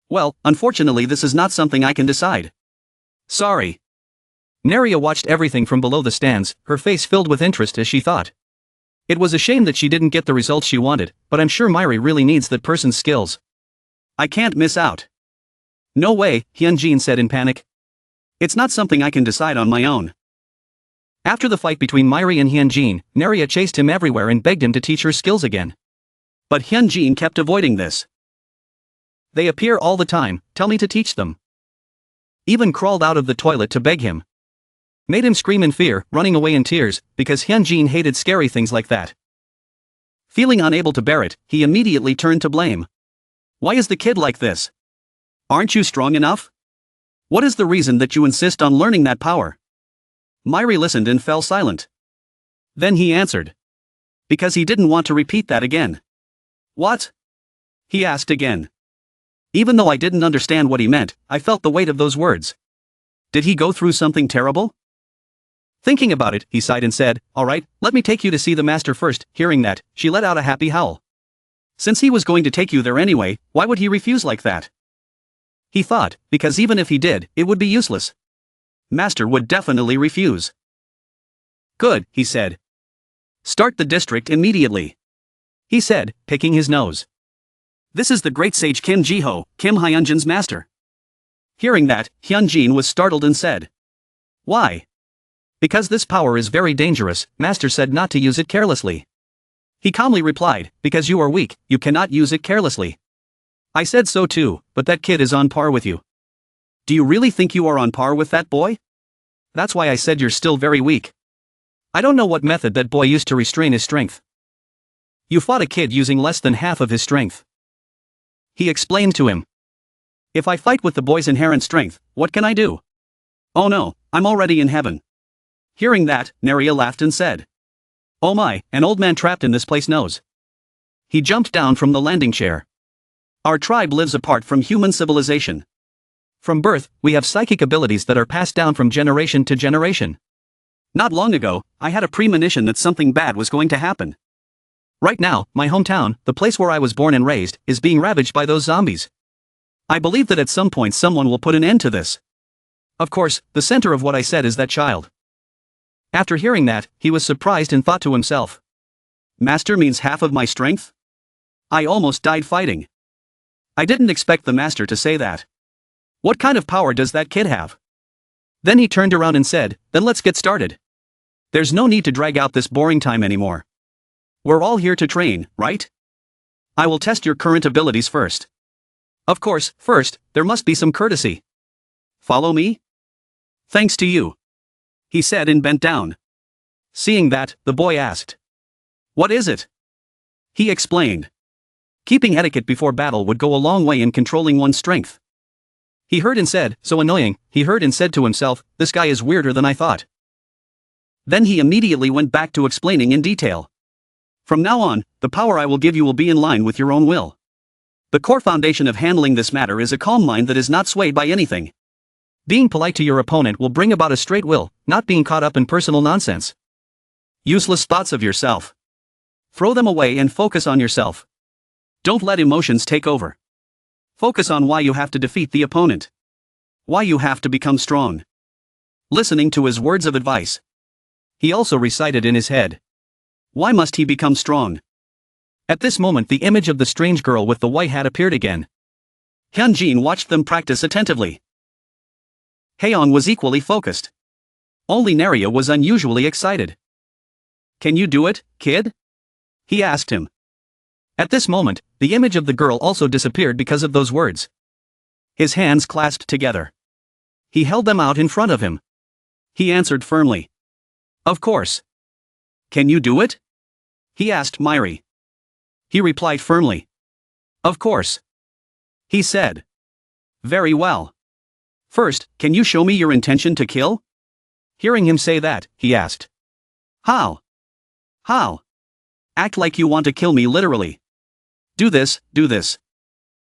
"Well, unfortunately this is not something I can decide. Sorry." Naria watched everything from below the stands, her face filled with interest as she thought. It was a shame that she didn't get the results she wanted, but I'm sure Myri really needs that person's skills. "I can't miss out." "No way," Hyunjin said in panic. "It's not something I can decide on my own." After the fight between Myri and Hyunjin, Naria chased him everywhere and begged him to teach her skills again. But Hyunjin kept avoiding this. "They appear all the time, tell me to teach them." Even crawled out of the toilet to beg him. Made him scream in fear, running away in tears, because Hyunjin hated scary things like that. Feeling unable to bear it, he immediately turned to blame. "Why is the kid like this? Aren't you strong enough? What is the reason that you insist on learning that power?" Myri listened and fell silent. Then he answered. Because he didn't want to repeat that again. "What?" he asked again. Even though I didn't understand what he meant, I felt the weight of those words. Did he go through something terrible? Thinking about it, he sighed and said, "All right, let me take you to see the master first." Hearing that, she let out a happy howl. Since he was going to take you there anyway, why would he refuse like that? He thought, because even if he did, it would be useless. Master would definitely refuse. "Good," he said. "Start the district immediately," he said, picking his nose. "This is the great sage Kim Jiho, Kim Hyunjin's master." Hearing that, Hyunjin was startled and said, "Why?" "Because this power is very dangerous, master said not to use it carelessly." He calmly replied, "Because you are weak, you cannot use it carelessly." "I said so too, but that kid is on par with you." "Do you really think you are on par with that boy?" "That's why I said you're still very weak. I don't know what method that boy used to restrain his strength. You fought a kid using less than half of his strength." He explained to him. "If I fight with the boy's inherent strength, what can I do?" "Oh no, I'm already in heaven." Hearing that, Naria laughed and said, "Oh my, an old man trapped in this place knows." He jumped down from the landing chair. "Our tribe lives apart from human civilization. From birth, we have psychic abilities that are passed down from generation to generation. Not long ago, I had a premonition that something bad was going to happen. Right now, my hometown, the place where I was born and raised, is being ravaged by those zombies. I believe that at some point someone will put an end to this. Of course, the center of what I said is that child." After hearing that, he was surprised and thought to himself, "Master means half of my strength? I almost died fighting. I didn't expect the master to say that. What kind of power does that kid have?" Then he turned around and said, "Then let's get started. There's no need to drag out this boring time anymore. We're all here to train, right? I will test your current abilities first. Of course, first, there must be some courtesy. Follow me?" "Thanks to you," he said and bent down. Seeing that, the boy asked, "What is it?" He explained. Keeping etiquette before battle would go a long way in controlling one's strength. He heard and said, "So annoying," he heard and said to himself, "This guy is weirder than I thought." Then he immediately went back to explaining in detail. "From now on, the power I will give you will be in line with your own will. The core foundation of handling this matter is a calm mind that is not swayed by anything. Being polite to your opponent will bring about a straight will, not being caught up in personal nonsense. Useless thoughts of yourself. Throw them away and focus on yourself. Don't let emotions take over. Focus on why you have to defeat the opponent. Why you have to become strong." Listening to his words of advice, he also recited in his head, "Why must he become strong?" At this moment the image of the strange girl with the white hat appeared again. Hyunjin watched them practice attentively. Haeon was equally focused. Only Naria was unusually excited. "Can you do it, kid?" he asked him. At this moment, the image of the girl also disappeared because of those words. His hands clasped together. He held them out in front of him. He answered firmly, "Of course." "Can you do it?" he asked Myri. He replied firmly. Of course. He said. Very well. First, can you show me your intention to kill? Hearing him say that, he asked. How? How? Act like you want to kill me literally. Do this, do this.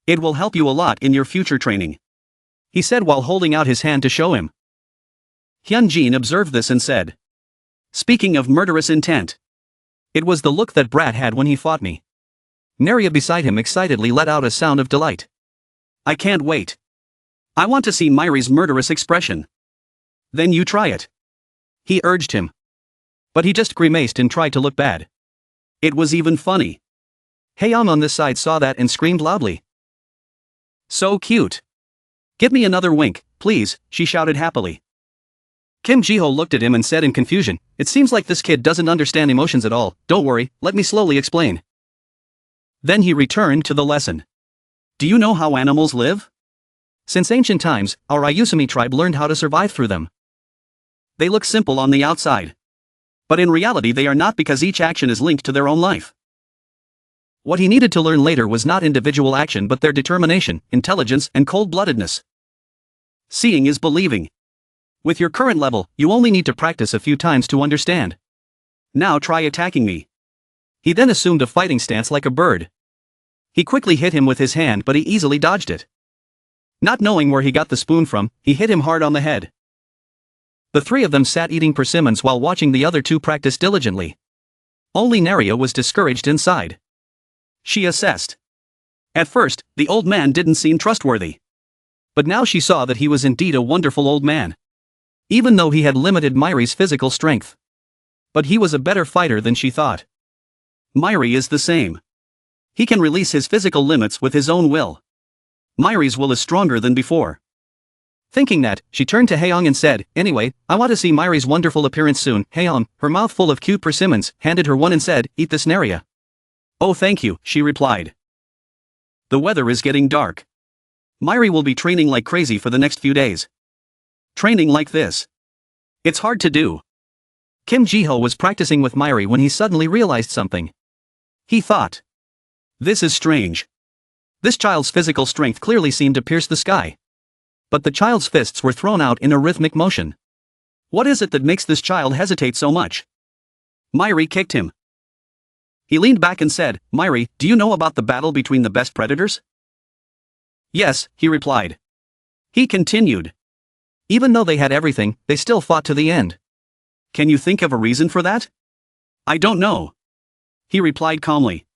It will help you a lot in your future training. He said while holding out his hand to show him. Hyunjin observed this and said. Speaking of murderous intent. It was the look that Brat had when he fought me. Naria beside him excitedly let out a sound of delight. I can't wait. I want to see Myri's murderous expression. Then you try it. He urged him. But he just grimaced and tried to look bad. It was even funny. Haeyoung on this side saw that and screamed loudly. So cute. Give me another wink, please, she shouted happily. Kim Ji-ho looked at him and said in confusion, it seems like this kid doesn't understand emotions at all, don't worry, let me slowly explain. Then he returned to the lesson. Do you know how animals live? Since ancient times, our Ayusumi tribe learned how to survive through them. They look simple on the outside. But in reality they are not because each action is linked to their own life. What he needed to learn later was not individual action but their determination, intelligence, and cold-bloodedness. Seeing is believing. With your current level, you only need to practice a few times to understand. Now try attacking me. He then assumed a fighting stance like a bird. He quickly hit him with his hand but he easily dodged it. Not knowing where he got the spoon from, he hit him hard on the head. The three of them sat eating persimmons while watching the other two practice diligently. Only Naria was discouraged inside. She assessed. At first, the old man didn't seem trustworthy. But now she saw that he was indeed a wonderful old man. Even though he had limited Myri's physical strength. But he was a better fighter than she thought. Myri is the same. He can release his physical limits with his own will. Myri's will is stronger than before. Thinking that, she turned to Haeyoung and said, anyway, I want to see Myri's wonderful appearance soon. Haeyoung, her mouth full of cute persimmons, handed her one and said, eat this Naria. Oh thank you, she replied. The weather is getting dark. Myri will be training like crazy for the next few days. Training like this. It's hard to do. Kim Ji-ho was practicing with Myri when he suddenly realized something. He thought. This is strange. This child's physical strength clearly seemed to pierce the sky. But the child's fists were thrown out in a rhythmic motion. What is it that makes this child hesitate so much? Myri kicked him. He leaned back and said, Myri, do you know about the battle between the best predators? Yes, he replied. He continued. Even though they had everything, they still fought to the end. Can you think of a reason for that? I don't know. He replied calmly.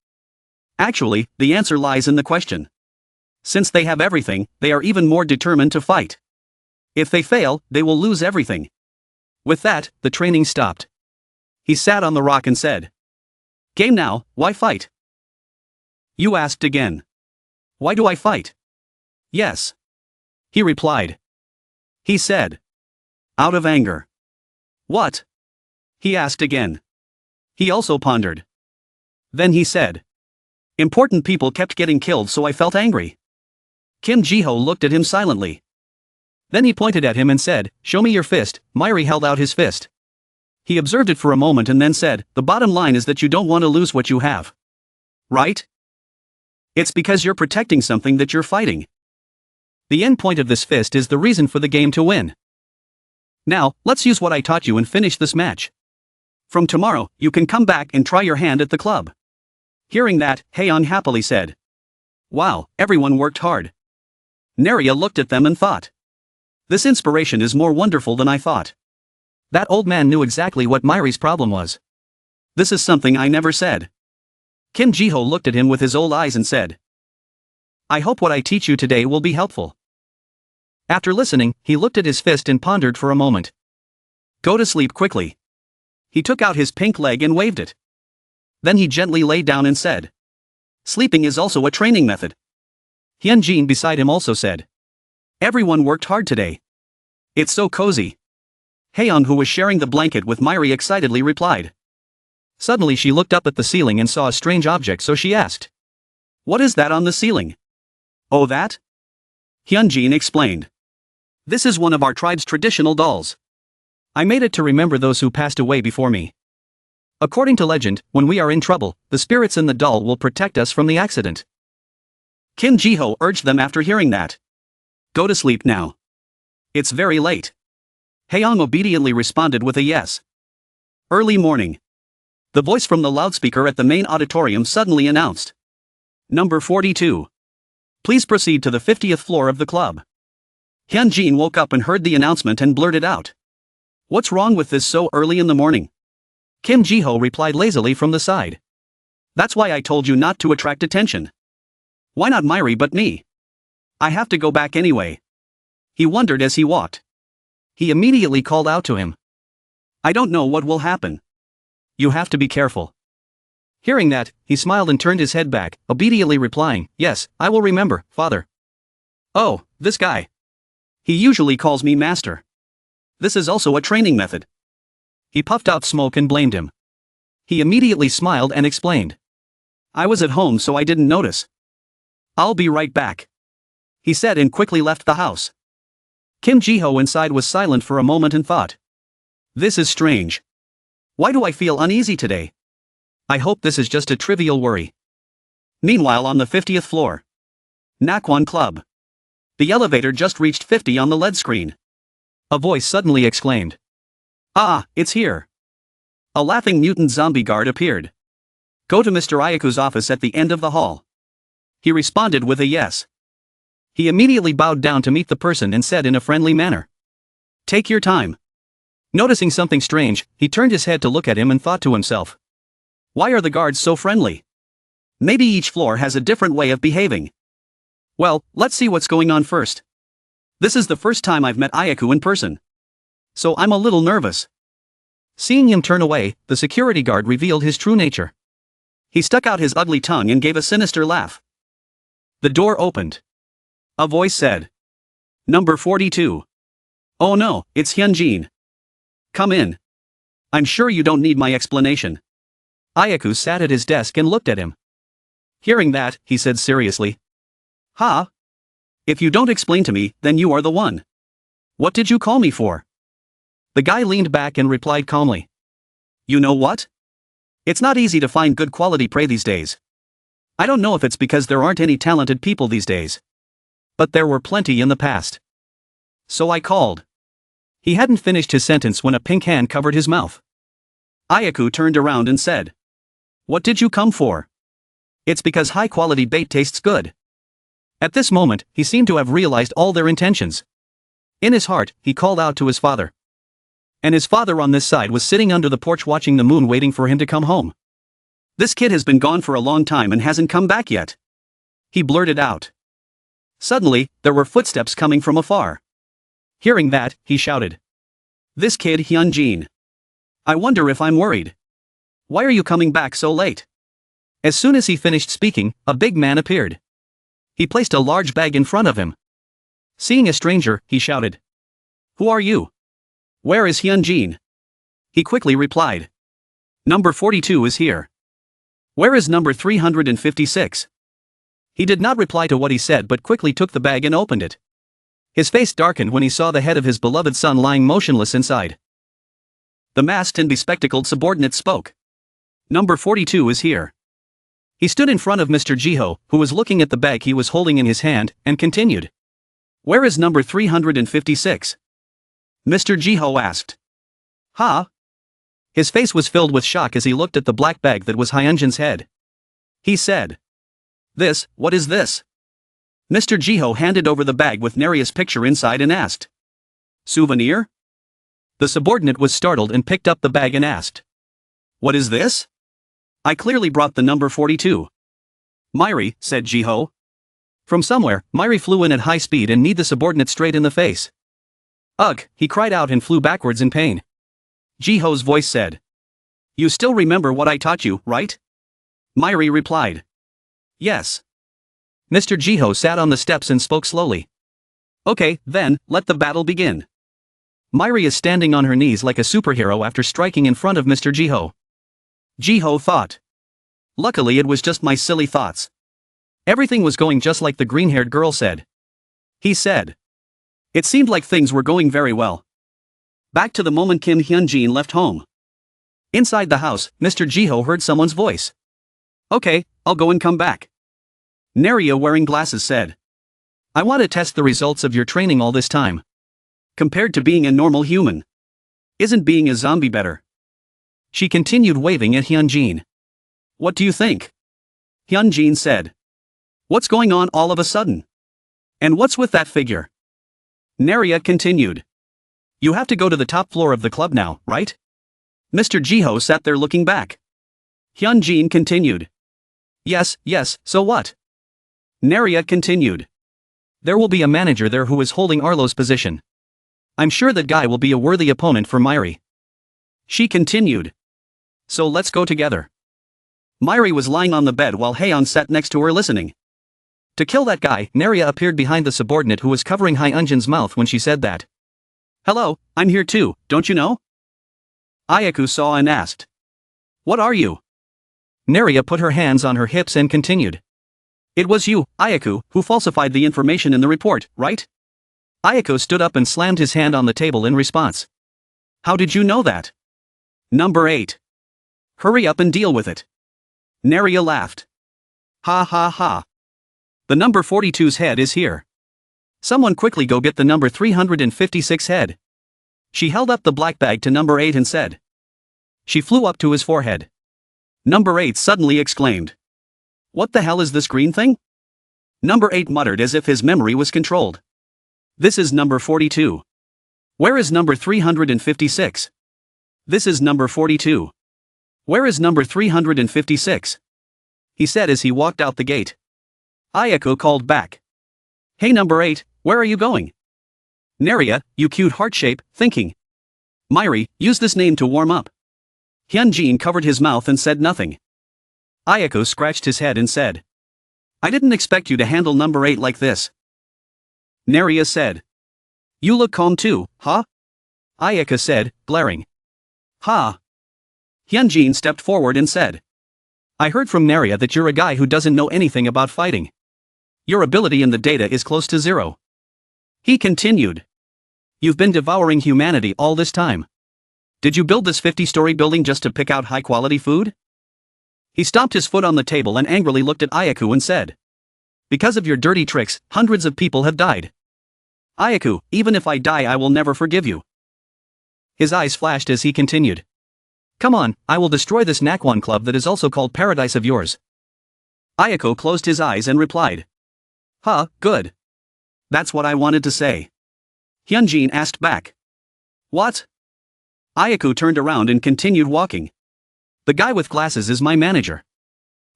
Actually, the answer lies in the question. Since they have everything, they are even more determined to fight. If they fail, they will lose everything. With that, the training stopped. He sat on the rock and said, Game now, why fight? You asked again. Why do I fight? Yes. He replied. He said. Out of anger. What? He asked again. He also pondered. Then he said. Important people kept getting killed so I felt angry. Kim Ji-ho looked at him silently. Then he pointed at him and said, show me your fist. Myri held out his fist. He observed it for a moment and then said, the bottom line is that you don't want to lose what you have. Right? It's because you're protecting something that you're fighting. The end point of this fist is the reason for the game to win. Now, let's use what I taught you and finish this match. From tomorrow, you can come back and try your hand at the club. Hearing that, Haeyeon happily said. Wow, everyone worked hard. Naria looked at them and thought. This inspiration is more wonderful than I thought. That old man knew exactly what Myri's problem was. This is something I never said. Kim Ji-ho looked at him with his old eyes and said. I hope what I teach you today will be helpful. After listening, he looked at his fist and pondered for a moment. Go to sleep quickly. He took out his pink leg and waved it. Then he gently lay down and said. Sleeping is also a training method. Hyunjin beside him also said. Everyone worked hard today. It's so cozy. Haeyeon, who was sharing the blanket with Myri, excitedly replied. Suddenly she looked up at the ceiling and saw a strange object, so she asked. What is that on the ceiling? Oh, that? Hyunjin explained. This is one of our tribe's traditional dolls. I made it to remember those who passed away before me. According to legend, when we are in trouble, the spirits in the doll will protect us from the accident. Kim Ji-ho urged them after hearing that. Go to sleep now. It's very late. Haeyoung obediently responded with a yes. Early morning. The voice from the loudspeaker at the main auditorium suddenly announced. Number 42. Please proceed to the 50th floor of the club. Hyunjin woke up and heard the announcement and blurted out. What's wrong with this so early in the morning? Kim Ji-ho replied lazily from the side. That's why I told you not to attract attention. Why not Myri but me? I have to go back anyway. He wondered as he walked. He immediately called out to him. I don't know what will happen. You have to be careful. Hearing that, he smiled and turned his head back, obediently replying, Yes, I will remember, father. Oh, this guy. He usually calls me master. This is also a training method. He puffed out smoke and blamed him. He immediately smiled and explained. I was at home so I didn't notice. I'll be right back. He said and quickly left the house. Kim Ji-ho inside was silent for a moment and thought. This is strange. Why do I feel uneasy today? I hope this is just a trivial worry. Meanwhile on the 50th floor. Nakwon Club. The elevator just reached 50 on the LED screen. A voice suddenly exclaimed. Ah, it's here. A laughing mutant zombie guard appeared. Go to Mr. Ayaku's office at the end of the hall. He responded with a yes. He immediately bowed down to meet the person and said in a friendly manner. Take your time. Noticing something strange, he turned his head to look at him and thought to himself. Why are the guards so friendly? Maybe each floor has a different way of behaving. Well, let's see what's going on first. This is the first time I've met Ayaku in person. So I'm a little nervous. Seeing him turn away, the security guard revealed his true nature. He stuck out his ugly tongue and gave a sinister laugh. The door opened. A voice said. Number 42. Oh no, it's Hyunjin. Come in. I'm sure you don't need my explanation. Ayaku sat at his desk and looked at him. Hearing that, he said seriously. Huh? If you don't explain to me, then you are the one. What did you call me for? The guy leaned back and replied calmly. You know what? It's not easy to find good quality prey these days. I don't know if it's because there aren't any talented people these days. But there were plenty in the past. So I called. He hadn't finished his sentence when a pink hand covered his mouth. Ayaku turned around and said. What did you come for? It's because high-quality bait tastes good. At this moment, he seemed to have realized all their intentions. In his heart, he called out to his father. And his father on this side was sitting under the porch watching the moon waiting for him to come home. This kid has been gone for a long time and hasn't come back yet. He blurted out. Suddenly, there were footsteps coming from afar. Hearing that, he shouted. This kid Hyunjin. I wonder if I'm worried. Why are you coming back so late? As soon as he finished speaking, a big man appeared. He placed a large bag in front of him. Seeing a stranger, he shouted. Who are you? Where is Hyunjin? He quickly replied. Number 42 is here. Where is number 356? He did not reply to what he said but quickly took the bag and opened it. His face darkened when he saw the head of his beloved son lying motionless inside. The masked and bespectacled subordinate spoke. Number 42 is here. He stood in front of Mr. Ji-ho, who was looking at the bag he was holding in his hand, and continued. Where is number 356? Mr. Ji-ho asked. Huh? His face was filled with shock as he looked at the black bag that was Hyunjin's head. He said. What is this? Mr. Ji-ho handed over the bag with Neria's picture inside and asked. Souvenir? The subordinate was startled and picked up the bag and asked. What is this? I clearly brought the number 42. Myri, said Ji-ho. From somewhere, Myri flew in at high speed and kneed the subordinate straight in the face. Ugh, he cried out and flew backwards in pain. Ji-ho's voice said. You still remember what I taught you, right? Myri replied. Yes. Mr. Ji-ho sat on the steps and spoke slowly. Okay, then, let the battle begin. Myri is standing on her knees like a superhero after striking in front of Mr. Ji-ho. Ji-ho thought. Luckily it was just my silly thoughts. Everything was going just like the green-haired girl said. He said. It seemed like things were going very well. Back to the moment Kim Hyunjin left home. Inside the house, Mr. Jiho heard someone's voice. Okay, I'll go and come back. Naria wearing glasses said. I want to test the results of your training all this time. Compared to being a normal human. Isn't being a zombie better? She continued waving at Hyunjin. What do you think? Hyunjin said. What's going on all of a sudden? And what's with that figure? Naria continued. You have to go to the top floor of the club now, right? Mr. Jiho sat there looking back. Hyunjin continued. Yes, so what? Naria continued. There will be a manager there who is holding Arlo's position. I'm sure that guy will be a worthy opponent for Myri. She continued. So let's go together. Myri was lying on the bed while Haeon sat next to her listening. To kill that guy, Naria appeared behind the subordinate who was covering Hyunjin's mouth when she said that. Hello, I'm here too, don't you know? Ayaku saw and asked. What are you? Naria put her hands on her hips and continued. It was you, Ayaku, who falsified the information in the report, right? Ayaku stood up and slammed his hand on the table in response. How did you know that? Number 8. Hurry up and deal with it. Naria laughed. Ha ha ha. The number 42's head is here. Someone quickly go get the number 356 head. She held up the black bag to number 8 and said. She flew up to his forehead. Number 8 suddenly exclaimed. What the hell is this green thing? Number 8 muttered as if his memory was controlled. This is number 42. Where is number 356? This is number 42. Where is number 356? He said as he walked out the gate. Ayako called back. Hey number 8, where are you going? Naria, you cute heart shape, thinking. Myri, use this name to warm up. Hyunjin covered his mouth and said nothing. Ayako scratched his head and said. I didn't expect you to handle number 8 like this. Naria said. You look calm too, huh? Ayaka said, glaring. Ha. Hyunjin stepped forward and said. I heard from Naria that you're a guy who doesn't know anything about fighting. Your ability in the data is close to 0. He continued. You've been devouring humanity all this time. Did you build this 50-story building just to pick out high-quality food? He stomped his foot on the table and angrily looked at Ayaku and said. Because of your dirty tricks, hundreds of people have died. Ayaku, even if I die I will never forgive you. His eyes flashed as he continued. Come on, I will destroy this Nakwon club that is also called Paradise of yours. Ayako closed his eyes and replied. Huh, good. That's what I wanted to say. Hyunjin asked back. What? Ayaku turned around and continued walking. The guy with glasses is my manager.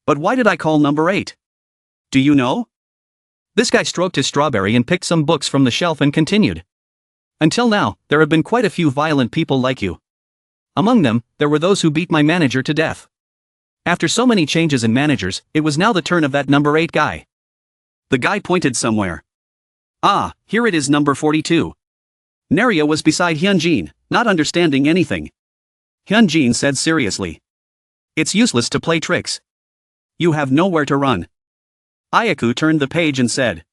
But why did I call number 8? Do you know? This guy stroked his strawberry and picked some books from the shelf and continued. Until now, there have been quite a few violent people like you. Among them, there were those who beat my manager to death. After so many changes in managers, it was now the turn of that number 8 guy. The guy pointed somewhere. Ah, here it is, number 42. Naria was beside Hyunjin, not understanding anything. Hyunjin said seriously. It's useless to play tricks. You have nowhere to run. Ayaku turned the page and said.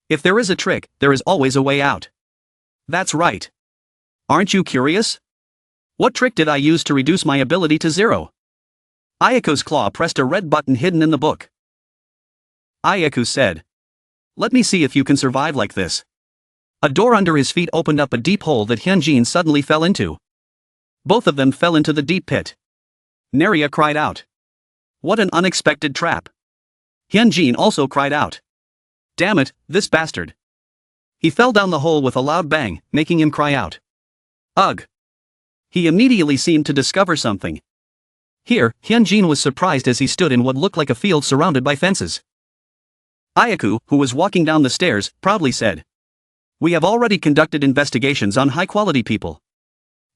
If there is a trick, there is always a way out. That's right. Aren't you curious? What trick did I use to reduce my ability to 0? Ayaku's claw pressed a red button hidden in the book. Ayaku said. Let me see if you can survive like this. A door under his feet opened up a deep hole that Hyunjin suddenly fell into. Both of them fell into the deep pit. Naria cried out. What an unexpected trap. Hyunjin also cried out. Damn it, this bastard. He fell down the hole with a loud bang, making him cry out. Ugh. He immediately seemed to discover something. Here, Hyunjin was surprised as he stood in what looked like a field surrounded by fences. Ayaku, who was walking down the stairs, proudly said. We have already conducted investigations on high-quality people.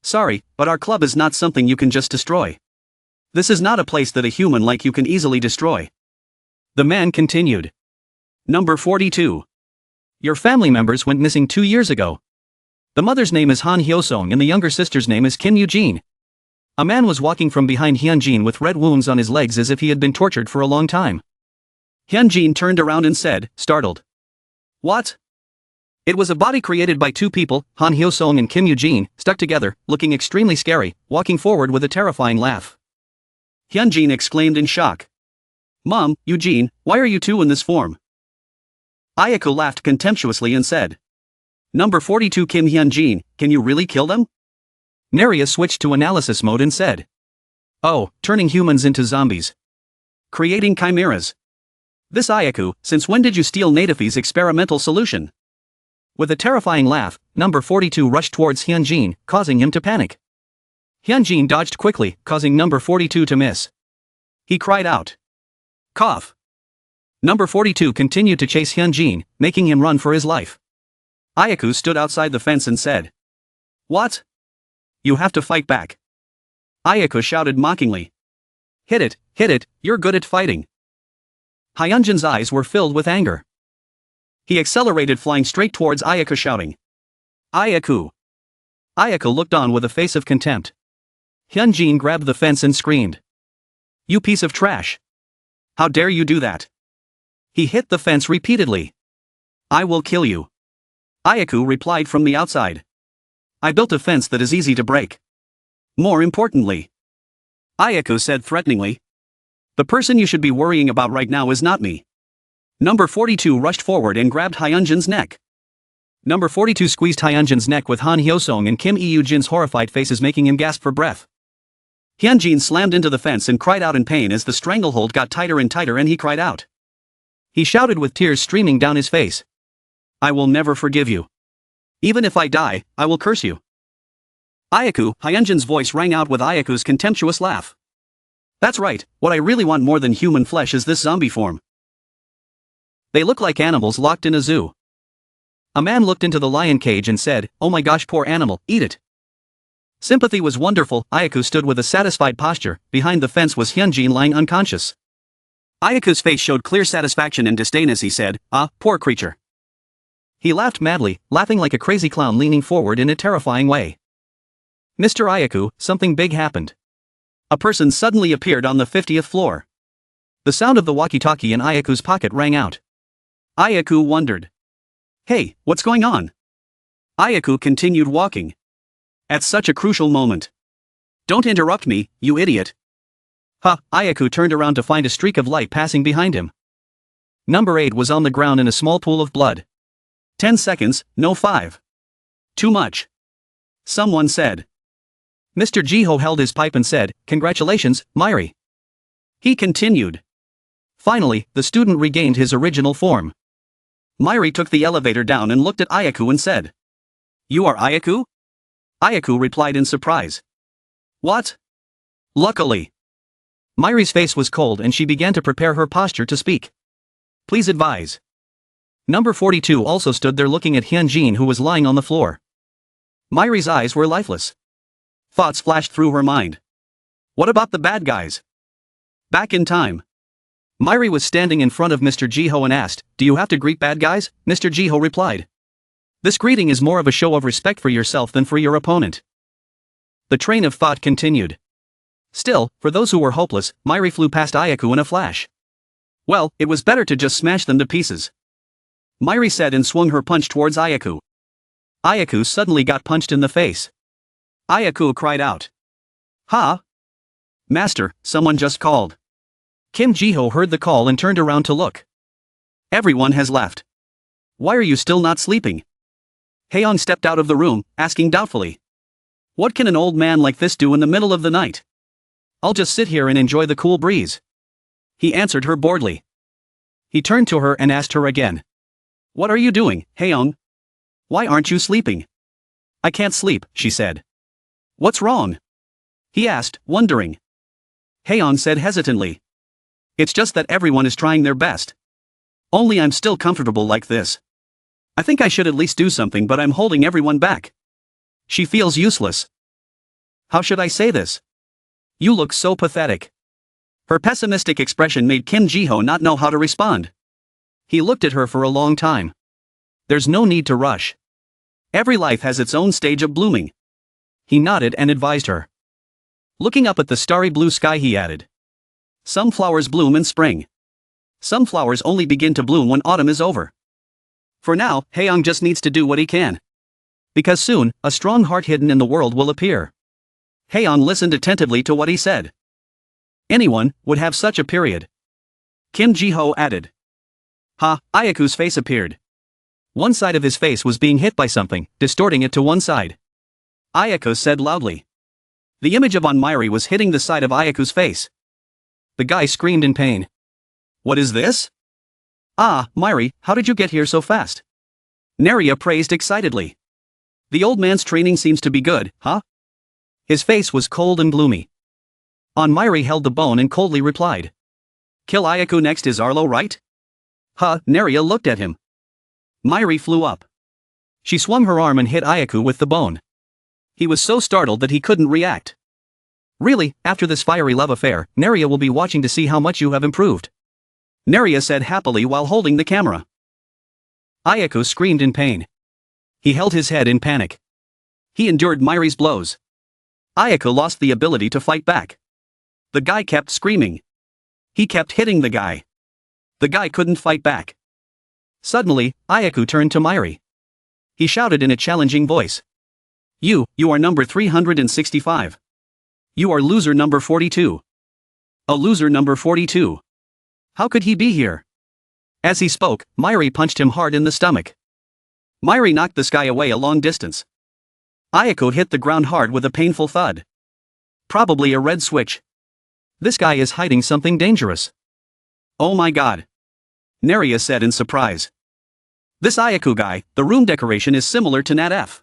Sorry, but our club is not something you can just destroy. This is not a place that a human like you can easily destroy. The man continued. Number 42. Your family members went missing 2 years ago. The mother's name is Han Hyosong and the younger sister's name is Kim Eugene. A man was walking from behind Hyunjin with red wounds on his legs as if he had been tortured for a long time. Hyunjin turned around and said, startled. What? It was a body created by two people, Han Hyo-sung and Kim Yoo-jin, stuck together, looking extremely scary, walking forward with a terrifying laugh. Hyunjin exclaimed in shock. Mom, Eugene, why are you two in this form? Ayako laughed contemptuously and said. Number 42 Kim Hyunjin, can you really kill them? Neria switched to analysis mode and said. Oh, turning humans into zombies. Creating chimeras. This Ayako, since when did you steal Natifi's experimental solution? With a terrifying laugh, number 42 rushed towards Hyunjin, causing him to panic. Hyunjin dodged quickly, causing number 42 to miss. He cried out. Cough. Number 42 continued to chase Hyunjin, making him run for his life. Ayako stood outside the fence and said. What? You have to fight back. Ayako shouted mockingly. Hit it, you're good at fighting. Hyunjin's eyes were filled with anger. He accelerated, flying straight towards Ayako, shouting. Ayako. Ayako looked on with a face of contempt. Hyunjin grabbed the fence and screamed. You piece of trash. How dare you do that? He hit the fence repeatedly. I will kill you. Ayako replied from the outside. I built a fence that is easy to break. More importantly, Ayako said threateningly. The person you should be worrying about right now is not me. Number 42 rushed forward and grabbed Hyunjin's neck. Number 42 squeezed Hyunjin's neck with Han Hyo-sung and Kim Yoo-jin's horrified faces, making him gasp for breath. Hyunjin slammed into the fence and cried out in pain as the stranglehold got tighter and tighter, and he cried out. He shouted with tears streaming down his face. I will never forgive you. Even if I die, I will curse you. Ayako, Hyunjin's voice rang out with Ayako's contemptuous laugh. That's right, what I really want more than human flesh is this zombie form. They look like animals locked in a zoo. A man looked into the lion cage and said, oh my gosh, poor animal, eat it. Sympathy was wonderful. Ayako stood with a satisfied posture. Behind the fence was Hyunjin lying unconscious. Ayako's face showed clear satisfaction and disdain as he said, ah, poor creature. He laughed madly, laughing like a crazy clown, leaning forward in a terrifying way. Mr. Ayako, something big happened. A person suddenly appeared on the 50th floor. The sound of the walkie-talkie in Ayako's pocket rang out. Ayako wondered. Hey, what's going on? Ayako continued walking. At such a crucial moment. Don't interrupt me, you idiot. Ha, Ayako turned around to find a streak of light passing behind him. Number 8 was on the ground in a small pool of blood. 10 seconds, no 5. Too much. Someone said. Mr. Jiho held his pipe and said, congratulations, Myri. He continued. Finally, the student regained his original form. Myri took the elevator down and looked at Ayako and said. You are Ayako? Ayako replied in surprise. What? Luckily. Myri's face was cold and she began to prepare her posture to speak. Please advise. Number 42 also stood there looking at Hyunjin, who was lying on the floor. Myri's eyes were lifeless. Thoughts flashed through her mind. What about the bad guys? Back in time. Myri was standing in front of Mr. Jiho and asked, do you have to greet bad guys? Mr. Jiho replied. This greeting is more of a show of respect for yourself than for your opponent. The train of thought continued. Still, for those who were hopeless, Myri flew past Ayako in a flash. Well, it was better to just smash them to pieces. Myri said and swung her punch towards Ayako. Ayako suddenly got punched in the face. Ayako cried out. Ha! Master, someone just called. Kim Jiho heard the call and turned around to look. Everyone has left. Why are you still not sleeping? Haeyoung stepped out of the room, asking doubtfully. What can an old man like this do in the middle of the night? I'll just sit here and enjoy the cool breeze. He answered her boredly. He turned to her and asked her again. What are you doing, Haeyoung? Why aren't you sleeping? I can't sleep, she said. What's wrong? He asked, wondering. Haeyoung said hesitantly. It's just that everyone is trying their best. Only I'm still comfortable like this. I think I should at least do something, but I'm holding everyone back. She feels useless. How should I say this? You look so pathetic. Her pessimistic expression made Kim Jiho not know how to respond. He looked at her for a long time. There's no need to rush. Every life has its own stage of blooming. He nodded and advised her. Looking up at the starry blue sky, he added. Some flowers bloom in spring. Some flowers only begin to bloom when autumn is over. For now, Haeyoung just needs to do what he can. Because soon, a strong heart hidden in the world will appear. Haeyoung listened attentively to what he said. Anyone would have such a period. Kim Ji-ho added. Ha, Ayaku's face appeared. One side of his face was being hit by something, distorting it to one side. Ayaku said loudly. The image of Onmiri was hitting the side of Ayaku's face. The guy screamed in pain. What is this? Ah, Miri, how did you get here so fast? Neria praised excitedly. The old man's training seems to be good, huh? His face was cold and gloomy. Onmiri held the bone and coldly replied. Kill Ayaku next, is Arlo right? Huh, Neria looked at him. Miri flew up. She swung her arm and hit Ayaku with the bone. He was so startled that he couldn't react. Really, after this fiery love affair, Neria will be watching to see how much you have improved. Neria said happily while holding the camera. Ayaku screamed in pain. He held his head in panic. He endured Miri's blows. Ayaku lost the ability to fight back. The guy kept screaming. He kept hitting the guy. The guy couldn't fight back. Suddenly, Ayaku turned to Miri. He shouted in a challenging voice. You are number 365. You are loser number 42. A loser number 42. How could he be here? As he spoke, Miri punched him hard in the stomach. Miri knocked this guy away a long distance. Ayaku hit the ground hard with a painful thud. Probably a red switch. This guy is hiding something dangerous. Oh my god. Neria said in surprise. This Ayaku guy, the room decoration is similar to Nat F.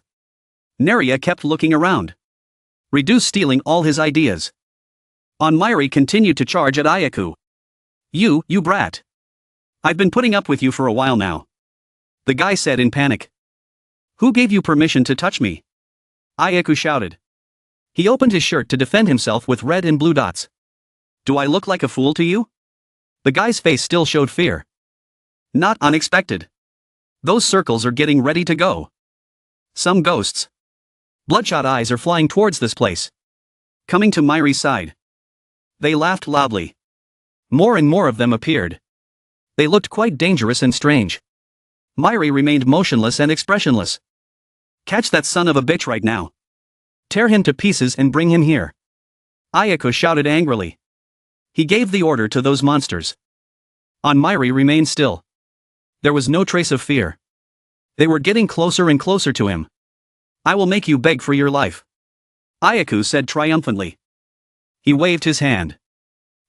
Neria kept looking around. Reduce stealing all his ideas. Onmiri continued to charge at Ayaku. You brat. I've been putting up with you for a while now. The guy said in panic. Who gave you permission to touch me? Ayaku shouted. He opened his shirt to defend himself with red and blue dots. Do I look like a fool to you? The guy's face still showed fear. Not unexpected. Those circles are getting ready to go. Some ghosts. Bloodshot eyes are flying towards this place. Coming to Miri's side. They laughed loudly. More and more of them appeared. They looked quite dangerous and strange. Miri remained motionless and expressionless. Catch that son of a bitch right now. Tear him to pieces and bring him here. Ayaku shouted angrily. He gave the order to those monsters. Onmiri remained still. There was no trace of fear. They were getting closer and closer to him. I will make you beg for your life. Ayaku said triumphantly. He waved his hand.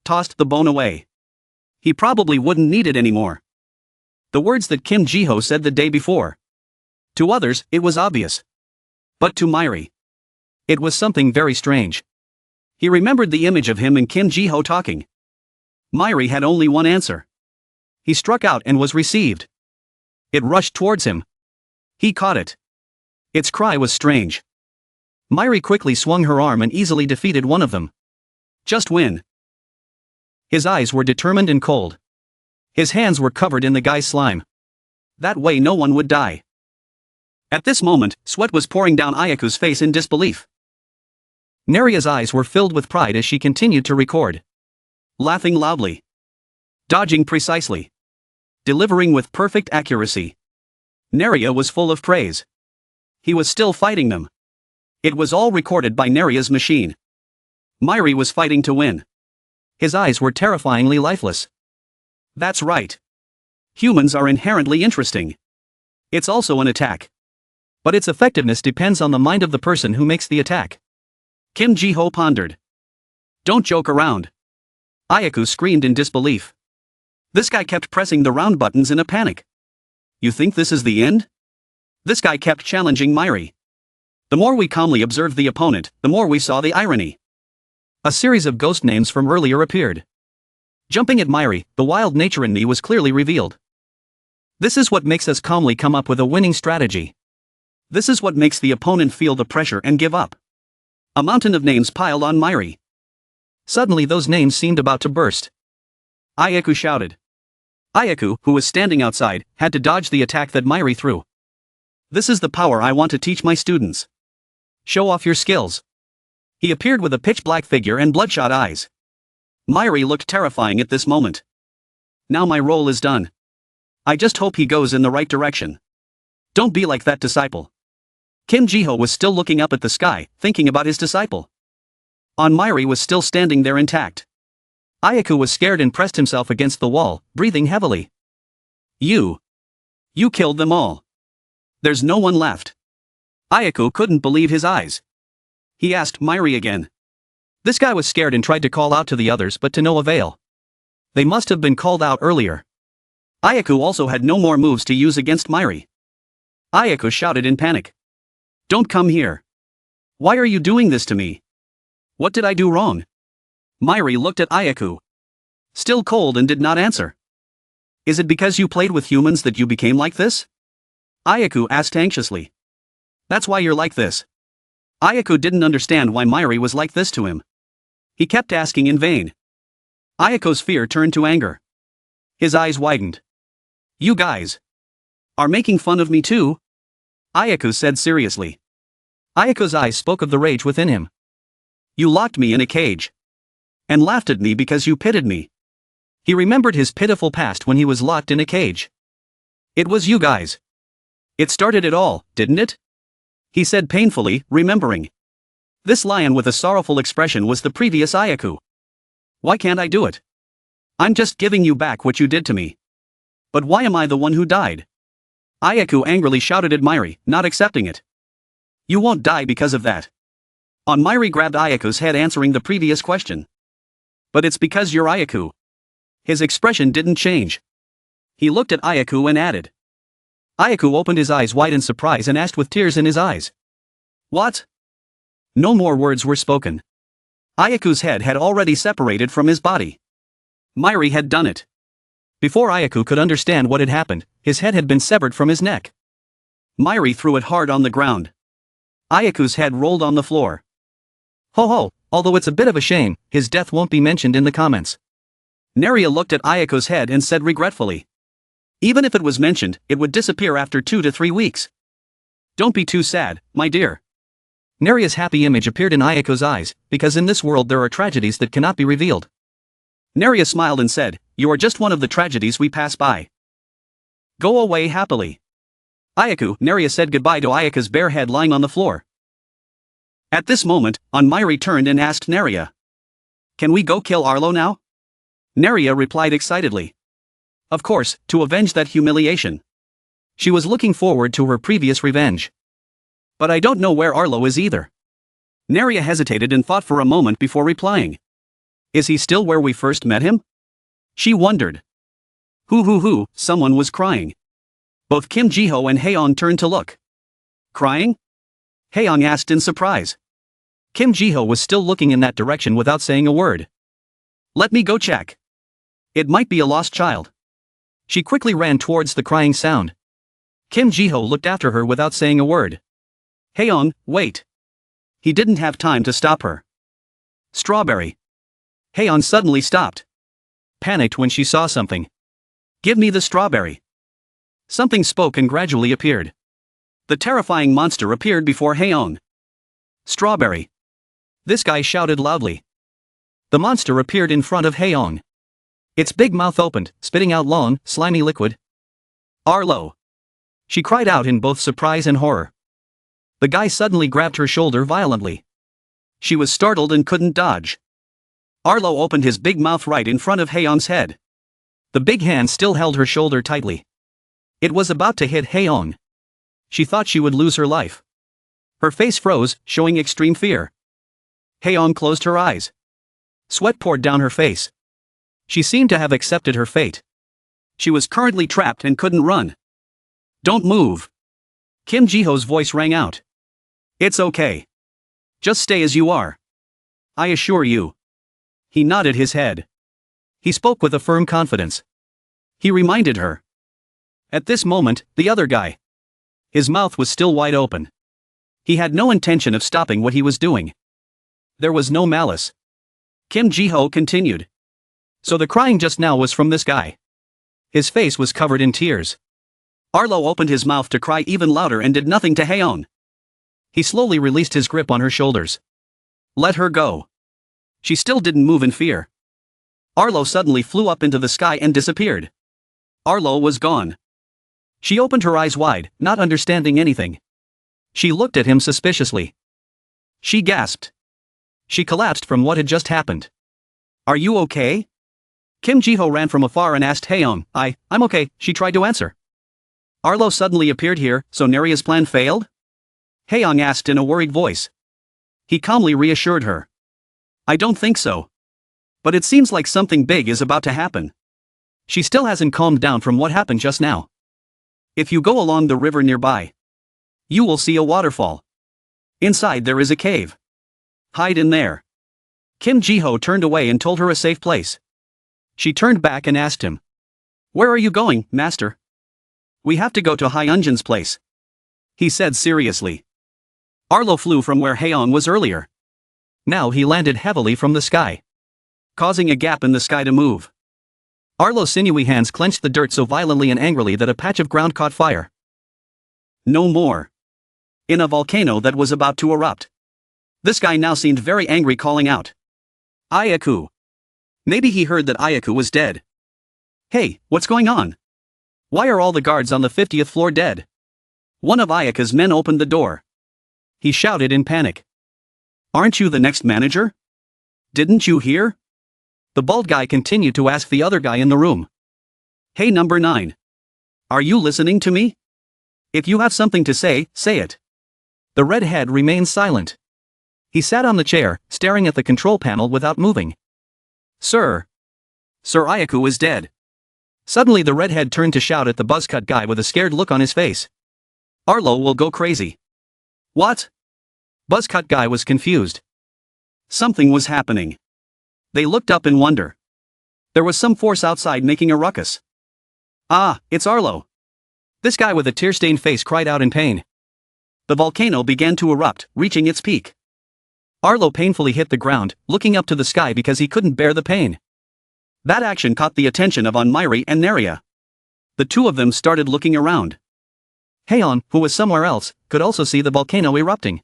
Tossed the bone away. He probably wouldn't need it anymore. The words that Kim Ji-ho said the day before. To others, it was obvious. But to Miri, it was something very strange. He remembered the image of him and Kim Ji-ho talking. Miri had only one answer. He struck out and was received. It rushed towards him. He caught it. Its cry was strange. Miri quickly swung her arm and easily defeated one of them. Just win. His eyes were determined and cold. His hands were covered in the guy's slime. That way no one would die. At this moment, sweat was pouring down Ayaku's face in disbelief. Neria's eyes were filled with pride as she continued to record. Laughing loudly. Dodging precisely. Delivering with perfect accuracy. Neria was full of praise. He was still fighting them. It was all recorded by Neria's machine. Miri was fighting to win. His eyes were terrifyingly lifeless. That's right. Humans are inherently interesting. It's also an attack. But its effectiveness depends on the mind of the person who makes the attack. Kim Ji-ho pondered. Don't joke around. Ayaku screamed in disbelief. This guy kept pressing the round buttons in a panic. You think this is the end? This guy kept challenging Miri. The more we calmly observed the opponent, the more we saw the irony. A series of ghost names from earlier appeared. Jumping at Miri, the wild nature in me was clearly revealed. This is what makes us calmly come up with a winning strategy. This is what makes the opponent feel the pressure and give up. A mountain of names piled on Miri. Suddenly those names seemed about to burst. Ayaku shouted. Ayaku, who was standing outside, had to dodge the attack that Miri threw. This is the power I want to teach my students. Show off your skills. He appeared with a pitch-black figure and bloodshot eyes. Miri looked terrifying at this moment. Now my role is done. I just hope he goes in the right direction. Don't be like that disciple. Kim Jiho was still looking up at the sky, thinking about his disciple. Onmiri was still standing there intact. Ayaku was scared and pressed himself against the wall, breathing heavily. You killed them all. There's no one left. Ayaku couldn't believe his eyes. He asked Miri again. This guy was scared and tried to call out to the others but to no avail. They must have been called out earlier. Ayaku also had no more moves to use against Miri. Ayaku shouted in panic. Don't come here. Why are you doing this to me? What did I do wrong? Miri looked at Ayaku. Still cold and did not answer. Is it because you played with humans that you became like this? Ayaku asked anxiously. That's why you're like this. Ayaku didn't understand why Miri was like this to him. He kept asking in vain. Ayaku's fear turned to anger. His eyes widened. You guys are making fun of me too? Ayaku said seriously. Ayaku's eyes spoke of the rage within him. You locked me in a cage. And laughed at me because you pitied me. He remembered his pitiful past when he was locked in a cage. It was you guys. It started it all, didn't it? He said painfully, remembering. This lion with a sorrowful expression was the previous Ayaku. Why can't I do it? I'm just giving you back what you did to me. But why am I the one who died? Ayaku angrily shouted at Miri, not accepting it. You won't die because of that. Miri grabbed Ayaku's head, answering the previous question. But it's because you're Ayaku. His expression didn't change. He looked at Ayaku and added. Ayaku opened his eyes wide in surprise and asked with tears in his eyes. What? No more words were spoken. Ayaku's head had already separated from his body. Miri had done it. Before Ayaku could understand what had happened, his head had been severed from his neck. Miri threw it hard on the ground. Ayaku's head rolled on the floor. Ho ho, although it's a bit of a shame, his death won't be mentioned in the comments. Neria looked at Ayaku's head and said regretfully. Even if it was mentioned, it would disappear after 2 to 3 weeks. Don't be too sad, my dear. Neria's happy image appeared in Ayaku's eyes, because in this world there are tragedies that cannot be revealed. Neria smiled and said, You are just one of the tragedies we pass by. Go away happily. Ayaku, Neria said goodbye to Ayaku's bare head lying on the floor. At this moment, Onmiri turned and asked Neria. Can we go kill Arlo now? Neria replied excitedly. Of course, to avenge that humiliation. She was looking forward to her previous revenge. But I don't know where Arlo is either. Neria hesitated and thought for a moment before replying. Is he still where we first met him? She wondered. Hoo, someone was crying. Both Kim Jiho and Haeon turned to look. Crying? Haeon asked in surprise. Kim Jiho was still looking in that direction without saying a word. Let me go check. It might be a lost child. She quickly ran towards the crying sound. Kim Jiho looked after her without saying a word. Haeon, wait. He didn't have time to stop her. Strawberry. Haeon suddenly stopped. Panicked when she saw something. Give me the strawberry. Something spoke and gradually appeared. The terrifying monster appeared before Haeon. Strawberry. This guy shouted loudly. The monster appeared in front of Haeon. Its big mouth opened, spitting out long, slimy liquid. Arlo. She cried out in both surprise and horror. The guy suddenly grabbed her shoulder violently. She was startled and couldn't dodge. Arlo opened his big mouth right in front of Haeon's head. The big hand still held her shoulder tightly. It was about to hit Haeon. She thought she would lose her life. Her face froze, showing extreme fear. Haeon closed her eyes. Sweat poured down her face. She seemed to have accepted her fate. She was currently trapped and couldn't run. Don't move. Kim Jiho's voice rang out. It's okay. Just stay as you are. I assure you. He nodded his head. He spoke with a firm confidence. He reminded her. At this moment, the other guy. His mouth was still wide open. He had no intention of stopping what he was doing. There was no malice. Kim Jiho continued. So the crying just now was from this guy. His face was covered in tears. Arlo opened his mouth to cry even louder and did nothing to Haeon. He slowly released his grip on her shoulders. Let her go. She still didn't move in fear. Arlo suddenly flew up into the sky and disappeared. Arlo was gone. She opened her eyes wide, not understanding anything. She looked at him suspiciously. She gasped. She collapsed from what had just happened. Are you okay? Kim Ji-ho ran from afar and asked Haeyoung. I'm okay, she tried to answer. Arlo suddenly appeared here, so Neria's plan failed? Haeyoung asked in a worried voice. He calmly reassured her. I don't think so. But it seems like something big is about to happen. She still hasn't calmed down from what happened just now. If you go along the river nearby, you will see a waterfall. Inside there is a cave. Hide in there. Kim Ji-ho turned away and told her a safe place. She turned back and asked him. Where are you going, master? We have to go to Hyunjin's place. He said seriously. Arlo flew from where Haeyoung was earlier. Now he landed heavily from the sky, causing a gap in the sky to move. Arlo's sinewy hands clenched the dirt so violently and angrily that a patch of ground caught fire. No more. In a volcano that was about to erupt. This guy now seemed very angry, calling out. Ayaku. Maybe he heard that Ayaku was dead. Hey, what's going on? Why are all the guards on the 50th floor dead? One of Ayaku's men opened the door. He shouted in panic. Aren't you the next manager? Didn't you hear? The bald guy continued to ask the other guy in the room. Hey, number 9. Are you listening to me? If you have something to say, say it. The redhead remained silent. He sat on the chair, staring at the control panel without moving. Sir Ayaku is dead. Suddenly the redhead turned to shout at the buzzcut guy with a scared look on his face. Arlo will go crazy. What? Buzzcut guy was confused. Something was happening. They looked up in wonder. There was some force outside making a ruckus. Ah, it's Arlo. This guy with a tear-stained face cried out in pain. The volcano began to erupt, reaching its peak. Arlo painfully hit the ground, looking up to the sky because he couldn't bear the pain. That action caught the attention of Onmiri and Neria. The two of them started looking around. Haeyeon, who was somewhere else, could also see the volcano erupting.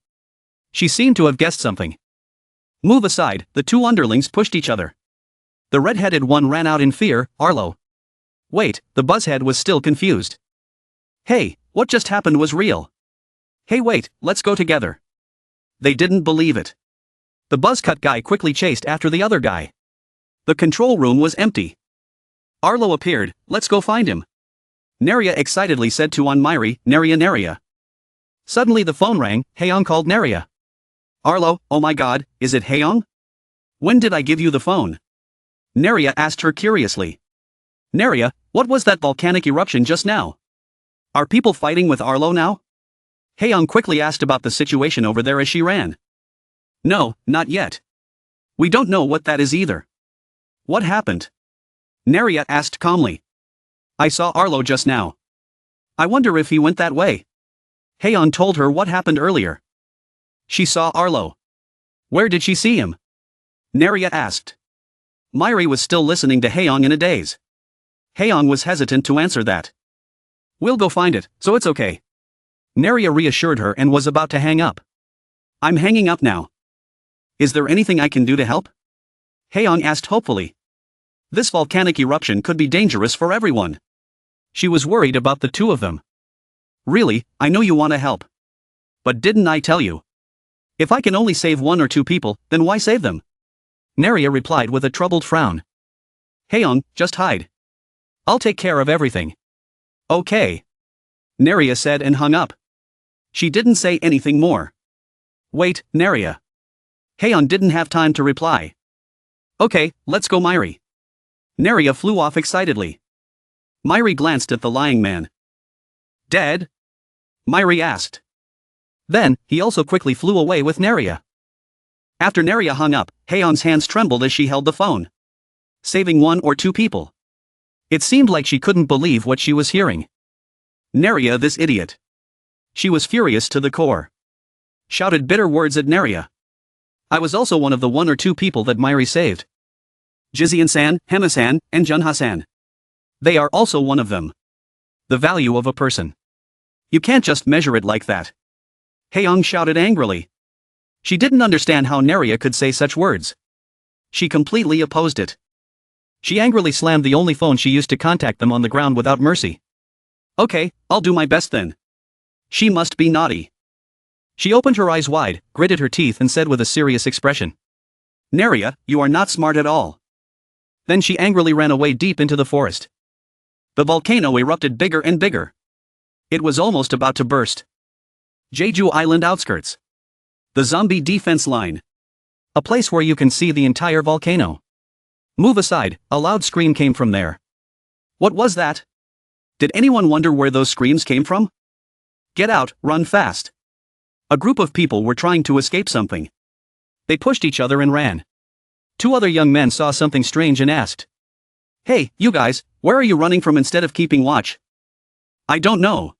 She seemed to have guessed something. Move aside, the two underlings pushed each other. The red-headed one ran out in fear. Arlo. Wait, the buzzhead was still confused. Hey, what just happened was real. Hey, wait, let's go together. They didn't believe it. The buzzcut guy quickly chased after the other guy. The control room was empty. Arlo appeared. Let's go find him. Neria excitedly said to Onmiri. Neria. Suddenly the phone rang. Haeyoung called Neria. Arlo, oh my god, is it Haeyoung? When did I give you the phone? Neria asked her curiously. Neria, what was that volcanic eruption just now? Are people fighting with Arlo now? Haeyoung quickly asked about the situation over there as she ran. No, not yet. We don't know what that is either. What happened? Neria asked calmly. I saw Arlo just now. I wonder if he went that way. Haeyeon told her what happened earlier. She saw Arlo. Where did she see him? Neria asked. Miri was still listening to Haeyoung in a daze. Haeyoung was hesitant to answer that. We'll go find it, so it's okay. Neria reassured her and was about to hang up. I'm hanging up now. Is there anything I can do to help? Haeyoung asked hopefully. This volcanic eruption could be dangerous for everyone. She was worried about the two of them. Really, I know you want to help. But didn't I tell you? If I can only save 1 or 2 people, then why save them? Neria replied with a troubled frown. Haeyoung, just hide. I'll take care of everything. Okay. Neria said and hung up. She didn't say anything more. Wait, Neria. Haeyeon didn't have time to reply. Okay, let's go Miri. Neria flew off excitedly. Miri glanced at the lying man. Dead? Miri asked. Then, he also quickly flew away with Neria. After Neria hung up, Haeyeon's hands trembled as she held the phone. Saving 1 or 2 people. It seemed like she couldn't believe what she was hearing. Neria, this idiot. She was furious to the core. Shouted bitter words at Neria. I was also one of the 1 or 2 people that Miri saved. Jizian-san, Hema-san, and Junha-san. They are also one of them. The value of a person. You can't just measure it like that. Haeyoung shouted angrily. She didn't understand how Neria could say such words. She completely opposed it. She angrily slammed the only phone she used to contact them on the ground without mercy. Okay, I'll do my best then. She must be naughty. She opened her eyes wide, gritted her teeth and said with a serious expression. Neria, you are not smart at all. Then she angrily ran away deep into the forest. The volcano erupted bigger and bigger. It was almost about to burst. Jeju Island outskirts. The zombie defense line. A place where you can see the entire volcano. Move aside, a loud scream came from there. What was that? Did anyone wonder where those screams came from? Get out, run fast. A group of people were trying to escape something. They pushed each other and ran. 2 other young men saw something strange and asked. Hey, you guys, where are you running from instead of keeping watch? I don't know.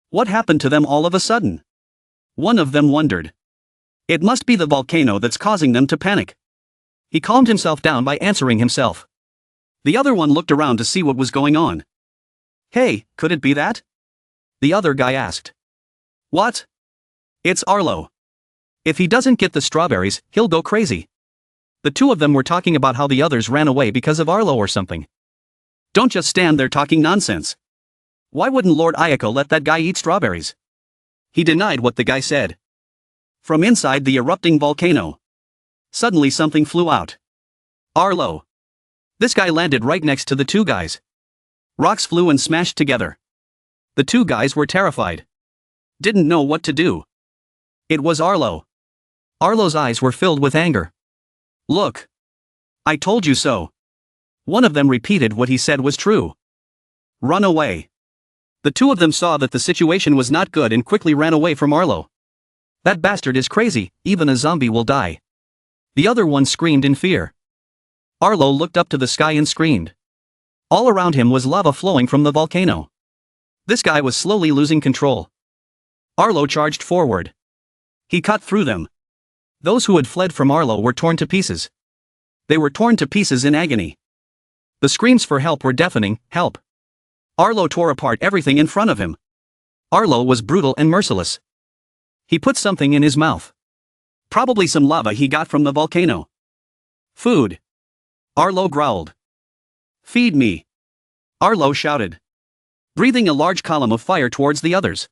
What happened to them all of a sudden? One of them wondered. It must be the volcano that's causing them to panic. He calmed himself down by answering himself. The other one looked around to see what was going on. Hey, could it be that? The other guy asked. What? It's Arlo. If he doesn't get the strawberries, he'll go crazy. The 2 of them were talking about how the others ran away because of Arlo or something. Don't just stand there talking nonsense. Why wouldn't Lord Ayako let that guy eat strawberries? He denied what the guy said. From inside the erupting volcano. Suddenly something flew out. Arlo. This guy landed right next to the 2 guys. Rocks flew and smashed together. The 2 guys were terrified. Didn't know what to do. It was Arlo. Arlo's eyes were filled with anger. Look. I told you so. One of them repeated what he said was true. Run away. The 2 of them saw that the situation was not good and quickly ran away from Arlo. That bastard is crazy, even a zombie will die. The other one screamed in fear. Arlo looked up to the sky and screamed. All around him was lava flowing from the volcano. This guy was slowly losing control. Arlo charged forward. He cut through them. Those who had fled from Arlo were torn to pieces. They were torn to pieces in agony. The screams for help were deafening. Help! Arlo tore apart everything in front of him. Arlo was brutal and merciless. He put something in his mouth. Probably some lava he got from the volcano. Food. Arlo growled. Feed me. Arlo shouted. Breathing a large column of fire towards the others.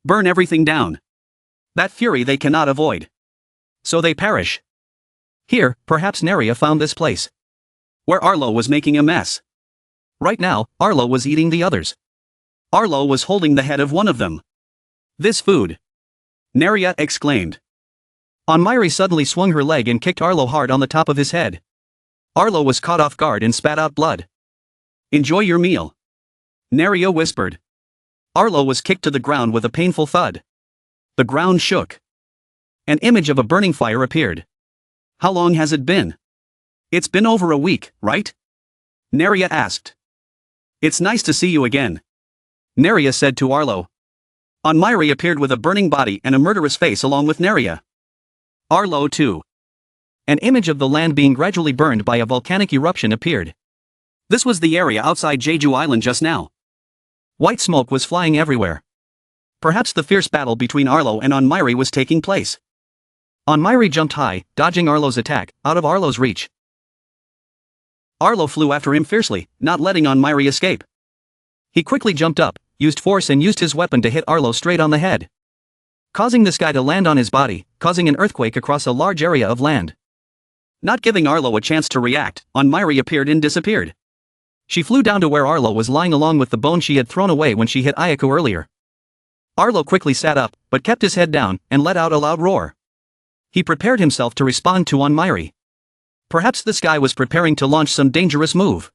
Burn everything down. That fury they cannot avoid. So they perish. Here, perhaps Neria found this place. Where Arlo was making a mess. Right now, Arlo was eating the others. Arlo was holding the head of one of them. This food. Neria exclaimed. Onmiri suddenly swung her leg and kicked Arlo hard on the top of his head. Arlo was caught off guard and spat out blood. Enjoy your meal. Neria whispered. Arlo was kicked to the ground with a painful thud. The ground shook. An image of a burning fire appeared. How long has it been? It's been over a week, right? Neria asked. It's nice to see you again. Neria said to Arlo. Onmiri appeared with a burning body and a murderous face along with Neria. Arlo too. An image of the land being gradually burned by a volcanic eruption appeared. This was the area outside Jeju Island just now. White smoke was flying everywhere. Perhaps the fierce battle between Arlo and Onmiri was taking place. Onmiri jumped high, dodging Arlo's attack, out of Arlo's reach. Arlo flew after him fiercely, not letting Onmiri escape. He quickly jumped up, used force and used his weapon to hit Arlo straight on the head, causing this guy to land on his body, causing an earthquake across a large area of land. Not giving Arlo a chance to react, Onmiri appeared and disappeared. She flew down to where Arlo was lying along with the bone she had thrown away when she hit Ayako earlier. Arlo quickly sat up, but kept his head down, and let out a loud roar. He prepared himself to respond to Onmiri. Perhaps this guy was preparing to launch some dangerous move.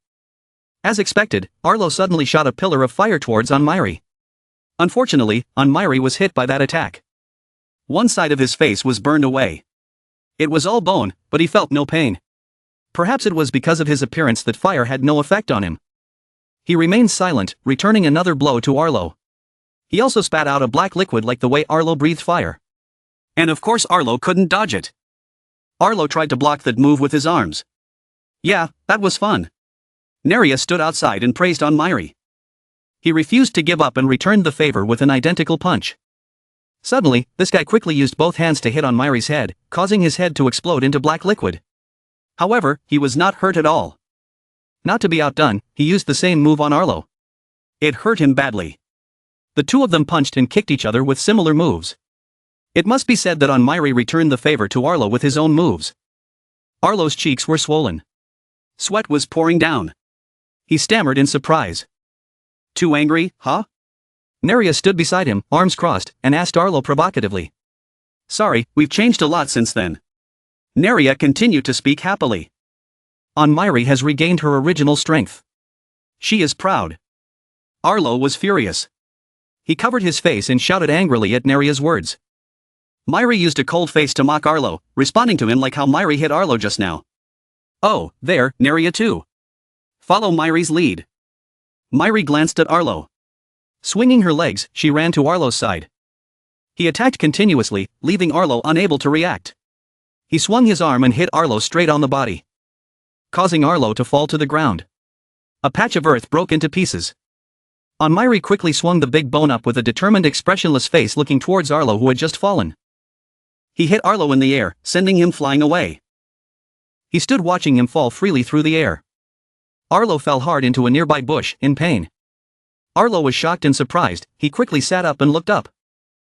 As expected, Arlo suddenly shot a pillar of fire towards Onmiri. Unfortunately, Onmiri was hit by that attack. One side of his face was burned away. It was all bone, but he felt no pain. Perhaps it was because of his appearance that fire had no effect on him. He remained silent, returning another blow to Arlo. He also spat out a black liquid like the way Arlo breathed fire. And of course Arlo couldn't dodge it. Arlo tried to block that move with his arms. Yeah, that was fun. Neria stood outside and praised Onmiri. He refused to give up and returned the favor with an identical punch. Suddenly, this guy quickly used both hands to hit Onmiri's head, causing his head to explode into black liquid. However, he was not hurt at all. Not to be outdone, he used the same move on Arlo. It hurt him badly. The two of them punched and kicked each other with similar moves. It must be said that Anmiri returned the favor to Arlo with his own moves. Arlo's cheeks were swollen. Sweat was pouring down. He stammered in surprise. Too angry, huh? Neria stood beside him, arms crossed, and asked Arlo provocatively. Sorry, we've changed a lot since then. Neria continued to speak happily. Anmiri has regained her original strength. She is proud. Arlo was furious. He covered his face and shouted angrily at Neria's words. Myri used a cold face to mock Arlo, responding to him like how Myri hit Arlo just now. Oh, there, Neria too. Follow Myri's lead. Myri glanced at Arlo. Swinging her legs, she ran to Arlo's side. He attacked continuously, leaving Arlo unable to react. He swung his arm and hit Arlo straight on the body, causing Arlo to fall to the ground. A patch of earth broke into pieces. Anmiri quickly swung the big bone up with a determined expressionless face looking towards Arlo who had just fallen. He hit Arlo in the air, sending him flying away. He stood watching him fall freely through the air. Arlo fell hard into a nearby bush, in pain. Arlo was shocked and surprised. He quickly sat up and looked up.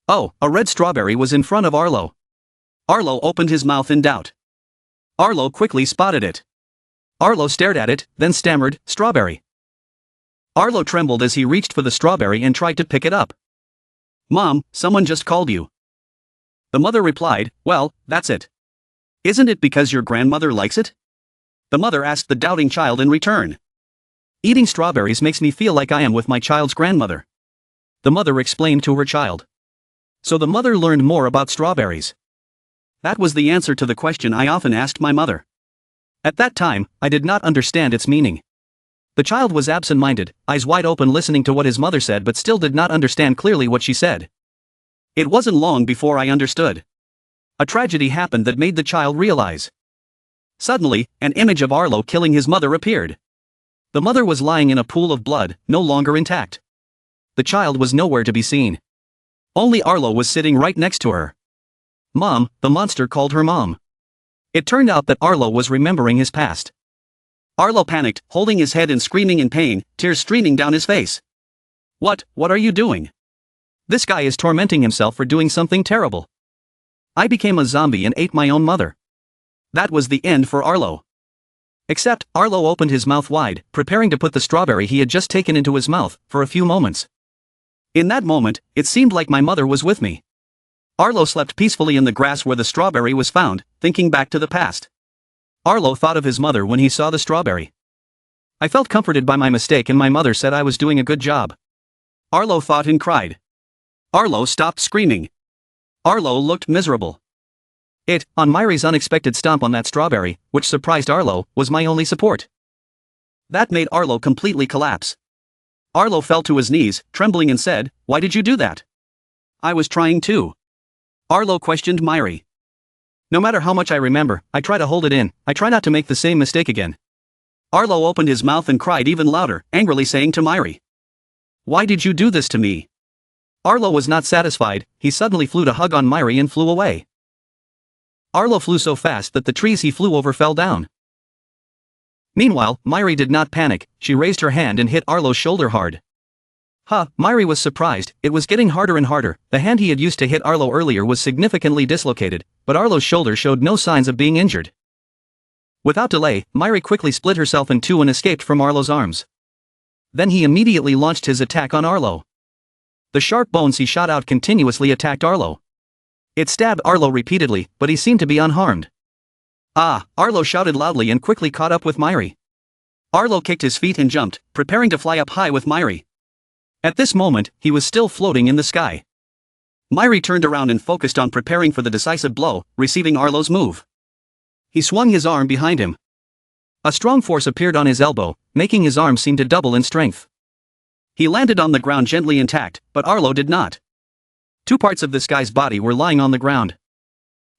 Oh, a red strawberry was in front of Arlo. Arlo opened his mouth in doubt. Arlo quickly spotted it. Arlo stared at it, then stammered, "Strawberry." Arlo trembled as he reached for the strawberry and tried to pick it up. Mom, someone just called you. The mother replied, well, that's it. Isn't it because your grandmother likes it? The mother asked the doubting child in return. Eating strawberries makes me feel like I am with my child's grandmother, the mother explained to her child. So the mother learned more about strawberries. That was the answer to the question I often asked my mother. At that time, I did not understand its meaning. The child was absent-minded, eyes wide open listening to what his mother said but still did not understand clearly what she said. It wasn't long before I understood. A tragedy happened that made the child realize. Suddenly, an image of Arlo killing his mother appeared. The mother was lying in a pool of blood, no longer intact. The child was nowhere to be seen. Only Arlo was sitting right next to her. Mom, the monster called her mom. It turned out that Arlo was remembering his past. Arlo panicked, holding his head and screaming in pain, tears streaming down his face. What are you doing? This guy is tormenting himself for doing something terrible. I became a zombie and ate my own mother. That was the end for Arlo. Except, Arlo opened his mouth wide, preparing to put the strawberry he had just taken into his mouth, for a few moments. In that moment, it seemed like my mother was with me. Arlo slept peacefully in the grass where the strawberry was found, thinking back to the past. Arlo thought of his mother when he saw the strawberry. I felt comforted by my mistake and my mother said I was doing a good job. Arlo thought and cried. Arlo stopped screaming. Arlo looked miserable. Anmiri's unexpected stomp on that strawberry, which surprised Arlo, was my only support. That made Arlo completely collapse. Arlo fell to his knees, trembling and said, "Why did you do that?" "I was trying to." Arlo questioned Myri. No matter how much I remember, I try to hold it in, I try not to make the same mistake again. Arlo opened his mouth and cried even louder, angrily saying to Myri, "Why did you do this to me?" Arlo was not satisfied, he suddenly flew to hug on Myri and flew away. Arlo flew so fast that the trees he flew over fell down. Meanwhile, Myri did not panic, she raised her hand and hit Arlo's shoulder hard. Myri was surprised, it was getting harder and harder, the hand he had used to hit Arlo earlier was significantly dislocated, but Arlo's shoulder showed no signs of being injured. Without delay, Myri quickly split herself in two and escaped from Arlo's arms. Then he immediately launched his attack on Arlo. The sharp bones he shot out continuously attacked Arlo. It stabbed Arlo repeatedly, but he seemed to be unharmed. Arlo shouted loudly and quickly caught up with Myri. Arlo kicked his feet and jumped, preparing to fly up high with Myri. At this moment, he was still floating in the sky. Myri turned around and focused on preparing for the decisive blow, receiving Arlo's move. He swung his arm behind him. A strong force appeared on his elbow, making his arm seem to double in strength. He landed on the ground gently intact, but Arlo did not. Two parts of this guy's body were lying on the ground.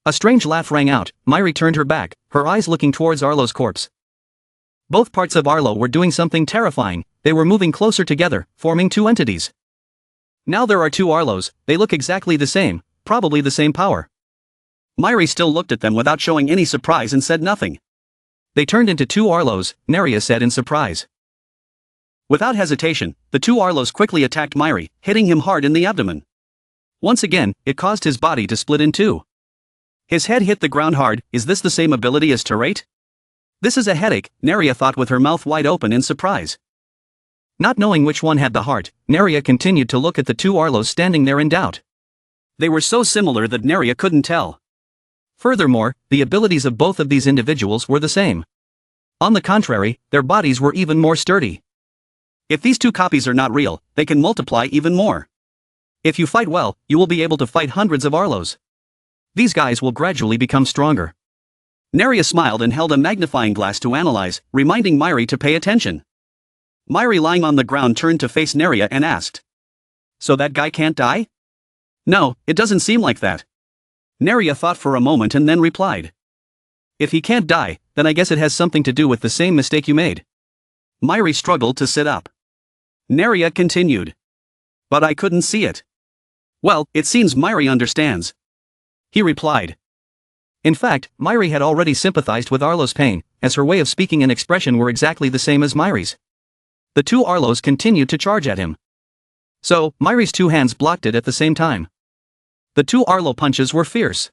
A strange laugh rang out, Myri turned her back, her eyes looking towards Arlo's corpse. Both parts of Arlo were doing something terrifying, they were moving closer together, forming two entities. Now there are two Arlos, they look exactly the same, probably the same power. Myri still looked at them without showing any surprise and said nothing. They turned into two Arlos, Neria said in surprise. Without hesitation, the two Arlos quickly attacked Myri, hitting him hard in the abdomen. Once again, it caused his body to split in two. His head hit the ground hard. Is this the same ability as Terate? This is a headache, Neria thought with her mouth wide open in surprise. Not knowing which one had the heart, Neria continued to look at the two Arlos standing there in doubt. They were so similar that Neria couldn't tell. Furthermore, the abilities of both of these individuals were the same. On the contrary, their bodies were even more sturdy. If these two copies are not real, they can multiply even more. If you fight well, you will be able to fight hundreds of Arlos. These guys will gradually become stronger. Neria smiled and held a magnifying glass to analyze, reminding Myri to pay attention. Myri, lying on the ground, turned to face Neria and asked, "So that guy can't die?" "No, it doesn't seem like that." Neria thought for a moment and then replied, "If he can't die, then I guess it has something to do with the same mistake you made." Myri struggled to sit up. Neria continued, "But I couldn't see it." "Well, it seems Myri understands," he replied. In fact, Myri had already sympathized with Arlo's pain, as her way of speaking and expression were exactly the same as Myri's. The two Arlos continued to charge at him. So, Myri's two hands blocked it at the same time. The two Arlo punches were fierce.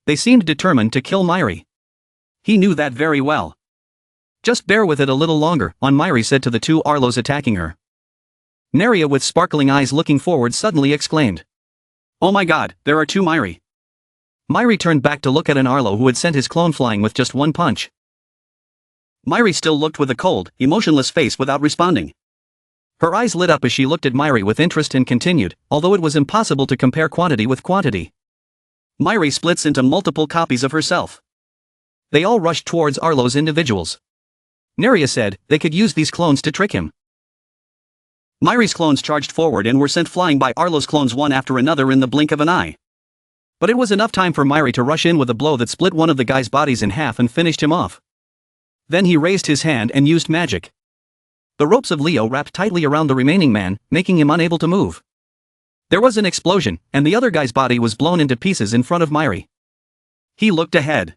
They seemed determined to kill Myri. He knew that very well. "Just bear with it a little longer," Myri said to the two Arlos attacking her. Neria, with sparkling eyes looking forward, suddenly exclaimed, "Oh my god, there are two Myri." Myri turned back to look at an Arlo who had sent his clone flying with just one punch. Myri still looked with a cold, emotionless face without responding. Her eyes lit up as she looked at Myri with interest and continued, although it was impossible to compare quantity with quantity. Myri splits into multiple copies of herself. They all rushed towards Arlo's individuals. Neria said they could use these clones to trick him. Myri's clones charged forward and were sent flying by Arlo's clones one after another in the blink of an eye. But it was enough time for Myri to rush in with a blow that split one of the guy's bodies in half and finished him off. Then he raised his hand and used magic. The ropes of Leo wrapped tightly around the remaining man, making him unable to move. There was an explosion, and the other guy's body was blown into pieces in front of Myri. He looked ahead.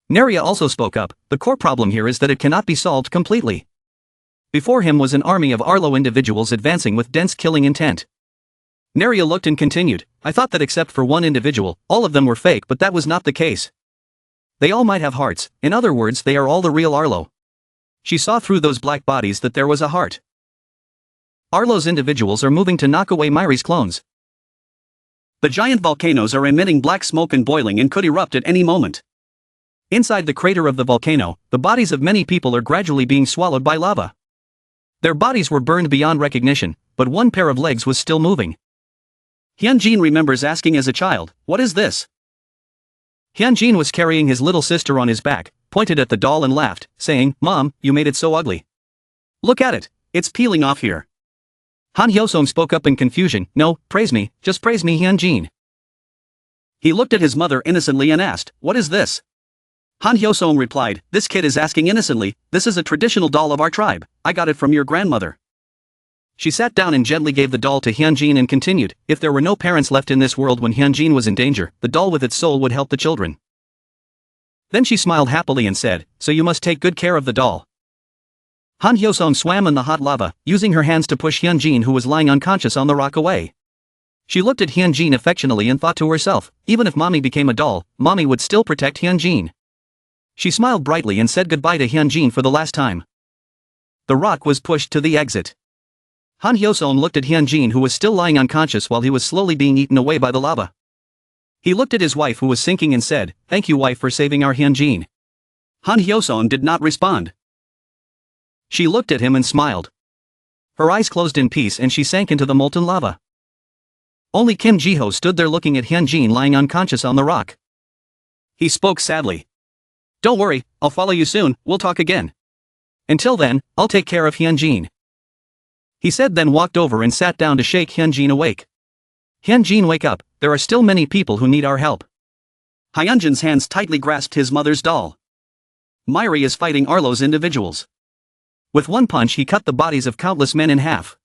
Neria also spoke up, "The core problem here is that it cannot be solved completely." Before him was an army of Arlo individuals advancing with dense killing intent. Neria looked and continued, "I thought that except for one individual, all of them were fake, but that was not the case. They all might have hearts, in other words they are all the real Arlo." She saw through those black bodies that there was a heart. Arlo's individuals are moving to knock away Myri's clones. The giant volcanoes are emitting black smoke and boiling and could erupt at any moment. Inside the crater of the volcano, the bodies of many people are gradually being swallowed by lava. Their bodies were burned beyond recognition, but one pair of legs was still moving. Hyunjin remembers asking as a child, "What is this?" Hyunjin was carrying his little sister on his back, pointed at the doll and laughed, saying, "Mom, you made it so ugly. Look at it, it's peeling off here." Han Hyosong spoke up in confusion, "No, praise me, just praise me, Hyunjin." He looked at his mother innocently and asked, "What is this?" Han Hyosong replied, "This kid is asking innocently, this is a traditional doll of our tribe, I got it from your grandmother." She sat down and gently gave the doll to Hyunjin and continued, "If there were no parents left in this world when Hyunjin was in danger, the doll with its soul would help the children." Then she smiled happily and said, "So you must take good care of the doll." Han Hyosong swam in the hot lava, using her hands to push Hyunjin, who was lying unconscious on the rock, away. She looked at Hyunjin affectionately and thought to herself, even if mommy became a doll, mommy would still protect Hyunjin. She smiled brightly and said goodbye to Hyunjin for the last time. The rock was pushed to the exit. Han Hyosong looked at Hyunjin, who was still lying unconscious while he was slowly being eaten away by the lava. He looked at his wife, who was sinking, and said, "Thank you, wife, for saving our Hyunjin." Han Hyosong did not respond. She looked at him and smiled. Her eyes closed in peace and she sank into the molten lava. Only Kim Jiho stood there looking at Hyunjin lying unconscious on the rock. He spoke sadly. "Don't worry, I'll follow you soon, we'll talk again. Until then, I'll take care of Hyunjin," he said, then walked over and sat down to shake Hyunjin awake. "Hyunjin, wake up, there are still many people who need our help." Hyunjin's hands tightly grasped his mother's doll. Myri is fighting Arlo's individuals. With one punch he cut the bodies of countless men in half.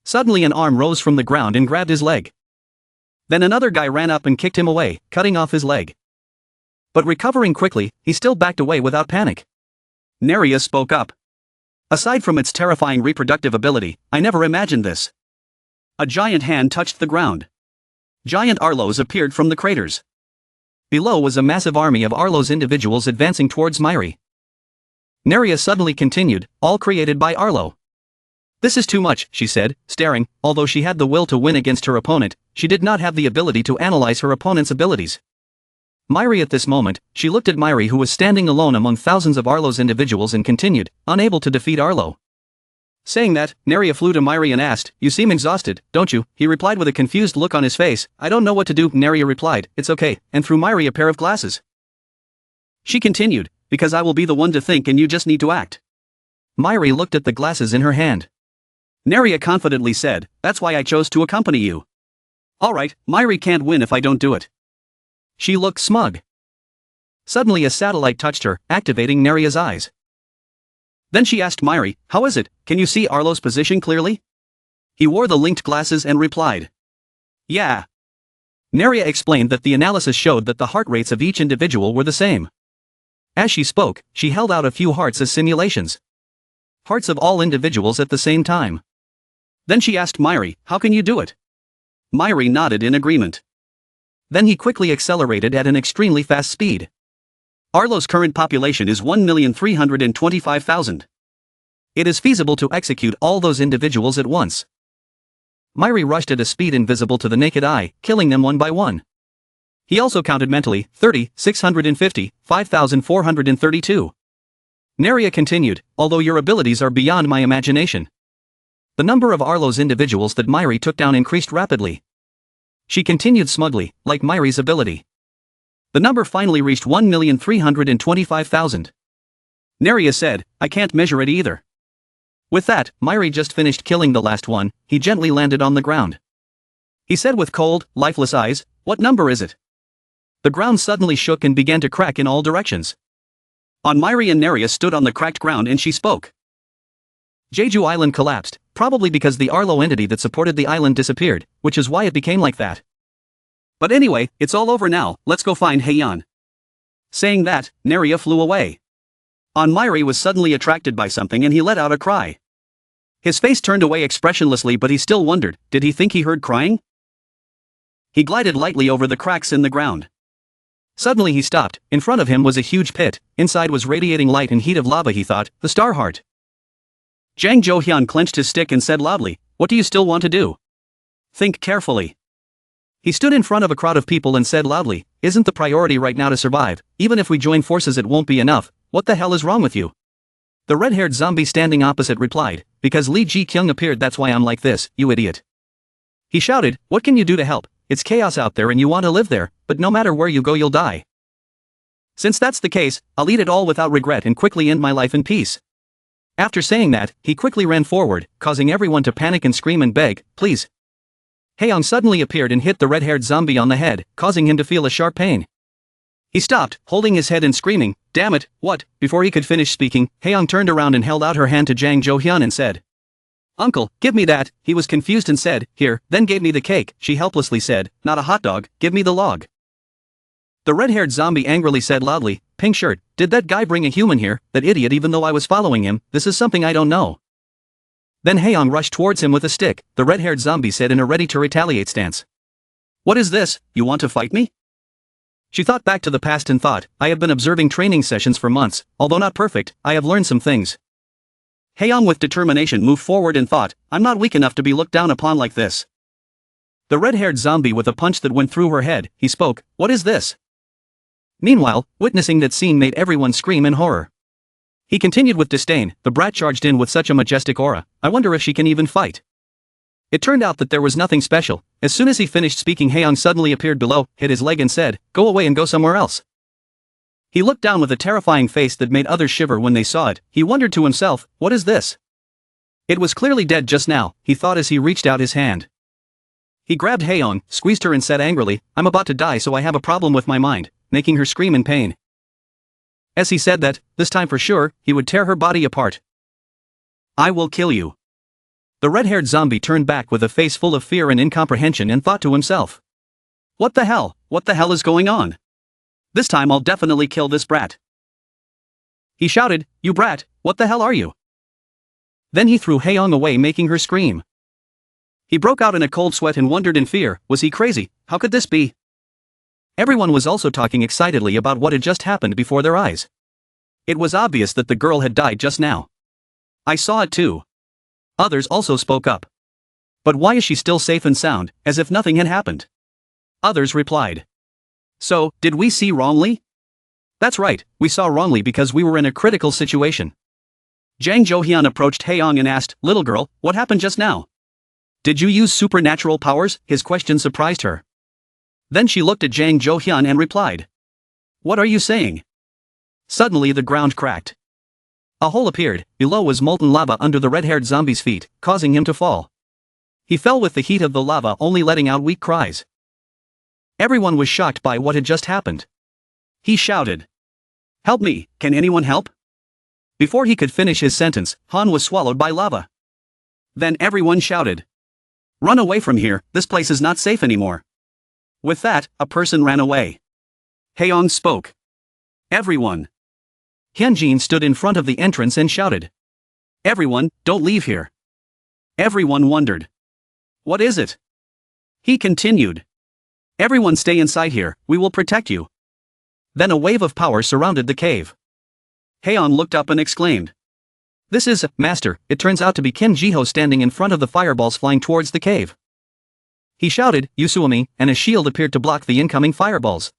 Suddenly an arm rose from the ground and grabbed his leg. Then another guy ran up and kicked him away, cutting off his leg. But recovering quickly, he still backed away without panic. Neria spoke up. Aside from its terrifying reproductive ability, I never imagined this. A giant hand touched the ground. Giant Arlos appeared from the craters. Below was a massive army of Arlos individuals advancing towards Myri. Neria suddenly continued, all created by Arlo. This is too much, she said, staring. Although she had the will to win against her opponent, she did not have the ability to analyze her opponent's abilities. Myri at this moment, she looked at Myri who was standing alone among thousands of Arlo's individuals and continued, unable to defeat Arlo. Saying that, Neria flew to Myri and asked, "You seem exhausted, don't you?" He replied with a confused look on his face. "I don't know what to do." Neria replied, "It's okay," and threw Myri a pair of glasses. She continued, "Because I will be the one to think and you just need to act." Myri looked at the glasses in her hand. Neria confidently said, "That's why I chose to accompany you." "Alright, Myri can't win if I don't do it." She looked smug. Suddenly a satellite touched her, activating Neria's eyes. Then she asked Myri, "How is it? Can you see Arlo's position clearly?" He wore the linked glasses and replied, "Yeah." Neria explained that the analysis showed that the heart rates of each individual were the same. As she spoke, she held out a few hearts as simulations. Hearts of all individuals at the same time. Then she asked Myri, "How can you do it?" Myri nodded in agreement. Then he quickly accelerated at an extremely fast speed. Arlo's current population is 1,325,000. It is feasible to execute all those individuals at once. Myri rushed at a speed invisible to the naked eye, killing them one by one. He also counted mentally, 30, 650, 5,432. Neria continued, "Although your abilities are beyond my imagination." The number of Arlo's individuals that Myri took down increased rapidly. She continued smugly, like Myri's ability. The number finally reached 1,325,000. Neria said, "I can't measure it either." With that, Myri just finished killing the last one. He gently landed on the ground. He said with cold, lifeless eyes, "What number is it?" The ground suddenly shook and began to crack in all directions. On Myri and Neria stood on the cracked ground and she spoke. Jeju Island collapsed, probably because the Arlo entity that supported the island disappeared, which is why it became like that. But anyway, it's all over now, let's go find Heian. Saying that, Neria flew away. Myri was suddenly attracted by something and he let out a cry. His face turned away expressionlessly but he still wondered, did he think he heard crying? He glided lightly over the cracks in the ground. Suddenly he stopped. In front of him was a huge pit, inside was radiating light and heat of lava. He thought, the star heart. Jang Jo-hyun clenched his stick and said loudly, "What do you still want to do? Think carefully." He stood in front of a crowd of people and said loudly, "Isn't the priority right now to survive? Even if we join forces it won't be enough. What the hell is wrong with you?" The red-haired zombie standing opposite replied, "Because Lee Ji-kyung appeared, that's why I'm like this, you idiot." He shouted, "What can you do to help? It's chaos out there and you want to live there, but no matter where you go you'll die. Since that's the case, I'll eat it all without regret and quickly end my life in peace." After saying that, he quickly ran forward, causing everyone to panic and scream and beg, "Please." Haeyoung suddenly appeared and hit the red-haired zombie on the head, causing him to feel a sharp pain. He stopped, holding his head and screaming, "Damn it, what?" Before he could finish speaking, Haeyoung turned around and held out her hand to Jang Jo-hyun and said, "Uncle, give me that." He was confused and said, "Here," then gave me the cake. She helplessly said, "Not a hot dog, give me the log." The red-haired zombie angrily said loudly, "Pink shirt, did that guy bring a human here, that idiot? Even though I was following him, this is something I don't know." Then Haeyoung rushed towards him with a stick. The red-haired zombie said in a ready-to-retaliate stance, "What is this, you want to fight me?" She thought back to the past and thought, "I have been observing training sessions for months, although not perfect, I have learned some things." Haeyoung with determination moved forward and thought, "I'm not weak enough to be looked down upon like this." The red-haired zombie with a punch that went through her head, he spoke, "What is this?" Meanwhile, witnessing that scene made everyone scream in horror. He continued with disdain, "The brat charged in with such a majestic aura, I wonder if she can even fight." It turned out that there was nothing special. As soon as he finished speaking, Haeyoung suddenly appeared below, hit his leg and said, "Go away and go somewhere else." He looked down with a terrifying face that made others shiver when they saw it. He wondered to himself, what is this? It was clearly dead just now, he thought as he reached out his hand. He grabbed Haeyoung, squeezed her and said angrily, "I'm about to die, so I have a problem with my mind," making her scream in pain. As he said that, this time for sure, he would tear her body apart. "I will kill you." The red-haired zombie turned back with a face full of fear and incomprehension and thought to himself, What the hell is going on? This time I'll definitely kill this brat." He shouted, "You brat, what the hell are you? Then he threw Haeyoung away, making her scream. He broke out in a cold sweat and wondered in fear, was he crazy? How could this be? Everyone was also talking excitedly about what had just happened before their eyes. It was obvious that the girl had died just now. I saw it too. Others also spoke up. But why is she still safe and sound, as if nothing had happened? Others replied. So, did we see wrongly? That's right, we saw wrongly because we were in a critical situation. Jang Jo-hyun approached Haeyoung and asked, little girl, what happened just now? Did you use supernatural powers? His question surprised her. Then she looked at Jang Jo-hyun and replied. What are you saying? Suddenly the ground cracked. A hole appeared, below was molten lava under the red-haired zombie's feet, causing him to fall. He fell with the heat of the lava, only letting out weak cries. Everyone was shocked by what had just happened. He shouted. Help me, can anyone help? Before he could finish his sentence, Han was swallowed by lava. Then everyone shouted. Run away from here, this place is not safe anymore. With that, a person ran away. Haeyoung spoke. Everyone. Hyunjin stood in front of the entrance and shouted. Everyone, don't leave here. Everyone wondered. What is it? He continued. Everyone stay inside here, we will protect you. Then a wave of power surrounded the cave. Haeyeon looked up and exclaimed. This is, Master, it turns out to be Kim Ji-ho standing in front of the fireballs flying towards the cave. He shouted, Yusuami, and a shield appeared to block the incoming fireballs.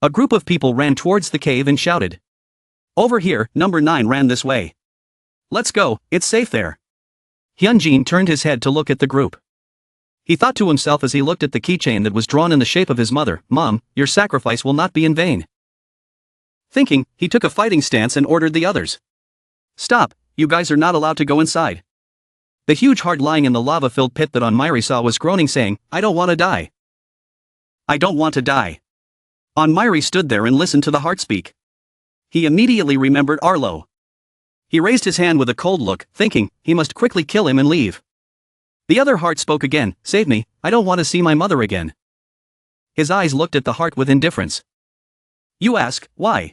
A group of people ran towards the cave and shouted. Over here, number 9 ran this way. Let's go, it's safe there. Hyunjin turned his head to look at the group. He thought to himself as he looked at the keychain that was drawn in the shape of his mother, Mom, your sacrifice will not be in vain. Thinking, he took a fighting stance and ordered the others. Stop, you guys are not allowed to go inside. The huge heart lying in the lava-filled pit that Onmiri saw was groaning, saying, I don't want to die. I don't want to die. Onmiri stood there and listened to the heart speak. He immediately remembered Arlo. He raised his hand with a cold look, thinking, he must quickly kill him and leave. The other heart spoke again, save me, I don't want to see my mother again. His eyes looked at the heart with indifference. You ask, why?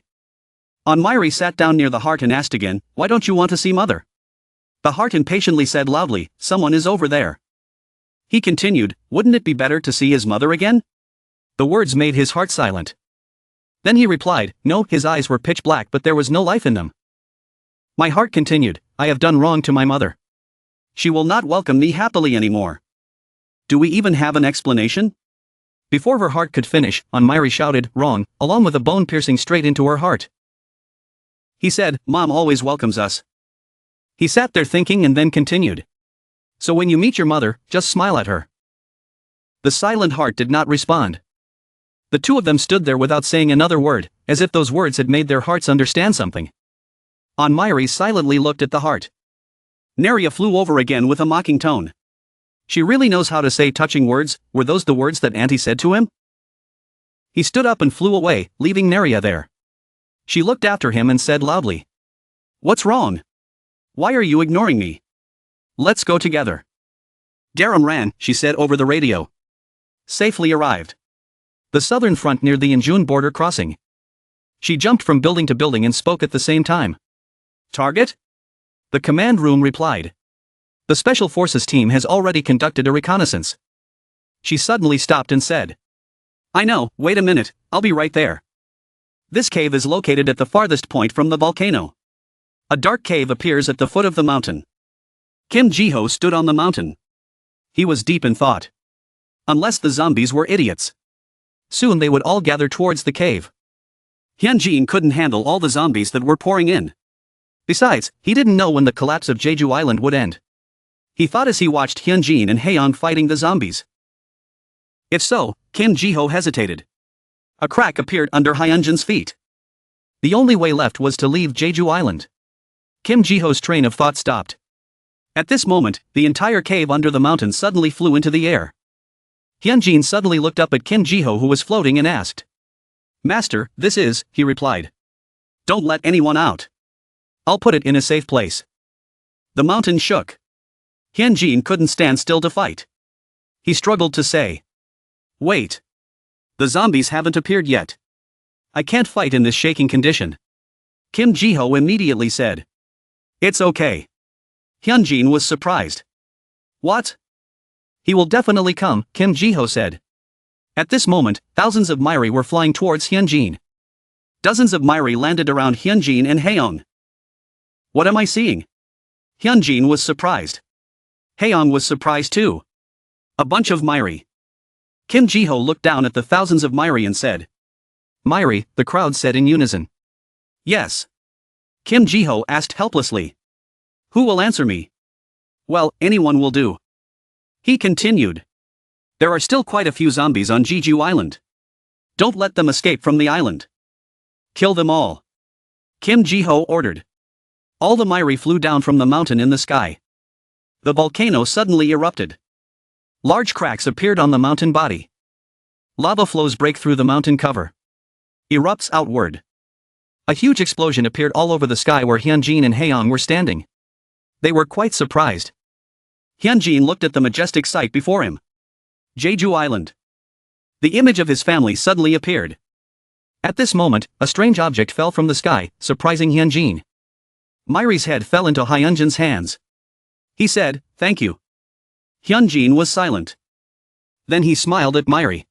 Onmiri sat down near the heart and asked again, why don't you want to see mother? The heart impatiently said loudly, someone is over there. He continued, wouldn't it be better to see his mother again? The words made his heart silent. Then he replied, no, his eyes were pitch black but there was no life in them. My heart continued, I have done wrong to my mother. She will not welcome me happily anymore. Do we even have an explanation? Before her heart could finish, Onmiri shouted, wrong, along with a bone piercing straight into her heart. He said, Mom always welcomes us. He sat there thinking and then continued. So when you meet your mother, just smile at her. The silent heart did not respond. The two of them stood there without saying another word, as if those words had made their hearts understand something. Onmiri silently looked at the heart. Neria flew over again with a mocking tone. She really knows how to say touching words, were those the words that Auntie said to him? He stood up and flew away, leaving Neria there. She looked after him and said loudly. What's wrong? Why are you ignoring me? Let's go together. Daram ran, she said over the radio. Safely arrived. The southern front near the Injun border crossing. She jumped from building to building and spoke at the same time. Target? The command room replied. The Special Forces team has already conducted a reconnaissance. She suddenly stopped and said. I know, wait a minute, I'll be right there. This cave is located at the farthest point from the volcano. A dark cave appears at the foot of the mountain. Kim Ji-ho stood on the mountain. He was deep in thought. Unless the zombies were idiots. Soon they would all gather towards the cave. Hyunjin couldn't handle all the zombies that were pouring in. Besides, he didn't know when the collapse of Jeju Island would end. He thought as he watched Hyunjin and Haeyeon fighting the zombies. If so, Kim Ji-ho hesitated. A crack appeared under Hyunjin's feet. The only way left was to leave Jeju Island. Kim Ji-ho's train of thought stopped. At this moment, the entire cave under the mountain suddenly flew into the air. Hyunjin suddenly looked up at Kim Ji-ho who was floating and asked. Master, this is, he replied. Don't let anyone out. I'll put it in a safe place. The mountain shook. Hyunjin couldn't stand still to fight. He struggled to say. Wait. The zombies haven't appeared yet. I can't fight in this shaking condition. Kim Ji-ho immediately said. It's okay. Hyunjin was surprised. What? He will definitely come, Kim Ji-ho said. At this moment, thousands of Myri were flying towards Hyunjin. Dozens of Myri landed around Hyunjin and Haeyoung. What am I seeing? Hyunjin was surprised. Haeyoung was surprised too. A bunch of Myri. Kim Ji-ho looked down at the thousands of Myri and said. Myri, the crowd said in unison. Yes. Kim Ji-ho asked helplessly. Who will answer me? Well, anyone will do. He continued. There are still quite a few zombies on Jeju Island. Don't let them escape from the island. Kill them all. Kim Ji-ho ordered. All the Myri flew down from the mountain in the sky. The volcano suddenly erupted. Large cracks appeared on the mountain body. Lava flows break through the mountain cover. Erupts outward. A huge explosion appeared all over the sky where Hyunjin and Haeyoung were standing. They were quite surprised. Hyunjin looked at the majestic sight before him. Jeju Island. The image of his family suddenly appeared. At this moment, a strange object fell from the sky, surprising Hyunjin. Myri's head fell into Hyunjin's hands. He said, "Thank you." Hyunjin was silent. Then he smiled at Myri.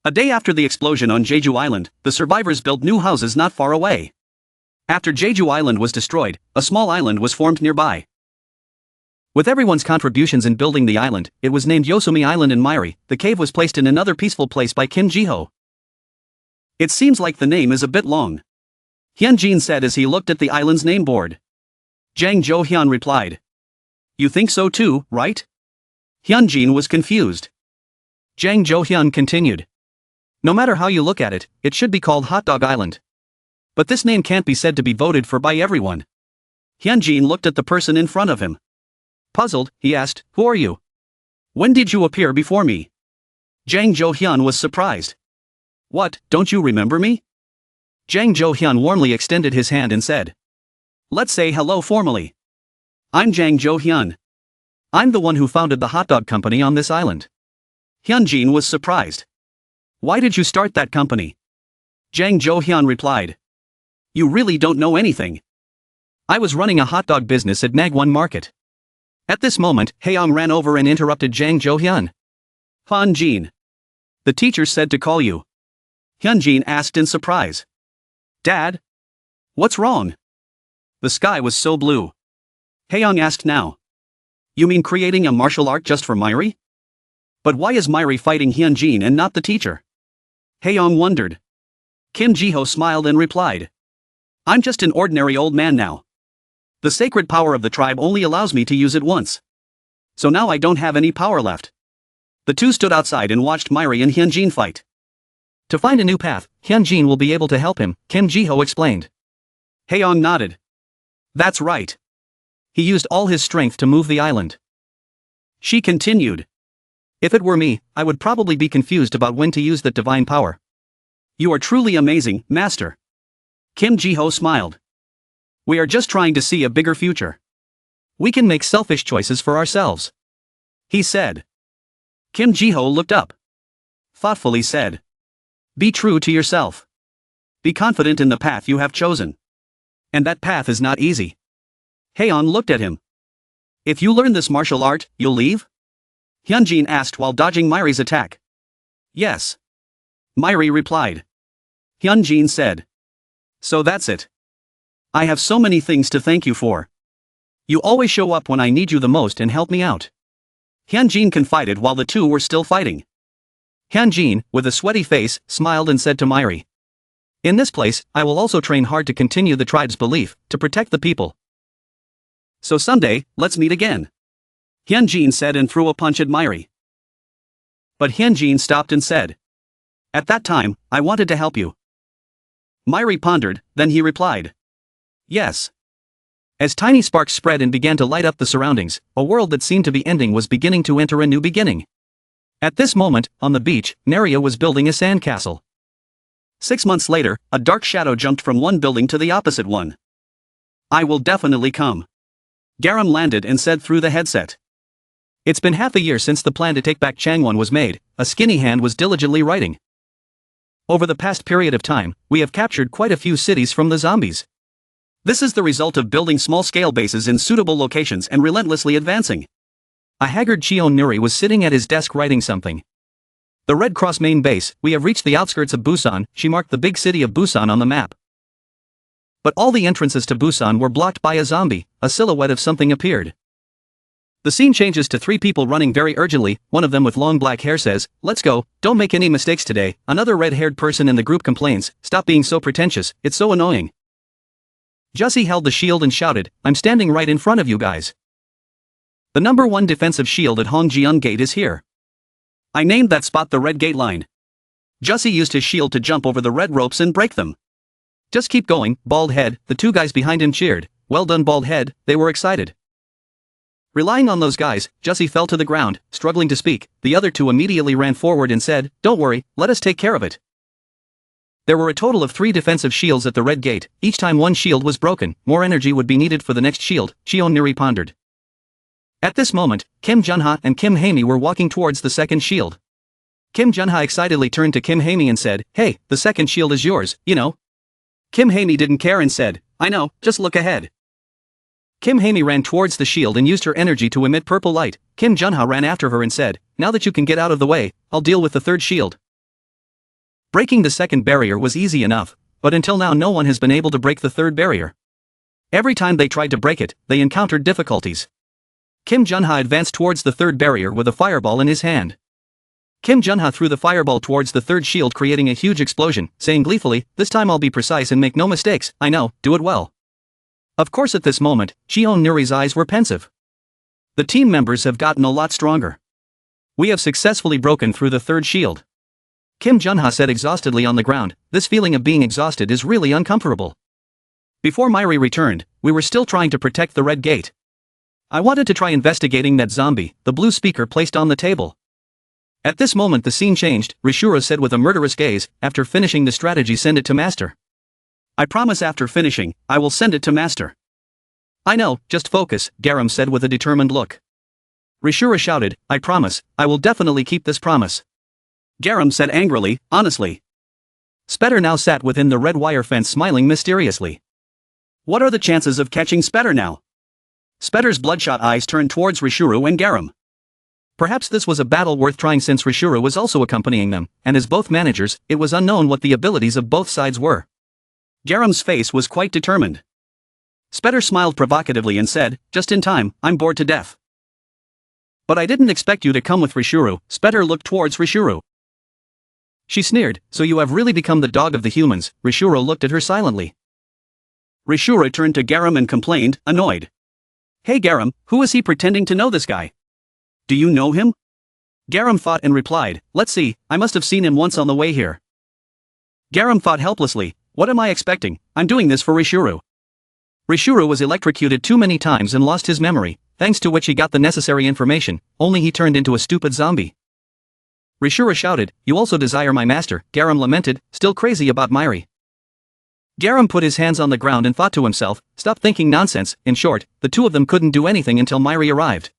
A day after the explosion on Jeju Island, the survivors built new houses not far away. After Jeju Island was destroyed, a small island was formed nearby. With everyone's contributions in building the island, it was named Yosumi Island in Myri. The cave was placed in another peaceful place by Kim Ji-ho. It seems like the name is a bit long. Hyunjin said as he looked at the island's name board. Jang Jo-hyun replied. You think so too, right? Hyunjin was confused. Jang Jo-hyun continued. No matter how you look at it, it should be called Hot Dog Island. But this name can't be said to be voted for by everyone. Hyunjin looked at the person in front of him. Puzzled, he asked, Who are you? When did you appear before me? Jang Jo-hyun was surprised. What, don't you remember me? Jang Jo-hyun warmly extended his hand and said. Let's say hello formally. I'm Jang Jo-hyun. I'm the one who founded the hot dog company on this island. Hyunjin was surprised. Why did you start that company? Jang Jo-hyun replied. You really don't know anything. I was running a hot dog business at Nagwon Market. At this moment, Haeyoung ran over and interrupted Jang Jo-hyun. Hyunjin. The teacher said to call you. Hyunjin asked in surprise. Dad? What's wrong? The sky was so blue. Haeyoung asked now. You mean creating a martial art just for Myri? But why is Myri fighting Hyunjin and not the teacher? Haeyoung wondered. Kim Ji-ho smiled and replied. I'm just an ordinary old man now. The sacred power of the tribe only allows me to use it once. So now I don't have any power left. The two stood outside and watched Myri and Hyunjin fight. To find a new path, Hyunjin will be able to help him, Kim Ji-ho explained. Haeyoung nodded. That's right. He used all his strength to move the island. She continued. If it were me, I would probably be confused about when to use that divine power. You are truly amazing, Master. Kim Ji-ho smiled. We are just trying to see a bigger future. We can make selfish choices for ourselves. He said. Kim Ji-ho looked up. Thoughtfully said. Be true to yourself. Be confident in the path you have chosen. And that path is not easy. Haeyeon looked at him. If you learn this martial art, you'll leave? Hyunjin asked while dodging Myri's attack. Yes. Myri replied. Hyunjin said. So that's it. I have so many things to thank you for. You always show up when I need you the most and help me out. Hyunjin confided while the two were still fighting. Hyunjin, with a sweaty face, smiled and said to Myri. In this place, I will also train hard to continue the tribe's belief, to protect the people. So someday, let's meet again. Hyunjin said and threw a punch at Myri. But Hyunjin stopped and said. At that time, I wanted to help you. Myri pondered, then he replied. Yes. As tiny sparks spread and began to light up the surroundings, a world that seemed to be ending was beginning to enter a new beginning. At this moment, on the beach, Naria was building a sandcastle. 6 months later, a dark shadow jumped from one building to the opposite one. I will definitely come. Garam landed and said through the headset. It's been half a year since the plan to take back Changwon was made, a skinny hand was diligently writing. Over the past period of time, we have captured quite a few cities from the zombies. This is the result of building small-scale bases in suitable locations and relentlessly advancing. A haggard Chion Nuri was sitting at his desk writing something. The Red Cross main base, we have reached the outskirts of Busan. She marked the big city of Busan on the map. But all the entrances to Busan were blocked by a zombie. A silhouette of something appeared. The scene changes to 3 people running very urgently. One of them with long black hair says, "Let's go, don't make any mistakes today." Another red-haired person in the group complains, "Stop being so pretentious, it's so annoying." Jussie held the shield and shouted, "I'm standing right in front of you guys. The number 1 defensive shield at Hongjiang Gate is here. I named that spot the Red Gate Line." Jussie used his shield to jump over the red ropes and break them. "Just keep going, Bald Head," the 2 guys behind him cheered. "Well done, Bald Head," they were excited. Relying on those guys, Jussie fell to the ground, struggling to speak. The other 2 immediately ran forward and said, "Don't worry, let us take care of it." There were a total of 3 defensive shields at the Red Gate. Each time one shield was broken, more energy would be needed for the next shield, Chion Nuri pondered. At this moment, Kim Junha and Kim Haemi were walking towards the second shield. Kim Junha excitedly turned to Kim Haemi and said, "Hey, the second shield is yours, you know." Kim Haemi didn't care and said, "I know, just look ahead." Kim Haemi ran towards the shield and used her energy to emit purple light. Kim Junha ran after her and said, "Now that you can get out of the way, I'll deal with the third shield." Breaking the second barrier was easy enough, but until now no one has been able to break the third barrier. Every time they tried to break it, they encountered difficulties. Kim Junha advanced towards the third barrier with a fireball in his hand. Kim Junha threw the fireball towards the third shield, creating a huge explosion, saying gleefully, "This time I'll be precise and make no mistakes. I know, do it well." Of course at this moment, Chion Nuri's eyes were pensive. The team members have gotten a lot stronger. "We have successfully broken through the third shield," Kim Junha said exhaustedly on the ground. "This feeling of being exhausted is really uncomfortable. Before Myri returned, we were still trying to protect the Red Gate. I wanted to try investigating that zombie," the blue speaker placed on the table. At this moment the scene changed. Rishura said with a murderous gaze, "After finishing the strategy, send it to Master." "I promise after finishing, I will send it to Master." "I know, just focus," Garam said with a determined look. Rishura shouted, "I promise, I will definitely keep this promise." Garam said angrily, "Honestly." Spetter now sat within the red wire fence smiling mysteriously. "What are the chances of catching Spetter now?" Spetter's bloodshot eyes turned towards Rishuru and Garam. Perhaps this was a battle worth trying since Rishuru was also accompanying them, and as both managers, it was unknown what the abilities of both sides were. Garam's face was quite determined. Spetter smiled provocatively and said, "Just in time, I'm bored to death." "But I didn't expect you to come with Rishuru." Spetter looked towards Rishuru. She sneered, "So you have really become the dog of the humans." Rishuru looked at her silently. Rishuru turned to Garam and complained, annoyed. "Hey Garam, who is he pretending to know this guy? Do you know him?" Garam thought and replied, "Let's see, I must have seen him once on the way here." Garam thought helplessly, "What am I expecting? I'm doing this for Rishuru." Rishuru was electrocuted too many times and lost his memory, thanks to which he got the necessary information, only he turned into a stupid zombie. Rishuru shouted, "You also desire my master," Garam lamented, still crazy about Myri. Garam put his hands on the ground and thought to himself, "Stop thinking nonsense." In short, the 2 of them couldn't do anything until Myri arrived.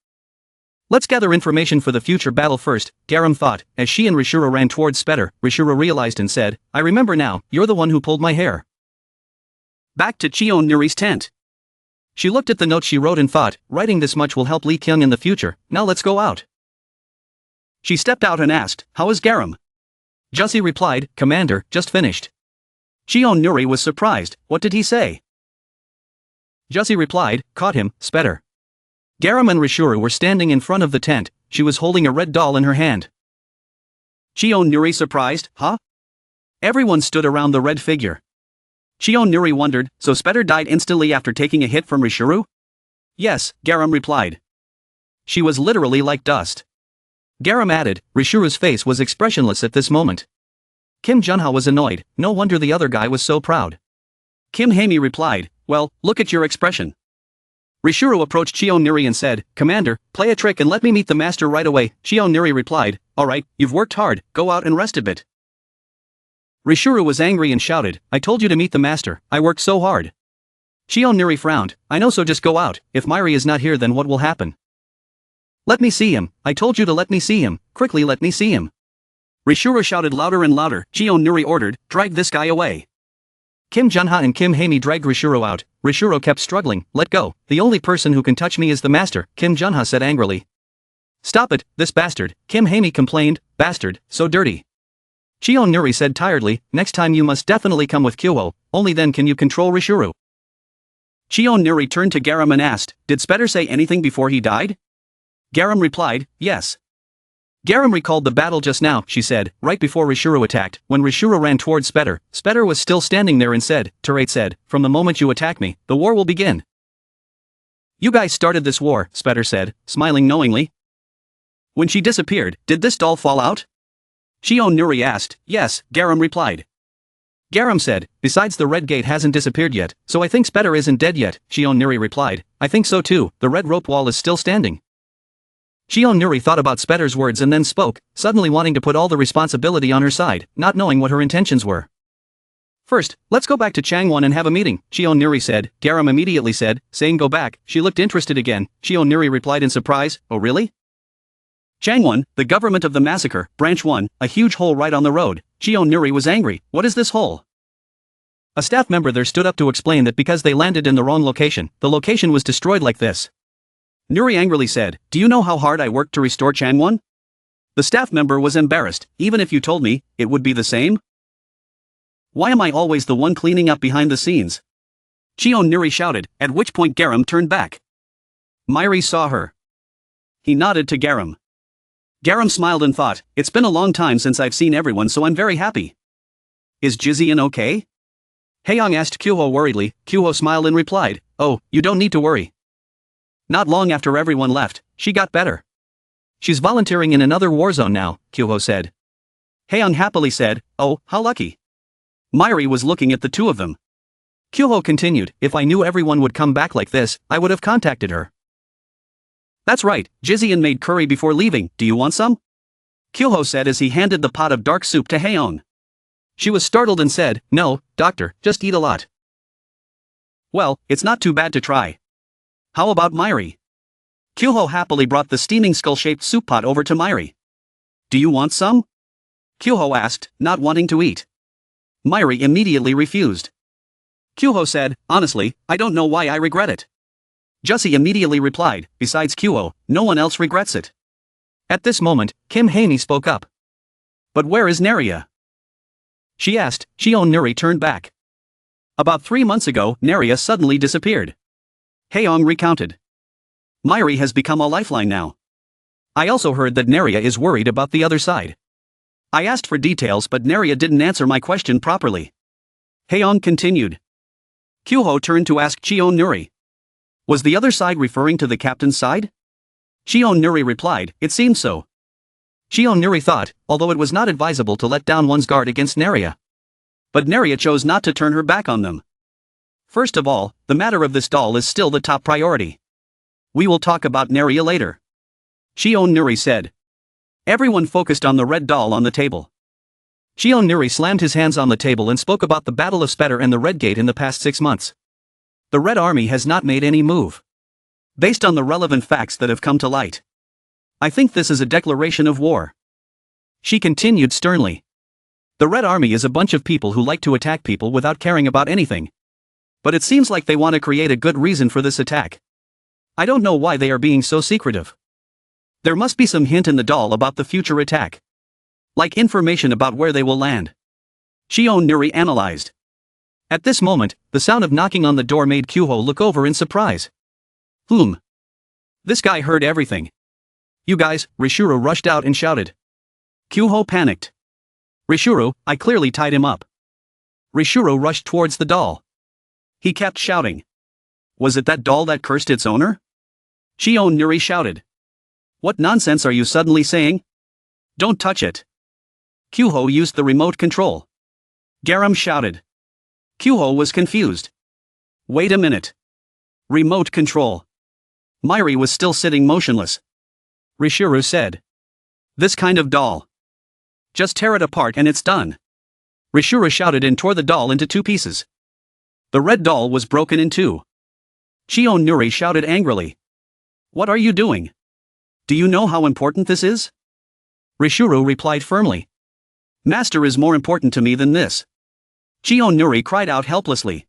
"Let's gather information for the future battle first," Garam thought, as she and Rishuru ran towards Spetter. Rishuru realized and said, "I remember now, you're the one who pulled my hair." Back to Chion Nuri's tent. She looked at the note she wrote and thought, writing this much will help Lee Kyung in the future. Now let's go out. She stepped out and asked, "How is Garam?" Jussie replied, "Commander, just finished." Chion Nuri was surprised. What did he say? Jussie replied, "Caught him, Spetter." Garam and Rishuru were standing in front of the tent. She was holding a red doll in her hand. Chion Nuri surprised, "Huh?" Everyone stood around the red figure. Chion Nuri wondered, "So Spetter died instantly after taking a hit from Rishuru?" "Yes," Garam replied. "She was literally like dust." Garam added, "Rishuru's face was expressionless at this moment." Kim Junha was annoyed, no wonder the other guy was so proud. Kim Haemi replied, "Well, look at your expression." Rishuru approached Chion Nuri and said, "Commander, play a trick and let me meet the master right away." Chion Nuri replied, "Alright, you've worked hard, go out and rest a bit." Rishuru was angry and shouted, "I told you to meet the master, I worked so hard." Chion Nuri frowned, "I know, so just go out. If Myri is not here, then what will happen?" "Let me see him, I told you to let me see him, quickly let me see him." Rishuru shouted louder and louder. Chion Nuri ordered, "Drag this guy away." Kim Junha and Kim Haemi dragged Rishuro out. Rishuro kept struggling. Let go. The only person who can touch me is the master, Kim Junha said angrily. Stop it, this bastard, Kim Haemi complained. Bastard, so dirty. Cheon Nuri said tiredly, next time you must definitely come with Kyoho, only then can you control Rishuro. Cheon Nuri turned to Garam and asked, did Spetter say anything before he died? Garam replied, yes. Garam recalled the battle just now, she said, right before Rishuro attacked. When Rishuro ran towards Spetter, Spetter was still standing there and said, Terate said, from the moment you attack me, the war will begin. You guys started this war, Spetter said, smiling knowingly. When she disappeared, did this doll fall out? Cheon Nuri asked. Yes, Garam replied. Garam said, besides the red gate hasn't disappeared yet, so I think Spetter isn't dead yet. Cheon Nuri replied, I think so too, the red rope wall is still standing. Cheon Nuri thought about Spetter's words and then spoke, suddenly wanting to put all the responsibility on her side, not knowing what her intentions were. First, let's go back to Changwon and have a meeting, Cheon Nuri said. Garam immediately said, saying go back. She looked interested again. Cheon Nuri replied in surprise, oh really? Changwon, the government of the massacre, branch 1, a huge hole right on the road. Cheon Nuri was angry, what is this hole? A staff member there stood up to explain that because they landed in the wrong location, the location was destroyed like this. Nuri angrily said, do you know how hard I worked to restore Changwon? The staff member was embarrassed, even if you told me, it would be the same? Why am I always the one cleaning up behind the scenes? Cheon Nuri shouted, at which point Garam turned back. Myri saw her. He nodded to Garam. Garam smiled and thought, it's been a long time since I've seen everyone so I'm very happy. Is Jizian okay? Haeyong asked Kyoho worriedly. Kyoho smiled and replied, oh, you don't need to worry. Not long after everyone left, she got better. She's volunteering in another war zone now, Kyoho said. Haeyong happily said, oh, how lucky. Myri was looking at the two of them. Kyoho continued, if I knew everyone would come back like this, I would have contacted her. That's right, Jizian made curry before leaving, do you want some? Kyoho said as he handed the pot of dark soup to Haeyong. She was startled and said, no, doctor, just eat a lot. Well, it's not too bad to try. How about Myri? Kyoho happily brought the steaming skull-shaped soup pot over to Myri. Do you want some? Kyoho asked, not wanting to eat. Myri immediately refused. Kyoho said, honestly, I don't know why I regret it. Jussie immediately replied, besides Kyoho, no one else regrets it. At this moment, Kim Haemi spoke up. But where is Neria? She asked. Cheon Nuri turned back. About 3 months ago, Neria suddenly disappeared. Haeyong recounted. Myri has become a lifeline now. I also heard that Neria is worried about the other side. I asked for details but Neria didn't answer my question properly. Haeyong continued. Kyoho turned to ask Cheon Nuri. Was the other side referring to the captain's side? Cheon Nuri replied, it seems so. Cheon Nuri thought, although it was not advisable to let down one's guard against Neria. But Neria chose not to turn her back on them. First of all, the matter of this doll is still the top priority. We will talk about Neria later. Cheon Nuri said. Everyone focused on the red doll on the table. Cheon Nuri slammed his hands on the table and spoke about the Battle of Spetter and the Red Gate in the past 6 months. The Red Army has not made any move. Based on the relevant facts that have come to light, I think this is a declaration of war. She continued sternly. The Red Army is a bunch of people who like to attack people without caring about anything. But it seems like they want to create a good reason for this attack. I don't know why they are being so secretive. There must be some hint in the doll about the future attack. Like information about where they will land. Cheon Nuri analyzed. At this moment, the sound of knocking on the door made Kyoho look over in surprise. This guy heard everything. You guys, Rishuro rushed out and shouted. Kyoho panicked. Rishuro, I clearly tied him up. Rishuro rushed towards the doll. He kept shouting. Was it that doll that cursed its owner? Cheon Nuri shouted. What nonsense are you suddenly saying? Don't touch it. Kyoho used the remote control. Garam shouted. Kyoho was confused. Wait a minute. Remote control. Myri was still sitting motionless. Rishiro said. This kind of doll. Just tear it apart and it's done. Rishiro shouted and tore the doll into 2 pieces. The red doll was broken in 2. Cheon Nuri shouted angrily. What are you doing? Do you know how important this is? Rishiro replied firmly. Master is more important to me than this. Chion Nuri cried out helplessly.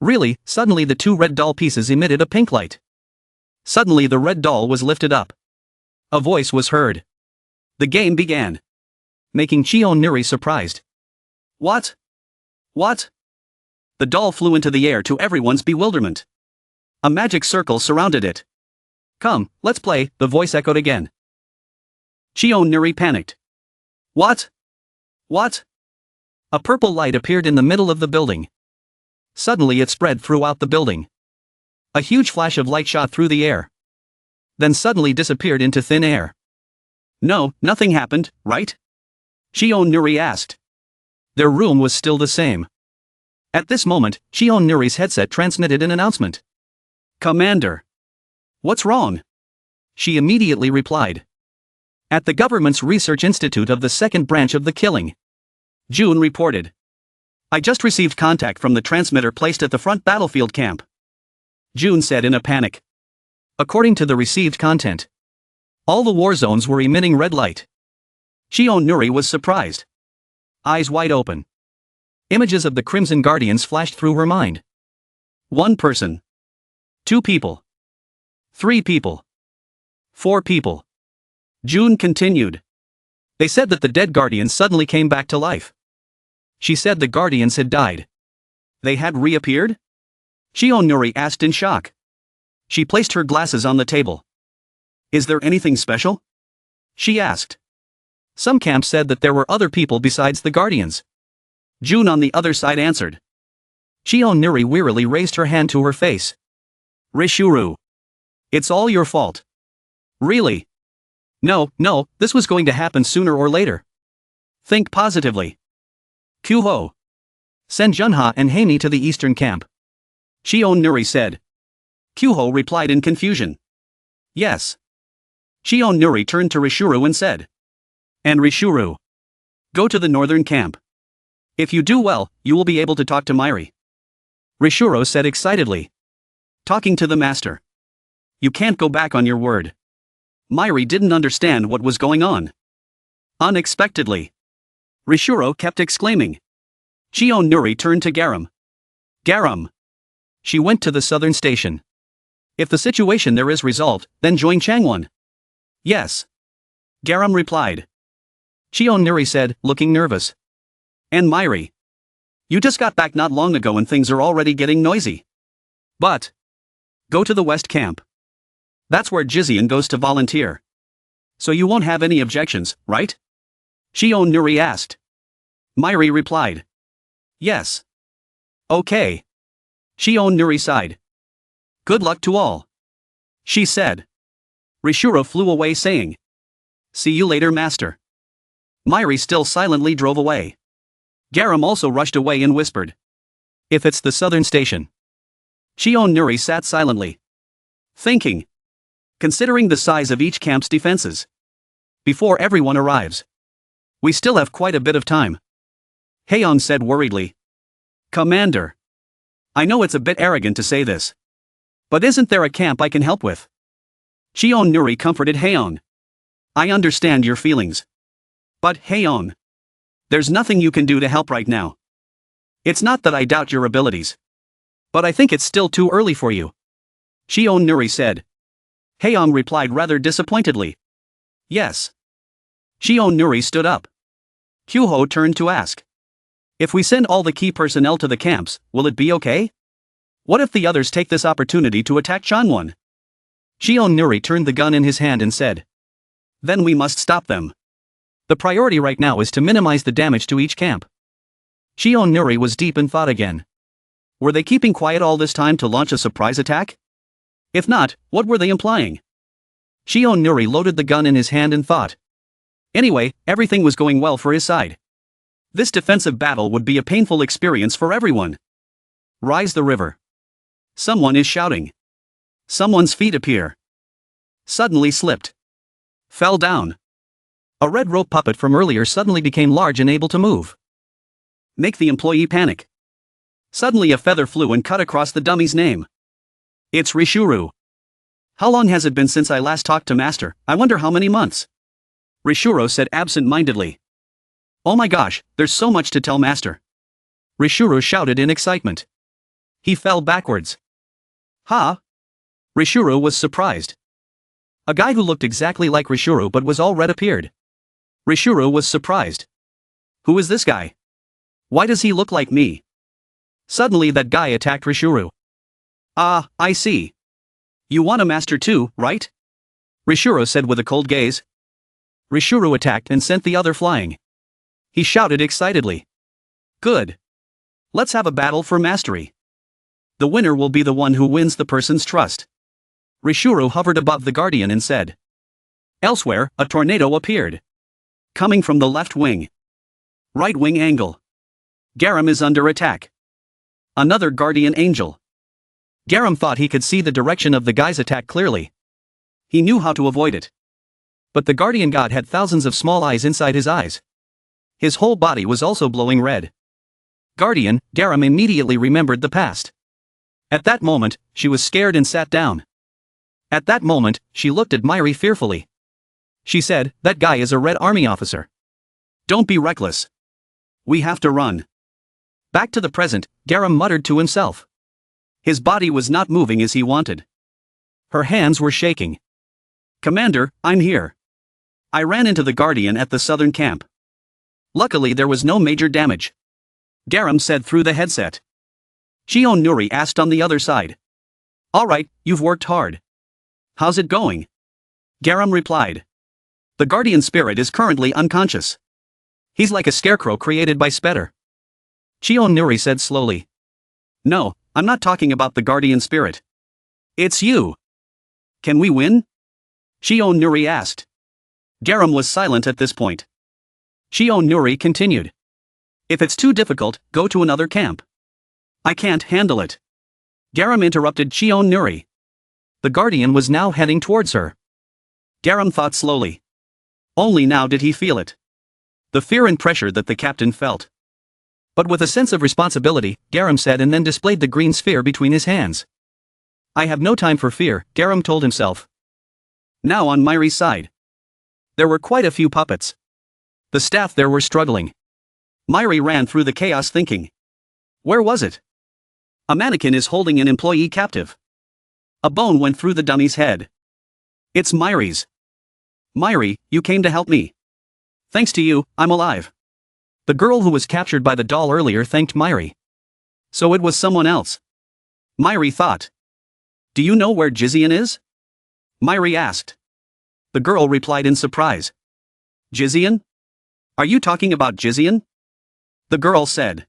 Really, suddenly the two red doll pieces emitted a pink light. Suddenly the red doll was lifted up. A voice was heard. The game began. Making Chion Nuri surprised. What? What? The doll flew into the air to everyone's bewilderment. A magic circle surrounded it. Come, let's play, the voice echoed again. Chion Nuri panicked. What? What? A purple light appeared in the middle of the building. Suddenly it spread throughout the building. A huge flash of light shot through the air. Then suddenly disappeared into thin air. No, nothing happened, right? Chion Nuri asked. Their room was still the same. At this moment, Chion Nuri's headset transmitted an announcement. Commander. What's wrong? She immediately replied. At the government's research institute of the second branch of the killing. June reported. I just received contact from the transmitter placed at the front battlefield camp. June said in a panic. According to the received content, all the war zones were emitting red light. Chion Nuri was surprised. Eyes wide open. Images of the Crimson Guardians flashed through her mind. 1 person. 2 people. 3 people. 4 people. June continued. They said that the dead Guardians suddenly came back to life. She said the Guardians had died. They had reappeared? Chion Nuri asked in shock. She placed her glasses on the table. Is there anything special? She asked. Some camps said that there were other people besides the Guardians. June on the other side answered. Chion Nuri wearily raised her hand to her face. Rishuru. It's all your fault. Really? No, this was going to happen sooner or later. Think positively. Kyuho. Send Junha and Haimi to the eastern camp. Chion Nuri said. Kyuho replied in confusion. Yes. Chion Nuri turned to Rishuru and said. And Rishuru. Go to the northern camp. If you do well, you will be able to talk to Mairi. Rishuru said excitedly. Talking to the master. You can't go back on your word. Mairi didn't understand what was going on. Unexpectedly. Rishuru kept exclaiming. Chion Nuri turned to Garam. Garam. She went to the southern station. If the situation there is resolved, then join Changwon. Yes. Garam replied. Chion Nuri said, looking nervous. And Mairi. You just got back not long ago and things are already getting noisy. But. Go to the west camp. That's where Jizian goes to volunteer. So you won't have any objections, right? Chion Nuri asked. Mairi replied. Yes. Okay. Chion Nuri sighed. Good luck to all. She said. Rishuru flew away saying. See you later, master. Mairi still silently drove away. Garam also rushed away and whispered. If it's the southern station. Chion Nuri sat silently. Thinking. Considering the size of each camp's defenses. Before everyone arrives. We still have quite a bit of time. Haeon said worriedly. Commander. I know it's a bit arrogant to say this. But isn't there a camp I can help with? Chion Nuri comforted Haeon. I understand your feelings. But Haeon. There's nothing you can do to help right now. It's not that I doubt your abilities. But I think it's still too early for you. Chion Nuri said. Haeon replied rather disappointedly. Yes. Chion Nuri stood up. Kyuho turned to ask. If we send all the key personnel to the camps, will it be okay? What if the others take this opportunity to attack Changwon? Chion Nuri turned the gun in his hand and said. Then we must stop them. The priority right now is to minimize the damage to each camp. Chion Nuri was deep in thought again. Were they keeping quiet all this time to launch a surprise attack? If not, what were they implying? Chion Nuri loaded the gun in his hand and thought. Anyway, everything was going well for his side. This defensive battle would be a painful experience for everyone. Rise the river. Someone is shouting. Someone's feet appear. Suddenly slipped. Fell down. A red rope puppet from earlier suddenly became large and able to move. Make the employee panic. Suddenly a feather flew and cut across the dummy's name. It's Rishuru. How long has it been since I last talked to Master? I wonder how many months. Rishuru said absent-mindedly. Oh my gosh, there's so much to tell Master. Rishuru shouted in excitement. He fell backwards. Ha! Rishuru was surprised. A guy who looked exactly like Rishuru but was all red appeared. Rishuru was surprised. Who is this guy? Why does he look like me? Suddenly that guy attacked Rishuru. Ah, I see. You want a master too, right? Rishuru said with a cold gaze. Rishuru attacked and sent the other flying. He shouted excitedly. Good. Let's have a battle for mastery. The winner will be the one who wins the person's trust. Rishuru hovered above the guardian and said. Elsewhere, a tornado appeared. Coming from the left wing. Right wing angle. Garam is under attack. Another guardian angel. Garam thought he could see the direction of the guy's attack clearly. He knew how to avoid it. But the guardian god had thousands of small eyes inside his eyes. His whole body was also glowing red. Guardian, Garam immediately remembered the past. At that moment, she was scared and sat down. At that moment, she looked at Myri fearfully. She said, that guy is a Red Army officer. Don't be reckless. We have to run. Back to the present, Garam muttered to himself. His body was not moving as he wanted. Her hands were shaking. Commander, I'm here. I ran into the Guardian at the southern camp. Luckily there was no major damage. Garam said through the headset. Shion Nuri asked on the other side. Alright, you've worked hard. How's it going? Garam replied. The Guardian spirit is currently unconscious. He's like a scarecrow created by Spetter. Shion Nuri said slowly. No, I'm not talking about the Guardian spirit. It's you. Can we win? Shion Nuri asked. Garam was silent at this point. Shion Nuri continued. If it's too difficult, go to another camp. I can't handle it. Garam interrupted Shion Nuri. The Guardian was now heading towards her. Garam thought slowly. Only now did he feel it. The fear and pressure that the captain felt. But with a sense of responsibility, Garam said and then displayed the green sphere between his hands. I have no time for fear, Garam told himself. Now on Myri's side. There were quite a few puppets. The staff there were struggling. Myri ran through the chaos thinking. Where was it? A mannequin is holding an employee captive. A bone went through the dummy's head. It's Myri's. Myri, you came to help me. Thanks to you, I'm alive. The girl who was captured by the doll earlier thanked Myri. So it was someone else. Myri thought. Do you know where Jizian is? Myri asked. The girl replied in surprise. Jizian? Are you talking about Jizian? The girl said.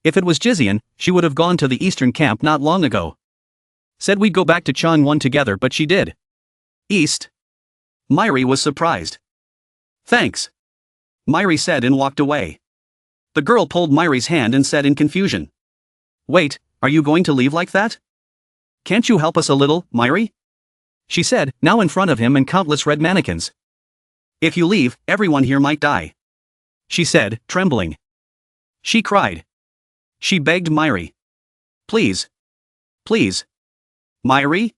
If it was Jizian, she would have gone to the eastern camp not long ago. Said we'd go back to Changwon together but she did. East? Myri was surprised. Thanks. Myri said and walked away. The girl pulled Myri's hand and said in confusion. Wait, are you going to leave like that? Can't you help us a little, Myri? She said, now in front of him and countless red mannequins. If you leave, everyone here might die. She said, trembling. She cried. She begged Myri. Please. Please. Myri?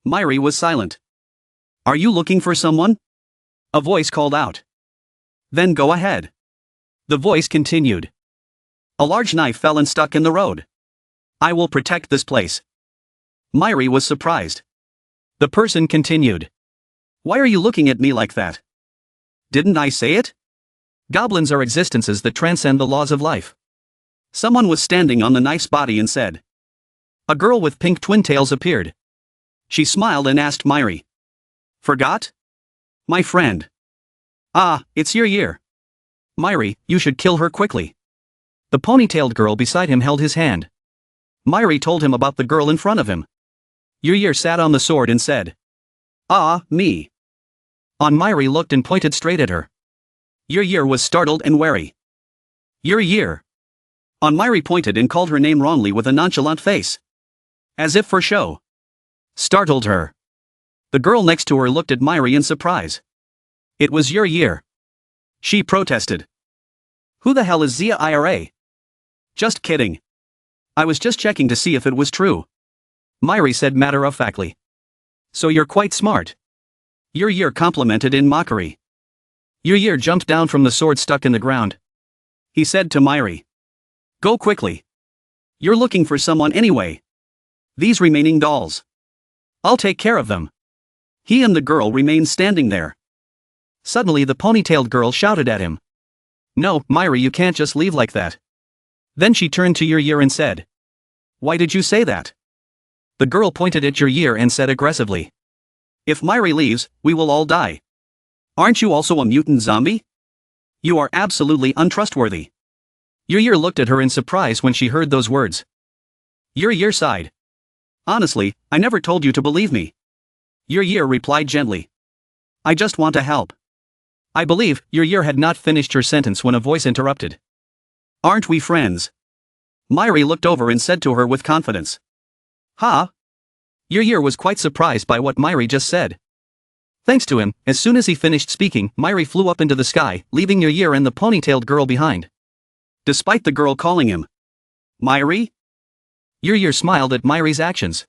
Myri was silent. Are you looking for someone? A voice called out. Then go ahead. The voice continued. A large knife fell and stuck in the road. I will protect this place. Myri was surprised. The person continued. Why are you looking at me like that? Didn't I say it? Goblins are existences that transcend the laws of life. Someone was standing on the knife's body and said. A girl with pink twin tails appeared. She smiled and asked Myri. Forgot? My friend. Ah, it's your year. Myri, you should kill her quickly. The ponytailed girl beside him held his hand. Myri told him about the girl in front of him. Yer sat on the sword and said. Ah, me. On Myri looked and pointed straight at her. Yer was startled and wary. Yer. On Myri pointed and called her name wrongly with a nonchalant face. As if for show. Startled her. The girl next to her looked at Myri in surprise. It was Yer. She protested. Who the hell is Zia IRA? Just kidding. I was just checking to see if it was true. Myri said matter-of-factly. So you're quite smart. Yer complimented in mockery. Yer jumped down from the sword stuck in the ground. He said to Myri. Go quickly. You're looking for someone anyway. These remaining dolls. I'll take care of them. He and the girl remained standing there. Suddenly the ponytailed girl shouted at him. No, Myri, you can't just leave like that. Then she turned to Yer and said. Why did you say that? The girl pointed at Yer and said aggressively. If Myri leaves, we will all die. Aren't you also a mutant zombie? You are absolutely untrustworthy. Yer looked at her in surprise when she heard those words. Yer sighed. Honestly, I never told you to believe me. Yer replied gently. I just want to help. I believe Yer had not finished her sentence when a voice interrupted. Aren't we friends? Myri looked over and said to her with confidence. Huh? Yer was quite surprised by what Myri just said. Thanks to him, as soon as he finished speaking, Myri flew up into the sky, leaving Yer and the ponytailed girl behind. Despite the girl calling him Myri? Yer smiled at Myri's actions.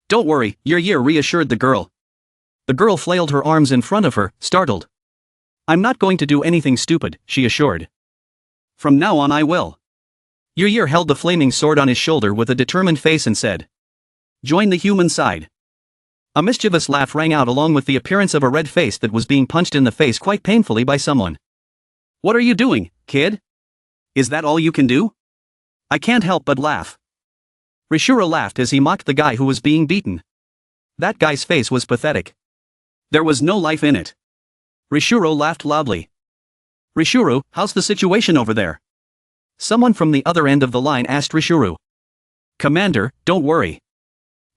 Don't worry, Yer reassured the girl. The girl flailed her arms in front of her, startled. I'm not going to do anything stupid, she assured. From now on I will. Yer held the flaming sword on his shoulder with a determined face and said. Join the human side. A mischievous laugh rang out along with the appearance of a red face that was being punched in the face quite painfully by someone. What are you doing, kid? Is that all you can do? I can't help but laugh. Rishuro laughed as he mocked the guy who was being beaten. That guy's face was pathetic. There was no life in it. Rishuro laughed loudly. Rishuro, how's the situation over there? Someone from the other end of the line asked Rishuro. Commander, don't worry.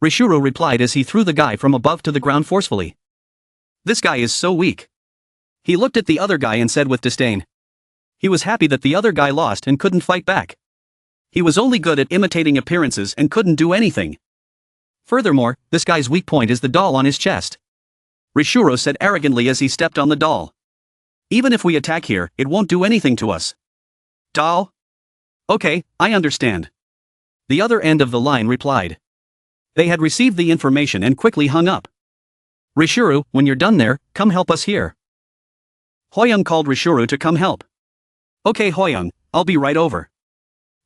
Rishuro replied as he threw the guy from above to the ground forcefully. This guy is so weak. He looked at the other guy and said with disdain. He was happy that the other guy lost and couldn't fight back. He was only good at imitating appearances and couldn't do anything. Furthermore, this guy's weak point is the doll on his chest. Rishuro said arrogantly as he stepped on the doll. Even if we attack here, it won't do anything to us. Doll? Okay, I understand. The other end of the line replied. They had received the information and quickly hung up. Rishuro, when you're done there, come help us here. Hoyoung called Rishuro to come help. Okay Hoyoung, I'll be right over.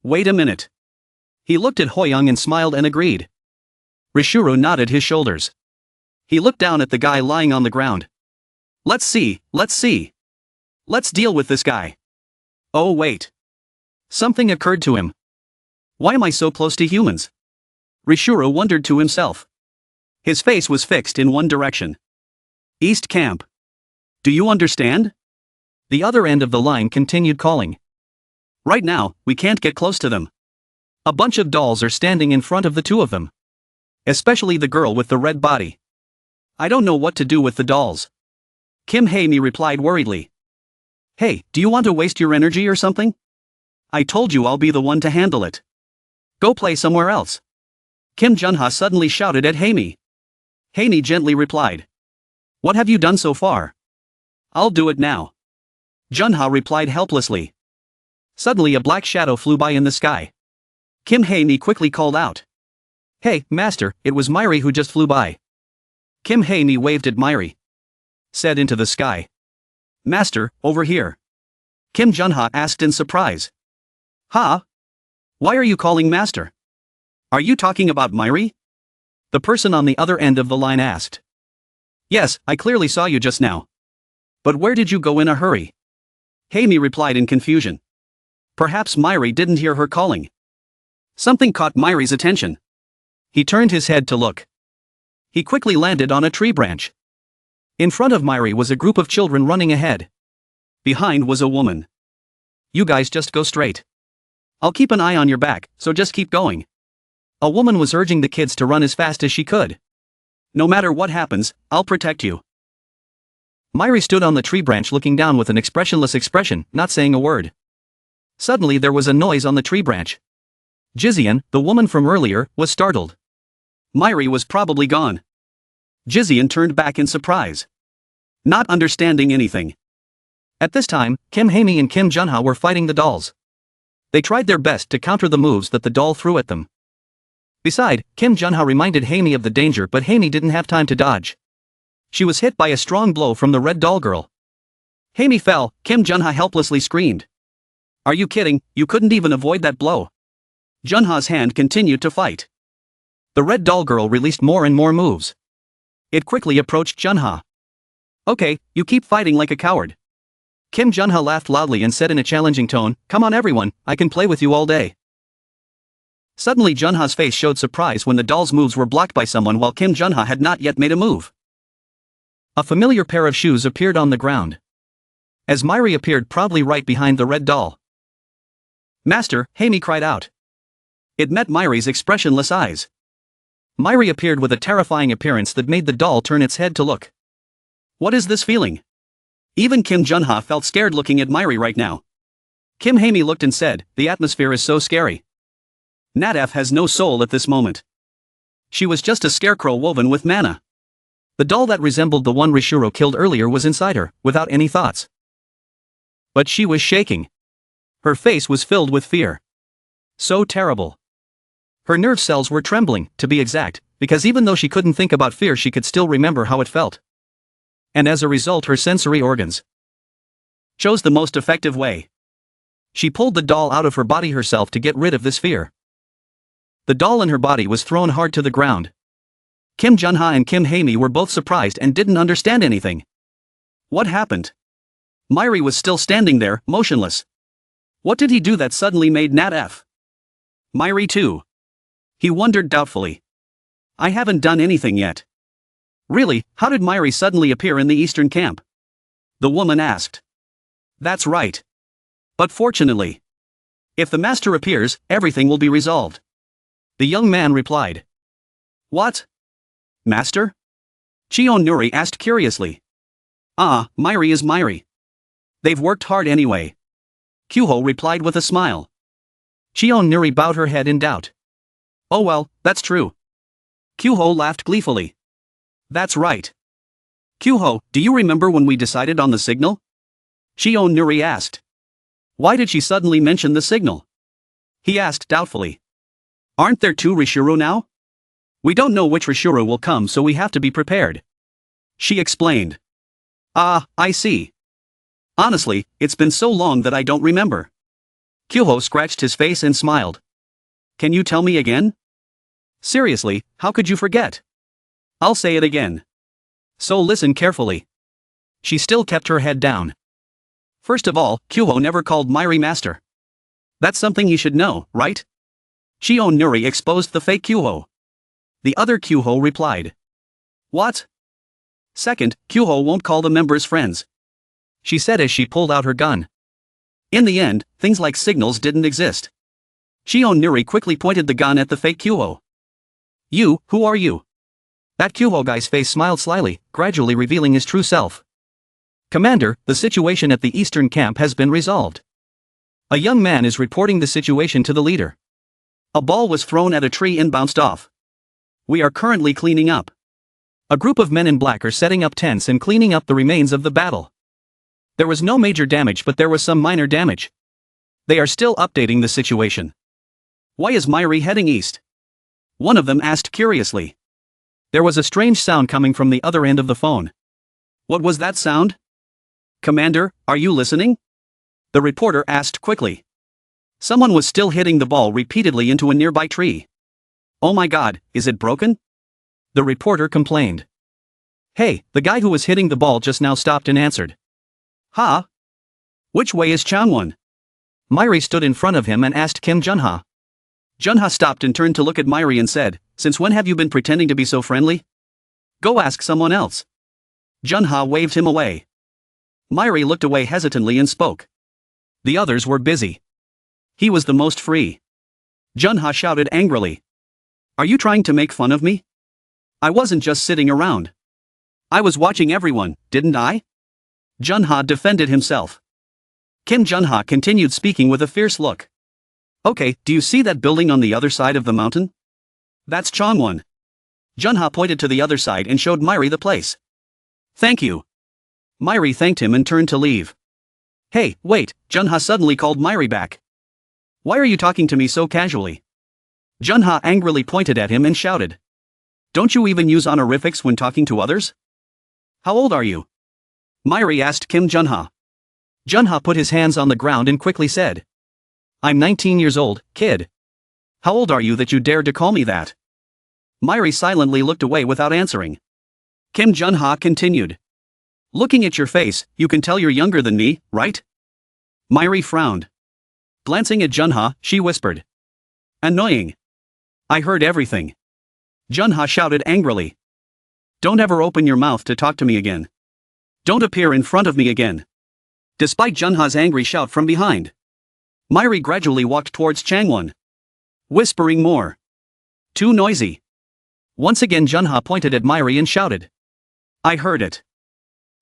Wait a minute. He looked at Hoyoung and smiled and agreed. Rishuro nodded his shoulders. He looked down at the guy lying on the ground. Let's see. Let's deal with this guy. Oh wait. Something occurred to him. Why am I so close to humans? Rishuro wondered to himself. His face was fixed in one direction. East Camp. Do you understand? The other end of the line continued calling. Right now, we can't get close to them. A bunch of dolls are standing in front of the two of them. Especially the girl with the red body. I don't know what to do with the dolls. Kim Hae-mi replied worriedly. Hey, do you want to waste your energy or something? I told you I'll be the one to handle it. Go play somewhere else. Kim Junha suddenly shouted at Hae-mi. Hae-mi gently replied. What have you done so far? I'll do it now. Junha replied helplessly. Suddenly a black shadow flew by in the sky. Kim Hae-mi quickly called out. Hey, master, it was Myri who just flew by. Kim Hae-mi waved at Myri. Said into the sky. Master, over here. Kim Junha asked in surprise. Huh? Why are you calling master? Are you talking about Myri? The person on the other end of the line asked. Yes, I clearly saw you just now. But where did you go in a hurry? Hae-mi replied in confusion. Perhaps Myri didn't hear her calling. Something caught Myri's attention. He turned his head to look. He quickly landed on a tree branch. In front of Myri was a group of children running ahead. Behind was a woman. You guys just go straight. I'll keep an eye on your back, so just keep going. A woman was urging the kids to run as fast as she could. No matter what happens, I'll protect you. Myri stood on the tree branch looking down with an expressionless expression, not saying a word. Suddenly there was a noise on the tree branch. Jizian, the woman from earlier, was startled. Myri was probably gone. Jizian turned back in surprise. Not understanding anything. At this time, Kim Hae-mi and Kim Junha were fighting the dolls. They tried their best to counter the moves that the doll threw at them. Besides, Kim Junha reminded Hae-mi of the danger, but Hae-mi didn't have time to dodge. She was hit by a strong blow from the red doll girl. Hae-mi fell, Kim Junha helplessly screamed. Are you kidding? You couldn't even avoid that blow. Junha's hand continued to fight. The red doll girl released more and more moves. It quickly approached Junha. Okay, you keep fighting like a coward. Kim Junha laughed loudly and said in a challenging tone, "Come on everyone, I can play with you all day." Suddenly Junha's face showed surprise when the doll's moves were blocked by someone while Kim Junha had not yet made a move. A familiar pair of shoes appeared on the ground. As Myri appeared proudly right behind the red doll. "Master," Haimi cried out. It met Myri's expressionless eyes. Myri appeared with a terrifying appearance that made the doll turn its head to look. What is this feeling? Even Kim Junha felt scared looking at Myri right now. Kim Haimi looked and said, "The atmosphere is so scary. Nadef has no soul at this moment. She was just a scarecrow woven with mana." The doll that resembled the one Rishuro killed earlier was inside her, without any thoughts. But she was shaking. Her face was filled with fear. So terrible. Her nerve cells were trembling, to be exact, because even though she couldn't think about fear, she could still remember how it felt. And as a result, her sensory organs chose the most effective way. She pulled the doll out of her body herself to get rid of this fear. The doll in her body was thrown hard to the ground. Kim Junha and Kim Haimi were both surprised and didn't understand anything. What happened? Myri was still standing there, motionless. What did he do that suddenly made Nadef? Myri too. He wondered doubtfully. I haven't done anything yet. Really, how did Myri suddenly appear in the eastern camp? The woman asked. That's right. But fortunately, if the master appears, everything will be resolved. The young man replied. What? Master? Chion Nuri asked curiously. Myri is Myri. They've worked hard anyway. Kyuho replied with a smile. Chion Nuri bowed her head in doubt. Oh well, that's true. Kyuho laughed gleefully. That's right. Kyuho, do you remember when we decided on the signal? Chion Nuri asked. Why did she suddenly mention the signal? He asked doubtfully. Aren't there two Rishuru now? We don't know which Rishuru will come, so we have to be prepared. She explained. I see. Honestly, it's been so long that I don't remember. Kyuho scratched his face and smiled. Can you tell me again? Seriously, how could you forget? I'll say it again. So listen carefully. She still kept her head down. First of all, Kyuho never called Myri master. That's something you should know, right? Chion Nuri exposed the fake Kyuho. The other Kyuho replied. What? Second, Kyuho won't call the members friends. She said as she pulled out her gun. In the end, things like signals didn't exist. Chion Nuri quickly pointed the gun at the fake Kyuho. You, who are you? That Kyuho guy's face smiled slyly, gradually revealing his true self. Commander, the situation at the eastern camp has been resolved. A young man is reporting the situation to the leader. A ball was thrown at a tree and bounced off. We are currently cleaning up. A group of men in black are setting up tents and cleaning up the remains of the battle. There was no major damage, but there was some minor damage. They are still updating the situation. Why is Myri heading east? One of them asked curiously. There was a strange sound coming from the other end of the phone. What was that sound? Commander, are you listening? The reporter asked quickly. Someone was still hitting the ball repeatedly into a nearby tree. Oh my god, is it broken? The reporter complained. Hey, the guy who was hitting the ball just now stopped and answered. Huh? Which way is Changwon? Myri stood in front of him and asked Kim Junha. Junha stopped and turned to look at Myri and said, Since when have you been pretending to be so friendly? Go ask someone else. Junha waved him away. Myri looked away hesitantly and spoke. The others were busy. He was the most free. Junha shouted angrily. Are you trying to make fun of me? I wasn't just sitting around. I was watching everyone, didn't I? Junha defended himself. Kim Junha continued speaking with a fierce look. Okay, do you see that building on the other side of the mountain? That's Changwon. Junha pointed to the other side and showed Myri the place. Thank you. Myri thanked him and turned to leave. Hey, wait, Junha suddenly called Myri back. Why are you talking to me so casually? Junha angrily pointed at him and shouted. Don't you even use honorifics when talking to others? How old are you? Myri asked Kim Junha. Junha put his hands on the ground and quickly said, I'm 19 years old, kid. How old are you that you dared to call me that? Myri silently looked away without answering. Kim Jun-ha continued. Looking at your face, you can tell you're younger than me, right? Myri frowned. Glancing at Jun-ha, she whispered. Annoying. I heard everything. Jun-ha shouted angrily. Don't ever open your mouth to talk to me again. Don't appear in front of me again. Despite Jun-ha's angry shout from behind, Myri gradually walked towards Changwon, whispering more. Too noisy. Once again Jun-ha pointed at Myri and shouted. I heard it.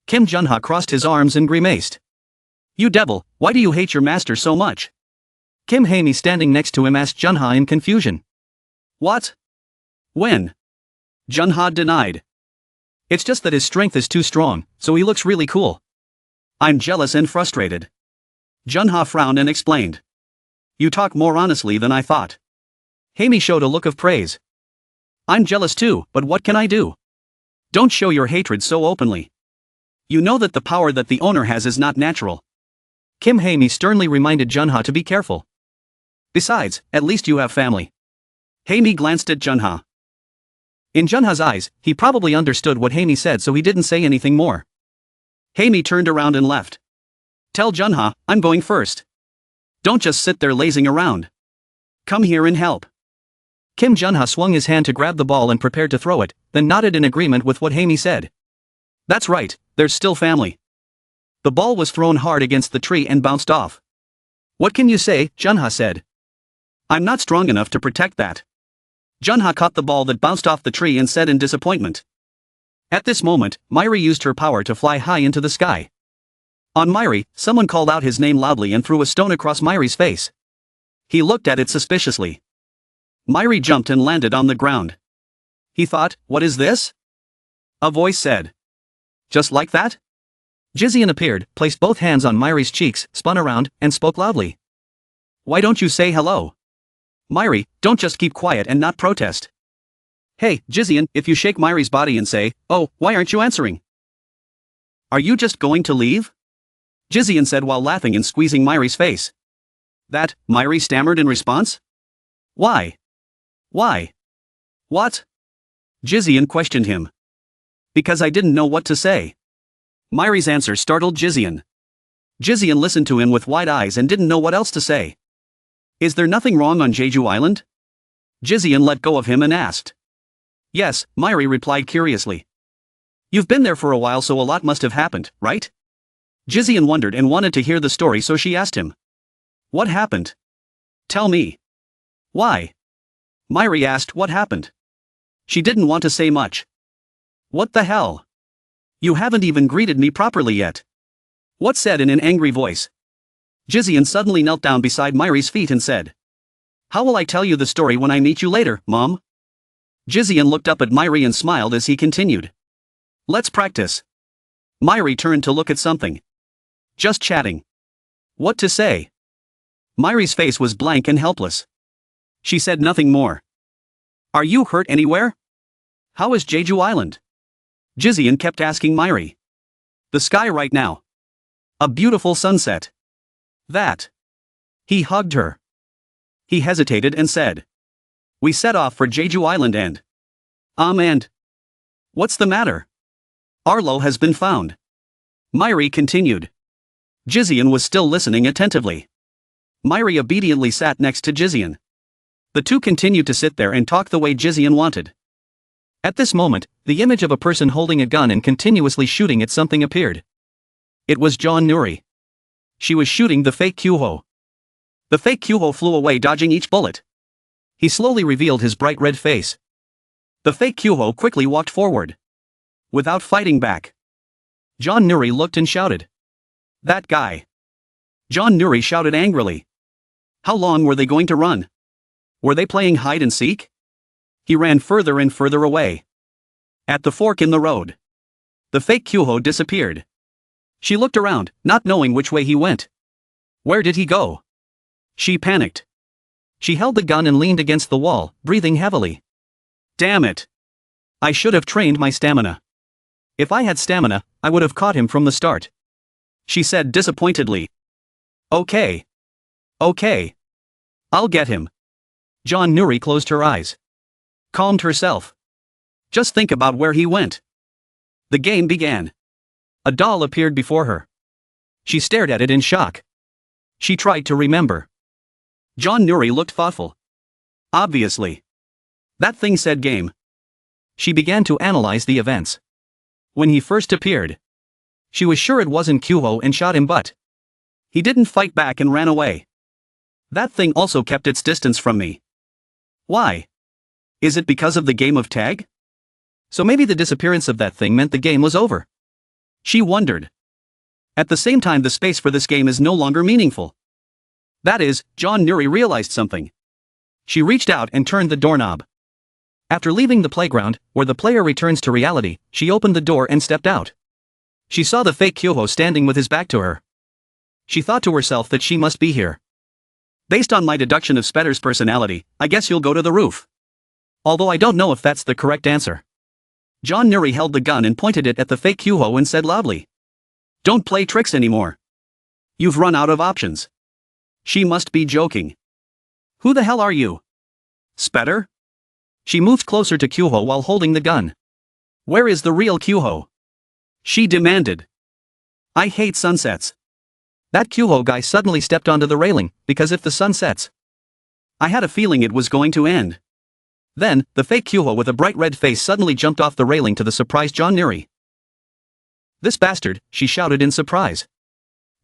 Kim Jun-ha crossed his arms and grimaced. You devil, why do you hate your master so much? Kim Hae-mi standing next to him asked Jun-ha in confusion. What? When? Jun-ha denied. It's just that his strength is too strong, so he looks really cool. I'm jealous and frustrated. Jun-ha frowned and explained. You talk more honestly than I thought. Hae-mi showed a look of praise. I'm jealous too, but what can I do? Don't show your hatred so openly. You know that the power that the owner has is not natural. Kim Hae-mi sternly reminded Jun-ha to be careful. Besides, at least you have family. Hae-mi glanced at Jun-ha. In Jun-ha's eyes, he probably understood what Hae-mi said, so he didn't say anything more. Hae-mi turned around and left. Tell Jun-ha, I'm going first. Don't just sit there lazing around. Come here and help. Kim Jun-ha swung his hand to grab the ball and prepared to throw it, then nodded in agreement with what Hae-mi said. That's right, there's still family. The ball was thrown hard against the tree and bounced off. What can you say? Jun-ha said. I'm not strong enough to protect that. Jun-ha caught the ball that bounced off the tree and said in disappointment. At this moment, Myri used her power to fly high into the sky. On Myri, someone called out his name loudly and threw a stone across Myri's face. He looked at it suspiciously. Myri jumped and landed on the ground. He thought, what is this? A voice said. Just like that? Jizian appeared, placed both hands on Myri's cheeks, spun around, and spoke loudly. Why don't you say hello? Myri, don't just keep quiet and not protest. Hey, Jizian, if you shake Myri's body and say, oh, why aren't you answering? Are you just going to leave? Jizian said while laughing and squeezing Myri's face. That, Myri stammered in response? Why? Why? What? Jizian questioned him. Because I didn't know what to say. Myri's answer startled Jizian. Jizian listened to him with wide eyes and didn't know what else to say. Is there nothing wrong on Jeju Island? Jizian let go of him and asked. Yes, Myri replied curiously. You've been there for a while, so a lot must have happened, right? Jizian wondered and wanted to hear the story, so she asked him. What happened? Tell me. Why? Myri asked what happened. She didn't want to say much. What the hell? You haven't even greeted me properly yet. What said in an angry voice? Jizian suddenly knelt down beside Myri's feet and said. How will I tell you the story when I meet you later, Mom? Jizian looked up at Myri and smiled as he continued. Let's practice. Myri turned to look at something. Just chatting. What to say? Myri's face was blank and helpless. She said nothing more. Are you hurt anywhere? How is Jeju Island? Jizian kept asking Myri. The sky right now. A beautiful sunset. That. He hugged her. He hesitated and said. We set off for Jeju Island and. What's the matter? Arlo has been found. Myri continued. Jizian was still listening attentively. Myri obediently sat next to Jizian. The two continued to sit there and talk the way Jizian wanted. At this moment, the image of a person holding a gun and continuously shooting at something appeared. It was John Nuri. She was shooting the fake Kyuho. The fake Kyuho flew away, dodging each bullet. He slowly revealed his bright red face. The fake Kyuho quickly walked forward. Without fighting back. John Nuri looked and shouted. That guy. John Nuri shouted angrily. How long were they going to run? Were they playing hide and seek? He ran further and further away. At the fork in the road. The fake Kyuho disappeared. She looked around, not knowing which way he went. Where did he go? She panicked. She held the gun and leaned against the wall, breathing heavily. Damn it. I should have trained my stamina. If I had stamina, I would have caught him from the start. She said disappointedly. Okay. I'll get him. John Nuri closed her eyes. Calmed herself. Just think about where he went. The game began. A doll appeared before her. She stared at it in shock. She tried to remember. John Nuri looked thoughtful. Obviously. That thing said game. She began to analyze the events. When he first appeared, she was sure it wasn't Kyuho and shot him, but he didn't fight back and ran away. That thing also kept its distance from me. Why? Is it because of the game of tag? So maybe the disappearance of that thing meant the game was over. She wondered. At the same time, the space for this game is no longer meaningful. That is, John Nuri realized something. She reached out and turned the doorknob. After leaving the playground, where the player returns to reality, she opened the door and stepped out. She saw the fake Kyuho standing with his back to her. She thought to herself that she must be here. Based on my deduction of Spetter's personality, I guess you'll go to the roof. Although I don't know if that's the correct answer. John Nuri held the gun and pointed it at the fake Kyuho and said loudly, "Don't play tricks anymore. You've run out of options." She must be joking. Who the hell are you? Spetter? She moved closer to Kyuho while holding the gun. Where is the real Kyuho? She demanded. I hate sunsets. That Kyuho guy suddenly stepped onto the railing, because if the sun sets, I had a feeling it was going to end. Then, the fake Kyuho with a bright red face suddenly jumped off the railing to the surprised John Nuri. This bastard, she shouted in surprise.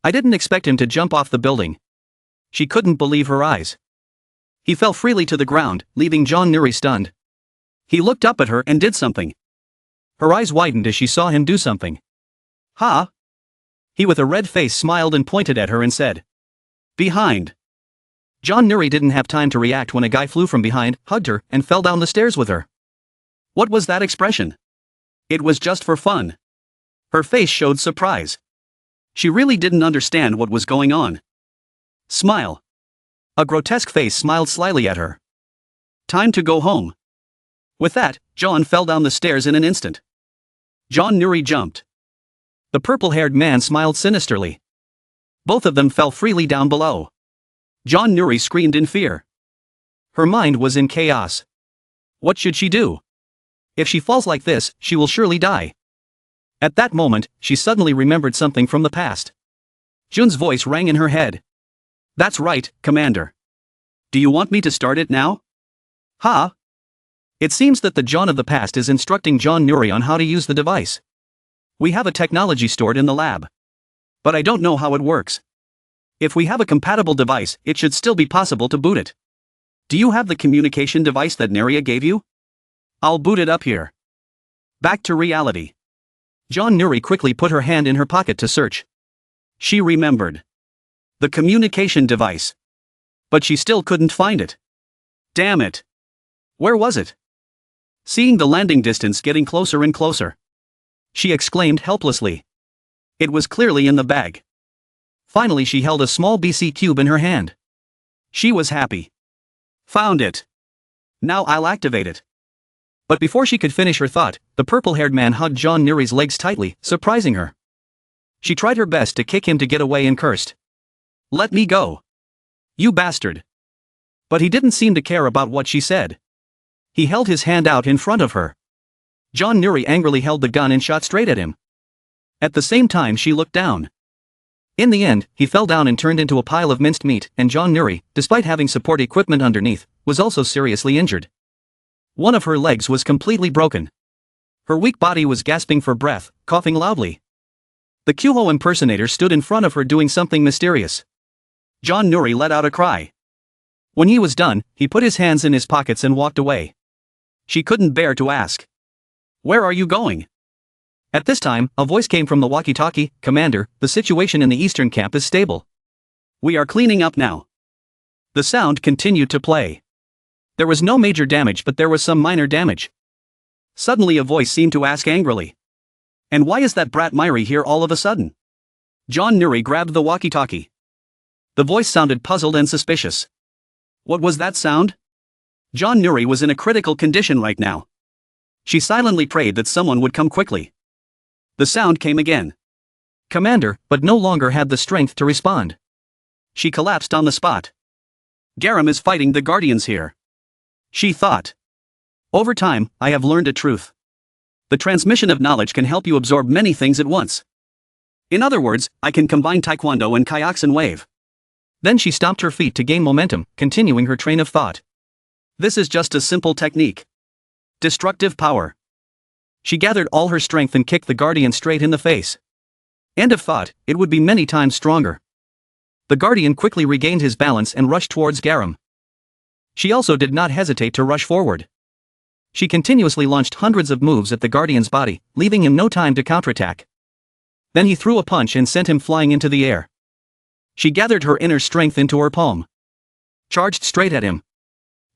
I didn't expect him to jump off the building. She couldn't believe her eyes. He fell freely to the ground, leaving John Nuri stunned. He looked up at her and did something. Her eyes widened as she saw him do something. Ha! He with a red face smiled and pointed at her and said, "Behind." John Nuri didn't have time to react when a guy flew from behind, hugged her, and fell down the stairs with her. What was that expression? It was just for fun. Her face showed surprise. She really didn't understand what was going on. Smile. A grotesque face smiled slyly at her. Time to go home. With that, John fell down the stairs in an instant. John Nuri jumped. The purple-haired man smiled sinisterly. Both of them fell freely down below. John Nuri screamed in fear. Her mind was in chaos. What should she do? If she falls like this, she will surely die. At that moment, she suddenly remembered something from the past. Jun's voice rang in her head. That's right, Commander. Do you want me to start it now? Huh? It seems that the John of the past is instructing John Nuri on how to use the device. We have a technology stored in the lab. But I don't know how it works. If we have a compatible device, it should still be possible to boot it. Do you have the communication device that Neria gave you? I'll boot it up here. Back to reality. John Nuri quickly put her hand in her pocket to search. She remembered. The communication device. But she still couldn't find it. Damn it. Where was it? Seeing the landing distance getting closer and closer, she exclaimed helplessly. It was clearly in the bag. Finally, she held a small BC cube in her hand. She was happy. Found it. Now I'll activate it. But before she could finish her thought, the purple-haired man hugged John Nuri's legs tightly, surprising her. She tried her best to kick him to get away and cursed. Let me go. You bastard. But he didn't seem to care about what she said. He held his hand out in front of her. John Nuri angrily held the gun and shot straight at him. At the same time, she looked down. In the end, he fell down and turned into a pile of minced meat, and John Nuri, despite having support equipment underneath, was also seriously injured. One of her legs was completely broken. Her weak body was gasping for breath, coughing loudly. The Kyuho impersonator stood in front of her doing something mysterious. John Nuri let out a cry. When he was done, he put his hands in his pockets and walked away. She couldn't bear to ask. Where are you going? At this time, a voice came from the walkie-talkie. Commander, the situation in the eastern camp is stable. We are cleaning up now. The sound continued to play. There was no major damage, but there was some minor damage. Suddenly a voice seemed to ask angrily. And why is that brat Myri here all of a sudden? John Nuri grabbed the walkie-talkie. The voice sounded puzzled and suspicious. What was that sound? John Nuri was in a critical condition right now. She silently prayed that someone would come quickly. The sound came again. Commander, but no longer had the strength to respond. She collapsed on the spot. Garam is fighting the guardians here. She thought. Over time, I have learned a truth. The transmission of knowledge can help you absorb many things at once. In other words, I can combine taekwondo and kayaksen wave. Then she stomped her feet to gain momentum, continuing her train of thought. This is just a simple technique. Destructive power. She gathered all her strength and kicked the guardian straight in the face. End of thought, it would be many times stronger. The guardian quickly regained his balance and rushed towards Garam. She also did not hesitate to rush forward. She continuously launched hundreds of moves at the guardian's body, leaving him no time to counterattack. Then he threw a punch and sent him flying into the air. She gathered her inner strength into her palm. Charged straight at him.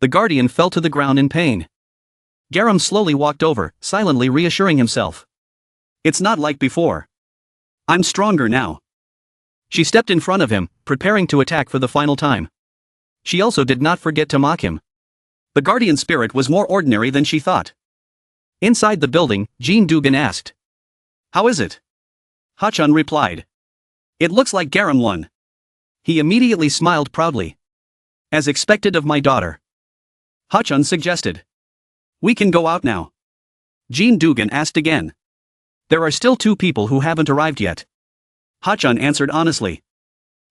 The guardian fell to the ground in pain. Garam slowly walked over, silently reassuring himself. It's not like before. I'm stronger now. She stepped in front of him, preparing to attack for the final time. She also did not forget to mock him. The guardian spirit was more ordinary than she thought. Inside the building, Jean Dugan asked. How is it? Hachun replied. It looks like Garam won. He immediately smiled proudly. As expected of my daughter. Hachun suggested. We can go out now. Jean Dugan asked again. There are still 2 people who haven't arrived yet. Hachun answered honestly.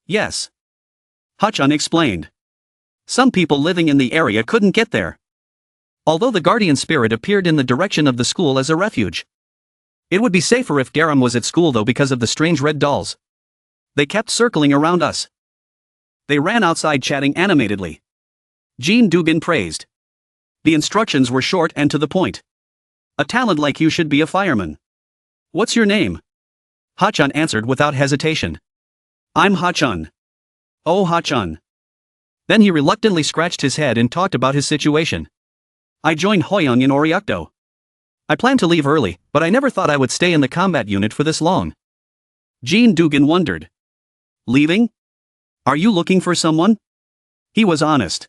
Yes. Hachun explained. Some people living in the area couldn't get there. Although the guardian spirit appeared in the direction of the school as a refuge. It would be safer if Garam was at school though because of the strange red dolls. They kept circling around us. They ran outside chatting animatedly. Jean Dugan praised. The instructions were short and to the point. A talent like you should be a fireman. What's your name? Hachun answered without hesitation. I'm Hachun. Oh Hachun. Then he reluctantly scratched his head and talked about his situation. I joined Hoyoung in Oriakdo. I planned to leave early, but I never thought I would stay in the combat unit for this long. Jean Dugan wondered. Leaving? Are you looking for someone? He was honest.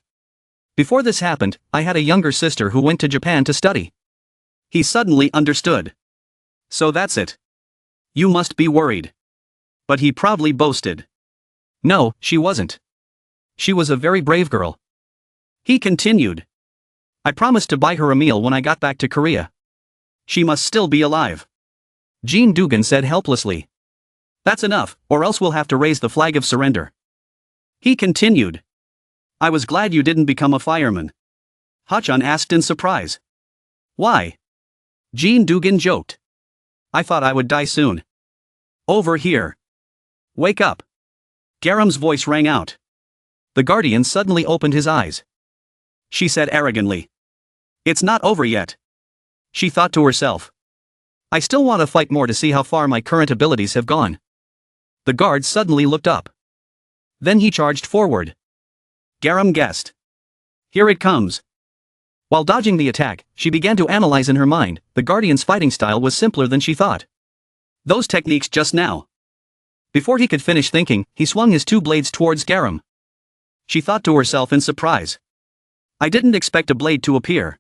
Before this happened, I had a younger sister who went to Japan to study. He suddenly understood. So that's it. You must be worried. But he proudly boasted. No, she wasn't. She was a very brave girl. He continued. I promised to buy her a meal when I got back to Korea. She must still be alive. Jean Dugan said helplessly. That's enough, or else we'll have to raise the flag of surrender. He continued. I was glad you didn't become a fireman. Hachun asked in surprise. Why? Jean Dugan joked. I thought I would die soon. Over here. Wake up. Garam's voice rang out. The guardian suddenly opened his eyes. She said arrogantly. It's not over yet. She thought to herself. I still want to fight more to see how far my current abilities have gone. The guard suddenly looked up. Then he charged forward. Garam guessed. Here it comes. While dodging the attack, she began to analyze in her mind. The guardian's fighting style was simpler than she thought. Those techniques just now. Before he could finish thinking, he swung his 2 blades towards Garam. She thought to herself in surprise. I didn't expect a blade to appear.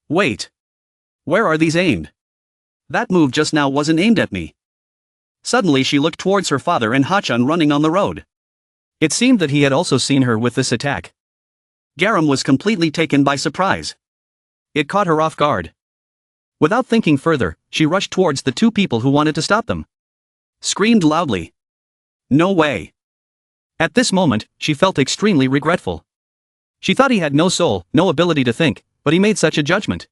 Wait. Where are these aimed? That move just now wasn't aimed at me. Suddenly she looked towards her father and Hachun running on the road. It seemed that he had also seen her with this attack. Garam was completely taken by surprise. It caught her off guard. Without thinking further, she rushed towards the 2 people who wanted to stop them. Screamed loudly. No way. At this moment, she felt extremely regretful. She thought he had no soul, no ability to think, but he made such a judgment.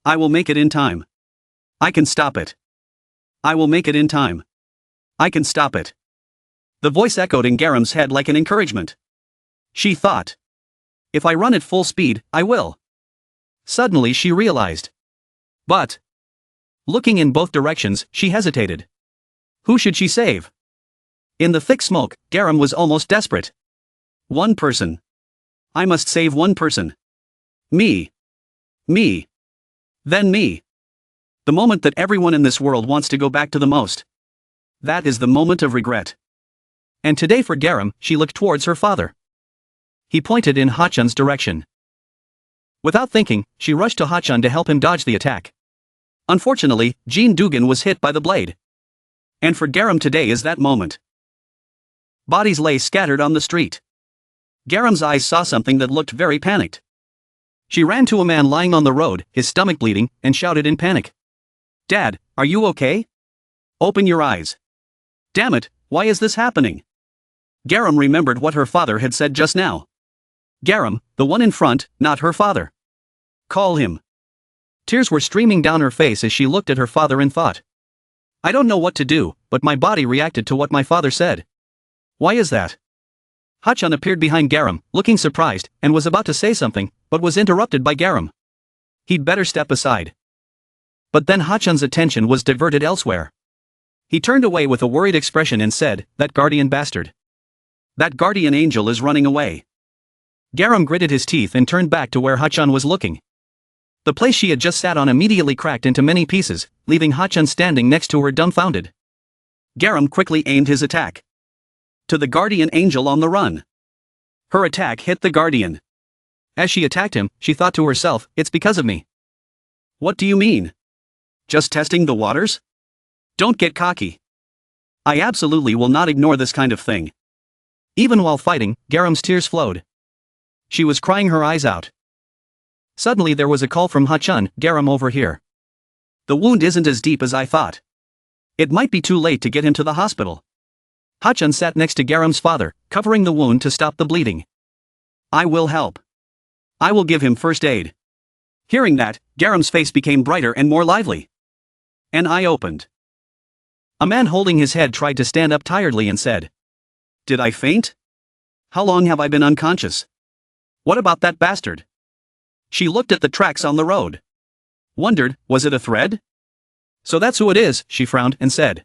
I will make it in time. I can stop it. I will make it in time. I can stop it. The voice echoed in Garam's head like an encouragement. She thought. If I run at full speed, I will. Suddenly she realized. But. Looking in both directions, she hesitated. Who should she save? In the thick smoke, Garam was almost desperate. One person. I must save one person. Me. Me. Then me. The moment that everyone in this world wants to go back to the most. That is the moment of regret. And today for Garam, she looked towards her father. He pointed in Hachun's direction. Without thinking, she rushed to Hachun to help him dodge the attack. Unfortunately, Jean Dugan was hit by the blade. And for Garam today is that moment. Bodies lay scattered on the street. Garam's eyes saw something that looked very panicked. She ran to a man lying on the road, his stomach bleeding, and shouted in panic. "Dad, are you okay? Open your eyes. Damn it, why is this happening?" Garam remembered what her father had said just now. Garam, the one in front, not her father. Call him. Tears were streaming down her face as she looked at her father and thought. I don't know what to do, but my body reacted to what my father said. Why is that? Hachun appeared behind Garam, looking surprised, and was about to say something, but was interrupted by Garam. He'd better step aside. But then Hachun's attention was diverted elsewhere. He turned away with a worried expression and said, "That guardian bastard. That guardian angel is running away." Garam gritted his teeth and turned back to where Hachun was looking. The place she had just sat on immediately cracked into many pieces, leaving Hachun standing next to her dumbfounded. Garam quickly aimed his attack. To the guardian angel on the run. Her attack hit the guardian. As she attacked him, she thought to herself, "It's because of me." What do you mean? Just testing the waters? Don't get cocky. I absolutely will not ignore this kind of thing. Even while fighting, Garam's tears flowed. She was crying her eyes out. Suddenly there was a call from Hachun, "Garam over here. The wound isn't as deep as I thought. It might be too late to get him to the hospital." Hachun sat next to Garam's father, covering the wound to stop the bleeding. "I will help. I will give him first aid." Hearing that, Garam's face became brighter and more lively. An eye opened. A man holding his head tried to stand up tiredly and said, "Did I faint? How long have I been unconscious? What about that bastard?" She looked at the tracks on the road. Wondered, was it a thread? "So that's who it is," she frowned and said.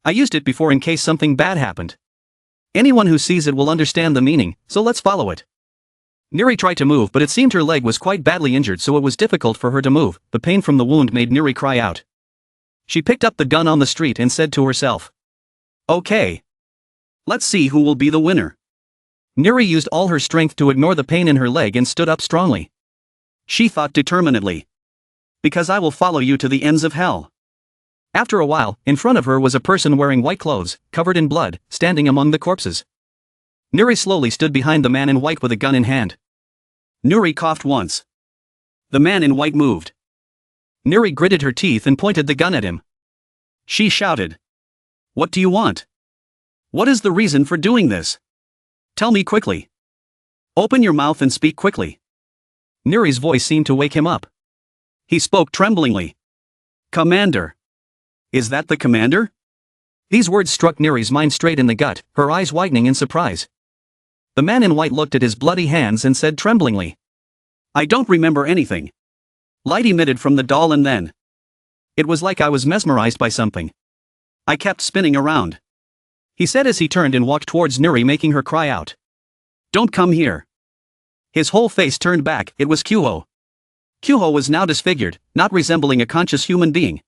"I used it before in case something bad happened. Anyone who sees it will understand the meaning, so let's follow it." Neri tried to move, but it seemed her leg was quite badly injured, so it was difficult for her to move. The pain from the wound made Neri cry out. She picked up the gun on the street and said to herself, "Okay. Let's see who will be the winner." Neri used all her strength to ignore the pain in her leg and stood up strongly. She thought determinedly. "Because I will follow you to the ends of hell." After a while, in front of her was a person wearing white clothes, covered in blood, standing among the corpses. Nuri slowly stood behind the man in white with a gun in hand. Nuri coughed once. The man in white moved. Nuri gritted her teeth and pointed the gun at him. She shouted, "What do you want? What is the reason for doing this? Tell me quickly. Open your mouth and speak quickly." Nuri's voice seemed to wake him up. He spoke tremblingly. "Commander. Is that the commander?" These words struck Nuri's mind straight in the gut, her eyes widening in surprise. The man in white looked at his bloody hands and said tremblingly, "I don't remember anything." Light emitted from the doll and then. It was like I was mesmerized by something. I kept spinning around. He said as he turned and walked towards Nuri, making her cry out, "Don't come here." His whole face turned back. It was Kyuho. Kyuho was now disfigured, not resembling a conscious human being.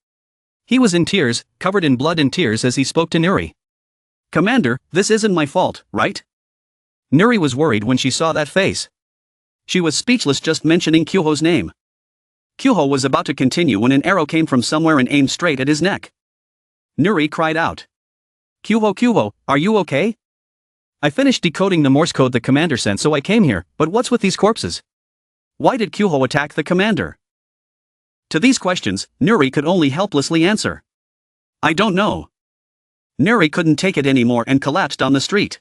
He was in tears, covered in blood and tears as he spoke to Nuri. "Commander, this isn't my fault, right?" Nuri was worried when she saw that face. She was speechless just mentioning Kyuho's name. Kyuho was about to continue when an arrow came from somewhere and aimed straight at his neck. Nuri cried out, Kyuho, are you okay?" "I finished decoding the Morse code the commander sent, so I came here, but what's with these corpses? Why did Kyuho attack the commander?" To these questions, Nuri could only helplessly answer, "I don't know." Nuri couldn't take it anymore and collapsed on the street.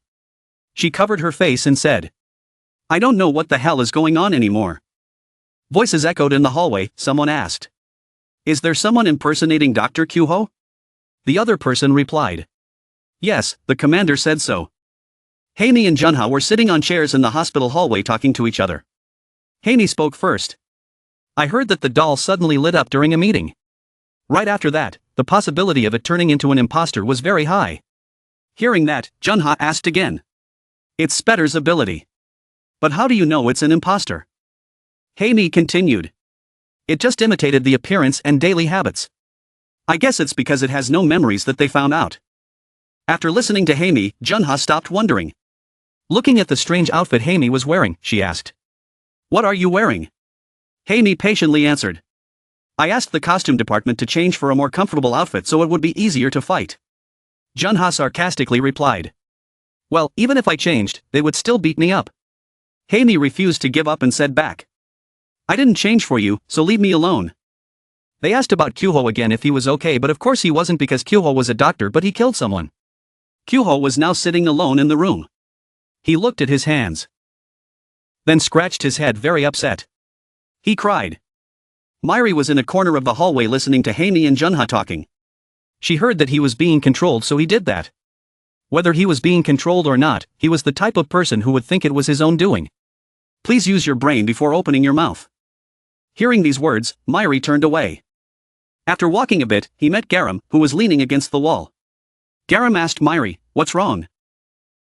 She covered her face and said, "I don't know what the hell is going on anymore." Voices echoed in the hallway. Someone asked, "Is there someone impersonating Dr. Kyuho?" The other person replied, "Yes, the commander said so." Haimi and Junha were sitting on chairs in the hospital hallway talking to each other. Haimi spoke first. "I heard that the doll suddenly lit up during a meeting. Right after that, the possibility of it turning into an imposter was very high." Hearing that, Junha asked again, "It's Spetter's ability. But how do you know it's an imposter?" Haimi continued, "It just imitated the appearance and daily habits. I guess it's because it has no memories that they found out." After listening to Haimi, Junha stopped wondering. Looking at the strange outfit Haimi was wearing, she asked, "What are you wearing?" Haimi patiently answered, "I asked the costume department to change for a more comfortable outfit so it would be easier to fight." Junha sarcastically replied, "Well, even if I changed, they would still beat me up. Haimi refused to give up and said back. I didn't change for you, so leave me alone. They asked about Kyuho again if he was okay, but of course he wasn't because Kyuho was a doctor, but he killed someone. Kyuho was now sitting alone in the room. He looked at his hands. Then scratched his head, very upset. He cried. Mairi was in a corner of the hallway listening to Haimi and Junha talking. She heard that he was being controlled, so he did that. Whether he was being controlled or not, he was the type of person who would think it was his own doing. Please use your brain before opening your mouth. Hearing these words, Mairi turned away. After walking a bit, he met Garam, who was leaning against the wall. Garam asked Mairi, what's wrong?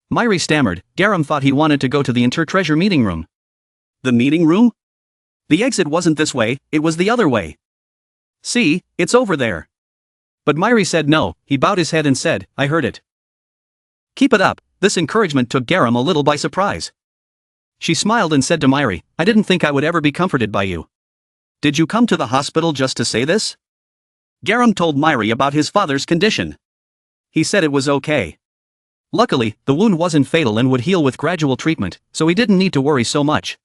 Mairi stammered. Garam thought he wanted to go to the inter-treasure meeting room. The meeting room? The exit wasn't this way, it was the other way. See, it's over there. But Mairi said no. He bowed his head and said, I heard it. Keep it up. This encouragement took Garam a little by surprise. She smiled and said to Mairi, I didn't think I would ever be comforted by you. Did you come to the hospital just to say this? Garam told Mairi about his father's condition. He said it was okay. Luckily, the wound wasn't fatal and would heal with gradual treatment, so he didn't need to worry so much.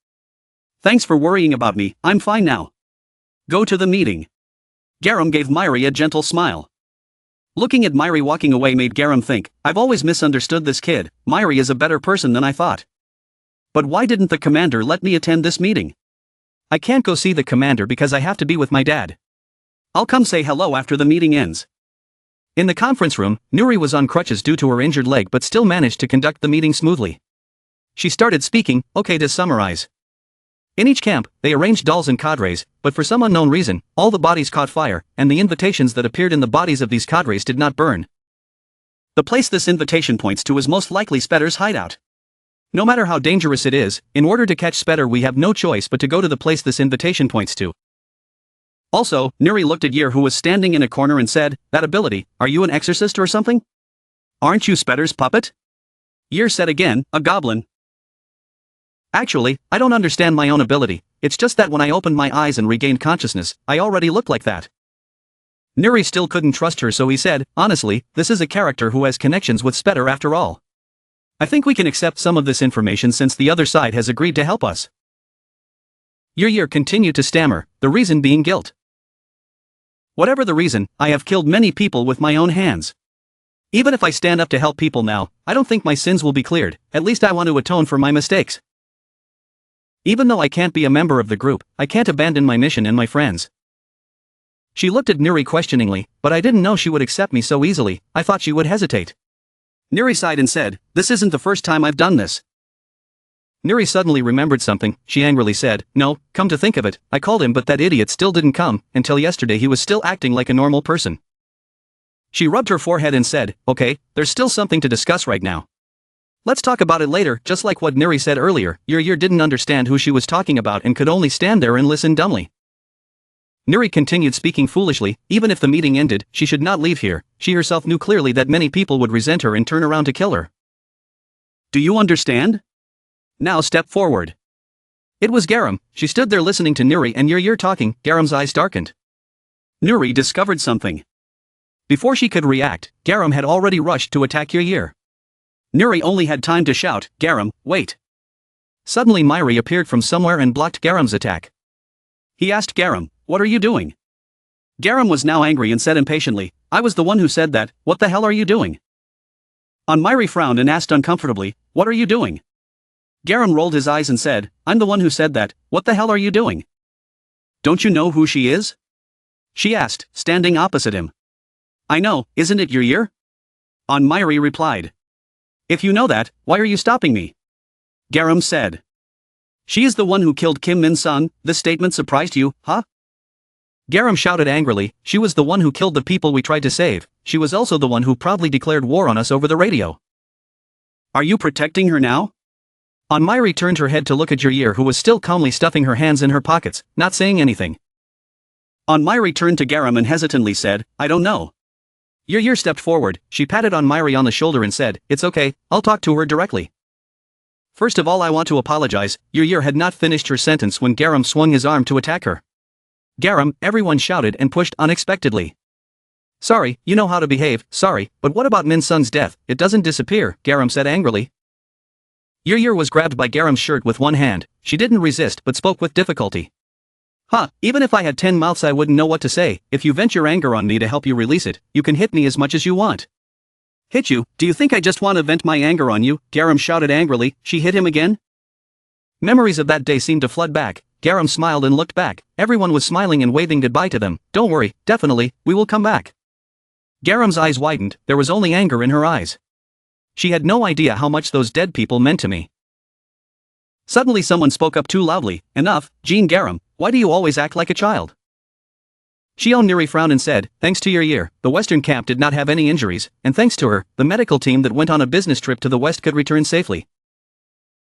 Thanks for worrying about me, I'm fine now. Go to the meeting. Garam gave Mairi a gentle smile. Looking at Mairi walking away made Garam think, I've always misunderstood this kid. Mairi is a better person than I thought. But why didn't the commander let me attend this meeting? I can't go see the commander because I have to be with my dad. I'll come say hello after the meeting ends. In the conference room, Nuri was on crutches due to her injured leg but still managed to conduct the meeting smoothly. She started speaking. Okay, to summarize. In each camp, they arranged dolls and cadres, but for some unknown reason, all the bodies caught fire, and the invitations that appeared in the bodies of these cadres did not burn. The place this invitation points to is most likely Spetter's hideout. No matter how dangerous it is, in order to catch Spetter we have no choice but to go to the place this invitation points to. Also, Nuri looked at Yer who was standing in a corner and said, that ability, are you an exorcist or something? Aren't you Spetter's puppet? Yer said again, a goblin. Actually, I don't understand my own ability, it's just that when I opened my eyes and regained consciousness, I already looked like that. Nuri still couldn't trust her, so he said, honestly, this is a character who has connections with Spetter after all. I think we can accept some of this information since the other side has agreed to help us. Yer continued to stammer, the reason being guilt. Whatever the reason, I have killed many people with my own hands. Even if I stand up to help people now, I don't think my sins will be cleared, at least I want to atone for my mistakes. Even though I can't be a member of the group, I can't abandon my mission and my friends. She looked at Nuri questioningly, but I didn't know she would accept me so easily, I thought she would hesitate. Nuri sighed and said, this isn't the first time I've done this. Nuri suddenly remembered something. She angrily said, no, come to think of it, I called him but that idiot still didn't come. Until yesterday he was still acting like a normal person. She rubbed her forehead and said, okay, there's still something to discuss right now. Let's talk about it later. Just like what Nuri said earlier, Yer didn't understand who she was talking about and could only stand there and listen dumbly. Nuri continued speaking foolishly. Even if the meeting ended, she should not leave here. She herself knew clearly that many people would resent her and turn around to kill her. Do you understand? Now step forward. It was Garam. She stood there listening to Nuri and Yer talking. Garam's eyes darkened. Nuri discovered something. Before she could react, Garam had already rushed to attack Yer. Nuri only had time to shout, Garam, wait. Suddenly Mairi appeared from somewhere and blocked Garam's attack. He asked Garam, what are you doing? Garam was now angry and said impatiently, I was the one who said that, what the hell are you doing? Mairi frowned and asked uncomfortably, what are you doing? Garam rolled his eyes and said, I'm the one who said that, what the hell are you doing? Don't you know who she is? She asked, standing opposite him. I know, isn't it Yer? Mairi replied. If you know that, why are you stopping me? Garam said. She is the one who killed Kim Min-sun. This statement surprised you, huh? Garam shouted angrily, she was the one who killed the people we tried to save. She was also the one who proudly declared war on us over the radio. Are you protecting her now? Mairi turned her head to look at Yer who was still calmly stuffing her hands in her pockets, not saying anything. Mairi turned to Garam and hesitantly said, I don't know. Yer stepped forward, she patted Mairi on the shoulder and said, it's okay, I'll talk to her directly. First of all I want to apologize. Yer had not finished her sentence when Garam swung his arm to attack her. Garam, everyone shouted and pushed unexpectedly. Sorry, you know how to behave, sorry, but what about Min-sun's death? It doesn't disappear, Garam said angrily. Yer was grabbed by Garam's shirt with one hand. She didn't resist but spoke with difficulty. Even if I had 10 mouths I wouldn't know what to say. If you vent your anger on me to help you release it, you can hit me as much as you want. Hit you? Do you think I just want to vent my anger on you? Garam shouted angrily. She hit him again? Memories of that day seemed to flood back. Garam smiled and looked back. Everyone was smiling and waving goodbye to them. Don't worry, definitely, we will come back. Garam's eyes widened. There was only anger in her eyes. She had no idea how much those dead people meant to me. Suddenly someone spoke up too loudly. Enough, Jean Garam, why do you always act like a child? Shion Nuri frowned and said, thanks to Yer, the western camp did not have any injuries, and thanks to her, the medical team that went on a business trip to the west could return safely.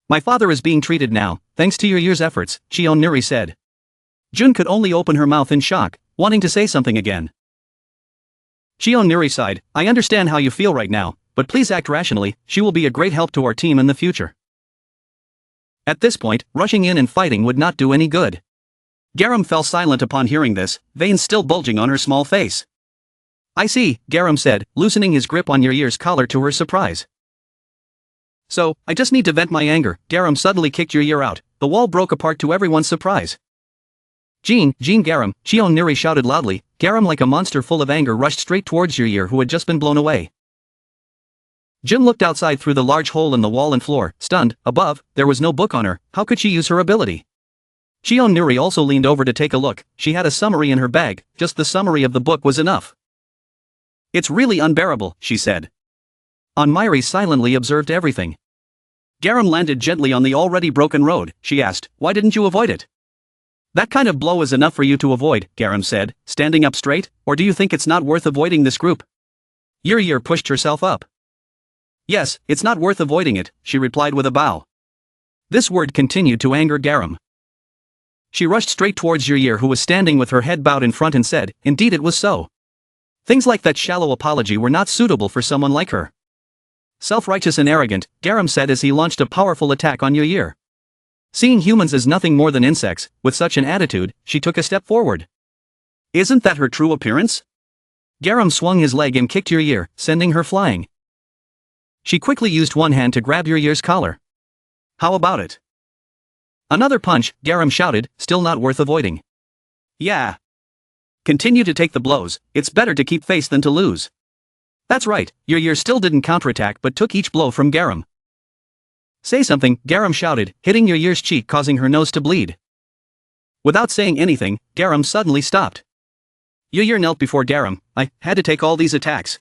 My father is being treated now, thanks to Yer's efforts, Shion Nuri said. Jun could only open her mouth in shock, wanting to say something again. Shion Nuri sighed, I understand how you feel right now, but please act rationally, she will be a great help to our team in the future. At this point, rushing in and fighting would not do any good. Garam fell silent upon hearing this, veins still bulging on her small face. I see, Garam said, loosening his grip on Yer's collar to her surprise. So, I just need to vent my anger. Garam suddenly kicked Yer out. The wall broke apart to everyone's surprise. Jean Garam, Shion Nuri shouted loudly. Garam, like a monster full of anger, rushed straight towards Yer, who had just been blown away. Jin looked outside through the large hole in the wall and floor, stunned. Above, there was no book on her. How could she use her ability? Shion Nuri also leaned over to take a look. She had a summary in her bag. Just the summary of the book was enough. It's really unbearable, she said. Anmairi silently observed everything. Garam landed gently on the already broken road. She asked, why didn't you avoid it? That kind of blow is enough for you to avoid, Garam said, standing up straight, or do you think it's not worth avoiding this group? Yer pushed herself up. Yes, it's not worth avoiding it, she replied with a bow. This word continued to anger Garam. She rushed straight towards Yer, who was standing with her head bowed in front, and said, indeed it was so. Things like that shallow apology were not suitable for someone like her. Self-righteous and arrogant, Garam said as he launched a powerful attack on Yer. Seeing humans as nothing more than insects, with such an attitude, she took a step forward. Isn't that her true appearance? Garam swung his leg and kicked Yer, sending her flying. She quickly used one hand to grab Yer's collar. How about it? Another punch, Garam shouted, still not worth avoiding. Yeah. Continue to take the blows, it's better to keep face than to lose. That's right, Yer still didn't counterattack but took each blow from Garam. Say something, Garam shouted, hitting Yer's cheek, causing her nose to bleed. Without saying anything, Garam suddenly stopped. Yer knelt before Garam. I had to take all these attacks.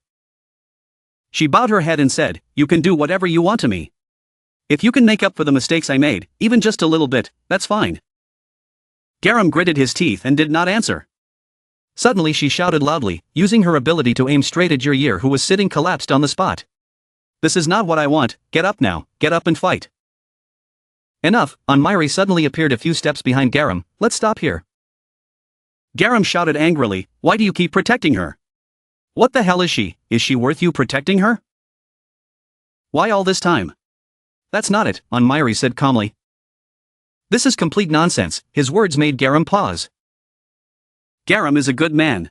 She bowed her head and said, you can do whatever you want to me. If you can make up for the mistakes I made, even just a little bit, that's fine. Garam gritted his teeth and did not answer. Suddenly she shouted loudly, using her ability to aim straight at Yer, who was sitting collapsed on the spot. This is not what I want, get up now, get up and fight. Enough, Anmairi suddenly appeared a few steps behind Garam, let's stop here. Garam shouted angrily, why do you keep protecting her? What the hell is she worth you protecting her? Why all this time? That's not it, Anmairi said calmly. This is complete nonsense. His words made Garam pause. Garam is a good man.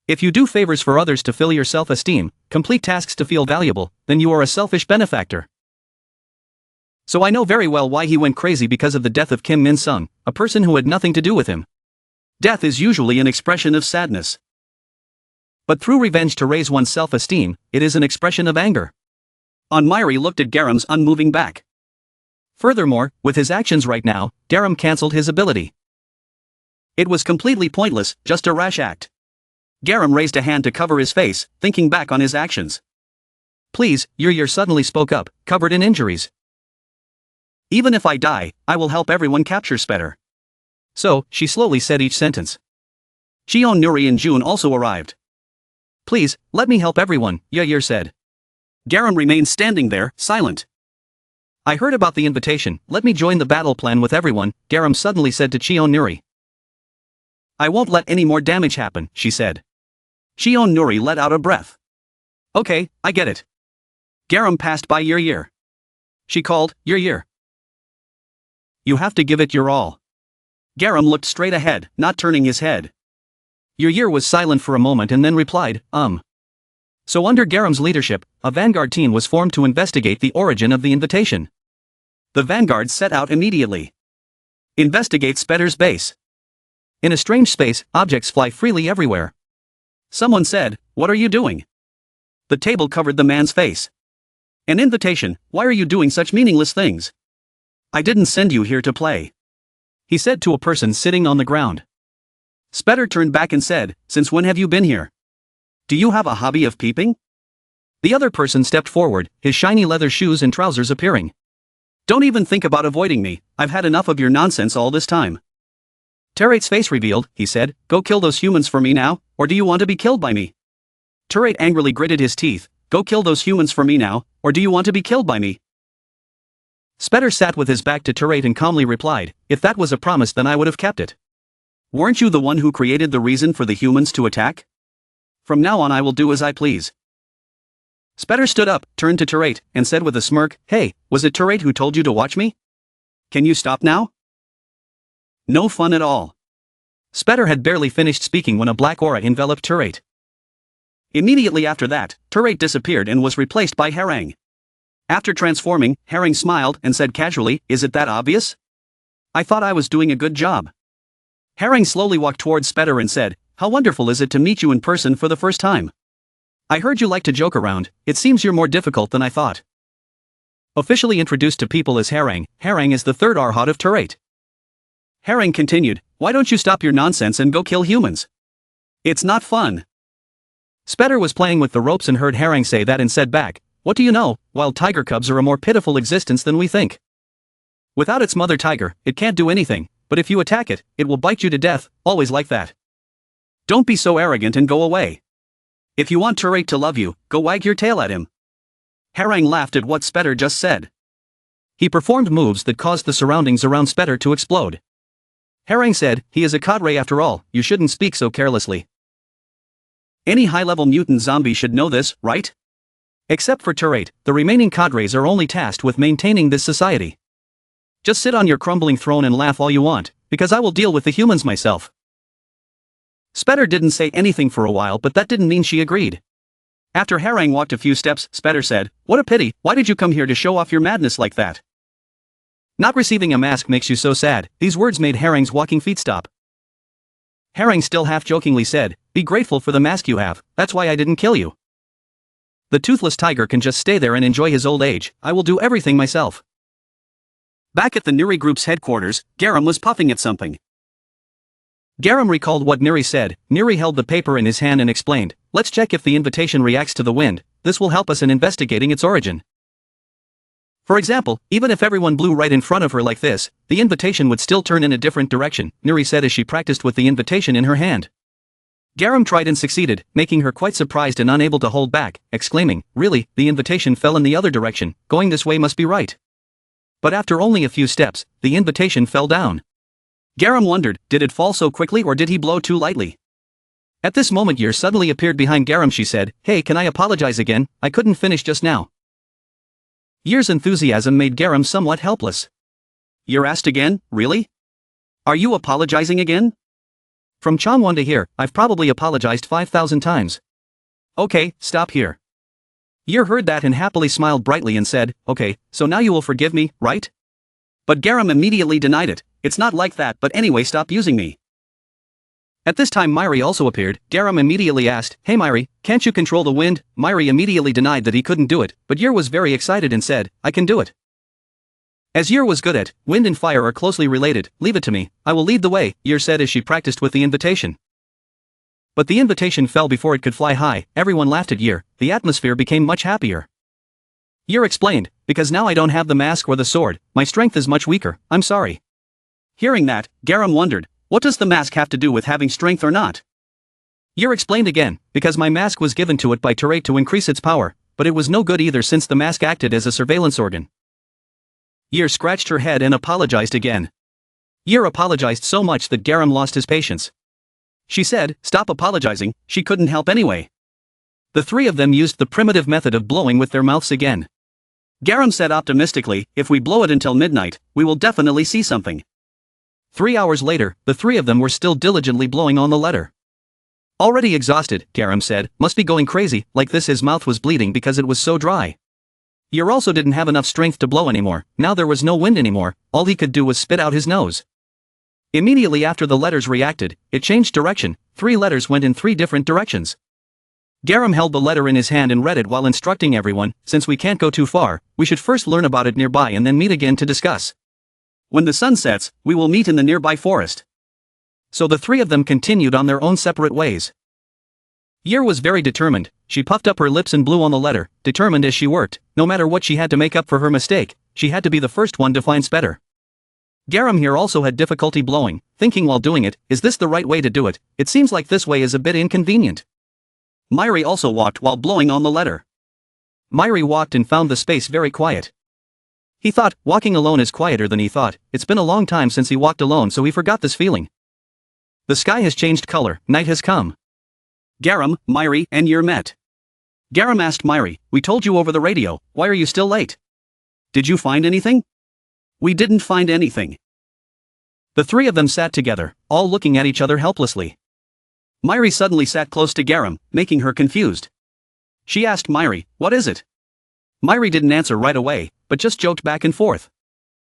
If you do favors for others to fill your self-esteem, complete tasks to feel valuable, then you are a selfish benefactor. So I know very well why he went crazy because of the death of Kim Min-sung, a person who had nothing to do with him. Death is usually an expression of sadness. But through revenge to raise one's self-esteem, it is an expression of anger. Anmairi looked at Garam's unmoving back. Furthermore, with his actions right now, Garam cancelled his ability. It was completely pointless, just a rash act. Garam raised a hand to cover his face, thinking back on his actions. Please, Yer suddenly spoke up, covered in injuries. Even if I die, I will help everyone capture Spetter. So, she slowly said each sentence. Shion Nuri and Jun also arrived. Please, let me help everyone, Yer said. Garam remained standing there, silent. I heard about the invitation, let me join the battle plan with everyone, Garam suddenly said to Shion Nuri. I won't let any more damage happen, she said. Shion Nuri let out a breath. Okay, I get it. Garam passed by Yer. She called, Yer. You have to give it your all. Garam looked straight ahead, not turning his head. Yer was silent for a moment and then replied, So under Garam's leadership, a vanguard team was formed to investigate the origin of the invitation. The vanguard set out immediately. Investigate Spetter's base. In a strange space, objects fly freely everywhere. Someone said, "What are you doing?" The table covered the man's face. An invitation. Why are you doing such meaningless things? I didn't send you here to play, he said to a person sitting on the ground. Spetter turned back and said, "Since when have you been here? Do you have a hobby of peeping?" The other person stepped forward, his shiny leather shoes and trousers appearing. Don't even think about avoiding me, I've had enough of your nonsense all this time. Terate's face revealed, he said, "Go kill those humans for me now, or do you want to be killed by me?" Terate angrily gritted his teeth. Go kill those humans for me now, or do you want to be killed by me? Spetter sat with his back to Terate and calmly replied, "If that was a promise then I would have kept it." Weren't you the one who created the reason for the humans to attack? From now on I will do as I please. Spetter stood up, turned to Terate, and said with a smirk, "Hey, was it Terate who told you to watch me? Can you stop now?" No fun at all. Spetter had barely finished speaking when a black aura enveloped Terate. Immediately after that, Terate disappeared and was replaced by Harang. After transforming, Harang smiled and said casually, "Is it that obvious? I thought I was doing a good job." Harang slowly walked towards Spetter and said, "How wonderful is it to meet you in person for the first time. I heard you like to joke around, it seems you're more difficult than I thought." Officially introduced to people as Harang, Harang is the third Arhat of Terate. Harang continued, "Why don't you stop your nonsense and go kill humans? It's not fun." Spetter was playing with the ropes and heard Harang say that and said back, "What do you know, wild tiger cubs are a more pitiful existence than we think. Without its mother tiger, it can't do anything, but if you attack it, it will bite you to death, always like that. Don't be so arrogant and go away. If you want Terate to love you, go wag your tail at him." Harang laughed at what Spetter just said. He performed moves that caused the surroundings around Spetter to explode. Harang said, "He is a cadre after all, you shouldn't speak so carelessly. Any high-level mutant zombie should know this, right? Except for Terate, the remaining cadres are only tasked with maintaining this society. Just sit on your crumbling throne and laugh all you want, because I will deal with the humans myself." Spetter didn't say anything for a while, but that didn't mean she agreed. After Harang walked a few steps, Spetter said, "What a pity, why did you come here to show off your madness like that?" "Not receiving a mask makes you so sad." These words made Harang's walking feet stop. Harang still half-jokingly said, "Be grateful for the mask you have, that's why I didn't kill you. The toothless tiger can just stay there and enjoy his old age, I will do everything myself." Back at the Nuri group's headquarters, Garam was puffing at something. Garam recalled what Nuri said. Nuri held the paper in his hand and explained, "Let's check if the invitation reacts to the wind, this will help us in investigating its origin. For example, even if everyone blew right in front of her like this, the invitation would still turn in a different direction," Nuri said as she practiced with the invitation in her hand. Garam tried and succeeded, making her quite surprised and unable to hold back, exclaiming, "Really, the invitation fell in the other direction, going this way must be right." But after only a few steps, the invitation fell down. Garam wondered, did it fall so quickly or did he blow too lightly? At this moment Yer suddenly appeared behind Garam. She said, "Hey, can I apologize again, I couldn't finish just now." Yer's enthusiasm made Garam somewhat helpless. Yer asked again, really? Are you apologizing again? From Changwon to here, I've probably apologized 5,000 times. Okay, stop here. Yer heard that and happily smiled brightly and said, "Okay, so now you will forgive me, right?" But Garam immediately denied it. "It's not like that, but anyway, stop using me." At this time Myri also appeared. Garam immediately asked, "Hey Myri, can't you control the wind?" Myri immediately denied that he couldn't do it, but Yer was very excited and said, "I can do it." As Yer was good at, wind and fire are closely related, "Leave it to me, I will lead the way," Yer said as she practiced with the invitation. But the invitation fell before it could fly high. Everyone laughed at Yer, the atmosphere became much happier. Yer explained, "Because now I don't have the mask or the sword, my strength is much weaker, I'm sorry." Hearing that, Garam wondered, what does the mask have to do with having strength or not? Yer explained again, "Because my mask was given to it by Terate to increase its power, but it was no good either since the mask acted as a surveillance organ." Yer scratched her head and apologized again. Yer apologized so much that Garam lost his patience. She said, "Stop apologizing," she couldn't help anyway. The three of them used the primitive method of blowing with their mouths again. Garam said optimistically, "If we blow it until midnight, we will definitely see something." 3 hours later, the three of them were still diligently blowing on the letter. Already exhausted, Garam said, "Must be going crazy, like this." His mouth was bleeding because it was so dry. Yer also didn't have enough strength to blow anymore. Now there was no wind anymore, all he could do was spit out his nose. Immediately after the letters reacted, it changed direction. 3 letters went in 3 different directions. Garam held the letter in his hand and read it while instructing everyone, since we can't go too far, we should first learn about it nearby and then meet again to discuss. When the sun sets, we will meet in the nearby forest. So the 3 of them continued on their own separate ways. Yer was very determined. She puffed up her lips and blew on the letter, determined as she worked, no matter what she had to make up for her mistake, she had to be the first one to find Spetter. Garam here also had difficulty blowing, thinking while doing it, is this the right way to do it? It seems like this way is a bit inconvenient. Myri also walked while blowing on the letter. Myri walked and found the space very quiet. He thought, walking alone is quieter than he thought, it's been a long time since he walked alone so he forgot this feeling. The sky has changed color, night has come. Garam, Myri, and Yer met. Garam asked Myri, we told you over the radio, why are you still late? Did you find anything? We didn't find anything. The 3 of them sat together, all looking at each other helplessly. Myri suddenly sat close to Garam, making her confused. She asked Myri, what is it? Myri didn't answer right away, but just joked back and forth.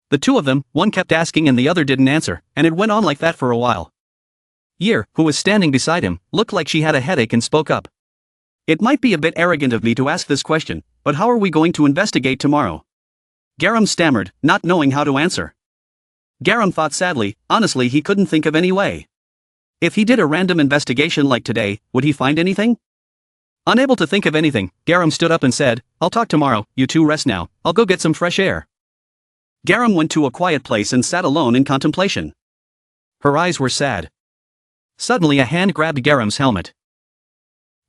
The 2 of them, one kept asking and the other didn't answer, and it went on like that for a while. Yer, who was standing beside him, looked like she had a headache and spoke up. It might be a bit arrogant of me to ask this question, but how are we going to investigate tomorrow? Garam stammered, not knowing how to answer. Garam thought sadly, honestly he couldn't think of any way. If he did a random investigation like today, would he find anything? Unable to think of anything, Garam stood up and said, I'll talk tomorrow, you 2 rest now, I'll go get some fresh air. Garam went to a quiet place and sat alone in contemplation. Her eyes were sad. Suddenly a hand grabbed Garam's helmet.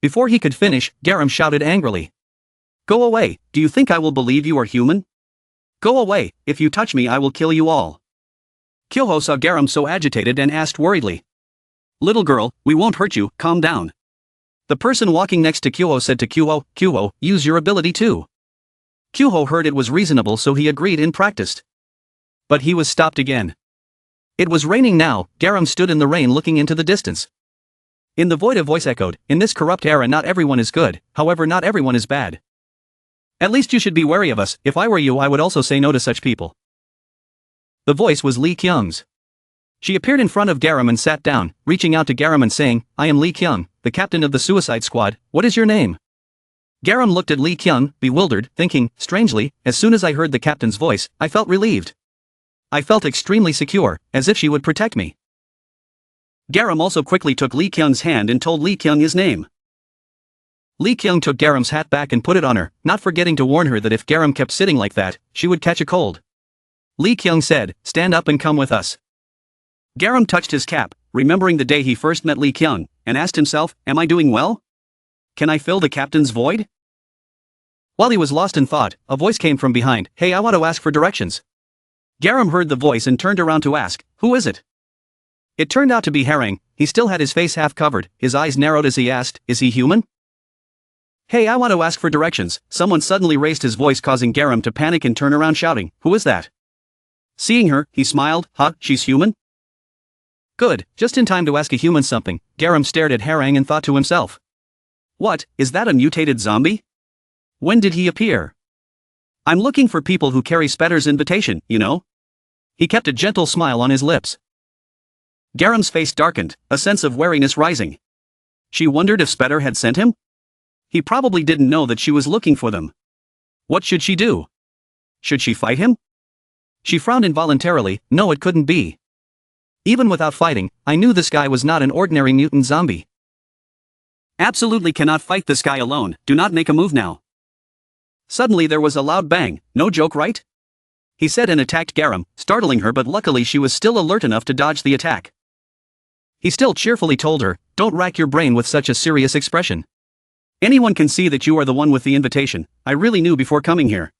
Before he could finish, Garam shouted angrily. Go away, do you think I will believe you are human? Go away, if you touch me I will kill you all. Kyoho saw Garam so agitated and asked worriedly. Little girl, we won't hurt you, calm down. The person walking next to Kyoho said to Kyoho, use your ability too. Kyoho heard it was reasonable so he agreed and practiced. But he was stopped again. It was raining now, Garam stood in the rain looking into the distance. In the void a voice echoed, in this corrupt era not everyone is good, however not everyone is bad. At least you should be wary of us, if I were you I would also say no to such people. The voice was Lee Kyung's. She appeared in front of Garam and sat down, reaching out to Garam and saying, I am Lee Kyung, the captain of the suicide squad, what is your name? Garam looked at Lee Kyung, bewildered, thinking, strangely, as soon as I heard the captain's voice, I felt relieved. I felt extremely secure, as if she would protect me. Garam also quickly took Lee Kyung's hand and told Lee Kyung his name. Lee Kyung took Garam's hat back and put it on her, not forgetting to warn her that if Garam kept sitting like that, she would catch a cold. Lee Kyung said, stand up and come with us. Garam touched his cap, remembering the day he first met Lee Kyung, and asked himself, am I doing well? Can I fill the captain's void? While he was lost in thought, a voice came from behind, hey I want to ask for directions. Garam heard the voice and turned around to ask, who is it? It turned out to be Herring, he still had his face half covered, his eyes narrowed as he asked, is he human? Hey I want to ask for directions, someone suddenly raised his voice causing Garam to panic and turn around shouting, who is that? Seeing her, he smiled, huh, she's human? Good, just in time to ask a human something, Garam stared at Herring and thought to himself. What, is that a mutated zombie? When did he appear? I'm looking for people who carry Spetter's invitation, you know? He kept a gentle smile on his lips. Garam's face darkened, a sense of wariness rising. She wondered if Spetter had sent him? He probably didn't know that she was looking for them. What should she do? Should she fight him? She frowned involuntarily, no it couldn't be. Even without fighting, I knew this guy was not an ordinary mutant zombie. Absolutely cannot fight this guy alone, do not make a move now. Suddenly there was a loud bang, no joke right? He said and attacked Garam, startling her but luckily she was still alert enough to dodge the attack. He still cheerfully told her, don't rack your brain with such a serious expression. Anyone can see that you are the one with the invitation, I really knew before coming here.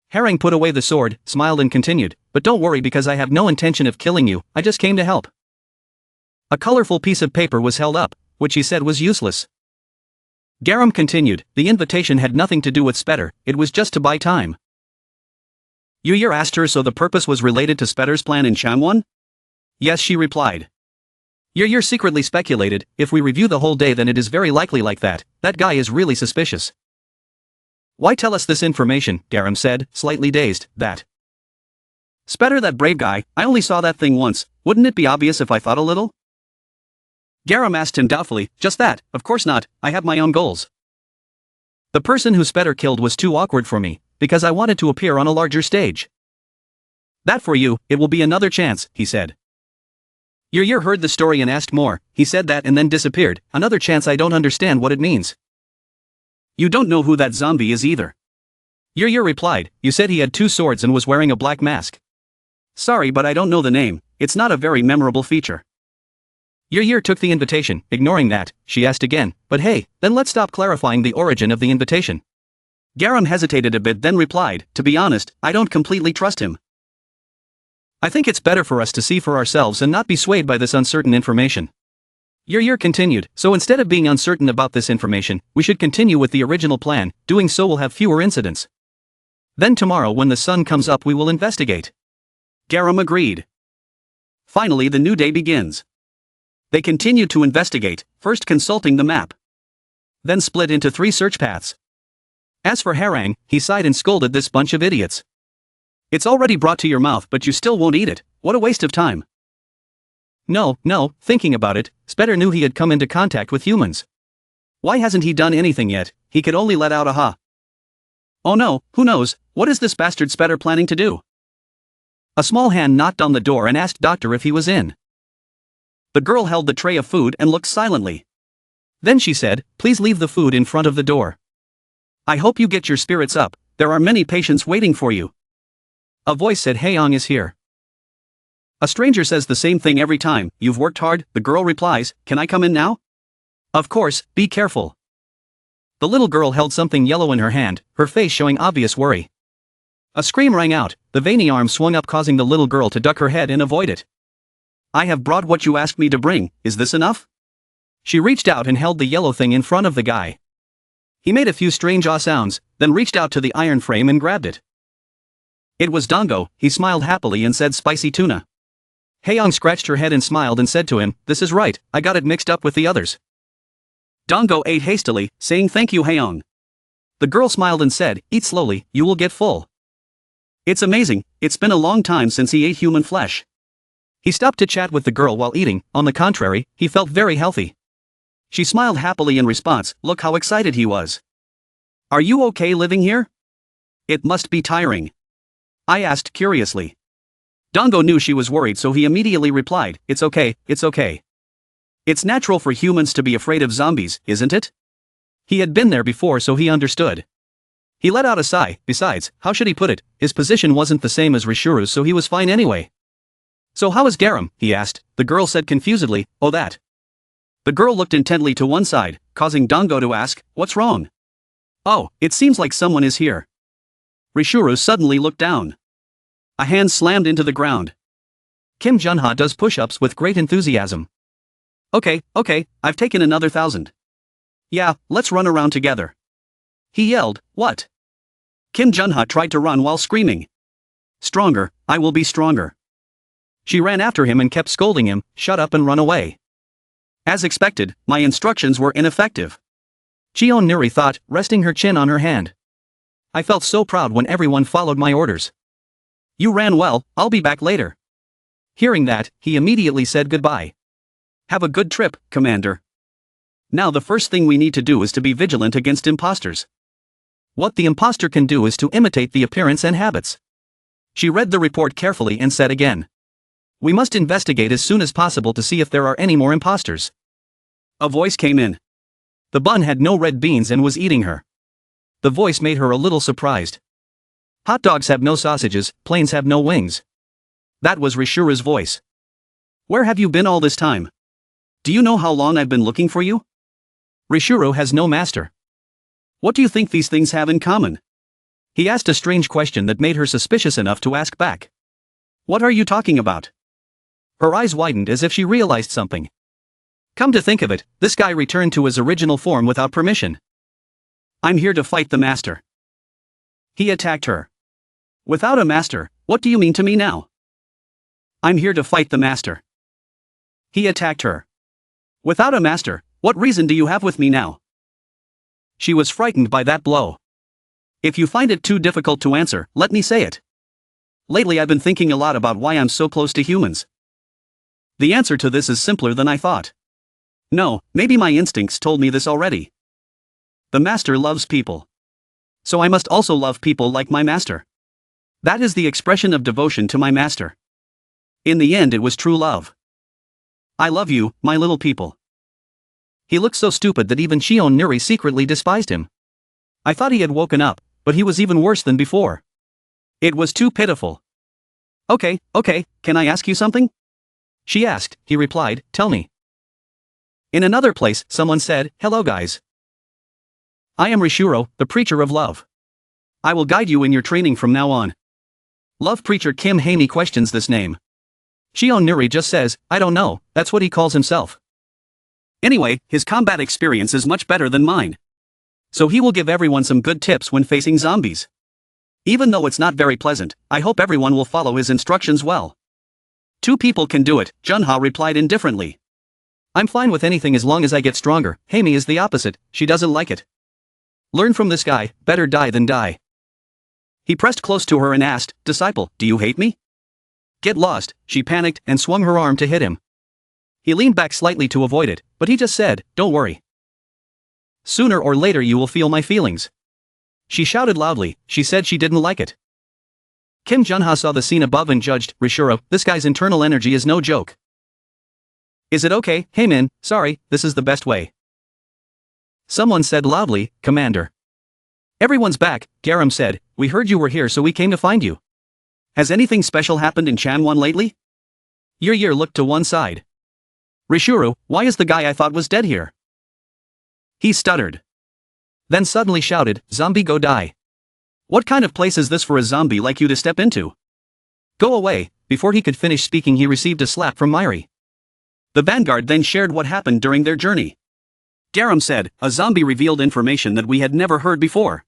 Herring put away the sword, smiled and continued, but don't worry because I have no intention of killing you, I just came to help. A colorful piece of paper was held up, which he said was useless. Garam continued, the invitation had nothing to do with Spetter, it was just to buy time. Yuyer asked her so the purpose was related to Spetter's plan in Changwon? Yes she replied. Yuyer secretly speculated, if we review the whole day then it is very likely like that guy is really suspicious. Why tell us this information? Garam said, slightly dazed. That. Spetter, that brave guy, I only saw that thing once, wouldn't it be obvious if I thought a little? Garam asked him doubtfully. Just that, of course not, I have my own goals. The person who Spetter killed was too awkward for me, because I wanted to appear on a larger stage. That for you, it will be another chance, he said. Yer heard the story and asked more. He said that and then disappeared. Another chance, I don't understand what it means. You don't know who that zombie is either. Yer replied, you said he had 2 swords and was wearing a black mask. Sorry, but I don't know the name, it's not a very memorable feature. Yer took the invitation. Ignoring that, she asked again, but hey, then let's stop clarifying the origin of the invitation. Garam hesitated a bit then replied, to be honest, I don't completely trust him. I think it's better for us to see for ourselves and not be swayed by this uncertain information. Yer continued, so instead of being uncertain about this information, we should continue with the original plan, doing so will have fewer incidents. Then tomorrow when the sun comes up we will investigate. Garam agreed. Finally the new day begins. They continue to investigate, first consulting the map. Then split into 3 search paths. As for Harang, he sighed and scolded this bunch of idiots. It's already brought to your mouth but you still won't eat it, what a waste of time. No, thinking about it, Spetter knew he had come into contact with humans. Why hasn't he done anything yet? He could only let out a ha. Oh no, who knows, what is this bastard Spetter planning to do? A small hand knocked on the door and asked Doctor if he was in. The girl held the tray of food and looked silently. Then she said, please leave the food in front of the door. I hope you get your spirits up, there are many patients waiting for you. A voice said Haeyong is here. A stranger says the same thing every time, you've worked hard, the girl replies, can I come in now? Of course, be careful. The little girl held something yellow in her hand, her face showing obvious worry. A scream rang out, the veiny arm swung up causing the little girl to duck her head and avoid it. I have brought what you asked me to bring, is this enough? She reached out and held the yellow thing in front of the guy. He made a few strange ah sounds, then reached out to the iron frame and grabbed it. It was Dongo, he smiled happily and said spicy tuna. Haeyong scratched her head and smiled and said to him, this is right, I got it mixed up with the others. Dongo ate hastily, saying thank you Haeyong. The girl smiled and said, eat slowly, you will get full. It's amazing, it's been a long time since he ate human flesh. He stopped to chat with the girl while eating, on the contrary, he felt very healthy. She smiled happily in response, look how excited he was. Are you okay living here? It must be tiring. I asked curiously. Dongo knew she was worried so he immediately replied, it's okay, it's okay. It's natural for humans to be afraid of zombies, isn't it? He had been there before so he understood. He let out a sigh, besides, how should he put it, his position wasn't the same as Rishuru's so he was fine anyway. So how is Garam? He asked, the girl said confusedly, oh that. The girl looked intently to one side, causing Dongo to ask, what's wrong? Oh, it seems like someone is here. Rishuru suddenly looked down. A hand slammed into the ground. Kim Junha does push-ups with great enthusiasm. Okay, I've taken another 1,000. Yeah, let's run around together. He yelled, what? Kim Junha tried to run while screaming. Stronger, I will be stronger. She ran after him and kept scolding him, shut up and run away. As expected, my instructions were ineffective. Cheon Nuri thought, resting her chin on her hand. I felt so proud when everyone followed my orders. You ran well, I'll be back later. Hearing that, he immediately said goodbye. Have a good trip, Commander. Now the first thing we need to do is to be vigilant against imposters. What the imposter can do is to imitate the appearance and habits. She read the report carefully and said again. We must investigate as soon as possible to see if there are any more imposters. A voice came in. The bun had no red beans and was eating her. The voice made her a little surprised. Hot dogs have no sausages, planes have no wings. That was Rishuru's voice. Where have you been all this time? Do you know how long I've been looking for you? Rishuru has no master. What do you think these things have in common? He asked a strange question that made her suspicious enough to ask back. What are you talking about? Her eyes widened as if she realized something. Come to think of it, this guy returned to his original form without permission. I'm here to fight the master. He attacked her. Without a master, what do you mean to me now? I'm here to fight the master. He attacked her. Without a master, what reason do you have with me now? She was frightened by that blow. If you find it too difficult to answer, let me say it. Lately I've been thinking a lot about why I'm so close to humans. The answer to this is simpler than I thought. No, maybe my instincts told me this already. The master loves people. So I must also love people like my master. That is the expression of devotion to my master. In the end, it was true love. I love you, my little people. He looked so stupid that even Shion Nuri secretly despised him. I thought he had woken up, but he was even worse than before. It was too pitiful. Okay, can I ask you something? She asked. He replied, tell me. In another place, someone said, hello guys. I am Rishuro, the preacher of love. I will guide you in your training from now on. Love preacher Kim Hae-mi questions this name. Shion Nuri just says, I don't know, that's what he calls himself. Anyway, his combat experience is much better than mine. So he will give everyone some good tips when facing zombies. Even though it's not very pleasant, I hope everyone will follow his instructions well. 2 people can do it, Junha replied indifferently. I'm fine with anything as long as I get stronger. Hae-mi is the opposite, she doesn't like it. Learn from this guy, better die than die. He pressed close to her and asked, disciple, do you hate me? Get lost, she panicked and swung her arm to hit him. He leaned back slightly to avoid it, but he just said, don't worry. Sooner or later you will feel my feelings. She shouted loudly, she said she didn't like it. Kim Junha saw the scene above and judged, Rishuro, this guy's internal energy is no joke. Is it okay, Hae-min, sorry, this is the best way. Someone said loudly, Commander. Everyone's back, Garam said, we heard you were here so we came to find you. Has anything special happened in Chanwon lately? Yer looked to one side. Rishuro, why is the guy I thought was dead here? He stuttered. Then suddenly shouted, zombie go die. What kind of place is this for a zombie like you to step into? Go away. Before he could finish speaking he received a slap from Myri. The vanguard then shared what happened during their journey. Garam said, a zombie revealed information that we had never heard before.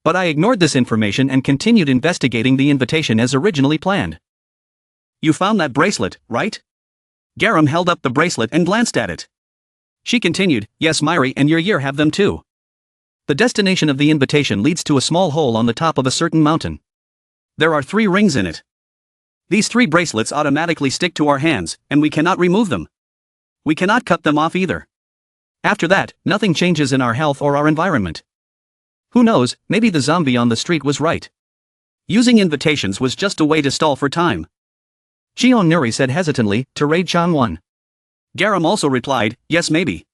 But I ignored this information and continued investigating the invitation as originally planned. You found that bracelet, right? Garam held up the bracelet and glanced at it. She continued, yes Myri and Yer have them too. The destination of the invitation leads to a small hole on the top of a certain mountain. There are 3 rings in it. These 3 bracelets automatically stick to our hands, and we cannot remove them. We cannot cut them off either. After that, nothing changes in our health or our environment. Who knows, maybe the zombie on the street was right. Using invitations was just a way to stall for time. Shion Nuri said hesitantly, to raid Chanwon. Garam also replied, yes maybe.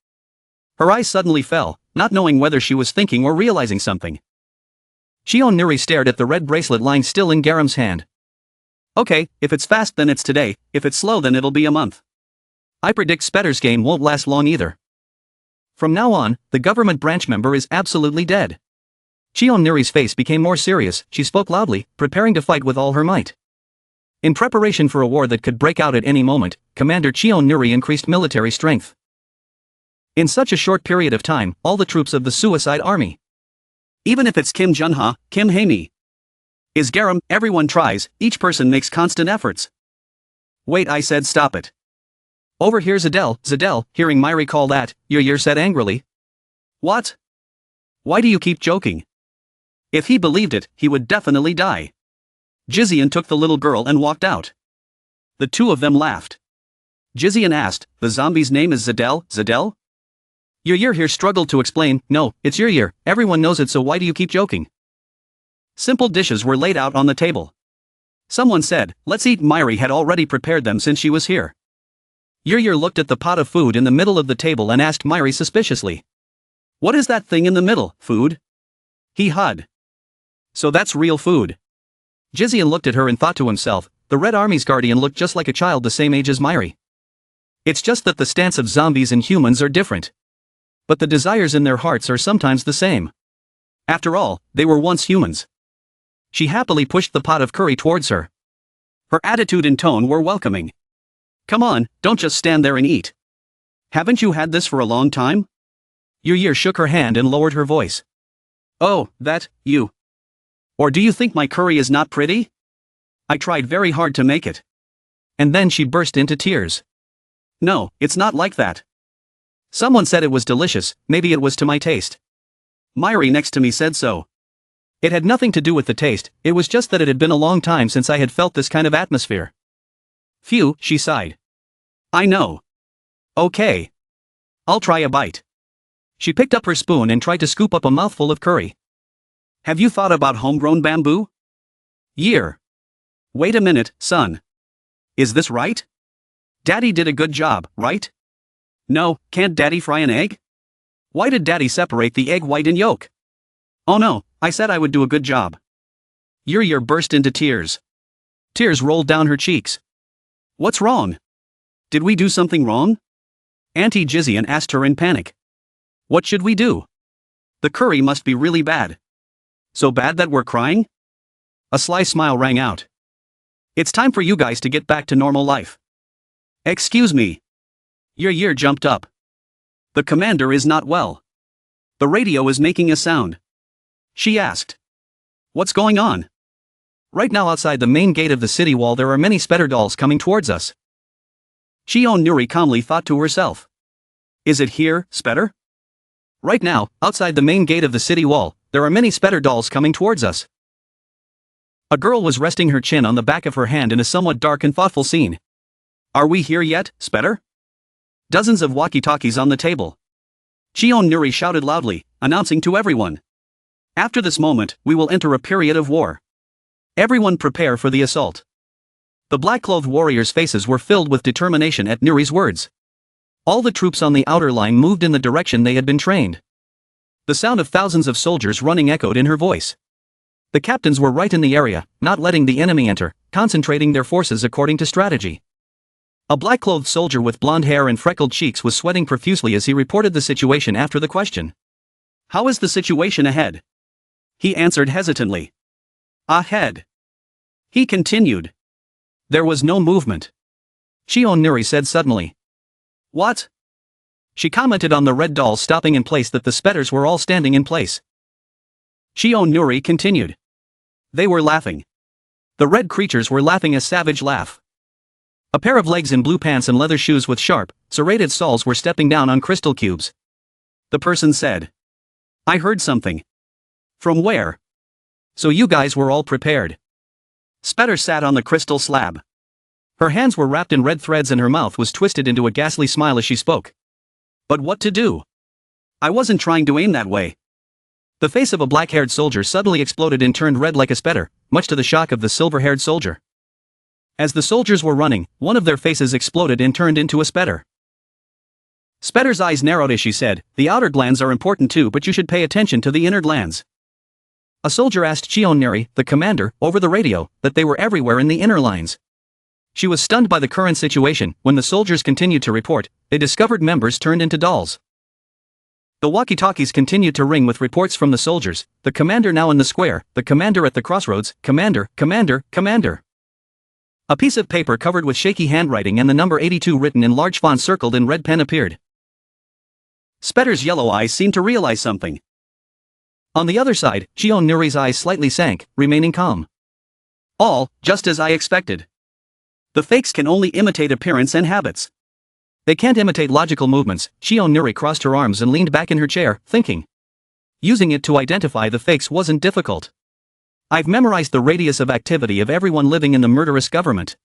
Her eyes suddenly fell, not knowing whether she was thinking or realizing something. Shion Nuri stared at the red bracelet lying still in Garam's hand. Okay, if it's fast then it's today, if it's slow then it'll be a month. I predict Spetter's game won't last long either. From now on, the government branch member is absolutely dead. Shion Nuri's face became more serious, she spoke loudly, preparing to fight with all her might. In preparation for a war that could break out at any moment, Commander Shion Nuri increased military strength. In such a short period of time, all the troops of the Suicide Army. Even if it's Kim Junha, Kim Hae-mi. Is Garam, everyone tries, each person makes constant efforts. Wait, I said stop it. Over here Zadel, hearing Myri call that, Yer said angrily. What? Why do you keep joking? If he believed it, he would definitely die. Jizian took the little girl and walked out. The 2 of them laughed. Jizian asked, the zombie's name is Zadel? Yer here struggled to explain, no, it's Yer, everyone knows it so why do you keep joking? Simple dishes were laid out on the table. Someone said, let's eat. Myri had already prepared them since she was here. Yer looked at the pot of food in the middle of the table and asked Myri suspiciously. What is that thing in the middle, food? He hud. So that's real food. Jizian looked at her and thought to himself, the Red Army's guardian looked just like a child the same age as Myri. It's just that the stance of zombies and humans are different. But the desires in their hearts are sometimes the same. After all, they were once humans. She happily pushed the pot of curry towards her. Her attitude and tone were welcoming. Come on, don't just stand there and eat. Haven't you had this for a long time? Yer shook her hand and lowered her voice. Oh, that, you. Or do you think my curry is not pretty? I tried very hard to make it. And then she burst into tears. No, it's not like that. Someone said it was delicious, maybe it was to my taste. Myri next to me said so. It had nothing to do with the taste, it was just that it had been a long time since I had felt this kind of atmosphere. Phew, she sighed. I know. Okay. I'll try a bite. She picked up her spoon and tried to scoop up a mouthful of curry. Have you thought about homegrown bamboo? Year. Wait a minute, son. Is this right? Daddy did a good job, right? No, can't Daddy fry an egg? Why did Daddy separate the egg white and yolk? Oh no, I said I would do a good job. Year burst into tears. Tears rolled down her cheeks. What's wrong? Did we do something wrong? Auntie Jizian asked her in panic. What should we do? The curry must be really bad. So bad that we're crying? A sly smile rang out. It's time for you guys to get back to normal life. Excuse me. Year jumped up. The commander is not well. The radio is making a sound. She asked. What's going on? Right now outside the main gate of the city wall there are many spetter dolls coming towards us. Shion Nuri calmly thought to herself. Is it here, Spetter? Right now, outside the main gate of the city wall, there are many spetter dolls coming towards us. A girl was resting her chin on the back of her hand in a somewhat dark and thoughtful scene. Are we here yet, Spetter? Dozens of walkie-talkies on the table. Shion Nuri shouted loudly, announcing to everyone. After this moment, we will enter a period of war. Everyone prepare for the assault. The black-clothed warriors' faces were filled with determination at Nuri's words. All the troops on the outer line moved in the direction they had been trained. The sound of thousands of soldiers running echoed in her voice. The captains were right in the area, not letting the enemy enter, concentrating their forces according to strategy. A black-clothed soldier with blonde hair and freckled cheeks was sweating profusely as he reported the situation after the question. How is the situation ahead? He answered hesitantly. Ahead. He continued. There was no movement. Shion Nuri said suddenly. What? She commented on the red dolls stopping in place that the spetters were all standing in place. Shion Nuri continued. They were laughing. The red creatures were laughing a savage laugh. A pair of legs in blue pants and leather shoes with sharp, serrated soles were stepping down on crystal cubes. The person said. I heard something. From where? So you guys were all prepared. Spetter sat on the crystal slab. Her hands were wrapped in red threads and her mouth was twisted into a ghastly smile as she spoke. But what to do? I wasn't trying to aim that way. The face of a black-haired soldier suddenly exploded and turned red like a spetter, much to the shock of the silver-haired soldier. As the soldiers were running, one of their faces exploded and turned into a spetter. Spetter's eyes narrowed as she said, the outer glands are important too, but you should pay attention to the inner glands. A soldier asked Shion Nuri, the commander, over the radio, that they were everywhere in the inner lines. She was stunned by the current situation. When the soldiers continued to report, they discovered members turned into dolls. The walkie-talkies continued to ring with reports from the soldiers, the commander now in the square, the commander at the crossroads, commander, commander, commander. A piece of paper covered with shaky handwriting and the number 82 written in large font circled in red pen appeared. Spetter's yellow eyes seemed to realize something. On the other side, Shion Nuri's eyes slightly sank, remaining calm. All, just as I expected. The fakes can only imitate appearance and habits. They can't imitate logical movements. Shion Nuri crossed her arms and leaned back in her chair, thinking. Using it to identify the fakes wasn't difficult. I've memorized the radius of activity of everyone living in the murderous government.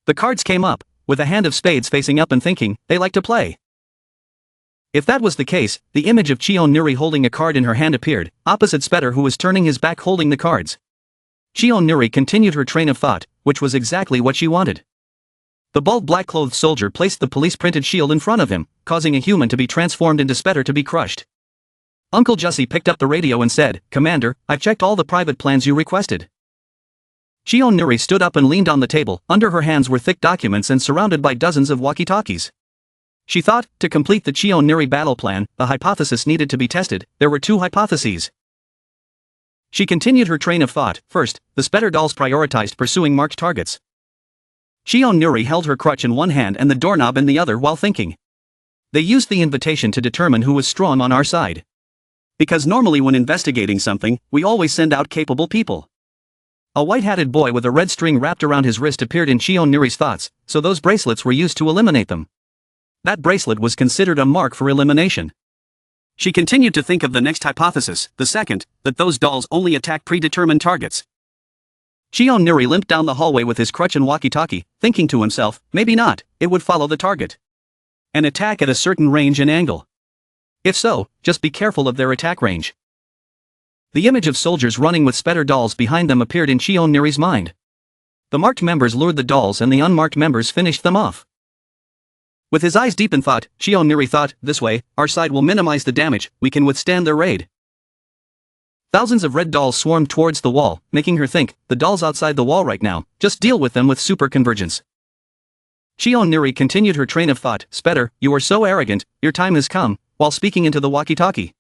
The cards came up, with a hand of spades facing up and thinking, they like to play. If that was the case, the image of Shion Nuri holding a card in her hand appeared, opposite Spetter who was turning his back holding the cards. Shion Nuri continued her train of thought, which was exactly what she wanted. The bald black-clothed soldier placed the police-printed shield in front of him, causing a human to be transformed into Spetter to be crushed. Uncle Jussie picked up the radio and said, Commander, I've checked all the private plans you requested. Shion Nuri stood up and leaned on the table. Under her hands were thick documents and surrounded by dozens of walkie-talkies. She thought, to complete the Shion Nuri battle plan, a hypothesis needed to be tested. There were two hypotheses. She continued her train of thought. First, the Spetter dolls prioritized pursuing marked targets. Shion Nuri held her crutch in one hand and the doorknob in the other while thinking. They used the invitation to determine who was strong on our side. Because normally when investigating something, we always send out capable people. A white-hatted boy with a red string wrapped around his wrist appeared in Shion Nuri's thoughts, so those bracelets were used to eliminate them. That bracelet was considered a mark for elimination. She continued to think of the next hypothesis, the second, that those dolls only attack predetermined targets. Cheon Nuri limped down the hallway with his crutch and walkie-talkie, thinking to himself, maybe not, it would follow the target. An attack at a certain range and angle. If so, just be careful of their attack range. The image of soldiers running with spetter dolls behind them appeared in Cheon Nuri's mind. The marked members lured the dolls and the unmarked members finished them off. With his eyes deep in thought, Cheon Nuri thought, this way, our side will minimize the damage, we can withstand their raid. Thousands of red dolls swarmed towards the wall, making her think, the dolls outside the wall right now, just deal with them with super convergence. Cheon Nuri continued her train of thought, Spetter, you are so arrogant, your time has come, while speaking into the walkie-talkie.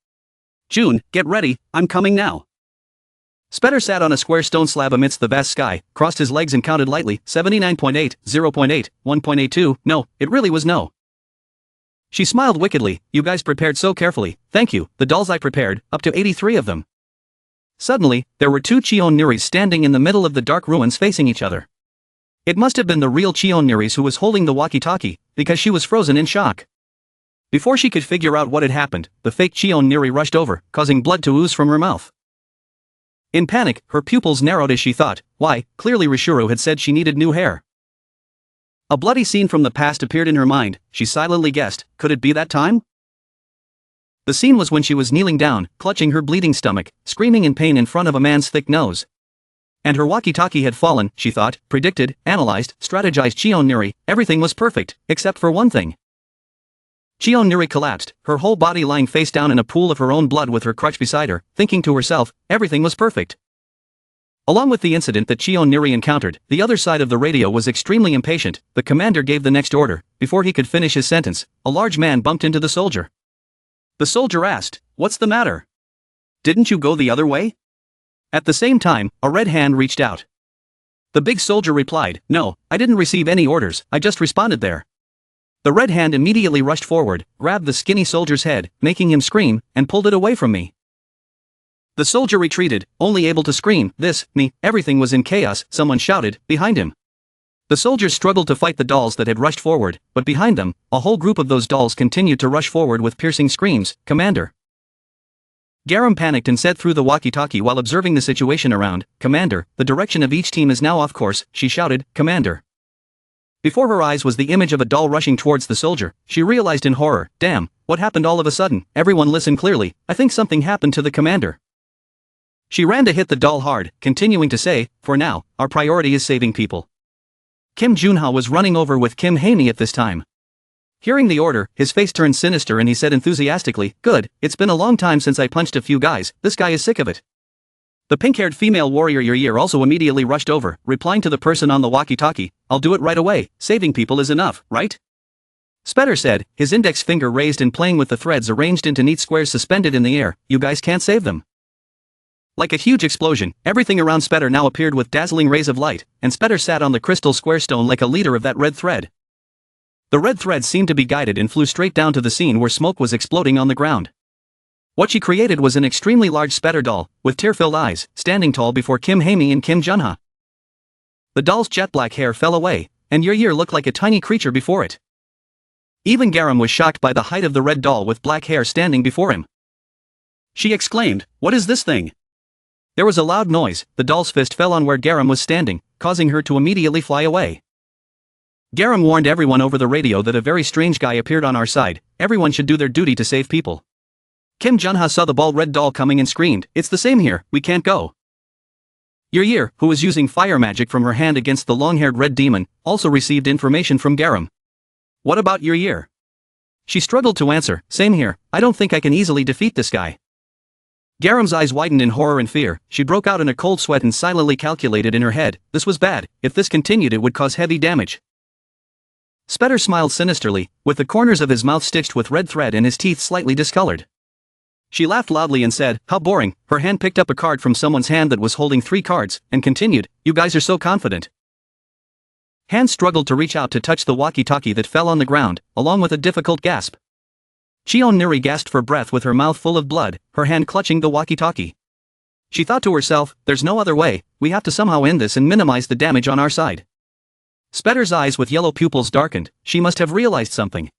June, get ready, I'm coming now. Spetter sat on a square stone slab amidst the vast sky, crossed his legs and counted lightly, 79.8, 0.8, 1.82, no, it really was no. She smiled wickedly, you guys prepared so carefully, thank you, the dolls I prepared, up to 83 of them. Suddenly, there were two Cheon Nuris standing in the middle of the dark ruins facing each other. It must have been the real Cheon Nuris who was holding the walkie-talkie, because she was frozen in shock. Before she could figure out what had happened, the fake Cheon Nuri rushed over, causing blood to ooze from her mouth. In panic, her pupils narrowed as she thought, why, clearly Rishuru had said she needed new hair. A bloody scene from the past appeared in her mind, she silently guessed, could it be that time? The scene was when she was kneeling down, clutching her bleeding stomach, screaming in pain in front of a man's thick nose. And her walkie-talkie had fallen, she thought, predicted, analyzed, strategized Cheon Nuri, everything was perfect, except for one thing. Cheon Nuri collapsed, her whole body lying face down in a pool of her own blood with her crutch beside her, thinking to herself, everything was perfect. Along with the incident that Cheon Nuri encountered, the other side of the radio was extremely impatient, the commander gave the next order, before he could finish his sentence, a large man bumped into the soldier. The soldier asked, what's the matter? Didn't you go the other way? At the same time, a red hand reached out. The big soldier replied, no, I didn't receive any orders, I just responded there. The red hand immediately rushed forward, grabbed the skinny soldier's head, making him scream, and pulled it away from me. The soldier retreated, only able to scream, me, everything was in chaos, someone shouted, behind him. The soldiers struggled to fight the dolls that had rushed forward, but behind them, a whole group of those dolls continued to rush forward with piercing screams, Commander. Garam panicked and said through the walkie-talkie while observing the situation around, Commander, the direction of each team is now off course, she shouted, Commander. Before her eyes was the image of a doll rushing towards the soldier, she realized in horror, damn, what happened all of a sudden, everyone listen clearly, I think something happened to the commander. She ran to hit the doll hard, continuing to say, for now, our priority is saving people. Kim Junha was running over with Kim Hae-mi at this time. Hearing the order, his face turned sinister and he said enthusiastically, good, it's been a long time since I punched a few guys, this guy is sick of it. The pink-haired female warrior Yer also immediately rushed over, replying to the person on the walkie-talkie, I'll do it right away, saving people is enough, right? Spetter said, his index finger raised and playing with the threads arranged into neat squares suspended in the air, you guys can't save them. Like a huge explosion, everything around Spetter now appeared with dazzling rays of light, and Spetter sat on the crystal square stone like a leader of that red thread. The red thread seemed to be guided and flew straight down to the scene where smoke was exploding on the ground. What she created was an extremely large Spetter doll, with tear-filled eyes, standing tall before Kim Hae-mi and Kim Junha. The doll's jet black hair fell away, and Yer looked like a tiny creature before it. Even Garam was shocked by the height of the red doll with black hair standing before him. She exclaimed, what is this thing? There was a loud noise, the doll's fist fell on where Garam was standing, causing her to immediately fly away. Garam warned everyone over the radio that a very strange guy appeared on our side, everyone should do their duty to save people. Kim Junha saw the bald red doll coming and screamed, it's the same here, we can't go. Yer, who was using fire magic from her hand against the long-haired red demon, also received information from Garam. What about Yer? She struggled to answer, same here, I don't think I can easily defeat this guy. Garam's eyes widened in horror and fear, she broke out in a cold sweat and silently calculated in her head, this was bad, if this continued it would cause heavy damage. Spetter smiled sinisterly, with the corners of his mouth stitched with red thread and his teeth slightly discolored. She laughed loudly and said, how boring, her hand picked up a card from someone's hand that was holding 3 cards, and continued, you guys are so confident. Hand struggled to reach out to touch the walkie-talkie that fell on the ground, along with a difficult gasp. Cheon Nuri gasped for breath with her mouth full of blood, her hand clutching the walkie-talkie. She thought to herself, there's no other way, we have to somehow end this and minimize the damage on our side. Spetter's eyes with yellow pupils darkened, she must have realized something.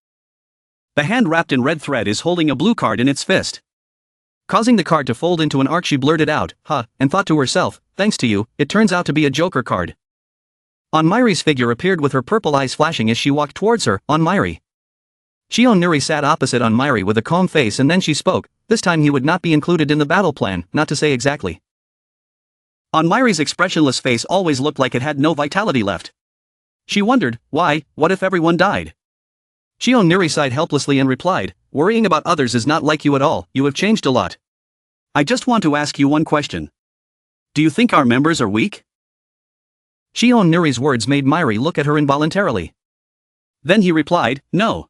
The hand wrapped in red thread is holding a blue card in its fist. Causing the card to fold into an arc, she blurted out, "Huh," and thought to herself, "Thanks to you, it turns out to be a Joker card." Onmyri's figure appeared with her purple eyes flashing as she walked towards her. Onmyri. Nuri sat opposite Onmyri with a calm face, and then she spoke. This time he would not be included in the battle plan, not to say exactly. Onmyri's expressionless face always looked like it had no vitality left. She wondered, why, what if everyone died? Nuri sighed helplessly and replied, "Worrying about others is not like you at all, you have changed a lot." "I just want to ask you one question. Do you think our members are weak?" Nuri's words made Myri look at her involuntarily. Then he replied, "No."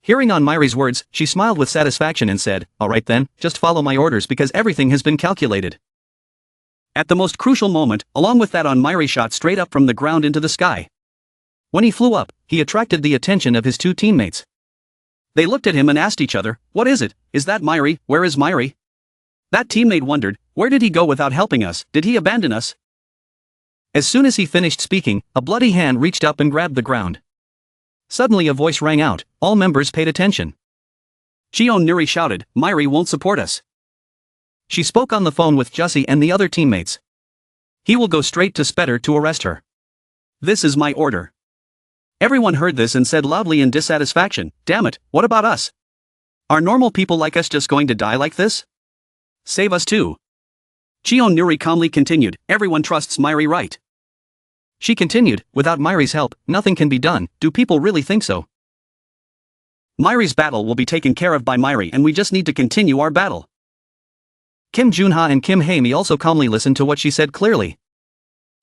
Hearing Onmyri's words, she smiled with satisfaction and said, "Alright then, just follow my orders because everything has been calculated." At the most crucial moment, along with that, Onmyri shot straight up from the ground into the sky. When he flew up, he attracted the attention of his two teammates. They looked at him and asked each other, "What is it? Is that Myri? Where is Myri?" That teammate wondered, "Where did he go without helping us? Did he abandon us?" As soon as he finished speaking, a bloody hand reached up and grabbed the ground. Suddenly a voice rang out. All members paid attention. Nuri shouted, "Myri won't support us." She spoke on the phone with Jussie and the other teammates. He will go straight to Spetter to arrest her. This is my order. Everyone heard this and said loudly in dissatisfaction, "Damn it, what about us? Are normal people like us just going to die like this? Save us too." Nuri calmly continued, "Everyone trusts Myri, right?" She continued, "Without Myri's help, nothing can be done. Do people really think so?" "Myri's battle will be taken care of by Myri, and we just need to continue our battle." Kim Junha and Kim Haemi also calmly listened to what she said clearly.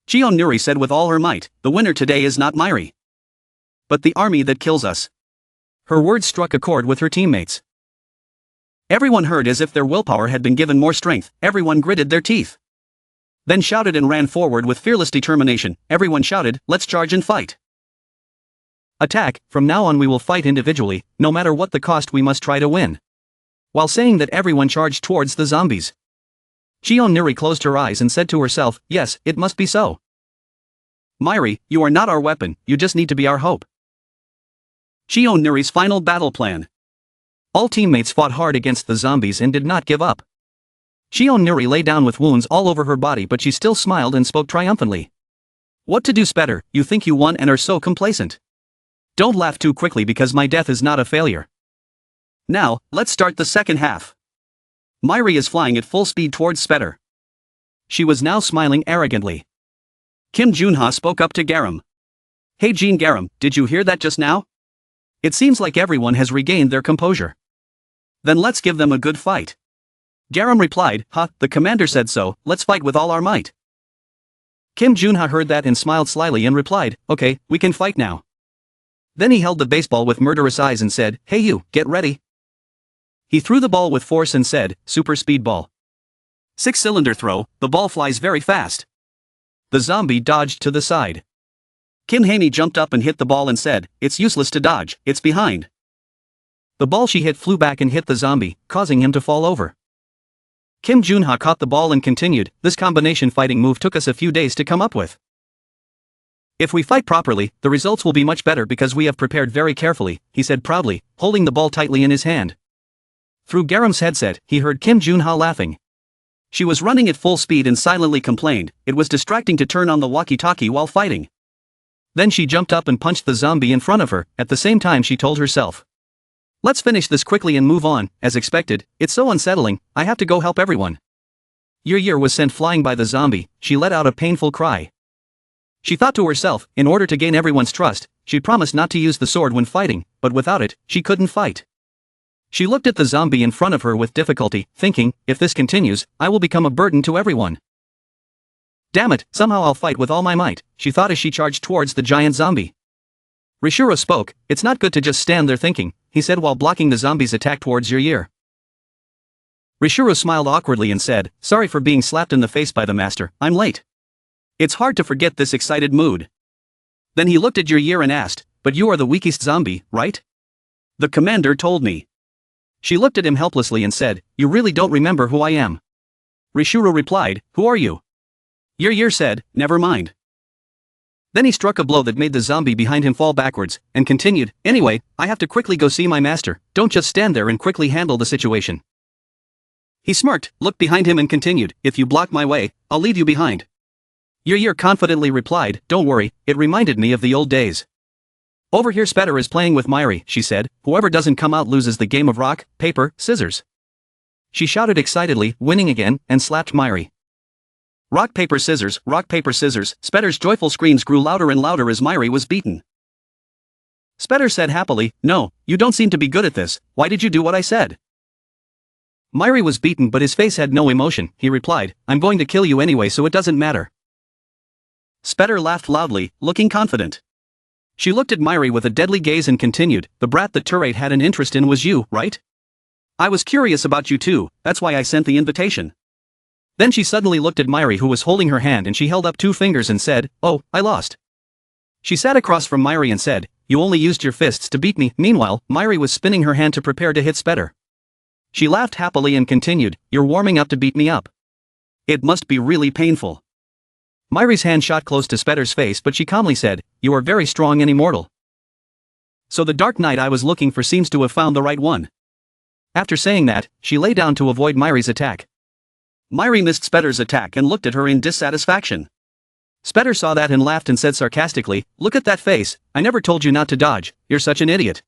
Nuri said with all her might, "The winner today is not Myri, but the army that kills us." Her words struck a chord with her teammates. Everyone heard as if their willpower had been given more strength. Everyone gritted their teeth. Then shouted and ran forward with fearless determination. Everyone shouted, "Let's charge and fight. Attack, from now on we will fight individually, no matter what the cost we must try to win." While saying that, everyone charged towards the zombies. Nuri closed her eyes and said to herself, "Yes, it must be so. Myri, you are not our weapon, you just need to be our hope." Nuri's final battle plan. All teammates fought hard against the zombies and did not give up. Nuri lay down with wounds all over her body, but she still smiled and spoke triumphantly. "What to do, Spetter? You think you won and are so complacent. Don't laugh too quickly because my death is not a failure. Now, let's start the second half." Myri is flying at full speed towards Spetter. She was now smiling arrogantly. Kim Junha spoke up to Garam. "Hey Jean Garam, did you hear that just now? It seems like everyone has regained their composure. Then let's give them a good fight." Garam replied, "Huh, the commander said so, let's fight with all our might." Kim Junha heard that and smiled slyly and replied, "Okay, we can fight now." Then he held the baseball with murderous eyes and said, "Hey you, get ready." He threw the ball with force and said, "Super speed ball." 6-cylinder throw, the ball flies very fast. The zombie dodged to the side. Kim Haemi jumped up and hit the ball and said, "It's useless to dodge, it's behind." The ball she hit flew back and hit the zombie, causing him to fall over. Kim Junha caught the ball and continued, "This combination fighting move took us a few days to come up with. If we fight properly, the results will be much better because we have prepared very carefully," he said proudly, holding the ball tightly in his hand. Through Garam's headset, he heard Kim Junha laughing. She was running at full speed and silently complained, "It was distracting to turn on the walkie-talkie while fighting." Then she jumped up and punched the zombie in front of her. At the same time she told herself, "Let's finish this quickly and move on." As expected, "It's so unsettling, I have to go help everyone." Year was sent flying by the zombie. She let out a painful cry. She thought to herself, in order to gain everyone's trust, she promised not to use the sword when fighting, but without it, she couldn't fight. She looked at the zombie in front of her with difficulty, thinking, "If this continues, I will become a burden to everyone. Damn it, somehow I'll fight with all my might," she thought as she charged towards the giant zombie. Rishiro spoke, "It's not good to just stand there thinking," he said while blocking the zombie's attack towards your ear. Rishiro smiled awkwardly and said, "Sorry for being slapped in the face by the master, I'm late. It's hard to forget this excited mood." Then he looked at your ear and asked, "But you are the weakest zombie, right?" "The commander told me." She looked at him helplessly and said, "You really don't remember who I am?" Rishiro replied, "Who are you?" Your said, "Never mind." Then he struck a blow that made the zombie behind him fall backwards, and continued, "Anyway, I have to quickly go see my master, don't just stand there and quickly handle the situation." He smirked, looked behind him and continued, "If you block my way, I'll leave you behind." Yer confidently replied, "Don't worry, it reminded me of the old days." "Over here Spetter is playing with Myri," she said, "whoever doesn't come out loses the game of rock, paper, scissors." She shouted excitedly, winning again, and slapped Myri. Rock paper scissors, Spetter's joyful screams grew louder and louder as Myri was beaten. Spetter said happily, "No, you don't seem to be good at this, why did you do what I said?" Myri was beaten but his face had no emotion, he replied, "I'm going to kill you anyway so it doesn't matter." Spetter laughed loudly, looking confident. She looked at Myri with a deadly gaze and continued, "The brat that Turate had an interest in was you, right? I was curious about you too, that's why I sent the invitation." Then she suddenly looked at Myri who was holding her hand and she held up 2 fingers and said, "Oh, I lost." She sat across from Myri and said, "You only used your fists to beat me." Meanwhile, Myri was spinning her hand to prepare to hit Spetter. She laughed happily and continued, "You're warming up to beat me up. It must be really painful." Myri's hand shot close to Spetter's face but she calmly said, "You are very strong and immortal. So the dark knight I was looking for seems to have found the right one." After saying that, she lay down to avoid Myri's attack. Myri missed Spetter's attack and looked at her in dissatisfaction. Spetter saw that and laughed and said sarcastically, "Look at that face, I never told you not to dodge, you're such an idiot."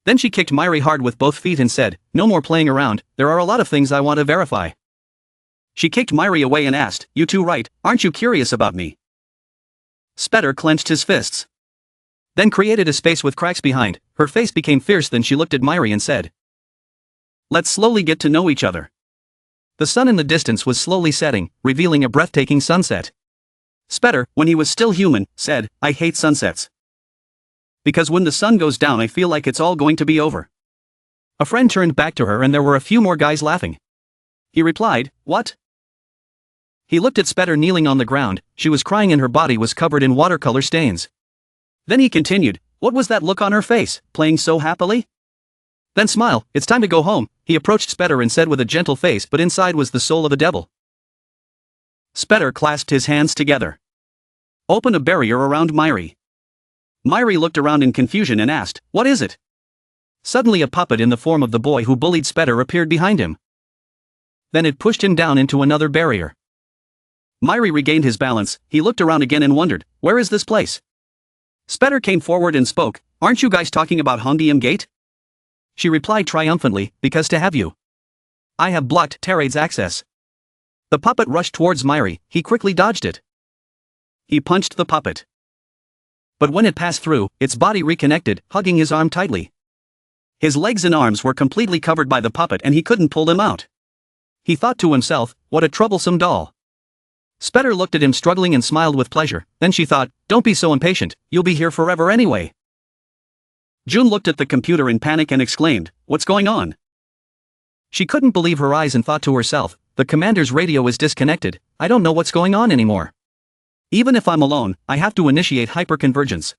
Then she kicked Myri hard with both feet and said, "No more playing around, there are a lot of things I want to verify." She kicked Myri away and asked, "You two right, aren't you curious about me?" Spetter clenched his fists. Then created a space with cracks behind, her face became fierce then she looked at Myri and said, "Let's slowly get to know each other." The sun in the distance was slowly setting, revealing a breathtaking sunset. Spetter, when he was still human, said, "I hate sunsets. Because when the sun goes down I feel like it's all going to be over." A friend turned back to her and there were a few more guys laughing. He replied, "What?" He looked at Spetter kneeling on the ground, she was crying and her body was covered in watercolor stains. Then he continued, "What was that look on her face, playing so happily? Then smile, it's time to go home." He approached Spetter and said with a gentle face but inside was the soul of a devil. Spetter clasped his hands together. "Open a barrier around Myri." Myri looked around in confusion and asked, "What is it?" Suddenly a puppet in the form of the boy who bullied Spetter appeared behind him. Then it pushed him down into another barrier. Myri regained his balance, he looked around again and wondered, "Where is this place?" Spetter came forward and spoke, "Aren't you guys talking about Hongdium Gate?" She replied triumphantly, "Because to have you. I have blocked Tarade's access." The puppet rushed towards Myri, he quickly dodged it. He punched the puppet. But when it passed through, its body reconnected, hugging his arm tightly. His legs and arms were completely covered by the puppet and he couldn't pull them out. He thought to himself, "What a troublesome doll." Spetter looked at him struggling and smiled with pleasure, then she thought, "Don't be so impatient, you'll be here forever anyway." June looked at the computer in panic and exclaimed, "What's going on?" She couldn't believe her eyes and thought to herself, "The commander's radio is disconnected, I don't know what's going on anymore. Even if I'm alone, I have to initiate hyperconvergence."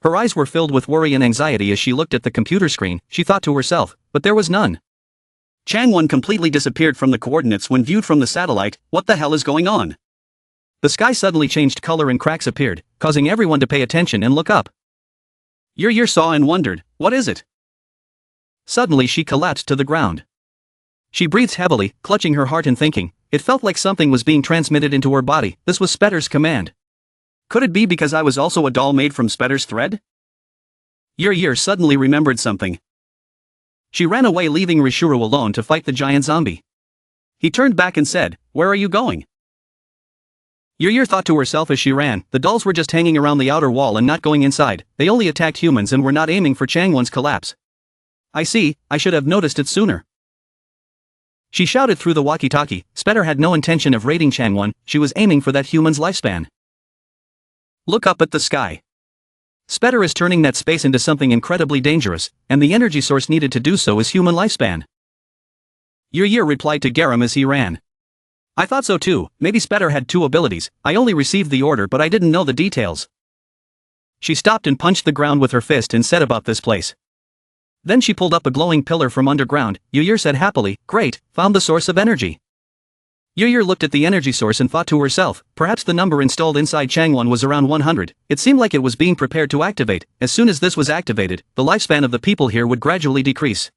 Her eyes were filled with worry and anxiety as she looked at the computer screen, she thought to herself, but there was none. Changwon completely disappeared from the coordinates when viewed from the satellite, what the hell is going on? The sky suddenly changed color and cracks appeared, causing everyone to pay attention and look up. Yer saw and wondered, what is it? Suddenly she collapsed to the ground. She breathed heavily, clutching her heart and thinking, it felt like something was being transmitted into her body, this was Spetter's command. Could it be because I was also a doll made from Spetter's thread? Yer suddenly remembered something. She ran away leaving Rishuru alone to fight the giant zombie. He turned back and said, "Where are you going?" Yer thought to herself as she ran, the dolls were just hanging around the outer wall and not going inside, they only attacked humans and were not aiming for Changwon's collapse. I see, I should have noticed it sooner. She shouted through the walkie-talkie, Spetter had no intention of raiding Changwon, she was aiming for that human's lifespan. Look up at the sky. Spetter is turning that space into something incredibly dangerous, and the energy source needed to do so is human lifespan. Yer replied to Garam as he ran. I thought so too, maybe Spetter had 2 abilities, I only received the order but I didn't know the details. She stopped and punched the ground with her fist and said about this place. Then she pulled up a glowing pillar from underground, Yer said happily, great, found the source of energy. Yu looked at the energy source and thought to herself, perhaps the number installed inside Changwon was around 100. It seemed like it was being prepared to activate. As soon as this was activated, the lifespan of the people here would gradually decrease.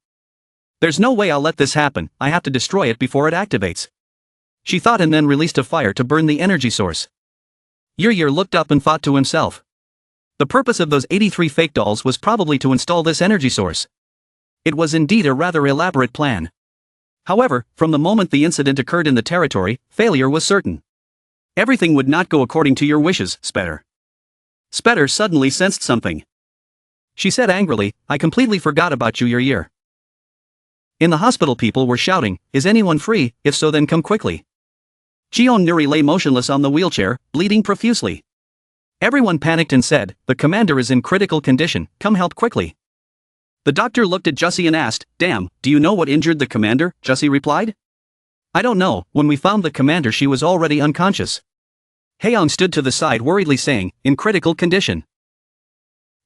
There's no way I'll let this happen, I have to destroy it before it activates. She thought and then released a fire to burn the energy source. Yu looked up and thought to himself. The purpose of those 83 fake dolls was probably to install this energy source. It was indeed a rather elaborate plan. However, from the moment the incident occurred in the territory, failure was certain. Everything would not go according to your wishes, Spetter. Spetter suddenly sensed something. She said angrily, I completely forgot about you, Yu. In the hospital people were shouting, is anyone free? If so then come quickly. Cheon Nuri lay motionless on the wheelchair, bleeding profusely. Everyone panicked and said, the commander is in critical condition, come help quickly. The doctor looked at Jussie and asked, damn, do you know what injured the commander? Jussie replied. I don't know, when we found the commander she was already unconscious. Haeyoung stood to the side worriedly saying, in critical condition.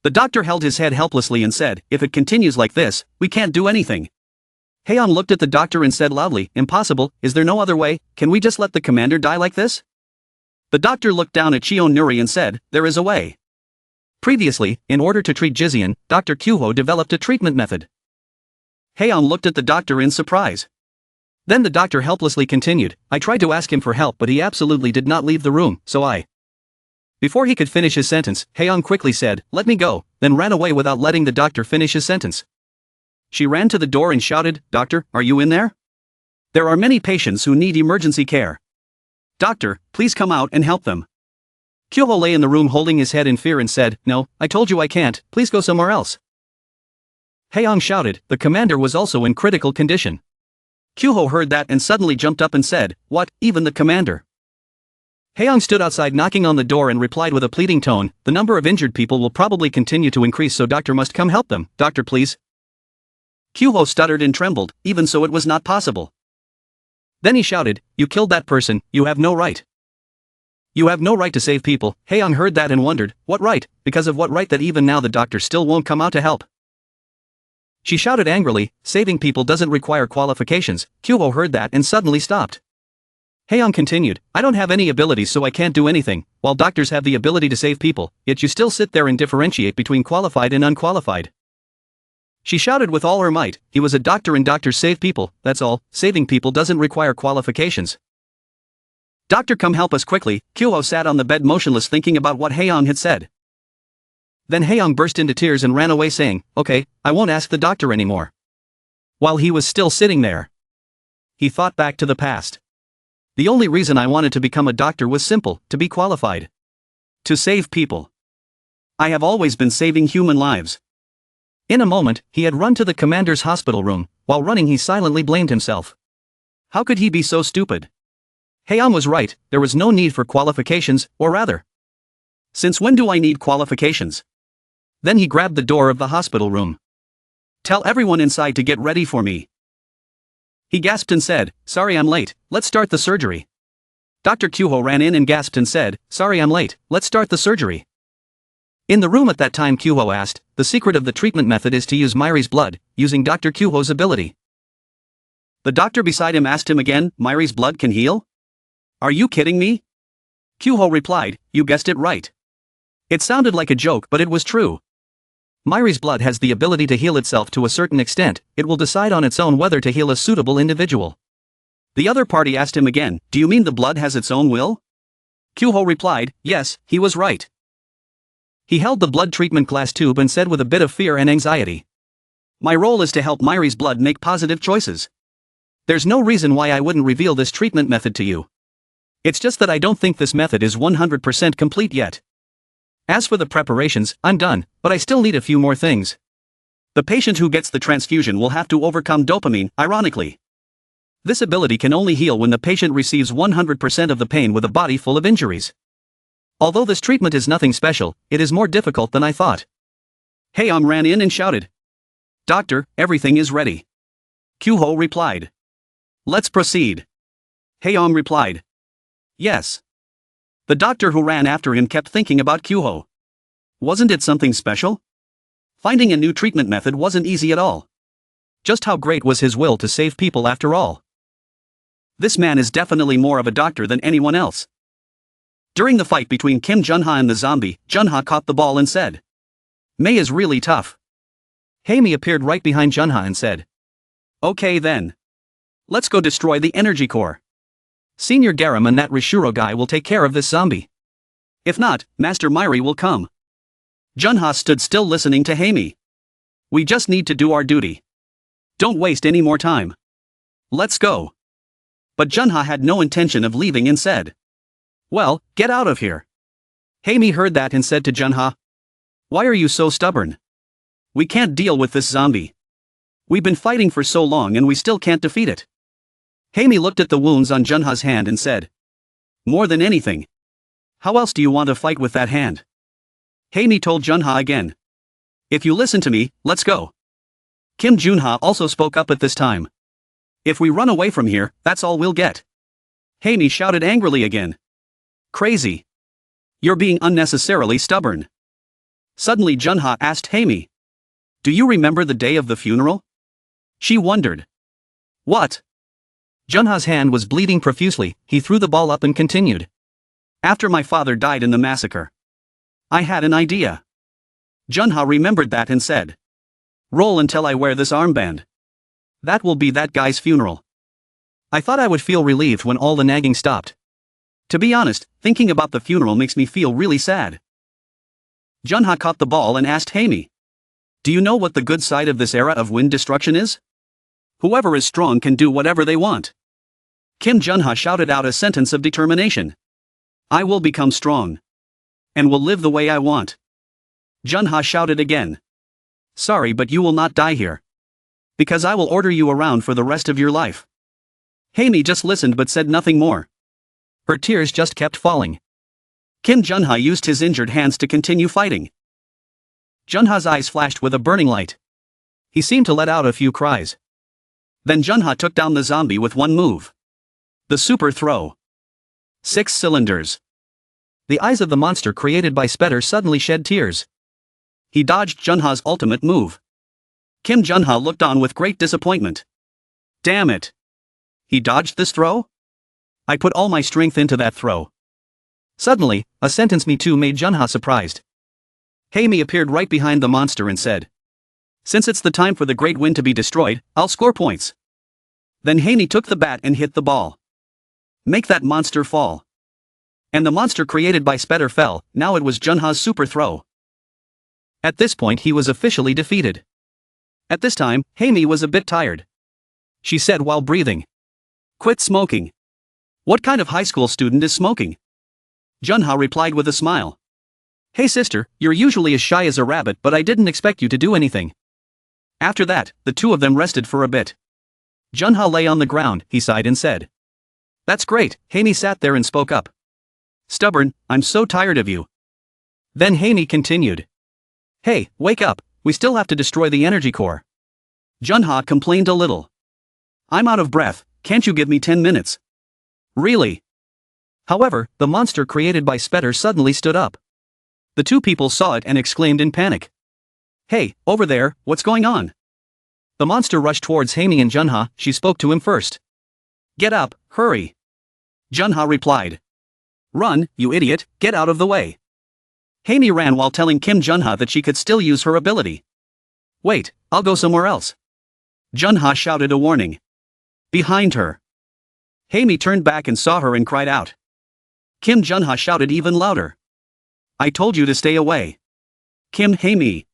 The doctor held his head helplessly and said, if it continues like this, we can't do anything. Haeyoung looked at the doctor and said loudly, impossible, is there no other way, can we just let the commander die like this? The doctor looked down at Cheon Nuri and said, there is a way. Previously, in order to treat Jizian, Dr. Kyuho developed a treatment method. Haeyoung looked at the doctor in surprise. Then the doctor helplessly continued, I tried to ask him for help but he absolutely did not leave the room, so I... Before he could finish his sentence, Haeyoung quickly said, let me go, then ran away without letting the doctor finish his sentence. She ran to the door and shouted, Doctor, are you in there? There are many patients who need emergency care. Doctor, please come out and help them. Kyuho lay in the room holding his head in fear and said, no, I told you I can't, please go somewhere else. Haeyoung shouted, the commander was also in critical condition. Kyuho heard that and suddenly jumped up and said, what, even the commander? Haeyoung stood outside knocking on the door and replied with a pleading tone, the number of injured people will probably continue to increase so doctor must come help them, doctor please. Kyuho stuttered and trembled, even so it was not possible. Then he shouted, you killed that person, you have no right. You have no right to save people. Haeyoung heard that and wondered, what right, because of what right that even now the doctor still won't come out to help. She shouted angrily, saving people doesn't require qualifications. Kyuho heard that and suddenly stopped. Haeyoung continued, I don't have any abilities so I can't do anything, while doctors have the ability to save people, yet you still sit there and differentiate between qualified and unqualified. She shouted with all her might, he was a doctor and doctors save people, that's all, saving people doesn't require qualifications. Doctor come help us quickly. Kyuho sat on the bed motionless thinking about what Haeyoung had said. Then Haeyoung burst into tears and ran away saying, okay, I won't ask the doctor anymore. While he was still sitting there, he thought back to the past. The only reason I wanted to become a doctor was simple, to be qualified. To save people. I have always been saving human lives. In a moment, he had run to the commander's hospital room. While running he silently blamed himself. How could he be so stupid? Haeyoung was right, there was no need for qualifications, or rather. Since when do I need qualifications? Then he grabbed the door of the hospital room. Tell everyone inside to get ready for me. He gasped and said, sorry I'm late, let's start the surgery. Dr. Kyuho ran in and gasped and said, sorry I'm late, let's start the surgery. In the room at that time Kyuho asked, the secret of the treatment method is to use Myri's blood, using Dr. Kyuho's ability. The doctor beside him asked him again, Myri's blood can heal? Are you kidding me? Kyuho replied, you guessed it right. It sounded like a joke but it was true. Myri's blood has the ability to heal itself to a certain extent, it will decide on its own whether to heal a suitable individual. The other party asked him again, do you mean the blood has its own will? Kyuho replied, yes, he was right. He held the blood treatment glass tube and said with a bit of fear and anxiety. My role is to help Myri's blood make positive choices. There's no reason why I wouldn't reveal this treatment method to you. It's just that I don't think this method is 100% complete yet. As for the preparations, I'm done, but I still need a few more things. The patient who gets the transfusion will have to overcome dopamine, ironically. This ability can only heal when the patient receives 100% of the pain with a body full of injuries. Although this treatment is nothing special, it is more difficult than I thought. Haeyoung ran in and shouted. Doctor, everything is ready. Kyuho replied. Let's proceed. Haeyoung replied. Yes. The doctor who ran after him kept thinking about Kyuho. Wasn't it something special? Finding a new treatment method wasn't easy at all. Just how great was his will to save people after all? This man is definitely more of a doctor than anyone else. During the fight between Kim Junha and the zombie, Junha caught the ball and said, "Mei is really tough." Haimi appeared right behind Junha and said, "Okay then. Let's go destroy the energy core. Senior Garam and that Rishuro guy will take care of this zombie. If not, Master Myri will come." Junha stood still listening to Haimi. "We just need to do our duty. Don't waste any more time. Let's go." But Junha had no intention of leaving and said, "Well, get out of here." Haimi heard that and said to Junha, "Why are you so stubborn? We can't deal with this zombie. We've been fighting for so long and we still can't defeat it." Haimi looked at the wounds on Junha's hand and said, "More than anything, how else do you want to fight with that hand?" Haimi told Junha again, "If you listen to me, let's go." Kim Junha also spoke up at this time. "If we run away from here, that's all we'll get." Haimi shouted angrily again, "Crazy. You're being unnecessarily stubborn." Suddenly Junha asked Haimi, "Do you remember the day of the funeral?" She wondered. "What?" Junha's hand was bleeding profusely. He threw the ball up and continued. "After my father died in the massacre, I had an idea." Junha remembered that and said, "Roll until I wear this armband. That will be that guy's funeral." I thought I would feel relieved when all the nagging stopped. To be honest, thinking about the funeral makes me feel really sad. Junha caught the ball and asked Haimi, "Do you know what the good side of this era of wind destruction is? Whoever is strong can do whatever they want." Kim Junha shouted out a sentence of determination. "I will become strong. And will live the way I want." Junha shouted again, "Sorry, but you will not die here. Because I will order you around for the rest of your life." Haimi just listened but said nothing more. Her tears just kept falling. Kim Junha used his injured hands to continue fighting. Junha's eyes flashed with a burning light. He seemed to let out a few cries. Then Junha took down the zombie with one move. The super throw. 6 cylinders. The eyes of the monster created by Spetter suddenly shed tears. He dodged Junha's ultimate move. Kim Junha looked on with great disappointment. Damn it. He dodged this throw? I put all my strength into that throw. Suddenly, a sentence me too made Junha surprised. Haimi appeared right behind the monster and said, "Since it's the time for the great wind to be destroyed, I'll score points." Then Haimi took the bat and hit the ball. "Make that monster fall." And the monster created by Spetter fell. Now it was Junha's super throw. At this point he was officially defeated. At this time, Haimi was a bit tired. She said while breathing, "Quit smoking." "What kind of high school student is smoking?" Junha replied with a smile. "Hey sister, you're usually as shy as a rabbit, but I didn't expect you to do anything." After that, the two of them rested for a bit. Junha lay on the ground. He sighed and said, "That's great." Haimi sat there and spoke up. "Stubborn, I'm so tired of you." Then Haimi continued, "Hey, wake up, we still have to destroy the energy core." Junha complained a little. "I'm out of breath, can't you give me 10 minutes? "Really?" However, the monster created by Spetter suddenly stood up. The two people saw it and exclaimed in panic. "Hey, over there, what's going on?" The monster rushed towards Haimi and Junha. She spoke to him first. "Get up, hurry." Junha replied, "Run, you idiot, get out of the way." Haimi ran while telling Kim Junha that she could still use her ability. "Wait, I'll go somewhere else." Junha shouted a warning. Behind her. Haimi turned back and saw her and cried out. Kim Junha shouted even louder. "I told you to stay away. Kim Haimi."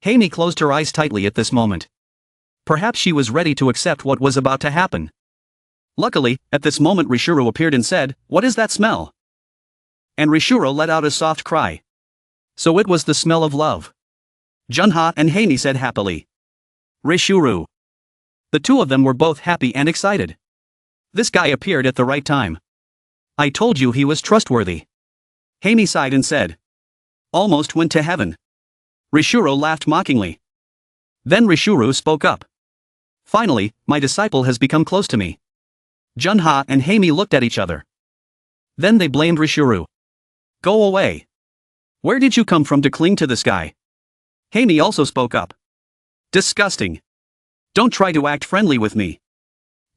Haimi closed her eyes tightly at this moment. Perhaps she was ready to accept what was about to happen. Luckily, at this moment Rishuro appeared and said, "What is that smell?" And Rishuro let out a soft cry. So it was the smell of love. Junha and Haimi said happily, "Rishuro." The two of them were both happy and excited. This guy appeared at the right time. I told you he was trustworthy. Haimi sighed and said, "Almost went to heaven." Rishuro laughed mockingly. Then Rishuro spoke up. "Finally, my disciple has become close to me." Junha and Haimi looked at each other. Then they blamed Rishuro. "Go away. Where did you come from to cling to this guy?" Haimi also spoke up. "Disgusting. Don't try to act friendly with me."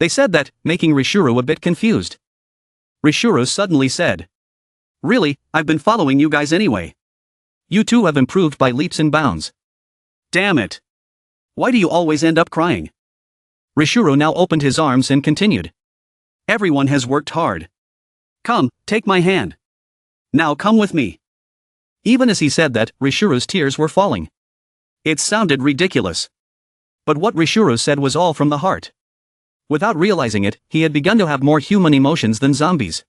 They said that, making Rishuru a bit confused. Rishuru suddenly said. Really, I've been following you guys anyway. You two have improved by leaps and bounds. Damn it. Why do you always end up crying? Rishuru now opened his arms and continued. Everyone has worked hard. Come, take my hand. Now come with me. Even as he said that, Rishuru's tears were falling. It sounded ridiculous. But what Rishuru said was all from the heart. Without realizing it, he had begun to have more human emotions than zombies.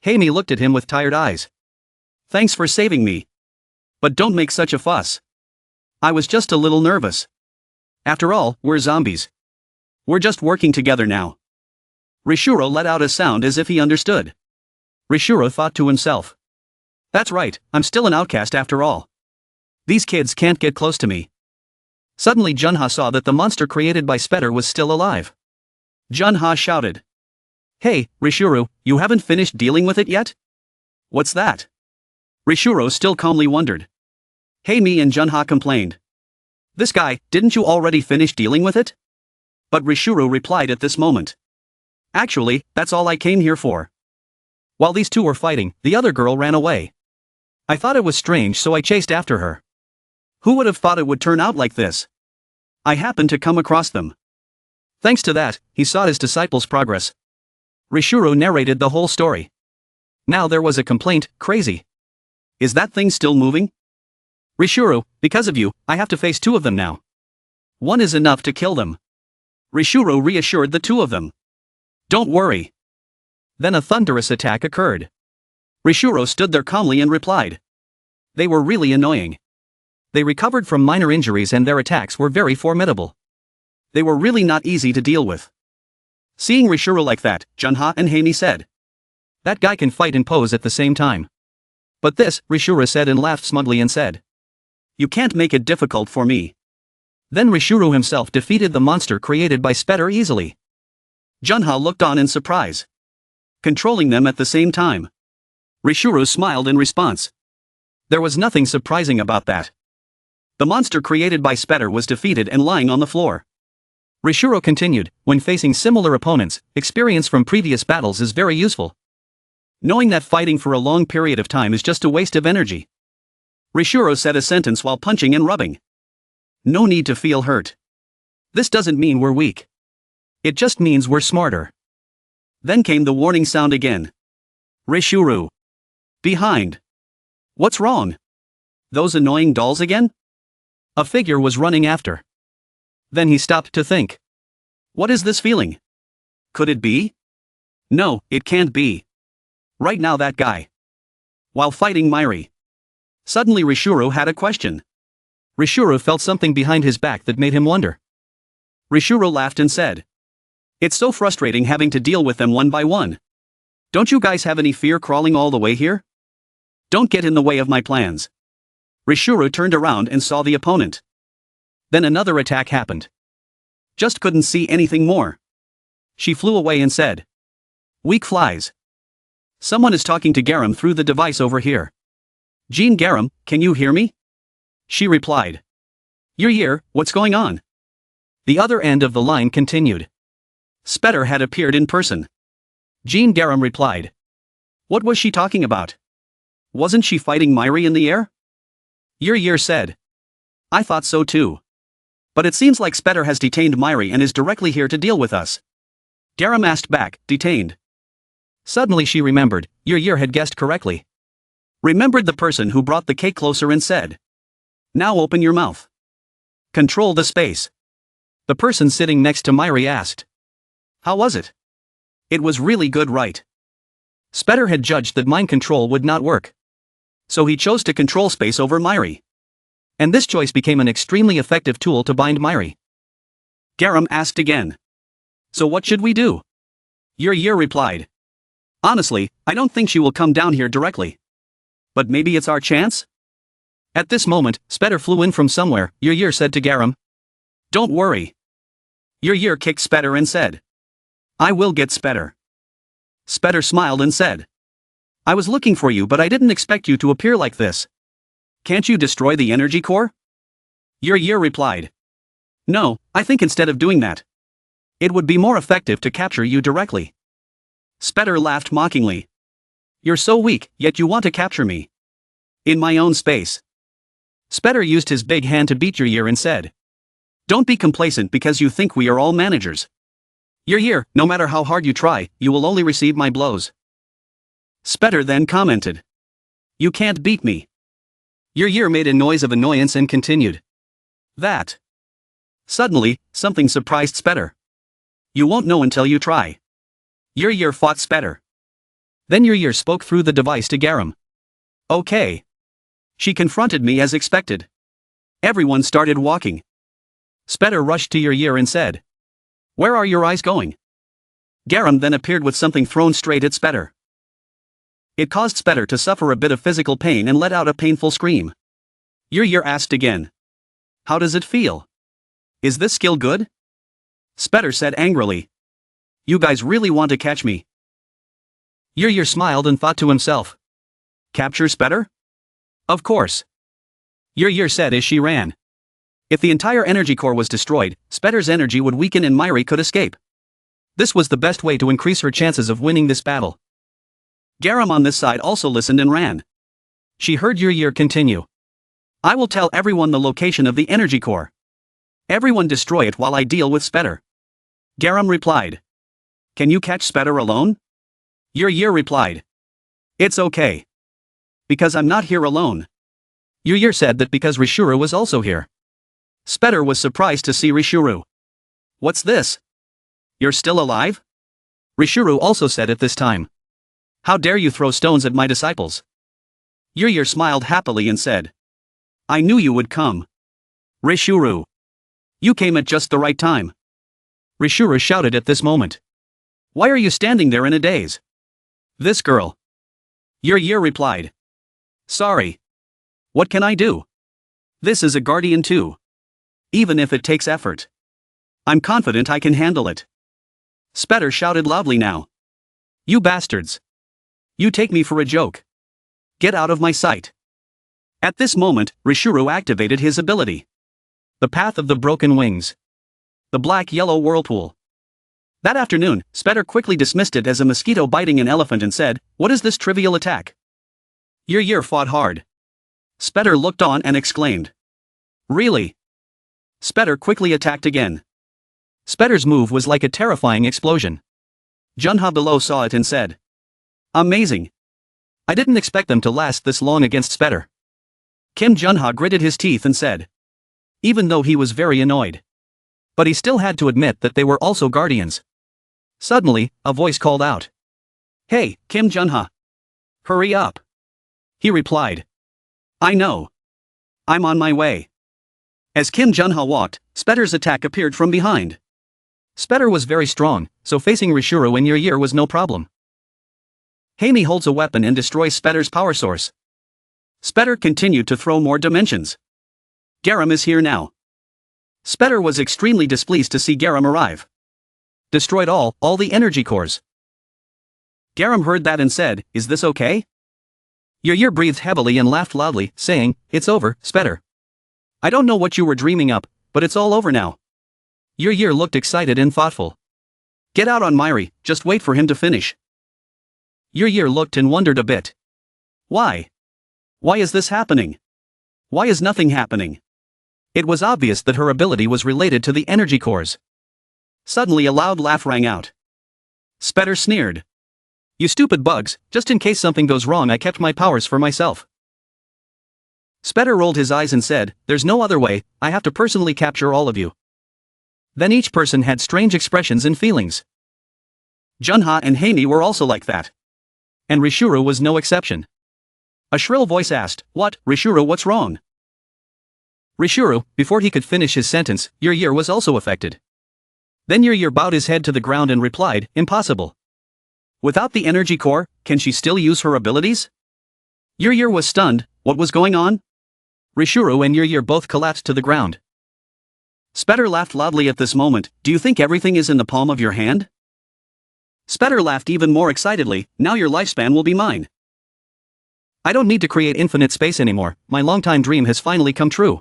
Hamey looked at him with tired eyes. Thanks for saving me. But don't make such a fuss. I was just a little nervous. After all, we're zombies. We're just working together now. Rishuru let out a sound as if he understood. Rishuru thought to himself. That's right, I'm still an outcast after all. These kids can't get close to me. Suddenly Junha saw that the monster created by Spetter was still alive. Junha shouted. Hey, Rishuru, you haven't finished dealing with it yet? What's that? Rishuru still calmly wondered. Hamey and Junha complained. This guy, didn't you already finish dealing with it? But Rishuru replied at this moment. Actually, that's all I came here for. While these two were fighting, the other girl ran away. I thought it was strange, so I chased after her. Who would have thought it would turn out like this? I happened to come across them. Thanks to that, he saw his disciples' progress. Rishuru narrated the whole story. Now there was a complaint, crazy. Is that thing still moving? Rishuru, because of you, I have to face two of them now. One is enough to kill them. Rishuru reassured the two of them. Don't worry. Then a thunderous attack occurred. Rishuru stood there calmly and replied. They were really annoying. They recovered from minor injuries and their attacks were very formidable. They were really not easy to deal with. Seeing Rishuru like that, Junha and Hamey said. That guy can fight and pose at the same time. But this, Rishuru said and laughed smugly and said. You can't make it difficult for me. Then Rishuru himself defeated the monster created by Spetter easily. Junha looked on in surprise. Controlling them at the same time. Rishuru smiled in response. There was nothing surprising about that. The monster created by Spetter was defeated and lying on the floor. Rishuru continued, when facing similar opponents, experience from previous battles is very useful. Knowing that fighting for a long period of time is just a waste of energy. Rishuru said a sentence while punching and rubbing. No need to feel hurt. This doesn't mean we're weak. It just means we're smarter. Then came the warning sound again. Rishuru. Behind. What's wrong? Those annoying dolls again? A figure was running after. Then he stopped to think. What is this feeling? Could it be? No, it can't be. Right now that guy. While fighting Myri. Suddenly Rishuru had a question. Rishuru felt something behind his back that made him wonder. Rishuru laughed and said. It's so frustrating having to deal with them one by one. Don't you guys have any fear crawling all the way here? Don't get in the way of my plans. Rishuru turned around and saw the opponent. Then another attack happened. Just couldn't see anything more. She flew away and said. Weak flies. Someone is talking to Garam through the device over here. Jean Garam, can you hear me? She replied. You're here, what's going on? The other end of the line continued. Spetter had appeared in person. Jean Garam replied. What was she talking about? Wasn't she fighting Myri in the air? Yer said. I thought so too. But it seems like Spetter has detained Myri and is directly here to deal with us. Garam asked back, detained. Suddenly she remembered, Yer had guessed correctly. Remembered the person who brought the cake closer and said. Now open your mouth. Control the space. The person sitting next to Myri asked. How was it? It was really good, right? Spetter had judged that mind control would not work. So he chose to control space over Myri. And this choice became an extremely effective tool to bind Myri. Garam asked again. So what should we do? Yer replied. Honestly, I don't think she will come down here directly. But maybe it's our chance? At this moment, Spetter flew in from somewhere, Yer said to Garam. Don't worry. Yer kicked Spetter and said. I will get Spetter. Spetter smiled and said. I was looking for you but I didn't expect you to appear like this. Can't you destroy the energy core? Yer replied. No, I think instead of doing that, It would be more effective to capture you directly. Spetter laughed mockingly. You're so weak, yet you want to capture me. In my own space. Spetter used his big hand to beat your ear and said. Don't be complacent because you think we are all managers. Your ear, no matter how hard you try, you will only receive my blows. Spetter then commented. You can't beat me. Your ear made a noise of annoyance and continued. That. Suddenly, something surprised Spetter. You won't know until you try. Your ear fought Spetter. Then your ear spoke through the device to Garam. Okay. She confronted me as expected. Everyone started walking. Spetter rushed to your ear and said. Where are your eyes going? Garam then appeared with something thrown straight at Spetter. It caused Spetter to suffer a bit of physical pain and let out a painful scream. Your ear asked again. How does it feel? Is this skill good? Spetter said angrily. You guys really want to catch me? Your ear smiled and thought to himself. Capture Spetter? Of course. Your ear said as she ran. If the entire energy core was destroyed, Spetter's energy would weaken and Myri could escape. This was the best way to increase her chances of winning this battle. Garam on this side also listened and ran. She heard your ear continue. I will tell everyone the location of the energy core. Everyone destroy it while I deal with Spetter. Garam replied. Can you catch Spetter alone? Your ear replied. It's okay. Because I'm not here alone. Your ear said that because Rishuru was also here. Spetter was surprised to see Rishuru. What's this? You're still alive? Rishuru also said at this time. How dare you throw stones at my disciples? Your ear smiled happily and said. I knew you would come. Rishuru. You came at just the right time. Rishuru shouted at this moment. Why are you standing there in a daze? This girl. Your ear replied. Sorry. What can I do? This is a guardian too. Even if it takes effort. I'm confident I can handle it. Spetter shouted loudly now. You bastards. You take me for a joke. Get out of my sight. At this moment, Rishuru activated his ability. The Path of the Broken Wings. The Black-Yellow Whirlpool. That afternoon, Spetter quickly dismissed it as a mosquito biting an elephant and said, what is this trivial attack? Your ear fought hard. Spetter looked on and exclaimed. Really? Spetter quickly attacked again. Spetter's move was like a terrifying explosion. Junha below saw it and said. Amazing. I didn't expect them to last this long against Spetter. Kim Junha gritted his teeth and said. Even though he was very annoyed. But he still had to admit that they were also guardians. Suddenly, a voice called out. Hey, Kim Junha. Hurry up. He replied. I know. I'm on my way. As Kim Junha walked, Spetter's attack appeared from behind. Spetter was very strong, so facing Rishuru in your ear was no problem. Haimi holds a weapon and destroys Spetter's power source. Spetter continued to throw more dimensions. Garam is here now. Spetter was extremely displeased to see Garam arrive. Destroyed all the energy cores. Garam heard that and said, is this okay? Your ear breathed heavily and laughed loudly, saying, it's over, Spetter. I don't know what you were dreaming up, but it's all over now. Your ear looked excited and thoughtful. Get out on Myri, just wait for him to finish. Your ear looked and wondered a bit. Why? Why is this happening? Why is nothing happening? It was obvious that her ability was related to the energy cores. Suddenly a loud laugh rang out. Spetter sneered. You stupid bugs, just in case something goes wrong I kept my powers for myself. Spetter rolled his eyes and said, there's no other way, I have to personally capture all of you. Then each person had strange expressions and feelings. Junha and Haimi were also like that. And Rishuru was no exception. A shrill voice asked, what, Rishuru, what's wrong? Rishuru, before he could finish his sentence, your ear was also affected. Then your ear bowed his head to the ground and replied, impossible. Without the energy core, can she still use her abilities? Your ear was stunned, what was going on? Rishuru and your ear both collapsed to the ground. Spetter laughed loudly at this moment, do you think everything is in the palm of your hand? Spetter laughed even more excitedly, now your lifespan will be mine. I don't need to create infinite space anymore, my long-time dream has finally come true.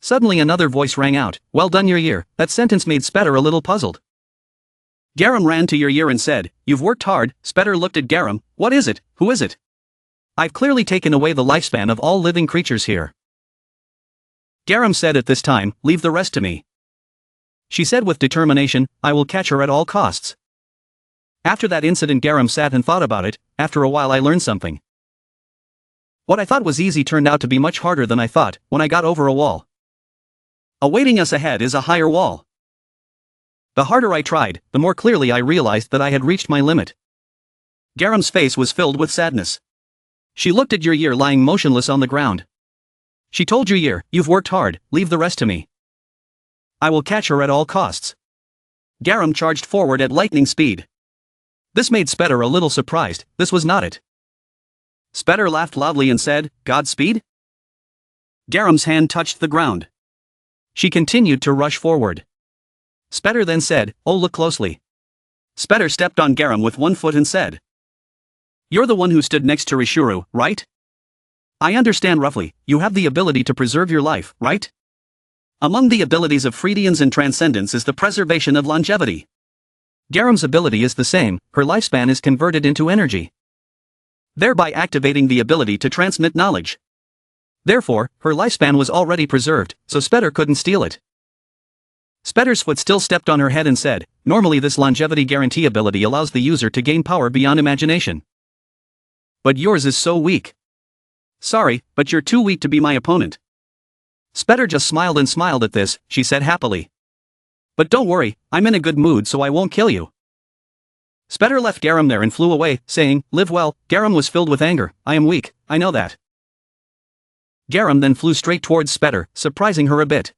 Suddenly another voice rang out, "Well done, your year." That sentence made Spetter a little puzzled. Garam ran to your year and said, "You've worked hard." Spetter looked at Garam. "What is it? Who is it?" "I've clearly taken away the lifespan of all living creatures here." Garam said at this time, "Leave the rest to me." She said with determination, "I will catch her at all costs." After that incident, Garam sat and thought about it. After a while I learned something. What I thought was easy turned out to be much harder than I thought when I got over a wall. Awaiting us ahead is a higher wall. The harder I tried, the more clearly I realized that I had reached my limit. Garam's face was filled with sadness. She looked at your year lying motionless on the ground. She told your year, "You've worked hard, leave the rest to me. I will catch her at all costs." Garam charged forward at lightning speed. This made Spetter a little surprised. This was not it. Spetter laughed loudly and said, "Godspeed?" Garam's hand touched the ground. She continued to rush forward. Spetter then said, "Oh, look closely." Spetter stepped on Garam with one foot and said, "You're the one who stood next to Rishuru, right?" "I understand roughly, you have the ability to preserve your life, right?" "Among the abilities of Freudians and Transcendence is the preservation of longevity." Garam's ability is the same, her lifespan is converted into energy, thereby activating the ability to transmit knowledge. Therefore, her lifespan was already preserved, so Spetter couldn't steal it. Spetter's foot still stepped on her head and said, "Normally this longevity guarantee ability allows the user to gain power beyond imagination. But yours is so weak." "Sorry, but you're too weak to be my opponent." Spetter just smiled and smiled at this, she said happily. "But don't worry, I'm in a good mood so I won't kill you." Spetter left Garam there and flew away, saying, "Live well." Garam was filled with anger. "I am weak, I know that." Garam then flew straight towards Spetter, surprising her a bit.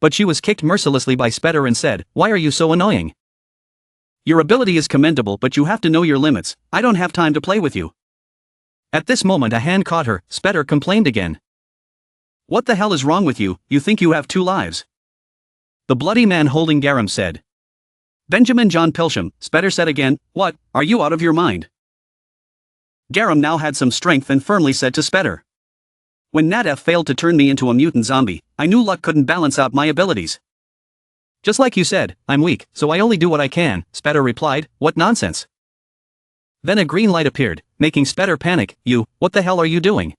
But she was kicked mercilessly by Spetter and said, "Why are you so annoying? Your ability is commendable, but you have to know your limits. I don't have time to play with you." At this moment a hand caught her. Spetter complained again. "What the hell is wrong with you? You think you have 2 lives?" The bloody man holding Garam said. "Benjamin John Pilsham," Spetter said again. "What, are you out of your mind?" Garam now had some strength and firmly said to Spetter, "When Nadef failed to turn me into a mutant zombie, I knew luck couldn't balance out my abilities." "Just like you said, I'm weak, so I only do what I can," Spetter replied. "What nonsense." Then a green light appeared, making Spetter panic. What the hell are you doing?"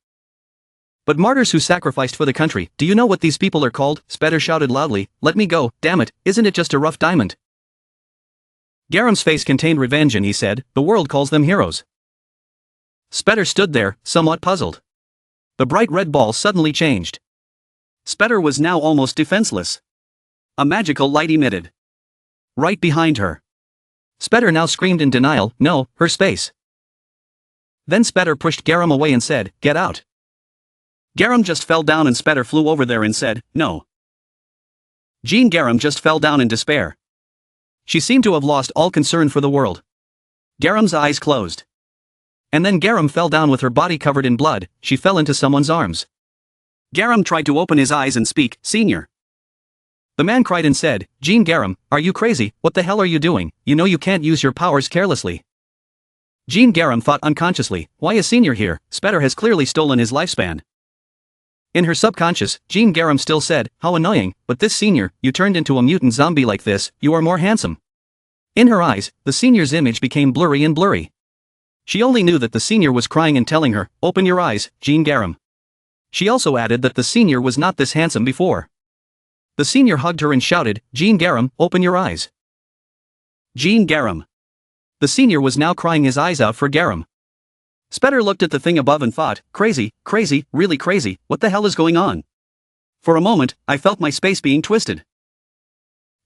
"But martyrs who sacrificed for the country, do you know what these people are called?" Spetter shouted loudly. "Let me go, damn it, isn't it just a rough diamond?" Garam's face contained revenge and he said, "The world calls them heroes." Spetter stood there, somewhat puzzled. The bright red ball suddenly changed. Spetter was now almost defenseless. A magical light emitted right behind her. Spetter now screamed in denial, "No, her space." Then Spetter pushed Garam away and said, "Get out." Garam just fell down and Spetter flew over there and said, "No." Jean Garam just fell down in despair. She seemed to have lost all concern for the world. Garam's eyes closed. And then Garam fell down with her body covered in blood. She fell into someone's arms. Garam tried to open his eyes and speak, "Senior." The man cried and said, "Jean Garam, are you crazy? What the hell are you doing? You know you can't use your powers carelessly." Jean Garam thought unconsciously, "Why is Senior here? Spetter has clearly stolen his lifespan." In her subconscious, Jean Garam still said, "How annoying, but this Senior, you turned into a mutant zombie like this, you are more handsome." In her eyes, the Senior's image became blurry and blurry. She only knew that the Senior was crying and telling her, "Open your eyes, Jean Garam." She also added that the Senior was not this handsome before. The Senior hugged her and shouted, "Jean Garam, open your eyes." Jean Garam. The Senior was now crying his eyes out for Garam. Spetter looked at the thing above and thought, "Crazy, crazy, really crazy, what the hell is going on?" For a moment, I felt my space being twisted.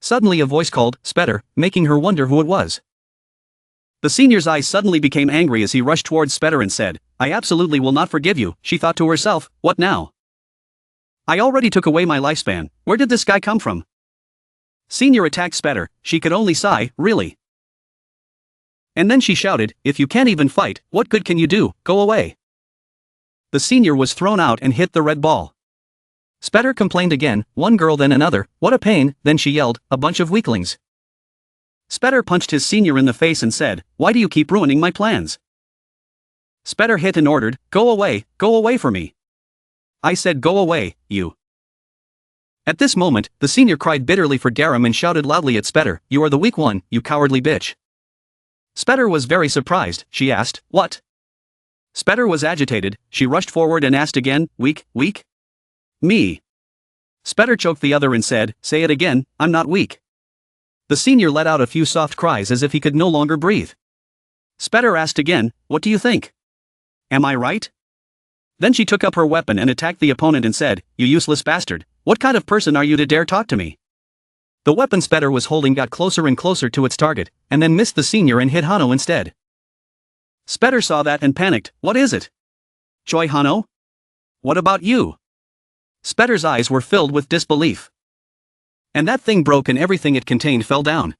Suddenly a voice called, "Spetter," making her wonder who it was. The Senior's eyes suddenly became angry as he rushed towards Spetter and said, "I absolutely will not forgive you." She thought to herself, "What now? I already took away my lifespan, where did this guy come from?" Senior attacked Spetter, she could only sigh, "Really?" And then she shouted, "If you can't even fight, what good can you do? Go away." The Senior was thrown out and hit the red ball. Spetter complained again, one girl then another, "What a pain," then she yelled, "A bunch of weaklings." Spetter punched his Senior in the face and said, "Why do you keep ruining my plans?" Spetter hit and ordered, go away for me." "I said go away, you." At this moment, the senior cried bitterly for Garam and shouted loudly at Spetter, "You are the weak one, you cowardly bitch." Spetter was very surprised. She asked, "What?" Spetter was agitated. She rushed forward and asked again, "Weak, weak?" "Me." Spetter choked the other and said, "Say it again, I'm not weak." The senior let out a few soft cries as if he could no longer breathe. Spetter asked again, "What do you think? Am I right?" Then she took up her weapon and attacked the opponent and said, "You useless bastard, what kind of person are you to dare talk to me?" The weapon Spetter was holding got closer and closer to its target, and then missed the senior and hit Hano instead. Spetter saw that and panicked. "What is it? Choi Hano? What about you?" Spetter's eyes were filled with disbelief. And that thing broke and everything it contained fell down.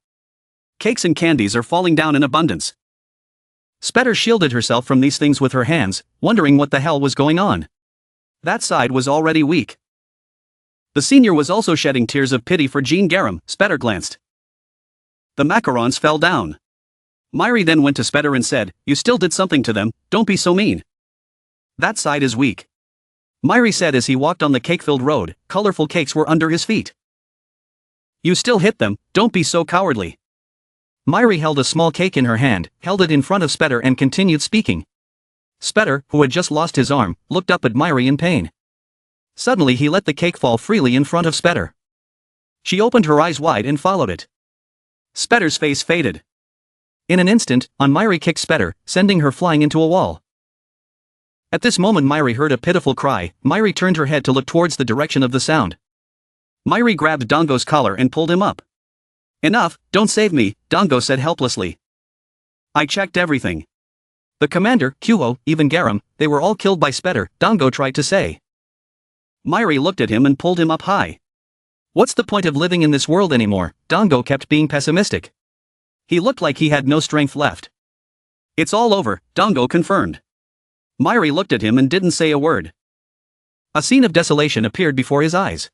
Cakes and candies are falling down in abundance. Spetter shielded herself from these things with her hands, wondering what the hell was going on. That side was already weak. The senior was also shedding tears of pity for Jean Garam. Spetter glanced. The macarons fell down. Myri then went to Spetter and said, "You still did something to them, don't be so mean. That side is weak." Myri said as he walked on the cake-filled road. Colorful cakes were under his feet. "You still hit them, don't be so cowardly." Myri held a small cake in her hand, held it in front of Spetter and continued speaking. Spetter, who had just lost his arm, looked up at Myri in pain. Suddenly he let the cake fall freely in front of Spetter. She opened her eyes wide and followed it. Spetter's face faded. In an instant, Myri kicked Spetter, sending her flying into a wall. At this moment Myri heard a pitiful cry. Myri turned her head to look towards the direction of the sound. Myri grabbed Dongo's collar and pulled him up. "Enough, don't save me," Dongo said helplessly. "I checked everything. The commander, Kuo, even Garam, they were all killed by Spetter," Dongo tried to say. Myri looked at him and pulled him up high. "What's the point of living in this world anymore?" Dongo kept being pessimistic. He looked like he had no strength left. "It's all over," Dongo confirmed. Myri looked at him and didn't say a word. A scene of desolation appeared before his eyes.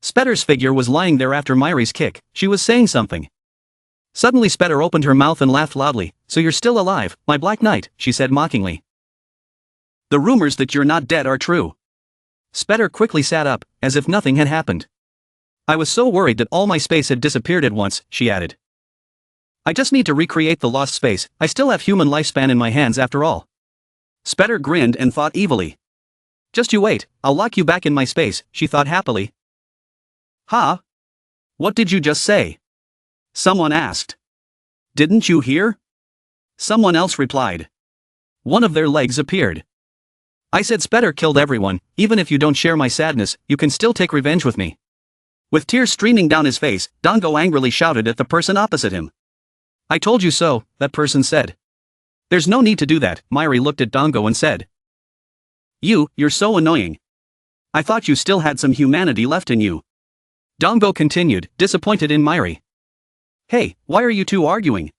Spetter's figure was lying there after Myri's kick. She was saying something. Suddenly Spetter opened her mouth and laughed loudly. "So you're still alive, my Black Knight," she said mockingly. "The rumors that you're not dead are true." Spetter quickly sat up, as if nothing had happened. "I was so worried that all my space had disappeared at once," she added. "I just need to recreate the lost space. I still have human lifespan in my hands after all." Spetter grinned and thought evilly. "Just you wait, I'll lock you back in my space," she thought happily. "Huh? What did you just say?" someone asked. "Didn't you hear?" someone else replied. One of their legs appeared. "I said Spetter killed everyone. Even if you don't share my sadness, you can still take revenge with me." With tears streaming down his face, Dongo angrily shouted at the person opposite him. "I told you so," that person said. "There's no need to do that," Myri looked at Dongo and said. You're so annoying. I thought you still had some humanity left in you." Dongo continued, disappointed in Myri. "Hey, why are you two arguing?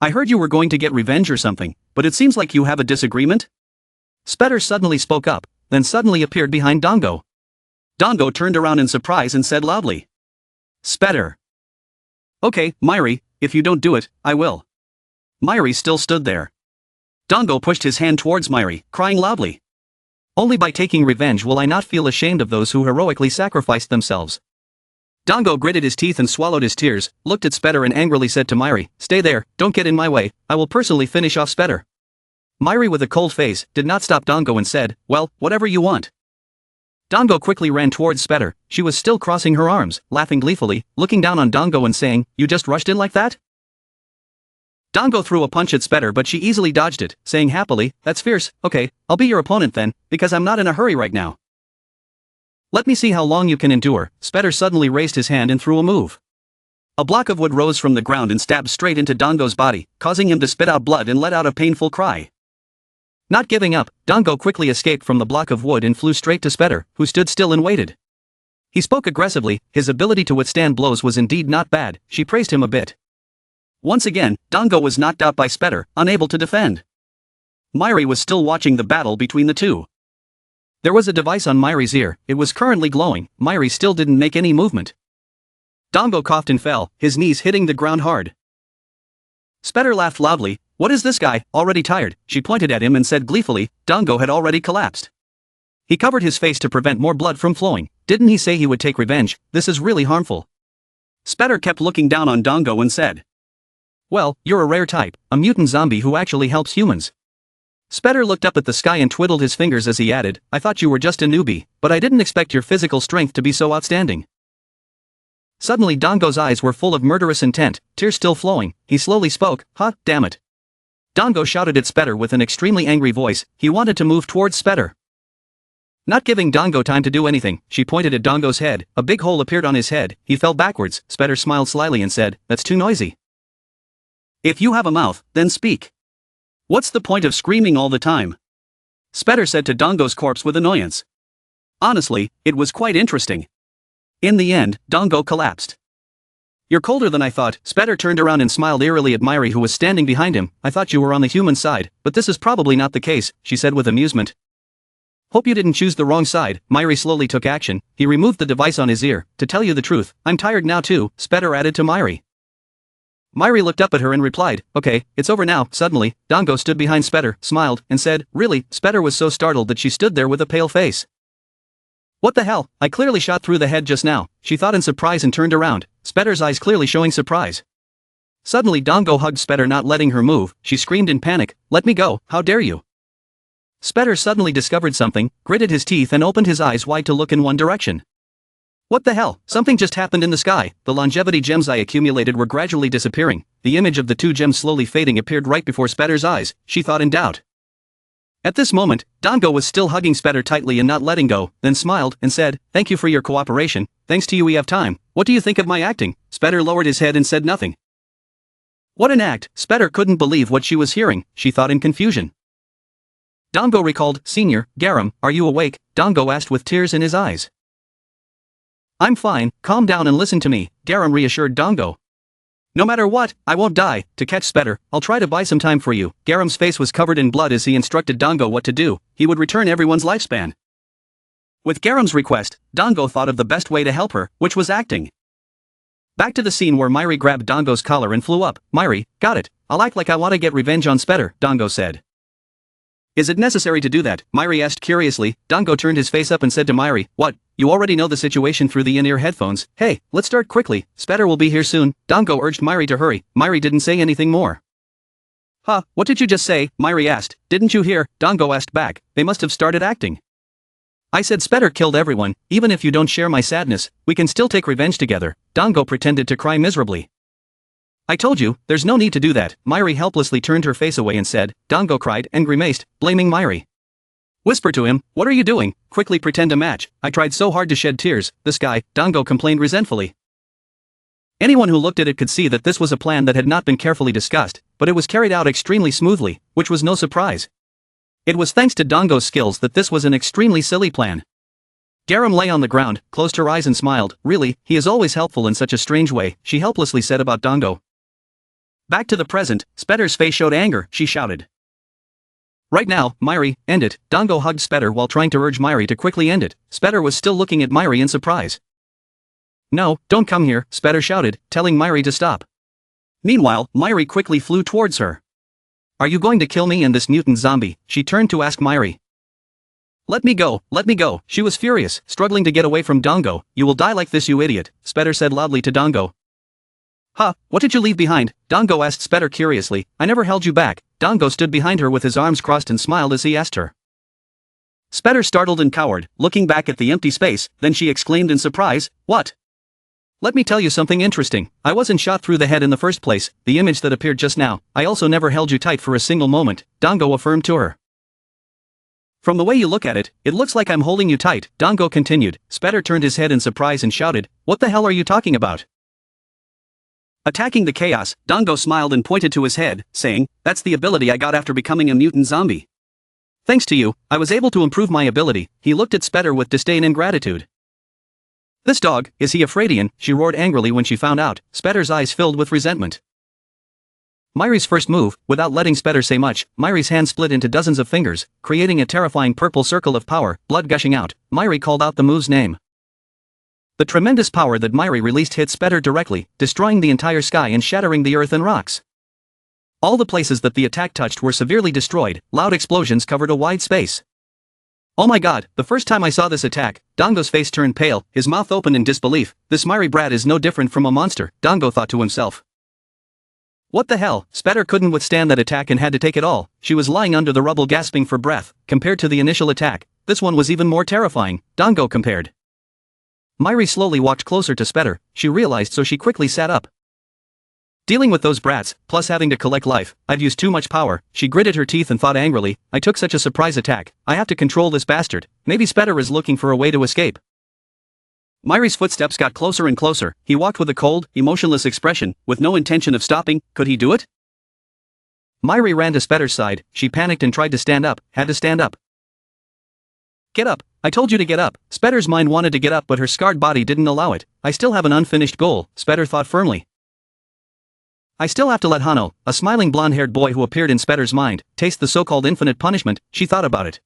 I heard you were going to get revenge or something, but it seems like you have a disagreement?" Spetter suddenly spoke up, then suddenly appeared behind Dongo. Dongo turned around in surprise and said loudly, "Spetter." "Okay, Myri, if you don't do it, I will." Myri still stood there. Dongo pushed his hand towards Myri, crying loudly. "Only by taking revenge will I not feel ashamed of those who heroically sacrificed themselves." Dongo gritted his teeth and swallowed his tears, looked at Spetter and angrily said to Myri, "Stay there, don't get in my way, I will personally finish off Spetter." Myri with a cold face did not stop Dongo and said, "Well, whatever you want." Dongo quickly ran towards Spetter. She was still crossing her arms, laughing gleefully, looking down on Dongo and saying, "You just rushed in like that?" Dongo threw a punch at Spetter but she easily dodged it, saying happily, "That's fierce, okay, I'll be your opponent then, because I'm not in a hurry right now." "Let me see how long you can endure." Spetter suddenly raised his hand and threw a move. A block of wood rose from the ground and stabbed straight into Dongo's body, causing him to spit out blood and let out a painful cry. Not giving up, Dongo quickly escaped from the block of wood and flew straight to Spetter, who stood still and waited. He spoke aggressively. His ability to withstand blows was indeed not bad. She praised him a bit. Once again, Dongo was knocked out by Spetter, unable to defend. Myri was still watching the battle between the two. There was a device on Myri's ear. It was currently glowing. Myri still didn't make any movement. Dongo coughed and fell, his knees hitting the ground hard. Spetter laughed loudly. "What is this guy, already tired?" She pointed at him and said gleefully. Dongo had already collapsed. He covered his face to prevent more blood from flowing. didn't he say he would take revenge? This is really harmful. Spetter kept looking down on Dango and said. Well, you're a rare type, a mutant zombie who actually helps humans. Spetter looked up at the sky and twiddled his fingers as he added, I thought you were just a newbie, but I didn't expect your physical strength to be so outstanding. Suddenly Dango's eyes were full of murderous intent, tears still flowing. He slowly spoke, damn it. Dango shouted at Spetter with an extremely angry voice. He wanted to move towards Spetter. Not giving Dango time to do anything, she pointed at Dango's head. A big hole appeared on his head. He fell backwards. Spetter smiled slyly and said, that's too noisy. If you have a mouth, then speak. What's the point of screaming all the time? Spetter said to Dango's corpse with annoyance. Honestly, it was quite interesting. In the end, Dango collapsed. You're colder than I thought. Spetter turned around and smiled eerily at Myri, who was standing behind him. I thought you were on the human side, but this is probably not the case, she said with amusement. Hope you didn't choose the wrong side. Myri slowly took action. He removed the device on his ear. To tell you the truth, I'm tired now too, Spetter added to Myri. Myri looked up at her and replied, okay, it's over now. Suddenly, Dango stood behind Spetter, smiled, and said, really? Spetter was so startled that she stood there with a pale face. What the hell, I clearly shot through the head just now, she thought in surprise and turned around, Spetter's eyes clearly showing surprise. Suddenly Dango hugged Spetter, not letting her move. She screamed in panic, let me go, how dare you? Spetter suddenly discovered something, gritted his teeth and opened his eyes wide to look in one direction. What the hell, something just happened in the sky. The longevity gems I accumulated were gradually disappearing. The image of the two gems slowly fading appeared right before Spetter's eyes, she thought in doubt. At this moment, Dango was still hugging Spetter tightly and not letting go, then smiled and said, thank you for your cooperation, thanks to you we have time. What do you think of my acting? Spetter lowered his head and said nothing. What an act, Spetter couldn't believe what she was hearing, she thought in confusion. Dango recalled, Senior, Garam, are you awake? Dango asked with tears in his eyes. I'm fine, calm down and listen to me, Garam reassured Dango. No matter what, I won't die. To catch Spetter, I'll try to buy some time for you. Garam's face was covered in blood as he instructed Dango what to do. He would return everyone's lifespan. With Garam's request, Dango thought of the best way to help her, which was acting. Back to the scene where Myri grabbed Dango's collar and flew up. Myri, got it. I'll act like I want to get revenge on Spetter, Dango said. Is it necessary to do that? Myri asked curiously. Dango turned his face up and said to Myri, what, you already know the situation through the in-ear headphones. Hey, let's start quickly, Spetter will be here soon. Dango urged Myri to hurry. Myri didn't say anything more. What did you just say? Myri asked. Didn't you hear? Dango asked back. They must have started acting. I said Spetter killed everyone. Even if you don't share my sadness, we can still take revenge together. Dango pretended to cry miserably. I told you, there's no need to do that. Myri helplessly turned her face away and said. Dango cried and grimaced, blaming Myri. Whisper to him, what are you doing? Quickly pretend a match. I tried so hard to shed tears. This guy, Dango complained resentfully. Anyone who looked at it could see that this was a plan that had not been carefully discussed, but it was carried out extremely smoothly, which was no surprise. It was thanks to Dango's skills that this was an extremely silly plan. Garam lay on the ground, closed her eyes and smiled. Really, he is always helpful in such a strange way, she helplessly said about Dango. Back to the present, Spetter's face showed anger, she shouted. Right now, Myri, end it. Dango hugged Spetter while trying to urge Myri to quickly end it. Spetter was still looking at Myri in surprise. No, don't come here, Spetter shouted, telling Myri to stop. Meanwhile, Myri quickly flew towards her. Are you going to kill me and this mutant zombie? She turned to ask Myri. Let me go, she was furious, struggling to get away from Dango. You will die like this, you idiot, Spetter said loudly to Dango. What did you leave behind? Dango asked Spetter curiously. I never held you back. Dango stood behind her with his arms crossed and smiled as he asked her. Spetter startled and cowered, looking back at the empty space, then she exclaimed in surprise, what? Let me tell you something interesting. I wasn't shot through the head in the first place, the image that appeared just now. I also never held you tight for a single moment, Dango affirmed to her. From the way you look at it, it looks like I'm holding you tight, Dango continued. Spetter turned his head in surprise and shouted, what the hell are you talking about? Attacking the chaos, Dango smiled and pointed to his head, saying, that's the ability I got after becoming a mutant zombie. Thanks to you, I was able to improve my ability. He looked at Spetter with disdain and gratitude. This dog, is he a Fradian? She roared angrily when she found out. Spetter's eyes filled with resentment. Myri's first move, without letting Spetter say much, Myri's hand split into dozens of fingers, creating a terrifying purple circle of power, blood gushing out. Myri called out the move's name. The tremendous power that Myri released hit Spetter directly, destroying the entire sky and shattering the earth and rocks. All the places that the attack touched were severely destroyed, loud explosions covered a wide space. Oh my god, the first time I saw this attack, Dango's face turned pale, his mouth opened in disbelief. This Miri brat is no different from a monster, Dango thought to himself. What the hell, Spetter couldn't withstand that attack and had to take it all. She was lying under the rubble gasping for breath. Compared to the initial attack, this one was even more terrifying, Dango compared. Miri slowly walked closer to Spetter, she realized, so she quickly sat up. Dealing with those brats, plus having to collect life, I've used too much power. She gritted her teeth and thought angrily, I took such a surprise attack, I have to control this bastard. Maybe Spetter is looking for a way to escape. Miri's footsteps got closer and closer. He walked with a cold, emotionless expression, with no intention of stopping. Could he do it? Miri ran to Spetter's side. She panicked and tried to stand up, had to stand up. Get up, I told you to get up. Spetter's mind wanted to get up, but her scarred body didn't allow it. I still have an unfinished goal, Spetter thought firmly. I still have to let Hano, a smiling blonde-haired boy who appeared in Spetter's mind, taste the so-called infinite punishment. She thought about it.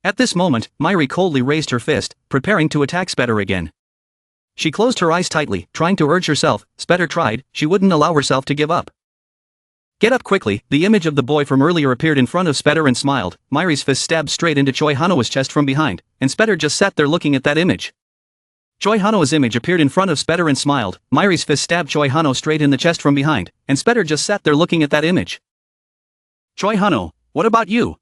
At this moment, Miri coldly raised her fist, preparing to attack Spetter again. She closed her eyes tightly, trying to urge herself. Spetter tried, she wouldn't allow herself to give up. Get up quickly. The image of the boy from earlier appeared in front of Spetter and smiled. Miri's fist stabbed straight into Choi Hano's chest from behind, and Spetter just sat there looking at that image. Choi Hano's image appeared in front of Spetter and smiled. Miri's fist stabbed Choi Hano straight in the chest from behind, and Spetter just sat there looking at that image. Choi Hano, what about you?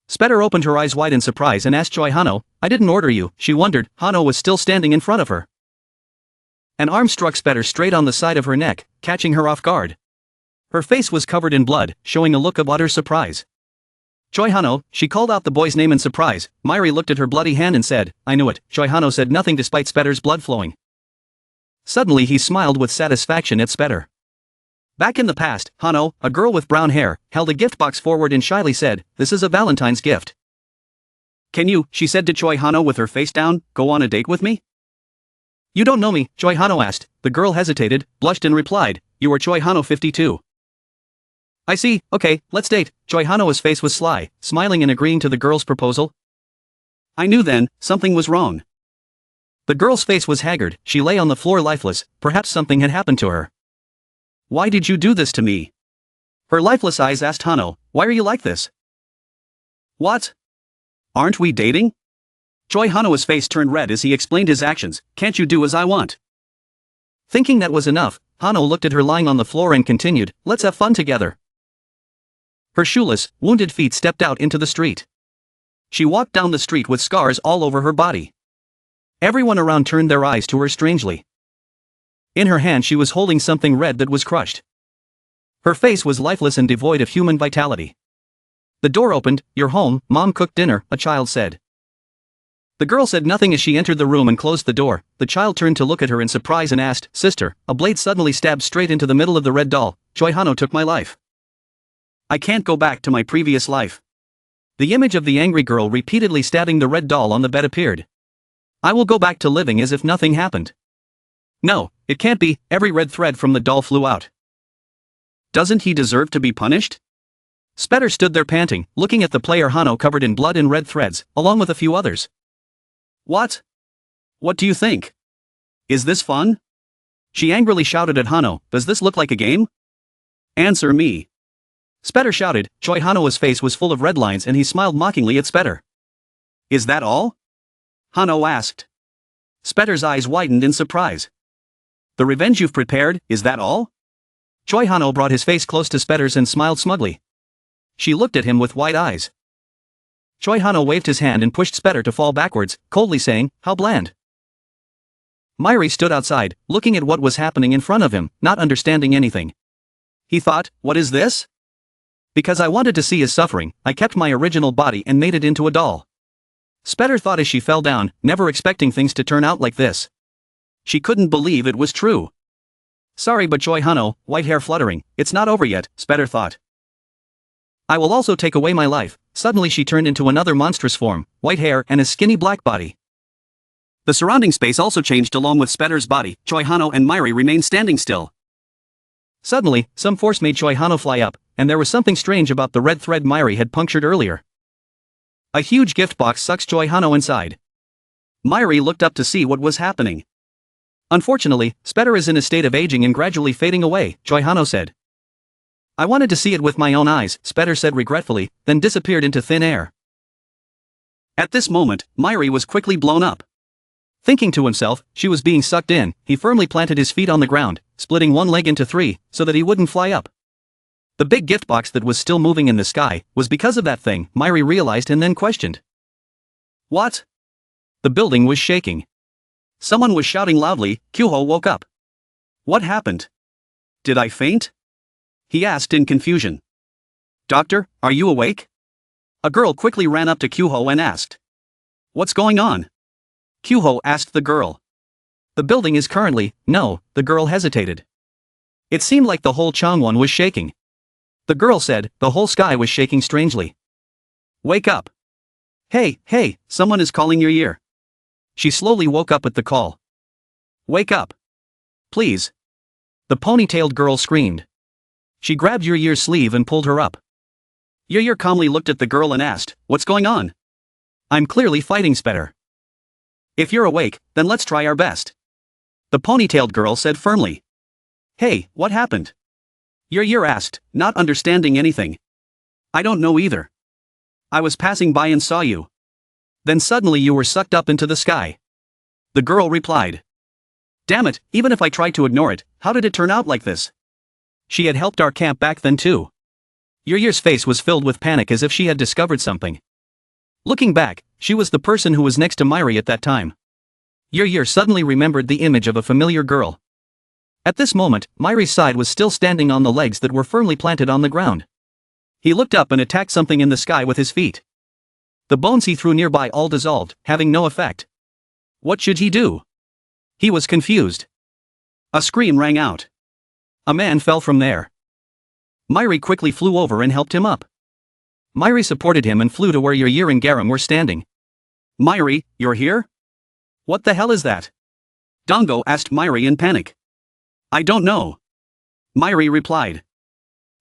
Spetter opened her eyes wide in surprise and asked Choi Hano, I didn't order you. She wondered. Hano was still standing in front of her. An arm struck Spetter straight on the side of her neck, catching her off guard. Her face was covered in blood, showing a look of utter surprise. Choi Hano, she called out the boy's name in surprise. Miri looked at her bloody hand and said, I knew it. Choi Hano said nothing despite Spetter's blood flowing. Suddenly he smiled with satisfaction at Spetter. Back in the past, Hano, a girl with brown hair, held a gift box forward and shyly said, this is a Valentine's gift. Can you, she said to Choi Hano with her face down, go on a date with me? You don't know me, Choi Hano asked. The girl hesitated, blushed and replied, you are Choi Hano 52. I see, okay, let's date. Choi Hano's face was sly, smiling and agreeing to the girl's proposal. I knew then, something was wrong. The girl's face was haggard, she lay on the floor lifeless, perhaps something had happened to her. Why did you do this to me? Her lifeless eyes asked Hano, why are you like this? What? Aren't we dating? Choi Hano's face turned red as he explained his actions, can't you do as I want? Thinking that was enough, Hano looked at her lying on the floor and continued, let's have fun together. Her shoeless, wounded feet stepped out into the street. She walked down the street with scars all over her body. Everyone around turned their eyes to her strangely. In her hand she was holding something red that was crushed. Her face was lifeless and devoid of human vitality. The door opened. You're home, Mom cooked dinner, a child said. The girl said nothing as she entered the room and closed the door. The child turned to look at her in surprise and asked, Sister, a blade suddenly stabbed straight into the middle of the red doll. Choi Hano took my life. I can't go back to my previous life. The image of the angry girl repeatedly stabbing the red doll on the bed appeared. I will go back to living as if nothing happened. No, it can't be. Every red thread from the doll flew out. Doesn't he deserve to be punished? Spetter stood there panting, looking at the player Hano covered in blood and red threads, along with a few others. What? What do you think? Is this fun? She angrily shouted at Hano, does this look like a game? Answer me. Spetter shouted. Choi Hano's face was full of red lines and he smiled mockingly at Spetter. Is that all? Hano asked. Spetter's eyes widened in surprise. The revenge you've prepared, is that all? Choi Hano brought his face close to Spetter's and smiled smugly. She looked at him with wide eyes. Choi Hano waved his hand and pushed Spetter to fall backwards, coldly saying, how bland. Miri stood outside, looking at what was happening in front of him, not understanding anything. He thought, what is this? Because I wanted to see his suffering, I kept my original body and made it into a doll. Spetter thought as she fell down, never expecting things to turn out like this. She couldn't believe it was true. Sorry but Choi Hano, white hair fluttering, it's not over yet, Spetter thought. I will also take away my life. Suddenly she turned into another monstrous form, white hair and a skinny black body. The surrounding space also changed along with Spetter's body. Choi Hano and Miri remained standing still. Suddenly, some force made Choi Hano fly up, and there was something strange about the red thread Miri had punctured earlier. A huge gift box sucks Choi Hano inside. Miri looked up to see what was happening. Unfortunately, Spetter is in a state of aging and gradually fading away, Choi Hano said. I wanted to see it with my own eyes, Spetter said regretfully, then disappeared into thin air. At this moment, Myri was quickly blown up. Thinking to himself, she was being sucked in, he firmly planted his feet on the ground, splitting one leg into three, so that he wouldn't fly up. The big gift box that was still moving in the sky was because of that thing, Myri realized and then questioned. What? The building was shaking. Someone was shouting loudly. Kyuho woke up. What happened? Did I faint? He asked in confusion. Doctor, are you awake? A girl quickly ran up to Kyuho and asked. What's going on? Kyuho asked the girl. The building is currently, no, the girl hesitated. It seemed like the whole Changwon was shaking. The girl said, the whole sky was shaking strangely. Wake up. Hey, someone is calling your ear. She slowly woke up at the call. Wake up. Please. The ponytailed girl screamed. She grabbed Yur's sleeve and pulled her up. Yur calmly looked at the girl and asked, what's going on? I'm clearly fighting Spetter. If you're awake, then let's try our best. The ponytailed girl said firmly. Hey, what happened? Yur asked, not understanding anything. I don't know either. I was passing by and saw you. Then suddenly you were sucked up into the sky. The girl replied. Damn it, even if I tried to ignore it, how did it turn out like this? She had helped our camp back then too. Yur's face was filled with panic as if she had discovered something. Looking back, she was the person who was next to Myri at that time. Yur suddenly remembered the image of a familiar girl. At this moment, Myri's side was still standing on the legs that were firmly planted on the ground. He looked up and attacked something in the sky with his feet. The bones he threw nearby all dissolved, having no effect. What should he do? He was confused. A scream rang out. A man fell from there. Myri quickly flew over and helped him up. Myri supported him and flew to where Yur and Garam were standing. Myri, you're here? What the hell is that? Dango asked Myri in panic. I don't know. Myri replied.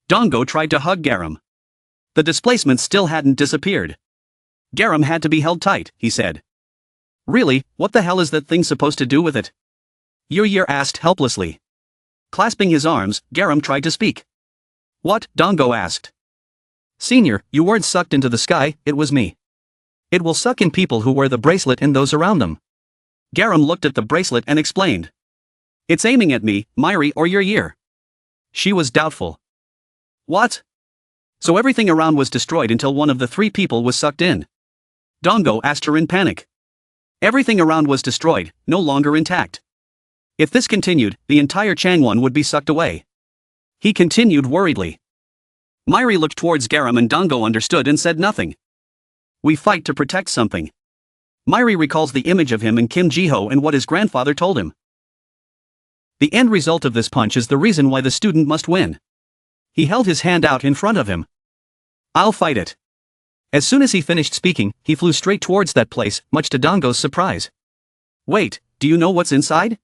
Dango tried to hug Garam. The displacement still hadn't disappeared. Garam had to be held tight, he said. Really, what the hell is that thing supposed to do with it? Yur asked helplessly. Clasping his arms, Garam tried to speak. What? Dango asked. Senior, you weren't sucked into the sky, it was me. It will suck in people who wear the bracelet and those around them. Garam looked at the bracelet and explained. It's aiming at me, Myri or Yur. She was doubtful. What? So everything around was destroyed until one of the three people was sucked in? Dango asked her in panic. Everything around was destroyed, no longer intact. If this continued, the entire Changwon would be sucked away. He continued worriedly. Myri looked towards Garam and Dango understood and said nothing. We fight to protect something. Myri recalls the image of him and Kim Jiho and what his grandfather told him. The end result of this punch is the reason why the student must win. He held his hand out in front of him. I'll fight it. As soon as he finished speaking, he flew straight towards that place, much to Dango's surprise. Wait, do you know what's inside?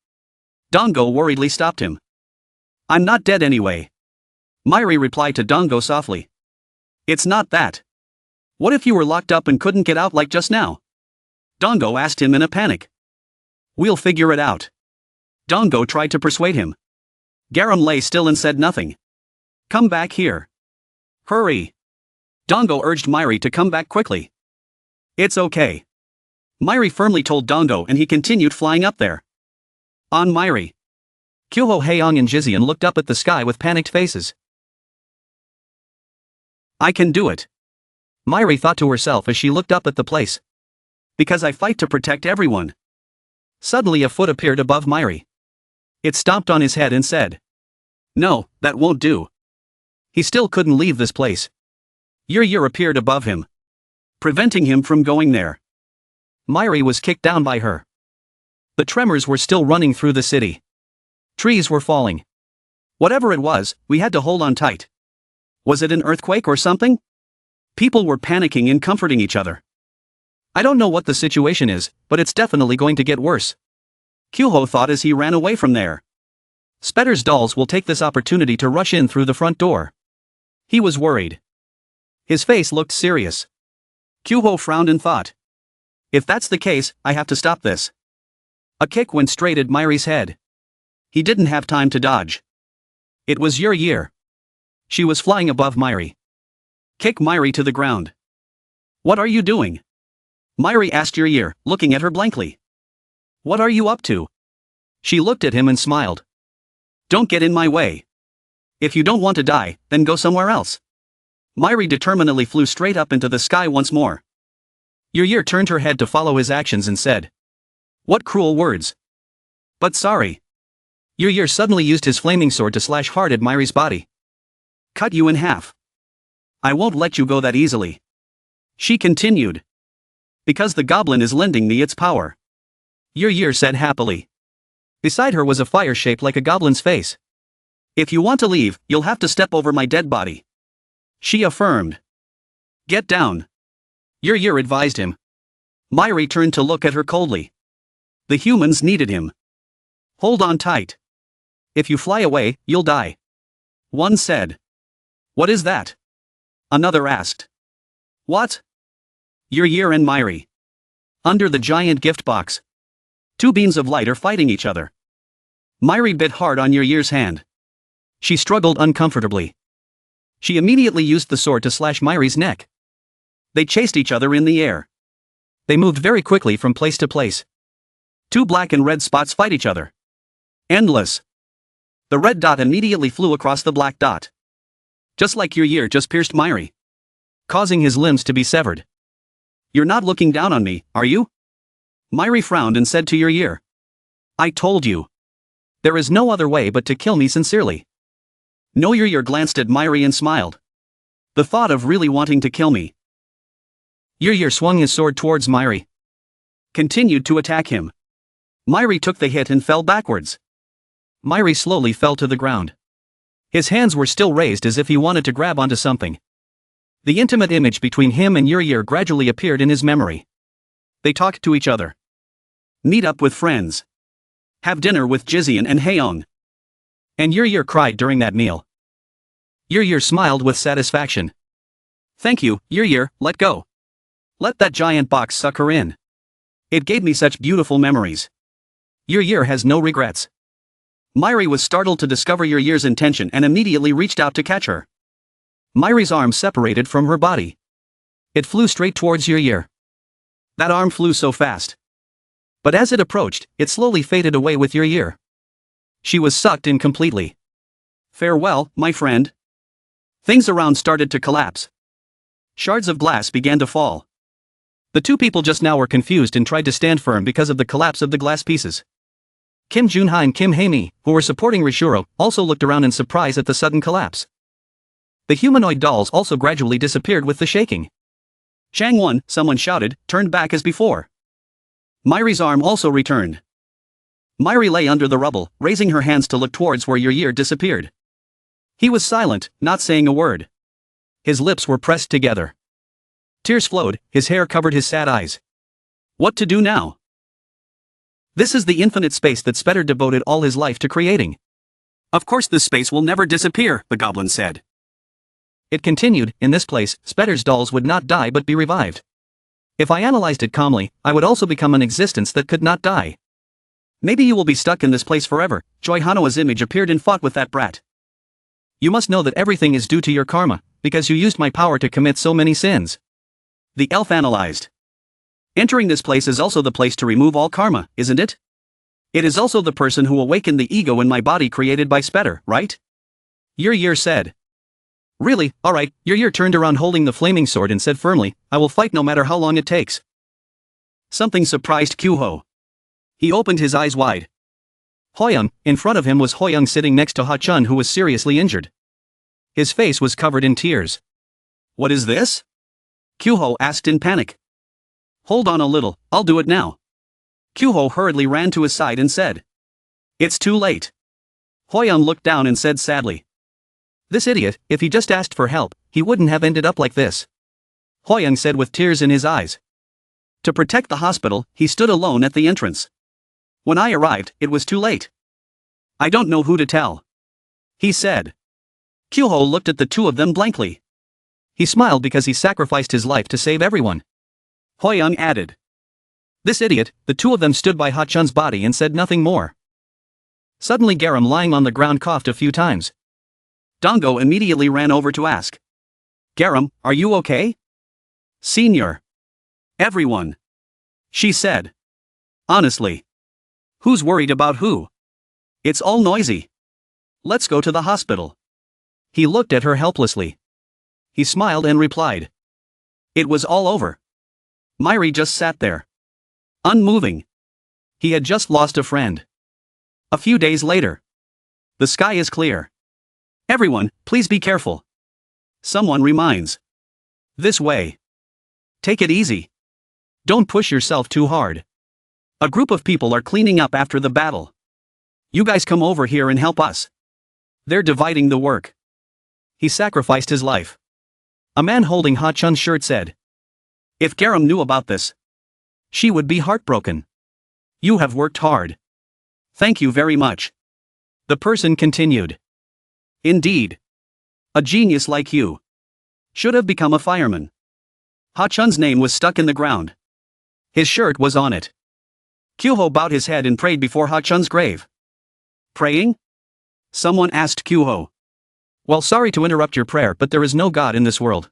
Dango worriedly stopped him. I'm not dead anyway. Myri replied to Dango softly. It's not that. What if you were locked up and couldn't get out like just now? Dango asked him in a panic. We'll figure it out. Dango tried to persuade him. Garam lay still and said nothing. Come back here. Hurry. Dango urged Myri to come back quickly. It's okay. Myri firmly told Dango and he continued flying up there. On Myri. Kyuho, Haeyong and Jizian looked up at the sky with panicked faces. I can do it. Myri thought to herself as she looked up at the place. Because I fight to protect everyone. Suddenly a foot appeared above Myri. It stomped on his head and said. No, that won't do. He still couldn't leave this place. Yur appeared above him, preventing him from going there. Myri was kicked down by her. The tremors were still running through the city. Trees were falling. Whatever it was, we had to hold on tight. Was it an earthquake or something? People were panicking and comforting each other. I don't know what the situation is, but it's definitely going to get worse. Kyuho thought as he ran away from there. Spetter's dolls will take this opportunity to rush in through the front door. He was worried. His face looked serious. Kyuho frowned and thought. If that's the case, I have to stop this. A kick went straight at Myri's head. He didn't have time to dodge. It was Yur. She was flying above Myri. Kick Myri to the ground. What are you doing? Myri asked Yer, looking at her blankly. What are you up to? She looked at him and smiled. Don't get in my way. If you don't want to die, then go somewhere else. Myri determinedly flew straight up into the sky once more. Yer turned her head to follow his actions and said, What cruel words. But sorry. Yer suddenly used his flaming sword to slash hard at Myri's body. Cut you in half. I won't let you go that easily. She continued. Because the goblin is lending me its power. Yer said happily. Beside her was a fire shaped like a goblin's face. If you want to leave, you'll have to step over my dead body. She affirmed. Get down. Yer advised him. Myri turned to look at her coldly. The humans needed him. Hold on tight. If you fly away, you'll die. One said. What is that? Another asked. What? Yer and Myri. Under the giant gift box. Two beams of light are fighting each other. Myri bit hard on Yer's hand. She struggled uncomfortably. She immediately used the sword to slash Myri's neck. They chased each other in the air. They moved very quickly from place to place. Two black and red spots fight each other. Endless. The red dot immediately flew across the black dot. Just like Yer just pierced Myri, causing his limbs to be severed. You're not looking down on me, are you? Myri frowned and said to Yer. I told you. There is no other way but to kill me sincerely. No. Yer glanced at Myri and smiled. The thought of really wanting to kill me. Yer swung his sword towards Myri. Continued to attack him. Myri took the hit and fell backwards. Myri slowly fell to the ground. His hands were still raised as if he wanted to grab onto something. The intimate image between him and Yer gradually appeared in his memory. They talked to each other. Meet up with friends. Have dinner with Jizian and Haeyoung. And Yer cried during that meal. Yer smiled with satisfaction. Thank you, Yer, let go. Let that giant box suck her in. It gave me such beautiful memories. Yer has no regrets. Myri was startled to discover Yer's intention and immediately reached out to catch her. Myri's arm separated from her body. It flew straight towards Yer. That arm flew so fast. But as it approached, it slowly faded away with Yer. She was sucked in completely. Farewell, my friend. Things around started to collapse. Shards of glass began to fall. The two people just now were confused and tried to stand firm because of the collapse of the glass pieces. Kim Junha and Kim Haemi, who were supporting Rishuro, also looked around in surprise at the sudden collapse. The humanoid dolls also gradually disappeared with the shaking. Changwon, someone shouted, turned back as before. Myri's arm also returned. Myri lay under the rubble, raising her hands to look towards where Yer disappeared. He was silent, not saying a word. His lips were pressed together. Tears flowed, his hair covered his sad eyes. What to do now? This is the infinite space that Spetter devoted all his life to creating. Of course this space will never disappear, the goblin said. It continued, in this place, Spetter's dolls would not die but be revived. If I analyzed it calmly, I would also become an existence that could not die. Maybe you will be stuck in this place forever. Joy Hanoa's image appeared and fought with that brat. You must know that everything is due to your karma, because you used my power to commit so many sins. The elf analyzed. Entering this place is also the place to remove all karma, isn't it? It is also the person who awakened the ego in my body created by Spetter, right? Yer said. Really, alright. Yer turned around holding the flaming sword and said firmly, I will fight no matter how long it takes. Something surprised Kyuho. He opened his eyes wide. Hoyoung, in front of him was Hoyoung sitting next to Ha-chun who was seriously injured. His face was covered in tears. What is this? Kyuho asked in panic. Hold on a little, I'll do it now. Kyuho hurriedly ran to his side and said. It's too late. Hoyoung looked down and said sadly. This idiot, if he just asked for help, he wouldn't have ended up like this. Hoyoung said with tears in his eyes. To protect the hospital, he stood alone at the entrance. When I arrived, it was too late. I don't know who to tell. He said. Kyuho looked at the two of them blankly. He smiled because he sacrificed his life to save everyone. Hoyoung added. This idiot, the two of them stood by Ha-chun's body and said nothing more. Suddenly Garam lying on the ground coughed a few times. Dango immediately ran over to ask. Garam, are you okay? Senior. Everyone. she said. Honestly. Who's worried about who? It's all noisy. Let's go to the hospital. He looked at her helplessly. He smiled and replied. It was all over. Myri just sat there. Unmoving. He had just lost a friend. A few days later. The sky is clear. Everyone, please be careful. Someone reminds. This way. Take it easy. Don't push yourself too hard. A group of people are cleaning up after the battle. You guys come over here and help us. They're dividing the work. He sacrificed his life. A man holding Ha Chun's shirt said. If Garam knew about this, she would be heartbroken. You have worked hard. Thank you very much. The person continued. Indeed. A genius like you should have become a fireman. Ha Chun's name was stuck in the ground. His shirt was on it. Kyuho bowed his head and prayed before Ha Chun's grave. Praying? Someone asked Kyuho. Well, sorry to interrupt your prayer, but there is no God in this world.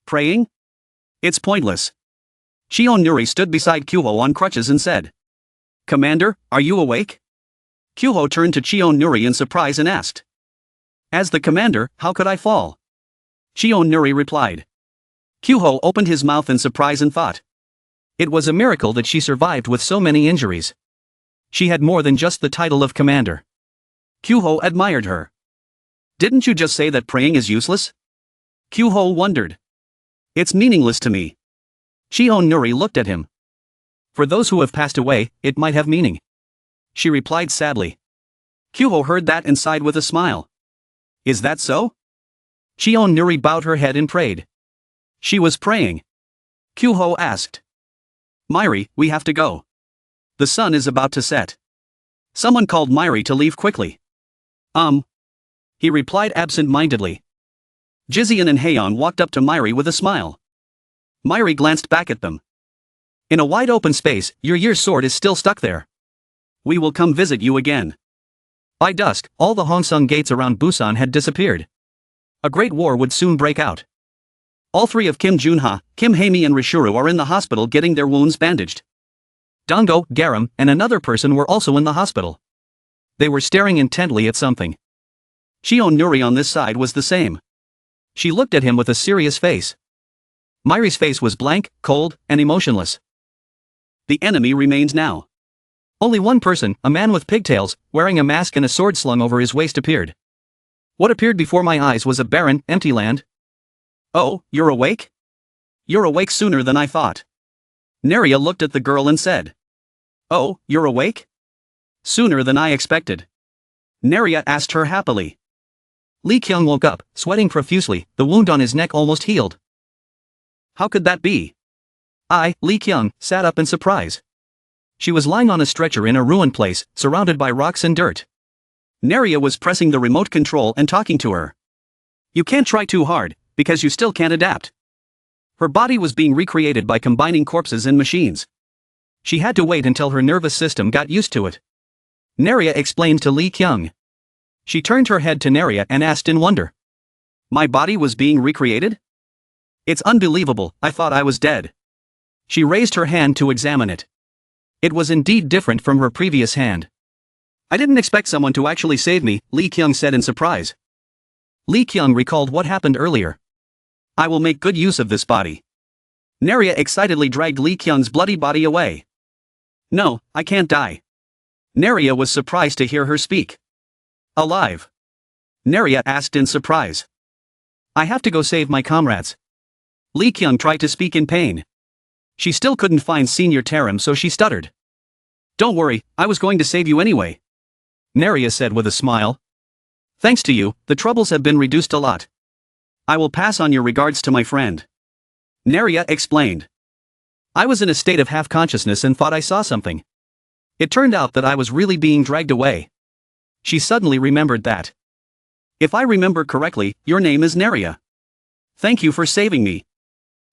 Praying? It's pointless. Chion Nuri stood beside Kyuho on crutches and said. Commander, are you awake? Kyuho turned to Chion Nuri in surprise and asked. As the commander, how could I fall? Chion Nuri replied. Kyuho opened his mouth in surprise and thought. It was a miracle that she survived with so many injuries. She had more than just the title of commander. Kyuho admired her. Didn't you just say that praying is useless? Kyuho wondered. It's meaningless to me. Chion Nuri looked at him. For those who have passed away, it might have meaning. She replied sadly. Kyuho heard that and sighed with a smile. Is that so? Chion Nuri bowed her head and prayed. She was praying. Kyuho asked. Myri, we have to go. The sun is about to set. Someone called Myri to leave quickly. He replied absent-mindedly. Jizian and Heian walked up to Myri with a smile. Myri glanced back at them. In a wide open space, your year's sword is still stuck there. We will come visit you again. By dusk, all the Hongsung gates around Busan had disappeared. A great war would soon break out. All three of Kim Junha, Kim Haemi and Rishuru are in the hospital getting their wounds bandaged. Dango, Garam, and another person were also in the hospital. They were staring intently at something. Chion Nuri on this side was the same. She looked at him with a serious face. Myri's face was blank, cold, and emotionless. The enemy remains now. Only one person, a man with pigtails, wearing a mask and a sword slung over his waist appeared. What appeared before my eyes was a barren, empty land. Oh, you're awake? You're awake sooner than I thought. Neria looked at the girl and said. Oh, you're awake? Sooner than I expected. Neria asked her happily. Li Kyung woke up, sweating profusely, the wound on his neck almost healed. How could that be? I, Li Kyung, sat up in surprise. She was lying on a stretcher in a ruined place, surrounded by rocks and dirt. Neria was pressing the remote control and talking to her. You can't try too hard, because you still can't adapt. Her body was being recreated by combining corpses and machines. She had to wait until her nervous system got used to it. Neria explained to Li Kyung. She turned her head to Neria and asked in wonder. My body was being recreated? It's unbelievable, I thought I was dead. She raised her hand to examine it. It was indeed different from her previous hand. I didn't expect someone to actually save me, Li Kyung said in surprise. Li Kyung recalled what happened earlier. I will make good use of this body. Neria excitedly dragged Li Kyung's bloody body away. No, I can't die. Neria was surprised to hear her speak. Alive? Neria asked in surprise. I have to go save my comrades. Li Kyung tried to speak in pain. She still couldn't find Senior Tarim, so she stuttered. Don't worry, I was going to save you anyway. Neria said with a smile. Thanks to you, the troubles have been reduced a lot. I will pass on your regards to my friend. Neria explained. I was in a state of half-consciousness and thought I saw something. It turned out that I was really being dragged away. She suddenly remembered that. If I remember correctly, your name is Neria. Thank you for saving me.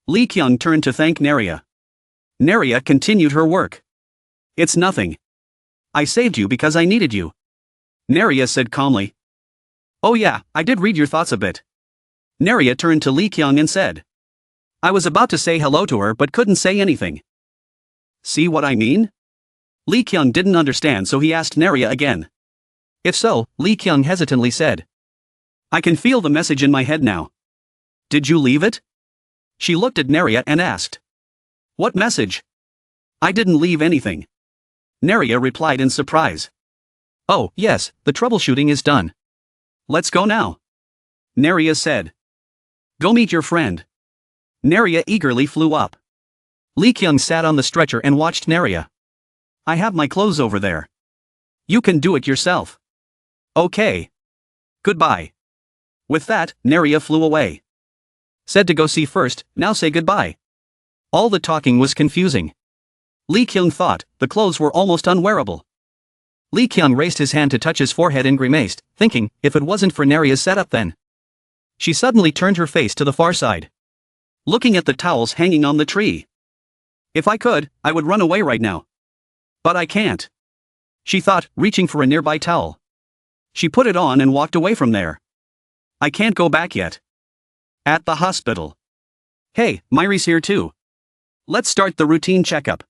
Li Kyung turned to thank Neria. Neria continued her work. It's nothing. I saved you because I needed you. Neria said calmly. Oh yeah, I did read your thoughts a bit. Neria turned to Li Kyung and said. I was about to say hello to her but couldn't say anything. See what I mean? Lee Kyung didn't understand, so he asked Naria again. If so, Lee Kyung hesitantly said. I can feel the message in my head now. Did you leave it? She looked at Naria and asked. What message? I didn't leave anything. Naria replied in surprise. Oh, yes, the troubleshooting is done. Let's go now. Naria said. Go meet your friend. Naria eagerly flew up. Lee Kyung sat on the stretcher and watched Naria. I have my clothes over there. You can do it yourself. Okay. Goodbye. With that, Naria flew away. Said to go see first, now say goodbye. All the talking was confusing. Lee Kyung thought the clothes were almost unwearable. Lee Kyung raised his hand to touch his forehead and grimaced, thinking, if it wasn't for Naria's setup then. She suddenly turned her face to the far side, looking at the towels hanging on the tree. If I could, I would run away right now. But I can't. She thought, reaching for a nearby towel. She put it on and walked away from there. I can't go back yet. At the hospital. Hey, Myri's here too. Let's start the routine checkup.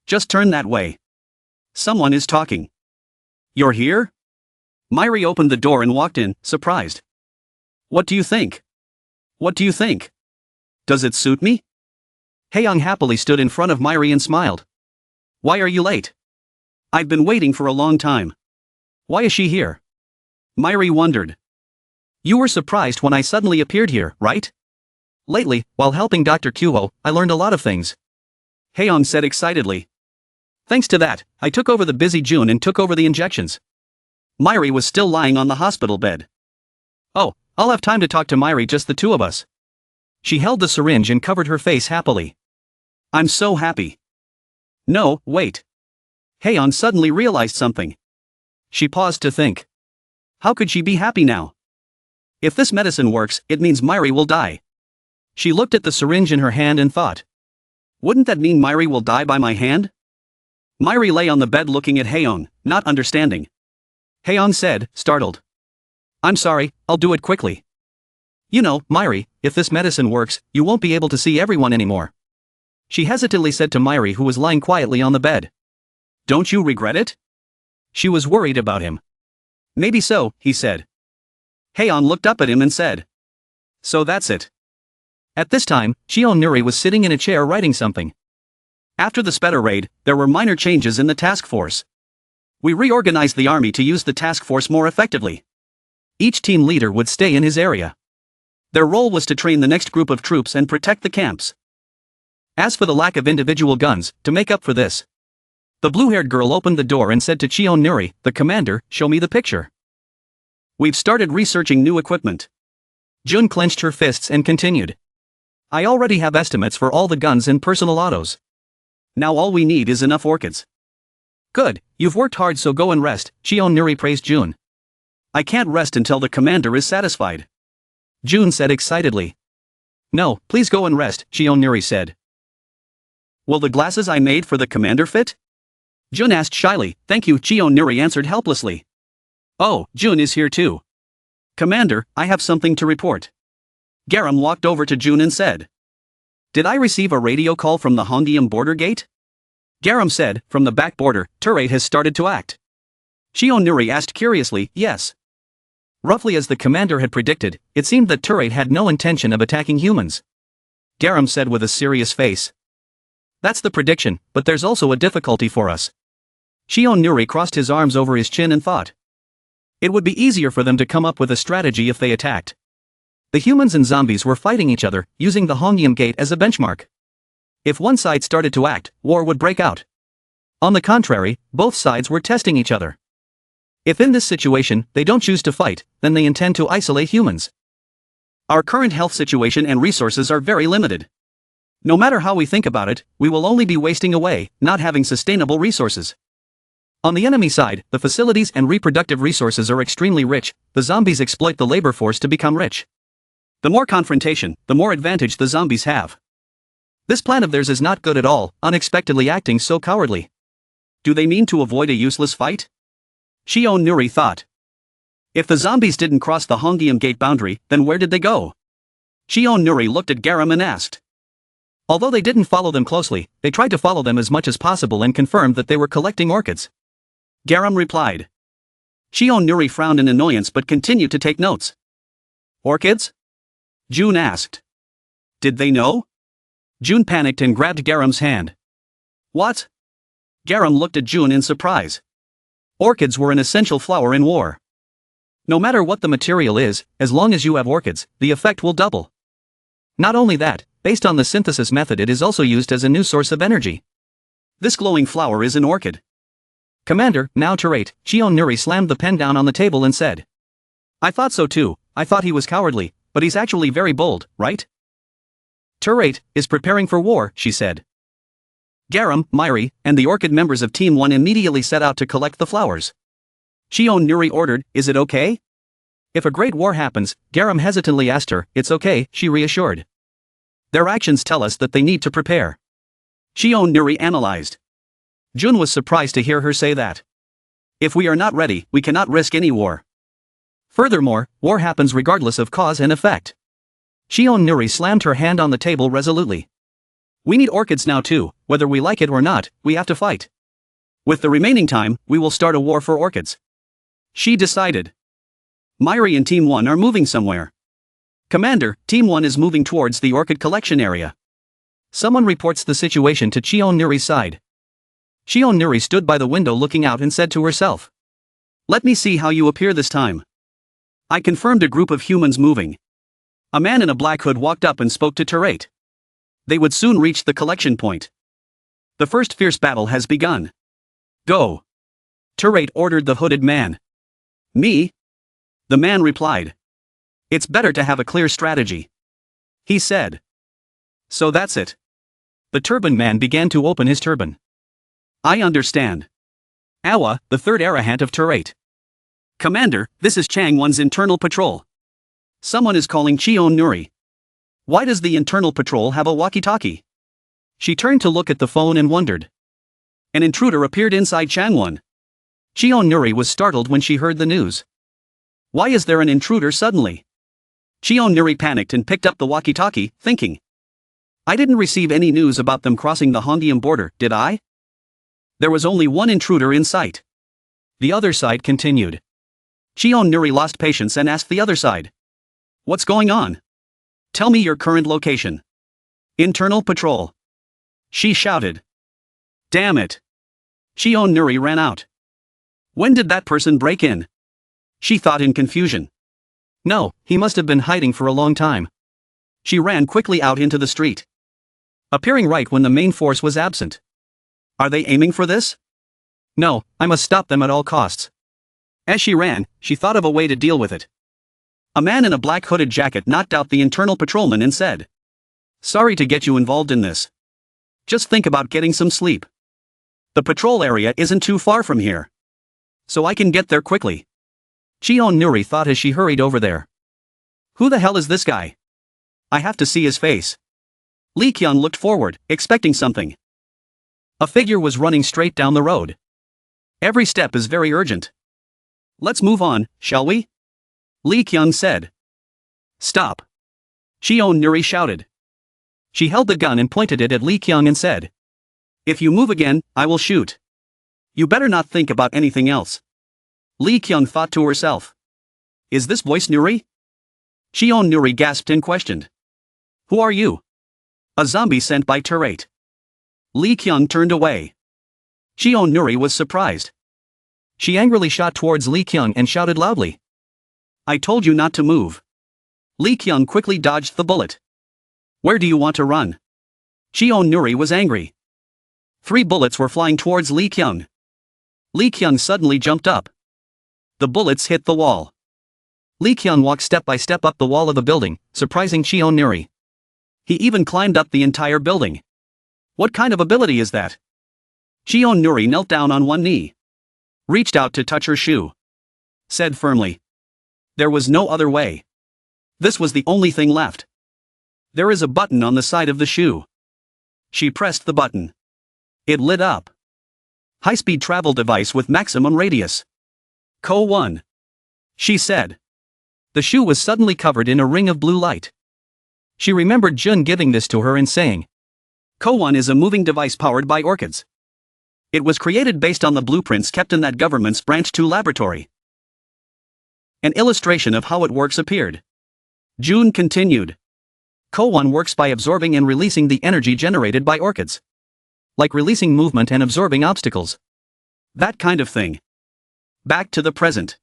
Just turn that way. Someone is talking. You're here? Myri opened the door and walked in, surprised. What do you think? What do you think? Does it suit me? Haeyoung happily stood in front of Myri and smiled. Why are you late? I've been waiting for a long time. Why is she here? Myri wondered. You were surprised when I suddenly appeared here, right? Lately, while helping Dr. Kuho, I learned a lot of things. Haeyoung said excitedly. Thanks to that, I took over the busy June and took over the injections. Myri was still lying on the hospital bed. Oh, I'll have time to talk to Myri, just the two of us. She held the syringe and covered her face happily. I'm so happy. No, wait. Haeyeon suddenly realized something. She paused to think. How could she be happy now? If this medicine works, it means Myri will die. She looked at the syringe in her hand and thought. Wouldn't that mean Myri will die by my hand? Myri lay on the bed looking at Haeyeon, not understanding. Haeyeon said, startled. I'm sorry, I'll do it quickly. You know, Myri, if this medicine works, you won't be able to see everyone anymore. She hesitantly said to Myri, who was lying quietly on the bed. Don't you regret it? She was worried about him. Maybe so, he said. Haeyeon looked up at him and said. So that's it. At this time, Cheon Nuri was sitting in a chair writing something. After the Spetter raid, there were minor changes in the task force. We reorganized the army to use the task force more effectively. Each team leader would stay in his area. Their role was to train the next group of troops and protect the camps. As for the lack of individual guns, to make up for this, the blue-haired girl opened the door and said to Cheon Nuri, the commander, show me the picture. We've started researching new equipment. Jun clenched her fists and continued. I already have estimates for all the guns and personal autos. Now all we need is enough orchids. Good, you've worked hard, so go and rest, Cheon Nuri praised Jun. I can't rest until the commander is satisfied. Jun said excitedly. No, please go and rest, Cheon Nuri said. Will the glasses I made for the commander fit? Jun asked shyly. Thank you, Cheon Nuri answered helplessly. Oh, Jun is here too. Commander, I have something to report. Garam walked over to Jun and said. Did I receive a radio call from the Hongyeom border gate? Garam said, from the back border, turret has started to act. Cheon Nuri asked curiously, yes. Roughly as the commander had predicted, it seemed that turret had no intention of attacking humans. Garam said with a serious face. That's the prediction, but there's also a difficulty for us. Cheon Nuri crossed his arms over his chin and thought. It would be easier for them to come up with a strategy if they attacked. The humans and zombies were fighting each other, using the Hongyeom gate as a benchmark. If one side started to act, war would break out. On the contrary, both sides were testing each other. If in this situation, they don't choose to fight, then they intend to isolate humans. Our current health situation and resources are very limited. No matter how we think about it, we will only be wasting away, not having sustainable resources. On the enemy side, the facilities and reproductive resources are extremely rich, the zombies exploit the labor force to become rich. The more confrontation, the more advantage the zombies have. This plan of theirs is not good at all, unexpectedly acting so cowardly. Do they mean to avoid a useless fight? Cheon Nuri thought. If the zombies didn't cross the Hongyeom gate boundary, then where did they go? Cheon Nuri looked at Garam and asked. Although they didn't follow them closely, they tried to follow them as much as possible and confirmed that they were collecting orchids. Garam replied. Shion Nuri frowned in annoyance but continued to take notes. Orchids? June asked. Did they know? June panicked and grabbed Garam's hand. What? Garam looked at June in surprise. Orchids were an essential flower in war. No matter what the material is, as long as you have orchids, the effect will double. Not only that, based on the synthesis method, it is also used as a new source of energy. This glowing flower is an orchid. Commander, now Turate, Shion Nuri slammed the pen down on the table and said. I thought so too. I thought he was cowardly, but he's actually very bold, right? Turate is preparing for war, she said. Garam, Myri, and the orchid members of Team 1 immediately set out to collect the flowers. Shion Nuri ordered, is it okay? If a great war happens, Garam hesitantly asked her, it's okay, she reassured. Their actions tell us that they need to prepare. Shion Nuri analyzed. June was surprised to hear her say that. If we are not ready, we cannot risk any war. Furthermore, war happens regardless of cause and effect. Shion Nuri slammed her hand on the table resolutely. We need orchids now too, whether we like it or not, we have to fight. With the remaining time, we will start a war for orchids. She decided. Myri and Team 1 are moving somewhere. Commander, Team 1 is moving towards the orchid collection area. Someone reports the situation to Shion Nuri's side. Shion Nuri stood by the window looking out and said to herself. Let me see how you appear this time. I confirmed a group of humans moving. A man in a black hood walked up and spoke to Turate. They would soon reach the collection point. The first fierce battle has begun. Go. Turate ordered the hooded man. Me? The man replied. It's better to have a clear strategy. He said. So that's it. The turban man began to open his turban. I understand. Awa, the third arahant of Turate. Commander, this is Chang 1's internal patrol. Someone is calling Shion Nuri. Why does the internal patrol have a walkie-talkie? She turned to look at the phone and wondered. An intruder appeared inside Chang 1. Shion Nuri was startled when she heard the news. Why is there an intruder suddenly? Shion Nuri panicked and picked up the walkie-talkie, thinking. I didn't receive any news about them crossing the Hongdium border, did I? There was only one intruder in sight. The other side continued. Shion Nuri lost patience and asked the other side. What's going on? Tell me your current location. Internal patrol. She shouted. Damn it. Shion Nuri ran out. When did that person break in? She thought in confusion. No, he must have been hiding for a long time. She ran quickly out into the street. Appearing right when the main force was absent. Are they aiming for this? No, I must stop them at all costs. As she ran, she thought of a way to deal with it. A man in a black hooded jacket knocked out the internal patrolman and said. Sorry to get you involved in this. Just think about getting some sleep. The patrol area isn't too far from here. So I can get there quickly. Shion Nuri thought as she hurried over there. Who the hell is this guy? I have to see his face. Li Qian looked forward, expecting something. A figure was running straight down the road. Every step is very urgent. Let's move on, shall we? Li Qian said. Stop. Shion Nuri shouted. She held the gun and pointed it at Li Qian and said. If you move again, I will shoot. You better not think about anything else. Li Qian thought to herself. Is this voice Nuri? Shion Nuri gasped and questioned. Who are you? A zombie sent by Turate. Li Qian turned away. Shion Nuri was surprised. She angrily shot towards Li Qian and shouted loudly. I told you not to move. Li Qian quickly dodged the bullet. Where do you want to run? Shion Nuri was angry. 3 bullets were flying towards Li Qian. Li Qian suddenly jumped up. The bullets hit the wall. Li Qian walked step by step up the wall of the building, surprising Shion Nuri. He even climbed up the entire building. What kind of ability is that? Shion Nuri knelt down on one knee. Reached out to touch her shoe. Said firmly. There was no other way. This was the only thing left. There is a button on the side of the shoe. She pressed the button. It lit up. High-speed travel device with maximum radius. Co 1. She said. The shoe was suddenly covered in a ring of blue light. She remembered Jun giving this to her and saying, Koan is a moving device powered by orchids. It was created based on the blueprints kept in that government's Branch 2 laboratory. An illustration of how it works appeared. June continued. Koan works by absorbing and releasing the energy generated by orchids. Like releasing movement and absorbing obstacles. That kind of thing. Back to the present.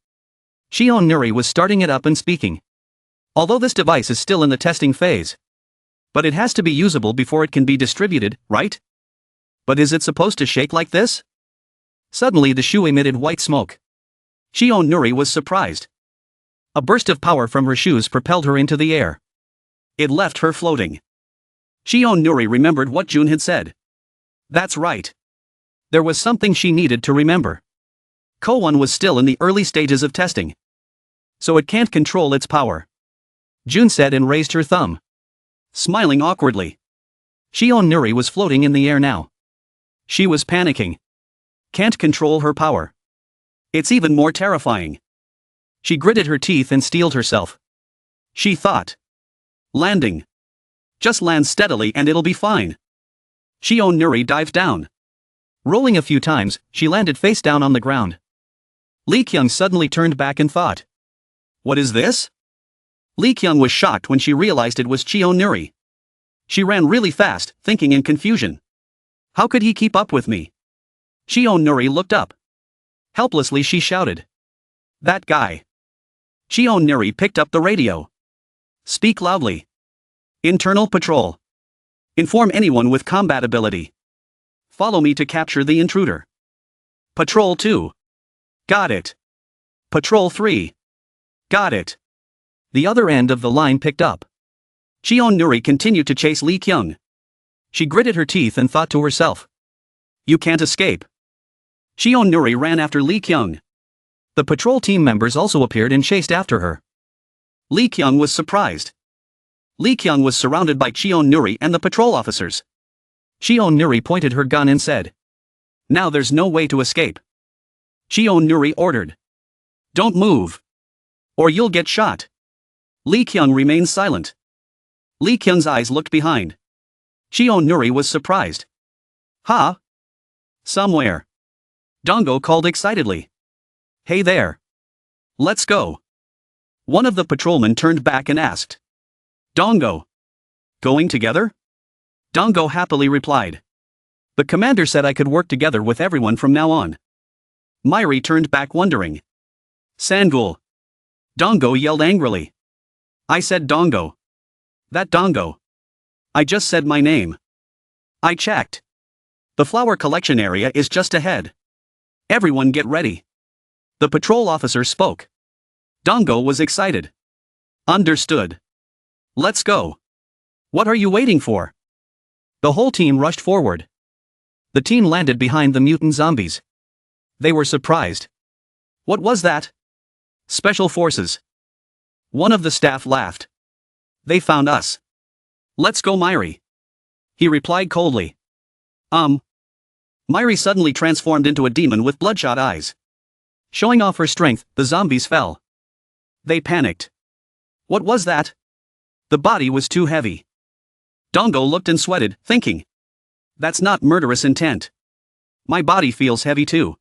Shion Nuri was starting it up and speaking. Although this device is still in the testing phase. But it has to be usable before it can be distributed, right? But is it supposed to shake like this? Suddenly the shoe emitted white smoke. Shion Nuri was surprised. A burst of power from her shoes propelled her into the air. It left her floating. Shion Nuri remembered what June had said. That's right. There was something she needed to remember. Koan was still in the early stages of testing. So it can't control its power. June said and raised her thumb. Smiling awkwardly. Shion Nuri was floating in the air now. She was panicking. Can't control her power. It's even more terrifying. She gritted her teeth and steeled herself. She thought. Landing. Just land steadily and it'll be fine. Shion Nuri dived down. Rolling a few times, she landed face down on the ground. Lee Kyung suddenly turned back and thought. What is this? Lee Kyung was shocked when she realized it was Shion Nuri. She ran really fast, thinking in confusion. How could he keep up with me? Shion Nuri looked up. Helplessly she shouted. That guy. Shion Nuri picked up the radio. Speak loudly. Internal patrol. Inform anyone with combat ability. Follow me to capture the intruder. Patrol 2. Got it. Patrol 3. Got it. The other end of the line picked up. Shion Nuri continued to chase Lee Kyung. She gritted her teeth and thought to herself. You can't escape. Shion Nuri ran after Lee Kyung. The patrol team members also appeared and chased after her. Lee Kyung was surprised. Lee Kyung was surrounded by Shion Nuri and the patrol officers. Shion Nuri pointed her gun and said. Now there's no way to escape. Shion Nuri ordered. Don't move. Or you'll get shot. Lee Kyung remained silent. Lee Kyung's eyes looked behind. Shion Nuri was surprised. Huh? Somewhere. Dongo called excitedly. Hey there. Let's go. One of the patrolmen turned back and asked. Dongo. Going together? Dongo happily replied. The commander said I could work together with everyone from now on. Myri turned back wondering. Sangul. Dongo yelled angrily. I said Dongo. That Dongo. I just said my name. I checked. The flower collection area is just ahead. Everyone get ready. The patrol officer spoke. Dongo was excited. Understood. Let's go. What are you waiting for? The whole team rushed forward. The team landed behind the mutant zombies. They were surprised. What was that? Special forces. One of the staff laughed. They found us. Let's go, Myri. He replied coldly. Myri suddenly transformed into a demon with bloodshot eyes. Showing off her strength, the zombies fell. They panicked. What was that? The body was too heavy. Dongo looked and sweated, thinking. That's not murderous intent. My body feels heavy too.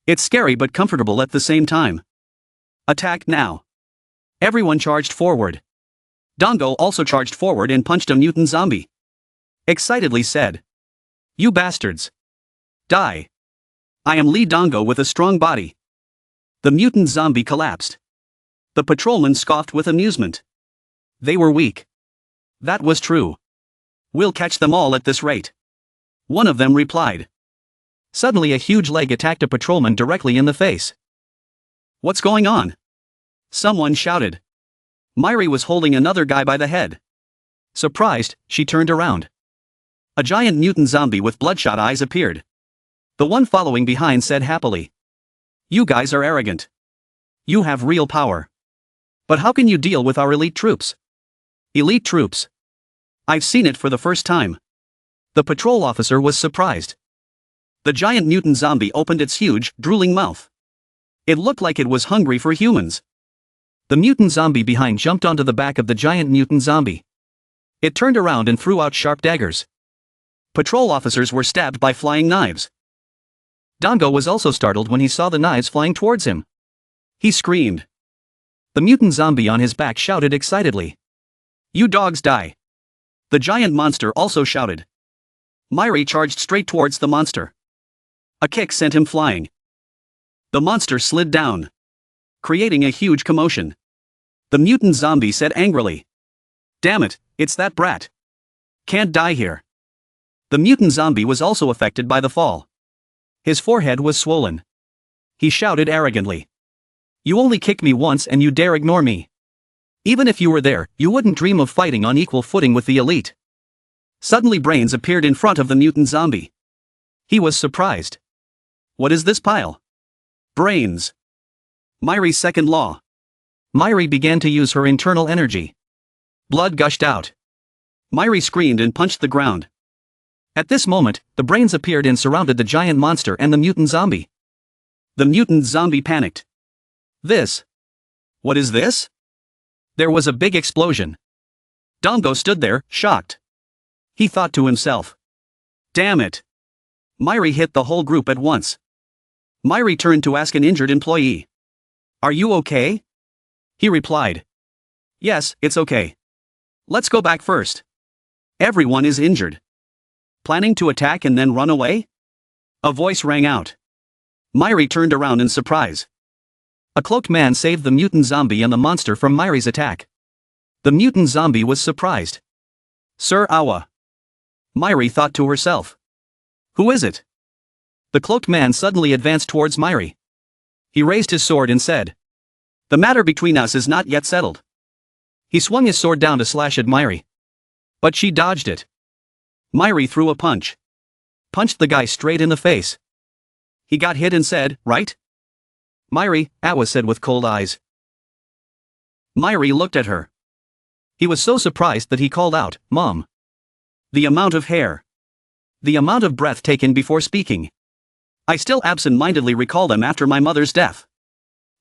It's scary but comfortable at the same time. Attack now. Everyone charged forward. Dongo also charged forward and punched a mutant zombie. Excitedly said. You bastards. Die. I am Lee Dongo with a strong body. The mutant zombie collapsed. The patrolman scoffed with amusement. They were weak. That was true. We'll catch them all at this rate. One of them replied. Suddenly a huge leg attacked a patrolman directly in the face. What's going on? Someone shouted. Myri was holding another guy by the head. Surprised, she turned around. A giant mutant zombie with bloodshot eyes appeared. The one following behind said happily. You guys are arrogant. You have real power. But how can you deal with our elite troops? Elite troops. I've seen it for the first time. The patrol officer was surprised. The giant mutant zombie opened its huge, drooling mouth. It looked like it was hungry for humans. The mutant zombie behind jumped onto the back of the giant mutant zombie. It turned around and threw out sharp daggers. Patrol officers were stabbed by flying knives. Dango was also startled when he saw the knives flying towards him. He screamed. The mutant zombie on his back shouted excitedly. "You dogs die!" The giant monster also shouted. Myri charged straight towards the monster. A kick sent him flying. The monster slid down, creating a huge commotion. The mutant zombie said angrily, "Damn it, it's that brat. Can't die here." The mutant zombie was also affected by the fall. His forehead was swollen. He shouted arrogantly, "You only kick me once and you dare ignore me. Even if you were there, you wouldn't dream of fighting on equal footing with the elite." Suddenly brains appeared in front of the mutant zombie. He was surprised. "What is this pile?" "Brains." Myri's second law. Myri began to use her internal energy. Blood gushed out. Myri screamed and punched the ground. At this moment, the brains appeared and surrounded the giant monster and the mutant zombie. The mutant zombie panicked. "This. What is this?" There was a big explosion. Dango stood there, shocked. He thought to himself, "Damn it." Myri hit the whole group at once. Myri turned to ask an injured employee, "Are you okay?" He replied, "Yes, it's okay. Let's go back first. Everyone is injured. Planning to attack and then run away?" A voice rang out. Myri turned around in surprise. A cloaked man saved the mutant zombie and the monster from Myri's attack. The mutant zombie was surprised. "Sir Awa." Myri thought to herself, "Who is it?" The cloaked man suddenly advanced towards Myri. He raised his sword and said, "The matter between us is not yet settled." He swung his sword down to slash at Myri. But she dodged it. Myri threw a punch. Punched the guy straight in the face. He got hit and said, "Right?" "Myri," Awa said with cold eyes. Myri looked at her. He was so surprised that he called out, "Mom." The amount of hair. The amount of breath taken before speaking. I still absent-mindedly recall them after my mother's death.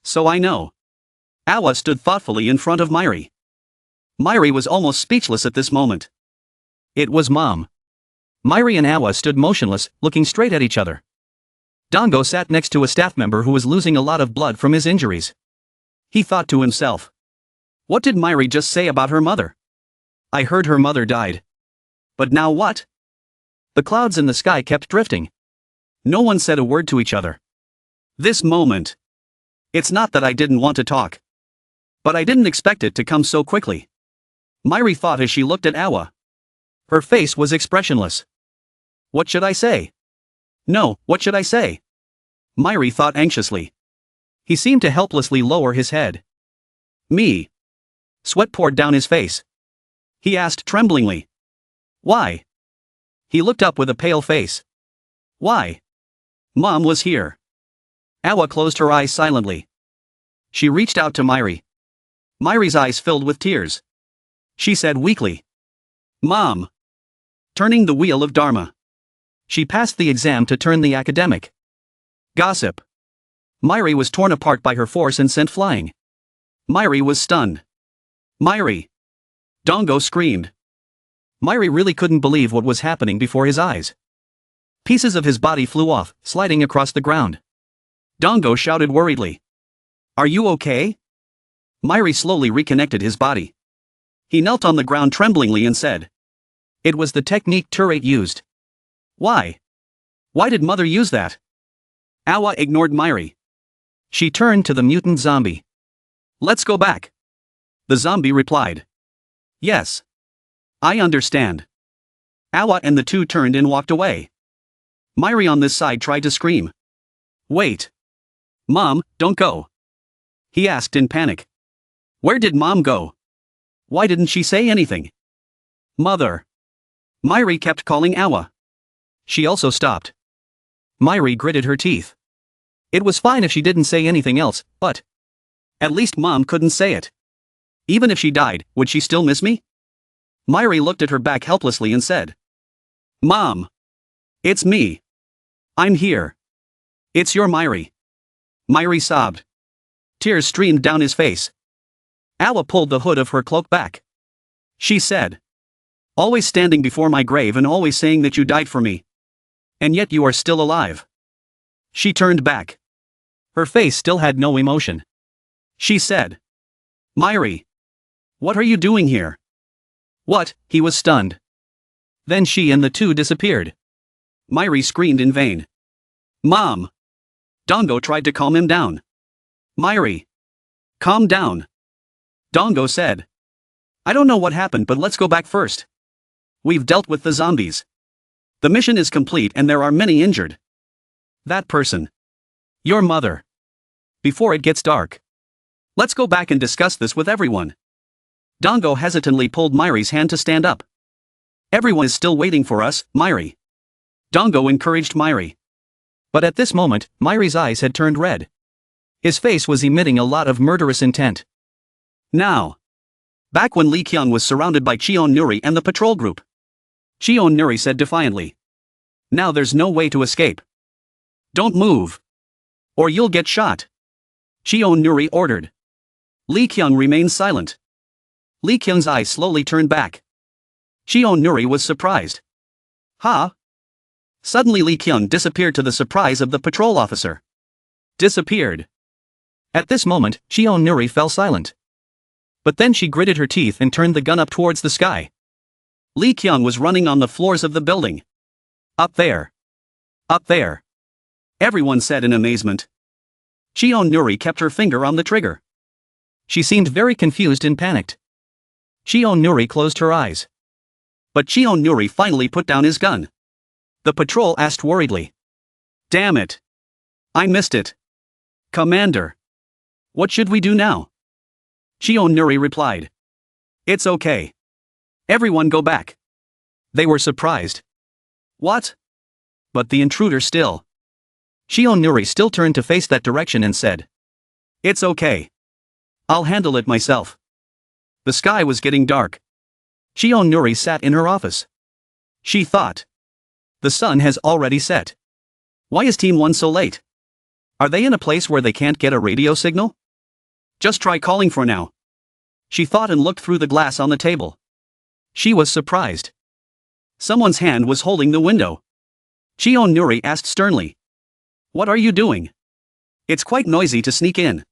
So I know. Awa stood thoughtfully in front of Myri. Myri was almost speechless at this moment. It was Mom. Myri and Awa stood motionless, looking straight at each other. Dango sat next to a staff member who was losing a lot of blood from his injuries. He thought to himself, "What did Myri just say about her mother? I heard her mother died. But now what?" The clouds in the sky kept drifting. No one said a word to each other. This moment. It's not that I didn't want to talk. But I didn't expect it to come so quickly. Myri thought as she looked at Awa. Her face was expressionless. What should I say? No, what should I say? Myri thought anxiously. He seemed to helplessly lower his head. Me. Sweat poured down his face. He asked tremblingly. Why? He looked up with a pale face. Why? Mom was here. Awa closed her eyes silently. She reached out to Myri. Myri's eyes filled with tears. She said weakly, "Mom." Turning the wheel of Dharma. She passed the exam to turn the academic. Gossip. Myri was torn apart by her force and sent flying. Myri was stunned. Myri. Dango screamed. Myri really couldn't believe what was happening before his eyes. Pieces of his body flew off, sliding across the ground. Dango shouted worriedly, "Are you okay?" Myri slowly reconnected his body. He knelt on the ground tremblingly and said, "It was the technique Turate used." "Why? Why did Mother use that?" Awa ignored Myri. She turned to the mutant zombie. "Let's go back." The zombie replied, "Yes. I understand." Awa and the two turned and walked away. Myri on this side tried to scream. "Wait. Mom, don't go." He asked in panic. Where did Mom go? Why didn't she say anything? Mother. Myri kept calling Awa. She also stopped. Myri gritted her teeth. It was fine if she didn't say anything else, but at least Mom couldn't say it. Even if she died, would she still miss me? Myri looked at her back helplessly and said, "Mom. It's me. I'm here. It's your Myri." Myri sobbed. Tears streamed down his face. Awa pulled the hood of her cloak back. She said, Always standing before my grave and always saying that you died for me. And yet you are still alive. She turned back. Her face still had no emotion. She said. Myri. What are you doing here? What? He was stunned. Then she and the two disappeared. Myri screamed in vain. Mom! Dongo tried to calm him down. Myri. Calm down. Dongo said. I don't know what happened, but let's go back first. We've dealt with the zombies. The mission is complete and there are many injured. That person. Your mother. Before it gets dark. Let's go back and discuss this with everyone. Dongo hesitantly pulled Myri's hand to stand up. Everyone is still waiting for us, Myri. Dongo encouraged Myri. But at this moment, Myri's eyes had turned red. His face was emitting a lot of murderous intent. Now. Back when Lee Kyung was surrounded by Cheon Nuri and the patrol group. Cheon Nuri said defiantly. Now there's no way to escape. Don't move. Or you'll get shot. Cheon Nuri ordered. Lee Kyung remained silent. Lee Kyung's eyes slowly turned back. Cheon Nuri was surprised. Huh? Suddenly Lee Kyung disappeared to the surprise of the patrol officer. Disappeared. At this moment, Cheon Nuri fell silent. But then she gritted her teeth and turned the gun up towards the sky. Lee Kyung was running on the floors of the building. Up there. Up there. Everyone said in amazement. Cheon Nuri kept her finger on the trigger. She seemed very confused and panicked. Cheon Nuri closed her eyes. But Cheon Nuri finally put down his gun. The patrol asked worriedly. Damn it. I missed it. Commander. What should we do now? Cheon Nuri replied. It's okay. Everyone go back. They were surprised. What? But the intruder still. Cheon Nuri still turned to face that direction and said. It's okay. I'll handle it myself. The sky was getting dark. Cheon Nuri sat in her office. She thought. The sun has already set. Why is Team 1 so late? Are they in a place where they can't get a radio signal? Just try calling for now. She thought and looked through the glass on the table. She was surprised. Someone's hand was holding the window. Cheon Nuri asked sternly. What are you doing? It's quite noisy to sneak in.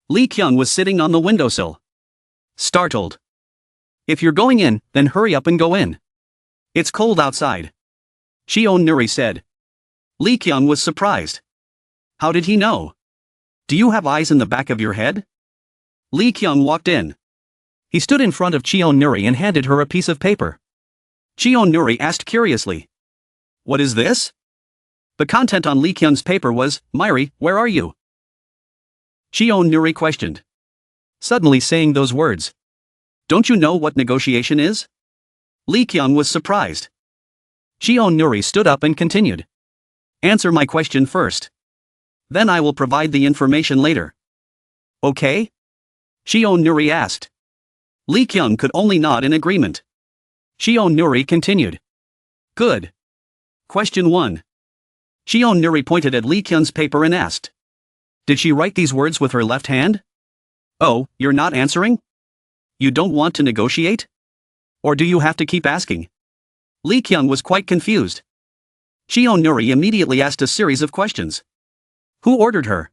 Lee Kyung was sitting on the windowsill. Startled. If you're going in, then hurry up and go in. It's cold outside. Cheon Nuri said. Lee Kyung was surprised. How did he know? Do you have eyes in the back of your head? Lee Kyung walked in. He stood in front of Cheon Nuri and handed her a piece of paper. Cheon Nuri asked curiously. What is this? The content on Lee Kyung's paper was, Myri, where are you? Cheon Nuri questioned. Suddenly saying those words. Don't you know what negotiation is? Lee Kyung was surprised. Cheon Nuri stood up and continued. Answer my question first. Then I will provide the information later. Okay? Cheon Nuri asked. Lee Kyung could only nod in agreement. Cheon Nuri continued. Good. Question 1. Cheon Nuri pointed at Lee Kyung's paper and asked. Did she write these words with her left hand? Oh, you're not answering? You don't want to negotiate? Or do you have to keep asking? Lee Kyung was quite confused. Cheon Nuri immediately asked a series of questions. Who ordered her?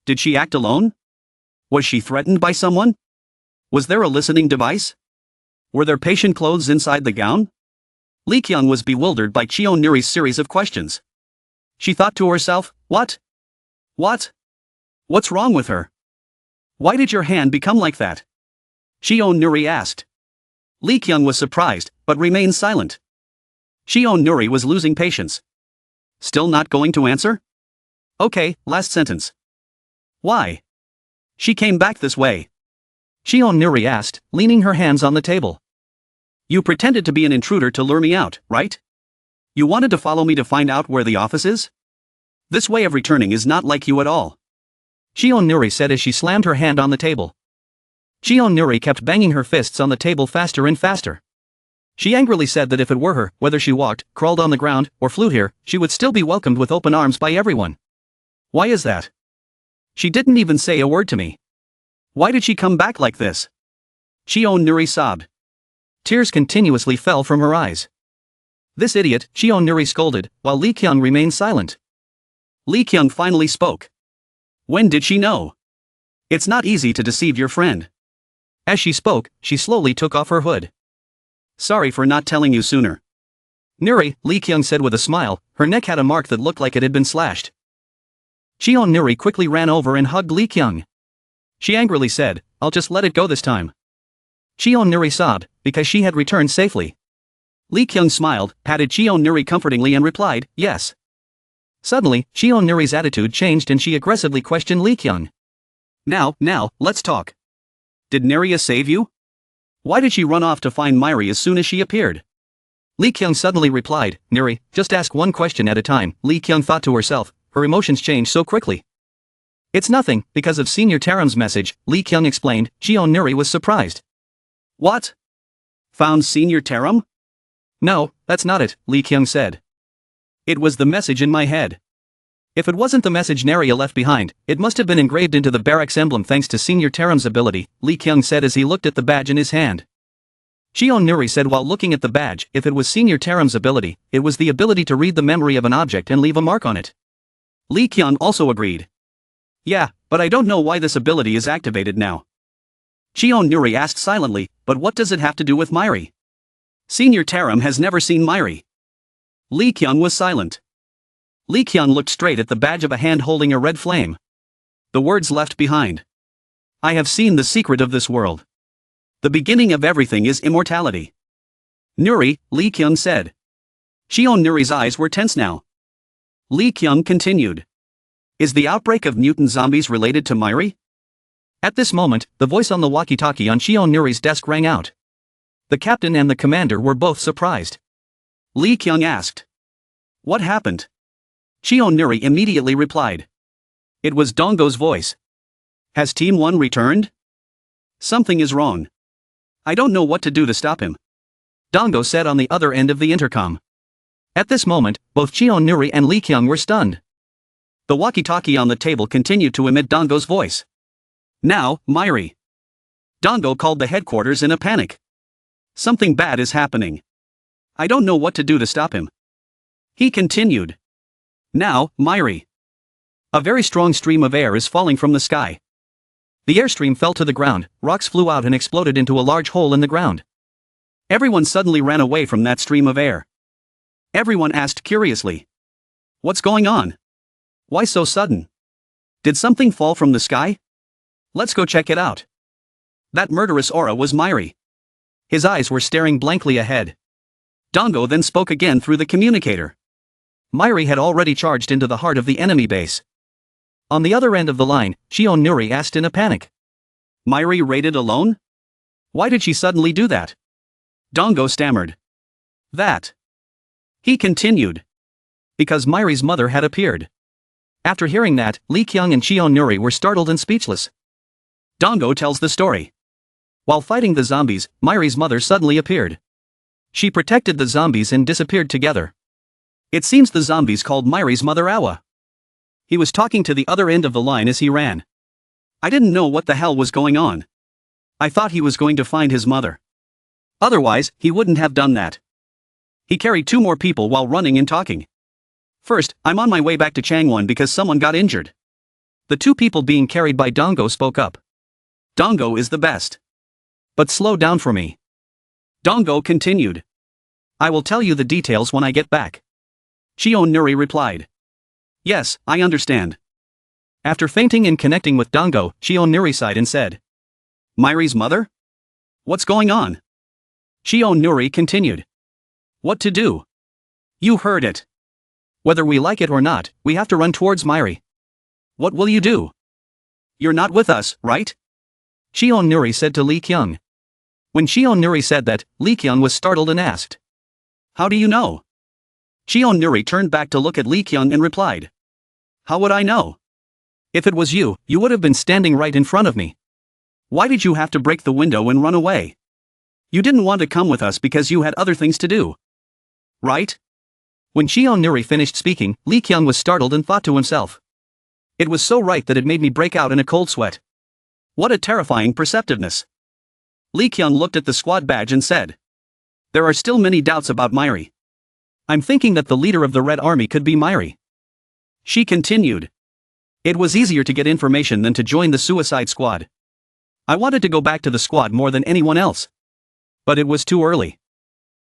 Did she act alone? Was she threatened by someone? Was there a listening device? Were there patient clothes inside the gown? Lee Kyung was bewildered by Cheon Nuri's series of questions. She thought to herself, what? What? What's wrong with her? Why did your hand become like that? Cheon Nuri asked. Lee Kyung was surprised, but remained silent. Cheon Nuri was losing patience. Still not going to answer? Okay, last sentence. Why? She came back this way. Cheon Nuri asked, leaning her hands on the table. You pretended to be an intruder to lure me out, right? You wanted to follow me to find out where the office is? This way of returning is not like you at all. Cheon Nuri said as she slammed her hand on the table. Cheon Nuri kept banging her fists on the table faster and faster. She angrily said that if it were her, whether she walked, crawled on the ground, or flew here, she would still be welcomed with open arms by everyone. Why is that? She didn't even say a word to me. Why did she come back like this? Cheon Nuri sobbed. Tears continuously fell from her eyes. This idiot, Cheon-nuri scolded, while Lee Kyung remained silent. Lee Kyung finally spoke. When did she know? It's not easy to deceive your friend. As she spoke, she slowly took off her hood. Sorry for not telling you sooner. Nuri, Lee Kyung said with a smile, her neck had a mark that looked like it had been slashed. Cheon-nuri quickly ran over and hugged Lee Kyung. She angrily said, I'll just let it go this time. Cheon-nuri sobbed, because she had returned safely. Lee Kyung smiled, patted Cheon-nuri comfortingly and replied, yes. Suddenly, Cheon-nuri's attitude changed and she aggressively questioned Lee Kyung. Now, let's talk. Did Neria save you? Why did she run off to find Myri as soon as she appeared? Lee Kyung suddenly replied, Nuri, just ask one question at a time. Lee Kyung thought to herself, her emotions changed so quickly. It's nothing, because of Senior Taram's message, Lee Kyung explained. Cheon-nuri was surprised. What? Found Senior Taram? No, that's not it, Lee Kyung said. It was the message in my head. If it wasn't the message Neria left behind, it must have been engraved into the barracks emblem thanks to Senior Taram's ability, Lee Kyung said as he looked at the badge in his hand. Cheon-nuri said while looking at the badge, if it was Senior Taram's ability, it was the ability to read the memory of an object and leave a mark on it. Lee Kyung also agreed. Yeah, but I don't know why this ability is activated now. Cheon-nuri asked silently, but what does it have to do with Myri? Senior Taram has never seen Myri. Lee Kyung was silent. Lee Kyung looked straight at the badge of a hand holding a red flame. The words left behind. I have seen the secret of this world. The beginning of everything is immortality. Nuri, Lee Kyung said. Cheon-nuri's eyes were tense now. Lee Kyung continued. Is the outbreak of mutant zombies related to Myri? At this moment, the voice on the walkie-talkie on Cheon-nuri's desk rang out. The captain and the commander were both surprised. Lee Kyung asked. What happened? Cheon-nuri immediately replied. It was Dongo's voice. Has Team 1 returned? Something is wrong. I don't know what to do to stop him. Dongo said on the other end of the intercom. At this moment, both Cheon-nuri and Lee Kyung were stunned. The walkie-talkie on the table continued to emit Dongo's voice. Now, Myri. Dongo called the headquarters in a panic. Something bad is happening. I don't know what to do to stop him. He continued. Now, Myri. A very strong stream of air is falling from the sky. The airstream fell to the ground, rocks flew out and exploded into a large hole in the ground. Everyone suddenly ran away from that stream of air. Everyone asked curiously. What's going on? Why so sudden? Did something fall from the sky? Let's go check it out. That murderous aura was Myri. His eyes were staring blankly ahead. Dongo then spoke again through the communicator. Myri had already charged into the heart of the enemy base. On the other end of the line, Cheon-nuri asked in a panic. Myri raided alone? Why did she suddenly do that? Dongo stammered. That. He continued. Because Myri's mother had appeared. After hearing that, Lee Kyung and Cheon-nuri were startled and speechless. Dongo tells the story. While fighting the zombies, Myri's mother suddenly appeared. She protected the zombies and disappeared together. It seems the zombies called Myri's mother Awa. He was talking to the other end of the line as he ran. I didn't know what the hell was going on. I thought he was going to find his mother. Otherwise, he wouldn't have done that. He carried 2 more people while running and talking. First, I'm on my way back to Changwon because someone got injured. The 2 people being carried by Dongo spoke up. Dongo is the best. But slow down for me. Dongo continued. I will tell you the details when I get back. Cheon-nuri replied. Yes, I understand. After fainting and connecting with Dongo, Cheon-nuri sighed and said. Myri's mother? What's going on? Cheon-nuri continued. What to do? You heard it. Whether we like it or not, we have to run towards Myri. What will you do? You're not with us, right? Cheon-nuri said to Lee Kyung. When Cheon-nuri said that, Lee Kyung was startled and asked. How do you know? Cheon-nuri turned back to look at Lee Kyung and replied. How would I know? If it was you, you would have been standing right in front of me. Why did you have to break the window and run away? You didn't want to come with us because you had other things to do. Right? When Cheon-nuri finished speaking, Lee Kyung was startled and thought to himself. It was so right that it made me break out in a cold sweat. What a terrifying perceptiveness. Lee Kyung looked at the squad badge and said. There are still many doubts about Myri. I'm thinking that the leader of the Red Army could be Myri. She continued. It was easier to get information than to join the suicide squad. I wanted to go back to the squad more than anyone else. But it was too early.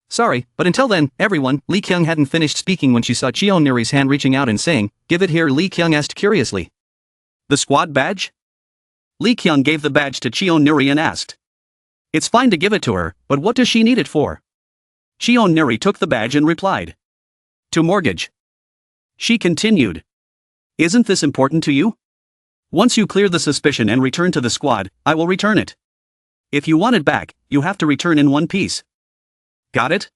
Sorry, but until then, everyone, Lee Kyung hadn't finished speaking when she saw Cheon Nuri's hand reaching out and saying, "Give it here," Lee Kyung asked curiously. The squad badge? Lee Kyung gave the badge to Cheon Nuri and asked. It's fine to give it to her, but what does she need it for? Cheon Nuri took the badge and replied. To mortgage. She continued. Isn't this important to you? Once you clear the suspicion and return to the squad, I will return it. If you want it back, you have to return in one piece. Got it?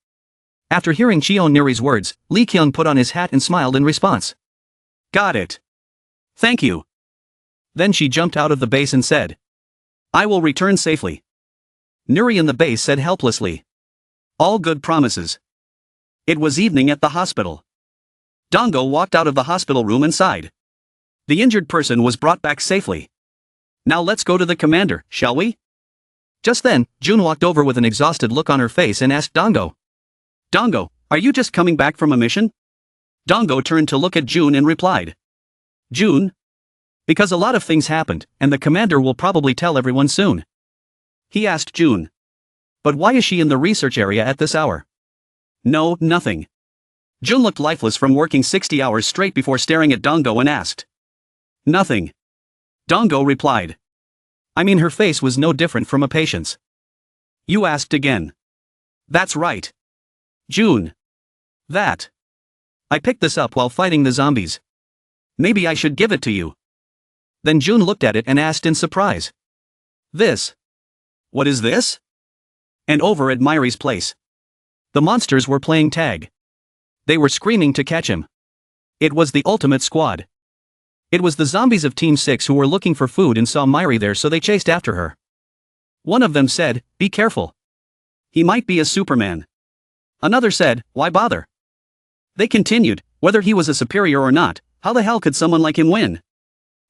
After hearing Cheon Nuri's words, Lee Kyung put on his hat and smiled in response. Got it. Thank you. Then she jumped out of the base and said. I will return safely. Nuri in the base said helplessly. All good promises. It was evening at the hospital. Dongo walked out of the hospital room and sighed. The injured person was brought back safely. Now let's go to the commander, shall we? Just then, June walked over with an exhausted look on her face and asked Dongo. Dongo, are you just coming back from a mission? Dongo turned to look at June and replied. June? Because a lot of things happened, and the commander will probably tell everyone soon. He asked June. But why is she in the research area at this hour? No, nothing. June looked lifeless from working 60 hours straight before staring at Dongo and asked. Nothing. Dongo replied. I mean, her face was no different from a patient's. You asked again. That's right. June. That. I picked this up while fighting the zombies. Maybe I should give it to you. Then June looked at it and asked in surprise. This. What is this? And over at Myri's place. The monsters were playing tag. They were screaming to catch him. It was the ultimate squad. It was the zombies of Team 6 who were looking for food and saw Myri there, so they chased after her. One of them said, "Be careful. He might be a Superman." Another said, "Why bother?" They continued, whether he was a superior or not, how the hell could someone like him win?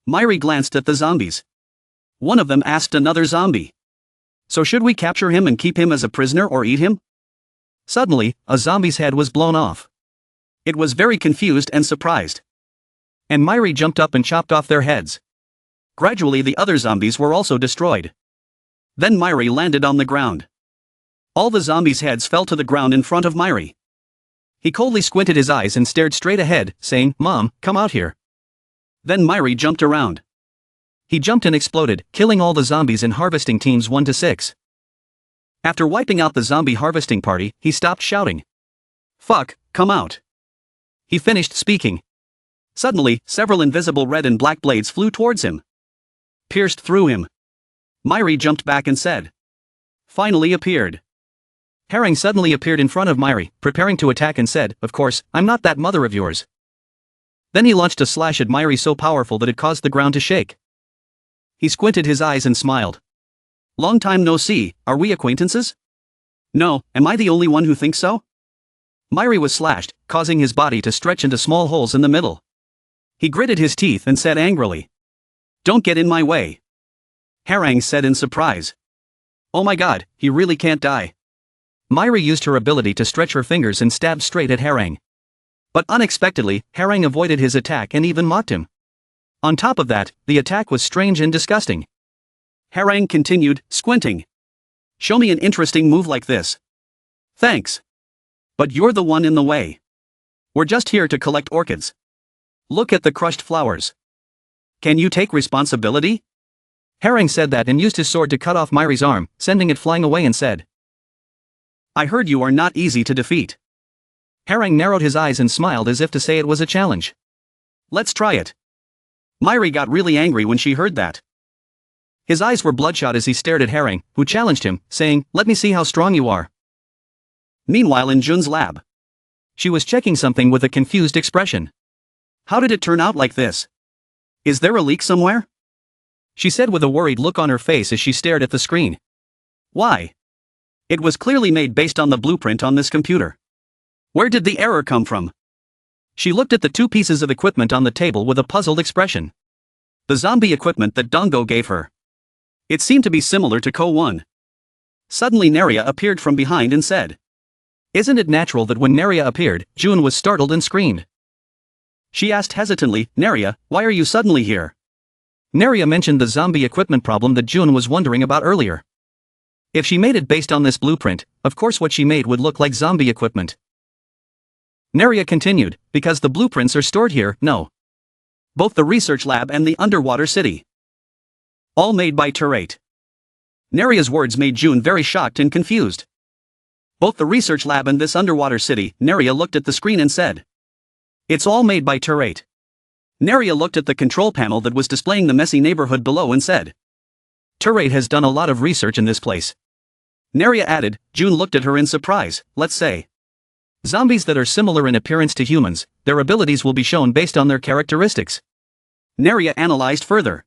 Myri glanced at the zombies. One of them asked another zombie. So should we capture him and keep him as a prisoner or eat him? Suddenly, a zombie's head was blown off. It was very confused and surprised. And Myri jumped up and chopped off their heads. Gradually the other zombies were also destroyed. Then Myri landed on the ground. All the zombies' heads fell to the ground in front of Myri. He coldly squinted his eyes and stared straight ahead, saying, "Mom, come out here." Then Myri jumped around. He jumped and exploded, killing all the zombies in harvesting teams 1 to 6. After wiping out the zombie harvesting party, he stopped shouting. "Fuck, come out." He finished speaking. Suddenly, several invisible red and black blades flew towards him. Pierced through him. Myri jumped back and said. Finally appeared. Herring suddenly appeared in front of Myri, preparing to attack and said, "Of course, I'm not that mother of yours." Then he launched a slash at Myri so powerful that it caused the ground to shake. He squinted his eyes and smiled. "Long time no see, are we acquaintances?" "No, am I the only one who thinks so?" Myri was slashed, causing his body to stretch into small holes in the middle. He gritted his teeth and said angrily. "Don't get in my way." Herring said in surprise. "Oh my god, he really can't die." Myri used her ability to stretch her fingers and stabbed straight at Herring. But unexpectedly, Herring avoided his attack and even mocked him. On top of that, the attack was strange and disgusting. Herring continued, squinting. "Show me an interesting move like this." "Thanks. But you're the one in the way. We're just here to collect orchids. Look at the crushed flowers. Can you take responsibility?" Herring said that and used his sword to cut off Myri's arm, sending it flying away and said, "I heard you are not easy to defeat." Herring narrowed his eyes and smiled as if to say it was a challenge. "Let's try it." Myri got really angry when she heard that. His eyes were bloodshot as he stared at Herring, who challenged him, saying, "Let me see how strong you are." Meanwhile in Jun's lab. She was checking something with a confused expression. "How did it turn out like this? Is there a leak somewhere?" she said with a worried look on her face as she stared at the screen. "Why? It was clearly made based on the blueprint on this computer. Where did the error come from?" She looked at the two pieces of equipment on the table with a puzzled expression. The zombie equipment that Dongo gave her. It seemed to be similar to Co-1. Suddenly Neria appeared from behind and said, Isn't it natural that when Neria appeared, June was startled and screamed? She asked hesitantly, Neria, why are you suddenly here? Neria mentioned the zombie equipment problem that June was wondering about earlier. If she made it based on this blueprint, of course what she made would look like zombie equipment. Neria continued, because the blueprints are stored here, no. Both the research lab and the underwater city. All made by Turate. Neria's words made June very shocked and confused. Both the research lab and this underwater city, Neria looked at the screen and said. It's all made by Turate. Neria looked at the control panel that was displaying the messy neighborhood below and said. Turate has done a lot of research in this place. Neria added. June looked at her in surprise. Let's say. Zombies that are similar in appearance to humans, their abilities will be shown based on their characteristics. Neria analyzed further.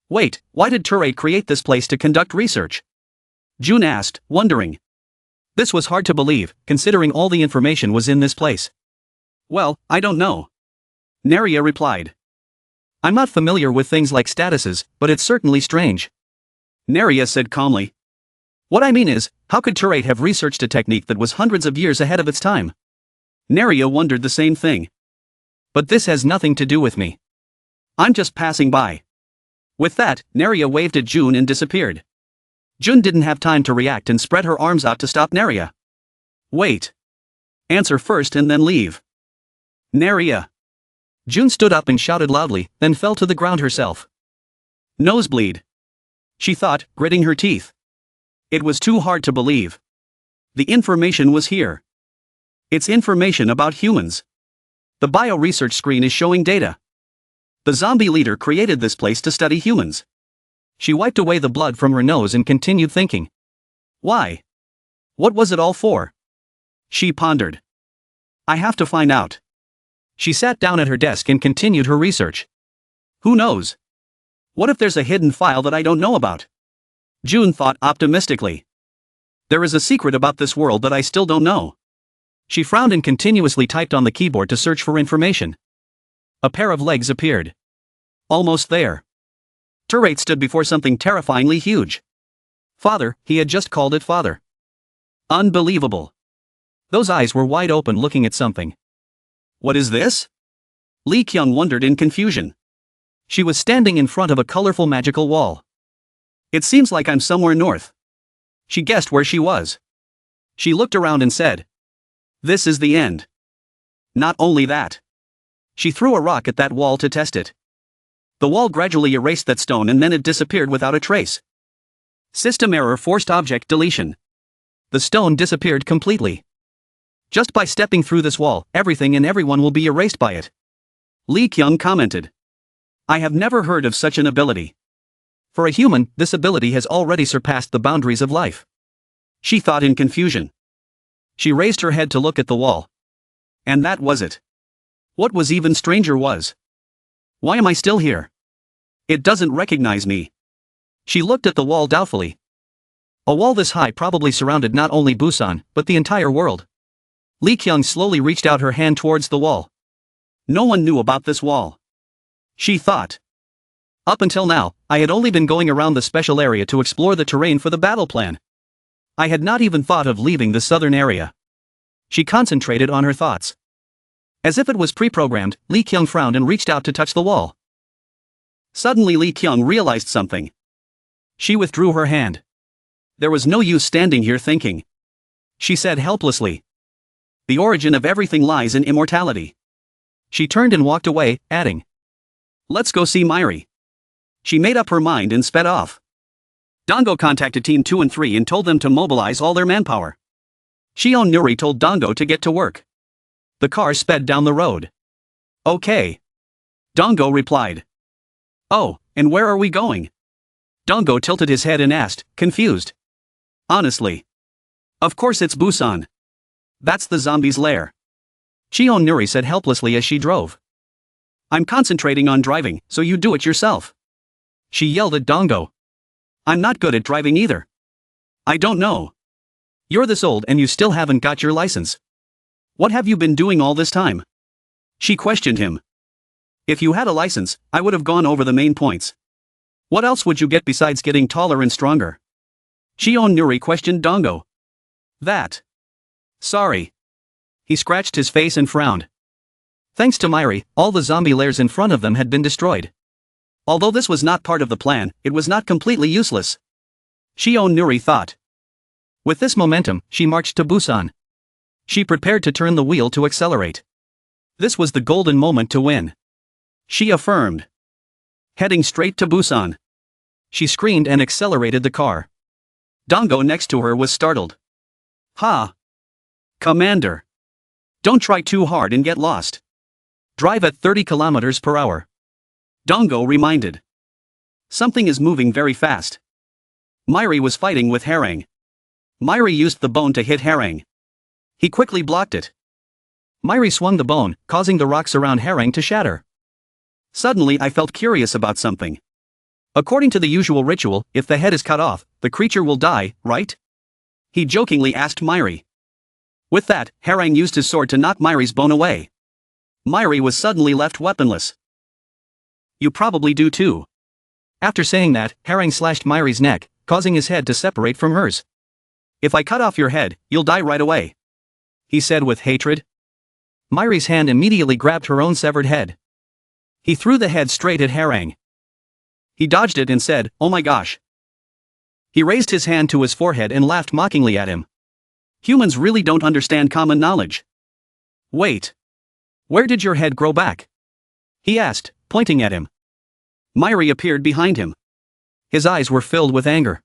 Wait, why did Turate create this place to conduct research? June asked, wondering. This was hard to believe, considering all the information was in this place. Well, I don't know. Neria replied. I'm not familiar with things like statuses, but it's certainly strange. Neria said calmly. What I mean is, how could Turate have researched a technique that was hundreds of years ahead of its time? Neria wondered the same thing. But this has nothing to do with me. I'm just passing by. With that, Neria waved at June and disappeared. June didn't have time to react and spread her arms out to stop Neria. Wait. Answer first and then leave. Neria. June stood up and shouted loudly, then fell to the ground herself. Nosebleed. She thought, gritting her teeth. It was too hard to believe. The information was here. It's information about humans. The bio-research screen is showing data. The zombie leader created this place to study humans. She wiped away the blood from her nose and continued thinking. Why? What was it all for? She pondered. I have to find out. She sat down at her desk and continued her research. Who knows? What if there's a hidden file that I don't know about? June thought optimistically. There is a secret about this world that I still don't know. She frowned and continuously typed on the keyboard to search for information. A pair of legs appeared. Almost there. Turate stood before something terrifyingly huge. Father, he had just called it father. Unbelievable. Those eyes were wide open looking at something. What is this? Lee Kyung wondered in confusion. She was standing in front of a colorful magical wall. It seems like I'm somewhere north. She guessed where she was. She looked around and said. This is the end. Not only that. She threw a rock at that wall to test it. The wall gradually erased that stone and then it disappeared without a trace. System error, forced object deletion. The stone disappeared completely. Just by stepping through this wall, everything and everyone will be erased by it. Lee Kyung commented. I have never heard of such an ability. For a human, this ability has already surpassed the boundaries of life. She thought in confusion. She raised her head to look at the wall. And that was it. What was even stranger was. Why am I still here? It doesn't recognize me. She looked at the wall doubtfully. A wall this high probably surrounded not only Busan, but the entire world. Lee Kyung slowly reached out her hand towards the wall. No one knew about this wall. She thought. Up until now, I had only been going around the special area to explore the terrain for the battle plan. I had not even thought of leaving the southern area. She concentrated on her thoughts. As if it was pre-programmed, Lee Kyung frowned and reached out to touch the wall. Suddenly Lee Kyung realized something. She withdrew her hand. There was no use standing here thinking. She said helplessly. The origin of everything lies in immortality. She turned and walked away, adding. Let's go see Myri. She made up her mind and sped off. Dango contacted Team 2 and 3 and told them to mobilize all their manpower. Shion Nuri told Dango to get to work. The car sped down the road. Okay. Dango replied. Oh, and where are we going? Dango tilted his head and asked, confused. Honestly. Of course it's Busan. That's the zombies' lair. Shion Nuri said helplessly as she drove. I'm concentrating on driving, so you do it yourself. She yelled at Dango. I'm not good at driving either. I don't know. You're this old and you still haven't got your license. What have you been doing all this time? She questioned him. If you had a license, I would have gone over the main points. What else would you get besides getting taller and stronger? Shion Nuri questioned Dango. That. Sorry. He scratched his face and frowned. Thanks to Myri, all the zombie lairs in front of them had been destroyed. Although this was not part of the plan, it was not completely useless. Shion Nuri thought. With this momentum, she marched to Busan. She prepared to turn the wheel to accelerate. This was the golden moment to win. She affirmed. Heading straight to Busan. She screamed and accelerated the car. Dongo next to her was startled. Ha! Commander! Don't try too hard and get lost. Drive at 30 kilometers per hour. Dongo reminded. Something is moving very fast. Myri was fighting with Harang. Myri used the bone to hit Harang. He quickly blocked it. Myri swung the bone, causing the rocks around Harang to shatter. Suddenly I felt curious about something. According to the usual ritual, if the head is cut off, the creature will die, right? He jokingly asked Myri. With that, Harang used his sword to knock Myri's bone away. Myri was suddenly left weaponless. You probably do too. After saying that, Harang slashed Myri's neck, causing his head to separate from hers. If I cut off your head, you'll die right away, he said with hatred. Myri's hand immediately grabbed her own severed head. He threw the head straight at Harang. He dodged it and said, "Oh my gosh." He raised his hand to his forehead and laughed mockingly at him. Humans really don't understand common knowledge. Wait. Where did your head grow back? He asked, pointing at him. Myri appeared behind him. His eyes were filled with anger.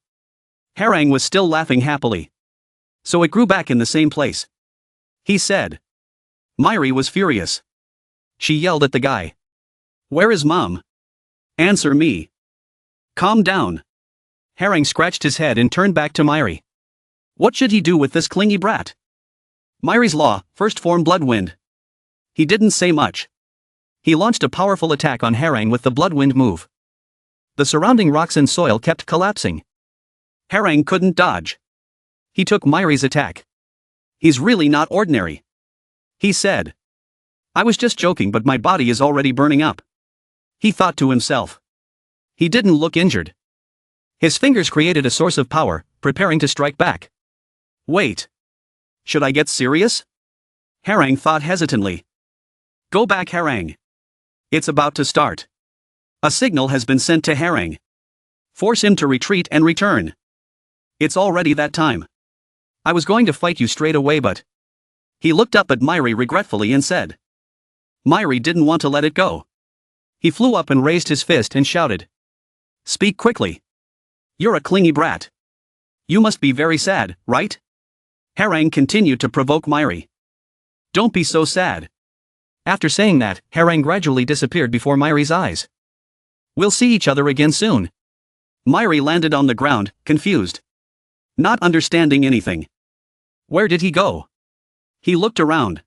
Harang was still laughing happily. So it grew back in the same place, he said. Myri was furious. She yelled at the guy. Where is Mom? Answer me. Calm down. Harang scratched his head and turned back to Myri. What should he do with this clingy brat? Myri's law, first form Bloodwind. He didn't say much. He launched a powerful attack on Harang with the Bloodwind move. The surrounding rocks and soil kept collapsing. Harang couldn't dodge. He took Myri's attack. He's really not ordinary, he said. I was just joking, but my body is already burning up, he thought to himself. He didn't look injured. His fingers created a source of power, preparing to strike back. Wait. Should I get serious? Harang thought hesitantly. Go back, Harang. It's about to start. A signal has been sent to Harang. Force him to retreat and return. It's already that time. I was going to fight you straight away, but... He looked up at Myri regretfully and said. Myri didn't want to let it go. He flew up and raised his fist and shouted. Speak quickly. You're a clingy brat. You must be very sad, right? Harang continued to provoke Myri. Don't be so sad. After saying that, Harang gradually disappeared before Myri's eyes. We'll see each other again soon. Myri landed on the ground, confused. Not understanding anything. Where did he go? He looked around.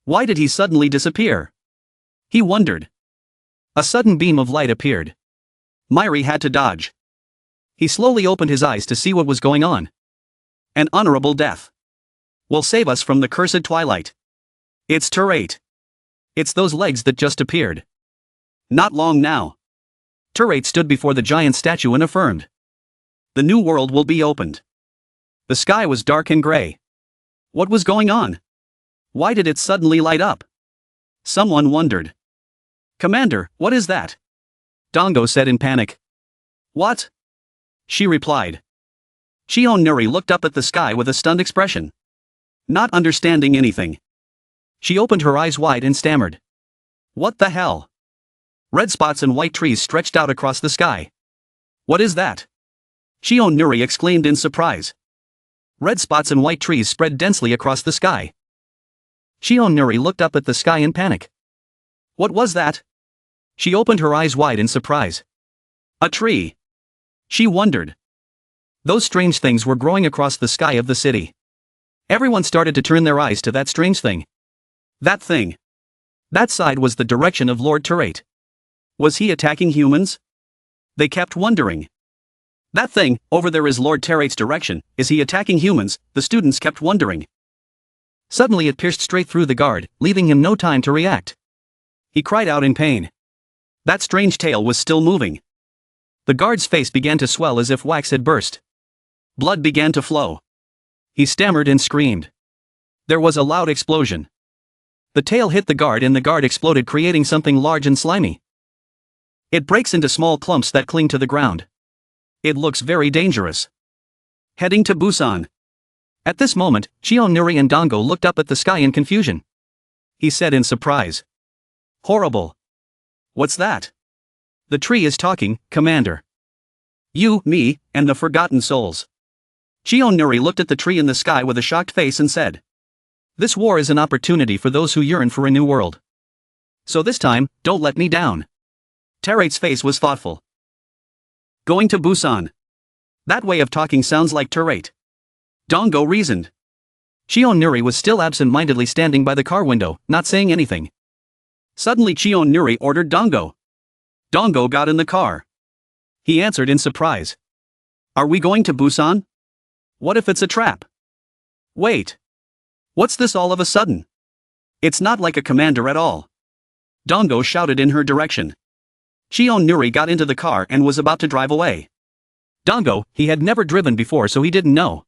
Why did he suddenly disappear? He wondered. A sudden beam of light appeared. Myri had to dodge. He slowly opened his eyes to see what was going on. An honorable death will save us from the cursed twilight. It's Turate. It's those legs that just appeared. Not long now. Turate stood before the giant statue and affirmed. The new world will be opened. The sky was dark and gray. What was going on? Why did it suddenly light up? Someone wondered. Commander, what is that? Dongo said in panic. What? She replied. Shion Nuri looked up at the sky with a stunned expression. Not understanding anything. She opened her eyes wide and stammered. What the hell? Red spots and white trees stretched out across the sky. What is that? Shion Nuri exclaimed in surprise. Red spots and white trees spread densely across the sky. Shion Nuri looked up at the sky in panic. What was that? She opened her eyes wide in surprise. A tree. She wondered. Those strange things were growing across the sky of the city. Everyone started to turn their eyes to that strange thing. That thing. That side was the direction of Lord Turate. Was he attacking humans? They kept wondering. That thing, over there is Lord Turate's direction, is he attacking humans? The students kept wondering. Suddenly it pierced straight through the guard, leaving him no time to react. He cried out in pain. That strange tail was still moving. The guard's face began to swell as if wax had burst. Blood began to flow. He stammered and screamed. There was a loud explosion. The tail hit the guard and the guard exploded, creating something large and slimy. It breaks into small clumps that cling to the ground. It looks very dangerous. Heading to Busan. At this moment, Chionuri and Dango looked up at the sky in confusion. He said in surprise. Horrible. What's that? The tree is talking, Commander. You, me, and the forgotten souls. Chionuri looked at the tree in the sky with a shocked face and said. This war is an opportunity for those who yearn for a new world. So this time, don't let me down. Terate's face was thoughtful. Going to Busan. That way of talking sounds like Terate. Dango reasoned. Chionuri was still absent-mindedly standing by the car window, not saying anything. Suddenly Chionuri ordered Dango. Dango got in the car. He answered in surprise. Are we going to Busan? What if it's a trap? Wait. What's this all of a sudden? It's not like a commander at all. Dango shouted in her direction. Chionuri got into the car and was about to drive away. Dango, he had never driven before, so he didn't know.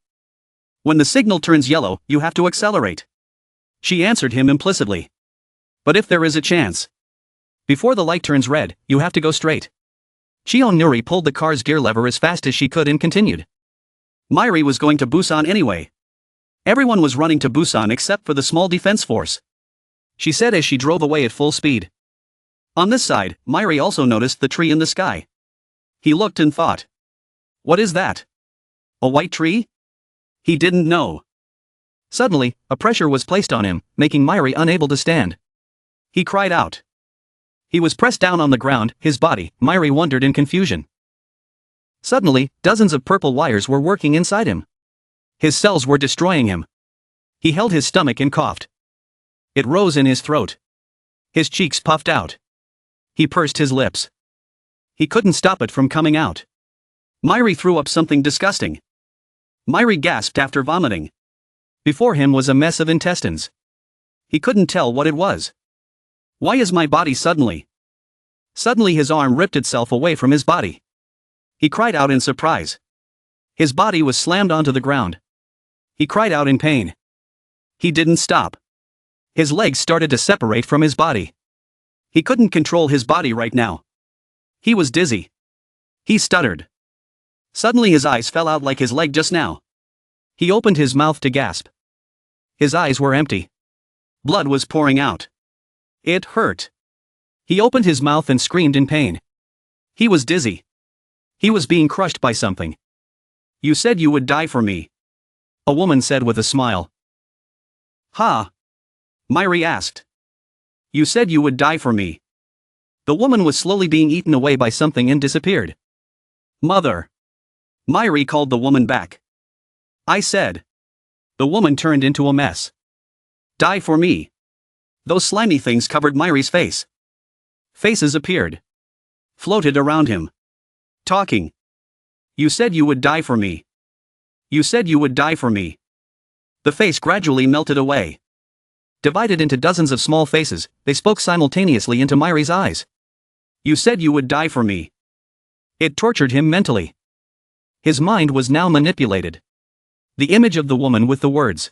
When the signal turns yellow, you have to accelerate. She answered him implicitly. But if there is a chance. Before the light turns red, you have to go straight. Chionuri pulled the car's gear lever as fast as she could and continued. Mairi was going to Busan anyway. Everyone was running to Busan except for the small defense force. She said as she drove away at full speed. On this side, Mairi also noticed the tree in the sky. He looked and thought. What is that? A white tree? He didn't know. Suddenly, a pressure was placed on him, making Mairi unable to stand. He cried out. He was pressed down on the ground, his body. Mairi wondered in confusion. Suddenly, dozens of purple wires were working inside him. His cells were destroying him. He held his stomach and coughed. It rose in his throat. His cheeks puffed out. He pursed his lips. He couldn't stop it from coming out. Mairi threw up something disgusting. Mairi gasped after vomiting. Before him was a mess of intestines. He couldn't tell what it was. Why is my body suddenly? Suddenly his arm ripped itself away from his body. He cried out in surprise. His body was slammed onto the ground. He cried out in pain. He didn't stop. His legs started to separate from his body. He couldn't control his body right now. He was dizzy. He stuttered. Suddenly his eyes fell out like his leg just now. He opened his mouth to gasp. His eyes were empty. Blood was pouring out. It hurt. He opened his mouth and screamed in pain. He was dizzy. He was being crushed by something. You said you would die for me. A woman said with a smile. Ha? Mairi asked. You said you would die for me. The woman was slowly being eaten away by something and disappeared. Mother. Mairi called the woman back. I said. The woman turned into a mess. Die for me. Those slimy things covered Mairi's face. Faces appeared. Floated around him. Talking. You said you would die for me. You said you would die for me. The face gradually melted away. Divided into dozens of small faces, they spoke simultaneously into Mairi's eyes. You said you would die for me. It tortured him mentally. His mind was now manipulated. The image of the woman with the words.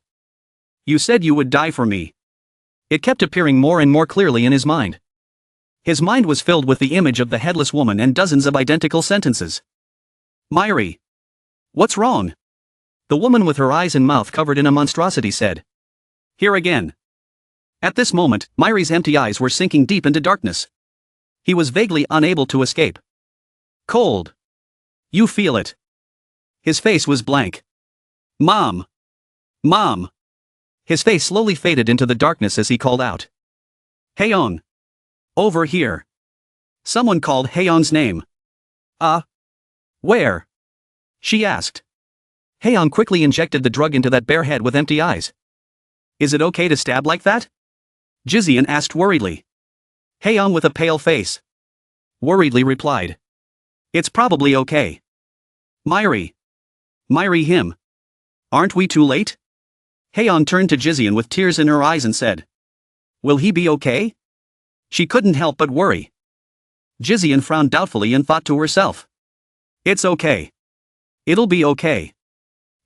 You said you would die for me. It kept appearing more and more clearly in his mind. His mind was filled with the image of the headless woman and dozens of identical sentences. Mairi. What's wrong? The woman with her eyes and mouth covered in a monstrosity said. Here again. At this moment, Mairi's empty eyes were sinking deep into darkness. He was vaguely unable to escape. Cold. You feel it. His face was blank. Mom. Mom. His face slowly faded into the darkness as he called out. Haeyoung. Over here. Someone called Haeyoung's name. Where? She asked. Haeyoung quickly injected the drug into that bare head with empty eyes. Is it okay to stab like that? Jizian asked worriedly. Haeyoung with a pale face. Worriedly replied. It's probably okay. Mairi. Mairi him. Aren't we too late? Haeyoung turned to Jizian with tears in her eyes and said. Will he be okay? She couldn't help but worry. Jizian frowned doubtfully and thought to herself. It's okay. It'll be okay.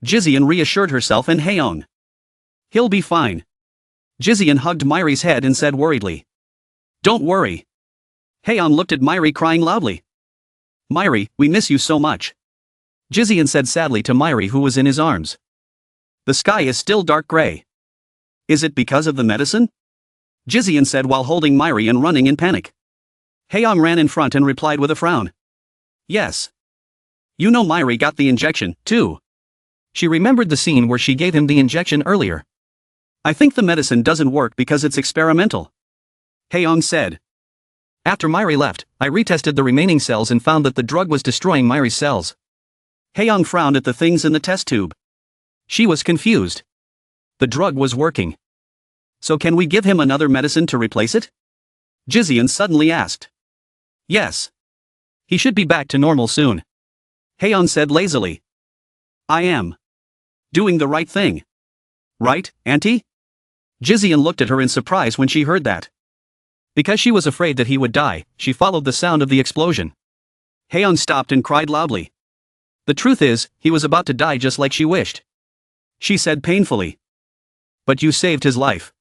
Jizian reassured herself and Haeyoung. He'll be fine. Jizian hugged Myri's head and said worriedly. Don't worry. Haeyeon looked at Myri crying loudly. Myri, we miss you so much. Jizian said sadly to Myri who was in his arms. The sky is still dark gray. Is it because of the medicine? Jizian said while holding Myri and running in panic. Haeyeon ran in front and replied with a frown. Yes. You know Myri got the injection, too. She remembered the scene where she gave him the injection earlier. I think the medicine doesn't work because it's experimental. Haeyeon said. After Myri left, I retested the remaining cells and found that the drug was destroying Myri's cells. Haeyeon frowned at the things in the test tube. She was confused. The drug was working. So can we give him another medicine to replace it? Jizian suddenly asked. Yes. He should be back to normal soon. Haeyeon said lazily. I am doing the right thing. Right, Auntie? Jizian looked at her in surprise when she heard that. Because she was afraid that he would die, she followed the sound of the explosion. Haeyeon stopped and cried loudly. The truth is, he was about to die just like she wished. She said painfully. But you saved his life.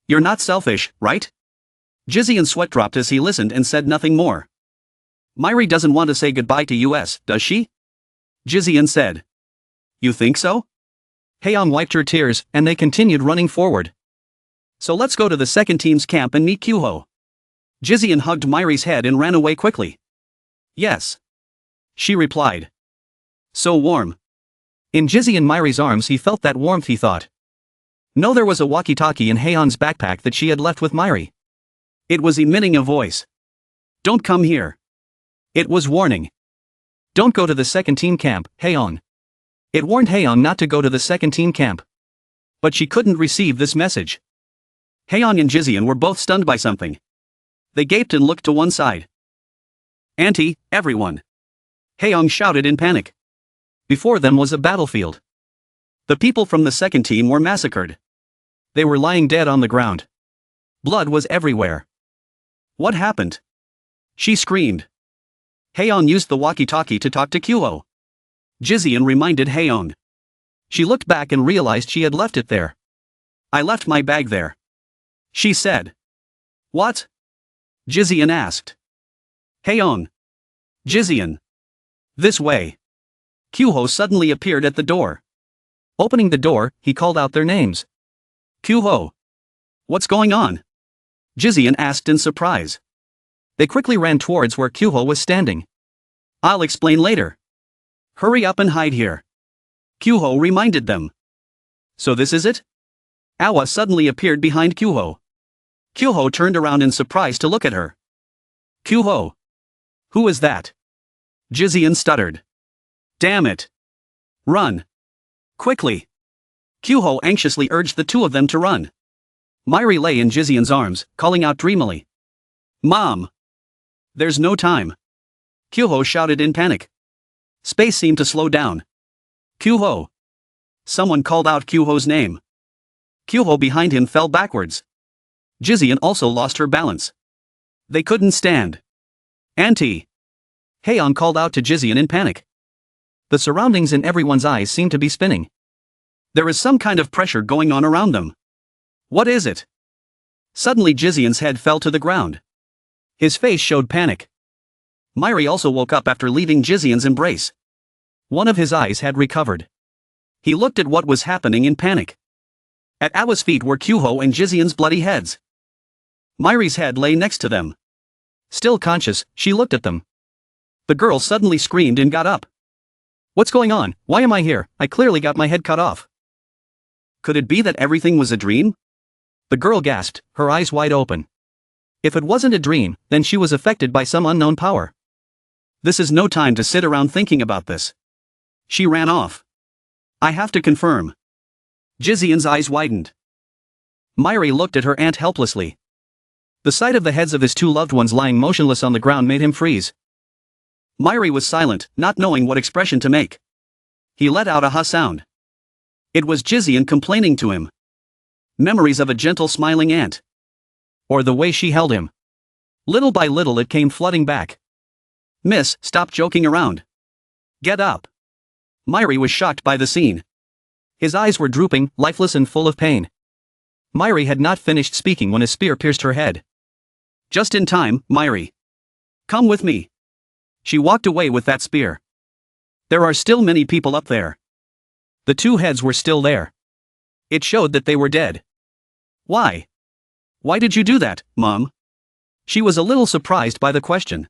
You're not selfish, right? Jizian's sweat dropped as he listened and said nothing more. Myri doesn't want to say goodbye to us, does she? Jizian said. You think so? Haeyeon wiped her tears, and they continued running forward. So let's go to the second team's camp and meet Kyuho. Jizian hugged Myri's head and ran away quickly. Yes. She replied. So warm. In Jizian Myri's arms he felt that warmth he thought. No, there was a walkie-talkie in Haeyeon's backpack that she had left with Myri. It was emitting a voice. Don't come here. It was warning. Don't go to the second team camp, Haeyeon. It warned Haeyeon not to go to the second team camp. But she couldn't receive this message. Haeyeon and Jizian were both stunned by something. They gaped and looked to one side. Auntie, everyone! Haeyeon shouted in panic. Before them was a battlefield. The people from the second team were massacred. They were lying dead on the ground. Blood was everywhere. What happened? She screamed. Haeyeon used the walkie-talkie to talk to Kyuho. Jizian reminded Haeyeon. She looked back and realized she had left it there. I left my bag there. She said. What? Jizian asked. Haeyeon. Jizian. This way. Kyuho suddenly appeared at the door. Opening the door, he called out their names. Kyuho. What's going on? Jizian asked in surprise. They quickly ran towards where Kyuho was standing. I'll explain later. Hurry up and hide here. Kyuho reminded them. So this is it? Awa suddenly appeared behind Kyuho. Kyuho turned around in surprise to look at her. Kyuho. Who is that? Jizian stuttered. Damn it. Run. Quickly. Kyuho anxiously urged the two of them to run. Myri lay in Jizian's arms, calling out dreamily. Mom! There's no time. Kyuho shouted in panic. Space seemed to slow down. Kyuho! Someone called out Kyuho's name. Kyuho behind him fell backwards. Jizian also lost her balance. They couldn't stand. Auntie! Haeyeon called out to Jizian in panic. The surroundings in everyone's eyes seemed to be spinning. There is some kind of pressure going on around them. What is it? Suddenly Jizian's head fell to the ground. His face showed panic. Myri also woke up after leaving Jizian's embrace. One of his eyes had recovered. He looked at what was happening in panic. At Awa's feet were Kyuho and Jizian's bloody heads. Myri's head lay next to them. Still conscious, she looked at them. The girl suddenly screamed and got up. What's going on? Why am I here? I clearly got my head cut off. Could it be that everything was a dream? The girl gasped, her eyes wide open. If it wasn't a dream, then she was affected by some unknown power. This is no time to sit around thinking about this. She ran off. I have to confirm. Jizian's eyes widened. Myri looked at her aunt helplessly. The sight of the heads of his two loved ones lying motionless on the ground made him freeze. Myri was silent, not knowing what expression to make. He let out a huh sound. It was Jizian complaining to him. Memories of a gentle smiling aunt. Or the way she held him. Little by little it came flooding back. Miss, stop joking around. Get up. Myri was shocked by the scene. His eyes were drooping, lifeless and full of pain. Myri had not finished speaking when a spear pierced her head. Just in time, Myri. Come with me. She walked away with that spear. There are still many people up there. The two heads were still there. It showed that they were dead. Why? Why did you do that, Mom? She was a little surprised by the question.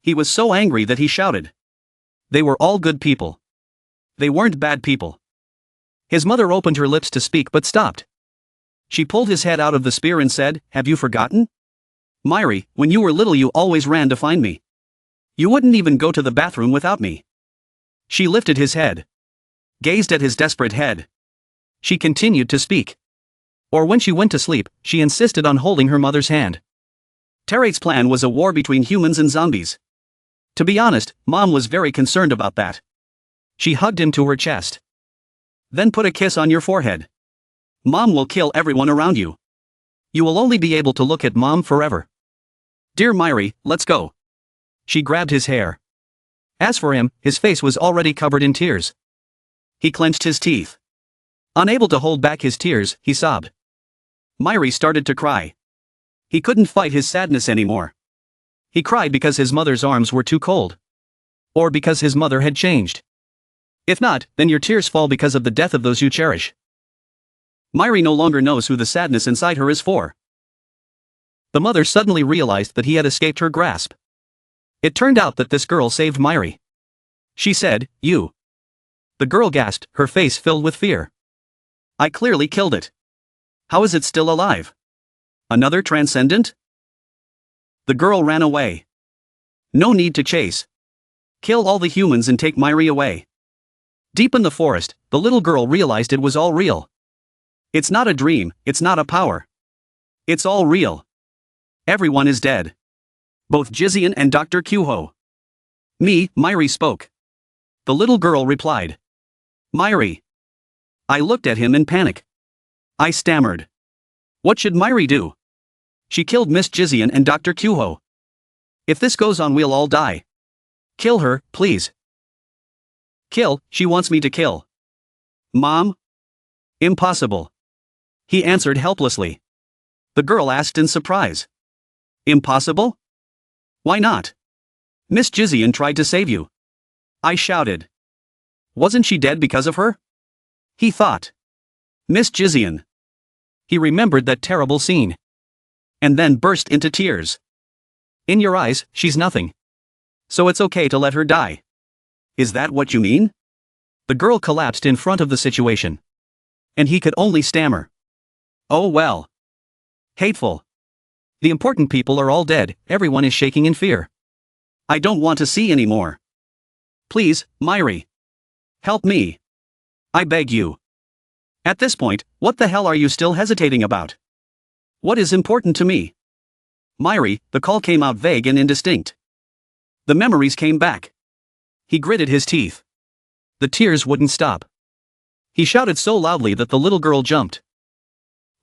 He was so angry that he shouted. They were all good people. They weren't bad people. His mother opened her lips to speak but stopped. She pulled his head out of the spear and said, "Have you forgotten? Myri, when you were little you always ran to find me. You wouldn't even go to the bathroom without me." She lifted his head. Gazed at his desperate head. She continued to speak. Or when she went to sleep, she insisted on holding her mother's hand. Terate's plan was a war between humans and zombies. To be honest, Mom was very concerned about that. She hugged him to her chest. Then put a kiss on your forehead. Mom will kill everyone around you. You will only be able to look at Mom forever. Dear Myri, let's go. She grabbed his hair. As for him, his face was already covered in tears. He clenched his teeth. Unable to hold back his tears, he sobbed. Myri started to cry. He couldn't fight his sadness anymore. He cried because his mother's arms were too cold. Or because his mother had changed. If not, then your tears fall because of the death of those you cherish. Myri no longer knows who the sadness inside her is for. The mother suddenly realized that he had escaped her grasp. It turned out that this girl saved Myri. She said, "You." The girl gasped, her face filled with fear. I clearly killed it. How is it still alive? Another transcendent? The girl ran away. No need to chase. Kill all the humans and take Myri away. Deep in the forest, the little girl realized it was all real. It's not a dream, it's not a power. It's all real. Everyone is dead. Both Jizian and Dr. Kyuho. Me, Myri spoke. The little girl replied. Myri. I looked at him in panic. I stammered. What should Myri do? She killed Miss Jizian and Dr. Kyuho. If this goes on we'll all die. Kill her, please. Kill, she wants me to kill. Mom? Impossible. He answered helplessly. The girl asked in surprise. Impossible? Why not? Miss Jizian tried to save you. I shouted. Wasn't she dead because of her? He thought. Miss Jizian. He remembered that terrible scene. And then burst into tears. In your eyes, she's nothing. So it's okay to let her die. Is that what you mean? The girl collapsed in front of the situation. And he could only stammer. Oh well. Hateful. The important people are all dead, everyone is shaking in fear. I don't want to see anymore. Please, Myri. Help me. I beg you. At this point, what the hell are you still hesitating about? What is important to me? Myri, the call came out vague and indistinct. The memories came back. He gritted his teeth. The tears wouldn't stop. He shouted so loudly that the little girl jumped.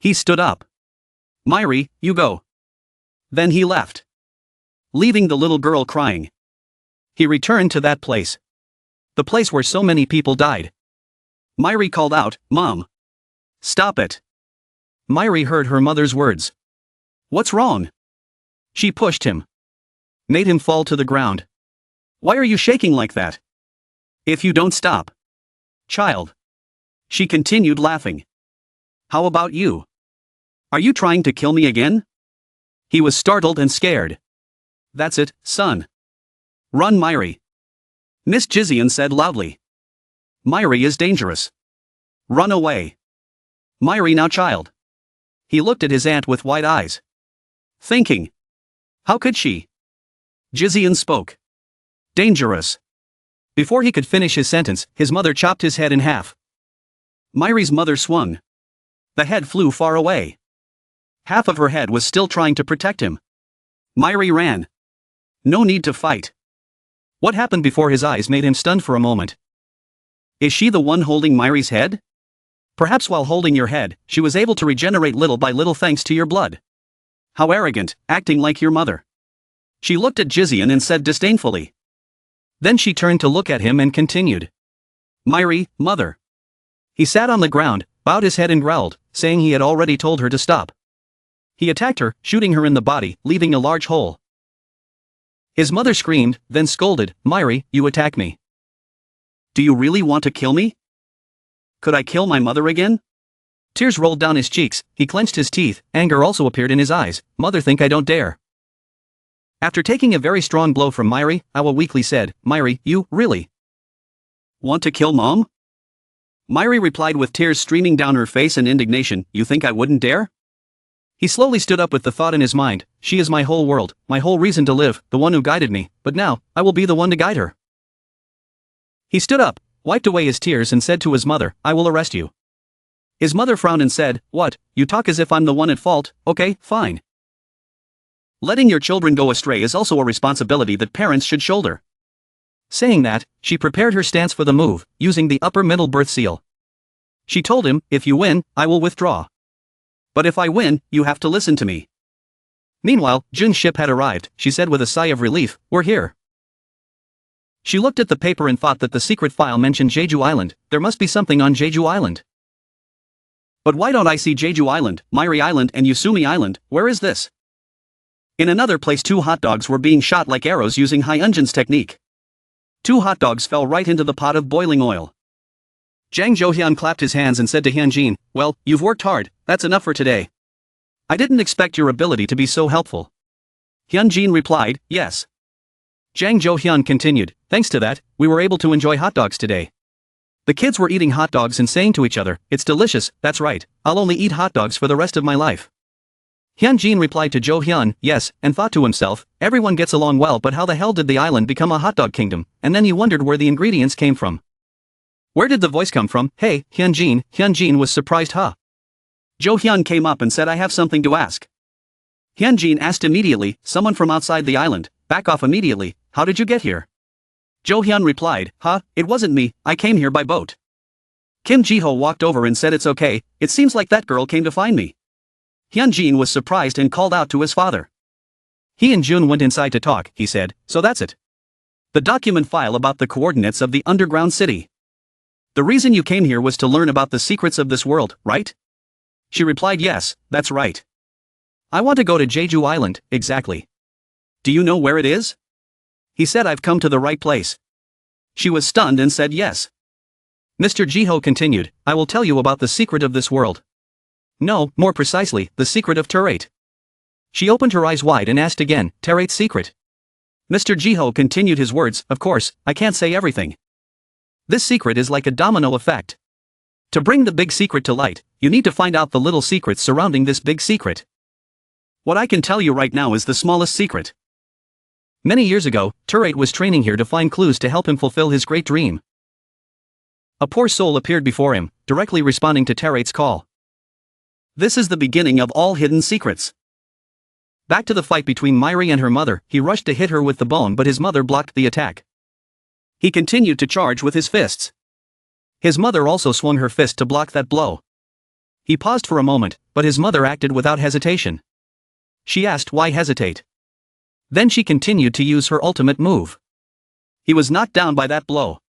He stood up. Myri, you go. Then he left. Leaving the little girl crying. He returned to that place. The place where so many people died. Myri called out, Mom. Stop it. Myri heard her mother's words. What's wrong? She pushed him. Made him fall to the ground. Why are you shaking like that? If you don't stop. Child. She continued laughing. How about you? Are you trying to kill me again? He was startled and scared. That's it, son. Run, Myri. Miss Jizian said loudly. Myri is dangerous. Run away. Myri now, child. He looked at his aunt with wide eyes. Thinking. How could she? Jizian spoke. Dangerous. Before he could finish his sentence, his mother chopped his head in half. Myri's mother swung. The head flew far away. Half of her head was still trying to protect him. Myri ran. No need to fight. What happened before his eyes made him stunned for a moment. Is she the one holding Myri's head? Perhaps while holding your head, she was able to regenerate little by little thanks to your blood. How arrogant, acting like your mother. She looked at Jizian and said disdainfully. Then she turned to look at him and continued. Myri, mother. He sat on the ground, bowed his head and growled, saying he had already told her to stop. He attacked her, shooting her in the body, leaving a large hole. His mother screamed, then scolded, "Myri, you attack me. Do you really want to kill me? Could I kill my mother again?" Tears rolled down his cheeks, he clenched his teeth, anger also appeared in his eyes. "Mother, think I don't dare." After taking a very strong blow from Myri, Awa weakly said, "Myri, you, really want to kill Mom?" Myri replied with tears streaming down her face and indignation, "You think I wouldn't dare?" He slowly stood up with the thought in his mind, "She is my whole world, my whole reason to live, the one who guided me, but now, I will be the one to guide her." He stood up, wiped away his tears and said to his mother, "I will arrest you." His mother frowned and said, "What, you talk as if I'm the one at fault? Okay, fine." Letting your children go astray is also a responsibility that parents should shoulder. Saying that, she prepared her stance for the move, using the upper middle birth seal. She told him, "If you win, I will withdraw. But if I win, you have to listen to me." Meanwhile, Jun's ship had arrived. She said with a sigh of relief, "We're here." She looked at the paper and thought that the secret file mentioned Jeju Island. There must be something on Jeju Island. But why don't I see Jeju Island, Myri Island and Yusumi Island? Where is this? In another place 2 hot dogs were being shot like arrows using High Unjin's technique. 2 hot dogs fell right into the pot of boiling oil. Jang Johyun clapped his hands and said to Hyunjin, "Well, you've worked hard, that's enough for today. I didn't expect your ability to be so helpful." Hyunjin replied, "Yes." Jang Jo-hyun continued, "Thanks to that, we were able to enjoy hot dogs today." The kids were eating hot dogs and saying to each other, "It's delicious, that's right, I'll only eat hot dogs for the rest of my life." Hyunjin replied to Jo-hyun, "Yes," and thought to himself, everyone gets along well, but how the hell did the island become a hot dog kingdom? And then he wondered where the ingredients came from. Where did the voice come from? "Hey, Hyunjin." Hyunjin was surprised, "Huh?" Jo-hyun came up and said, "I have something to ask." Hyunjin asked immediately, "Someone from outside the island, back off immediately, how did you get here?" Jo-hyun replied, "Huh, it wasn't me, I came here by boat." Kim Ji-ho walked over and said, "It's okay, it seems like that girl came to find me." Hyunjin was surprised and called out to his father. He and Jun went inside to talk, he said, "So that's it. The document file about the coordinates of the underground city. The reason you came here was to learn about the secrets of this world, right?" She replied, "Yes, that's right. I want to go to Jeju Island." "Exactly. Do you know where it is?" He said, "I've come to the right place." She was stunned and said, "Yes." Mr. Ji-ho continued, "I will tell you about the secret of this world. No, more precisely, the secret of Terate." She opened her eyes wide and asked again, "Terate's secret?" Mr. Ji-ho continued his words, "Of course, I can't say everything. This secret is like a domino effect. To bring the big secret to light, you need to find out the little secrets surrounding this big secret. What I can tell you right now is the smallest secret. Many years ago, Terate was training here to find clues to help him fulfill his great dream. A poor soul appeared before him, directly responding to Terate's call. This is the beginning of all hidden secrets." Back to the fight between Myri and her mother, he rushed to hit her with the bone, but his mother blocked the attack. He continued to charge with his fists. His mother also swung her fist to block that blow. He paused for a moment, but his mother acted without hesitation. She asked, "Why hesitate?" Then she continued to use her ultimate move. He was knocked down by that blow.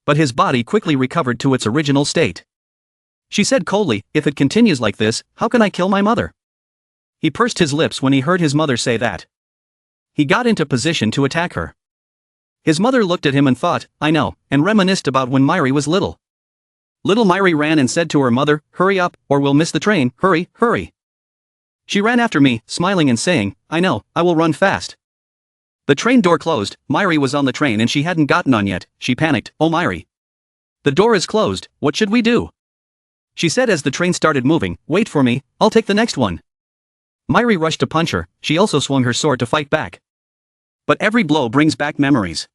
But his body quickly recovered to its original state. She said coldly, "If it continues like this, how can I kill my mother?" He pursed his lips when he heard his mother say that. He got into position to attack her. His mother looked at him and thought, "I know," and reminisced about when Myri was little. Little Myri ran and said to her mother, "Hurry up, or we'll miss the train, hurry, hurry." She ran after me, smiling and saying, "I know, I will run fast." The train door closed. Myri was on the train and she hadn't gotten on yet. She panicked, "Oh Myri. The door is closed, what should we do?" She said as the train started moving, "Wait for me, I'll take the next one." Myri rushed to punch her, she also swung her sword to fight back. But every blow brings back memories.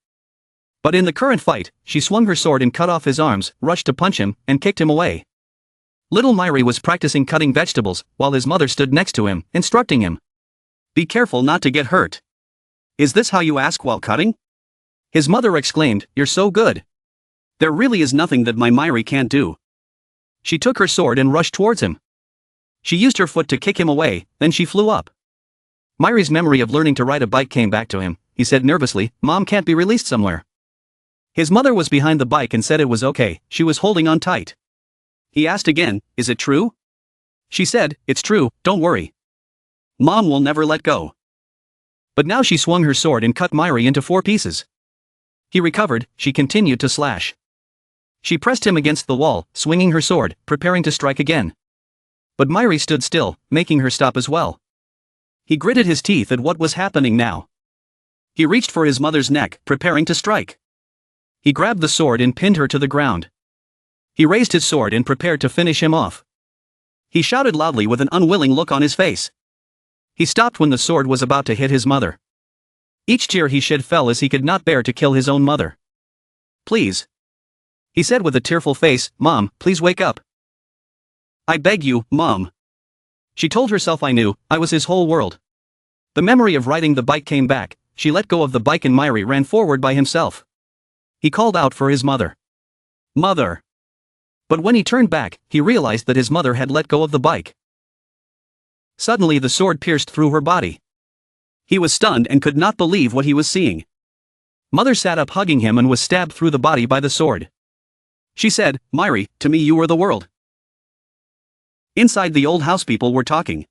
But in the current fight, she swung her sword and cut off his arms, rushed to punch him, and kicked him away. Little Myri was practicing cutting vegetables, while his mother stood next to him, instructing him. "Be careful not to get hurt. Is this how you ask while cutting?" His mother exclaimed, "You're so good. There really is nothing that my Myri can't do." She took her sword and rushed towards him. She used her foot to kick him away, then she flew up. Myri's memory of learning to ride a bike came back to him. He said nervously, "Mom can't be released somewhere." His mother was behind the bike and said it was okay, she was holding on tight. He asked again, "Is it true?" She said, "It's true, don't worry. Mom will never let go." But now she swung her sword and cut Myri into 4 pieces. He recovered, she continued to slash. She pressed him against the wall, swinging her sword, preparing to strike again. But Myri stood still, making her stop as well. He gritted his teeth at what was happening now. He reached for his mother's neck, preparing to strike. He grabbed the sword and pinned her to the ground. He raised his sword and prepared to finish him off. He shouted loudly with an unwilling look on his face. He stopped when the sword was about to hit his mother. Each tear he shed fell as he could not bear to kill his own mother. "Please," he said with a tearful face, "Mom, please wake up. I beg you, Mom." She told herself, "I knew, I was his whole world." The memory of riding the bike came back. She let go of the bike and Myri ran forward by himself. He called out for his mother. "Mother." But when he turned back, he realized that his mother had let go of the bike. Suddenly the sword pierced through her body. He was stunned and could not believe what he was seeing. Mother sat up hugging him and was stabbed through the body by the sword. She said, "Myri, to me you were the world." Inside, the old house people were talking.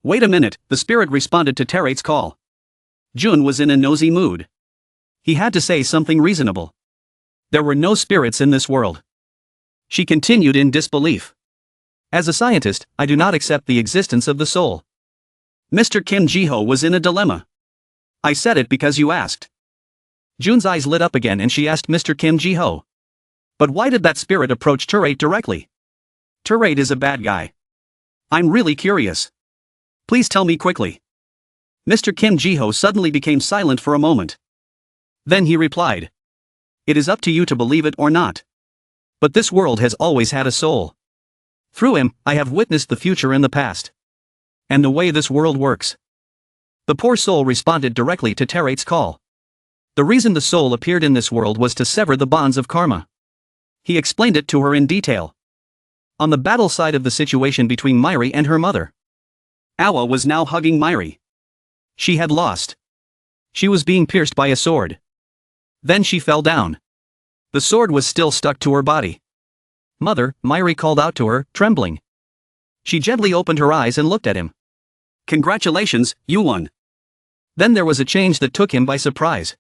"Wait a minute," the spirit responded to Terate's call. Jun was in a nosy mood. He had to say something reasonable. There were no spirits in this world. She continued in disbelief. "As a scientist, I do not accept the existence of the soul." Mr. Kim Jiho was in a dilemma. "I said it because you asked." Jun's eyes lit up again and she asked Mr. Kim Jiho. "But why did that spirit approach Terate directly? Terate is a bad guy. I'm really curious. Please tell me quickly." Mr. Kim Jiho suddenly became silent for a moment. Then he replied. "It is up to you to believe it or not. But this world has always had a soul. Through him, I have witnessed the future and the past. And the way this world works." The poor soul responded directly to Terate's call. The reason the soul appeared in this world was to sever the bonds of karma. He explained it to her in detail. On the battle side of the situation between Myri and her mother, Awa was now hugging Myri. She had lost. She was being pierced by a sword. Then she fell down. The sword was still stuck to her body. "Mother," Myri called out to her, trembling. She gently opened her eyes and looked at him. "Congratulations, you won." Then there was a change that took him by surprise.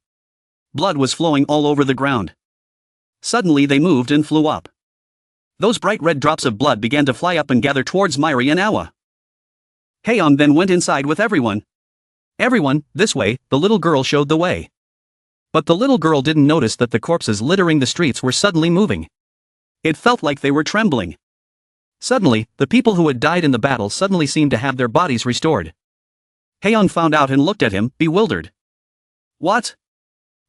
Blood was flowing all over the ground. Suddenly they moved and flew up. Those bright red drops of blood began to fly up and gather towards Myri and Awa. Haeon then went inside with everyone. "Everyone, this way," the little girl showed the way. But the little girl didn't notice that the corpses littering the streets were suddenly moving. It felt like they were trembling. Suddenly, the people who had died in the battle suddenly seemed to have their bodies restored. Haeon found out and looked at him, bewildered. "What?"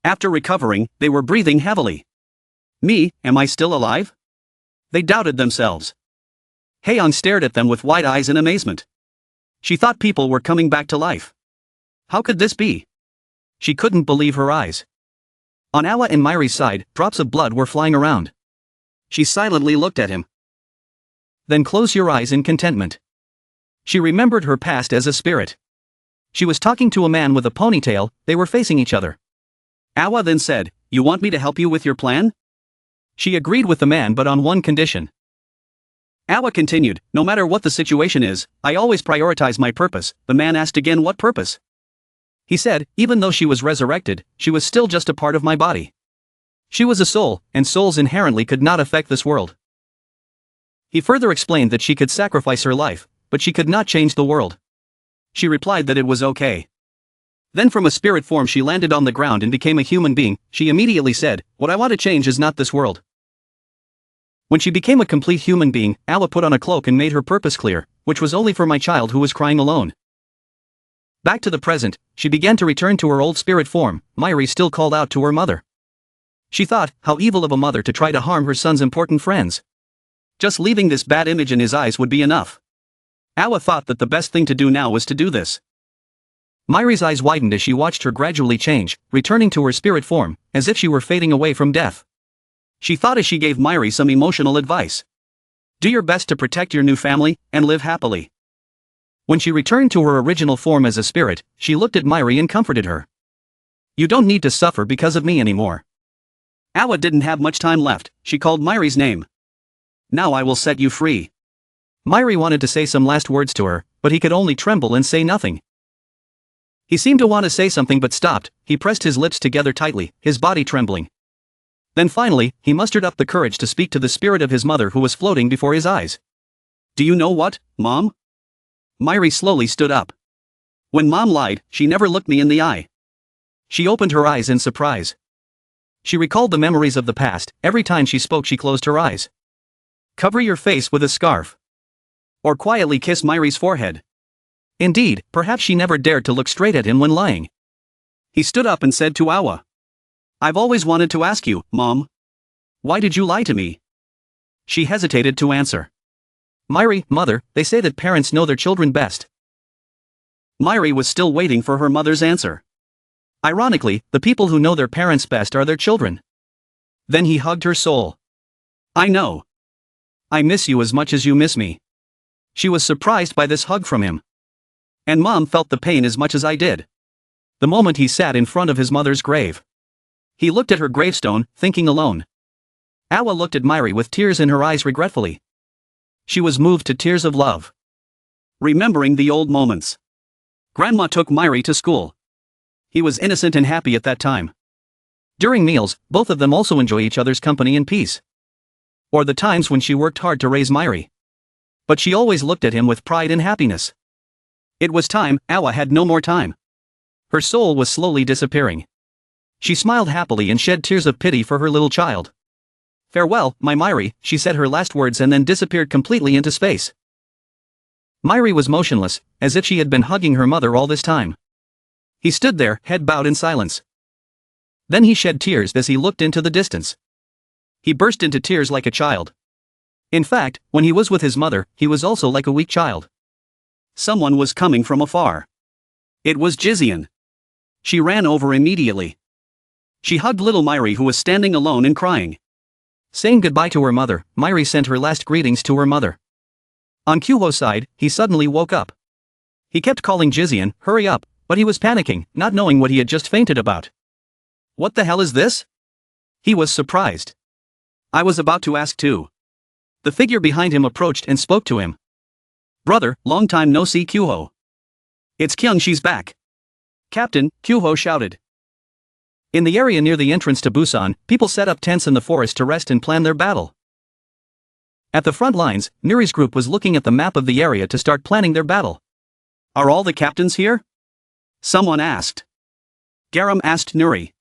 After recovering, they were breathing heavily. "Me, am I still alive?" They doubted themselves. Haeon stared at them with wide eyes in amazement. She thought people were coming back to life. How could this be? She couldn't believe her eyes. On Awa and Myri's side, drops of blood were flying around. She silently looked at him. "Then close your eyes in contentment." She remembered her past as a spirit. She was talking to a man with a ponytail, they were facing each other. Awa then said, "You want me to help you with your plan?" She agreed with the man but on one condition. Awa continued, "No matter what the situation is, I always prioritize my purpose." The man asked again, "What purpose?" He said, "Even though she was resurrected, she was still just a part of my body. She was a soul, and souls inherently could not affect this world." He further explained that she could sacrifice her life, but she could not change the world. She replied that it was okay. Then from a spirit form she landed on the ground and became a human being. She immediately said, "What I want to change is not this world." When she became a complete human being, Awa put on a cloak and made her purpose clear, which was only for my child who was crying alone. Back to the present, she began to return to her old spirit form. Myri still called out to her mother. She thought, how evil of a mother to try to harm her son's important friends. Just leaving this bad image in his eyes would be enough. Awa thought that the best thing to do now was to do this. Myri's eyes widened as she watched her gradually change, returning to her spirit form, as if she were fading away from death. She thought as she gave Myri some emotional advice. "Do your best to protect your new family, and live happily." When she returned to her original form as a spirit, she looked at Myri and comforted her. "You don't need to suffer because of me anymore." Awa didn't have much time left. She called Myri's name. Now I will set you free. Myri wanted to say some last words to her, but he could only tremble and say nothing. He seemed to want to say something but stopped. He pressed his lips together tightly, his body trembling. Then finally, he mustered up the courage to speak to the spirit of his mother who was floating before his eyes. Do you know what, Mom? Myri slowly stood up. When Mom lied, she never looked me in the eye. She opened her eyes in surprise. She recalled the memories of the past. Every time she spoke she closed her eyes. Cover your face with a scarf. Or quietly kiss Myri's forehead. Indeed, perhaps she never dared to look straight at him when lying. He stood up and said to Awa. I've always wanted to ask you, Mom. Why did you lie to me? She hesitated to answer. Myri, mother, they say that parents know their children best. Myri was still waiting for her mother's answer. Ironically, the people who know their parents best are their children. Then he hugged her soul. I know. I miss you as much as you miss me. She was surprised by this hug from him. And Mom felt the pain as much as I did. The moment he sat in front of his mother's grave. He looked at her gravestone, thinking alone. Awa looked at Myri with tears in her eyes regretfully. She was moved to tears of love. Remembering the old moments. Grandma took Myri to school. He was innocent and happy at that time. During meals, both of them also enjoy each other's company and peace. Or the times when she worked hard to raise Myri. But she always looked at him with pride and happiness. It was time. Awa had no more time. Her soul was slowly disappearing. She smiled happily and shed tears of pity for her little child. Farewell, my Myri, she said her last words and then disappeared completely into space. Myri was motionless, as if she had been hugging her mother all this time. He stood there, head bowed in silence. Then he shed tears as he looked into the distance. He burst into tears like a child. In fact, when he was with his mother, he was also like a weak child. Someone was coming from afar. It was Jizian. She ran over immediately. She hugged little Myri who was standing alone and crying. Saying goodbye to her mother, Myri sent her last greetings to her mother. On Kyuho's side, he suddenly woke up. He kept calling Jizian, hurry up, but he was panicking, not knowing what he had just fainted about. What the hell is this? He was surprised. I was about to ask too. The figure behind him approached and spoke to him. Brother, long time no see Kyuho. It's Kyung, she's back. Captain, Kyuho shouted. In the area near the entrance to Busan, people set up tents in the forest to rest and plan their battle. At the front lines, Nuri's group was looking at the map of the area to start planning their battle. Are all the captains here? Someone asked. Garam asked Nuri.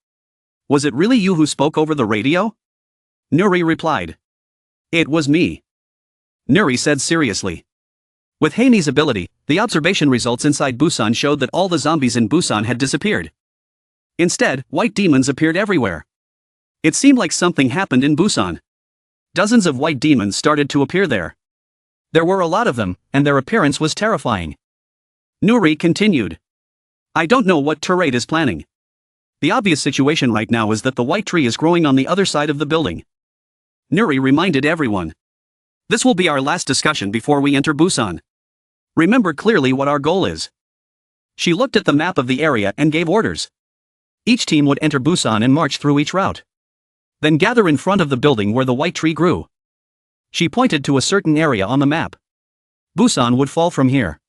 Was it really you who spoke over the radio? Nuri replied. It was me. Nuri said seriously. With Heine's ability, the observation results inside Busan showed that all the zombies in Busan had disappeared. Instead, white demons appeared everywhere. It seemed like something happened in Busan. Dozens of white demons started to appear there. There were a lot of them, and their appearance was terrifying. Nuri continued. I don't know what Turate is planning. The obvious situation right now is that the white tree is growing on the other side of the building. Nuri reminded everyone. This will be our last discussion before we enter Busan. Remember clearly what our goal is. She looked at the map of the area and gave orders. Each team would enter Busan and march through each route. Then gather in front of the building where the white tree grew. She pointed to a certain area on the map. Busan would fall from here.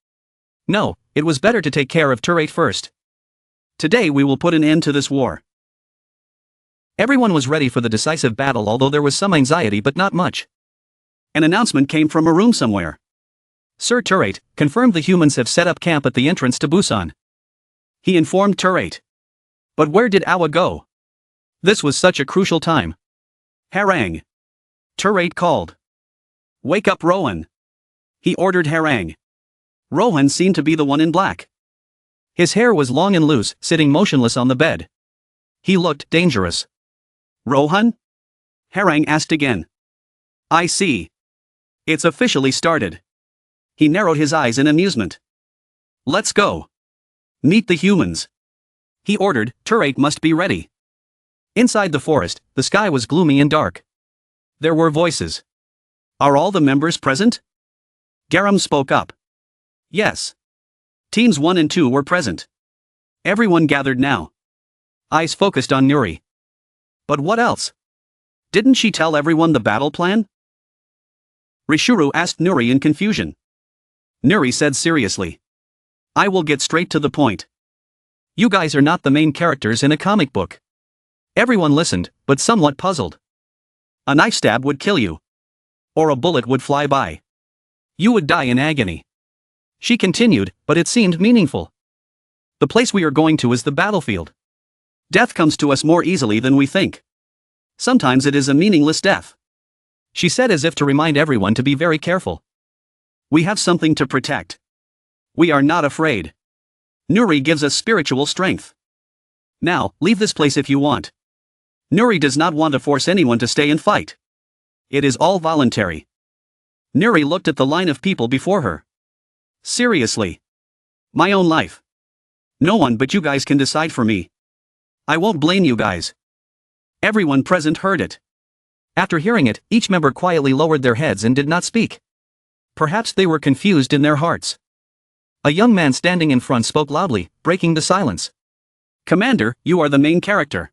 No, it was better to take care of Turate first. Today we will put an end to this war. Everyone was ready for the decisive battle, although there was some anxiety but not much. An announcement came from a room somewhere. Sir Turate, confirmed the humans have set up camp at the entrance to Busan. He informed Turate. But where did Awa go? This was such a crucial time. Harang. Turate called. Wake up Rohan. He ordered Harang. Rohan seemed to be the one in black. His hair was long and loose, sitting motionless on the bed. He looked dangerous. Rohan? Harang asked again. I see. It's officially started. He narrowed his eyes in amusement. Let's go. Meet the humans. He ordered. Turate must be ready. Inside the forest, the sky was gloomy and dark. There were voices. Are all the members present? Garam spoke up. Yes. Teams 1 and 2 were present. Everyone gathered now. Eyes focused on Nuri. But what else? Didn't she tell everyone the battle plan? Rishuru asked Nuri in confusion. Nuri said seriously. I will get straight to the point. You guys are not the main characters in a comic book. Everyone listened, but somewhat puzzled. A knife stab would kill you. Or a bullet would fly by. You would die in agony. She continued, but it seemed meaningful. The place we are going to is the battlefield. Death comes to us more easily than we think. Sometimes it is a meaningless death. She said as if to remind everyone to be very careful. We have something to protect. We are not afraid. Nuri gives us spiritual strength. Now, leave this place if you want. Nuri does not want to force anyone to stay and fight. It is all voluntary. Nuri looked at the line of people before her. Seriously. My own life. No one but you guys can decide for me. I won't blame you guys. Everyone present heard it. After hearing it, each member quietly lowered their heads and did not speak. Perhaps they were confused in their hearts. A young man standing in front spoke loudly, breaking the silence. Commander, you are the main character.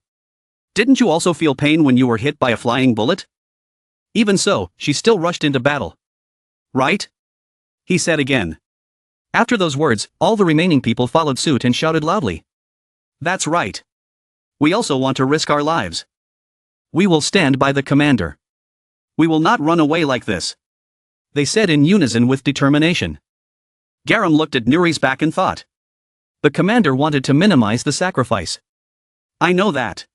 Didn't you also feel pain when you were hit by a flying bullet? Even so, she still rushed into battle. Right? He said again. After those words, all the remaining people followed suit and shouted loudly. That's right. We also want to risk our lives. We will stand by the commander. We will not run away like this. They said in unison with determination. Garam looked at Nuri's back and thought. The commander wanted to minimize the sacrifice. I know that.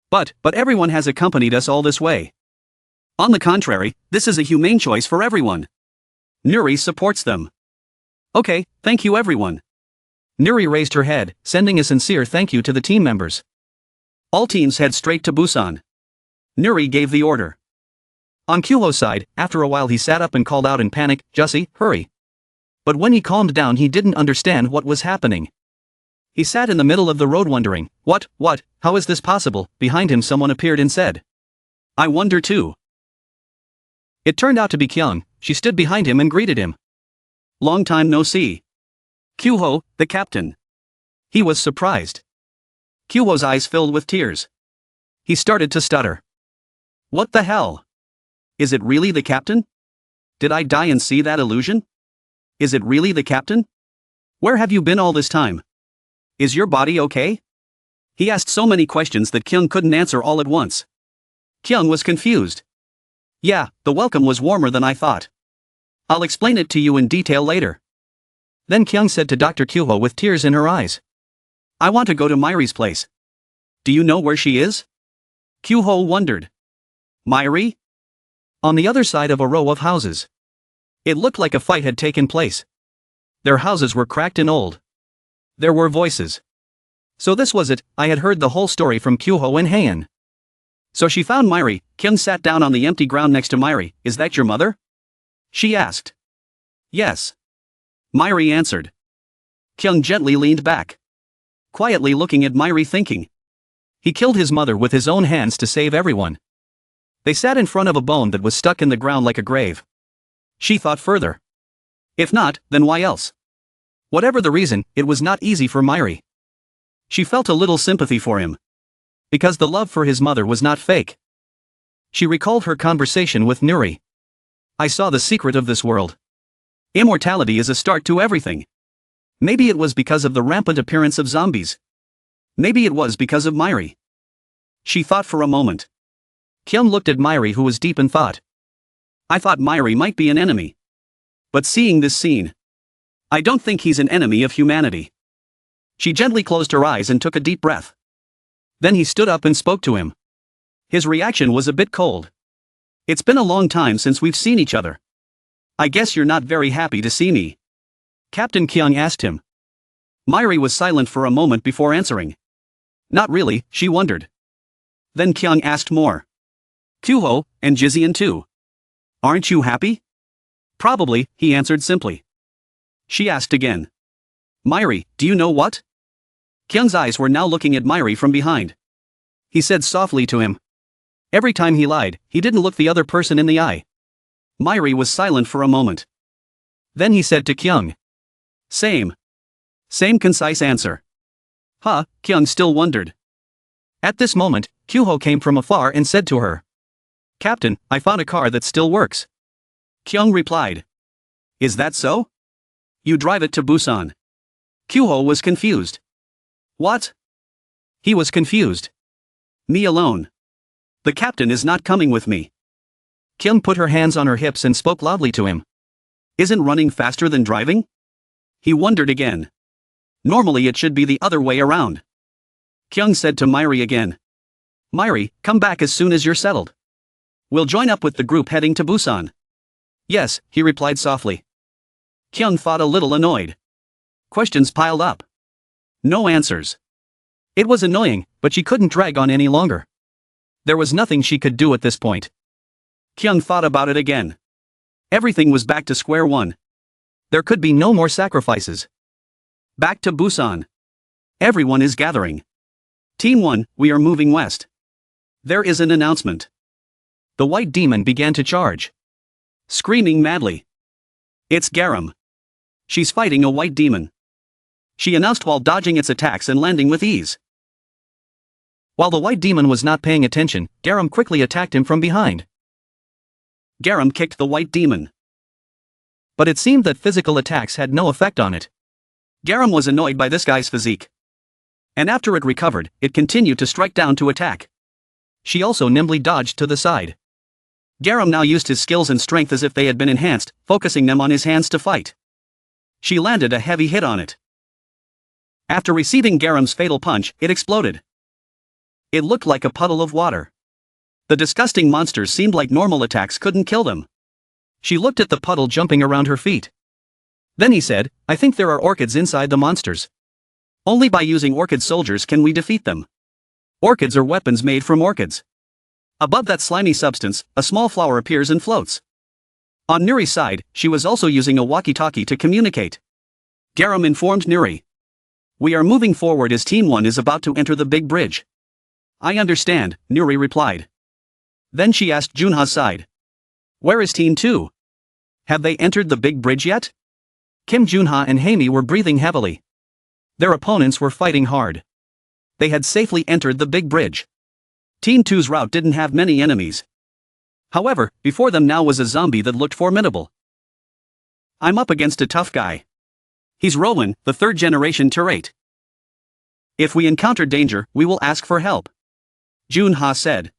But everyone has accompanied us all this way. On the contrary, this is a humane choice for everyone. Nuri supports them. Okay, thank you everyone. Nuri raised her head, sending a sincere thank you to the team members. All teams head straight to Busan. Nuri gave the order. On Kyuho's side, after a while he sat up and called out in panic, Jussie, hurry. But when he calmed down he didn't understand what was happening. He sat in the middle of the road wondering, what, how is this possible? Behind him someone appeared and said. I wonder too. It turned out to be Kyung. She stood behind him and greeted him. Long time no see. Kyuho, the captain. He was surprised. Kyuho's eyes filled with tears. He started to stutter. What the hell? Is it really the captain? Did I die and see that illusion? Is it really the captain? Where have you been all this time? Is your body okay? He asked so many questions that Kyung couldn't answer all at once. Kyung was confused. Yeah, the welcome was warmer than I thought. I'll explain it to you in detail later. Then Kyung said to Dr. Kyuho with tears in her eyes. I want to go to Myri's place. Do you know where she is? Kyuho wondered. Myri? On the other side of a row of houses. It looked like a fight had taken place. Their houses were cracked and old. There were voices. So this was it, I had heard the whole story from Kyuho and Heian. So she found Myri. Kyung sat down on the empty ground next to Myri. Is that your mother? She asked. Yes. Myri answered. Kyung gently leaned back. Quietly looking at Myri thinking. He killed his mother with his own hands to save everyone. They sat in front of a bone that was stuck in the ground like a grave. She thought further. If not, then why else? Whatever the reason, it was not easy for Myri. She felt a little sympathy for him. Because the love for his mother was not fake. She recalled her conversation with Nuri. I saw the secret of this world. Immortality is a start to everything. Maybe it was because of the rampant appearance of zombies. Maybe it was because of Myri. She thought for a moment. Kyung looked at Myri, who was deep in thought. I thought Myri might be an enemy. But seeing this scene, I don't think he's an enemy of humanity. She gently closed her eyes and took a deep breath. Then he stood up and spoke to him. His reaction was a bit cold. It's been a long time since we've seen each other. I guess you're not very happy to see me. Captain Kyung asked him. Myri was silent for a moment before answering. Not really, she wondered. Then Kyung asked more. Kyuho, and Jizian too. Aren't you happy? Probably, he answered simply. She asked again. Myri, do you know what? Kyung's eyes were now looking at Myri from behind. He said softly to him. Every time he lied, he didn't look the other person in the eye. Myri was silent for a moment. Then he said to Kyung. Same. Same concise answer. Huh, Kyung still wondered. At this moment, Kyuho came from afar and said to her. Captain, I found a car that still works. Kyung replied. Is that so? You drive it to Busan. Kyuho was confused. What? He was confused. Me alone. The captain is not coming with me. Kyung put her hands on her hips and spoke loudly to him. Isn't running faster than driving? He wondered again. Normally it should be the other way around. Kyung said to Myri again. Myri, come back as soon as you're settled. We'll join up with the group heading to Busan. Yes, he replied softly. Kyung thought a little annoyed. Questions piled up. No answers. It was annoying, but she couldn't drag on any longer. There was nothing she could do at this point. Kyung thought about it again. Everything was back to square one. There could be no more sacrifices. Back to Busan. Everyone is gathering. Team 1, we are moving west. There is an announcement. The white demon began to charge. Screaming madly. It's Garam. She's fighting a white demon. She announced while dodging its attacks and landing with ease. While the white demon was not paying attention, Garam quickly attacked him from behind. Garam kicked the white demon. But it seemed that physical attacks had no effect on it. Garam was annoyed by this guy's physique. And after it recovered, it continued to strike down to attack. She also nimbly dodged to the side. Garam now used his skills and strength as if they had been enhanced, focusing them on his hands to fight. She landed a heavy hit on it. After receiving Garam's fatal punch, it exploded. It looked like a puddle of water. The disgusting monsters seemed like normal attacks couldn't kill them. She looked at the puddle jumping around her feet. Then he said, I think there are orchids inside the monsters. Only by using orchid soldiers can we defeat them. Orchids are weapons made from orchids. Above that slimy substance, a small flower appears and floats. On Nuri's side, she was also using a walkie-talkie to communicate. Garam informed Nuri. We are moving forward as Team 1 is about to enter the big bridge. I understand, Nuri replied. Then she asked Junha's side. Where is Team 2? Have they entered the big bridge yet? Kim Junha and Haemi were breathing heavily. Their opponents were fighting hard. They had safely entered the big bridge. Team 2's route didn't have many enemies. However, before them now was a zombie that looked formidable. I'm up against a tough guy. He's Rowan, the third generation Turate. If we encounter danger, we will ask for help. Junha said.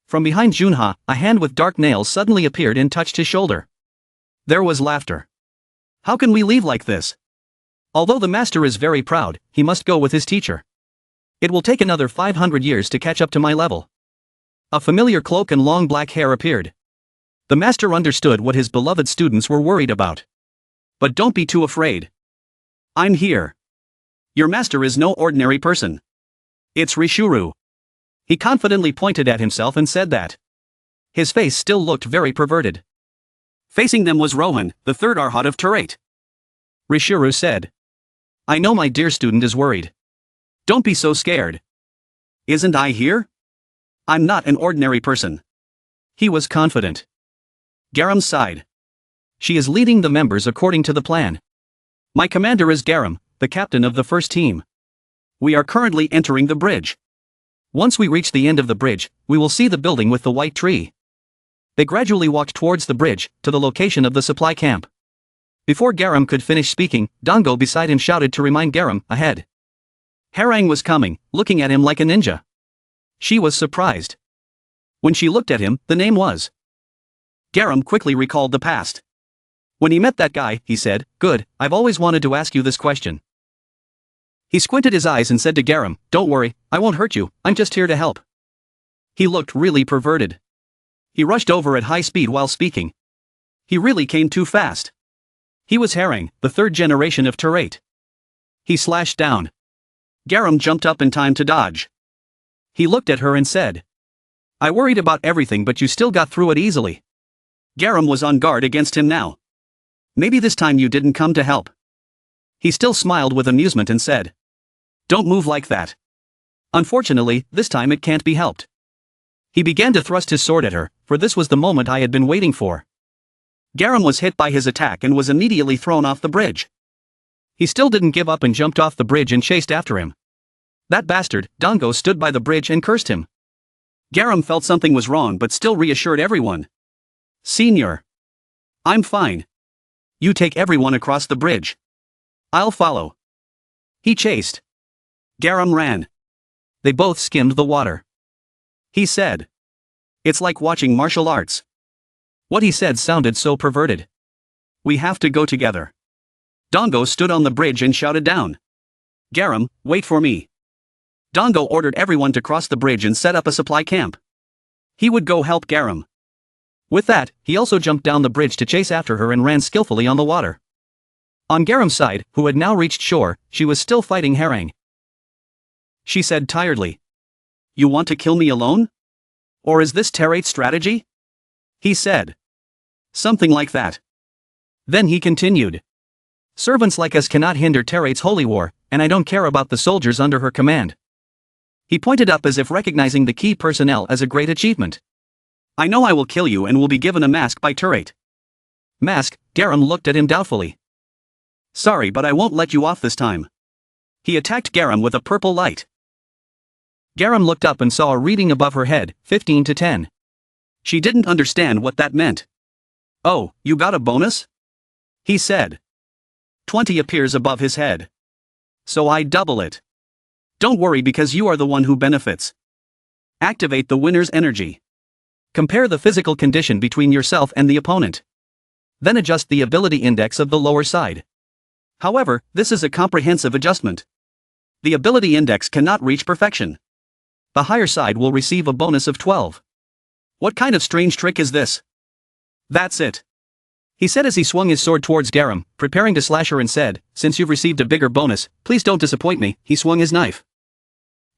From behind Junha, a hand with dark nails suddenly appeared and touched his shoulder. There was laughter. How can we leave like this? Although the master is very proud, he must go with his teacher. It will take another 500 years to catch up to my level. A familiar cloak and long black hair appeared. The master understood what his beloved students were worried about. But don't be too afraid. I'm here. Your master is no ordinary person. It's Rishuru. He confidently pointed at himself and said that. His face still looked very perverted. Facing them was Rohan, the third Arhat of Turate. Rishuru said. I know my dear student is worried. Don't be so scared. Isn't I here? I'm not an ordinary person. He was confident. Garam sighed. She is leading the members according to the plan. My commander is Garam, the captain of the first team. We are currently entering the bridge. Once we reach the end of the bridge, we will see the building with the white tree. They gradually walked towards the bridge, to the location of the supply camp. Before Garam could finish speaking, Dango beside him shouted to remind Garam, ahead. Harang was coming, looking at him like a ninja. She was surprised. When she looked at him, the name was. Garam quickly recalled the past. When he met that guy, he said, good, I've always wanted to ask you this question. He squinted his eyes and said to Garam, don't worry, I won't hurt you, I'm just here to help. He looked really perverted. He rushed over at high speed while speaking. He really came too fast. He was Harang, the third generation of Turate. He slashed down. Garam jumped up in time to dodge. He looked at her and said. I worried about everything but you still got through it easily. Garam was on guard against him now. Maybe this time you didn't come to help. He still smiled with amusement and said. Don't move like that. Unfortunately, this time it can't be helped. He began to thrust his sword at her, for this was the moment I had been waiting for. Garam was hit by his attack and was immediately thrown off the bridge. He still didn't give up and jumped off the bridge and chased after him. That bastard, Dango, stood by the bridge and cursed him. Garam felt something was wrong but still reassured everyone. Senior. I'm fine. You take everyone across the bridge. I'll follow. He chased. Garam ran. They both skimmed the water. He said. It's like watching martial arts. What he said sounded so perverted. We have to go together. Dongo stood on the bridge and shouted down. Garam, wait for me. Dongo ordered everyone to cross the bridge and set up a supply camp. He would go help Garam. With that, he also jumped down the bridge to chase after her and ran skillfully on the water. On Garam's side, who had now reached shore, she was still fighting Harang. She said tiredly. You want to kill me alone? Or is this Terrate's strategy? He said. Something like that. Then he continued. Servants like us cannot hinder Terrate's holy war, and I don't care about the soldiers under her command. He pointed up as if recognizing the key personnel as a great achievement. I know I will kill you and will be given a mask by Terrate. Mask? Garam looked at him doubtfully. Sorry, but I won't let you off this time. He attacked Garam with a purple light. Garam looked up and saw a reading above her head, 15 to 10. She didn't understand what that meant. Oh, you got a bonus? He said. 20 appears above his head. So I double it. Don't worry because you are the one who benefits. Activate the winner's energy. Compare the physical condition between yourself and the opponent. Then adjust the ability index of the lower side. However, this is a comprehensive adjustment. The ability index cannot reach perfection. The higher side will receive a bonus of 12. What kind of strange trick is this? That's it. He said as he swung his sword towards Garam, preparing to slash her, and said, since you've received a bigger bonus, please don't disappoint me. He swung his knife.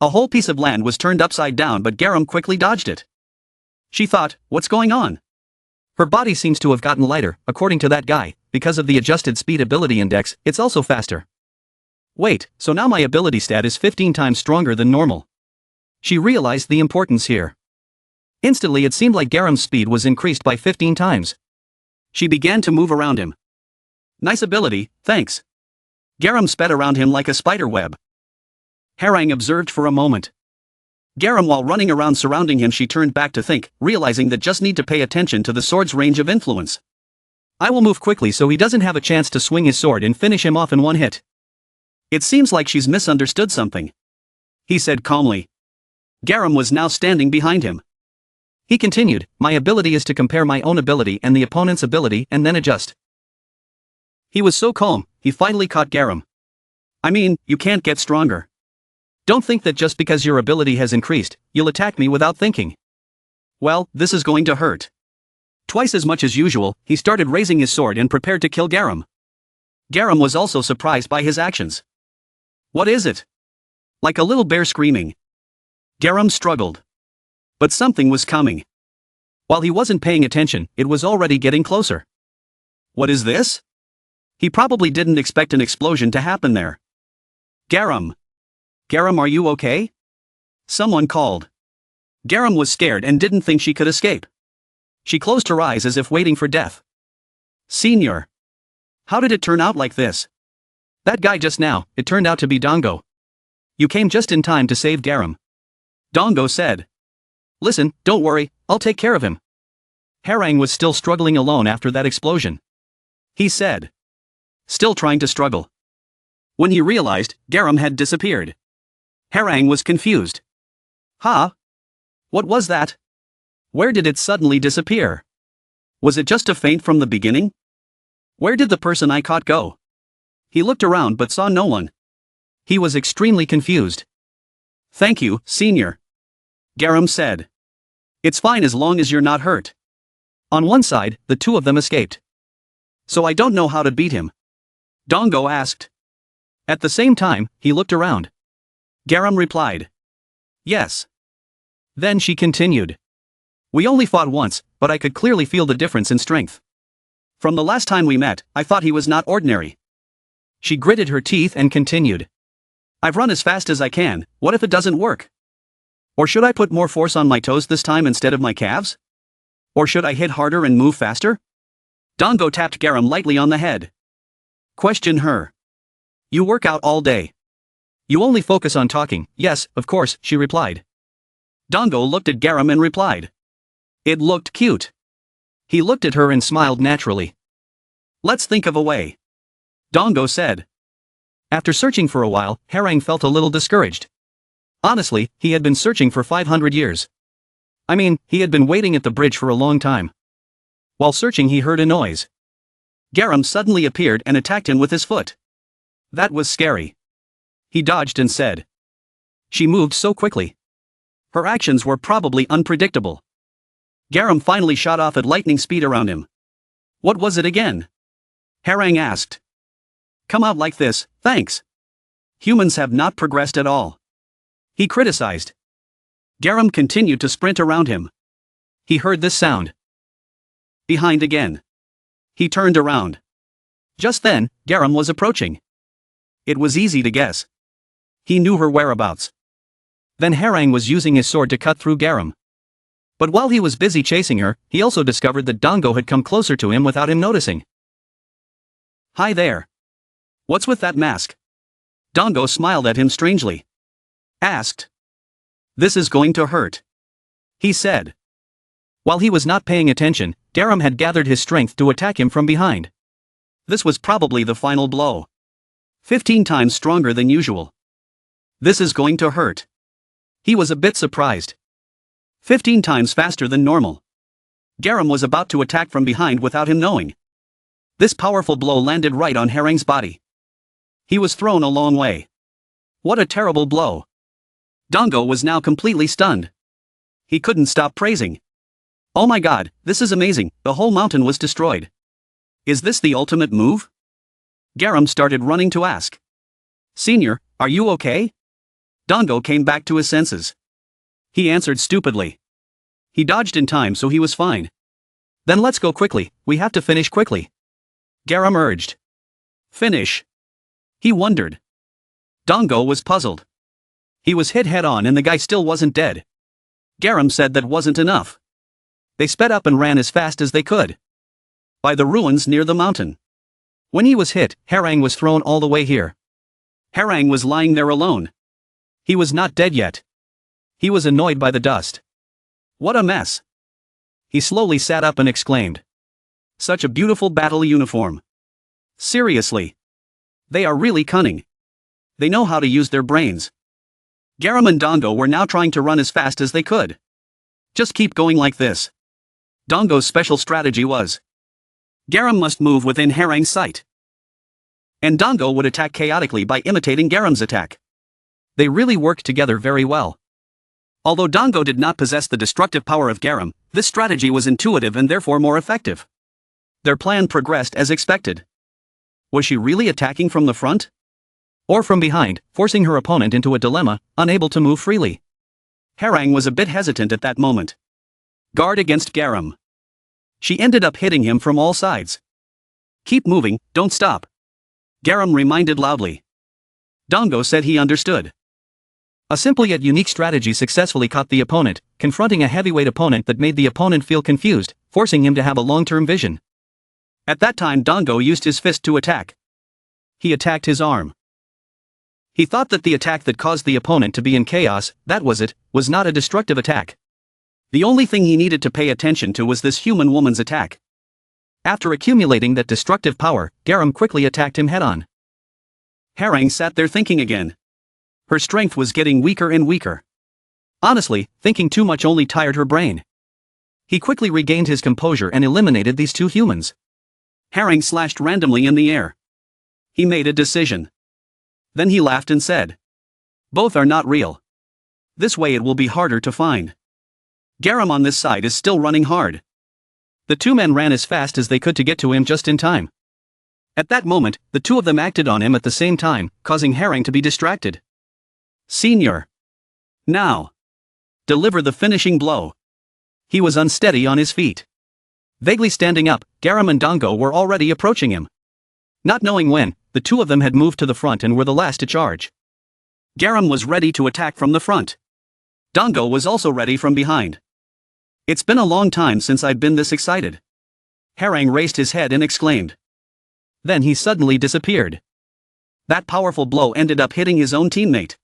A whole piece of land was turned upside down, but Garam quickly dodged it. She thought, what's going on? Her body seems to have gotten lighter, according to that guy. Because of the adjusted speed ability index, it's also faster. Wait, so now my ability stat is 15 times stronger than normal. She realized the importance here. Instantly it seemed like Garam's speed was increased by 15 times. She began to move around him. Nice ability, thanks. Garam sped around him like a spider web. Harang observed for a moment. Garam, while running around surrounding him, she turned back to think, realizing that just need to pay attention to the sword's range of influence. I will move quickly so he doesn't have a chance to swing his sword and finish him off in one hit. It seems like she's misunderstood something. He said calmly. Garam was now standing behind him. He continued, my ability is to compare my own ability and the opponent's ability and then adjust. He was so calm, he finally caught Garam. I mean, you can't get stronger. Don't think that just because your ability has increased, you'll attack me without thinking. Well, this is going to hurt. Twice as much as usual, he started raising his sword and prepared to kill Garam. Garam was also surprised by his actions. What is it? Like a little bear screaming. Garam struggled. But something was coming. While he wasn't paying attention, it was already getting closer. What is this? He probably didn't expect an explosion to happen there. Garam. Garam, are you okay? Someone called. Garam was scared and didn't think she could escape. She closed her eyes as if waiting for death. Senior. How did it turn out like this? That guy just now, it turned out to be Dongo. You came just in time to save Garam. Dongo said. Listen, don't worry, I'll take care of him. Harang was still struggling alone after that explosion. He said. Still trying to struggle. When he realized, Garam had disappeared. Harang was confused. Huh? What was that? Where did it suddenly disappear? Was it just a feint from the beginning? Where did the person I caught go? He looked around but saw no one. He was extremely confused. Thank you, Senior. Garam said. It's fine as long as you're not hurt. On one side, the two of them escaped. So I don't know how to beat him? Dongo asked. At the same time, he looked around. Garam replied. Yes. Then she continued. We only fought once, but I could clearly feel the difference in strength. From the last time we met, I thought he was not ordinary. She gritted her teeth and continued. I've run as fast as I can, what if it doesn't work? Or should I put more force on my toes this time instead of my calves? Or should I hit harder and move faster? Dongo tapped Garam lightly on the head. Question her. You work out all day. You only focus on talking. Yes, of course, she replied. Dongo looked at Garam and replied. It looked cute. He looked at her and smiled naturally. Let's think of a way. Dango said. After searching for a while, Harang felt a little discouraged. Honestly, he had been searching for 500 years. I mean, he had been waiting at the bridge for a long time. While searching, he heard a noise. Garam suddenly appeared and attacked him with his foot. That was scary. He dodged and said. She moved so quickly. Her actions were probably unpredictable. Garam finally shot off at lightning speed around him. What was it again? Harang asked. Come out like this, thanks. Humans have not progressed at all. He criticized. Garam continued to sprint around him. He heard this sound. Behind again. He turned around. Just then, Garam was approaching. It was easy to guess. He knew her whereabouts. Then Harang was using his sword to cut through Garam. But while he was busy chasing her, he also discovered that Dango had come closer to him without him noticing. Hi there. What's with that mask? Dango smiled at him strangely. Asked. This is going to hurt. He said. While he was not paying attention, Garam had gathered his strength to attack him from behind. This was probably the final blow. 15 times stronger than usual. This is going to hurt. He was a bit surprised. 15 times faster than normal. Garam was about to attack from behind without him knowing. This powerful blow landed right on Harang's body. He was thrown a long way. What a terrible blow. Dango was now completely stunned. He couldn't stop praising. Oh my god, this is amazing, the whole mountain was destroyed. Is this the ultimate move? Garam started running to ask. Senior, are you okay? Dango came back to his senses. He answered stupidly. He dodged in time so he was fine. Then let's go quickly, we have to finish quickly. Garam urged. Finish. He wondered. Dango was puzzled. He was hit head-on and the guy still wasn't dead. Garam said that wasn't enough. They sped up and ran as fast as they could. By the ruins near the mountain. When he was hit, Harang was thrown all the way here. Harang was lying there alone. He was not dead yet. He was annoyed by the dust. What a mess. He slowly sat up and exclaimed. Such a beautiful battle uniform. Seriously. They are really cunning. They know how to use their brains. Garam and Dango were now trying to run as fast as they could. Just keep going like this. Dango's special strategy was. Garam must move within Harang's sight. And Dango would attack chaotically by imitating Garam's attack. They really worked together very well. Although Dango did not possess the destructive power of Garam, this strategy was intuitive and therefore more effective. Their plan progressed as expected. Was she really attacking from the front? Or from behind, forcing her opponent into a dilemma, unable to move freely? Harang was a bit hesitant at that moment. Guard against Garam. She ended up hitting him from all sides. Keep moving, don't stop. Garam reminded loudly. Dango said he understood. A simple yet unique strategy successfully caught the opponent, confronting a heavyweight opponent that made the opponent feel confused, forcing him to have a long-term vision. At that time Dango used his fist to attack. He attacked his arm. He thought that the attack that caused the opponent to be in chaos, that was it, was not a destructive attack. The only thing he needed to pay attention to was this human woman's attack. After accumulating that destructive power, Garam quickly attacked him head-on. Harang sat there thinking again. Her strength was getting weaker and weaker. Honestly, thinking too much only tired her brain. He quickly regained his composure and eliminated these two humans. Harang slashed randomly in the air. He made a decision. Then he laughed and said. Both are not real. This way it will be harder to find. Garam on this side is still running hard. The two men ran as fast as they could to get to him just in time. At that moment, the two of them acted on him at the same time, causing Harang to be distracted. Senior. Now. Deliver the finishing blow. He was unsteady on his feet. Vaguely standing up, Garam and Dango were already approaching him. Not knowing when, the two of them had moved to the front and were the last to charge. Garam was ready to attack from the front. Dango was also ready from behind. It's been a long time since I'd been this excited. Harang raised his head and exclaimed. Then he suddenly disappeared. That powerful blow ended up hitting his own teammate.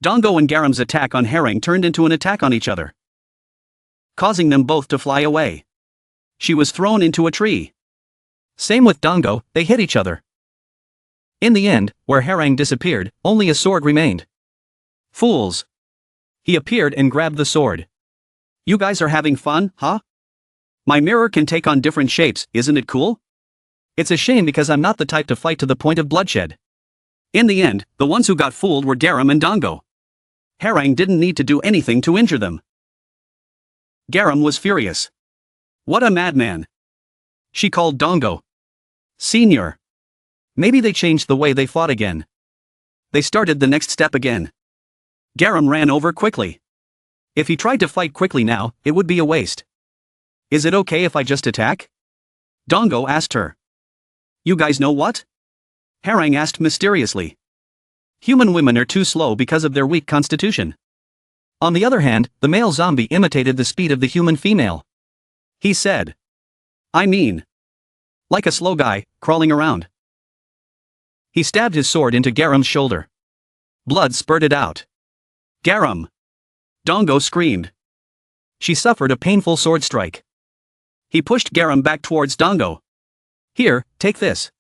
Dango and Garam's attack on Harang turned into an attack on each other, causing them both to fly away. She was thrown into a tree. Same with Dango, they hit each other. In the end, where Harang disappeared, only a sword remained. Fools. He appeared and grabbed the sword. You guys are having fun, huh? My mirror can take on different shapes, isn't it cool? It's a shame because I'm not the type to fight to the point of bloodshed. In the end, the ones who got fooled were Garam and Dango. Harang didn't need to do anything to injure them. Garam was furious. What a madman. She called Dango Senior. Maybe they changed the way they fought again. They started the next step again. Garam ran over quickly. If he tried to fight quickly now, it would be a waste. Is it okay if I just attack? Dango asked her. You guys know what? Harang asked mysteriously. Human women are too slow because of their weak constitution. On the other hand, the male zombie imitated the speed of the human female. He said. I mean. Like a slow guy, crawling around. He stabbed his sword into Garam's shoulder. Blood spurted out. Garam! Dango screamed. She suffered a painful sword strike. He pushed Garam back towards Dango. Here, take this.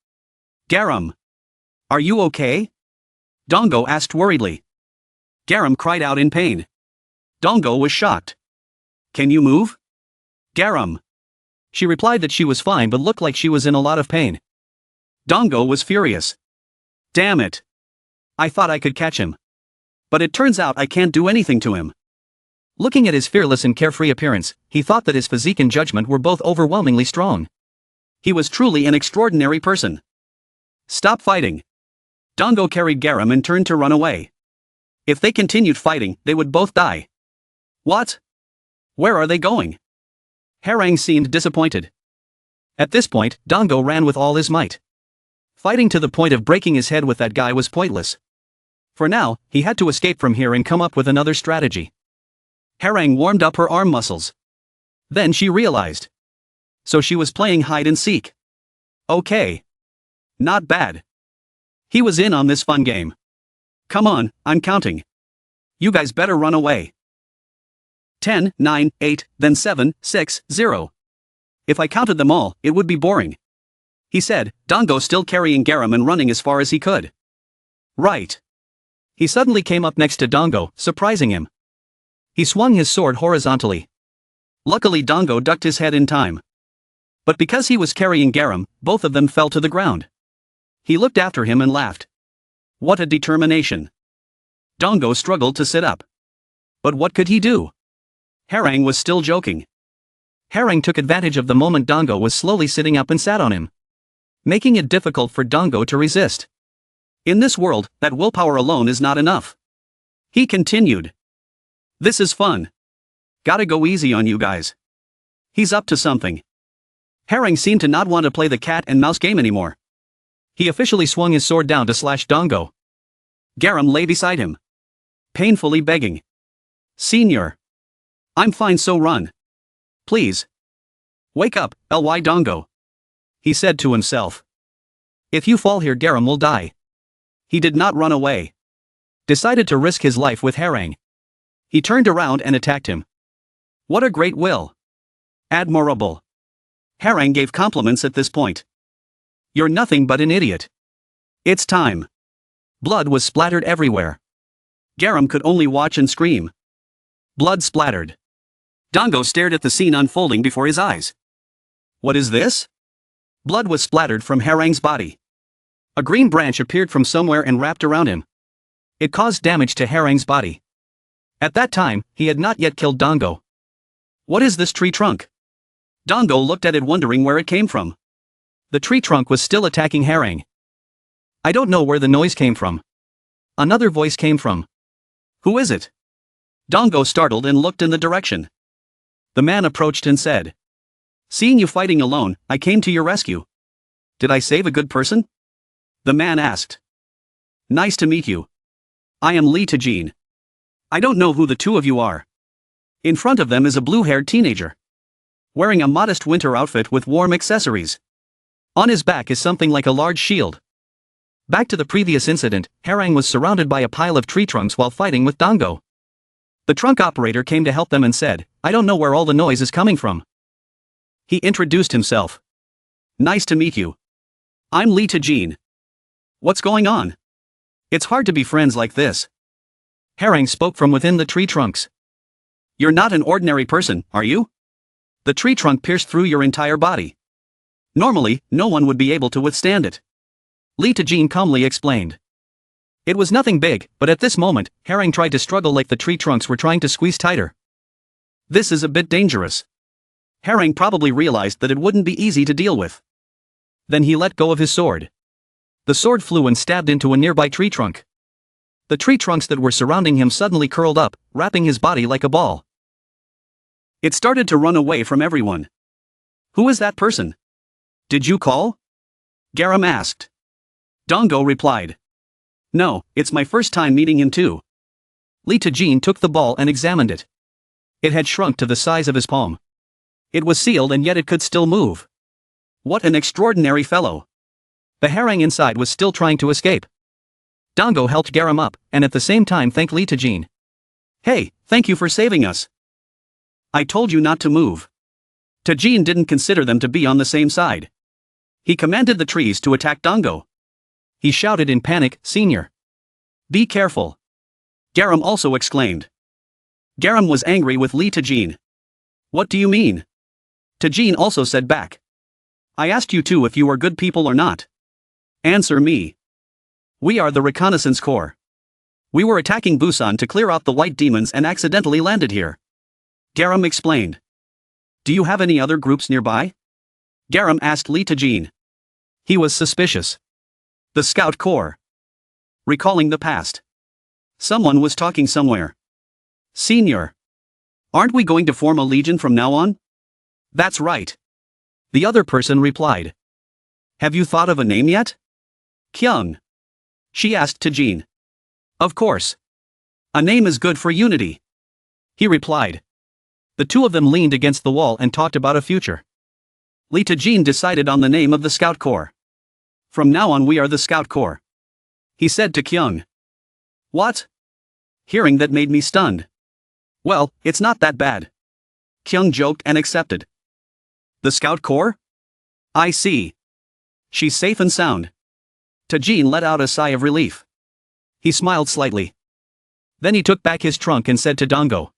Garam! Are you okay? Dango asked worriedly. Garam cried out in pain. Dango was shocked. Can you move? Garam! She replied that she was fine but looked like she was in a lot of pain. Dango was furious. Damn it! I thought I could catch him. But it turns out I can't do anything to him. Looking at his fearless and carefree appearance, he thought that his physique and judgment were both overwhelmingly strong. He was truly an extraordinary person. Stop fighting. Dango carried Garam and turned to run away. If they continued fighting, they would both die. What? Where are they going? Harang seemed disappointed. At this point, Dango ran with all his might. Fighting to the point of breaking his head with that guy was pointless. For now, he had to escape from here and come up with another strategy. Harang warmed up her arm muscles. Then she realized. So she was playing hide and seek. Okay. Not bad. He was in on this fun game. Come on, I'm counting. You guys better run away. 10, 9, 8, then 7, 6, 0. If I counted them all, it would be boring. He said, Dango still carrying Garam and running as far as he could. Right. He suddenly came up next to Dango, surprising him. He swung his sword horizontally. Luckily Dango ducked his head in time. But because he was carrying Garam, both of them fell to the ground. He looked after him and laughed. What a determination. Dango struggled to sit up. But what could he do? Harang was still joking. Harang took advantage of the moment Dango was slowly sitting up and sat on him, making it difficult for Dango to resist. In this world, that willpower alone is not enough. He continued. This is fun. Gotta go easy on you guys. He's up to something. Harang seemed to not want to play the cat and mouse game anymore. He officially swung his sword down to slash Dango. Garam lay beside him, painfully begging. Senior. I'm fine, so run. Please. Wake up, Ly Dango. He said to himself. If you fall here, Garam will die. He did not run away. Decided to risk his life with Harang. He turned around and attacked him. What a great will. Admirable. Harang gave compliments at this point. You're nothing but an idiot. It's time. Blood was splattered everywhere. Garam could only watch and scream. Blood splattered. Dango stared at the scene unfolding before his eyes. What is this? Blood was splattered from Harang's body. A green branch appeared from somewhere and wrapped around him. It caused damage to Harang's body. At that time, he had not yet killed Dango. What is this tree trunk? Dango looked at it, wondering where it came from. The tree trunk was still attacking Harang. I don't know where the noise came from. Another voice came from. Who is it? Dango startled and looked in the direction. The man approached and said. Seeing you fighting alone, I came to your rescue. Did I save a good person? The man asked. Nice to meet you. I am Lee Tajin. I don't know who the two of you are. In front of them is a blue-haired teenager, wearing a modest winter outfit with warm accessories. On his back is something like a large shield. Back to the previous incident, Harang was surrounded by a pile of tree trunks while fighting with Dango. The trunk operator came to help them and said, I don't know where all the noise is coming from. He introduced himself. Nice to meet you. I'm Lee Tajin. What's going on? It's hard to be friends like this. Herring spoke from within the tree trunks. You're not an ordinary person, are you? The tree trunk pierced through your entire body. Normally, no one would be able to withstand it. Lee Tajin calmly explained. It was nothing big, but at this moment, Herring tried to struggle like the tree trunks were trying to squeeze tighter. This is a bit dangerous. Herring probably realized that it wouldn't be easy to deal with. Then he let go of his sword. The sword flew and stabbed into a nearby tree trunk. The tree trunks that were surrounding him suddenly curled up, wrapping his body like a ball. It started to run away from everyone. Who is that person? Did you call? Garam asked. Dongo replied. No, it's my first time meeting him too. Lee Tajin took the ball and examined it. It had shrunk to the size of his palm. It was sealed and yet it could still move. What an extraordinary fellow. The herring inside was still trying to escape. Dongo helped Garam up, and at the same time thanked Lee Tajin. Hey, thank you for saving us. I told you not to move. Tajin didn't consider them to be on the same side. He commanded the trees to attack Dongo. He shouted in panic, Senior. Be careful. Garam also exclaimed. Garam was angry with Lee Tajin. What do you mean? Tajin also said back. I asked you two if you are good people or not. Answer me. We are the Reconnaissance Corps. We were attacking Busan to clear out the white demons and accidentally landed here. Garam explained. Do you have any other groups nearby? Garam asked Lee Tajin. He was suspicious. The Scout Corps. Recalling the past. Someone was talking somewhere. Senior. Aren't we going to form a legion from now on? That's right. The other person replied. Have you thought of a name yet? Kyung. She asked Tajin. Of course. A name is good for unity. He replied. The two of them leaned against the wall and talked about a future. Lee Tajin decided on the name of the Scout Corps. From now on we are the Scout Corps. He said to Kyung. What? Hearing that made me stunned. Well, it's not that bad. Kyung joked and accepted. The Scout Corps? I see. She's safe and sound. Tajin let out a sigh of relief. He smiled slightly. Then he took back his trunk and said to Dongo.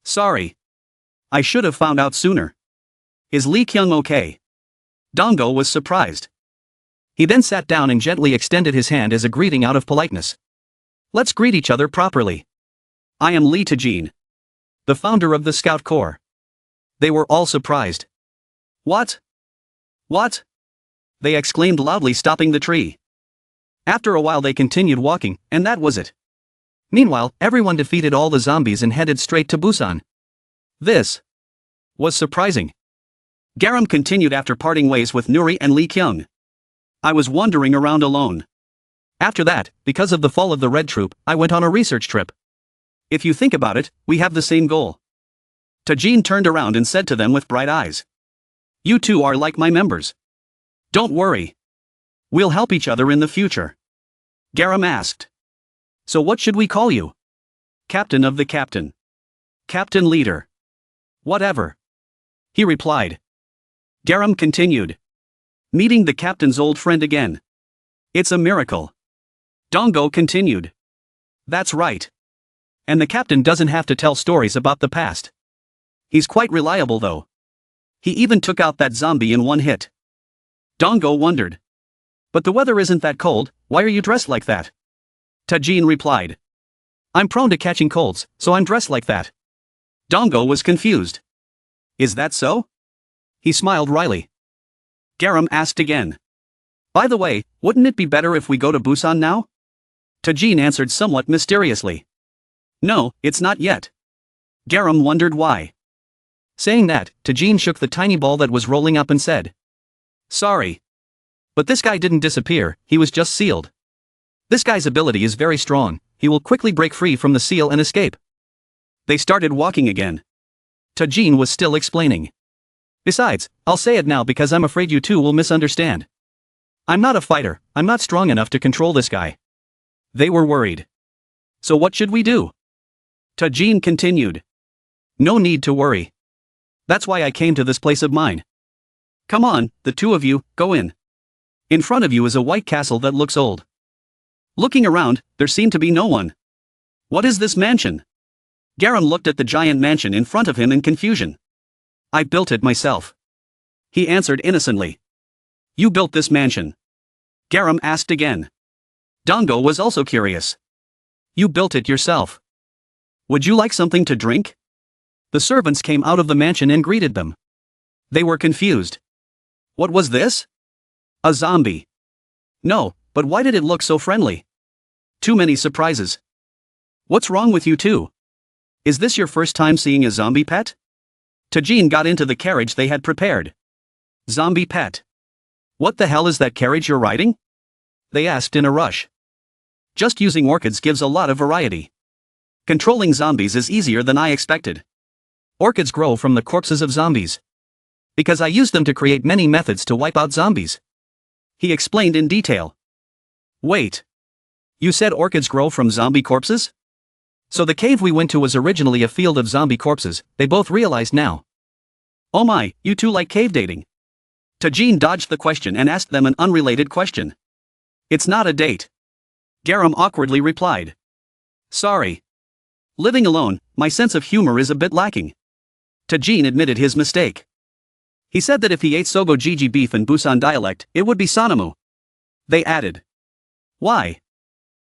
Sorry. I should have found out sooner. Is Lee Kyung okay? Dongo was surprised. He then sat down and gently extended his hand as a greeting out of politeness. Let's greet each other properly. I am Lee Tajin, the founder of the Scout Corps. They were all surprised. What? What? They exclaimed loudly, stopping the tree. After a while they continued walking, and that was it. Meanwhile, everyone defeated all the zombies and headed straight to Busan. This was surprising. Garam continued after parting ways with Nuri and Lee Kyung. I was wandering around alone. After that, because of the fall of the Red Troop, I went on a research trip. If you think about it, we have the same goal. Tajin turned around and said to them with bright eyes. You two are like my members. Don't worry. We'll help each other in the future. Garam asked. So what should we call you? Captain of the Captain. Captain Leader. Whatever. He replied. Garam continued. Meeting the captain's old friend again. It's a miracle. Dongo continued. That's right. And the captain doesn't have to tell stories about the past. He's quite reliable though. He even took out that zombie in one hit. Dongo wondered. But the weather isn't that cold, why are you dressed like that? Tajin replied. I'm prone to catching colds, so I'm dressed like that. Dongo was confused. Is that so? He smiled wryly. Garam asked again. By the way, wouldn't it be better if we go to Busan now? Tajin answered somewhat mysteriously. No, it's not yet. Garam wondered why. Saying that, Tajin shook the tiny ball that was rolling up and said. Sorry. But this guy didn't disappear, he was just sealed. This guy's ability is very strong, he will quickly break free from the seal and escape. They started walking again. Tajin was still explaining. Besides, I'll say it now because I'm afraid you two will misunderstand. I'm not a fighter, I'm not strong enough to control this guy. They were worried. So what should we do? Tajin continued. No need to worry. That's why I came to this place of mine. Come on, the two of you, go in. In front of you is a white castle that looks old. Looking around, there seemed to be no one. What is this mansion? Garam looked at the giant mansion in front of him in confusion. I built it myself. He answered innocently. You built this mansion? Garam asked again. Dango was also curious. You built it yourself. Would you like something to drink? The servants came out of the mansion and greeted them. They were confused. What was this? A zombie. No, but why did it look so friendly? Too many surprises. What's wrong with you two? Is this your first time seeing a zombie pet? Tajin got into the carriage they had prepared. Zombie pet. What the hell is that carriage you're riding? They asked in a rush. Just using orchids gives a lot of variety. Controlling zombies is easier than I expected. Orchids grow from the corpses of zombies. Because I used them to create many methods to wipe out zombies. He explained in detail. Wait. You said orchids grow from zombie corpses? So the cave we went to was originally a field of zombie corpses, they both realized now. Oh my, you two like cave dating? Tajin dodged the question and asked them an unrelated question. It's not a date. Garam awkwardly replied. Sorry. Living alone, my sense of humor is a bit lacking. Tajin admitted his mistake. He said that if he ate Sogo Jiji beef in Busan dialect, it would be Sanamu. They added. Why?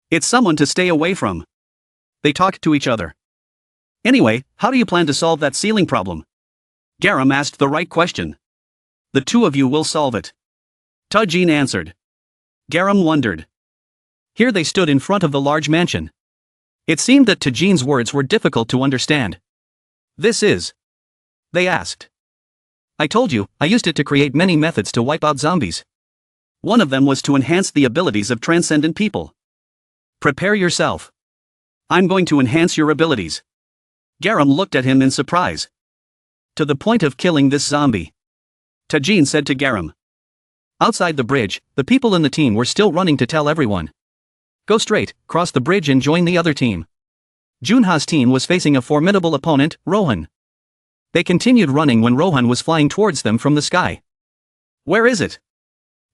It's someone to stay away from. They talked to each other. Anyway, how do you plan to solve that ceiling problem? Garam asked the right question. The two of you will solve it. Tajin answered. Garam wondered. Here they stood in front of the large mansion. It seemed that Tajin's words were difficult to understand. This is? They asked. I told you, I used it to create many methods to wipe out zombies. One of them was to enhance the abilities of transcendent people. Prepare yourself. I'm going to enhance your abilities. Garam looked at him in surprise. To the point of killing this zombie. Tajin said to Garam. Outside the bridge, the people in the team were still running to tell everyone. Go straight, cross the bridge and join the other team. Junha's team was facing a formidable opponent, Rohan. They continued running when Rohan was flying towards them from the sky. Where is it?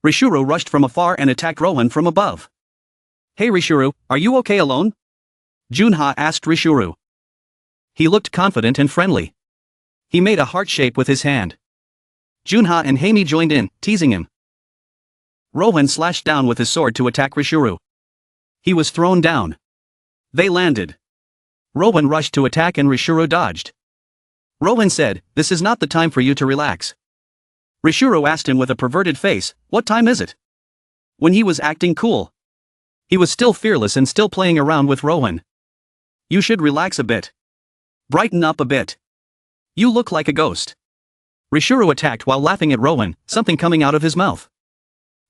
Rishuru rushed from afar and attacked Rohan from above. Hey Rishuru, are you okay alone? Junha asked Rishuru. He looked confident and friendly. He made a heart shape with his hand. Junha and Haimi joined in, teasing him. Rohan slashed down with his sword to attack Rishuru. He was thrown down. They landed. Rohan rushed to attack and Rishuru dodged. Rohan said, "This is not the time for you to relax." Rishuru asked him with a perverted face, "What time is it?" When he was acting cool. He was still fearless and still playing around with Rohan. You should relax a bit. Brighten up a bit. You look like a ghost. Rishuru attacked while laughing at Rohan, something coming out of his mouth.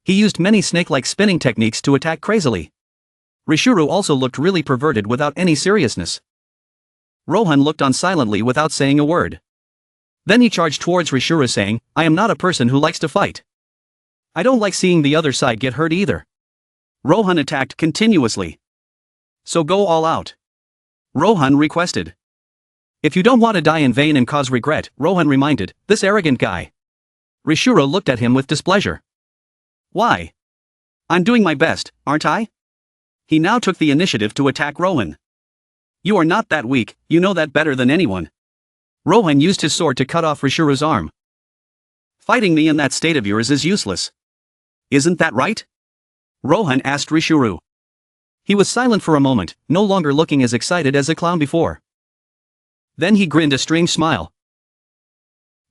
He used many snake-like spinning techniques to attack crazily. Rishuru also looked really perverted without any seriousness. Rohan looked on silently without saying a word. Then he charged towards Rishuru saying, "I am not a person who likes to fight. I don't like seeing the other side get hurt either." Rohan attacked continuously. So go all out. Rohan requested. If you don't want to die in vain and cause regret, Rohan reminded, this arrogant guy. Rishuru looked at him with displeasure. Why? I'm doing my best, aren't I? He now took the initiative to attack Rohan. You are not that weak, you know that better than anyone. Rohan used his sword to cut off Rishuru's arm. Fighting me in that state of yours is useless. Isn't that right? Rohan asked Rishuru. He was silent for a moment, no longer looking as excited as a clown before. Then he grinned a strange smile.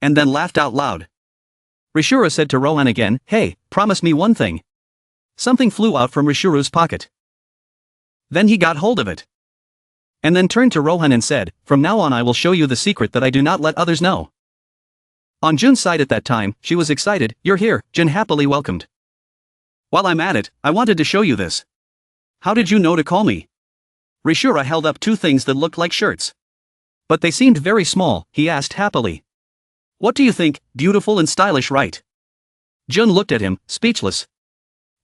And then laughed out loud. Rishuru said to Rohan again, "Hey, promise me one thing." Something flew out from Rishuru's pocket. Then he got hold of it. And then turned to Rohan and said, "From now on I will show you the secret that I do not let others know." On Jun's side at that time, she was excited. "You're here," Jun happily welcomed. "While I'm at it, I wanted to show you this." "How did you know to call me?" Rishuru held up two things that looked like shirts. But they seemed very small, he asked happily. "What do you think, beautiful and stylish, right?" Jun looked at him, speechless.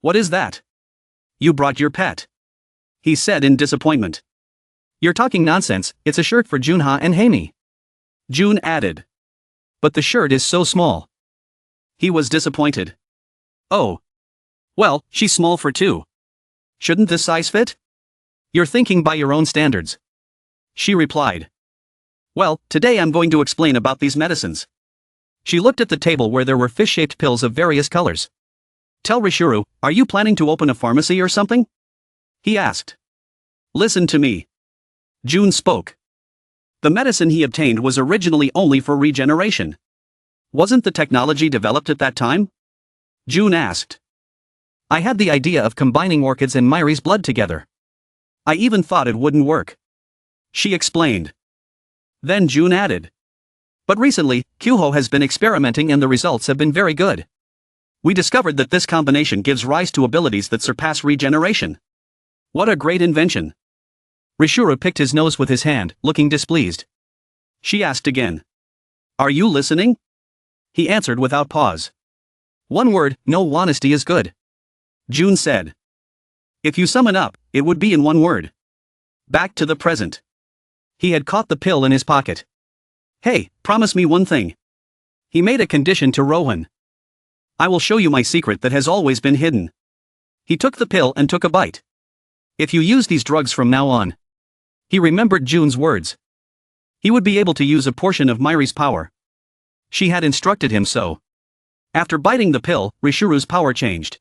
"What is that?" "You brought your pet," he said in disappointment. "You're talking nonsense, it's a shirt for Junha and Haimi," Jun added. "But the shirt is so small." He was disappointed. Oh. Well, she's small for two. Shouldn't this size fit? You're thinking by your own standards. She replied. Well, today I'm going to explain about these medicines. She looked at the table where there were fish-shaped pills of various colors. Tell Rishuru, are you planning to open a pharmacy or something? He asked. Listen to me. June spoke. The medicine he obtained was originally only for regeneration. Wasn't the technology developed at that time? June asked. I had the idea of combining orchids and Myri's blood together. I even thought it wouldn't work. She explained. Then June added. But recently, Kyuho has been experimenting and the results have been very good. We discovered that this combination gives rise to abilities that surpass regeneration. What a great invention. Rishuru picked his nose with his hand, looking displeased. She asked again. Are you listening? He answered without pause. One word, no honesty is good. June said. If you sum it up, it would be in one word. Back to the present. He had caught the pill in his pocket. Hey, promise me one thing. He made a condition to Rohan. I will show you my secret that has always been hidden. He took the pill and took a bite. If you use these drugs from now on. He remembered June's words. He would be able to use a portion of Myri's power. She had instructed him so. After biting the pill, Rishuru's power changed.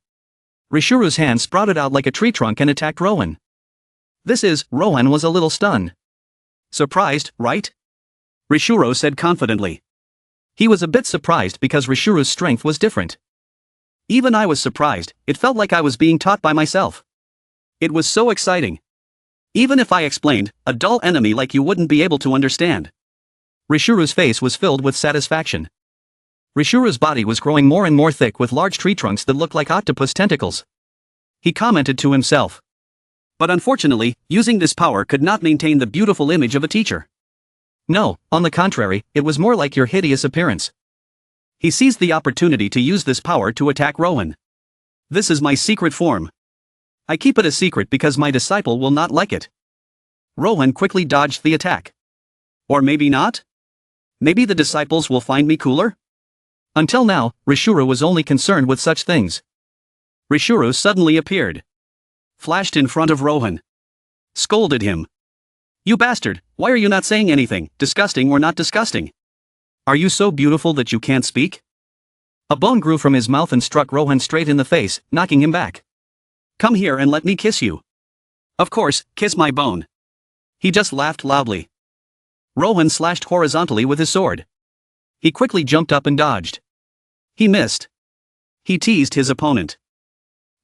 Rishuru's hand sprouted out like a tree trunk and attacked Rohan. Rohan was a little stunned. Surprised, right? Rishuru said confidently. He was a bit surprised because Rishuru's strength was different. Even I was surprised, it felt like I was being taught by myself. It was so exciting. Even if I explained, a dull enemy like you wouldn't be able to understand. Rishuru's face was filled with satisfaction. Rishuru's body was growing more and more thick with large tree trunks that looked like octopus tentacles. He commented to himself. But unfortunately, using this power could not maintain the beautiful image of a teacher. No, on the contrary, it was more like your hideous appearance. He seized the opportunity to use this power to attack Rohan. This is my secret form. I keep it a secret because my disciple will not like it. Rohan quickly dodged the attack. Or maybe not? Maybe the disciples will find me cooler? Until now, Rishuru was only concerned with such things. Rishuru suddenly appeared. Flashed in front of Rohan. Scolded him. You bastard, why are you not saying anything, disgusting or not disgusting? Are you so beautiful that you can't speak? A bone grew from his mouth and struck Rohan straight in the face, knocking him back. Come here and let me kiss you. Of course, kiss my bone. He just laughed loudly. Rohan slashed horizontally with his sword. He quickly jumped up and dodged. He missed. He teased his opponent.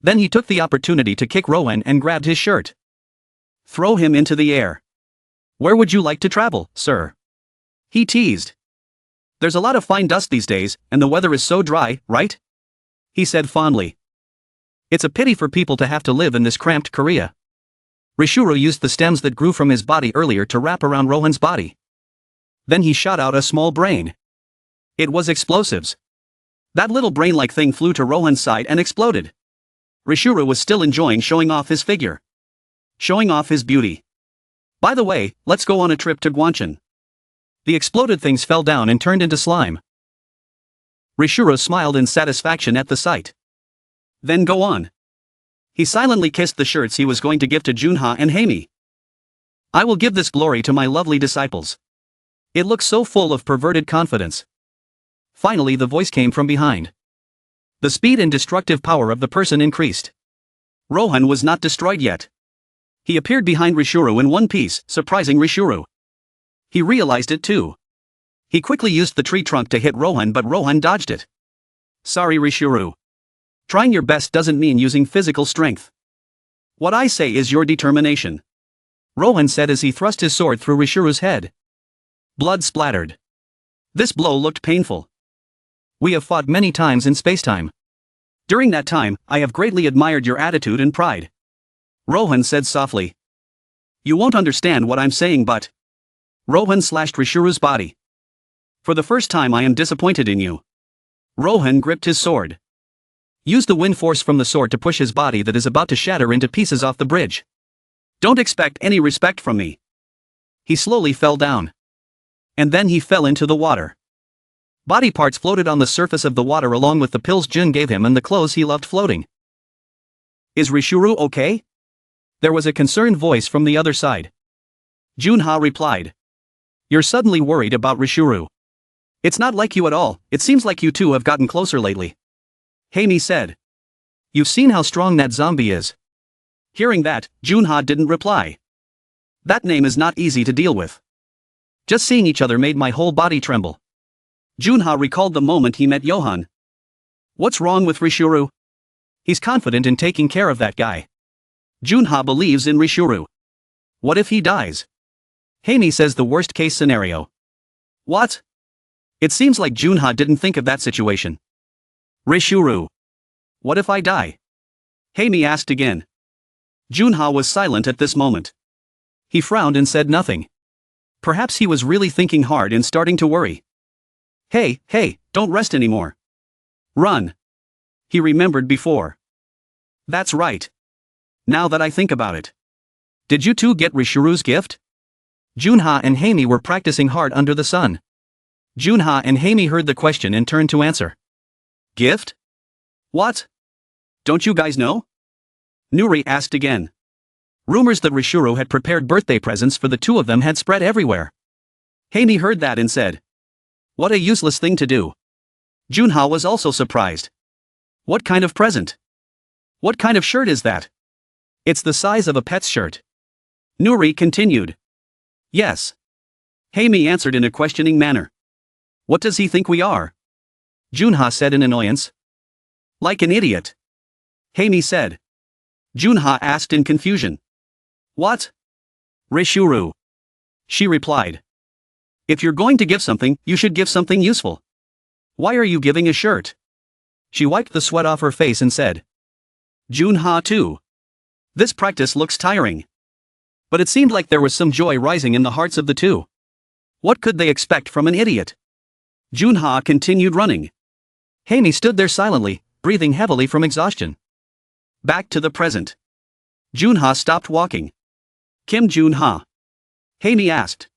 Then he took the opportunity to kick Rohan and grabbed his shirt. Throw him into the air. Where would you like to travel, sir? He teased. There's a lot of fine dust these days, and the weather is so dry, right? He said fondly. It's a pity for people to have to live in this cramped Korea. Rishuru used the stems that grew from his body earlier to wrap around Rohan's body. Then he shot out a small brain. It was explosives. That little brain-like thing flew to Rohan's side and exploded. Rishuru was still enjoying showing off his figure. Showing off his beauty. By the way, let's go on a trip to Gwancheon. The exploded things fell down and turned into slime. Rishuru smiled in satisfaction at the sight. Then go on. He silently kissed the shirts he was going to give to Junha and Haimi. I will give this glory to my lovely disciples. It looks so full of perverted confidence. Finally the voice came from behind. The speed and destructive power of the person increased. Rohan was not destroyed yet. He appeared behind Rishuru in one piece, surprising Rishuru. He realized it too. He quickly used the tree trunk to hit Rohan, but Rohan dodged it. Sorry, Rishuru. Trying your best doesn't mean using physical strength. What I say is your determination. Rohan said as he thrust his sword through Rishuru's head. Blood splattered. This blow looked painful. We have fought many times in spacetime. During that time, I have greatly admired your attitude and pride. Rohan said softly. You won't understand what I'm saying, but... Rohan slashed Rishuru's body. For the first time I am disappointed in you. Rohan gripped his sword. Use the wind force from the sword to push his body that is about to shatter into pieces off the bridge. Don't expect any respect from me. He slowly fell down. And then he fell into the water. Body parts floated on the surface of the water along with the pills Jun gave him and the clothes he loved floating. Is Rishuru okay? There was a concerned voice from the other side. Junha replied. You're suddenly worried about Rishuru. It's not like you at all, it seems like you two have gotten closer lately. Haimi said. You've seen how strong that zombie is. Hearing that, Junha didn't reply. That name is not easy to deal with. Just seeing each other made my whole body tremble. Junha recalled the moment he met Johan. What's wrong with Rishuru? He's confident in taking care of that guy. Junha believes in Rishuru. What if he dies? Haimi says the worst case scenario. What? It seems like Junha didn't think of that situation. Rishuru. What if I die? Haimi asked again. Junha was silent at this moment. He frowned and said nothing. Perhaps he was really thinking hard and starting to worry. Hey, don't rest anymore. Run. He remembered before. That's right. Now that I think about it. Did you two get Rishuru's gift? Junha and Haimi were practicing hard under the sun. Junha and Haimi heard the question and turned to answer. Gift? What? Don't you guys know? Nuri asked again. Rumors that Rishuru had prepared birthday presents for the two of them had spread everywhere. Haimi heard that and said. What a useless thing to do. Junha was also surprised. What kind of present? What kind of shirt is that? It's the size of a pet's shirt. Nuri continued. Yes. Haimi answered in a questioning manner. What does he think we are? Junha said in annoyance. Like an idiot. Haimi said. Junha asked in confusion. What? Rishuru. She replied. If you're going to give something, you should give something useful. Why are you giving a shirt? She wiped the sweat off her face and said. Junha too. This practice looks tiring. But it seemed like there was some joy rising in the hearts of the two. What could they expect from an idiot? Junha continued running. Haimi stood there silently, breathing heavily from exhaustion. Back to the present. Junha stopped walking. Kim Junha. Haimi asked.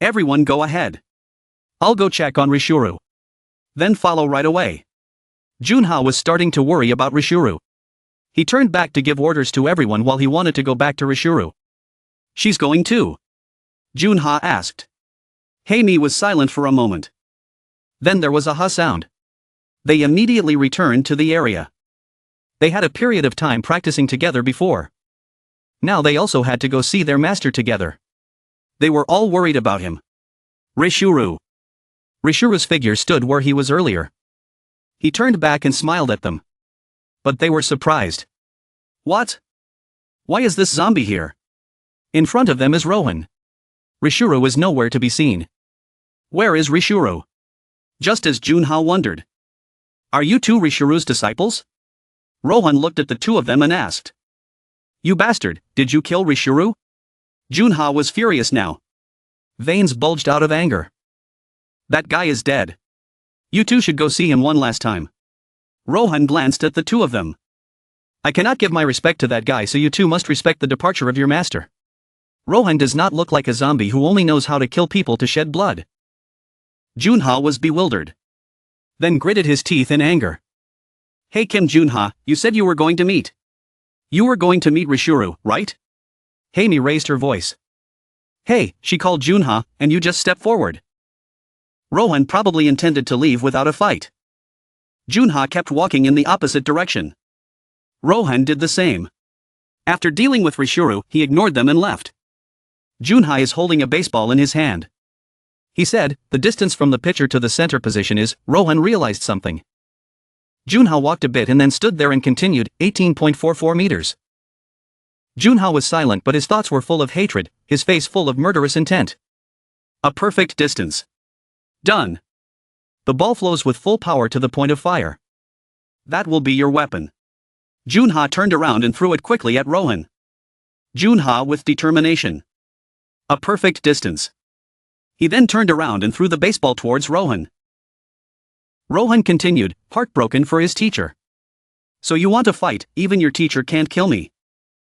Everyone go ahead. I'll go check on Rishuru. Then follow right away. Junha was starting to worry about Rishuru. He turned back to give orders to everyone while he wanted to go back to Rishuru. She's going too? Junha asked. Haimi was silent for a moment. Then there was a huh sound. They immediately returned to the area. They had a period of time practicing together before. Now they also had to go see their master together. They were all worried about him. Rishuru. Rishuru's figure stood where he was earlier. He turned back and smiled at them. But they were surprised. What? Why is this zombie here? In front of them is Rohan. Rishuru is nowhere to be seen. Where is Rishuru? Just as Junha wondered. Are you two Rishuru's disciples? Rohan looked at the two of them and asked. You bastard, did you kill Rishuru? Junha was furious now. Veins bulged out of anger. That guy is dead. You two should go see him one last time. Rohan glanced at the two of them. I cannot give my respect to that guy, so you two must respect the departure of your master. Rohan does not look like a zombie who only knows how to kill people to shed blood. Junha was bewildered. Then gritted his teeth in anger. Hey Kim Junha, you said you were going to meet. You were going to meet Rishuru, right? Haimi raised her voice. Hey, she called Junha, and you just stepped forward. Rohan probably intended to leave without a fight. Junha kept walking in the opposite direction. Rohan did the same. After dealing with Rishuru, he ignored them and left. Junha is holding a baseball in his hand. He said, the distance from the pitcher to the center position is. Rohan realized something. Junha walked a bit and then stood there and continued, 18.44 meters. Junha was silent, but his thoughts were full of hatred, his face full of murderous intent. A perfect distance. Done. The ball flows with full power to the point of fire. That will be your weapon. Junha turned around and threw it quickly at Rohan. Junha with determination. A perfect distance. He then turned around and threw the baseball towards Rohan. Rohan continued, heartbroken for his teacher. So you want to fight, even your teacher can't kill me.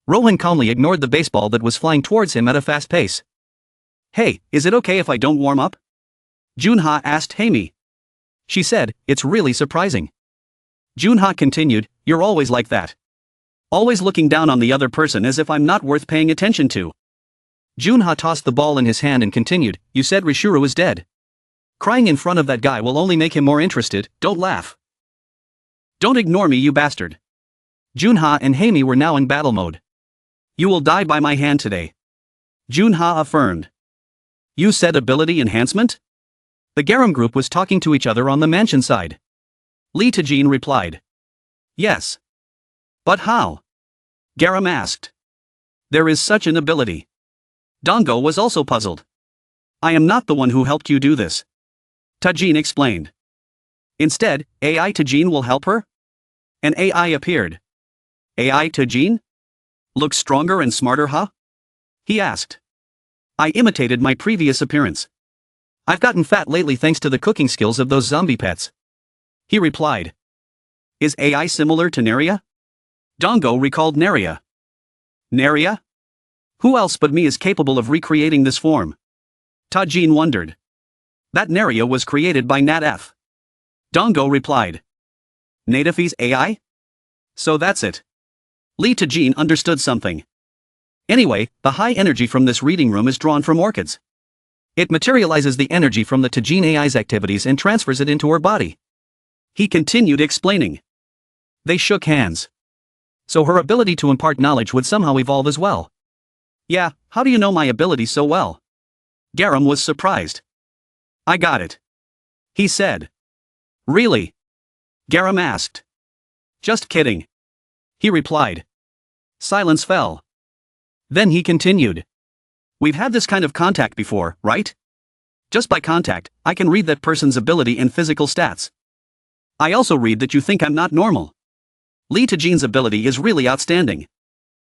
Rohan calmly ignored the baseball that was flying towards him at a fast pace. Hey, is it okay if I don't warm up? Junha asked Haimi. She said, "It's really surprising." Junha continued, "You're always like that. Always looking down on the other person as if I'm not worth paying attention to." Junha tossed the ball in his hand and continued, "You said Rishuru is dead. Crying in front of that guy will only make him more interested, don't laugh. Don't ignore me, you bastard." Junha and Haimi were now in battle mode. "You will die by my hand today," Junha affirmed. "You said ability enhancement?" The Garam group was talking to each other on the mansion side. Lee Tajin replied. "Yes. But how?" Garam asked. "There is such an ability." Dongo was also puzzled. "I am not the one who helped you do this," Tajin explained. "Instead, AI Tajin will help her?" An AI appeared. "AI Tajin? Looks stronger and smarter, huh?" he asked. "I imitated my previous appearance. I've gotten fat lately thanks to the cooking skills of those zombie pets," he replied. "Is AI similar to Neria?" Dongo recalled Neria. "Neria? Who else but me is capable of recreating this form?" Tajin wondered. "That Neria was created by Nat F." Dongo replied. "Native's AI? So that's it." Lee Tajin understood something. "Anyway, the high energy from this reading room is drawn from orchids. It materializes the energy from the Tajin AI's activities and transfers it into her body," he continued explaining. They shook hands. So her ability to impart knowledge would somehow evolve as well. "Yeah, how do you know my ability so well?" Garam was surprised. "I got it," he said. "Really?" Garam asked. "Just kidding," he replied. Silence fell. Then he continued. "We've had this kind of contact before, right? Just by contact, I can read that person's ability and physical stats. I also read that you think I'm not normal. Lee Tajin's ability is really outstanding."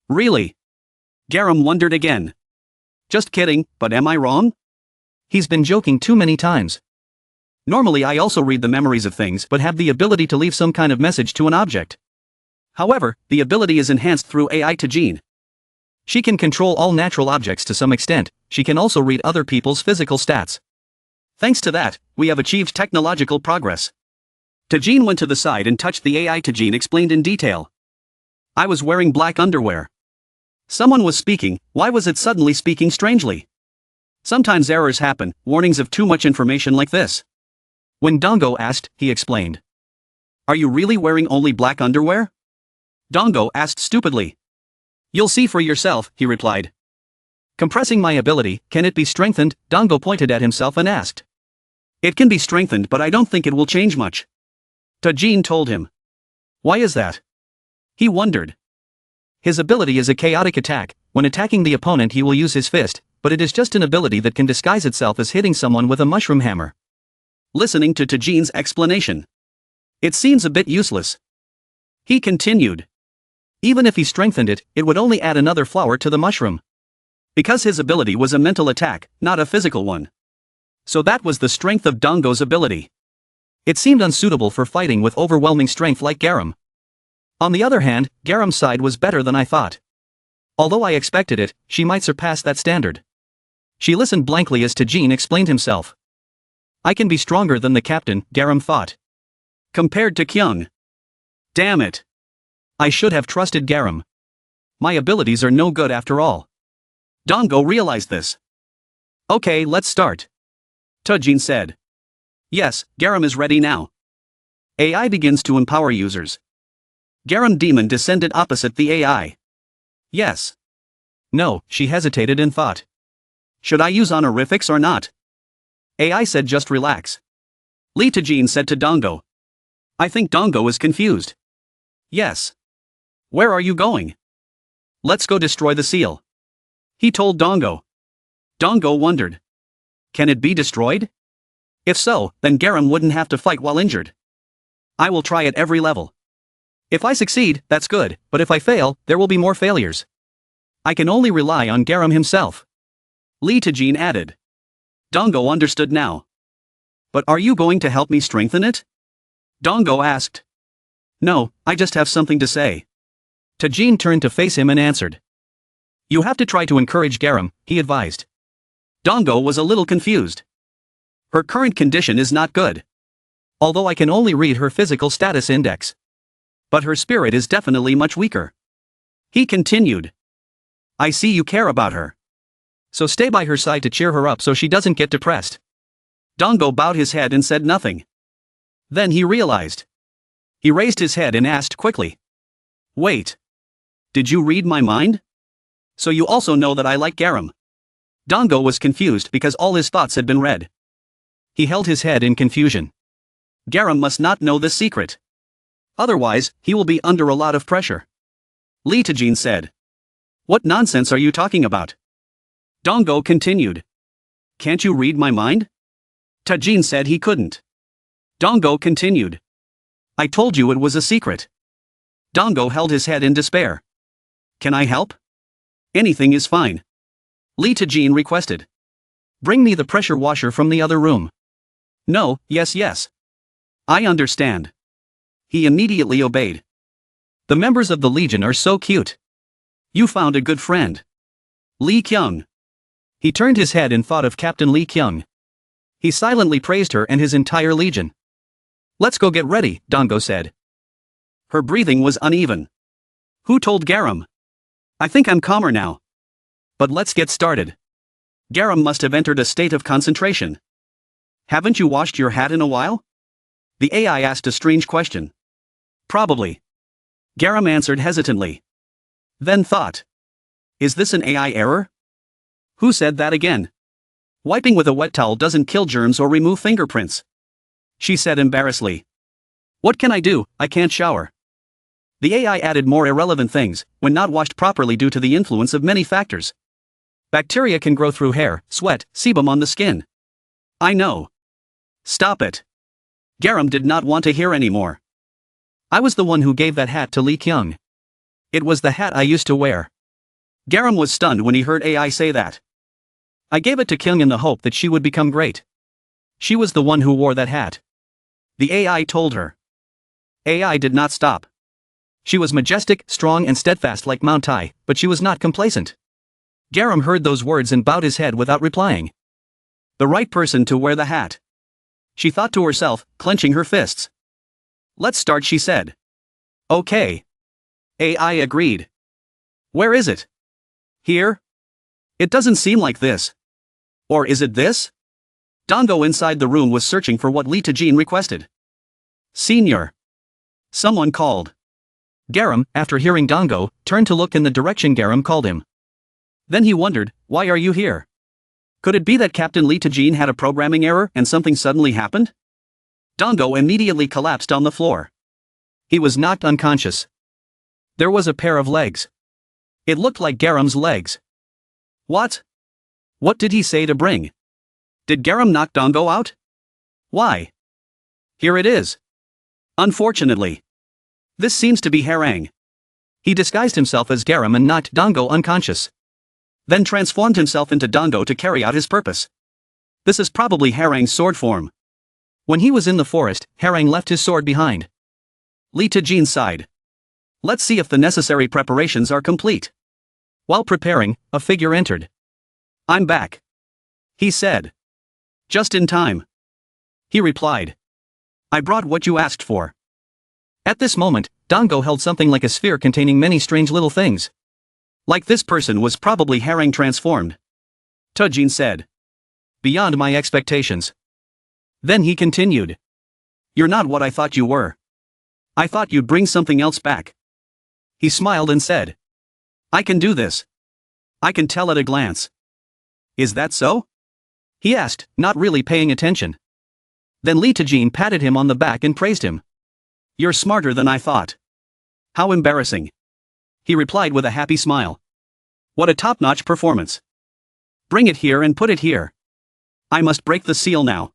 "Really?" Garam wondered again. "Just kidding, but am I wrong?" He's been joking too many times. "Normally I also read the memories of things but have the ability to leave some kind of message to an object. However, the ability is enhanced through AI Tajin. She can control all natural objects to some extent, she can also read other people's physical stats. Thanks to that, we have achieved technological progress." Tajin went to the side and touched the AI. Tajin explained in detail. "I was wearing black underwear. Someone was speaking, why was it suddenly speaking strangely? Sometimes errors happen, warnings of too much information like this." When Dongo asked, he explained. "Are you really wearing only black underwear?" Dongo asked stupidly. "You'll see for yourself," he replied. "Compressing my ability, can it be strengthened?" Dongo pointed at himself and asked. "It can be strengthened, but I don't think it will change much," Tajin told him. "Why is that?" he wondered. "His ability is a chaotic attack. When attacking the opponent he will use his fist, but it is just an ability that can disguise itself as hitting someone with a mushroom hammer." Listening to Tajin's explanation, "It seems a bit useless," he continued. "Even if he strengthened it, it would only add another flower to the mushroom. Because his ability was a mental attack, not a physical one. So that was the strength of Dongo's ability. It seemed unsuitable for fighting with overwhelming strength like Garam. On the other hand, Garam's side was better than I thought. Although I expected it, she might surpass that standard." She listened blankly as Tajin explained himself. "I can be stronger than the captain," Garam thought. "Compared to Kyung. Damn it. I should have trusted Garam. My abilities are no good after all." Dongo realized this. "Okay, let's start," Tajin said. "Yes, Garam is ready now." AI begins to empower users. Garam Demon descended opposite the AI. "Yes." "No," she hesitated and thought. "Should I use honorifics or not?" AI said just relax. Lee Tajin said to Dongo. I think Dongo is confused. "Yes." "Where are you going?" "Let's go destroy the seal," he told Dongo. Dongo wondered. Can it be destroyed? If so, then Garam wouldn't have to fight while injured. "I will try at every level. If I succeed, that's good, but if I fail, there will be more failures. I can only rely on Garam himself," Lee Tajin added. Dongo understood now. "But are you going to help me strengthen it?" Dongo asked. "No, I just have something to say." Tajin turned to face him and answered. "You have to try to encourage Garam," he advised. Dongo was a little confused. Her current condition is not good. Although I can only read her physical status index. But her spirit is definitely much weaker. He continued. I see you care about her. So stay by her side to cheer her up so she doesn't get depressed. Dango bowed his head and said nothing. Then he realized. He raised his head and asked quickly. Wait. Did you read my mind? So you also know that I like garum? Dango was confused because all his thoughts had been read. He held his head in confusion. Garum must not know this secret. Otherwise, he will be under a lot of pressure. Lee Tajin said. What nonsense are you talking about? Dango continued. Can't you read my mind? Tajin said he couldn't. Dango continued. I told you it was a secret. Dango held his head in despair. Can I help? Anything is fine. Lee Tajin requested. Bring me the pressure washer from the other room. No, yes. I understand. He immediately obeyed. The members of the Legion are so cute. You found a good friend. Lee Kyung. He turned his head and thought of Captain Lee Kyung. He silently praised her and his entire legion. Let's go get ready, Dango said. Her breathing was uneven. Who told Garum? I think I'm calmer now. But let's get started. Garum must have entered a state of concentration. Haven't you washed your hat in a while? The AI asked a strange question. Probably. Garum answered hesitantly. Then thought. Is this an AI error? Who said that again? Wiping with a wet towel doesn't kill germs or remove fingerprints. She said embarrassedly. What can I do? I can't shower. The AI added more irrelevant things, when not washed properly due to the influence of many factors. Bacteria can grow through hair, sweat, sebum on the skin. I know. Stop it. Garum did not want to hear anymore. I was the one who gave that hat to Lee Kyung. It was the hat I used to wear. Garum was stunned when he heard AI say that. I gave it to Kyung in the hope that she would become great. She was the one who wore that hat. The AI told her. AI did not stop. She was majestic, strong and steadfast like Mount Tai, but she was not complacent. Garum heard those words and bowed his head without replying. The right person to wear the hat. She thought to herself, clenching her fists. Let's start, she said. Okay. AI agreed. Where is it? Here? It doesn't seem like this. Or is it this? Dango inside the room was searching for what Lee Tajin requested. Senior. Someone called. Garum, after hearing Dango, turned to look in the direction Garum called him. Then he wondered, why are you here? Could it be that Captain Lee Tajin had a programming error and something suddenly happened? Dango immediately collapsed on the floor. He was knocked unconscious. There was a pair of legs. It looked like Garum's legs. What? What did he say to bring? Did Garum knock Dango out? Why? Here it is. Unfortunately. This seems to be Harang. He disguised himself as Garum and knocked Dango unconscious. Then transformed himself into Dango to carry out his purpose. This is probably Harang's sword form. When he was in the forest, Harang left his sword behind. Lee Tajin sighed. Let's see if the necessary preparations are complete. While preparing, a figure entered. I'm back. He said. Just in time. He replied. I brought what you asked for. At this moment, Dango held something like a sphere containing many strange little things. Like this person was probably Harang transformed. Tajin said. Beyond my expectations. Then he continued. You're not what I thought you were. I thought you'd bring something else back. He smiled and said. I can do this. I can tell at a glance. Is that so? He asked, not really paying attention. Then Lee Tajin patted him on the back and praised him. You're smarter than I thought. How embarrassing. He replied with a happy smile. What a top-notch performance. Bring it here and put it here. I must break the seal now.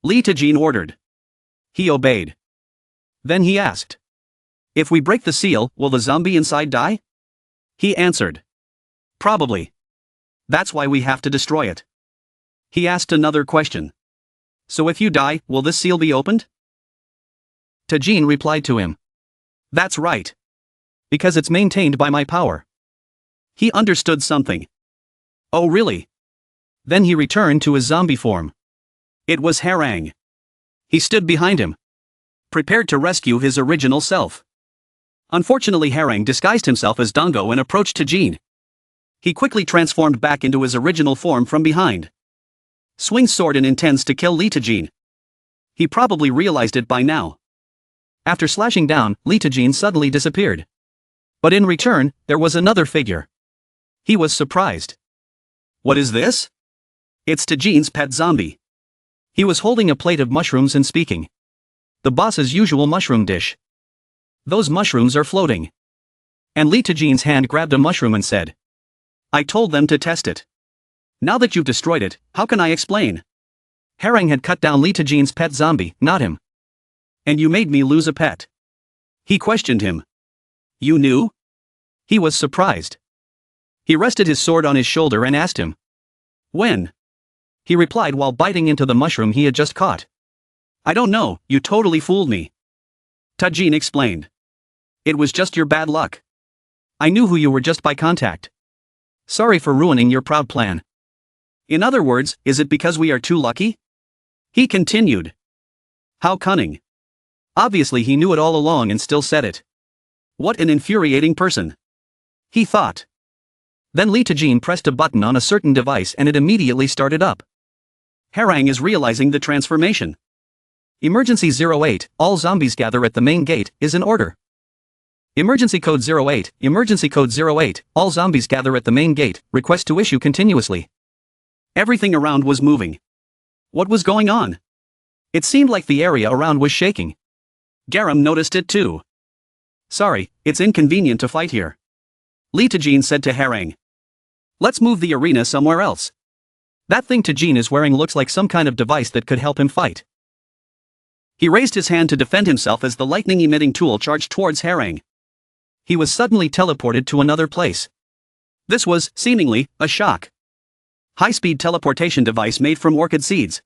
Lee Tajin ordered. He obeyed. Then he asked. If we break the seal, will the zombie inside die? He answered. Probably. That's why we have to destroy it. He asked another question. So if you die, will this seal be opened? Tajin replied to him. That's right. Because it's maintained by my power. He understood something. Oh really? Then he returned to his zombie form. It was Harang. He stood behind him, prepared to rescue his original self. Unfortunately, Harang disguised himself as Dango and approached Tajin. He quickly transformed back into his original form from behind. Swings sword and intends to kill Li Tajin. He probably realized it by now. After slashing down, Li Tajin suddenly disappeared. But in return, there was another figure. He was surprised. What is this? It's Tajin's pet zombie. He was holding a plate of mushrooms and speaking. The boss's usual mushroom dish. Those mushrooms are floating. And Li Tajin's hand grabbed a mushroom and said, I told them to test it. Now that you've destroyed it, how can I explain? Harang had cut down Li Tajin's pet zombie, not him. And you made me lose a pet. He questioned him. You knew? He was surprised. He rested his sword on his shoulder and asked him. When? He replied while biting into the mushroom he had just caught. I don't know, you totally fooled me. Tajin explained. It was just your bad luck. I knew who you were just by contact. Sorry for ruining your proud plan. In other words, is it because we are too lucky? He continued. How cunning. Obviously he knew it all along and still said it. What an infuriating person. He thought. Then Li Tajin pressed a button on a certain device and it immediately started up. Harang is realizing the transformation. Emergency 08, all zombies gather at the main gate, is in order. Emergency code 08, emergency code 08, all zombies gather at the main gate, request to issue continuously. Everything around was moving. What was going on? It seemed like the area around was shaking. Garam noticed it too. Sorry, it's inconvenient to fight here. Li Tajin said to Harang. Let's move the arena somewhere else. That thing Tajin is wearing looks like some kind of device that could help him fight. He raised his hand to defend himself as the lightning-emitting tool charged towards Harang. He was suddenly teleported to another place. This was, seemingly, a shock. High-speed teleportation device made from orchid seeds.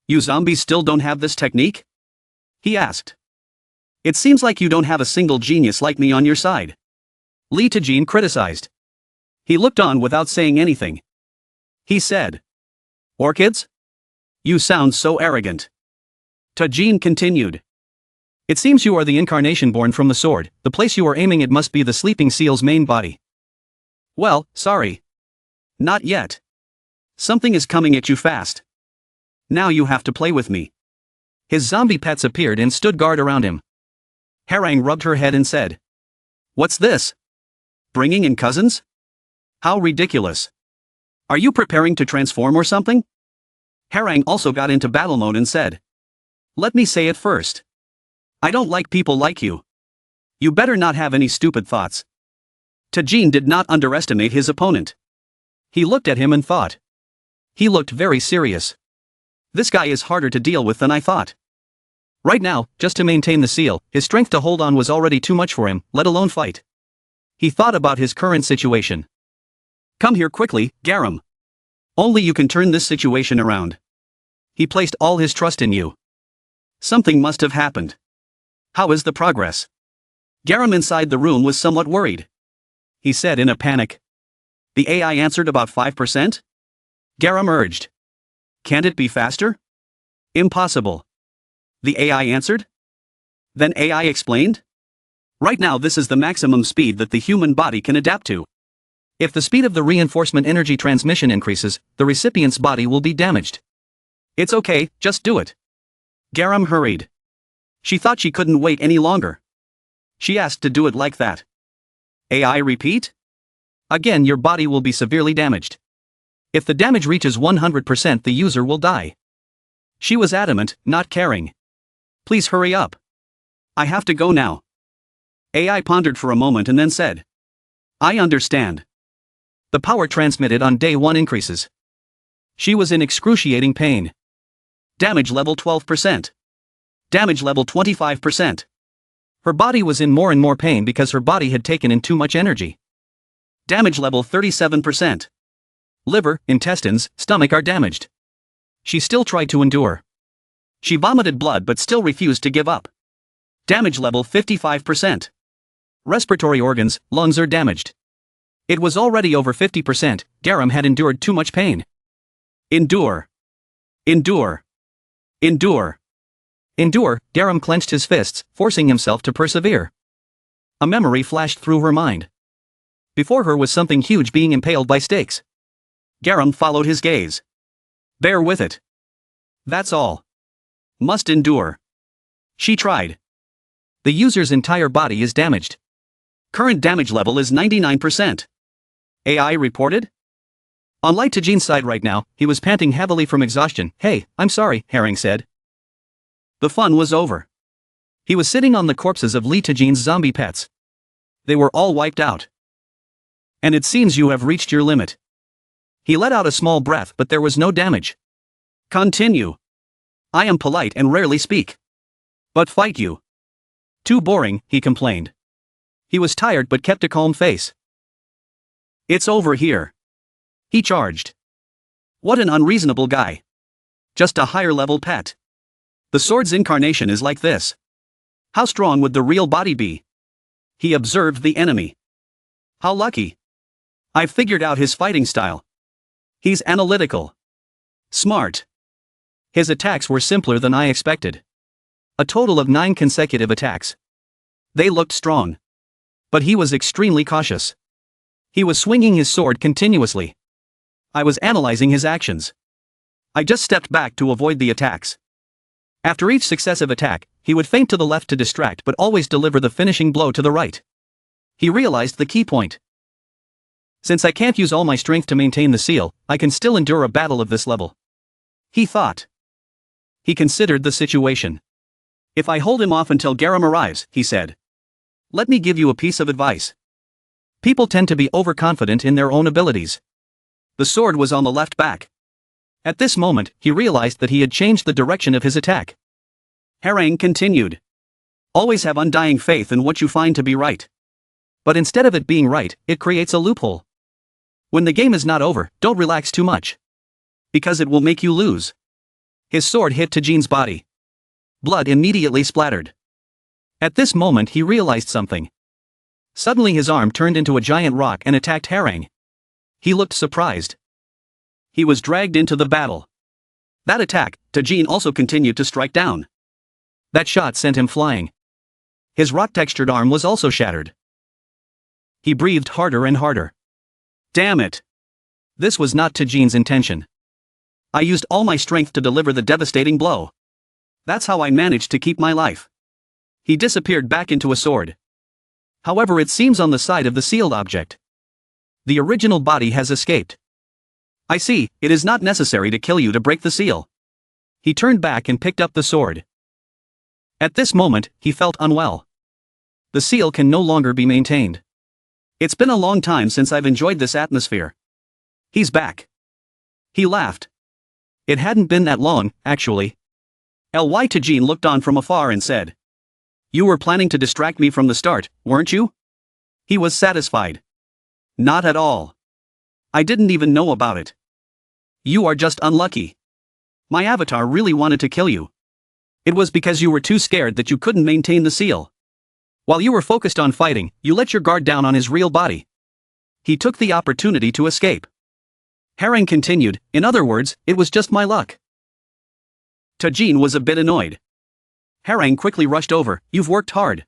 You zombies still don't have this technique? He asked. It seems like you don't have a single genius like me on your side. Li Tajin criticized. He looked on without saying anything. He said. Orchids? You sound so arrogant. Tajin continued. It seems you are the incarnation born from the sword, the place you are aiming at must be the sleeping seal's main body. Well, sorry. Not yet. Something is coming at you fast. Now you have to play with me. His zombie pets appeared and stood guard around him. Harang rubbed her head and said. What's this? Bringing in cousins? How ridiculous. Are you preparing to transform or something? Harang also got into battle mode and said. Let me say it first. I don't like people like you. You better not have any stupid thoughts. Tajin did not underestimate his opponent. He looked at him and thought. He looked very serious. This guy is harder to deal with than I thought. Right now, just to maintain the seal, his strength to hold on was already too much for him, let alone fight. He thought about his current situation. Come here quickly, Garam. Only you can turn this situation around. He placed all his trust in you. Something must have happened. How is the progress? Garam inside the room was somewhat worried. He said in a panic. The AI answered about 5%? Garam urged. Can't it be faster? Impossible. The AI answered? Then AI explained? Right now this is the maximum speed that the human body can adapt to. If the speed of the reinforcement energy transmission increases, the recipient's body will be damaged. It's okay, just do it. Garam hurried. She thought she couldn't wait any longer. She asked to do it like that. AI repeat? Again, your body will be severely damaged. If the damage reaches 100%, the user will die. She was adamant, not caring. Please hurry up. I have to go now. AI pondered for a moment and then said. I understand. The power transmitted on day 1 increases. She was in excruciating pain. Damage level 12%. Damage level 25%. Her body was in more and more pain because her body had taken in too much energy. Damage level 37%. Liver, intestines, stomach are damaged. She still tried to endure. She vomited blood but still refused to give up. Damage level 55%. Respiratory organs, lungs are damaged. It was already over 50%, Garam had endured too much pain. Endure. Endure. Endure. Endure, Garam clenched his fists, forcing himself to persevere. A memory flashed through her mind. Before her was something huge being impaled by stakes. Garam followed his gaze. Bear with it. That's all. Must endure. She tried. The user's entire body is damaged. Current damage level is 99%. AI reported? On Light Tajin's side right now, he was panting heavily from exhaustion. Hey, I'm sorry, Herring said. The fun was over. He was sitting on the corpses of Li Tajin's zombie pets. They were all wiped out. And it seems you have reached your limit. He let out a small breath, but there was no damage. Continue. I am polite and rarely speak. But fight you. Too boring, he complained. He was tired but kept a calm face. It's over here. He charged. What an unreasonable guy. Just a higher level pet. The sword's incarnation is like this. How strong would the real body be? He observed the enemy. How lucky. I've figured out his fighting style. He's analytical. Smart. His attacks were simpler than I expected. A total of 9 consecutive attacks. They looked strong. But he was extremely cautious. He was swinging his sword continuously. I was analyzing his actions. I just stepped back to avoid the attacks. After each successive attack, he would feint to the left to distract but always deliver the finishing blow to the right. He realized the key point. Since I can't use all my strength to maintain the seal, I can still endure a battle of this level. He thought. He considered the situation. If I hold him off until Garam arrives, he said. Let me give you a piece of advice. People tend to be overconfident in their own abilities. The sword was on the left back. At this moment, he realized that he had changed the direction of his attack. Harang continued. Always have undying faith in what you find to be right. But instead of it being right, it creates a loophole. When the game is not over, don't relax too much. Because it will make you lose. His sword hit Tajin's body. Blood immediately splattered. At this moment he realized something. Suddenly his arm turned into a giant rock and attacked Harang. He looked surprised. He was dragged into the battle. That attack, Tajin also continued to strike down. That shot sent him flying. His rock-textured arm was also shattered. He breathed harder and harder. Damn it! This was not Tajin's intention. I used all my strength to deliver the devastating blow. That's how I managed to keep my life. He disappeared back into a sword. However, it seems on the side of the sealed object. The original body has escaped. I see, it is not necessary to kill you to break the seal. He turned back and picked up the sword. At this moment, he felt unwell. The seal can no longer be maintained. It's been a long time since I've enjoyed this atmosphere. He's back. He laughed. It hadn't been that long, actually. Ly Tajin looked on from afar and said. You were planning to distract me from the start, weren't you? He was satisfied. Not at all. I didn't even know about it. You are just unlucky. My avatar really wanted to kill you. It was because you were too scared that you couldn't maintain the seal. While you were focused on fighting, you let your guard down on his real body. He took the opportunity to escape. Harang continued, in other words, it was just my luck. Tajin was a bit annoyed. Harang quickly rushed over, you've worked hard.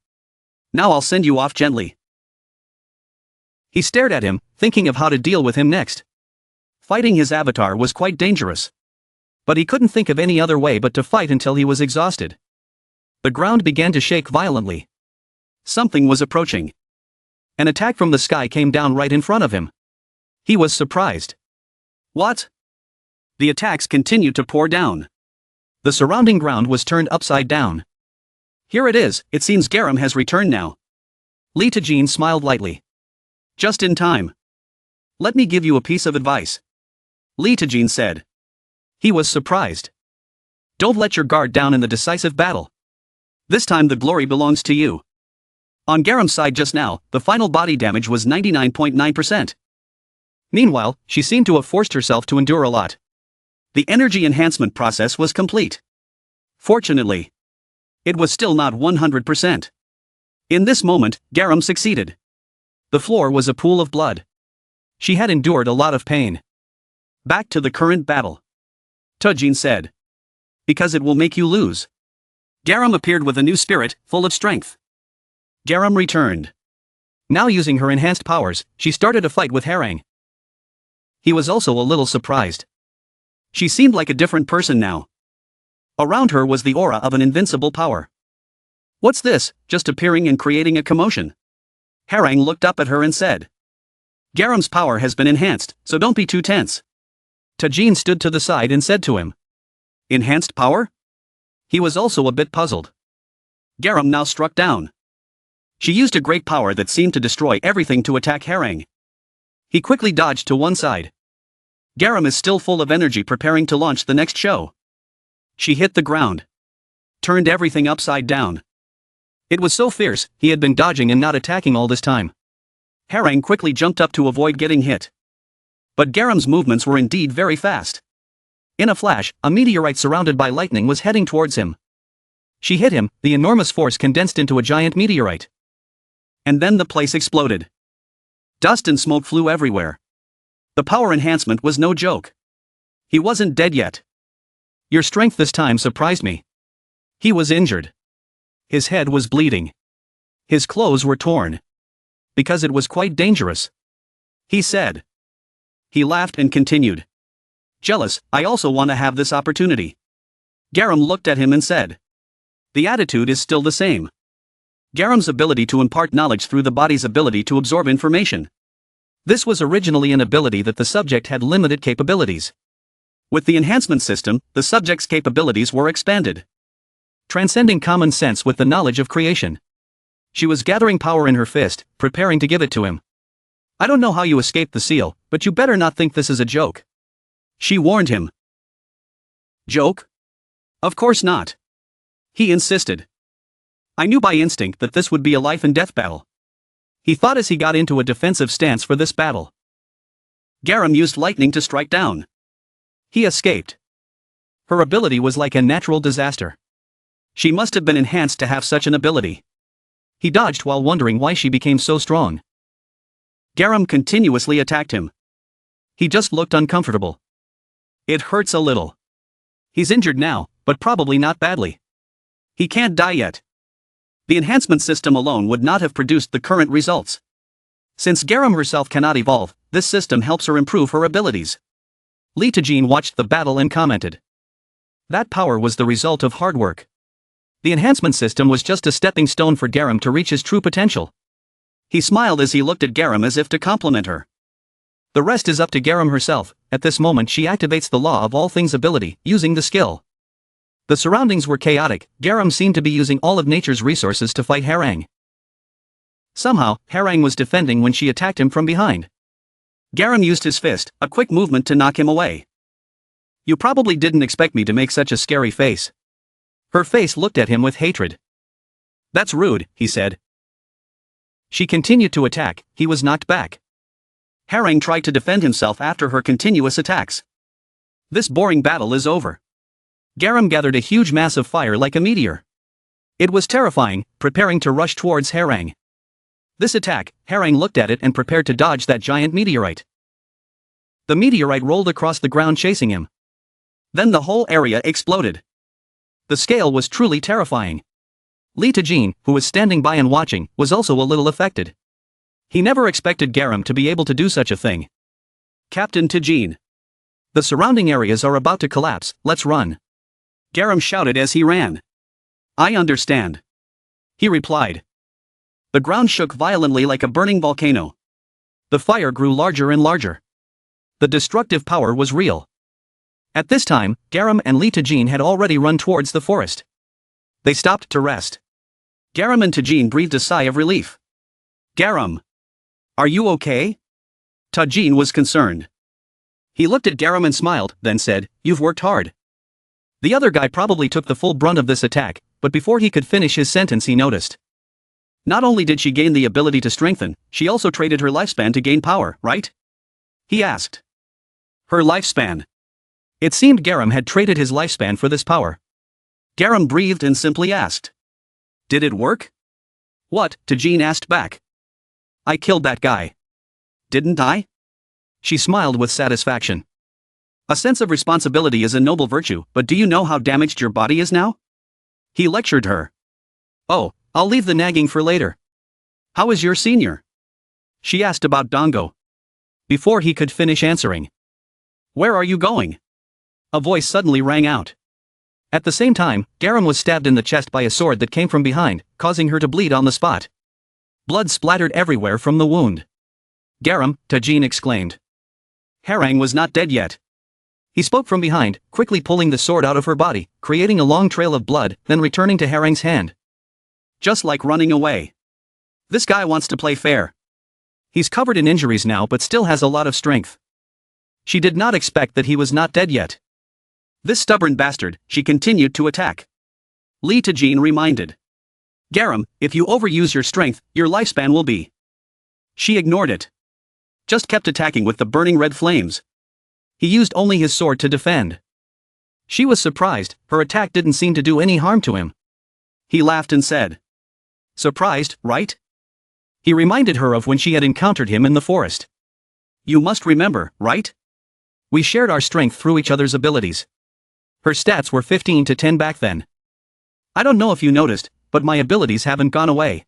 Now I'll send you off gently. He stared at him, thinking of how to deal with him next. Fighting his avatar was quite dangerous. But he couldn't think of any other way but to fight until he was exhausted. The ground began to shake violently. Something was approaching. An attack from the sky came down right in front of him. He was surprised. What? The attacks continued to pour down. The surrounding ground was turned upside down. Here it is, it seems Garam has returned now. Li Tajin smiled lightly. Just in time. Let me give you a piece of advice. Li Tajin said. He was surprised. Don't let your guard down in the decisive battle. This time the glory belongs to you. On Garam's side just now, the final body damage was 99.9%. Meanwhile, she seemed to have forced herself to endure a lot. The energy enhancement process was complete. Fortunately, it was still not 100%. In this moment, Garam succeeded. The floor was a pool of blood. She had endured a lot of pain. Back to the current battle. Tajin said. Because it will make you lose. Garam appeared with a new spirit, full of strength. Garam returned. Now using her enhanced powers, she started a fight with Harang. He was also a little surprised. She seemed like a different person now. Around her was the aura of an invincible power. What's this, just appearing and creating a commotion? Harang looked up at her and said. Garam's power has been enhanced, so don't be too tense. Tajin stood to the side and said to him. Enhanced power? He was also a bit puzzled. Garam now struck down. She used a great power that seemed to destroy everything to attack Harang. He quickly dodged to one side. Garam is still full of energy preparing to launch the next show. She hit the ground. Turned everything upside down. It was so fierce, he had been dodging and not attacking all this time. Harang quickly jumped up to avoid getting hit. But Garam's movements were indeed very fast. In a flash, a meteorite surrounded by lightning was heading towards him. She hit him, the enormous force condensed into a giant meteorite. And then the place exploded. Dust and smoke flew everywhere. The power enhancement was no joke. He wasn't dead yet. Your strength this time surprised me. He was injured. His head was bleeding. His clothes were torn. Because it was quite dangerous. He said. He laughed and continued. Jealous, I also want to have this opportunity. Garam looked at him and said. The attitude is still the same. Garam's ability to impart knowledge through the body's ability to absorb information. This was originally an ability that the subject had limited capabilities. With the enhancement system, the subject's capabilities were expanded. Transcending common sense with the knowledge of creation. She was gathering power in her fist, preparing to give it to him. I don't know how you escaped the seal, but you better not think this is a joke. She warned him. Joke? Of course not. He insisted. I knew by instinct that this would be a life and death battle. He thought as he got into a defensive stance for this battle. Garam used lightning to strike down. He escaped. Her ability was like a natural disaster. She must have been enhanced to have such an ability. He dodged while wondering why she became so strong. Garam continuously attacked him. He just looked uncomfortable. It hurts a little. He's injured now, but probably not badly. He can't die yet. The enhancement system alone would not have produced the current results. Since Garam herself cannot evolve, this system helps her improve her abilities. Li Tajin watched the battle and commented. That power was the result of hard work. The enhancement system was just a stepping stone for Garam to reach his true potential. He smiled as he looked at Garam as if to compliment her. The rest is up to Garam herself. At this moment she activates the law of all things ability, using the skill. The surroundings were chaotic. Garam seemed to be using all of nature's resources to fight Harang. Somehow, Harang was defending when she attacked him from behind. Garam used his fist, a quick movement to knock him away. You probably didn't expect me to make such a scary face. Her face looked at him with hatred. That's rude, he said. She continued to attack. He was knocked back. Harang tried to defend himself after her continuous attacks. This boring battle is over. Garam gathered a huge mass of fire like a meteor. It was terrifying, preparing to rush towards Harang. This attack, Harang looked at it and prepared to dodge that giant meteorite. The meteorite rolled across the ground chasing him. Then the whole area exploded. The scale was truly terrifying. Li Tajin, who was standing by and watching, was also a little affected. He never expected Garam to be able to do such a thing. Captain Tajin. The surrounding areas are about to collapse, let's run. Garam shouted as he ran. I understand. He replied. The ground shook violently like a burning volcano. The fire grew larger and larger. The destructive power was real. At this time, Garam and Li Tajin had already run towards the forest. They stopped to rest. Garam and Tajin breathed a sigh of relief. Garam. Are you okay? Tajin was concerned. He looked at Garam and smiled, then said, You've worked hard. The other guy probably took the full brunt of this attack, but before he could finish his sentence he noticed. Not only did she gain the ability to strengthen, she also traded her lifespan to gain power, right? He asked. Her lifespan. It seemed Garam had traded his lifespan for this power. Garam breathed and simply asked. Did it work? What? Tajin asked back. I killed that guy. Didn't I? She smiled with satisfaction. A sense of responsibility is a noble virtue, but do you know how damaged your body is now? He lectured her. Oh, I'll leave the nagging for later. How is your senior? She asked about Dango. Before he could finish answering. Where are you going? A voice suddenly rang out. At the same time, Garam was stabbed in the chest by a sword that came from behind, causing her to bleed on the spot. Blood splattered everywhere from the wound. Garam, Tajin exclaimed. Harang was not dead yet. He spoke from behind, quickly pulling the sword out of her body, creating a long trail of blood, then returning to Harang's hand. Just like running away. This guy wants to play fair. He's covered in injuries now but still has a lot of strength. She did not expect that he was not dead yet. This stubborn bastard, she continued to attack. Li Tajin reminded. Garam, if you overuse your strength, your lifespan will be. She ignored it. Just kept attacking with the burning red flames. He used only his sword to defend. She was surprised, her attack didn't seem to do any harm to him. He laughed and said. Surprised, right? He reminded her of when she had encountered him in the forest. You must remember, right? We shared our strength through each other's abilities. Her stats were 15 to 10 back then. I don't know if you noticed, but my abilities haven't gone away.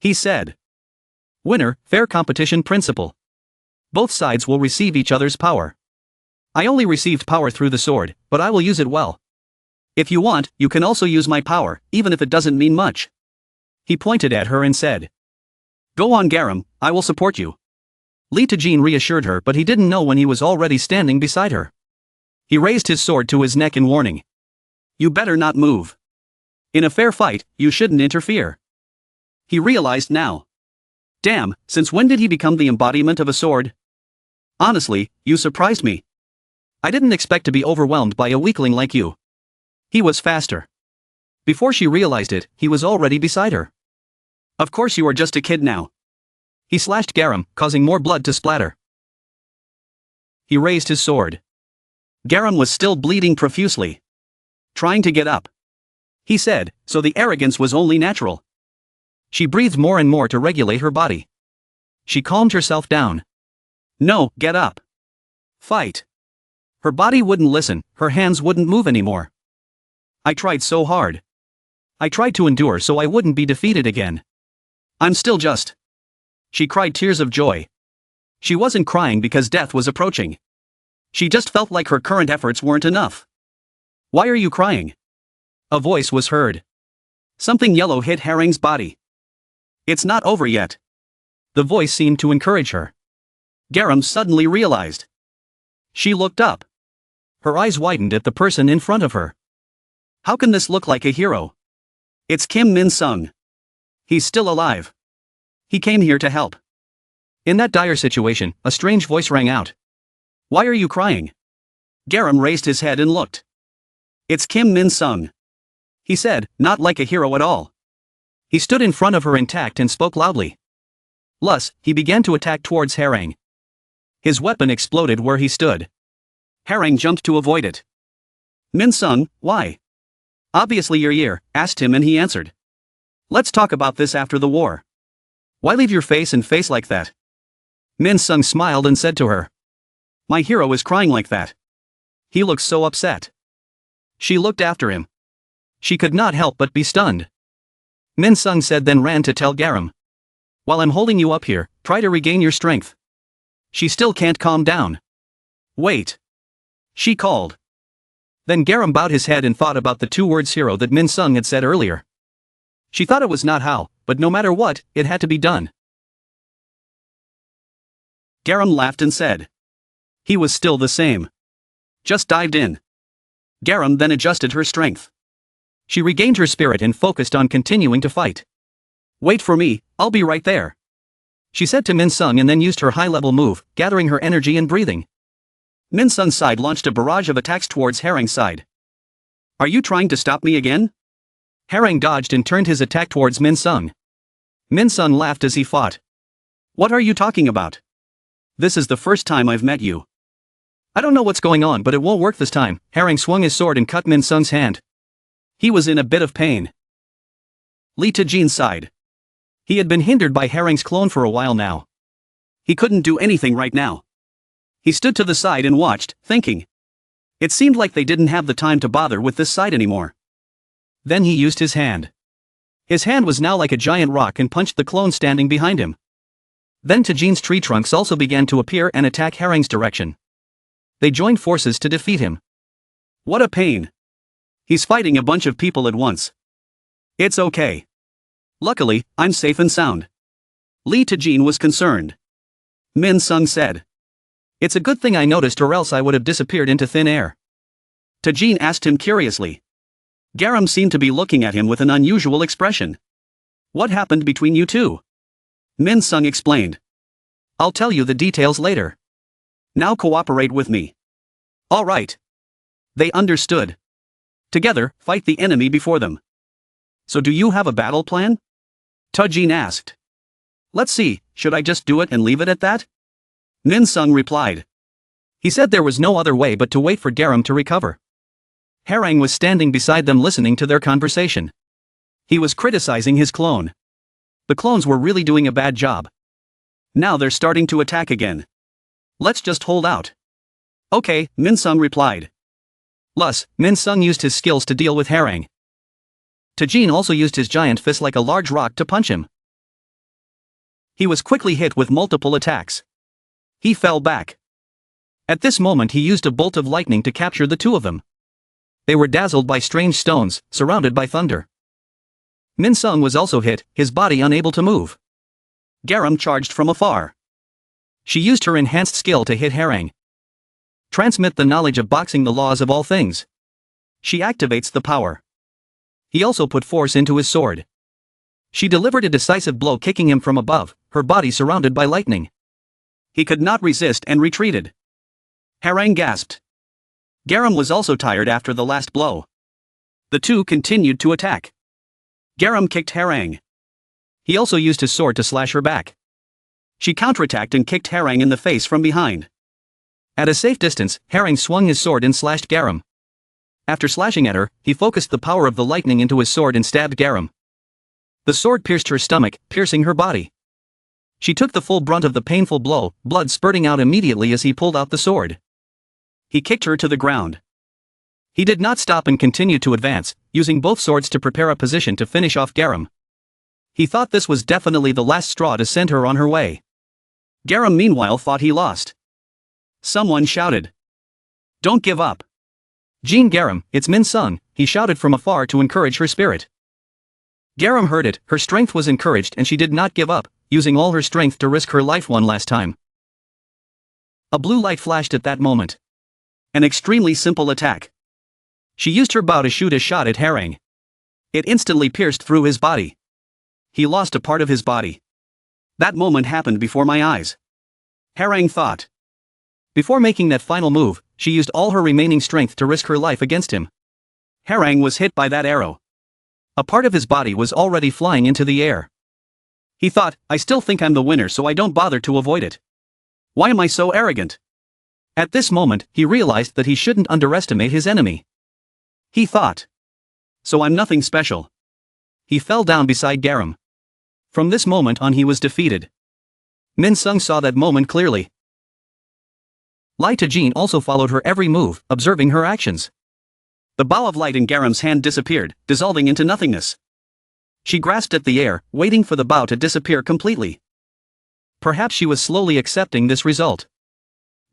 He said. Winner, fair competition principle. Both sides will receive each other's power. I only received power through the sword, but I will use it well. If you want, you can also use my power, even if it doesn't mean much. He pointed at her and said. Go on Garam, I will support you. Li Tajin reassured her but he didn't know when he was already standing beside her. He raised his sword to his neck in warning. You better not move. In a fair fight, you shouldn't interfere. He realized now. Damn, since when did he become the embodiment of a sword? Honestly, you surprised me. I didn't expect to be overwhelmed by a weakling like you. He was faster. Before she realized it, he was already beside her. Of course you are just a kid now. He slashed Garam, causing more blood to splatter. He raised his sword. Garam was still bleeding profusely. Trying to get up. He said, so the arrogance was only natural. She breathed more and more to regulate her body. She calmed herself down. No, get up. Fight. Her body wouldn't listen, her hands wouldn't move anymore. I tried so hard. I tried to endure so I wouldn't be defeated again. I'm still just. She cried tears of joy. She wasn't crying because death was approaching. She just felt like her current efforts weren't enough. Why are you crying? A voice was heard. Something yellow hit Harang's body. It's not over yet. The voice seemed to encourage her. Garam suddenly realized. She looked up. Her eyes widened at the person in front of her. How can this look like a hero? It's Kim Min-sung. He's still alive. He came here to help. In that dire situation, a strange voice rang out. Why are you crying? Garam raised his head and looked. It's Kim Min-sung. He said, not like a hero at all. He stood in front of her intact and spoke loudly. Thus, he began to attack towards Harang. His weapon exploded where he stood. Harang jumped to avoid it. Min-sung, why? Obviously your year, asked him and he answered. Let's talk about this after the war. Why leave your face and face like that? Min-sung smiled and said to her. My hero is crying like that. He looks so upset. She looked after him. She could not help but be stunned. Min-sung said then ran to tell Garam. While I'm holding you up here, try to regain your strength. She still can't calm down. Wait. She called. Then Garam bowed his head and thought about the two words hero that Min-sung had said earlier. She thought it was not how, but no matter what, it had to be done. Garam laughed and said. He was still the same. Just dived in. Garam then adjusted her strength. She regained her spirit and focused on continuing to fight. Wait for me, I'll be right there. She said to Min-sung and then used her high-level move, gathering her energy and breathing. Min-sung's side launched a barrage of attacks towards Harang's side. Are you trying to stop me again? Harang dodged and turned his attack towards Min-sung. Min-sung laughed as he fought. What are you talking about? This is the first time I've met you. I don't know what's going on but it won't work this time. Harang swung his sword and cut Min-sung's hand. He was in a bit of pain. Li Tajin sighed. He had been hindered by Harang's clone for a while now. He couldn't do anything right now. He stood to the side and watched, thinking. It seemed like they didn't have the time to bother with this side anymore. Then he used his hand. His hand was now like a giant rock and punched the clone standing behind him. Then Tajin's tree trunks also began to appear and attack Herang's direction. They joined forces to defeat him. What a pain. He's fighting a bunch of people at once. It's okay. Luckily, I'm safe and sound. Li Tajin was concerned. Min Sung said. It's a good thing I noticed, or else I would have disappeared into thin air. Tajin asked him curiously. Garam seemed to be looking at him with an unusual expression. What happened between you two? Min Sung explained. I'll tell you the details later. Now cooperate with me. All right. They understood. Together, fight the enemy before them. So do you have a battle plan? Tajin asked. Let's see, should I just do it and leave it at that? Min Sung replied. He said there was no other way but to wait for Garam to recover. Herang was standing beside them listening to their conversation. He was criticizing his clone. The clones were really doing a bad job. Now they're starting to attack again. Let's just hold out. Okay, Min Sung replied. Plus, Min Sung used his skills to deal with Herang. Tajin also used his giant fist like a large rock to punch him. He was quickly hit with multiple attacks. He fell back. At this moment he used a bolt of lightning to capture the two of them. They were dazzled by strange stones, surrounded by thunder. Min Sung was also hit, his body unable to move. Garam charged from afar. She used her enhanced skill to hit Herang. Transmit the knowledge of boxing, the laws of all things. She activates the power. He also put force into his sword. She delivered a decisive blow, kicking him from above, her body surrounded by lightning. He could not resist and retreated. Herang gasped. Garam was also tired after the last blow. The two continued to attack. Garam kicked Herang. He also used his sword to slash her back. She counterattacked and kicked Herang in the face from behind. At a safe distance, Herang swung his sword and slashed Garam. After slashing at her, he focused the power of the lightning into his sword and stabbed Garam. The sword pierced her stomach, piercing her body. She took the full brunt of the painful blow, blood spurting out immediately as he pulled out the sword. He kicked her to the ground. He did not stop and continued to advance, using both swords to prepare a position to finish off Garam. He thought this was definitely the last straw to send her on her way. Garam meanwhile thought he lost. Someone shouted. Don't give up. Jean Garam, it's Min Sung, he shouted from afar to encourage her spirit. Garam heard it, her strength was encouraged and she did not give up, using all her strength to risk her life one last time. A blue light flashed at that moment. An extremely simple attack. She used her bow to shoot a shot at Herang. It instantly pierced through his body. He lost a part of his body. That moment happened before my eyes. Herang thought. Before making that final move, she used all her remaining strength to risk her life against him. Herang was hit by that arrow. A part of his body was already flying into the air. He thought, I still think I'm the winner, so I don't bother to avoid it. Why am I so arrogant? At this moment, he realized that he shouldn't underestimate his enemy. He thought. So I'm nothing special. He fell down beside Garam. From this moment on he was defeated. Min Sung saw that moment clearly. Li Tajin also followed her every move, observing her actions. The bow of light in Garam's hand disappeared, dissolving into nothingness. She grasped at the air, waiting for the bow to disappear completely. Perhaps she was slowly accepting this result.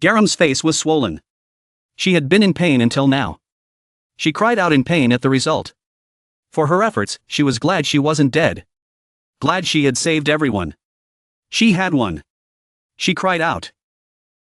Garam's face was swollen. She had been in pain until now. She cried out in pain at the result. For her efforts, she was glad she wasn't dead. Glad she had saved everyone. She had won. She cried out.